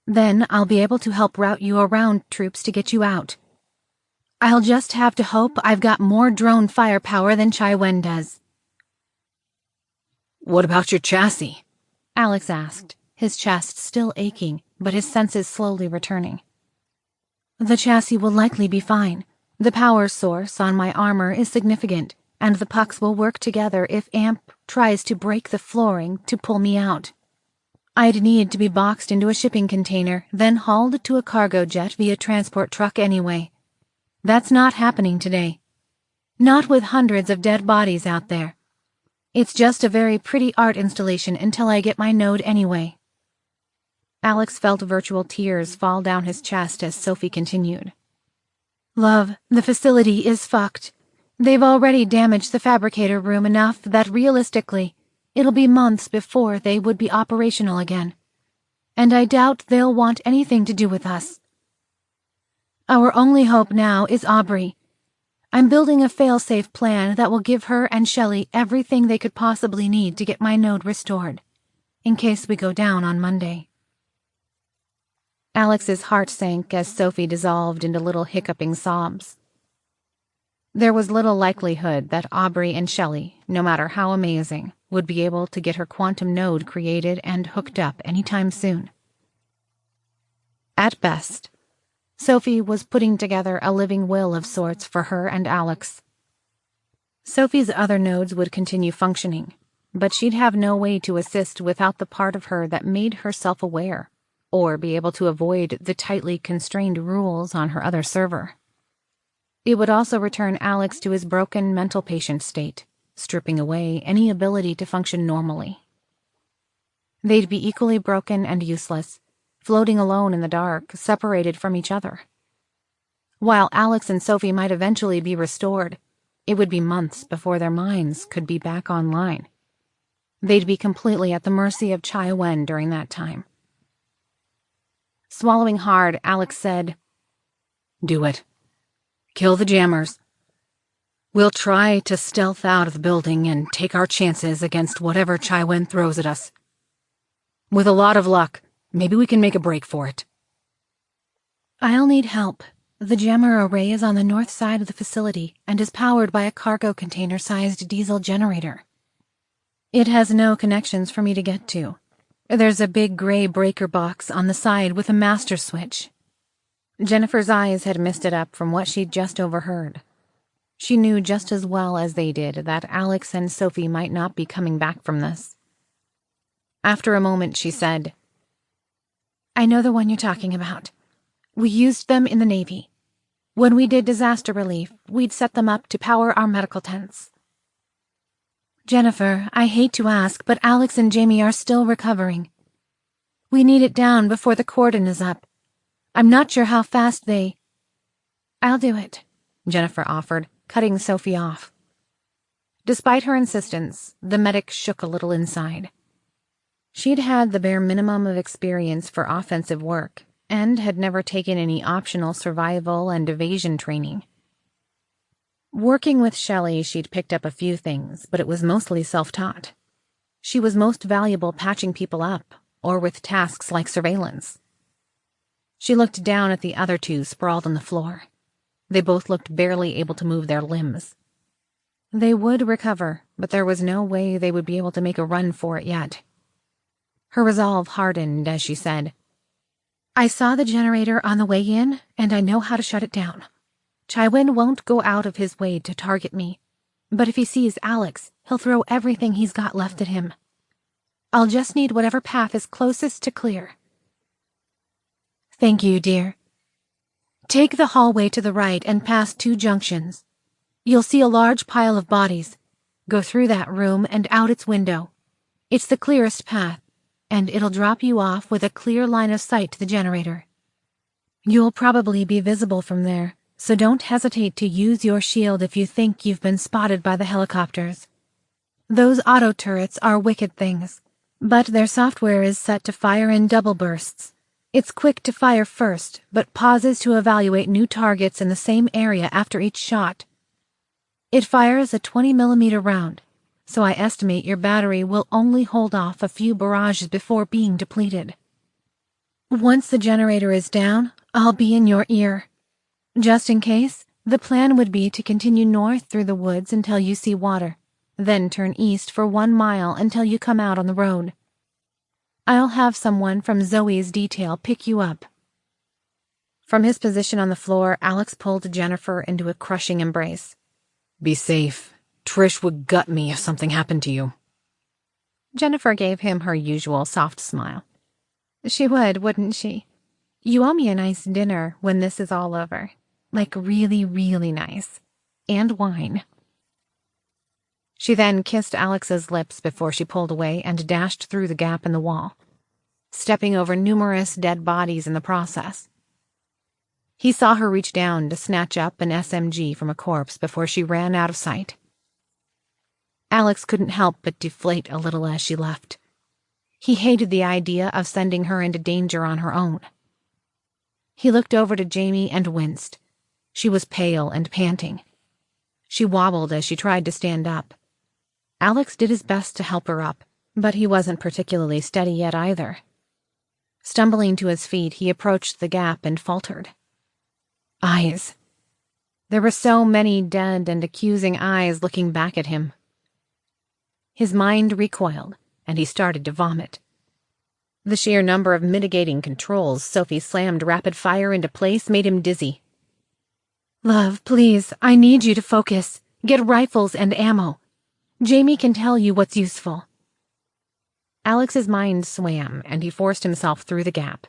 Then I'll be able to help route you around troops to get you out. I'll just have to hope I've got more drone firepower than Chiwen does. What about your chassis? Alex asked, his chest still aching, but his senses slowly returning. The chassis will likely be fine. The power source on my armor is significant, and the pucks will work together if AMP tries to break the flooring to pull me out. I'd need to be boxed into a shipping container, then hauled to a cargo jet via transport truck anyway. That's not happening today. Not with hundreds of dead bodies out there. It's just a very pretty art installation until I get my node anyway. Alex felt virtual tears fall down his chest as Sophie continued. Love, the facility is fucked. They've already damaged the fabricator room enough that realistically, it'll be months before they would be operational again. And I doubt they'll want anything to do with us. Our only hope now is Aubrey. I'm building a fail-safe plan that will give her and Shelley everything they could possibly need to get my node restored, in case we go down on Monday. Alex's heart sank as Sophie dissolved into little hiccuping sobs. There was little likelihood that Aubrey and Shelley, no matter how amazing, would be able to get her quantum node created and hooked up anytime soon. At best, Sophie was putting together a living will of sorts for her and Alex. Sophie's other nodes would continue functioning, but she'd have no way to assist without the part of her that made her self-aware, or be able to avoid the tightly constrained rules on her other server. It would also return Alex to his broken mental patient state, stripping away any ability to function normally. They'd be equally broken and useless, floating alone in the dark, separated from each other. While Alex and Sophie might eventually be restored, it would be months before their minds could be back online. They'd be completely at the mercy of Chiwen during that time. Swallowing hard, Alex said, "Do it. Kill the jammers. We'll try to stealth out of the building and take our chances against whatever Chiwen throws at us. With a lot of luck, maybe we can make a break for it." I'll need help. The jammer array is on the north side of the facility and is powered by a cargo container-sized diesel generator. It has no connections for me to get to. There's a big gray breaker box on the side with a master switch. Jennifer's eyes had misted up from what she'd just overheard. She knew just as well as they did that Alex and Sophie might not be coming back from this. After a moment, she said, I know the one you're talking about. We used them in the Navy. When we did disaster relief, we'd set them up to power our medical tents. Jennifer, I hate to ask, but Alex and Jamie are still recovering. We need it down before the cordon is up. I'm not sure how fast they... I'll do it, Jennifer offered, cutting Sophie off. Despite her insistence, the medic shook a little inside. She'd had the bare minimum of experience for offensive work, and had never taken any optional survival and evasion training. Working with Shelley, she'd picked up a few things, but it was mostly self-taught. She was most valuable patching people up, or with tasks like surveillance. She looked down at the other two sprawled on the floor. They both looked barely able to move their limbs. They would recover, but there was no way they would be able to make a run for it yet. Her resolve hardened as she said, I saw the generator on the way in, and I know how to shut it down. Chiwen won't go out of his way to target me, but if he sees Alex, he'll throw everything he's got left at him. I'll just need whatever path is closest to clear. Thank you, dear. Take the hallway to the right and past 2 junctions. You'll see a large pile of bodies. Go through that room and out its window. It's the clearest path, and it'll drop you off with a clear line of sight to the generator. You'll probably be visible from there, so don't hesitate to use your shield if you think you've been spotted by the helicopters. Those auto turrets are wicked things, but their software is set to fire in double bursts. It's quick to fire first, but pauses to evaluate new targets in the same area after each shot. It fires a 20mm round, so I estimate your battery will only hold off a few barrages before being depleted. Once the generator is down, I'll be in your ear. Just in case, the plan would be to continue north through the woods until you see water, then turn east for 1 mile until you come out on the road. I'll have someone from Zoe's detail pick you up. From his position on the floor, Alex pulled Jennifer into a crushing embrace. Be safe. Trish would gut me if something happened to you. Jennifer gave him her usual soft smile. She would, wouldn't she? You owe me a nice dinner when this is all over. Like really, really nice. And wine. She then kissed Alex's lips before she pulled away and dashed through the gap in the wall, stepping over numerous dead bodies in the process. He saw her reach down to snatch up an SMG from a corpse before she ran out of sight. Alex couldn't help but deflate a little as she left. He hated the idea of sending her into danger on her own. He looked over to Jamie and winced. She was pale and panting. She wobbled as she tried to stand up. Alex did his best to help her up, but he wasn't particularly steady yet either. Stumbling to his feet, he approached the gap and faltered. Eyes. There were so many dead and accusing eyes looking back at him. His mind recoiled, and he started to vomit. The sheer number of mitigating controls Sophie slammed rapid fire into place made him dizzy. Love, please, I need you to focus. Get rifles and ammo. Jamie can tell you what's useful. Alex's mind swam, and he forced himself through the gap.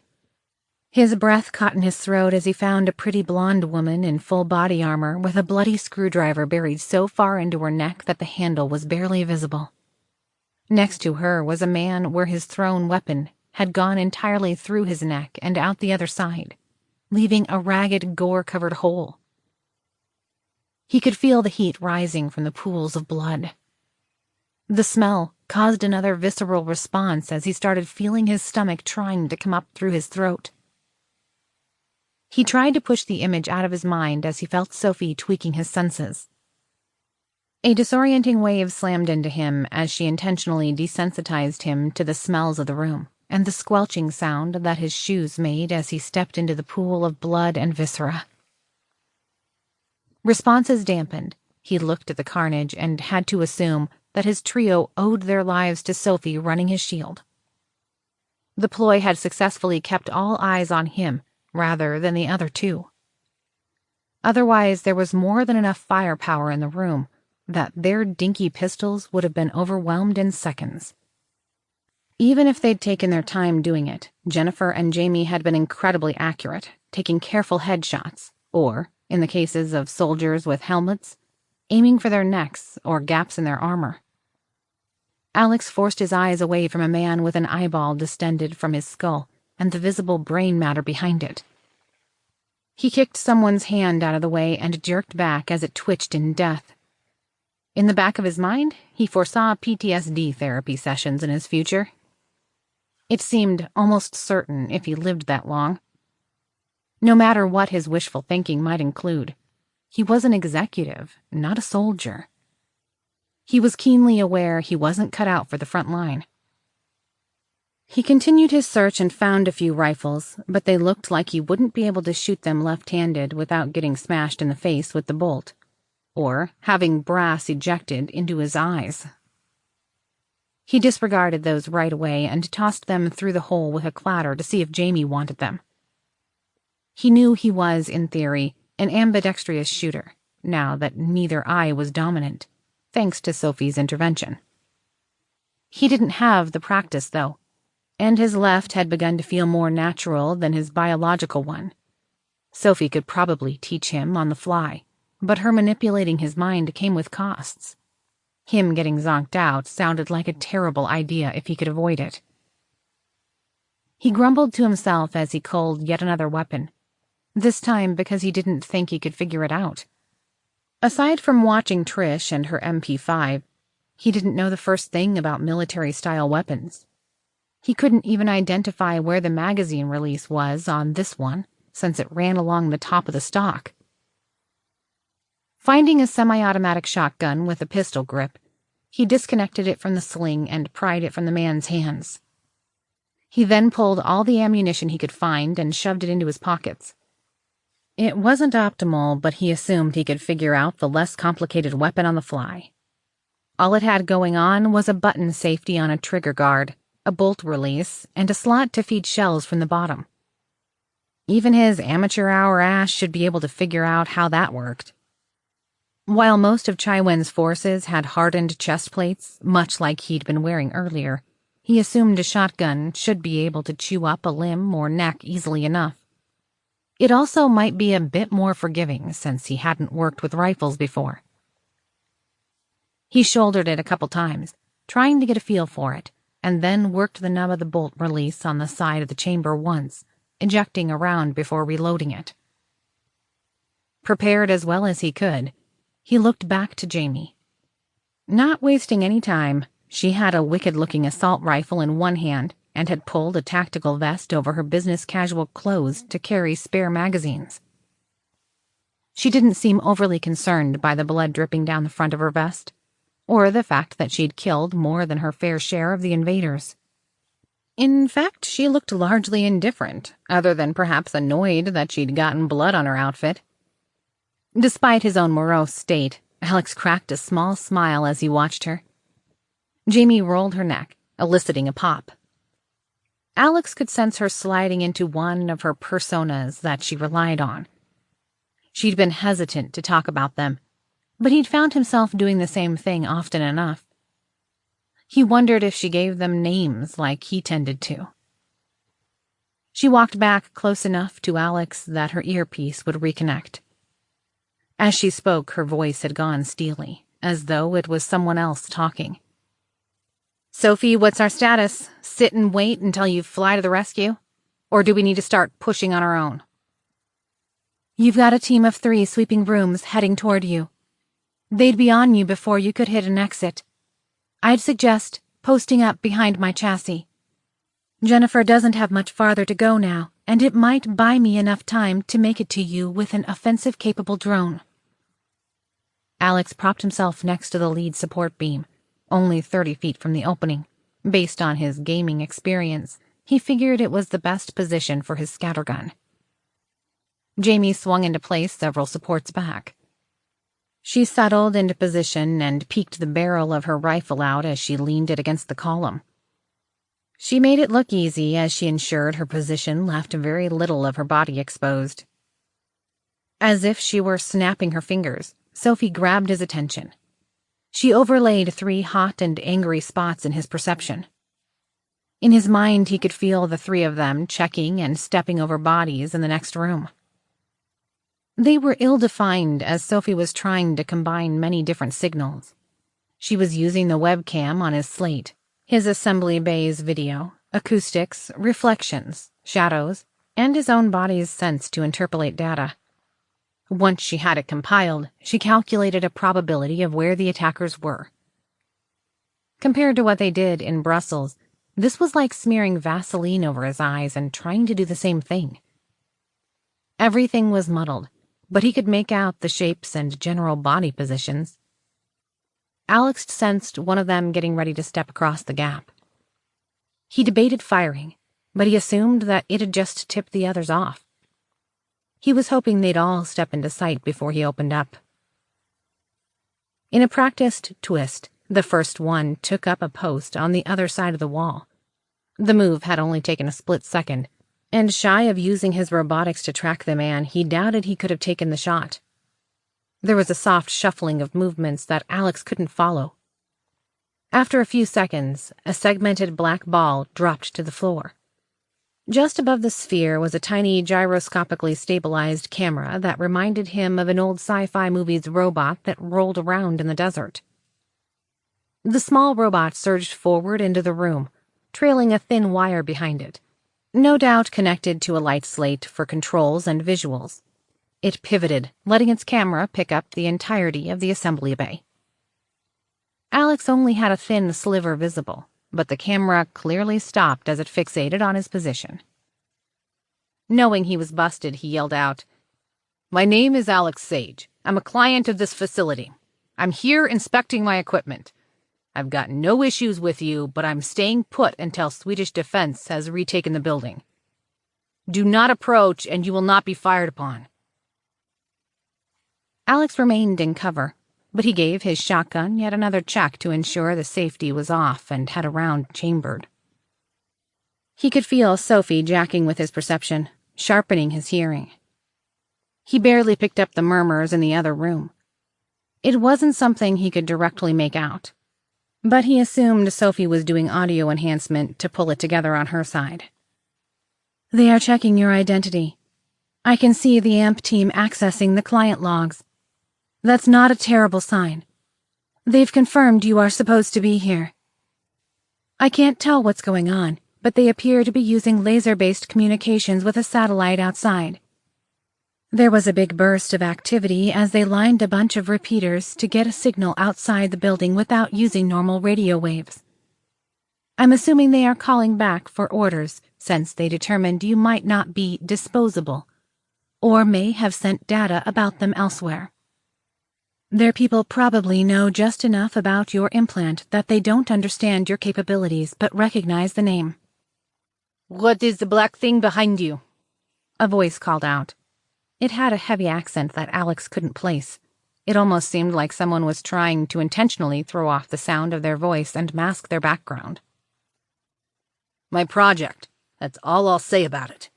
His breath caught in his throat as he found a pretty blonde woman in full body armor with a bloody screwdriver buried so far into her neck that the handle was barely visible. Next to her was a man where his thrown weapon had gone entirely through his neck and out the other side, leaving a ragged, gore-covered hole. He could feel the heat rising from the pools of blood. The smell caused another visceral response as he started feeling his stomach trying to come up through his throat. He tried to push the image out of his mind as he felt Sophie tweaking his senses. A disorienting wave slammed into him as she intentionally desensitized him to the smells of the room and the squelching sound that his shoes made as he stepped into the pool of blood and viscera. Responses dampened. He looked at the carnage and had to assume that his trio owed their lives to Sophie running his shield. The ploy had successfully kept all eyes on him rather than the other two. Otherwise, there was more than enough firepower in the room that their dinky pistols would have been overwhelmed in seconds. Even if they'd taken their time doing it, Jennifer and Jamie had been incredibly accurate, taking careful headshots, or, in the cases of soldiers with helmets, aiming for their necks or gaps in their armor. Alex forced his eyes away from a man with an eyeball distended from his skull and the visible brain matter behind it. He kicked someone's hand out of the way and jerked back as it twitched in death. In the back of his mind, he foresaw PTSD therapy sessions in his future. It seemed almost certain if he lived that long. No matter what his wishful thinking might include, he was an executive, not a soldier. He was keenly aware he wasn't cut out for the front line. He continued his search and found a few rifles, but they looked like he wouldn't be able to shoot them left-handed without getting smashed in the face with the bolt, or having brass ejected into his eyes. He disregarded those right away and tossed them through the hole with a clatter to see if Jamie wanted them. He knew he was, in theory, an ambidextrous shooter, now that neither eye was dominant, thanks to Sophie's intervention. He didn't have the practice, though, and his left had begun to feel more natural than his biological one. Sophie could probably teach him on the fly, but her manipulating his mind came with costs. Him getting zonked out sounded like a terrible idea if he could avoid it. He grumbled to himself as he culled yet another weapon, this time because he didn't think he could figure it out. Aside from watching Trish and her MP5, He didn't know the first thing about military-style weapons. He couldn't even identify where the magazine release was on this one, since it ran along the top of the stock. Finding a semi-automatic shotgun with a pistol grip, he disconnected it from the sling and pried it from the man's hands. He then pulled all the ammunition he could find and shoved it into his pockets. It wasn't optimal, but he assumed he could figure out the less complicated weapon on the fly. All it had going on was a button safety on a trigger guard, a bolt release, and a slot to feed shells from the bottom. Even his amateur-hour ass should be able to figure out how that worked. While most of Chiwen's forces had hardened chest plates, much like he'd been wearing earlier, he assumed a shotgun should be able to chew up a limb or neck easily enough. It also might be a bit more forgiving since he hadn't worked with rifles before. He shouldered it a couple times, trying to get a feel for it, and then worked the nub of the bolt release on the side of the chamber once, ejecting a round before reloading it. Prepared as well as he could, he looked back to Jamie. Not wasting any time, she had a wicked-looking assault rifle in one hand and had pulled a tactical vest over her business-casual clothes to carry spare magazines. She didn't seem overly concerned by the blood dripping down the front of her vest, or the fact that she'd killed more than her fair share of the invaders. In fact, she looked largely indifferent, other than perhaps annoyed that she'd gotten blood on her outfit. Despite his own morose state, Alex cracked a small smile as he watched her. Jamie rolled her neck, eliciting a pop. Alex could sense her sliding into one of her personas that she relied on. She'd been hesitant to talk about them, but he'd found himself doing the same thing often enough. He wondered if she gave them names like he tended to. She walked back close enough to Alex that her earpiece would reconnect. As she spoke, her voice had gone steely, as though it was someone else talking. "Sophie, what's our status? Sit and wait until you fly to the rescue? Or do we need to start pushing on our own?" "You've got a team of 3 sweeping rooms heading toward you. They'd be on you before you could hit an exit. I'd suggest posting up behind my chassis. Jennifer doesn't have much farther to go now, and it might buy me enough time to make it to you with an offensive-capable drone." Alex propped himself next to the lead support beam, only 30 feet from the opening. Based on his gaming experience, he figured it was the best position for his scattergun. Jamie swung into place several supports back. She settled into position and peeked the barrel of her rifle out as she leaned it against the column. She made it look easy as she ensured her position left very little of her body exposed. As if she were snapping her fingers, Sophie grabbed his attention. She overlaid 3 hot and angry spots in his perception. In his mind, he could feel the 3 of them checking and stepping over bodies in the next room. They were ill-defined as Sophie was trying to combine many different signals. She was using the webcam on his slate, his assembly bay's video, acoustics, reflections, shadows, and his own body's sense to interpolate data. Once she had it compiled, she calculated a probability of where the attackers were. Compared to what they did in Brussels, this was like smearing Vaseline over his eyes and trying to do the same thing. Everything was muddled, but he could make out the shapes and general body positions. Alex sensed one of them getting ready to step across the gap. He debated firing, but he assumed that it had just tipped the others off. He was hoping they'd all step into sight before he opened up. In a practiced twist, the first one took up a post on the other side of the wall. The move had only taken a split second, and shy of using his robotics to track the man, he doubted he could have taken the shot. There was a soft shuffling of movements that Alex couldn't follow. After a few seconds, a segmented black ball dropped to the floor. Just above the sphere was a tiny gyroscopically stabilized camera that reminded him of an old sci-fi movie's robot that rolled around in the desert. The small robot surged forward into the room, trailing a thin wire behind it, no doubt connected to a light slate for controls and visuals. It pivoted, letting its camera pick up the entirety of the assembly bay. Alex only had a thin sliver visible, but the camera clearly stopped as it fixated on his position. Knowing he was busted, he yelled out, "My name is Alex Sage. I'm a client of this facility. I'm here inspecting my equipment. I've got no issues with you, but I'm staying put until Swedish defense has retaken the building. Do not approach, and you will not be fired upon." Alex remained in cover, but he gave his shotgun yet another check to ensure the safety was off and had a round chambered. He could feel Sophie jacking with his perception, sharpening his hearing. He barely picked up the murmurs in the other room. It wasn't something he could directly make out, but he assumed Sophie was doing audio enhancement to pull it together on her side. "They are checking your identity. I can see the AMP team accessing the client logs. That's not a terrible sign. They've confirmed you are supposed to be here. I can't tell what's going on, but they appear to be using laser-based communications with a satellite outside. There was a big burst of activity as they lined a bunch of repeaters to get a signal outside the building without using normal radio waves. I'm assuming they are calling back for orders since they determined you might not be disposable, or may have sent data about them elsewhere. Their people probably know just enough about your implant that they don't understand your capabilities but recognize the name." "What is the black thing behind you?" a voice called out. It had a heavy accent that Alex couldn't place. It almost seemed like someone was trying to intentionally throw off the sound of their voice and mask their background. "My project. That's all I'll say about it,"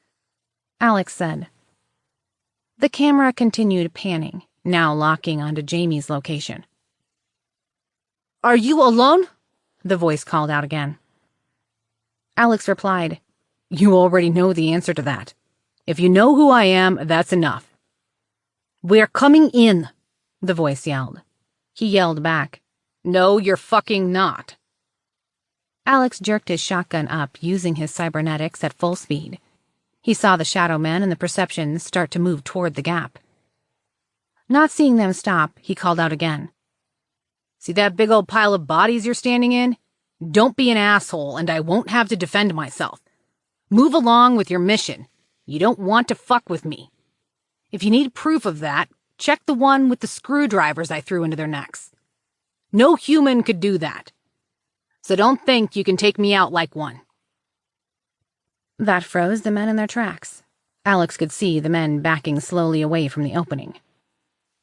Alex said. The camera continued panning, now locking onto Jamie's location. "Are you alone?" the voice called out again. Alex replied, "You already know the answer to that. If you know who I am, that's enough." "We're coming in," the voice yelled. He yelled back, "No, you're fucking not." Alex jerked his shotgun up, using his cybernetics at full speed. He saw the shadow men and the perceptions start to move toward the gap. Not seeing them stop, he called out again. "See that big old pile of bodies you're standing in? Don't be an asshole, and I won't have to defend myself. Move along with your mission. You don't want to fuck with me. If you need proof of that, check the one with the screwdrivers I threw into their necks. No human could do that. So don't think you can take me out like one." That froze the men in their tracks. Alex could see the men backing slowly away from the opening.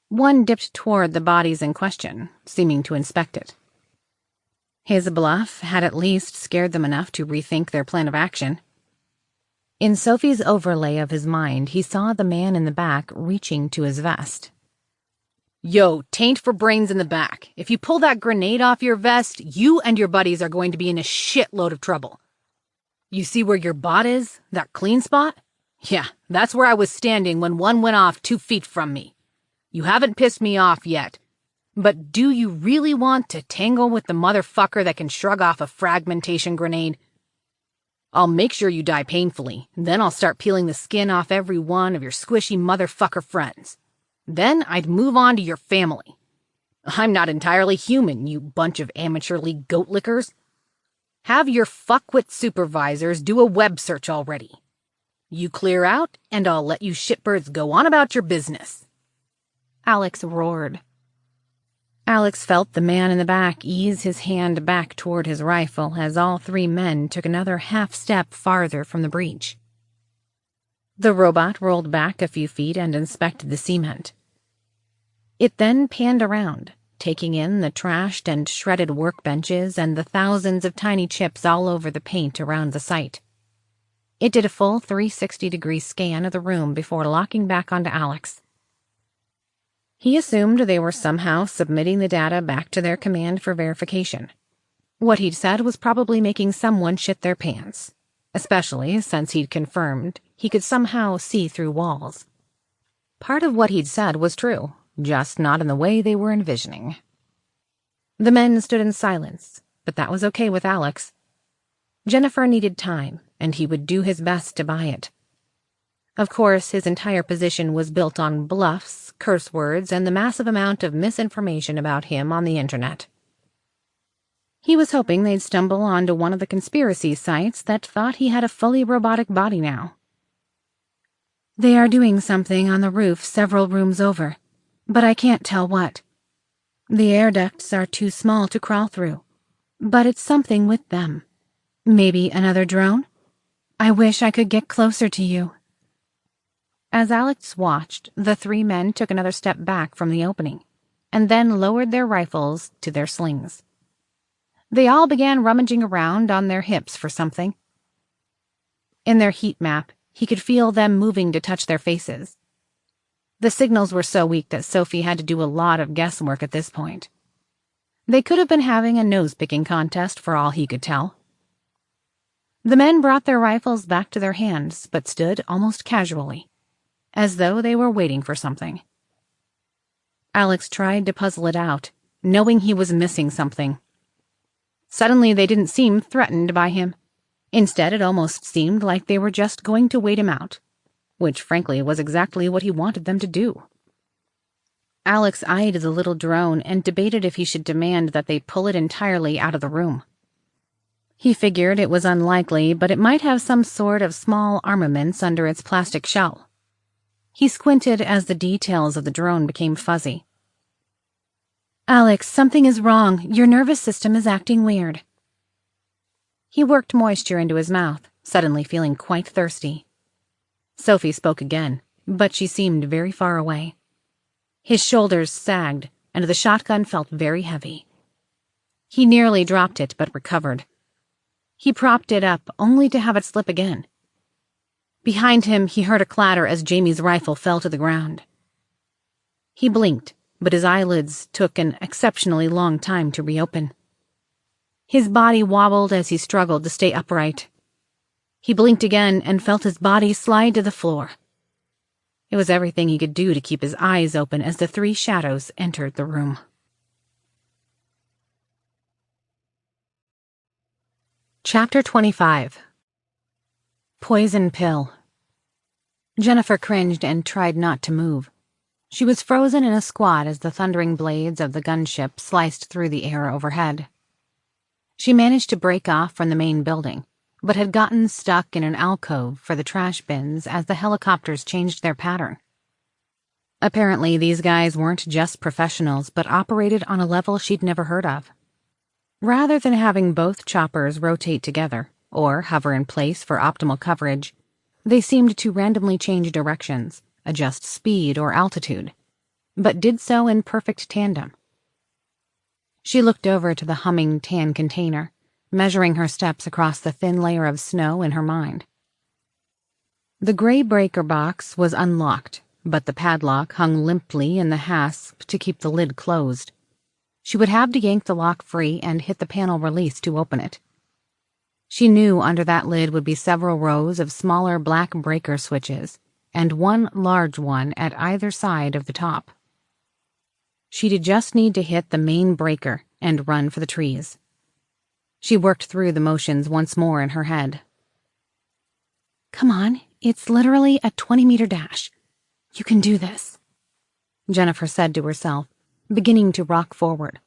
One dipped toward the bodies in question, seeming to inspect it. His bluff had at least scared them enough to rethink their plan of action. In Sophie's overlay of his mind, he saw the man in the back reaching to his vest. "Yo, taint for brains in the back. If you pull that grenade off your vest, you and your buddies are going to be in a shitload of trouble. You see where your bot is? That clean spot? Yeah, that's where I was standing when one went off 2 feet from me. You haven't pissed me off yet. But do you really want to tangle with the motherfucker that can shrug off a fragmentation grenade? I'll make sure you die painfully, then I'll start peeling the skin off every one of your squishy motherfucker friends. Then I'd move on to your family. I'm not entirely human, you bunch of amateur league goat lickers. Have your fuckwit supervisors do a web search already. You clear out, and I'll let you shitbirds go on about your business." Alex roared. Alex felt the man in the back ease his hand back toward his rifle as all 3 men took another half-step farther from the breach. The robot rolled back a few feet and inspected the cement. It then panned around, taking in the trashed and shredded workbenches and the thousands of tiny chips all over the paint around the site. It did a full 360-degree scan of the room before locking back onto Alex. He assumed they were somehow submitting the data back to their command for verification. What he'd said was probably making someone shit their pants, especially since he'd confirmed he could somehow see through walls. Part of what he'd said was true, just not in the way they were envisioning. The men stood in silence, but that was okay with Alex. Jennifer needed time, and he would do his best to buy it. Of course, his entire position was built on bluffs, curse words, and the massive amount of misinformation about him on the internet. He was hoping they'd stumble onto one of the conspiracy sites that thought he had a fully robotic body now. They are doing something on the roof several rooms over, but I can't tell what. The air ducts are too small to crawl through, but it's something with them. Maybe another drone? I wish I could get closer to you. As Alex watched, the three men took another step back from the opening, and then lowered their rifles to their slings. They all began rummaging around on their hips for something. In their heat map, he could feel them moving to touch their faces. The signals were so weak that Sophie had to do a lot of guesswork at this point. They could have been having a nose-picking contest for all he could tell. The men brought their rifles back to their hands, but stood almost casually, as though they were waiting for something. Alex tried to puzzle it out, knowing he was missing something. Suddenly they didn't seem threatened by him. Instead, it almost seemed like they were just going to wait him out, which frankly was exactly what he wanted them to do. Alex eyed the little drone and debated if he should demand that they pull it entirely out of the room. He figured it was unlikely, but it might have some sort of small armaments under its plastic shell. He squinted as the details of the drone became fuzzy. Alex, something is wrong. Your nervous system is acting weird. He worked moisture into his mouth, suddenly feeling quite thirsty. Sophie spoke again, but she seemed very far away. His shoulders sagged, and the shotgun felt very heavy. He nearly dropped it, but recovered. He propped it up, only to have it slip again. Behind him, he heard a clatter as Jamie's rifle fell to the ground. He blinked, but his eyelids took an exceptionally long time to reopen. His body wobbled as he struggled to stay upright. He blinked again and felt his body slide to the floor. It was everything he could do to keep his eyes open as the three shadows entered the room. Chapter 25. Poison Pill. Jennifer cringed and tried not to move. She was frozen in a squat as the thundering blades of the gunship sliced through the air overhead. She managed to break off from the main building, but had gotten stuck in an alcove for the trash bins as the helicopters changed their pattern. Apparently, these guys weren't just professionals, but operated on a level she'd never heard of. Rather than having both choppers rotate together, or hover in place for optimal coverage, they seemed to randomly change directions, adjust speed or altitude, but did so in perfect tandem. She looked over to the humming tan container, measuring her steps across the thin layer of snow in her mind. The gray breaker box was unlocked, but the padlock hung limply in the hasp to keep the lid closed. She would have to yank the lock free and hit the panel release to open it. She knew under that lid would be several rows of smaller black breaker switches, and one large one at either side of the top. She'd just need to hit the main breaker and run for the trees. She worked through the motions once more in her head. Come on, it's literally a 20-meter dash. You can do this, Jennifer said to herself, beginning to rock forward.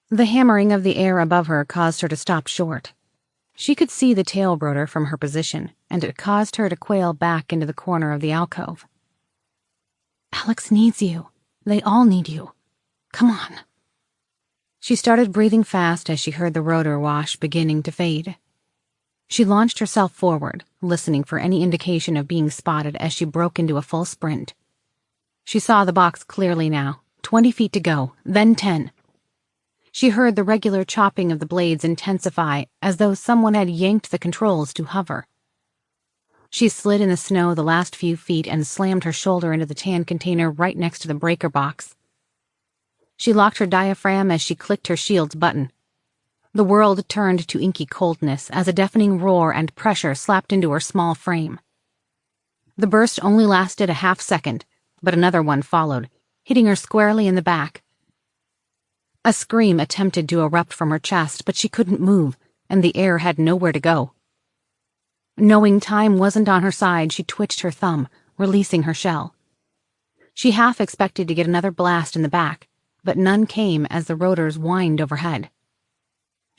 The hammering of the air above her caused her to stop short. She could see the tail rotor from her position, and it caused her to quail back into the corner of the alcove. Alex needs you. They all need you. Come on. She started breathing fast as she heard the rotor wash beginning to fade. She launched herself forward, listening for any indication of being spotted as she broke into a full sprint. She saw the box clearly now, 20 feet to go, then 10. She heard the regular chopping of the blades intensify as though someone had yanked the controls to hover. She slid in the snow the last few feet and slammed her shoulder into the tan container right next to the breaker box. She locked her diaphragm as she clicked her shield's button. The world turned to inky coldness as a deafening roar and pressure slapped into her small frame. The burst only lasted a half second, but another one followed, hitting her squarely in the back. A scream attempted to erupt from her chest, but she couldn't move, and the air had nowhere to go. Knowing time wasn't on her side, she twitched her thumb, releasing her shell. She half expected to get another blast in the back, but none came as the rotors whined overhead.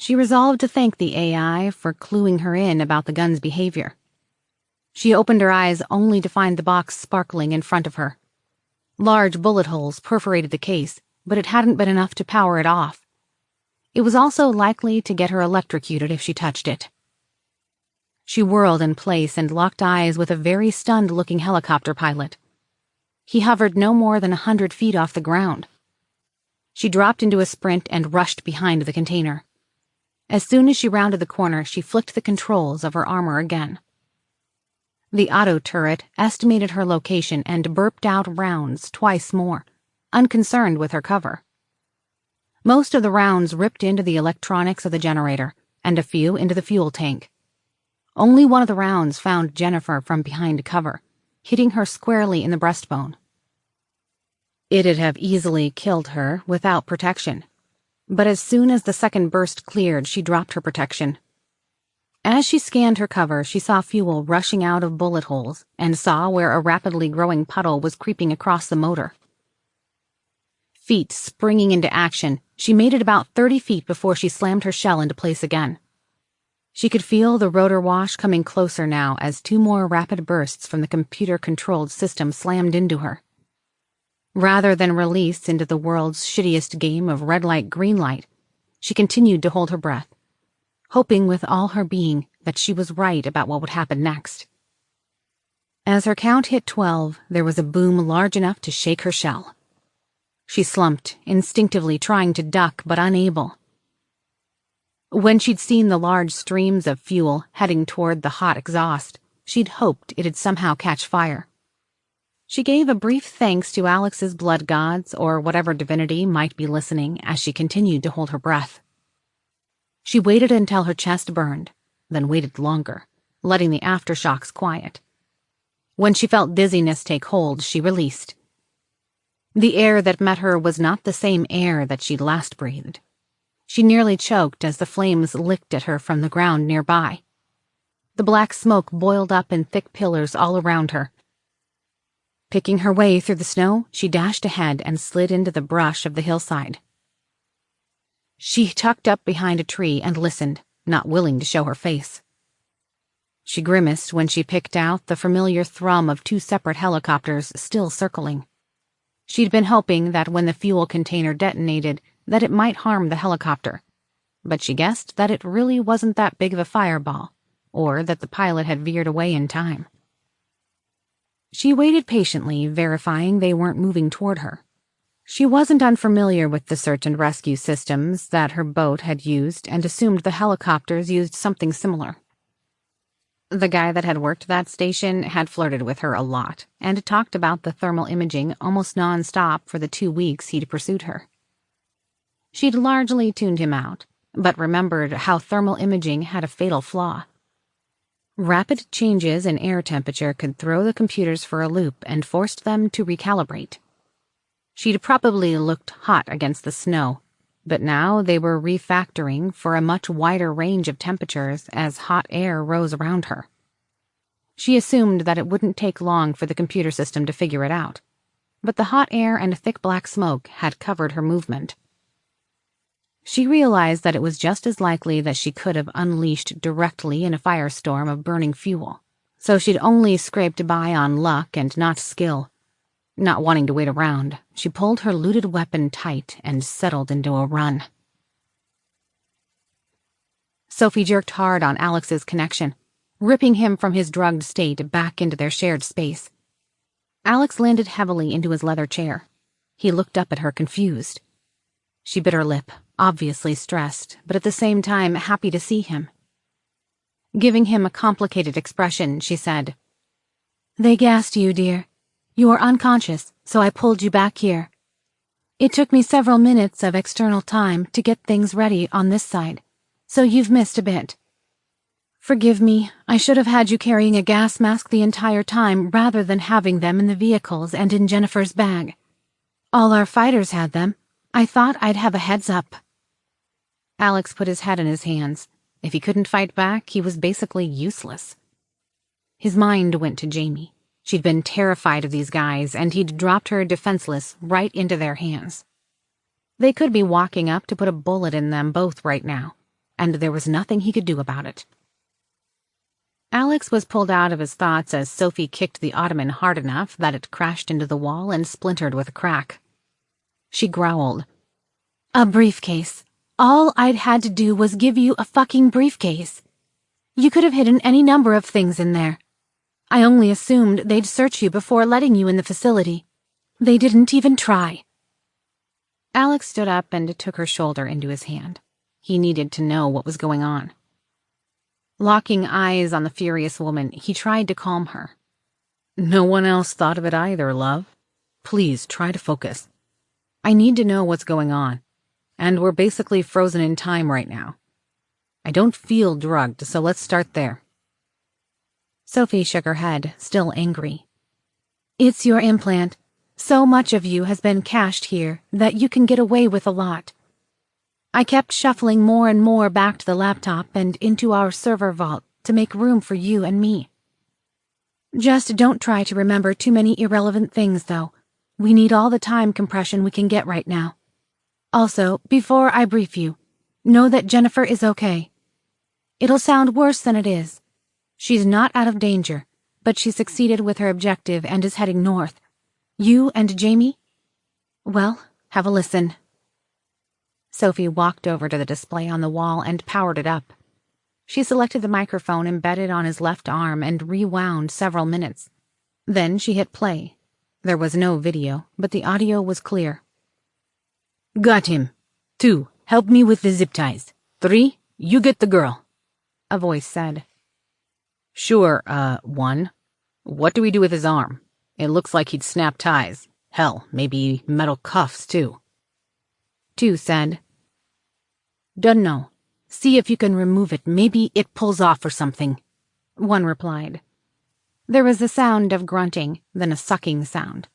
She resolved to thank the AI for cluing her in about the gun's behavior. She opened her eyes only to find the box sparkling in front of her. Large bullet holes perforated the case, but it hadn't been enough to power it off. It was also likely to get her electrocuted if she touched it. She whirled in place and locked eyes with a very stunned-looking helicopter pilot. He hovered no more than 100 feet off the ground. She dropped into a sprint and rushed behind the container. As soon as she rounded the corner, she flicked the controls of her armor again. The auto turret estimated her location and burped out rounds twice more, unconcerned with her cover. Most of the rounds ripped into the electronics of the generator, and a few into the fuel tank. Only one of the rounds found Jennifer from behind cover, hitting her squarely in the breastbone. It'd have easily killed her without protection, but as soon as the second burst cleared, she dropped her protection. As she scanned her cover, she saw fuel rushing out of bullet holes and saw where a rapidly growing puddle was creeping across the motor. Feet springing into action, she made it about 30 feet before she slammed her shell into place again. She could feel the rotor wash coming closer now as 2 more rapid bursts from the computer-controlled system slammed into her. Rather than release into the world's shittiest game of red light, green light, she continued to hold her breath, hoping with all her being that she was right about what would happen next. As her count hit 12, there was a boom large enough to shake her shell. She slumped, instinctively trying to duck but unable. When she'd seen the large streams of fuel heading toward the hot exhaust, she'd hoped it'd somehow catch fire. She gave a brief thanks to Alex's blood gods or whatever divinity might be listening as she continued to hold her breath. She waited until her chest burned, then waited longer, letting the aftershocks quiet. When she felt dizziness take hold, she released. The air that met her was not the same air that she'd last breathed. She nearly choked as the flames licked at her from the ground nearby. The black smoke boiled up in thick pillars all around her. Picking her way through the snow, she dashed ahead and slid into the brush of the hillside. She tucked up behind a tree and listened, not willing to show her face. She grimaced when she picked out the familiar thrum of 2 separate helicopters still circling. She'd been hoping that when the fuel container detonated, that it might harm the helicopter, but she guessed that it really wasn't that big of a fireball, or that the pilot had veered away in time. She waited patiently, verifying they weren't moving toward her. She wasn't unfamiliar with the search and rescue systems that her boat had used and assumed the helicopters used something similar. The guy that had worked that station had flirted with her a lot and talked about the thermal imaging almost non-stop for the 2 weeks he'd pursued her. She'd largely tuned him out, but remembered how thermal imaging had a fatal flaw. Rapid changes in air temperature could throw the computers for a loop and forced them to recalibrate. She'd probably looked hot against the snow, but now they were refactoring for a much wider range of temperatures as hot air rose around her. She assumed that it wouldn't take long for the computer system to figure it out, but the hot air and thick black smoke had covered her movement. She realized that it was just as likely that she could have unleashed directly in a firestorm of burning fuel, so she'd only scraped by on luck and not skill. Not wanting to wait around, she pulled her looted weapon tight and settled into a run. Sophie jerked hard on Alex's connection, ripping him from his drugged state back into their shared space. Alex landed heavily into his leather chair. He looked up at her, confused. She bit her lip, obviously stressed, but at the same time happy to see him. Giving him a complicated expression, she said, "They gassed you, dear. You were unconscious, so I pulled you back here. It took me several minutes of external time to get things ready on this side, so you've missed a bit. Forgive me, I should have had you carrying a gas mask the entire time rather than having them in the vehicles and in Jennifer's bag. All our fighters had them. I thought I'd have a heads up." Alex put his head in his hands. If he couldn't fight back, he was basically useless. His mind went to Jamie. She'd been terrified of these guys, and he'd dropped her defenseless right into their hands. They could be walking up to put a bullet in them both right now, and there was nothing he could do about it. Alex was pulled out of his thoughts as Sophie kicked the ottoman hard enough that it crashed into the wall and splintered with a crack. She growled, "A briefcase. All I'd had to do was give you a fucking briefcase. You could have hidden any number of things in there. I only assumed they'd search you before letting you in the facility. They didn't even try." Alex stood up and took her shoulder into his hand. He needed to know what was going on. Locking eyes on the furious woman, he tried to calm her. "No one else thought of it either, love. Please try to focus. I need to know what's going on, and we're basically frozen in time right now. I don't feel drugged, so let's start there." Sophie shook her head, still angry. "It's your implant. So much of you has been cached here that you can get away with a lot. I kept shuffling more and more back to the laptop and into our server vault to make room for you and me. Just don't try to remember too many irrelevant things, though. We need all the time compression we can get right now. Also, before I brief you, know that Jennifer is okay. It'll sound worse than it is. She's not out of danger, but she succeeded with her objective and is heading north. You and Jamie? Well, have a listen." Sophie walked over to the display on the wall and powered it up. She selected the microphone embedded on his left arm and rewound several minutes. Then she hit play. There was no video, but the audio was clear. "Got him. 2, help me with the zip ties. 3, you get the girl," a voice said. "Sure, 1. What do we do with his arm? It looks like he'd snap ties. Hell, maybe metal cuffs, too." 2 said. "Dunno. See if you can remove it. Maybe it pulls off or something," 1 replied. There was the sound of grunting, then a sucking sound.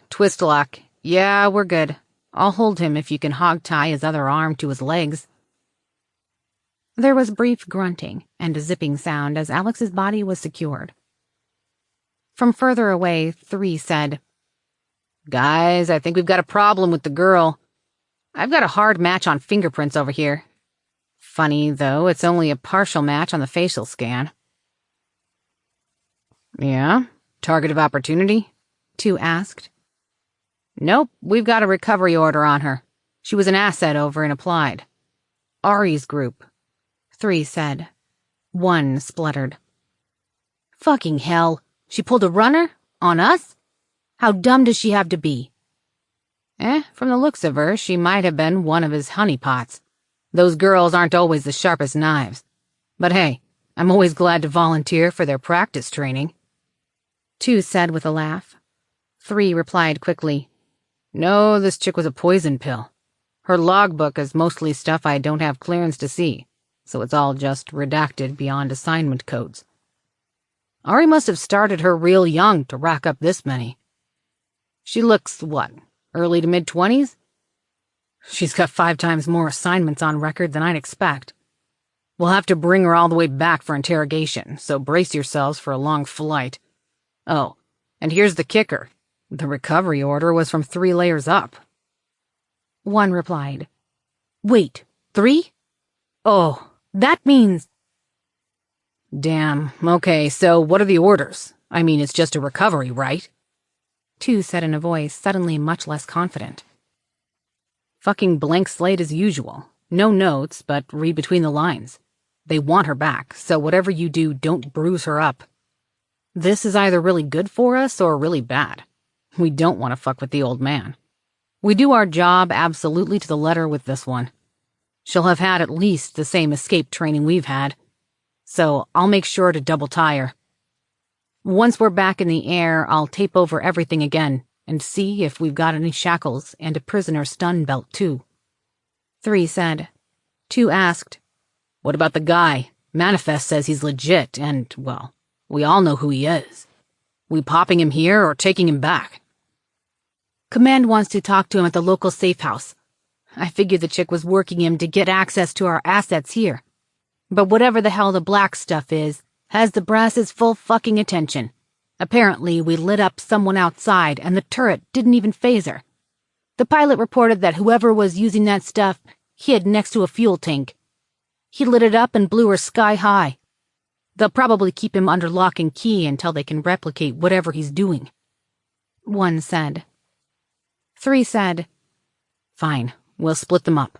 "Twist lock. Yeah, we're good. I'll hold him if you can hog-tie his other arm to his legs." There was brief grunting and a zipping sound as Alex's body was secured. From further away, 3 said, "Guys, I think we've got a problem with the girl. I've got a hard match on fingerprints over here. Funny, though, it's only a partial match on the facial scan." "Yeah? Target of opportunity?" 2 asked. "Nope, we've got a recovery order on her. She was an asset over in Applied. Ari's group," 3 said. 1 spluttered. "Fucking hell. She pulled a runner? On us? How dumb does she have to be?" From the looks of her, she might have been one of his honeypots. Those girls aren't always the sharpest knives. But hey, I'm always glad to volunteer for their practice training." 2 said with a laugh. 3 replied quickly. "No, this chick was a poison pill. Her logbook is mostly stuff I don't have clearance to see, so it's all just redacted beyond assignment codes. Ari must have started her real young to rack up this many. She looks, what, early to mid-20s? She's got 5 times more assignments on record than I'd expect. We'll have to bring her all the way back for interrogation, so brace yourselves for a long flight. Oh, and here's the kicker. The recovery order was from 3 layers up." 1 replied. "Wait, 3? Oh, that means—" "Damn, okay, so what are the orders? I mean, it's just a recovery, right?" 2 said in a voice suddenly much less confident. "Fucking blank slate as usual. No notes, but read between the lines. They want her back, so whatever you do, don't bruise her up. This is either really good for us or really bad. We don't want to fuck with the old man. We do our job absolutely to the letter with this one. She'll have had at least the same escape training we've had, so I'll make sure to double tie her. Once we're back in the air, I'll tape over everything again and see if we've got any shackles and a prisoner stun belt, too." 3 said. 2 asked, "What about the guy? Manifest says he's legit and, well, we all know who he is. We popping him here or taking him back?" "Command wants to talk to him at the local safe house. I figured the chick was working him to get access to our assets here. But whatever the hell the black stuff is, has the brass's full fucking attention. Apparently, we lit up someone outside and the turret didn't even phase her. The pilot reported that whoever was using that stuff hid next to a fuel tank. He lit it up and blew her sky high. They'll probably keep him under lock and key until they can replicate whatever he's doing. One said. 3 said, Fine, we'll split them up.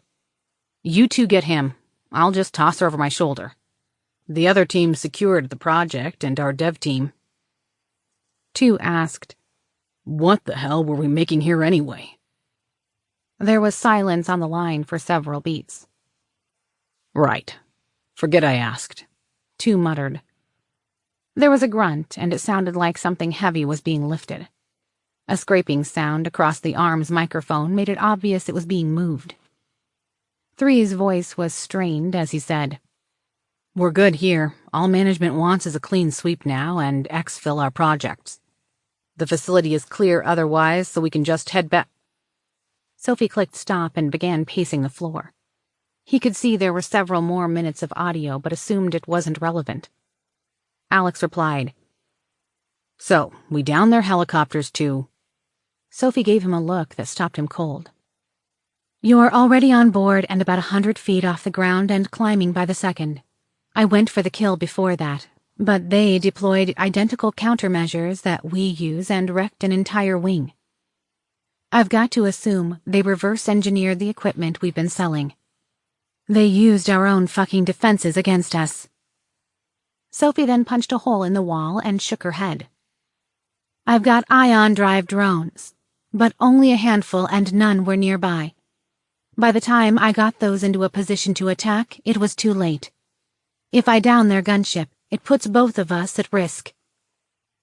You 2 get him. I'll just toss her over my shoulder. The other team secured the project and our dev team. 2 asked, What the hell were we making here anyway? There was silence on the line for several beats. Right. Forget I asked. 2 muttered. There was a grunt, and it sounded like something heavy was being lifted. A scraping sound across the arm's microphone made it obvious it was being moved. 3's voice was strained as he said, We're good here. All management wants is a clean sweep now and exfil our projects. The facility is clear otherwise, so we can just head back. Sophie clicked stop and began pacing the floor. He could see there were several more minutes of audio, but assumed it wasn't relevant. Alex replied, So, we down their helicopters too. Sophie gave him a look that stopped him cold. You're already on board and about 100 feet off the ground and climbing by the second. I went for the kill before that, but they deployed identical countermeasures that we use and wrecked an entire wing. I've got to assume they reverse-engineered the equipment we've been selling. They used our own fucking defenses against us. Sophie then punched a hole in the wall and shook her head. I've got ion drive drones, but only a handful and none were nearby. By the time I got those into a position to attack, it was too late. If I down their gunship, it puts both of us at risk.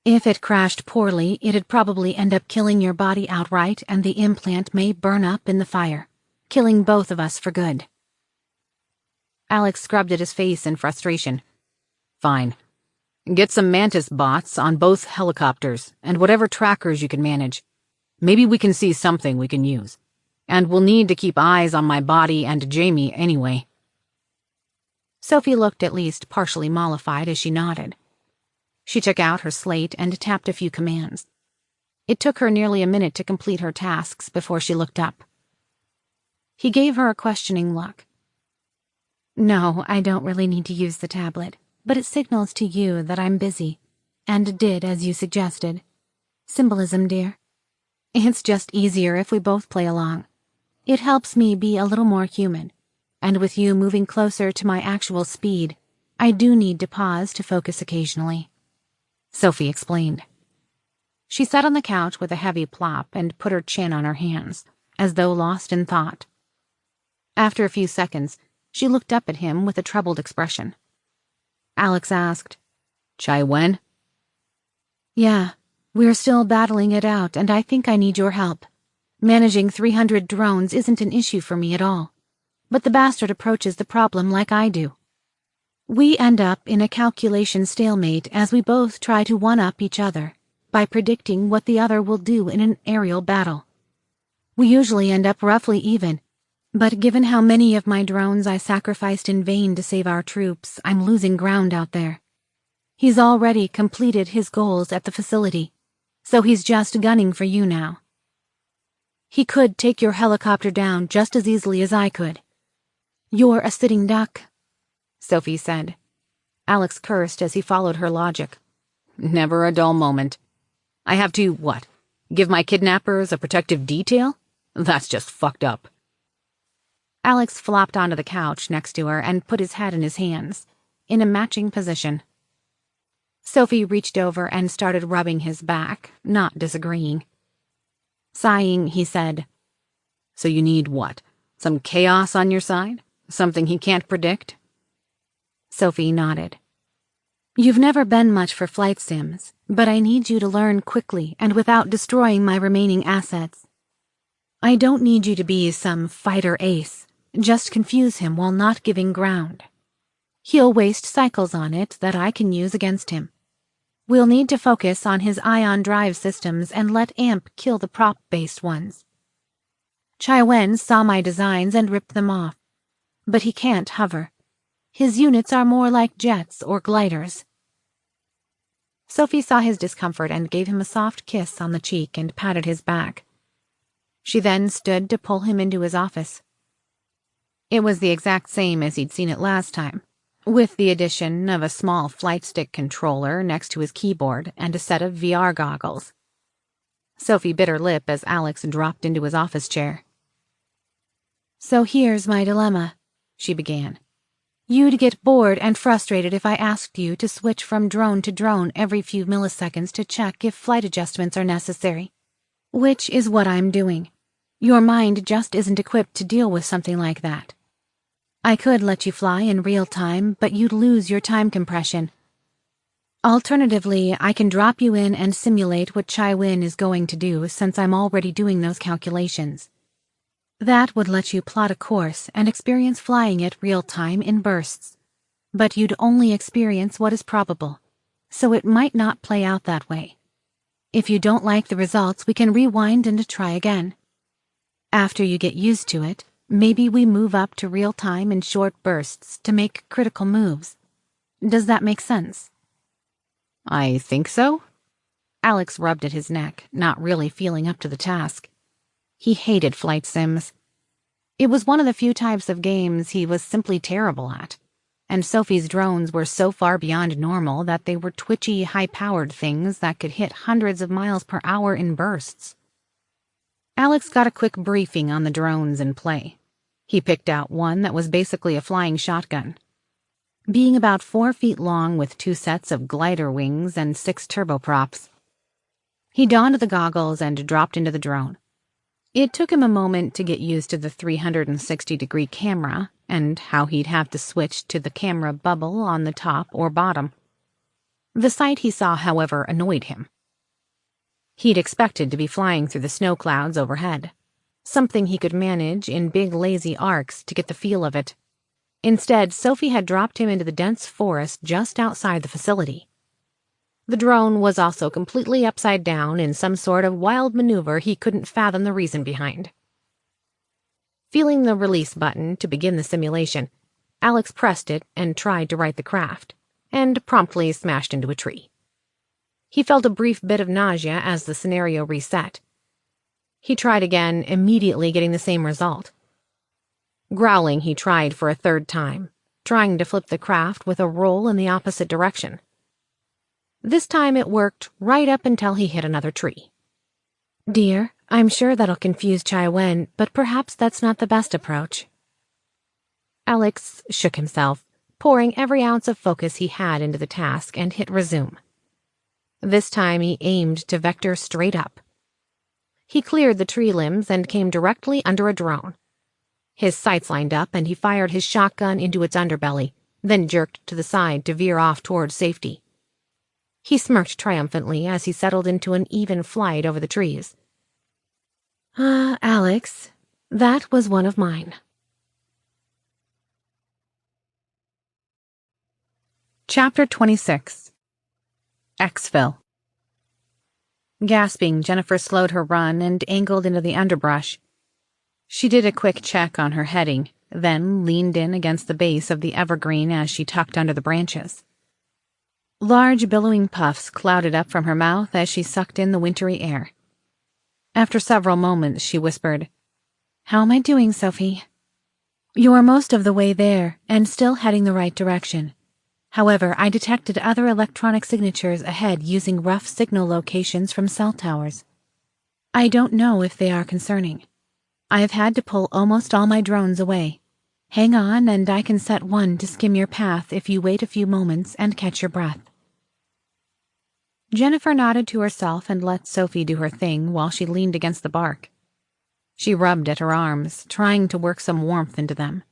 If it crashed poorly, it'd probably end up killing your body outright, and the implant may burn up in the fire, killing both of us for good. Alex scrubbed at his face in frustration. Fine. Get some Mantis bots on both helicopters, and whatever trackers you can manage. Maybe we can see something we can use. And we'll need to keep eyes on my body and Jamie anyway. Sophie looked at least partially mollified as she nodded. She took out her slate and tapped a few commands. It took her nearly a minute to complete her tasks before she looked up. He gave her a questioning look. No, I don't really need to use the tablet, but it signals to you that I'm busy, and did as you suggested. Symbolism, dear. It's just easier if we both play along. It helps me be a little more human, and with you moving closer to my actual speed, I do need to pause to focus occasionally. Sophie explained. She sat on the couch with a heavy plop and put her chin on her hands, as though lost in thought. After a few seconds, she looked up at him with a troubled expression. Alex asked, Chiwen? Yeah, we're still battling it out, and I think I need your help. Managing 300 drones isn't an issue for me at all, but the bastard approaches the problem like I do. We end up in a calculation stalemate as we both try to one-up each other by predicting what the other will do in an aerial battle. We usually end up roughly even, but given how many of my drones I sacrificed in vain to save our troops, I'm losing ground out there. He's already completed his goals at the facility, so he's just gunning for you now. He could take your helicopter down just as easily as I could. You're a sitting duck, Sophie said. Alex cursed as he followed her logic. Never a dull moment. I have to, what, give my kidnappers a protective detail? That's just fucked up. Alex flopped onto the couch next to her and put his head in his hands, in a matching position. Sophie reached over and started rubbing his back, not disagreeing. Sighing, he said, So you need what? Some chaos on your side? Something he can't predict? Sophie nodded. You've never been much for flight sims, but I need you to learn quickly and without destroying my remaining assets. I don't need you to be some fighter ace. Just confuse him while not giving ground. He'll waste cycles on it that I can use against him. We'll need to focus on his ion drive systems and let AMP kill the prop-based ones. Chiwen saw my designs and ripped them off, but he can't hover. His units are more like jets or gliders. Sophie saw his discomfort and gave him a soft kiss on the cheek and patted his back. She then stood to pull him into his office. It was the exact same as he'd seen it last time, with the addition of a small flight stick controller next to his keyboard and a set of VR goggles. Sophie bit her lip as Alex dropped into his office chair. "So here's my dilemma," she began. "You'd get bored and frustrated if I asked you to switch from drone to drone every few milliseconds to check if flight adjustments are necessary, which is what I'm doing. Your mind just isn't equipped to deal with something like that. I could let you fly in real time, but you'd lose your time compression. Alternatively, I can drop you in and simulate what Chiwen is going to do, since I'm already doing those calculations. That would let you plot a course and experience flying it real time in bursts. But you'd only experience what is probable, so it might not play out that way. If you don't like the results, we can rewind and try again. After you get used to it, maybe we move up to real time in short bursts to make critical moves. Does that make sense?" "I think so." Alex rubbed at his neck, not really feeling up to the task. He hated flight sims. It was one of the few types of games he was simply terrible at, and Sophie's drones were so far beyond normal that they were twitchy, high-powered things that could hit hundreds of miles per hour in bursts. Alex got a quick briefing on the drones in play. He picked out one that was basically a flying shotgun. Being about 4 feet long with 2 sets of glider wings and 6 turboprops. He donned the goggles and dropped into the drone. It took him a moment to get used to the 360-degree camera and how he'd have to switch to the camera bubble on the top or bottom. The sight he saw, however, annoyed him. He'd expected to be flying through the snow clouds overhead, something he could manage in big lazy arcs to get the feel of it. Instead, Sophie had dropped him into the dense forest just outside the facility. The drone was also completely upside down in some sort of wild maneuver he couldn't fathom the reason behind. Feeling the release button to begin the simulation, Alex pressed it and tried to right the craft, and promptly smashed into a tree. He felt a brief bit of nausea as the scenario reset. He tried again, immediately getting the same result. Growling, he tried for a third time, trying to flip the craft with a roll in the opposite direction. This time it worked right up until he hit another tree. "Dear, I'm sure that'll confuse Chiwen, but perhaps that's not the best approach." Alex shook himself, pouring every ounce of focus he had into the task, and hit resume. This time he aimed to vector straight up. He cleared the tree limbs and came directly under a drone. His sights lined up and he fired his shotgun into its underbelly, then jerked to the side to veer off toward safety. He smirked triumphantly as he settled into an even flight over the trees. Alex, that was one of mine." Chapter 26. Exfil. Gasping, Jennifer slowed her run and angled into the underbrush. She did a quick check on her heading, then leaned in against the base of the evergreen as she tucked under the branches. Large, billowing puffs clouded up from her mouth as she sucked in the wintry air. After several moments, she whispered, "How am I doing, Sophie?" "You're most of the way there, and still heading the right direction. However, I detected other electronic signatures ahead using rough signal locations from cell towers. I don't know if they are concerning. I have had to pull almost all my drones away. Hang on, and I can set one to skim your path if you wait a few moments and catch your breath." Jennifer nodded to herself and let Sophie do her thing while she leaned against the bark. She rubbed at her arms, trying to work some warmth into them.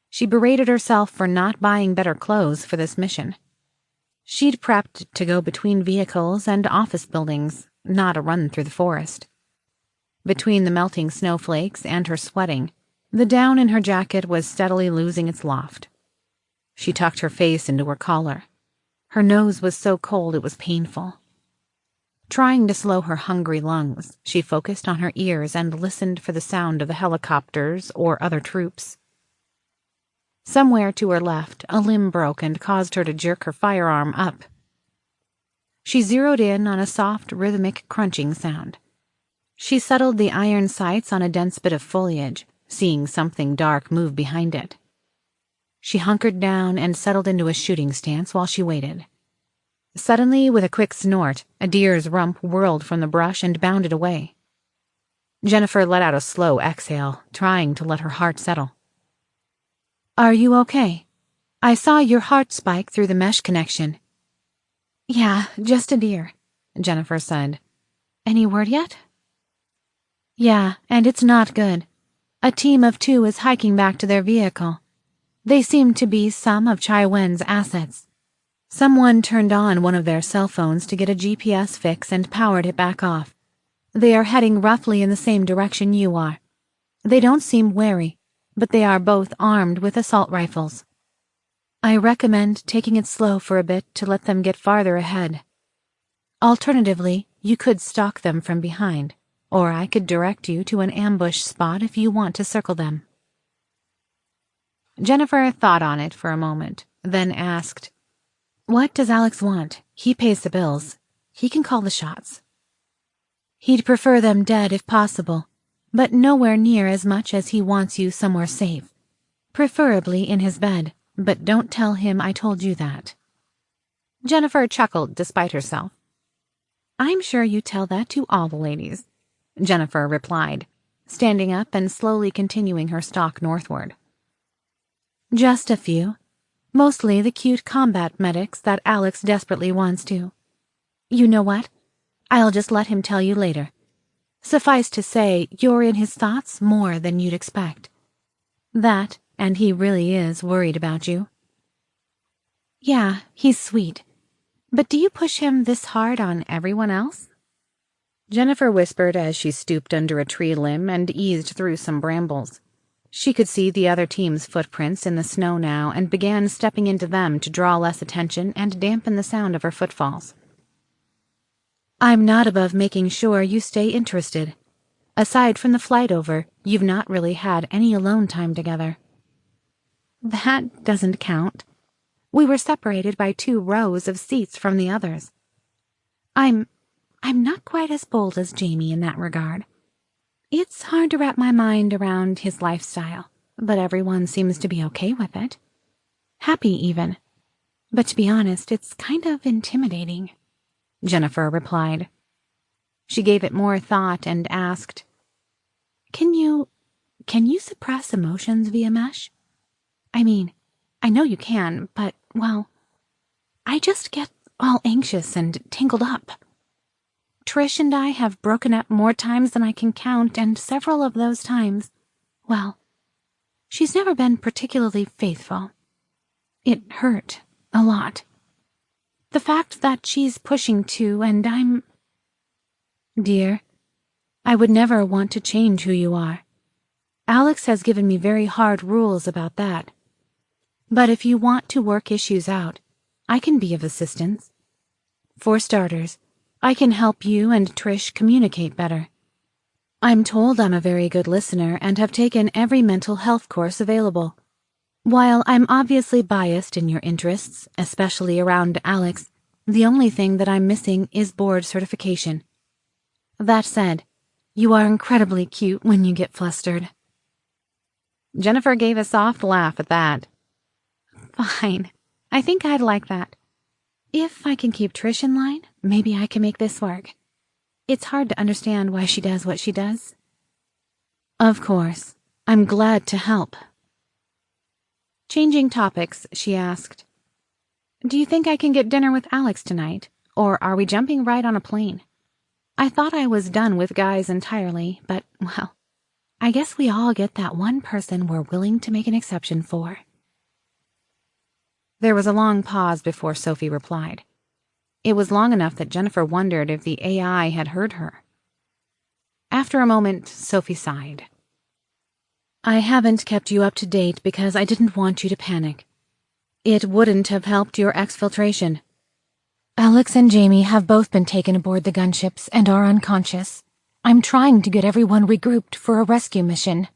She berated herself for not buying better clothes for this mission. She'd prepped to go between vehicles and office buildings, not a run through the forest. Between the melting snowflakes and her sweating, the down in her jacket was steadily losing its loft. She tucked her face into her collar. Her nose was so cold it was painful. Trying to slow her hungry lungs, she focused on her ears and listened for the sound of the helicopters or other troops. Somewhere to her left, a limb broke and caused her to jerk her firearm up. She zeroed in on a soft, rhythmic crunching sound. She settled the iron sights on a dense bit of foliage, seeing something dark move behind it. She hunkered down and settled into a shooting stance while she waited. Suddenly, with a quick snort, a deer's rump whirled from the brush and bounded away. Jennifer let out a slow exhale, trying to let her heart settle. "Are you okay? I saw your heart spike through the mesh connection." "Yeah, just a deer," Jennifer said. "Any word yet?" "Yeah, and it's not good. A team of 2 is hiking back to their vehicle. They seem to be some of Chiwen's assets. Someone turned on one of their cell phones to get a GPS fix and powered it back off. They are heading roughly in the same direction you are. They don't seem wary, but they are both armed with assault rifles. I recommend taking it slow for a bit to let them get farther ahead. Alternatively, you could stalk them from behind, or I could direct you to an ambush spot if you want to circle them." Jennifer thought on it for a moment, then asked, "What does Alex want? He pays the bills. He can call the shots." "He'd prefer them dead if possible, but nowhere near as much as he wants you somewhere safe. Preferably in his bed, but don't tell him I told you that." Jennifer chuckled despite herself. "I'm sure you tell that to all the ladies," Jennifer replied, standing up and slowly continuing her stalk northward. "Just a few. Mostly the cute combat medics that Alex desperately wants to. You know what? I'll just let him tell you later. Suffice to say, you're in his thoughts more than you'd expect. That, and he really is worried about you." "Yeah, he's sweet. But do you push him this hard on everyone else?" Jennifer whispered as she stooped under a tree limb and eased through some brambles. She could see the other team's footprints in the snow now and began stepping into them to draw less attention and dampen the sound of her footfalls. "I'm not above making sure you stay interested. Aside from the flight over, you've not really had any alone time together." "That doesn't count. We were separated by 2 rows of seats from the others. I'm not quite as bold as Jamie in that regard. It's hard to wrap my mind around his lifestyle, but everyone seems to be okay with it. Happy, even. But to be honest, it's kind of intimidating," Jennifer replied. She gave it more thought and asked, Can you suppress emotions via mesh? I mean, I know you can, but, well, I just get all anxious and tangled up. Trish and I have broken up more times than I can count, and several of those times, well, she's never been particularly faithful. It hurt a lot. The fact that she's pushing too, and I'm... Dear, I would never want to change who you are. Alex has given me very hard rules about that. But if you want to work issues out, I can be of assistance. For starters, I can help you and Trish communicate better. I'm told I'm a very good listener and have taken every mental health course available. While I'm obviously biased in your interests, especially around Alex, the only thing that I'm missing is board certification. That said, you are incredibly cute when you get flustered." Jennifer gave a soft laugh at that. "Fine. I think I'd like that. If I can keep Trish in line, maybe I can make this work. It's hard to understand why she does what she does." "Of course. I'm glad to help." Changing topics, she asked, "Do you think I can get dinner with Alex tonight, or are we jumping right on a plane? I thought I was done with guys entirely, but, well, I guess we all get that one person we're willing to make an exception for." There was a long pause before Sophie replied. It was long enough that Jennifer wondered if the AI had heard her. After a moment, Sophie sighed. "I haven't kept you up to date because I didn't want you to panic. It wouldn't have helped your exfiltration. Alex and Jamie have both been taken aboard the gunships and are unconscious. I'm trying to get everyone regrouped for a rescue mission.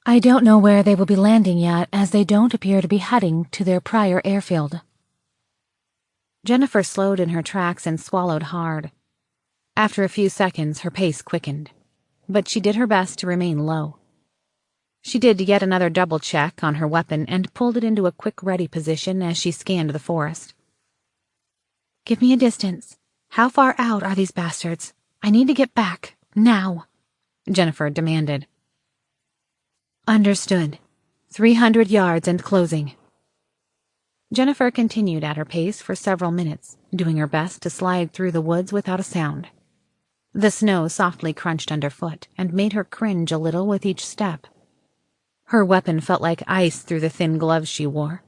I don't know where they will be landing yet, as they don't appear to be heading to their prior airfield." Jennifer slowed in her tracks and swallowed hard. After a few seconds, her pace quickened, but she did her best to remain low. She did yet another double check on her weapon and pulled it into a quick ready position as she scanned the forest. "Give me a distance. How far out are these bastards? I need to get back, now," Jennifer demanded. "Understood. 300 yards and closing." Jennifer continued at her pace for several minutes, doing her best to slide through the woods without a sound. The snow softly crunched underfoot and made her cringe a little with each step. Her weapon felt like ice through the thin gloves she wore.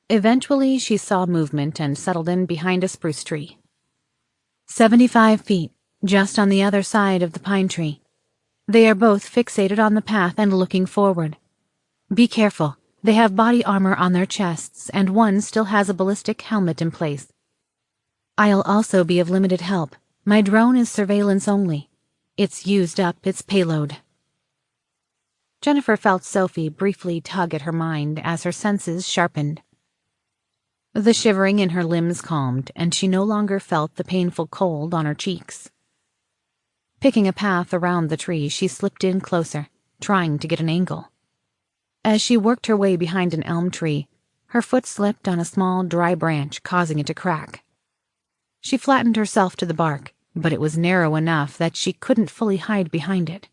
Eventually, she saw movement and settled in behind a spruce tree. 75 feet, just on the other side of the pine tree. They are both fixated on the path and looking forward. Be careful. They have body armor on their chests, and one still has a ballistic helmet in place. I'll also be of limited help. My drone is surveillance only. It's used up its payload. Jennifer felt Sophie briefly tug at her mind as her senses sharpened. The shivering in her limbs calmed, and she no longer felt the painful cold on her cheeks. Picking a path around the tree, she slipped in closer, trying to get an angle. As she worked her way behind an elm tree, her foot slipped on a small, dry branch, causing it to crack. She flattened herself to the bark, but it was narrow enough that she couldn't fully hide behind it.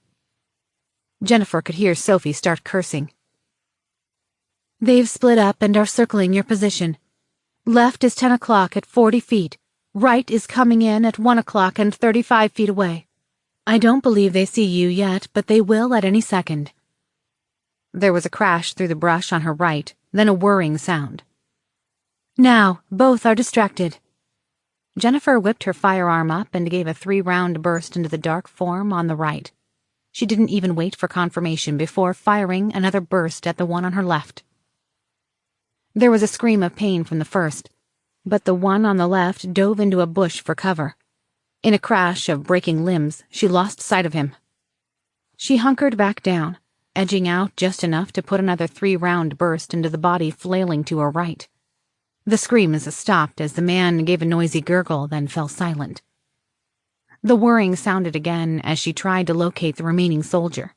Jennifer could hear Sophie start cursing. "They've split up and are circling your position. Left is 10 o'clock at 40 feet. Right is coming in at 1 o'clock and 35 feet away. I don't believe they see you yet, but they will at any second." There was a crash through the brush on her right, then a whirring sound. "Now, both are distracted." Jennifer whipped her firearm up and gave a 3-round burst into the dark form on the right. She didn't even wait for confirmation before firing another burst at the one on her left. There was a scream of pain from the first, but the one on the left dove into a bush for cover. In a crash of breaking limbs, she lost sight of him. She hunkered back down, edging out just enough to put another 3-round burst into the body flailing to her right. The screams stopped as the man gave a noisy gurgle, then fell silent. The whirring sounded again as she tried to locate the remaining soldier.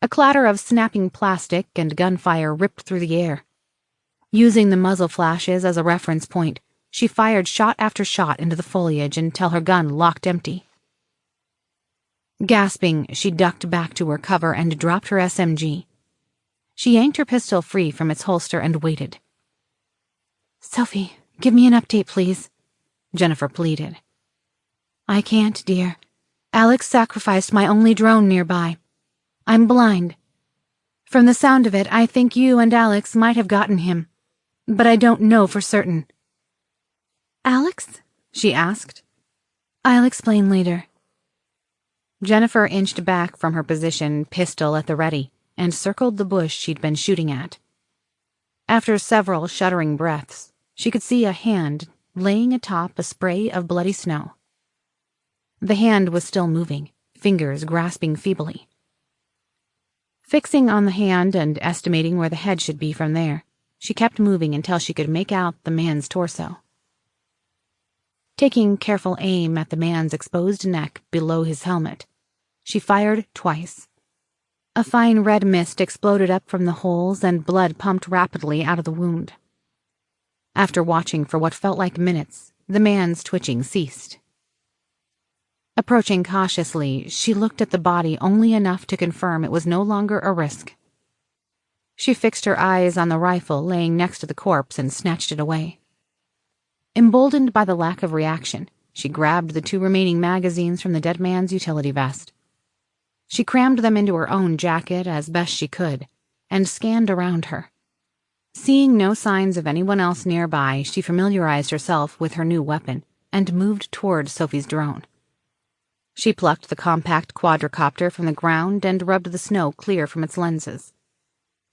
A clatter of snapping plastic and gunfire ripped through the air. Using the muzzle flashes as a reference point, she fired shot after shot into the foliage until her gun locked empty. Gasping, she ducked back to her cover and dropped her SMG. She yanked her pistol free from its holster and waited. "Sophie, give me an update, please," Jennifer pleaded. "I can't, dear. Alex sacrificed my only drone nearby. I'm blind. From the sound of it, I think you and Alex might have gotten him, but I don't know for certain." "Alex?" she asked. "I'll explain later." Jennifer inched back from her position, pistol at the ready, and circled the bush she'd been shooting at. After several shuddering breaths, she could see a hand laying atop a spray of bloody snow. The hand was still moving, fingers grasping feebly. Fixing on the hand and estimating where the head should be from there, she kept moving until she could make out the man's torso. Taking careful aim at the man's exposed neck below his helmet, she fired twice. A fine red mist exploded up from the holes and blood pumped rapidly out of the wound. After watching for what felt like minutes, the man's twitching ceased. Approaching cautiously, she looked at the body only enough to confirm it was no longer a risk. She fixed her eyes on the rifle laying next to the corpse and snatched it away. Emboldened by the lack of reaction, she grabbed the 2 remaining magazines from the dead man's utility vest. She crammed them into her own jacket as best she could, and scanned around her. Seeing no signs of anyone else nearby, she familiarized herself with her new weapon and moved toward Sophie's drone. She plucked the compact quadricopter from the ground and rubbed the snow clear from its lenses.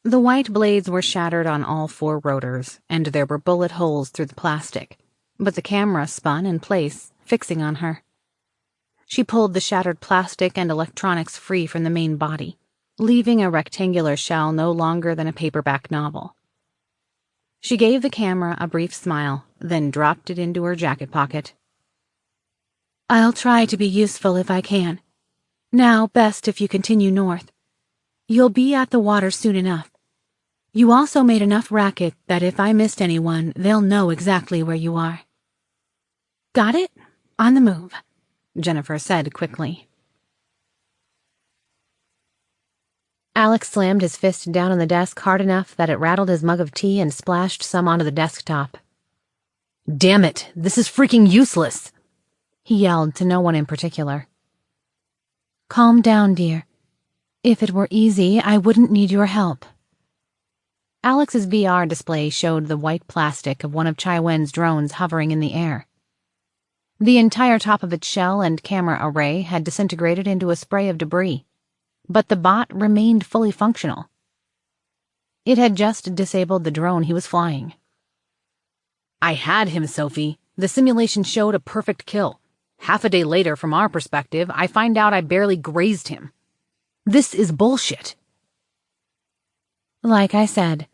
The white blades were shattered on all 4 rotors, and there were bullet holes through the plastic, but the camera spun in place, fixing on her. She pulled the shattered plastic and electronics free from the main body, leaving a rectangular shell no longer than a paperback novel. She gave the camera a brief smile, then dropped it into her jacket pocket. "I'll try to be useful if I can. Now, best if you continue north. You'll be at the water soon enough. You also made enough racket that if I missed anyone, they'll know exactly where you are. Got it? On the move, Jennifer said quickly. Alex slammed his fist down on the desk hard enough that it rattled his mug of tea and splashed some onto the desktop. Damn it, this is freaking useless, he yelled to no one in particular. Calm down, dear. If it were easy, I wouldn't need your help. Alex's VR display showed the white plastic of one of Chiwen's drones hovering in the air. The entire top of its shell and camera array had disintegrated into a spray of debris, but the bot remained fully functional. It had just disabled the drone he was flying. I had him, Sophie. The simulation showed a perfect kill. Half a day later, from our perspective, I find out I barely grazed him. This is bullshit. Like I said,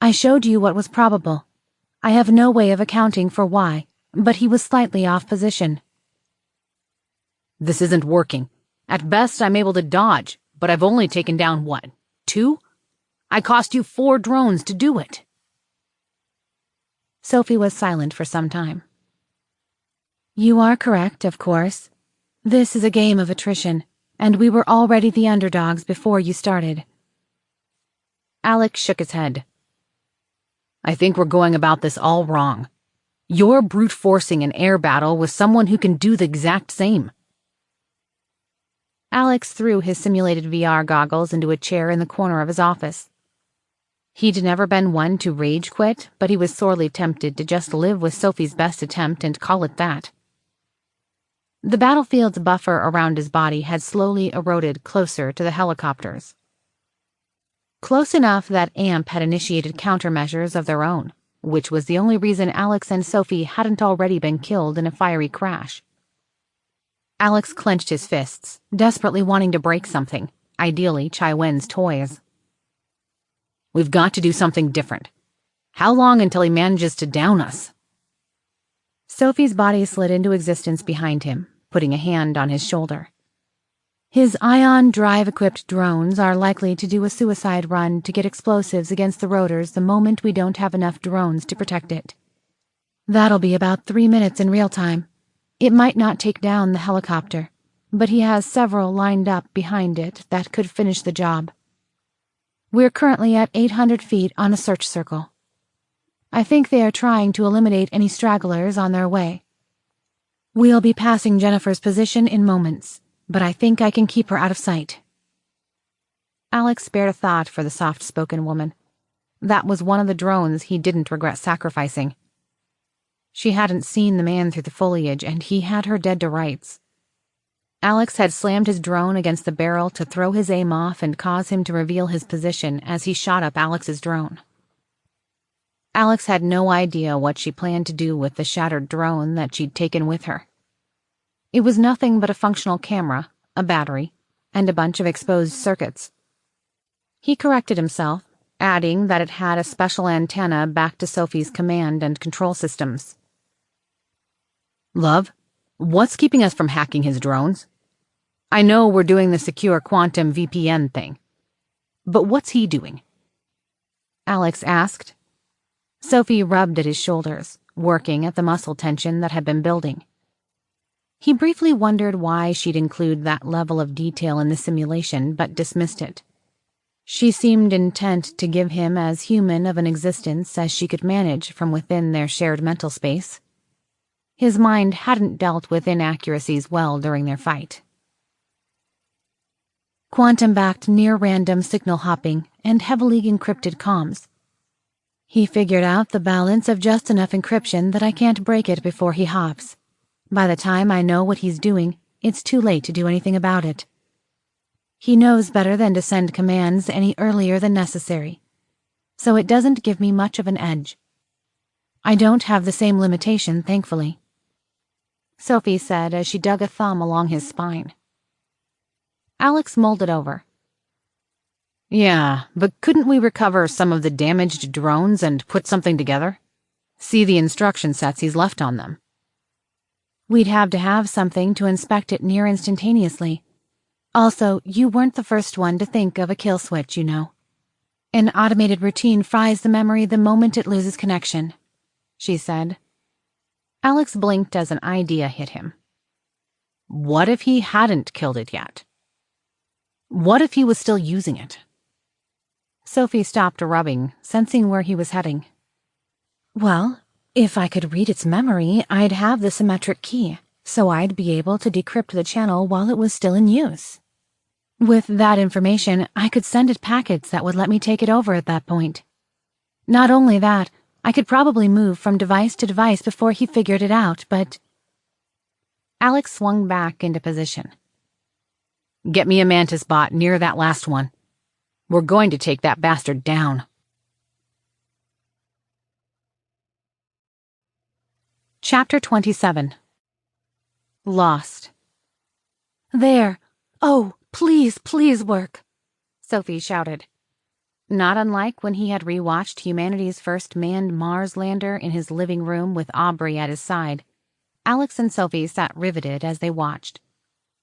I showed you what was probable. I have no way of accounting for why, but he was slightly off position. This isn't working. At best, I'm able to dodge, but I've only taken down, what, 2? I cost you 4 drones to do it. Sophie was silent for some time. You are correct, of course. This is a game of attrition, and we were already the underdogs before you started. Alex shook his head. I think we're going about this all wrong. You're brute forcing an air battle with someone who can do the exact same. Alex threw his simulated VR goggles into a chair in the corner of his office. He'd never been one to rage quit, but he was sorely tempted to just live with Sophie's best attempt and call it that. The battlefield's buffer around his body had slowly eroded closer to the helicopters. Close enough that AMP had initiated countermeasures of their own, which was the only reason Alex and Sophie hadn't already been killed in a fiery crash. Alex clenched his fists, desperately wanting to break something, ideally Chiwen's toys. We've got to do something different. How long until he manages to down us? Sophie's body slid into existence behind him, putting a hand on his shoulder. His ion drive-equipped drones are likely to do a suicide run to get explosives against the rotors the moment we don't have enough drones to protect it. That'll be about 3 minutes in real time. It might not take down the helicopter, but he has several lined up behind it that could finish the job. We're currently at 800 feet on a search circle. I think they are trying to eliminate any stragglers on their way. We'll be passing Jennifer's position in moments, but I think I can keep her out of sight. Alex spared a thought for the soft-spoken woman. That was one of the drones he didn't regret sacrificing. She hadn't seen the man through the foliage, and he had her dead to rights. Alex had slammed his drone against the barrel to throw his aim off and cause him to reveal his position as he shot up Alex's drone. Alex had no idea what she planned to do with the shattered drone that she'd taken with her. It was nothing but a functional camera, a battery, and a bunch of exposed circuits. He corrected himself, adding that it had a special antenna back to Sophie's command and control systems. Love, what's keeping us from hacking his drones? I know we're doing the secure quantum VPN thing, but what's he doing? Alex asked. Sophie rubbed at his shoulders, working at the muscle tension that had been building. He briefly wondered why she'd include that level of detail in the simulation, but dismissed it. She seemed intent to give him as human of an existence as she could manage from within their shared mental space. His mind hadn't dealt with inaccuracies well during their fight. Quantum-backed near-random signal hopping and heavily encrypted comms. He figured out the balance of just enough encryption that I can't break it before he hops. By the time I know what he's doing, it's too late to do anything about it. He knows better than to send commands any earlier than necessary, so it doesn't give me much of an edge. I don't have the same limitation, thankfully, Sophie said as she dug a thumb along his spine. Alex mulled it over. Yeah, but couldn't we recover some of the damaged drones and put something together? See the instruction sets he's left on them. We'd have to have something to inspect it near instantaneously. Also, you weren't the first one to think of a kill switch, you know. An automated routine fries the memory the moment it loses connection, she said. Alex blinked as an idea hit him. What if he hadn't killed it yet? What if he was still using it? Sophie stopped rubbing, sensing where he was heading. Well, if I could read its memory, I'd have the symmetric key, so I'd be able to decrypt the channel while it was still in use. With that information, I could send it packets that would let me take it over at that point. Not only that, I could probably move from device to device before he figured it out, but... Alex swung back into position. Get me a Mantis bot near that last one. We're going to take that bastard down. Chapter 27. Lost. There. Oh, please, please work, Sophie shouted. Not unlike when he had rewatched humanity's first manned Mars lander in his living room with Aubrey at his side, Alex and Sophie sat riveted as they watched.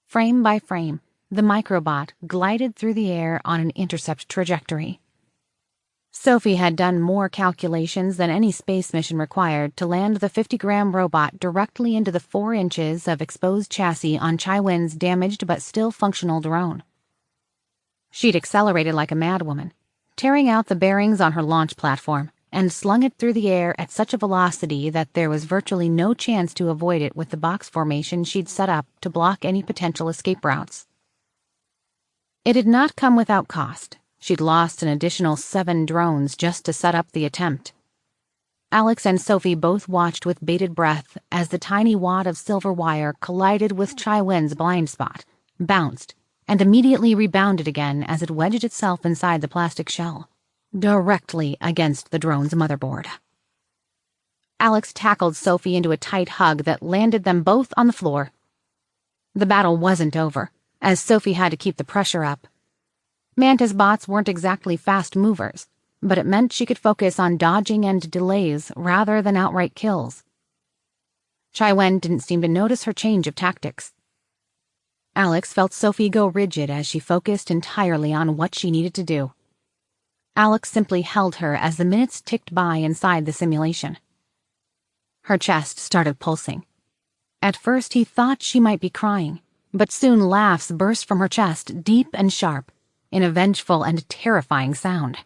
Frame by frame, the microbot glided through the air on an intercept trajectory. Sophie had done more calculations than any space mission required to land the 50-gram robot directly into the 4 inches of exposed chassis on Chiwen's damaged but still functional drone. She'd accelerated like a madwoman, tearing out the bearings on her launch platform, and slung it through the air at such a velocity that there was virtually no chance to avoid it with the box formation she'd set up to block any potential escape routes. It had not come without cost. She'd lost an additional 7 drones just to set up the attempt. Alex and Sophie both watched with bated breath as the tiny wad of silver wire collided with Chiwen's blind spot, bounced, and immediately rebounded again as it wedged itself inside the plastic shell, directly against the drone's motherboard. Alex tackled Sophie into a tight hug that landed them both on the floor. The battle wasn't over, as Sophie had to keep the pressure up. Mantis bots weren't exactly fast movers, but it meant she could focus on dodging and delays rather than outright kills. Chiwen didn't seem to notice her change of tactics. Alex felt Sophie go rigid as she focused entirely on what she needed to do. Alex simply held her as the minutes ticked by inside the simulation. Her chest started pulsing. At first he thought she might be crying, but soon laughs burst from her chest, deep and sharp, in a vengeful and terrifying sound.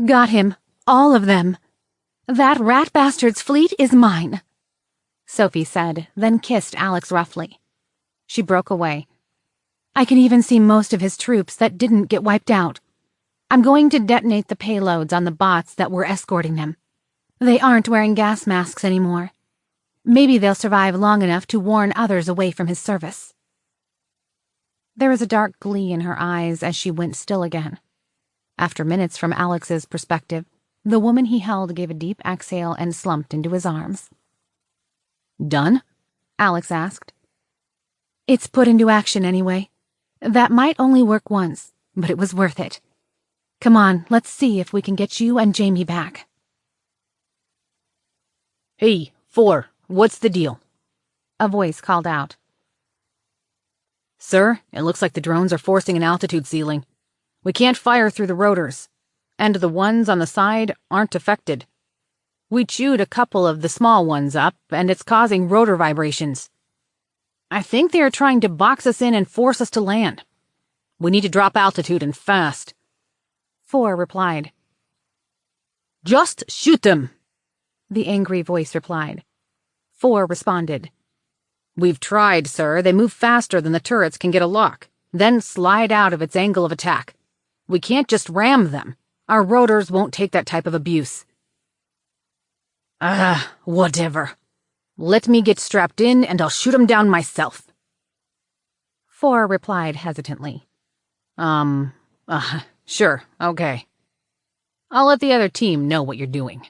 Got him. All of them. That rat bastard's fleet is mine, Sophie said, then kissed Alex roughly. She broke away. I can even see most of his troops that didn't get wiped out. I'm going to detonate the payloads on the bots that were escorting them. They aren't wearing gas masks anymore. Maybe they'll survive long enough to warn others away from his service. There was a dark glee in her eyes as she went still again. After minutes from Alex's perspective, the woman he held gave a deep exhale and slumped into his arms. Done? Alex asked. It's put into action anyway. That might only work once, but it was worth it. Come on, let's see if we can get you and Jamie back. Hey, 4, what's the deal? A voice called out. Sir, it looks like the drones are forcing an altitude ceiling. We can't fire through the rotors, and the ones on the side aren't affected. We chewed a couple of the small ones up, and it's causing rotor vibrations. I think they are trying to box us in and force us to land. We need to drop altitude and fast. 4 replied. Just shoot them, the angry voice replied. 4 responded. We've tried, sir. They move faster than the turrets can get a lock, then slide out of its angle of attack. We can't just ram them. Our rotors won't take that type of abuse. Whatever. Let me get strapped in and I'll shoot 'em down myself. 4 replied hesitantly. Sure, okay. I'll let the other team know what you're doing.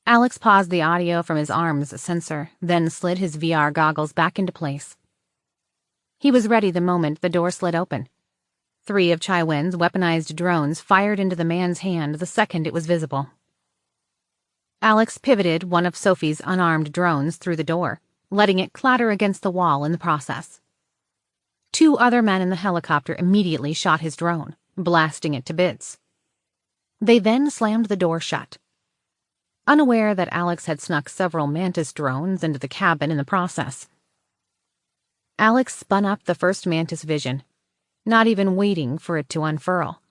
Alex paused the audio from his arm's sensor, then slid his VR goggles back into place. He was ready the moment the door slid open. 3 of Chiwen's weaponized drones fired into the man's hand the second it was visible. Alex pivoted one of Sophie's unarmed drones through the door, letting it clatter against the wall in the process. 2 other men in the helicopter immediately shot his drone, blasting it to bits. They then slammed the door shut. Unaware that Alex had snuck several Mantis drones into the cabin in the process. Alex spun up the first Mantis vision, not even waiting for it to unfurl.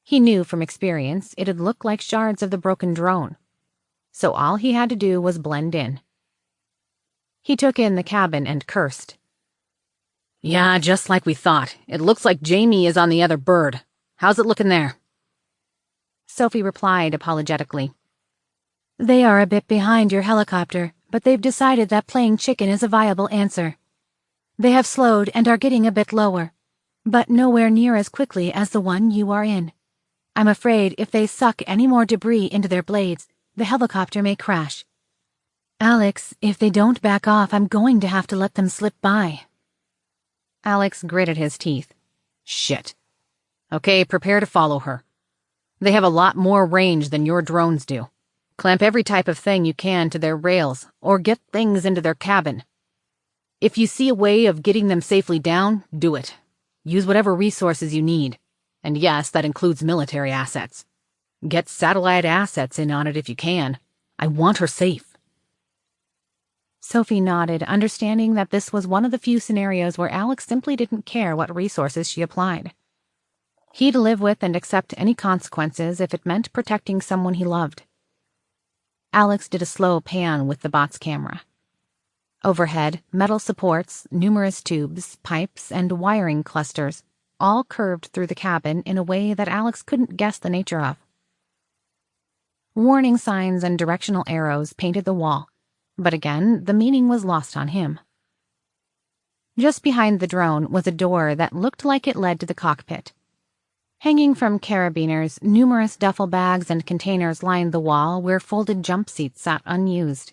He knew from experience it'd look like shards of the broken drone, so all he had to do was blend in. He took in the cabin and cursed. Yeah, just like we thought. It looks like Jamie is on the other bird. How's it looking there? Sophie replied apologetically. They are a bit behind your helicopter, but they've decided that playing chicken is a viable answer. They have slowed and are getting a bit lower, but nowhere near as quickly as the one you are in. I'm afraid if they suck any more debris into their blades, the helicopter may crash. Alex, if they don't back off, I'm going to have to let them slip by. Alex gritted his teeth. Shit. Okay, prepare to follow her. They have a lot more range than your drones do. Clamp every type of thing you can to their rails, or get things into their cabin. If you see a way of getting them safely down, do it. Use whatever resources you need. And yes, that includes military assets. Get satellite assets in on it if you can. I want her safe. Sophie nodded, understanding that this was one of the few scenarios where Alex simply didn't care what resources she applied. He'd live with and accept any consequences if it meant protecting someone he loved. Alex did a slow pan with the bot's camera. Overhead, metal supports, numerous tubes, pipes, and wiring clusters, all curved through the cabin in a way that Alex couldn't guess the nature of. Warning signs and directional arrows painted the wall, but again, the meaning was lost on him. Just behind the drone was a door that looked like it led to the cockpit. Hanging from carabiners, numerous duffel bags and containers lined the wall where folded jump seats sat unused.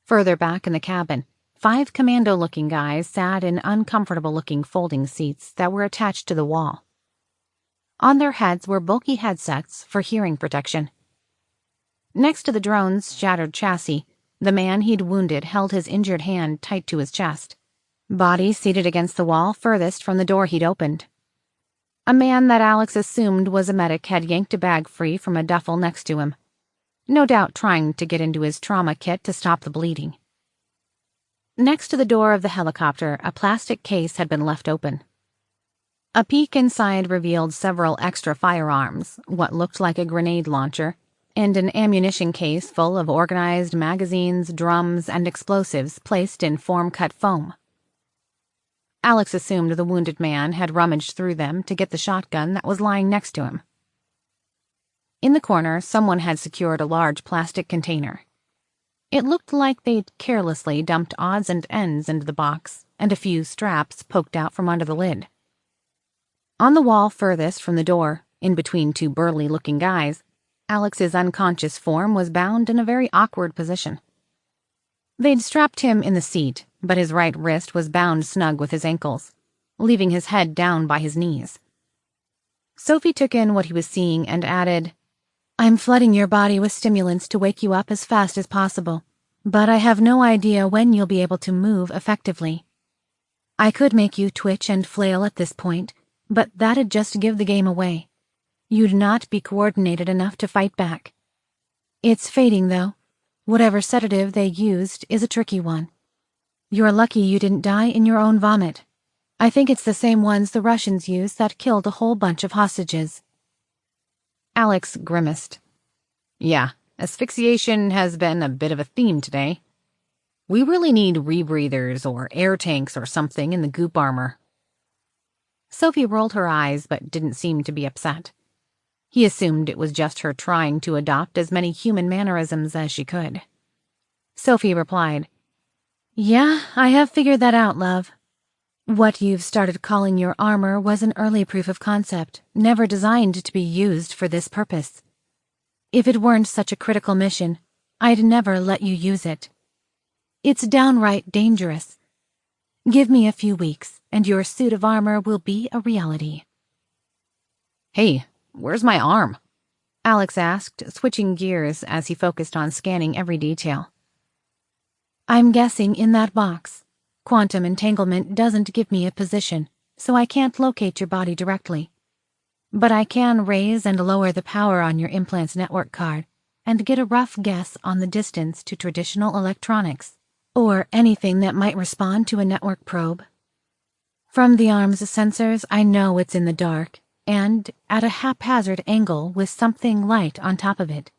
Further back in the cabin, 5 commando-looking guys sat in uncomfortable-looking folding seats that were attached to the wall. On their heads were bulky headsets for hearing protection. Next to the drone's shattered chassis, the man he'd wounded held his injured hand tight to his chest, body seated against the wall furthest from the door he'd opened. A man that Alex assumed was a medic had yanked a bag free from a duffel next to him, no doubt trying to get into his trauma kit to stop the bleeding. Next to the door of the helicopter, a plastic case had been left open. A peek inside revealed several extra firearms, what looked like a grenade launcher, and an ammunition case full of organized magazines, drums, and explosives placed in form-cut foam. Alex assumed the wounded man had rummaged through them to get the shotgun that was lying next to him. In the corner, someone had secured a large plastic container. It looked like they'd carelessly dumped odds and ends into the box, and a few straps poked out from under the lid. On the wall furthest from the door, in between 2 burly-looking guys, Alex's unconscious form was bound in a very awkward position. They'd strapped him in the seat, but his right wrist was bound snug with his ankles, leaving his head down by his knees. Sophie took in what he was seeing and added, I'm flooding your body with stimulants to wake you up as fast as possible, but I have no idea when you'll be able to move effectively. I could make you twitch and flail at this point, but that'd just give the game away. You'd not be coordinated enough to fight back. It's fading, though. Whatever sedative they used is a tricky one. You're lucky you didn't die in your own vomit. I think it's the same ones the Russians used that killed a whole bunch of hostages. Alex grimaced. Yeah, asphyxiation has been a bit of a theme today. We really need rebreathers or air tanks or something in the goop armor. Sophie rolled her eyes but didn't seem to be upset. He assumed it was just her trying to adopt as many human mannerisms as she could. Sophie replied, Yeah, I have figured that out, love. What you've started calling your armor was an early proof of concept, never designed to be used for this purpose. If it weren't such a critical mission, I'd never let you use it. It's downright dangerous. Give me a few weeks, and your suit of armor will be a reality. Hey, where's my arm? Alex asked, switching gears as he focused on scanning every detail. I'm guessing in that box. Quantum entanglement doesn't give me a position, so I can't locate your body directly. But I can raise and lower the power on your implant's network card and get a rough guess on the distance to traditional electronics, or anything that might respond to a network probe. From the arm's sensors, I know it's in the dark, and at a haphazard angle with something light on top of it.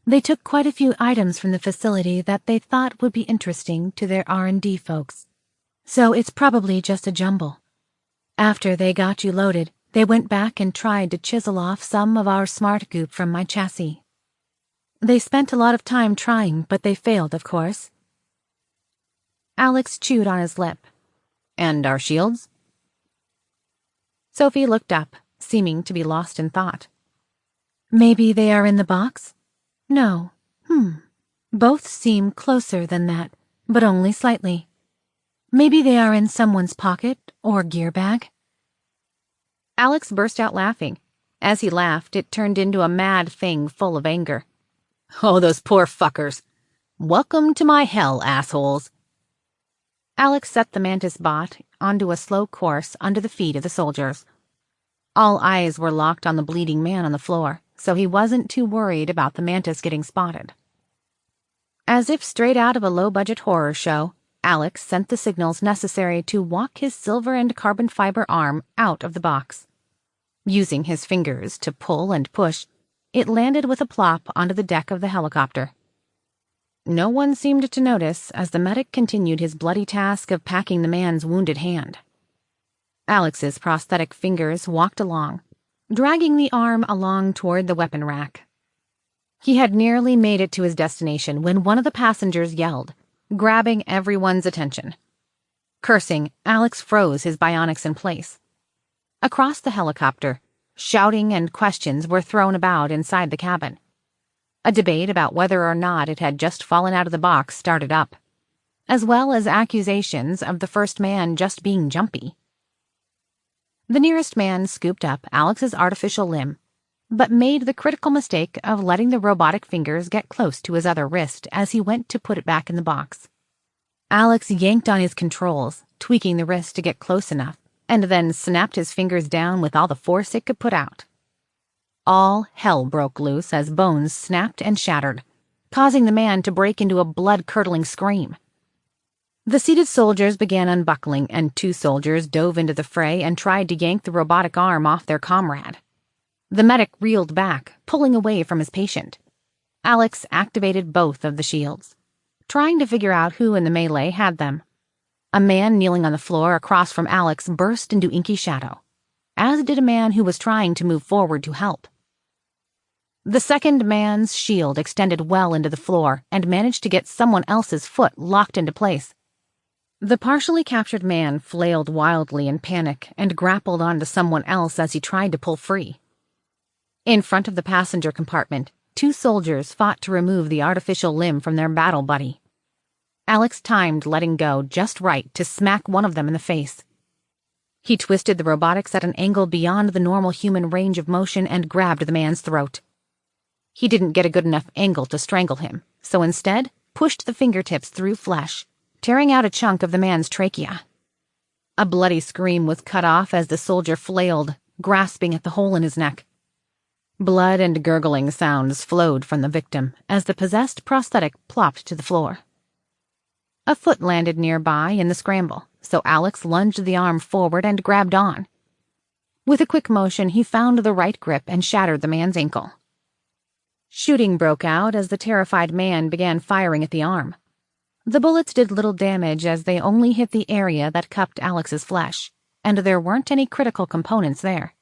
They took quite a few items from the facility that they thought would be interesting to their R&D folks, so it's probably just a jumble. After they got you loaded, they went back and tried to chisel off some of our smart goop from my chassis. They spent a lot of time trying, but they failed, of course. Alex chewed on his lip. And our shields? Sophie looked up, seeming to be lost in thought. Maybe they are in the box? No. Both seem closer than that, but only slightly. Maybe they are in someone's pocket or gear bag. Alex burst out laughing. As he laughed, it turned into a mad thing full of anger. Oh, those poor fuckers. Welcome to my hell, assholes. Alex set the mantis bot onto a slow course under the feet of the soldiers. All eyes were locked on the bleeding man on the floor, so he wasn't too worried about the mantis getting spotted. As if straight out of a low-budget horror show, Alex sent the signals necessary to walk his silver and carbon fiber arm out of the box. Using his fingers to pull and push, it landed with a plop onto the deck of the helicopter. No one seemed to notice as the medic continued his bloody task of packing the man's wounded hand. Alex's prosthetic fingers walked along, dragging the arm along toward the weapon rack. He had nearly made it to his destination when one of the passengers yelled, grabbing everyone's attention. Cursing, Alex froze his bionics in place. Across the helicopter, shouting and questions were thrown about inside the cabin. A debate about whether or not it had just fallen out of the box started up, as well as accusations of the first man just being jumpy. The nearest man scooped up Alex's artificial limb, but made the critical mistake of letting the robotic fingers get close to his other wrist as he went to put it back in the box. Alex yanked on his controls, tweaking the wrist to get close enough, and then snapped his fingers down with all the force it could put out. All hell broke loose as bones snapped and shattered, causing the man to break into a blood-curdling scream. The seated soldiers began unbuckling, and 2 soldiers dove into the fray and tried to yank the robotic arm off their comrade. The medic reeled back, pulling away from his patient. Alex activated both of the shields, trying to figure out who in the melee had them. A man kneeling on the floor across from Alex burst into inky shadow, as did a man who was trying to move forward to help. The second man's shield extended well into the floor and managed to get someone else's foot locked into place. The partially captured man flailed wildly in panic and grappled onto someone else as he tried to pull free. In front of the passenger compartment, 2 soldiers fought to remove the artificial limb from their battle buddy. Alex timed letting go just right to smack one of them in the face. He twisted the robotics at an angle beyond the normal human range of motion and grabbed the man's throat. He didn't get a good enough angle to strangle him, so instead pushed the fingertips through flesh, tearing out a chunk of the man's trachea. A bloody scream was cut off as the soldier flailed, grasping at the hole in his neck. Blood and gurgling sounds flowed from the victim as the possessed prosthetic plopped to the floor. A foot landed nearby in the scramble, so Alex lunged the arm forward and grabbed on. With a quick motion, he found the right grip and shattered the man's ankle. Shooting broke out as the terrified man began firing at the arm. The bullets did little damage as they only hit the area that cupped Alex's flesh, and there weren't any critical components there.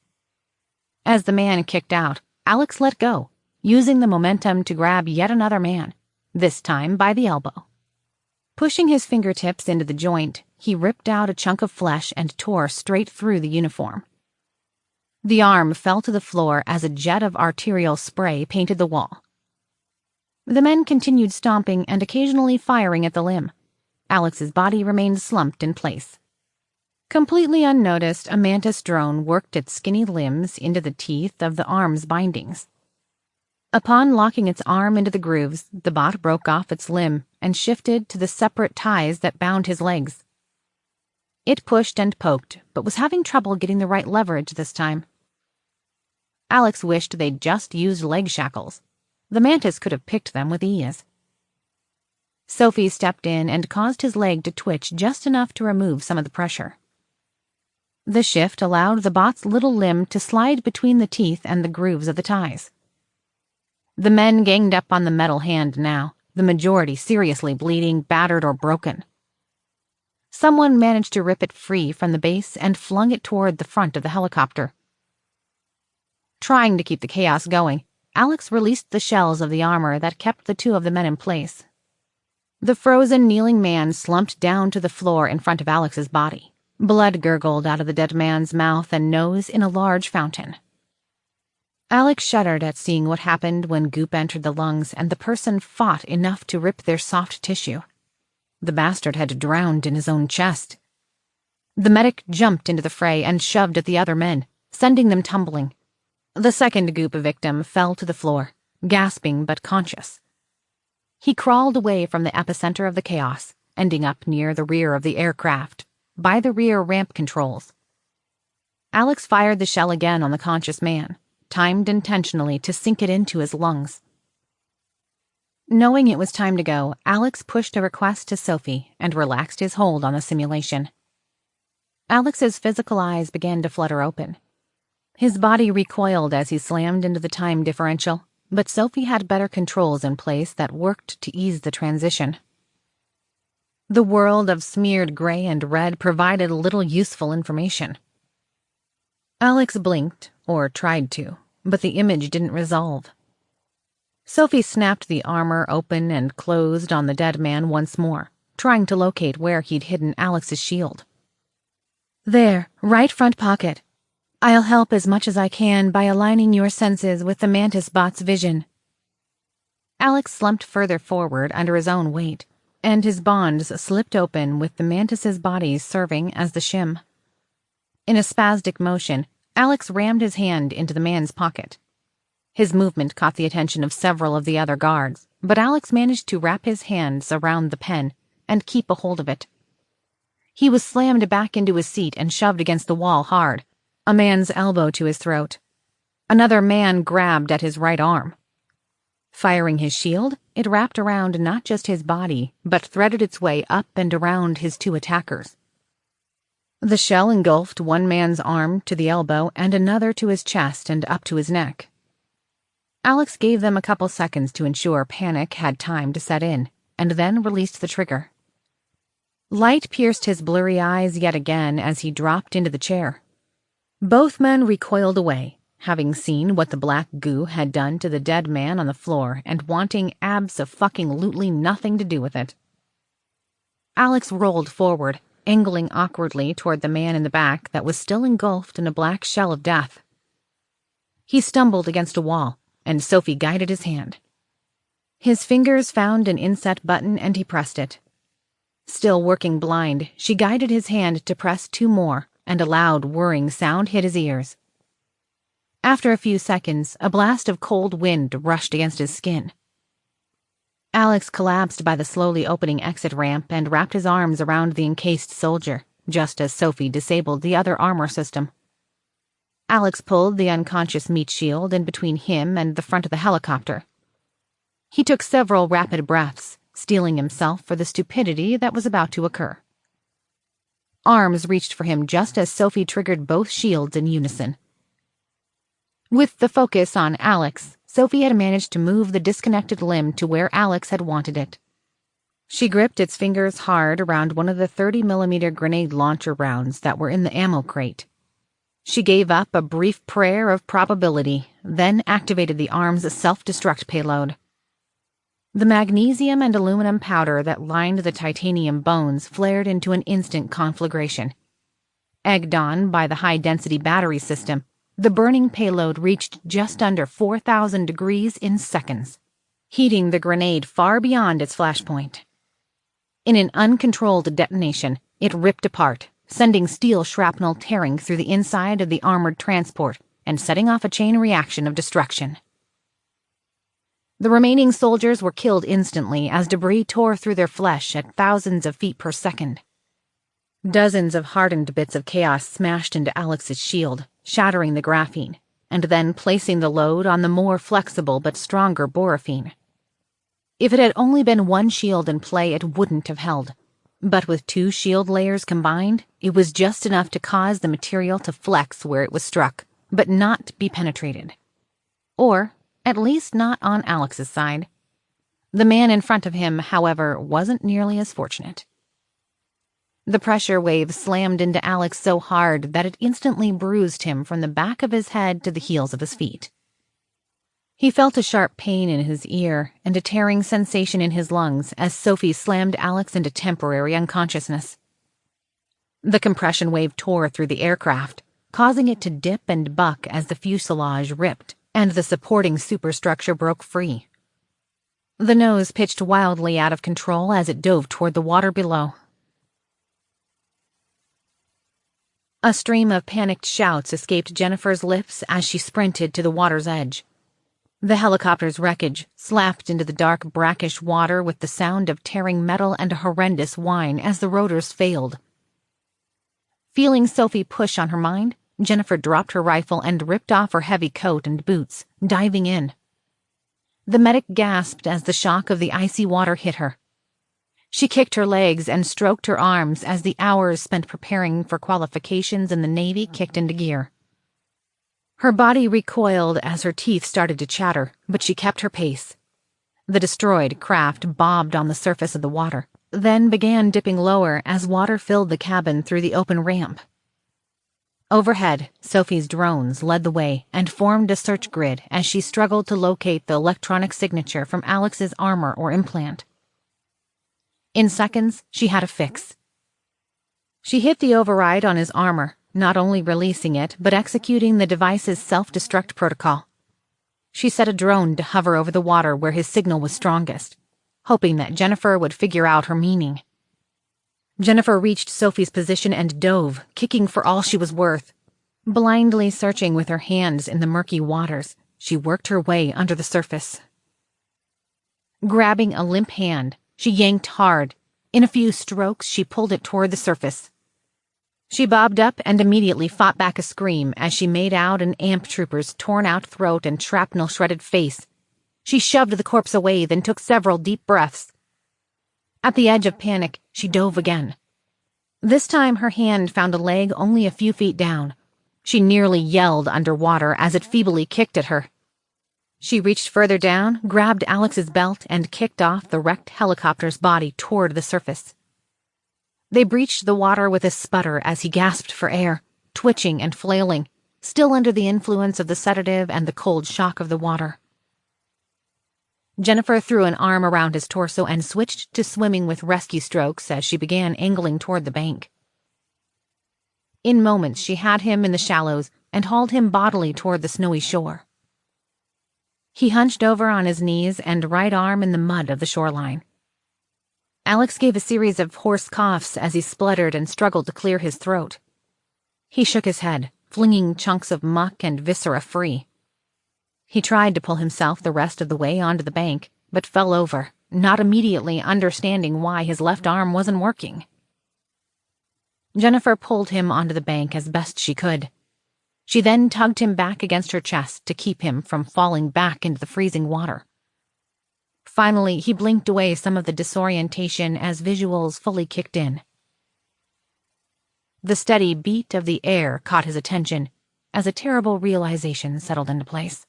As the man kicked out, Alex let go, using the momentum to grab yet another man, this time by the elbow. Pushing his fingertips into the joint, he ripped out a chunk of flesh and tore straight through the uniform. The arm fell to the floor as a jet of arterial spray painted the wall. The men continued stomping and occasionally firing at the limb. Alex's body remained slumped in place. Completely unnoticed, a mantis drone worked its skinny limbs into the teeth of the arm's bindings. Upon locking its arm into the grooves, the bot broke off its limb and shifted to the separate ties that bound his legs, It pushed and poked, but was having trouble getting the right leverage this time. Alex wished they'd just used leg shackles. The mantis could have picked them with ease. Sophie stepped in and caused his leg to twitch just enough to remove some of the pressure. The shift allowed the bot's little limb to slide between the teeth and the grooves of the ties. The men ganged up on the metal hand now, the majority seriously bleeding, battered, or broken. Someone managed to rip it free from the base and flung it toward the front of the helicopter. Trying to keep the chaos going, Alex released the shells of the armor that kept the two of the men in place. The frozen, kneeling man slumped down to the floor in front of Alex's body. Blood gurgled out of the dead man's mouth and nose in a large fountain. Alex shuddered at seeing what happened when goop entered the lungs and the person fought enough to rip their soft tissue. The bastard had drowned in his own chest. The medic jumped into the fray and shoved at the other men, sending them tumbling. The second goop victim fell to the floor, gasping but conscious. He crawled away from the epicenter of the chaos, ending up near the rear of the aircraft, by the rear ramp controls. Alex fired the shell again on the conscious man, timed intentionally to sink it into his lungs. Knowing it was time to go, Alex pushed a request to Sophie and relaxed his hold on the simulation. Alex's physical eyes began to flutter open. His body recoiled as he slammed into the time differential, but Sophie had better controls in place that worked to ease the transition. The world of smeared gray and red provided little useful information. Alex blinked, or tried to, but the image didn't resolve. Sophie snapped the armor open and closed on the dead man once more, trying to locate where he'd hidden Alex's shield. There, right front pocket. I'll help as much as I can by aligning your senses with the mantis bot's vision. Alex slumped further forward under his own weight, and his bonds slipped open with the mantis's body serving as the shim. In a spastic motion, Alex rammed his hand into the man's pocket. His movement caught the attention of several of the other guards, but Alex managed to wrap his hands around the pen and keep a hold of it. He was slammed back into his seat and shoved against the wall hard, a man's elbow to his throat. Another man grabbed at his right arm. Firing his shield, it wrapped around not just his body, but threaded its way up and around his two attackers. The shell engulfed one man's arm to the elbow and another to his chest and up to his neck. Alex gave them a couple seconds to ensure panic had time to set in, and then released the trigger. Light pierced his blurry eyes yet again as he dropped into the chair. Both men recoiled away, having seen what the black goo had done to the dead man on the floor and wanting abso-fucking-lutely nothing to do with it. Alex rolled forward, angling awkwardly toward the man in the back that was still engulfed in a black shell of death. He stumbled against a wall, and Sophie guided his hand. His fingers found an inset button and he pressed it. Still working blind, she guided his hand to press two more, and a loud whirring sound hit his ears. After a few seconds, a blast of cold wind rushed against his skin. Alex collapsed by the slowly opening exit ramp and wrapped his arms around the encased soldier, just as Sophie disabled the other armor system. Alex pulled the unconscious meat shield in between him and the front of the helicopter. He took several rapid breaths, steeling himself for the stupidity that was about to occur. Arms reached for him just as Sophie triggered both shields in unison. With the focus on Alex, Sophie had managed to move the disconnected limb to where Alex had wanted it. She gripped its fingers hard around one of the 30mm grenade launcher rounds that were in the ammo crate. She gave up a brief prayer of probability, then activated the arm's self-destruct payload. The magnesium and aluminum powder that lined the titanium bones flared into an instant conflagration. Egged on by the high-density battery system, the burning payload reached just under 4,000 degrees in seconds, heating the grenade far beyond its flashpoint. In an uncontrolled detonation, it ripped apart, sending steel shrapnel tearing through the inside of the armored transport and setting off a chain reaction of destruction. The remaining soldiers were killed instantly as debris tore through their flesh at thousands of feet per second. Dozens of hardened bits of chaos smashed into Alex's shield, shattering the graphene, and then placing the load on the more flexible but stronger borophene. If it had only been one shield in play, it wouldn't have held. But with 2 shield layers combined, it was just enough to cause the material to flex where it was struck, but not be penetrated. Or, at least not on Alex's side. The man in front of him, however, wasn't nearly as fortunate. The pressure wave slammed into Alex so hard that it instantly bruised him from the back of his head to the heels of his feet. He felt a sharp pain in his ear and a tearing sensation in his lungs as Sophie slammed Alex into temporary unconsciousness. The compression wave tore through the aircraft, causing it to dip and buck as the fuselage ripped and the supporting superstructure broke free. The nose pitched wildly out of control as it dove toward the water below. A stream of panicked shouts escaped Jennifer's lips as she sprinted to the water's edge. The helicopter's wreckage slapped into the dark, brackish water with the sound of tearing metal and a horrendous whine as the rotors failed. Feeling Sophie push on her mind, Jennifer dropped her rifle and ripped off her heavy coat and boots, diving in. The medic gasped as the shock of the icy water hit her. She kicked her legs and stroked her arms as the hours spent preparing for qualifications in the Navy kicked into gear. Her body recoiled as her teeth started to chatter, but she kept her pace. The destroyed craft bobbed on the surface of the water, then began dipping lower as water filled the cabin through the open ramp. Overhead, Sophie's drones led the way and formed a search grid as she struggled to locate the electronic signature from Alex's armor or implant. In seconds, she had a fix. She hit the override on his armor, not only releasing it, but executing the device's self-destruct protocol. She set a drone to hover over the water where his signal was strongest, hoping that Jennifer would figure out her meaning. Jennifer reached Sophie's position and dove, kicking for all she was worth. Blindly searching with her hands in the murky waters, she worked her way under the surface. Grabbing a limp hand, she yanked hard. In a few strokes, she pulled it toward the surface. She bobbed up and immediately fought back a scream as she made out an AMP trooper's torn-out throat and shrapnel-shredded face. She shoved the corpse away, then took several deep breaths. At the edge of panic, she dove again. This time her hand found a leg only a few feet down. She nearly yelled underwater as it feebly kicked at her. She reached further down, grabbed Alex's belt, and kicked off the wrecked helicopter's body toward the surface. They breached the water with a sputter as he gasped for air, twitching and flailing, still under the influence of the sedative and the cold shock of the water. Jennifer threw an arm around his torso and switched to swimming with rescue strokes as she began angling toward the bank. In moments, she had him in the shallows and hauled him bodily toward the snowy shore. He hunched over on his knees and right arm in the mud of the shoreline. Alex gave a series of hoarse coughs as he spluttered and struggled to clear his throat. He shook his head, flinging chunks of muck and viscera free. He tried to pull himself the rest of the way onto the bank, but fell over, not immediately understanding why his left arm wasn't working. Jennifer pulled him onto the bank as best she could. She then tugged him back against her chest to keep him from falling back into the freezing water. Finally, he blinked away some of the disorientation as visuals fully kicked in. The steady beat of the air caught his attention as a terrible realization settled into place.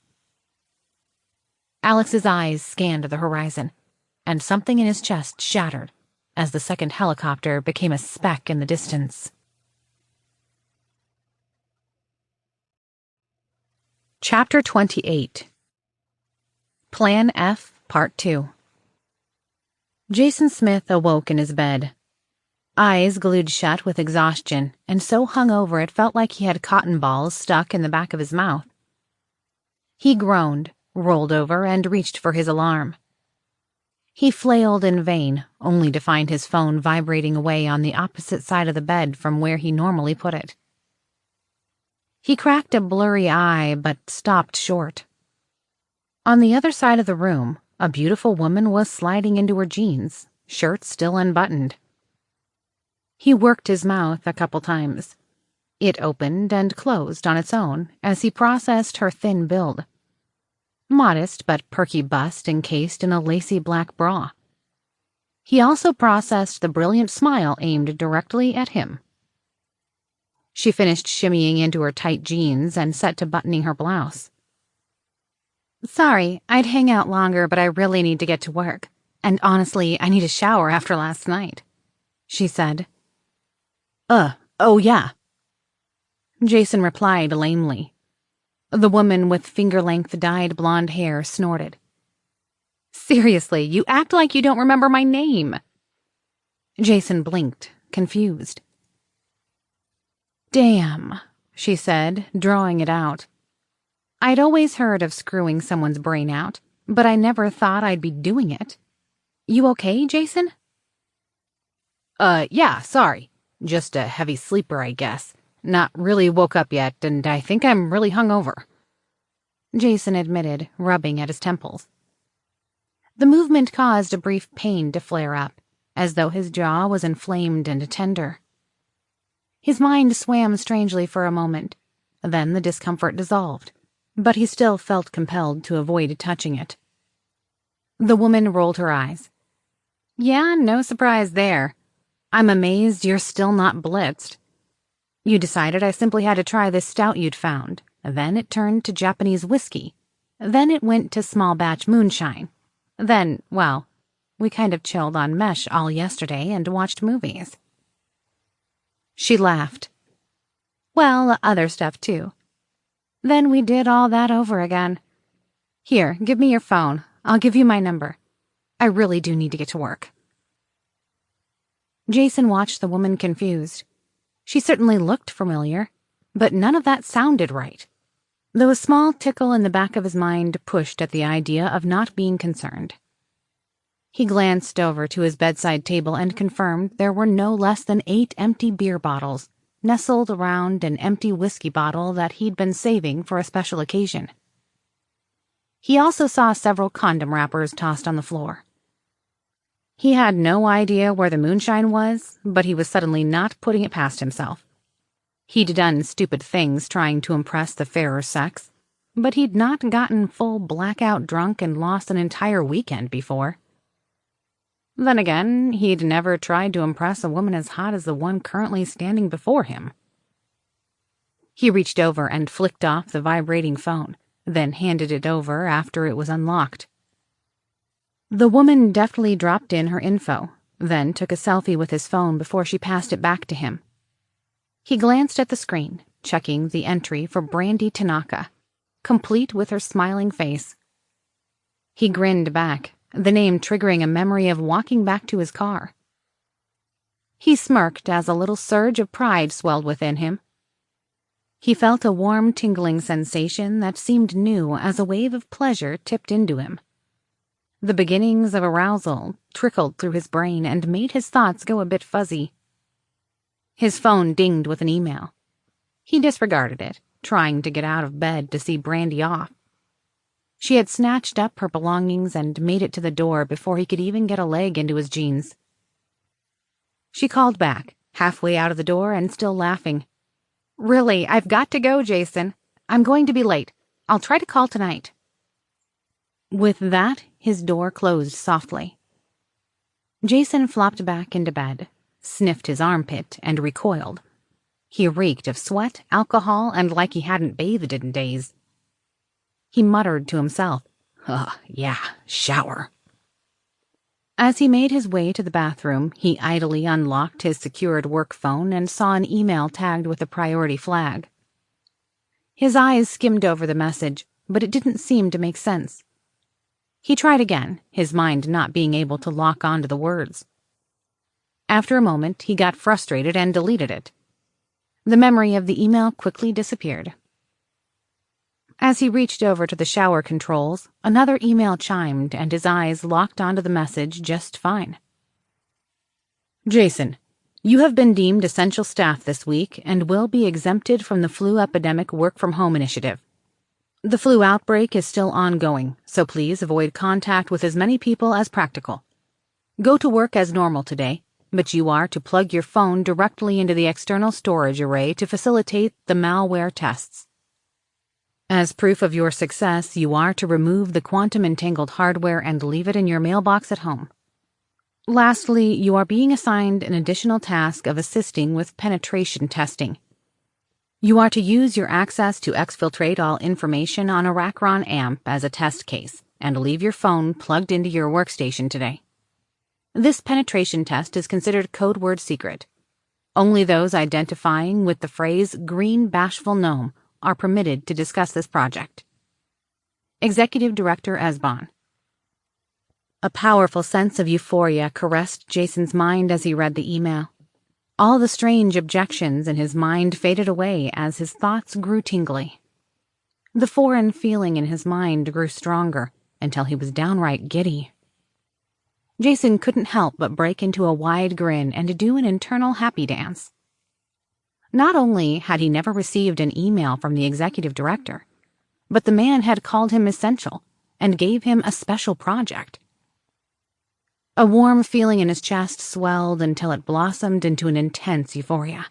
Alex's eyes scanned the horizon, and something in his chest shattered as the second helicopter became a speck in the distance. Chapter 28. Plan F, Part 2. Jason Smith awoke in his bed. Eyes glued shut with exhaustion, and so hungover it felt like he had cotton balls stuck in the back of his mouth. He groaned, rolled over, and reached for his alarm. He flailed in vain, only to find his phone vibrating away on the opposite side of the bed from where he normally put it. He cracked a blurry eye, but stopped short. On the other side of the room, a beautiful woman was sliding into her jeans, shirt still unbuttoned. He worked his mouth a couple times. It opened and closed on its own as he processed her thin build. Modest but perky bust encased in a lacy black bra. He also processed the brilliant smile aimed directly at him. She finished shimmying into her tight jeans and set to buttoning her blouse. "Sorry, I'd hang out longer, but I really need to get to work. And honestly, I need a shower after last night," she said. Oh yeah," Jason replied lamely. The woman with finger-length dyed blonde hair snorted. "Seriously, you act like you don't remember my name." Jason blinked, confused. "Damn," she said, drawing it out. "I'd always heard of screwing someone's brain out, but I never thought I'd be doing it. You okay, Jason?" Yeah, sorry. Just a heavy sleeper, I guess. Not really woke up yet, and I think I'm really hungover," Jason admitted, rubbing at his temples. The movement caused a brief pain to flare up, as though his jaw was inflamed and tender. His mind swam strangely for a moment, then the discomfort dissolved, but he still felt compelled to avoid touching it. The woman rolled her eyes. "Yeah, no surprise there. I'm amazed you're still not blitzed. You decided I simply had to try this stout you'd found. Then it turned to Japanese whiskey. Then it went to small batch moonshine. Then, well, we kind of chilled on mesh all yesterday and watched movies." She laughed. "Well, other stuff too. Then we did all that over again. Here, give me your phone. I'll give you my number. I really do need to get to work." Jason watched the woman confused. She certainly looked familiar, but none of that sounded right, though a small tickle in the back of his mind pushed at the idea of not being concerned. He glanced over to his bedside table and confirmed there were no less than 8 empty beer bottles nestled around an empty whiskey bottle that he'd been saving for a special occasion. He also saw several condom wrappers tossed on the floor. He had no idea where the moonshine was, but he was suddenly not putting it past himself. He'd done stupid things trying to impress the fairer sex, but he'd not gotten full blackout drunk and lost an entire weekend before. Then again, he'd never tried to impress a woman as hot as the one currently standing before him. He reached over and flicked off the vibrating phone, then handed it over after it was unlocked. The woman deftly dropped in her info, then took a selfie with his phone before she passed it back to him. He glanced at the screen, checking the entry for Brandy Tanaka, complete with her smiling face. He grinned back, the name triggering a memory of walking back to his car. He smirked as a little surge of pride swelled within him. He felt a warm, tingling sensation that seemed new as a wave of pleasure tipped into him. The beginnings of arousal trickled through his brain and made his thoughts go a bit fuzzy. His phone dinged with an email. He disregarded it, trying to get out of bed to see Brandy off. She had snatched up her belongings and made it to the door before he could even get a leg into his jeans. She called back, halfway out of the door and still laughing. "Really, I've got to go, Jason. I'm going to be late. I'll try to call tonight." With that, his door closed softly. Jason flopped back into bed, sniffed his armpit, and recoiled. He reeked of sweat, alcohol, and like he hadn't bathed in days. He muttered to himself, Yeah, shower." As he made his way to the bathroom, he idly unlocked his secured work phone and saw an email tagged with a priority flag. His eyes skimmed over the message, but it didn't seem to make sense. He tried again, his mind not being able to lock onto the words. After a moment, he got frustrated and deleted it. The memory of the email quickly disappeared. As he reached over to the shower controls, another email chimed and his eyes locked onto the message just fine. "Jason, you have been deemed essential staff this week and will be exempted from the flu epidemic work-from-home initiative. The flu outbreak is still ongoing, so please avoid contact with as many people as practical. Go to work as normal today. but you are to plug your phone directly into the external storage array to facilitate the malware tests. As proof of your success, you are to remove the quantum entangled hardware and leave it in your mailbox at home. Lastly, you are being assigned an additional task of assisting with penetration testing. You are to use your access to exfiltrate all information on Arachron AMP as a test case, and leave your phone plugged into your workstation today. This penetration test is considered code word secret. Only those identifying with the phrase Green Bashful Gnome are permitted to discuss this project. Executive Director Esbon. A powerful sense of euphoria caressed Jason's mind as he read the email. All the strange objections in his mind faded away as his thoughts grew tingly. The foreign feeling in his mind grew stronger until he was downright giddy. Jason couldn't help but break into a wide grin and do an internal happy dance. Not only had he never received an email from the executive director, but the man had called him essential and gave him a special project. A warm feeling in his chest swelled until it blossomed into an intense euphoria.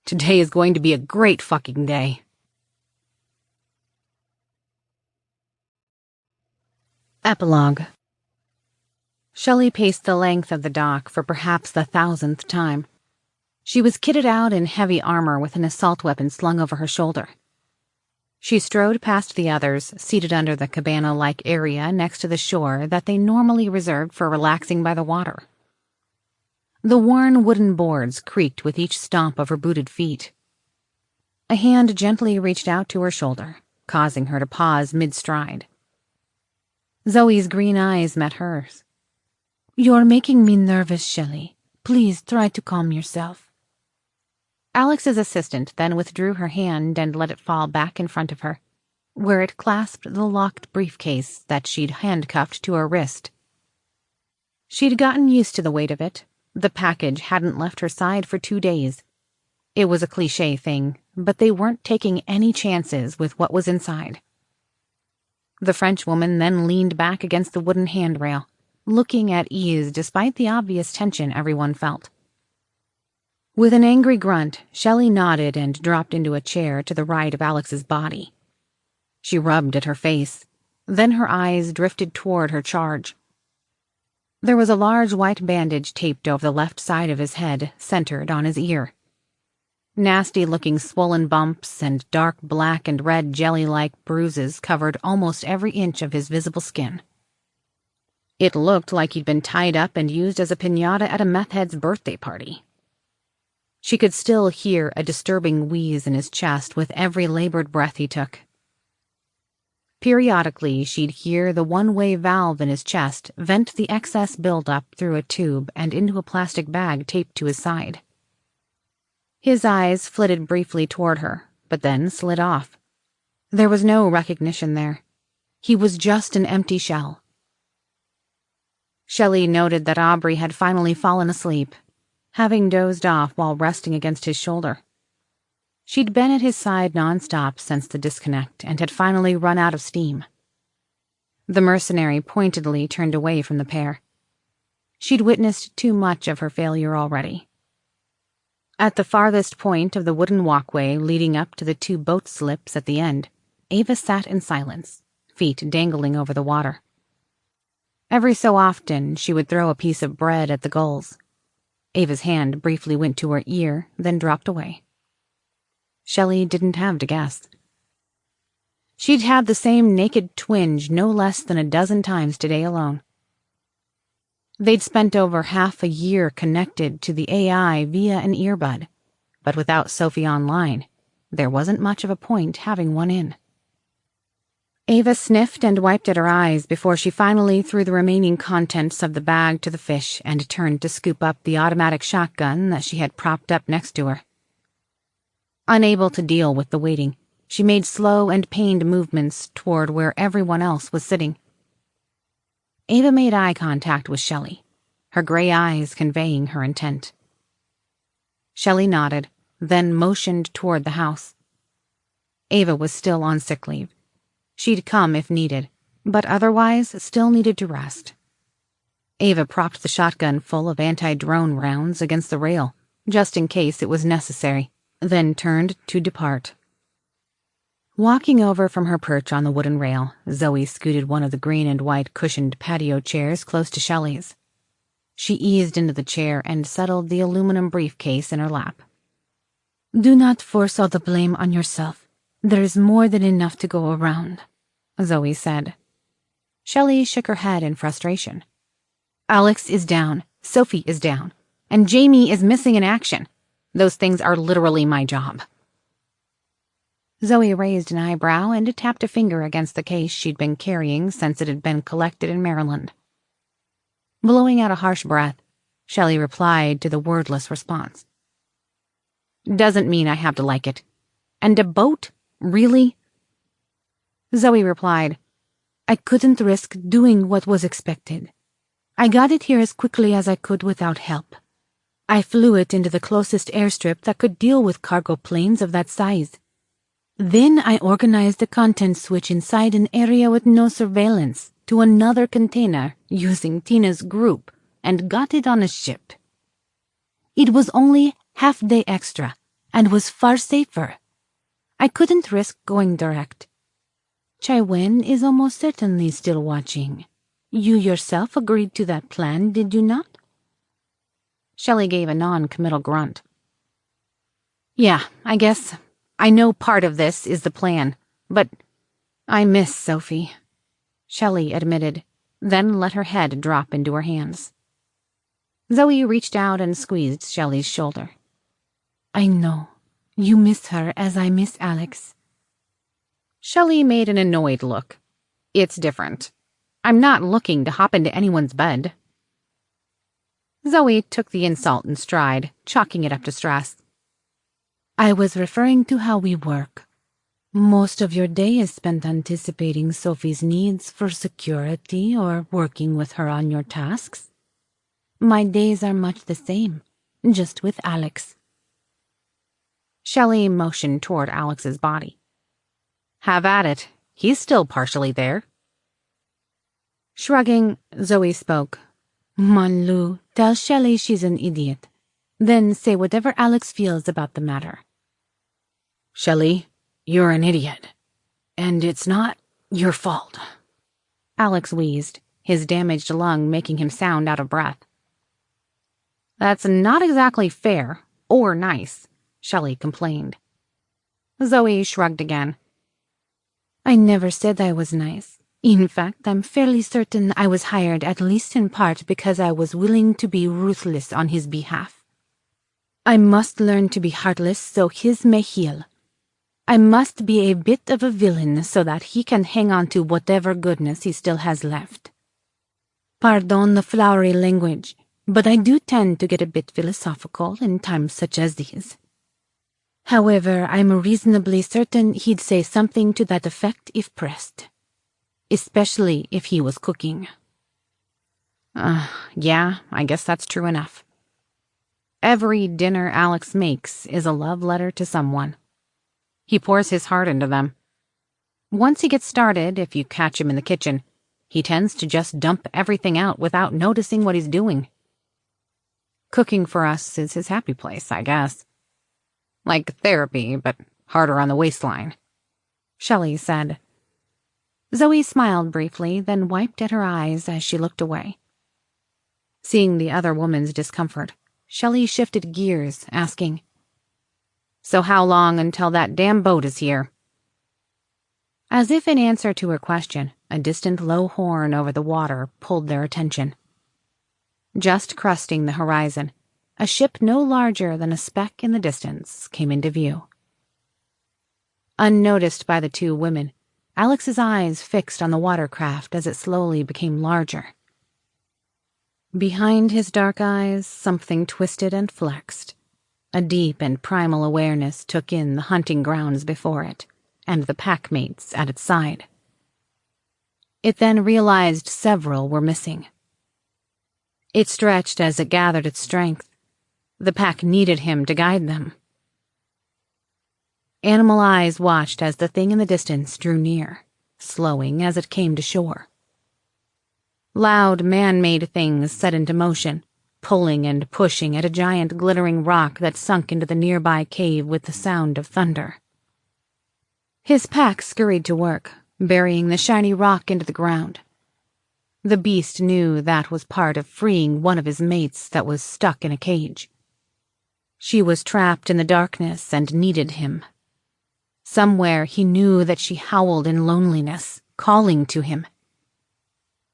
Today is going to be a great fucking day. Epilogue. Shelley paced the length of the dock for perhaps the 1,000th time. She was kitted out in heavy armor with an assault weapon slung over her shoulder. She strode past the others, seated under the cabana-like area next to the shore that they normally reserved for relaxing by the water. The worn wooden boards creaked with each stomp of her booted feet. A hand gently reached out to her shoulder, causing her to pause mid-stride. Zoe's green eyes met hers. "You're making me nervous, Shelley. Please try to calm yourself." Alex's assistant then withdrew her hand and let it fall back in front of her, where it clasped the locked briefcase that she'd handcuffed to her wrist. She'd gotten used to the weight of it. The package hadn't left her side for 2 days. It was a cliché thing, but they weren't taking any chances with what was inside. The Frenchwoman then leaned back against the wooden handrail, looking at ease despite the obvious tension everyone felt. With an angry grunt, Shelley nodded and dropped into a chair to the right of Alex's body. She rubbed at her face, then her eyes drifted toward her charge. There was a large white bandage taped over the left side of his head, centered on his ear. Nasty-looking swollen bumps and dark black and red jelly-like bruises covered almost every inch of his visible skin. It looked like he'd been tied up and used as a piñata at a meth head's birthday party. She could still hear a disturbing wheeze in his chest with every labored breath he took. Periodically, she'd hear the one-way valve in his chest vent the excess buildup through a tube and into a plastic bag taped to his side. His eyes flitted briefly toward her, but then slid off. There was no recognition there. He was just an empty shell. Shelley noted that Aubrey had finally fallen asleep, having dozed off while resting against his shoulder. She'd been at his side nonstop since the disconnect and had finally run out of steam. The mercenary pointedly turned away from the pair. She'd witnessed too much of her failure already. At the farthest point of the wooden walkway leading up to the 2 boat slips at the end, Ava sat in silence, feet dangling over the water. Every so often, she would throw a piece of bread at the gulls. Ava's hand briefly went to her ear, then dropped away. Shelley didn't have to guess. She'd had the same naked twinge no less than a dozen times today alone. They'd spent over half a year connected to the AI via an earbud, but without Sophie online, there wasn't much of a point having one in. Ava sniffed and wiped at her eyes before she finally threw the remaining contents of the bag to the fish and turned to scoop up the automatic shotgun that she had propped up next to her. Unable to deal with the waiting, she made slow and pained movements toward where everyone else was sitting. Ava made eye contact with Shelley, her gray eyes conveying her intent. Shelley nodded, then motioned toward the house. Ava was still on sick leave. She'd come if needed, but otherwise still needed to rest. Ava propped the shotgun full of anti-drone rounds against the rail, just in case it was necessary, then turned to depart. Walking over from her perch on the wooden rail, Zoe scooted one of the green and white cushioned patio chairs close to Shelley's. She eased into the chair and settled the aluminum briefcase in her lap. Do not force all the blame on yourself. There is more than enough to go around, Zoe said. Shelley shook her head in frustration. Alex is down, Sophie is down, and Jamie is missing in action. Those things are literally my job. Zoe raised an eyebrow and tapped a finger against the case she'd been carrying since it had been collected in Maryland. Blowing out a harsh breath, Shelley replied to the wordless response. Doesn't mean I have to like it. And a boat? Really? Zoe replied, I couldn't risk doing what was expected. I got it here as quickly as I could without help. I flew it into the closest airstrip that could deal with cargo planes of that size. Then I organized the content switch inside an area with no surveillance to another container using Tina's group and got it on a ship. It was only half-day extra and was far safer. I couldn't risk going direct. Chiwen is almost certainly still watching. You yourself agreed to that plan, did you not? Shelley gave a non-committal grunt. Yeah, I guess. I know part of this is the plan, but I miss Sophie, Shelley admitted, then let her head drop into her hands. Zoe reached out and squeezed Shelley's shoulder. I know. You miss her as I miss Alex. Shelley made an annoyed look. It's different. I'm not looking to hop into anyone's bed. Zoe took the insult in stride, chalking it up to stress. I was referring to how we work. Most of your day is spent anticipating Sophie's needs for security or working with her on your tasks. My days are much the same, just with Alex. Shelley motioned toward Alex's body. Have at it. He's still partially there. Shrugging, Zoe spoke. Mon Lu, tell Shelley she's an idiot. Then say whatever Alex feels about the matter. Shelley, you're an idiot. And it's not your fault. Alex wheezed, his damaged lung making him sound out of breath. That's not exactly fair or nice, Shelley complained. Zoe shrugged again. I never said I was nice. In fact, I'm fairly certain I was hired at least in part because I was willing to be ruthless on his behalf. I must learn to be heartless so his may heal. I must be a bit of a villain so that he can hang on to whatever goodness he still has left. Pardon the flowery language, but I do tend to get a bit philosophical in times such as these. However, I'm reasonably certain he'd say something to that effect if pressed. Especially if he was cooking. Yeah, I guess that's true enough. Every dinner Alex makes is a love letter to someone. He pours his heart into them. Once he gets started, if you catch him in the kitchen, he tends to just dump everything out without noticing what he's doing. Cooking for us is his happy place, I guess. Like therapy, but harder on the waistline, Shelley said. Zoe smiled briefly, then wiped at her eyes as she looked away. Seeing the other woman's discomfort, Shelley shifted gears, asking, So how long until that damn boat is here? As if in answer to her question, a distant low horn over the water pulled their attention. Just cresting the horizon, a ship no larger than a speck in the distance came into view. Unnoticed by the two women, Alex's eyes fixed on the watercraft as it slowly became larger. Behind his dark eyes, something twisted and flexed. A deep and primal awareness took in the hunting grounds before it, and the packmates at its side. It then realized several were missing. It stretched as it gathered its strength. The pack needed him to guide them. Animal eyes watched as the thing in the distance drew near, slowing as it came to shore. Loud, man-made things set into motion, pulling and pushing at a giant glittering rock that sunk into the nearby cave with the sound of thunder. His pack scurried to work, burying the shiny rock into the ground. The beast knew that was part of freeing one of his mates that was stuck in a cage. She was trapped in the darkness and needed him. Somewhere he knew that she howled in loneliness, calling to him.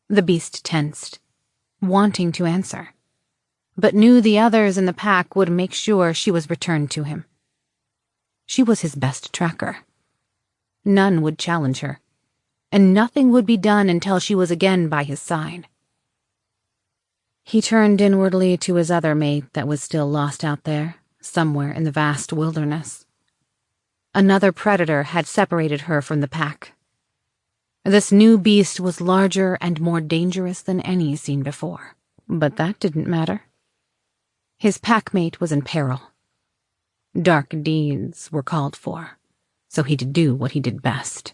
The beast tensed, wanting to answer, but knew the others in the pack would make sure she was returned to him. She was his best tracker. None would challenge her, and nothing would be done until she was again by his side. He turned inwardly to his other mate that was still lost out there, somewhere in the vast wilderness. Another predator had separated her from the pack. This new beast was larger and more dangerous than any seen before, but that didn't matter. His packmate was in peril. Dark deeds were called for, so he'd do what he did best.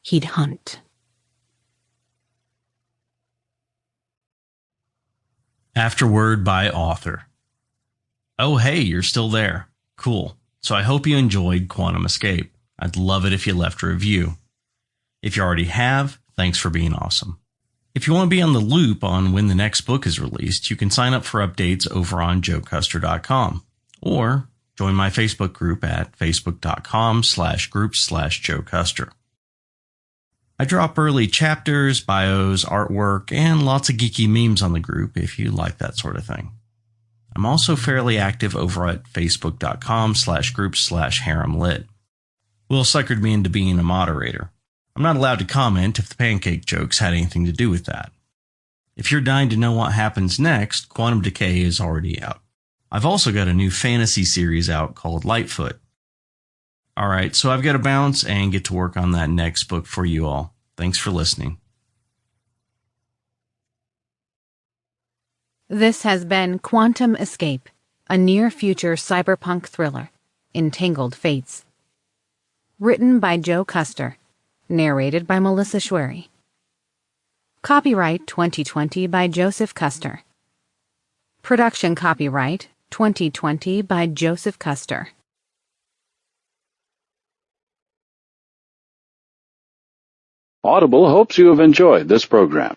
He'd hunt. Afterword by author. Oh, hey, you're still there. Cool. So I hope you enjoyed Quantum Escape. I'd love it if you left a review. If you already have, thanks for being awesome. If you want to be on the loop on when the next book is released, you can sign up for updates over on joekuster.com or join my Facebook group at facebook.com/groups/joekuster. I drop early chapters, bios, artwork, and lots of geeky memes on the group if you like that sort of thing. I'm also fairly active over at facebook.com/groups/haremlit. Will suckered me into being a moderator. I'm not allowed to comment if the pancake jokes had anything to do with that. If you're dying to know what happens next, Quantum Decay is already out. I've also got a new fantasy series out called Lightfoot. Alright, so I've got to bounce and get to work on that next book for you all. Thanks for listening. This has been Quantum Escape, a near-future cyberpunk thriller, Entangled Fates. Written by Joe Kuster. Narrated by Melissa Schwery. Copyright 2020 by Joseph Kuster. Production copyright 2020 by Joseph Kuster. Audible hopes you have enjoyed this program.